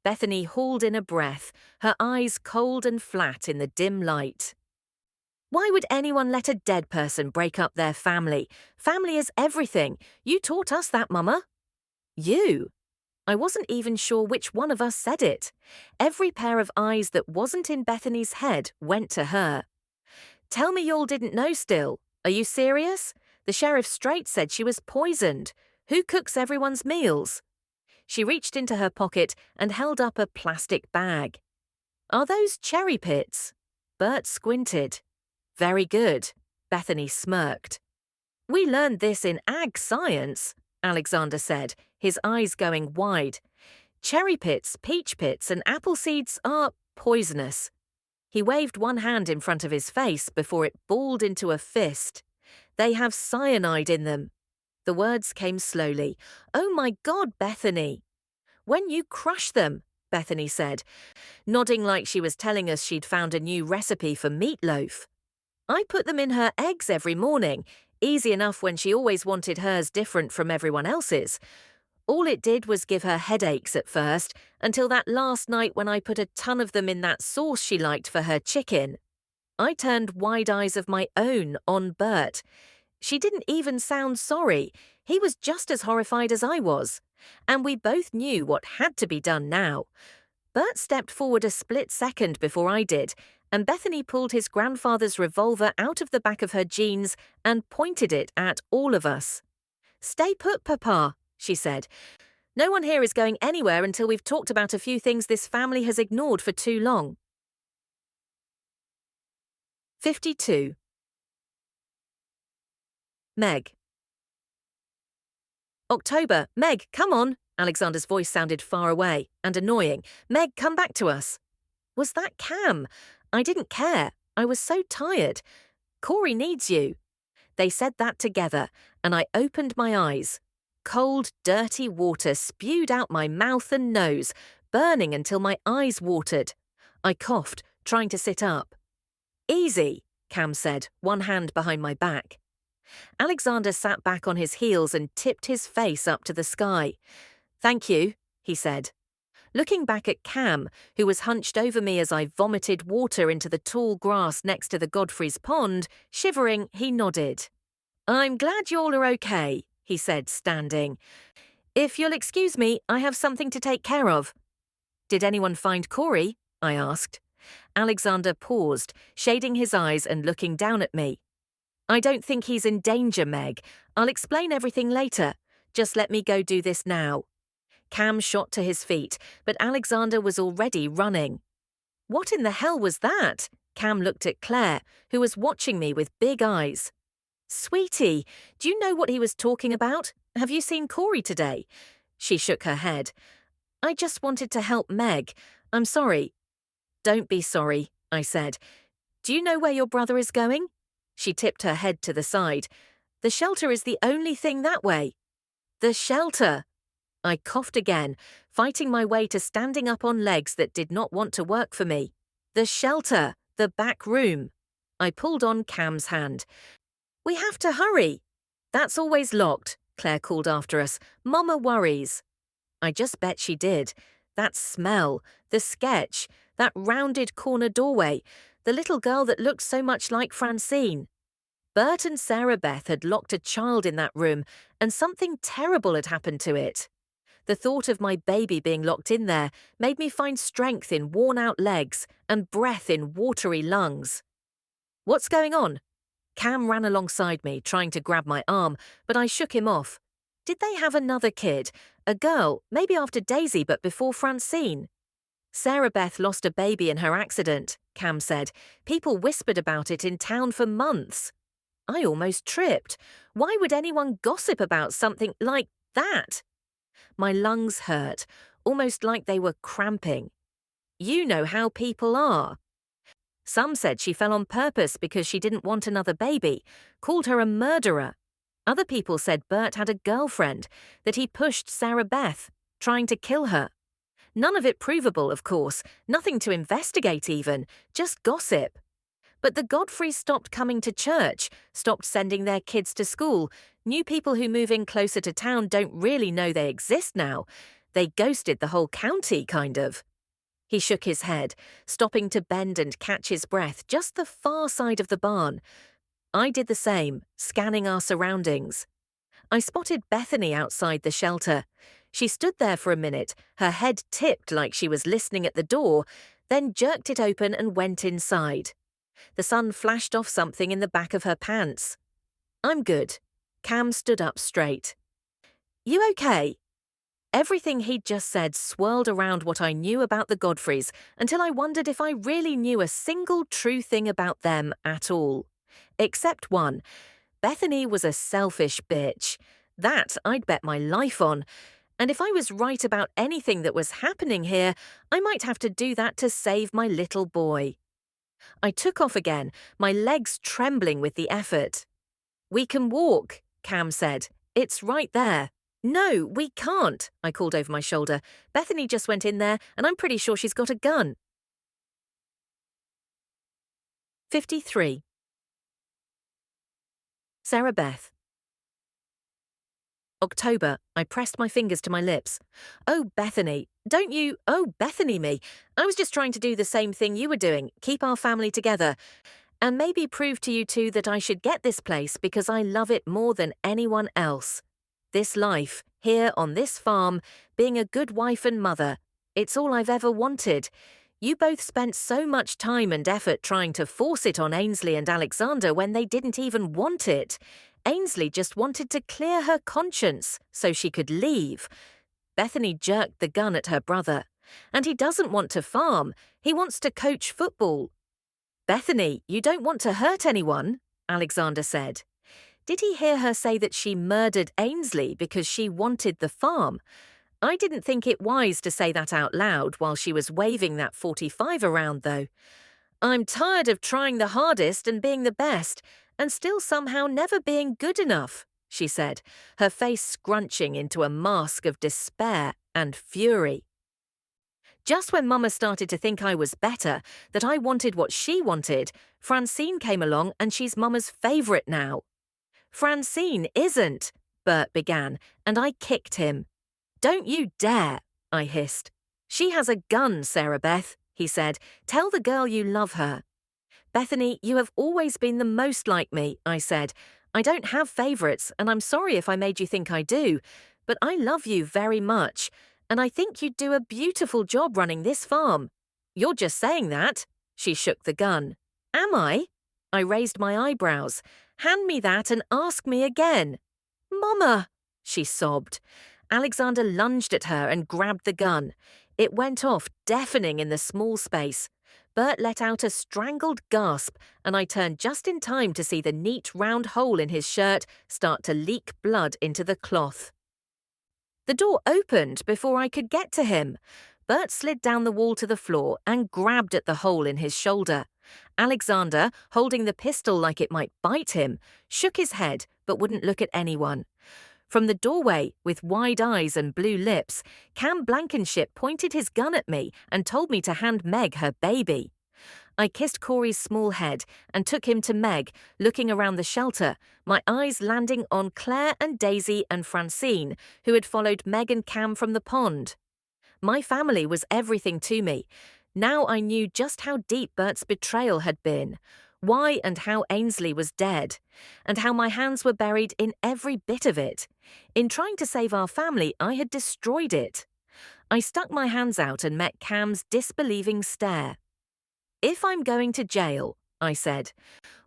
A: Bethany hauled in a breath, her eyes cold and flat in the dim light. Why would anyone let a dead person break up their family? Family is everything. You taught us that, Mama. You? I wasn't even sure which one of us said it. Every pair of eyes that wasn't in Bethany's head went to her. Tell me y'all didn't know still. Are you serious? The sheriff straight said she was poisoned. Who cooks everyone's meals? She reached into her pocket and held up a plastic bag. Are those cherry pits? Bert squinted. Very good. Bethany smirked. We learned this in ag science, Alexander said, his eyes going wide. Cherry pits, peach pits, and apple seeds are poisonous. He waved one hand in front of his face before it balled into a fist. They have cyanide in them. The words came slowly. Oh my God, Bethany. When you crush them, Bethany said, nodding like she was telling us she'd found a new recipe for meatloaf. I put them in her eggs every morning, easy enough when she always wanted hers different from everyone else's. All it did was give her headaches at first, until that last night when I put a ton of them in that sauce she liked for her chicken. I turned wide eyes of my own on Bert. She didn't even sound sorry. He was just as horrified as I was. And we both knew what had to be done now. Bert stepped forward a split second before I did, and Bethany pulled his grandfather's revolver out of the back of her jeans and pointed it at all of us. Stay put, Papa, she said. No one here is going anywhere until we've talked about a few things this family has ignored for too long. 52. Meg. October. Meg, come on. Alexander's voice sounded far away and annoying. Meg, come back to us. Was that Cam? I didn't care. I was so tired. Corey needs you. They said that together, and I opened my eyes. Cold, dirty water spewed out my mouth and nose, burning until my eyes watered. I coughed, trying to sit up. Easy, Cam said, one hand behind my back. Alexander sat back on his heels and tipped his face up to the sky. Thank you, he said. Looking back at Cam, who was hunched over me as I vomited water into the tall grass next to the Godfrey's pond, shivering, he nodded. I'm glad y'all are okay, he said, standing. If you'll excuse me, I have something to take care of. Did anyone find Corey? I asked. Alexander paused, shading his eyes and looking down at me. I don't think he's in danger, Meg. I'll explain everything later. Just let me go do this now. Cam shot to his feet, but Alexander was already running. What in the hell was that? Cam looked at Claire, who was watching me with big eyes. Sweetie, do you know what he was talking about? Have you seen Corey today? She shook her head. I just wanted to help Meg. I'm sorry. Don't be sorry, I said. Do you know where your brother is going? She tipped her head to the side. The shelter is the only thing that way. The shelter. I coughed again, fighting my way to standing up on legs that did not want to work for me. The shelter, the back room. I pulled on Cam's hand. We have to hurry. That's always locked, Claire called after us. Mama worries. I just bet she did. That smell, the sketch, that rounded corner doorway, the little girl that looked so much like Francine. Bert and Sarah Beth had locked a child in that room, and something terrible had happened to it. The thought of my baby being locked in there made me find strength in worn-out legs and breath in watery lungs. What's going on? Cam ran alongside me, trying to grab my arm, but I shook him off. Did they have another kid? A girl, maybe after Daisy but before Francine? Sarah Beth lost a baby in her accident, Cam said. People whispered about it in town for months. I almost tripped. Why would anyone gossip about something like that? My lungs hurt, almost like they were cramping. You know how people are. Some said she fell on purpose because she didn't want another baby, called her a murderer. Other people said Bert had a girlfriend, that he pushed Sarah Beth, trying to kill her. None of it provable, of course, nothing to investigate even, just gossip. But the Godfreys stopped coming to church, stopped sending their kids to school. New people who move in closer to town don't really know they exist now. They ghosted the whole county, kind of. He shook his head, stopping to bend and catch his breath just the far side of the barn. I did the same, scanning our surroundings. I spotted Bethany outside the shelter. She stood there for a minute, her head tipped like she was listening at the door, then jerked it open and went inside. The sun flashed off something in the back of her pants. "I'm good." Cam stood up straight. "You okay?" Everything he'd just said swirled around what I knew about the Godfreys until I wondered if I really knew a single true thing about them at all. Except one. Bethany was a selfish bitch. That I'd bet my life on. And if I was right about anything that was happening here, I might have to do that to save my little boy. I took off again, my legs trembling with the effort. "We can walk," Cam said. "It's right there." "No, we can't," I called over my shoulder. "Bethany just went in there, and I'm pretty sure she's got a gun." 53. Sarah Beth. October. I pressed my fingers to my lips. "Oh, Bethany, don't you— Oh, Bethany me. I was just trying to do the same thing you were doing, keep our family together. And maybe prove to you two that I should get this place because I love it more than anyone else. This life, here on this farm, being a good wife and mother, it's all I've ever wanted. You both spent so much time and effort trying to force it on Ainsley and Alexander when they didn't even want it. Ainsley just wanted to clear her conscience so she could leave. Bethany jerked the gun at her brother. And he doesn't want to farm, he wants to coach football. "Bethany, you don't want to hurt anyone," Alexander said. Did he hear her say that she murdered Ainsley because she wanted the farm? I didn't think it wise to say that out loud while she was waving that .45 around, though. "I'm tired of trying the hardest and being the best, and still somehow never being good enough," she said, her face scrunching into a mask of despair and fury. Just when Mama started to think I was better, that I wanted what she wanted, Francine came along and she's Mama's favourite now. "Francine isn't," Bert began, and I kicked him. "Don't you dare," I hissed. "She has a gun, Sarah Beth," he said. "Tell the girl you love her." "Bethany, you have always been the most like me," I said. "I don't have favourites, and I'm sorry if I made you think I do, but I love you very much, and I think you'd do a beautiful job running this farm." "You're just saying that." She shook the gun. "Am I?" I raised my eyebrows. "Hand me that and ask me again." "Mama!" she sobbed. Alexander lunged at her and grabbed the gun. It went off, deafening in the small space. Bert let out a strangled gasp, and I turned just in time to see the neat round hole in his shirt start to leak blood into the cloth. The door opened before I could get to him. Bert slid down the wall to the floor and grabbed at the hole in his shoulder. Alexander, holding the pistol like it might bite him, shook his head but wouldn't look at anyone. From the doorway, with wide eyes and blue lips, Cam Blankenship pointed his gun at me and told me to hand Meg her baby. I kissed Corey's small head and took him to Meg, looking around the shelter, my eyes landing on Claire and Daisy and Francine, who had followed Meg and Cam from the pond. My family was everything to me. Now I knew just how deep Bert's betrayal had been, why and how Ainsley was dead, and how my hands were buried in every bit of it. In trying to save our family, I had destroyed it. I stuck my hands out and met Cam's disbelieving stare. "If I'm going to jail," I said,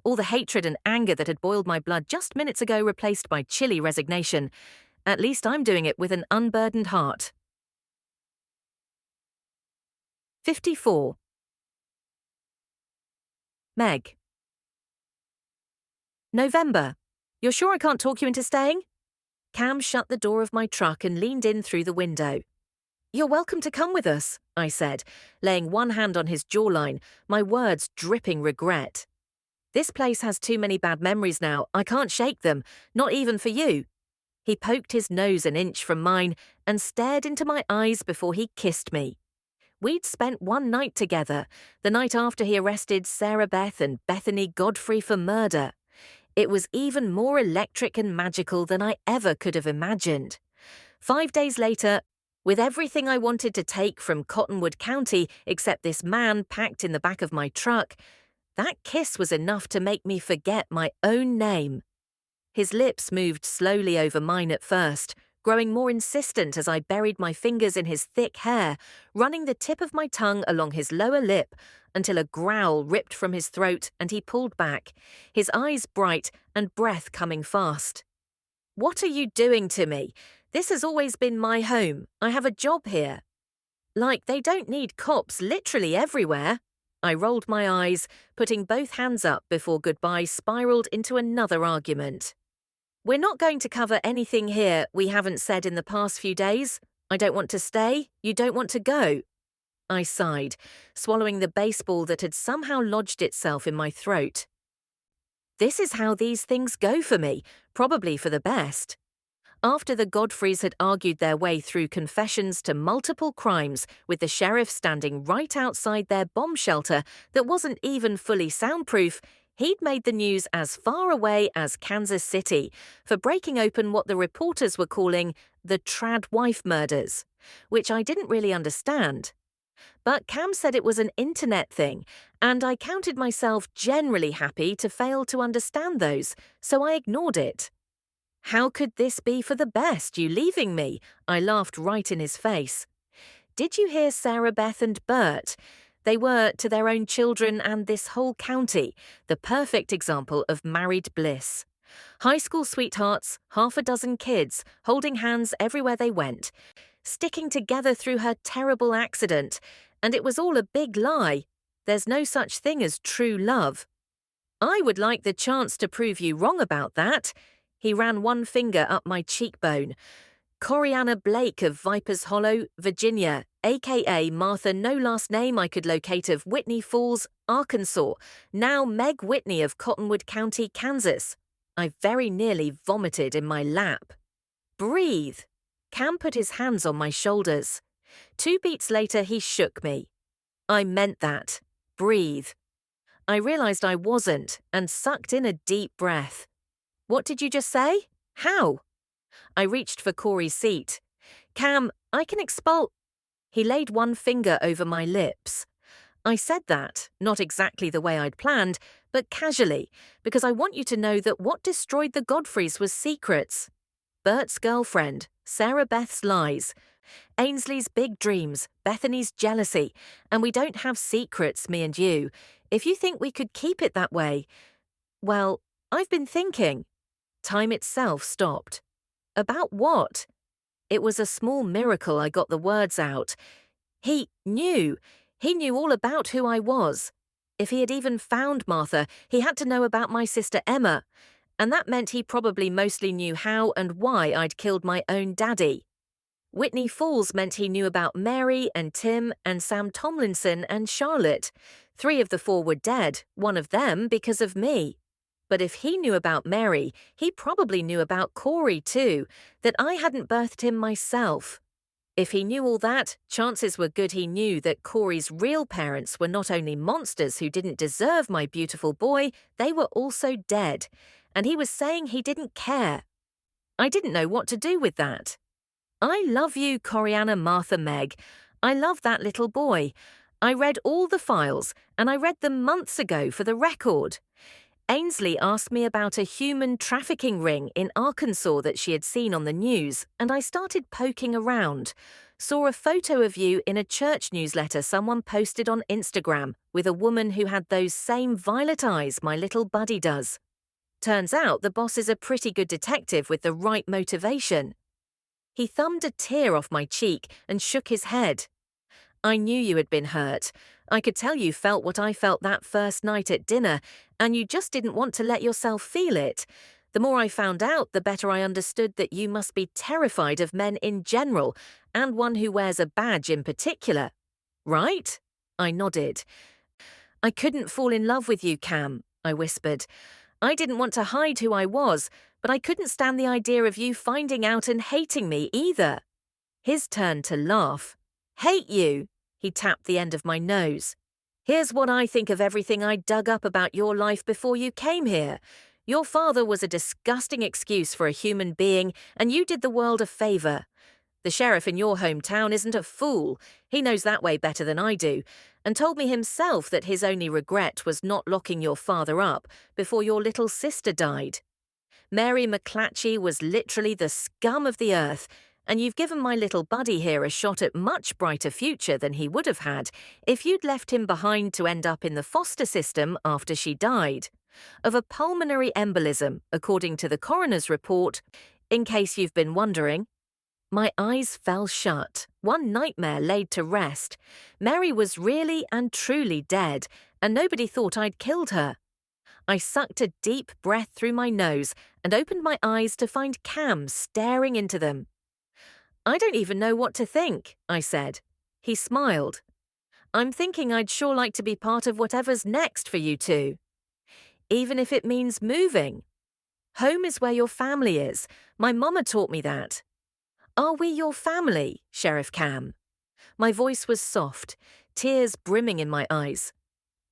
A: all the hatred and anger that had boiled my blood just minutes ago replaced by chilly resignation, "at least I'm doing it with an unburdened heart." 54. Meg. November. "You're sure I can't talk you into staying?" Cam shut the door of my truck and leaned in through the window. "You're welcome to come with us," I said, laying one hand on his jawline, my words dripping regret. "This place has too many bad memories now. I can't shake them, not even for you." He poked his nose an inch from mine and stared into my eyes before he kissed me. We'd spent one night together, the night after he arrested Sarah Beth and Bethany Godfrey for murder. It was even more electric and magical than I ever could have imagined. 5 days later, with everything I wanted to take from Cottonwood County except this man packed in the back of my truck, that kiss was enough to make me forget my own name. His lips moved slowly over mine at first, growing more insistent as I buried my fingers in his thick hair, running the tip of my tongue along his lower lip until a growl ripped from his throat and he pulled back, his eyes bright and breath coming fast. "What are you doing to me? This has always been my home. I have a job here." Like they don't need cops literally everywhere. I rolled my eyes, putting both hands up before goodbye spiraled into another argument. "We're not going to cover anything here we haven't said in the past few days. I don't want to stay, you don't want to go." I sighed, swallowing the baseball that had somehow lodged itself in my throat. This is how these things go for me, probably for the best. After the Godfreys had argued their way through confessions to multiple crimes, with the sheriff standing right outside their bomb shelter that wasn't even fully soundproof, he'd made the news as far away as Kansas City for breaking open what the reporters were calling the trad wife murders, which I didn't really understand. But Cam said it was an internet thing, and I counted myself generally happy to fail to understand those, so I ignored it. "How could this be for the best, you leaving me?" I laughed right in his face. "Did you hear Sarah Beth and Bert? They were, to their own children and this whole county, the perfect example of married bliss. High school sweethearts, half a dozen kids, holding hands everywhere they went, sticking together through her terrible accident, and it was all a big lie. There's no such thing as true love." "I would like the chance to prove you wrong about that." He ran one finger up my cheekbone. "Corianna Blake of Vipers Hollow, Virginia, a.k.a. Martha No Last Name I could locate of Whitney Falls, Arkansas, now Meg Whitney of Cottonwood County, Kansas." I very nearly vomited in my lap. "Breathe." Cam put his hands on my shoulders. 2 beats later, he shook me. I meant that. Breathe. I realized I wasn't and sucked in a deep breath. "What did you just say? How?" I reached for Corey's seat. "Cam, I can expel—" He laid one finger over my lips. I said that, not exactly the way I'd planned, but casually, because I want you to know that what destroyed the Godfreys was secrets. Bert's girlfriend, Sarah Beth's lies, Ainsley's big dreams, Bethany's jealousy, and we don't have secrets, me and you. If you think we could keep it that way, well, I've been thinking." Time itself stopped. "About what?" It was a small miracle I got the words out. He knew. He knew all about who I was. If he had even found Martha, he had to know about my sister Emma, and that meant he probably mostly knew how and why I'd killed my own daddy. Whitney Falls meant he knew about Mary and Tim and Sam Tomlinson and Charlotte. 3 of the 4 were dead, one of them because of me. But if he knew about Mary, he probably knew about Corey too, that I hadn't birthed him myself. If he knew all that, chances were good he knew that Corey's real parents were not only monsters who didn't deserve my beautiful boy, they were also dead. And he was saying he didn't care. I didn't know what to do with that. "I love you, Corianna Martha Meg. I love that little boy. I read all the files, and I read them months ago for the record. Ainsley asked me about a human trafficking ring in Arkansas that she had seen on the news, and I started poking around. Saw a photo of you in a church newsletter someone posted on Instagram with a woman who had those same violet eyes my little buddy does. Turns out the boss is a pretty good detective with the right motivation." He thumbed a tear off my cheek and shook his head. "I knew you had been hurt. I could tell you felt what I felt that first night at dinner, and you just didn't want to let yourself feel it. The more I found out, the better I understood that you must be terrified of men in general, and one who wears a badge in particular. Right?" I nodded. "I couldn't fall in love with you, Cam," I whispered. "I didn't want to hide who I was, but I couldn't stand the idea of you finding out and hating me either." His turn to laugh. "Hate you?" He tapped the end of my nose. "Here's what I think of everything I dug up about your life before you came here. Your father was a disgusting excuse for a human being, and you did the world a favor. The sheriff in your hometown isn't a fool. He knows that way better than I do, and told me himself that his only regret was not locking your father up before your little sister died. Mary McClatchy was literally the scum of the earth, and you've given my little buddy here a shot at much brighter future than he would have had if you'd left him behind to end up in the foster system after she died. Of a pulmonary embolism, according to the coroner's report, in case you've been wondering. My eyes fell shut, one nightmare laid to rest. Mary was really and truly dead, and nobody thought I'd killed her. I sucked a deep breath through my nose and opened my eyes to find Cam staring into them. I don't even know what to think, I said. He smiled. I'm thinking I'd sure like to be part of whatever's next for you two. Even if it means moving. Home is where your family is. My mama taught me that. Are we your family, Sheriff Cam? My voice was soft, tears brimming in my eyes.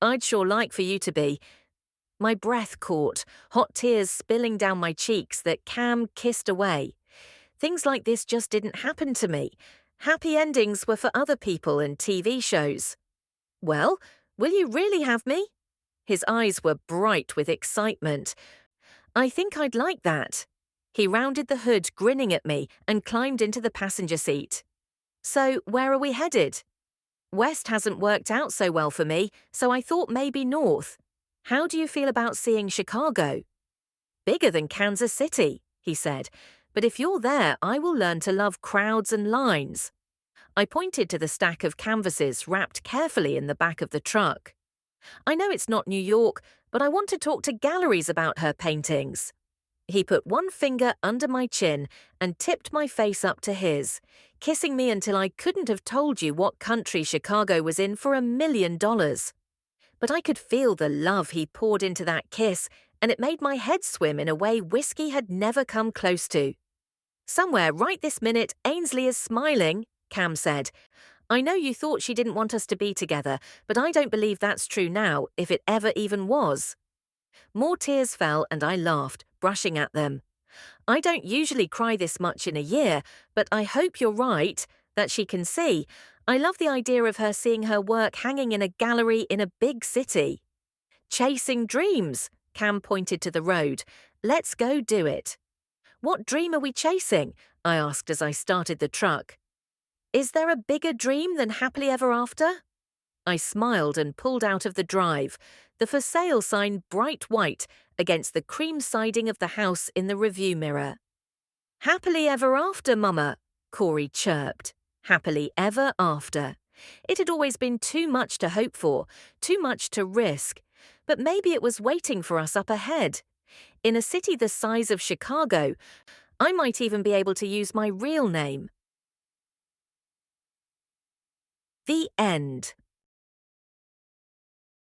A: I'd sure like for you to be. My breath caught, hot tears spilling down my cheeks that Cam kissed away. Things like this just didn't happen to me. Happy endings were for other people and TV shows. Well, will you really have me? His eyes were bright with excitement. I think I'd like that. He rounded the hood, grinning at me, and climbed into the passenger seat. So, where are we headed? West hasn't worked out so well for me, so I thought maybe north. How do you feel about seeing Chicago? Bigger than Kansas City, he said, but if you're there, I will learn to love crowds and lines. I pointed to the stack of canvases wrapped carefully in the back of the truck. I know it's not New York, but I want to talk to galleries about her paintings. He put one finger under my chin and tipped my face up to his, kissing me until I couldn't have told you what country Chicago was in for $1 million. But I could feel the love he poured into that kiss, and it made my head swim in a way whiskey had never come close to. Somewhere right this minute, Ainsley is smiling, Cam said. I know you thought she didn't want us to be together, but I don't believe that's true now, if it ever even was. More tears fell and I laughed, brushing at them. I don't usually cry this much in a year, but I hope you're right, that she can see. I love the idea of her seeing her work hanging in a gallery in a big city. Chasing dreams, Cam pointed to the road. Let's go do it. What dream are we chasing? I asked as I started the truck. Is there a bigger dream than happily ever after? I smiled and pulled out of the drive, the for sale sign bright white against the cream siding of the house in the review mirror. Happily ever after, Mama, Corey chirped. Happily ever after. It had always been too much to hope for, too much to risk, but maybe it was waiting for us up ahead. In a city the size of Chicago, I might even be able to use my real name. The end.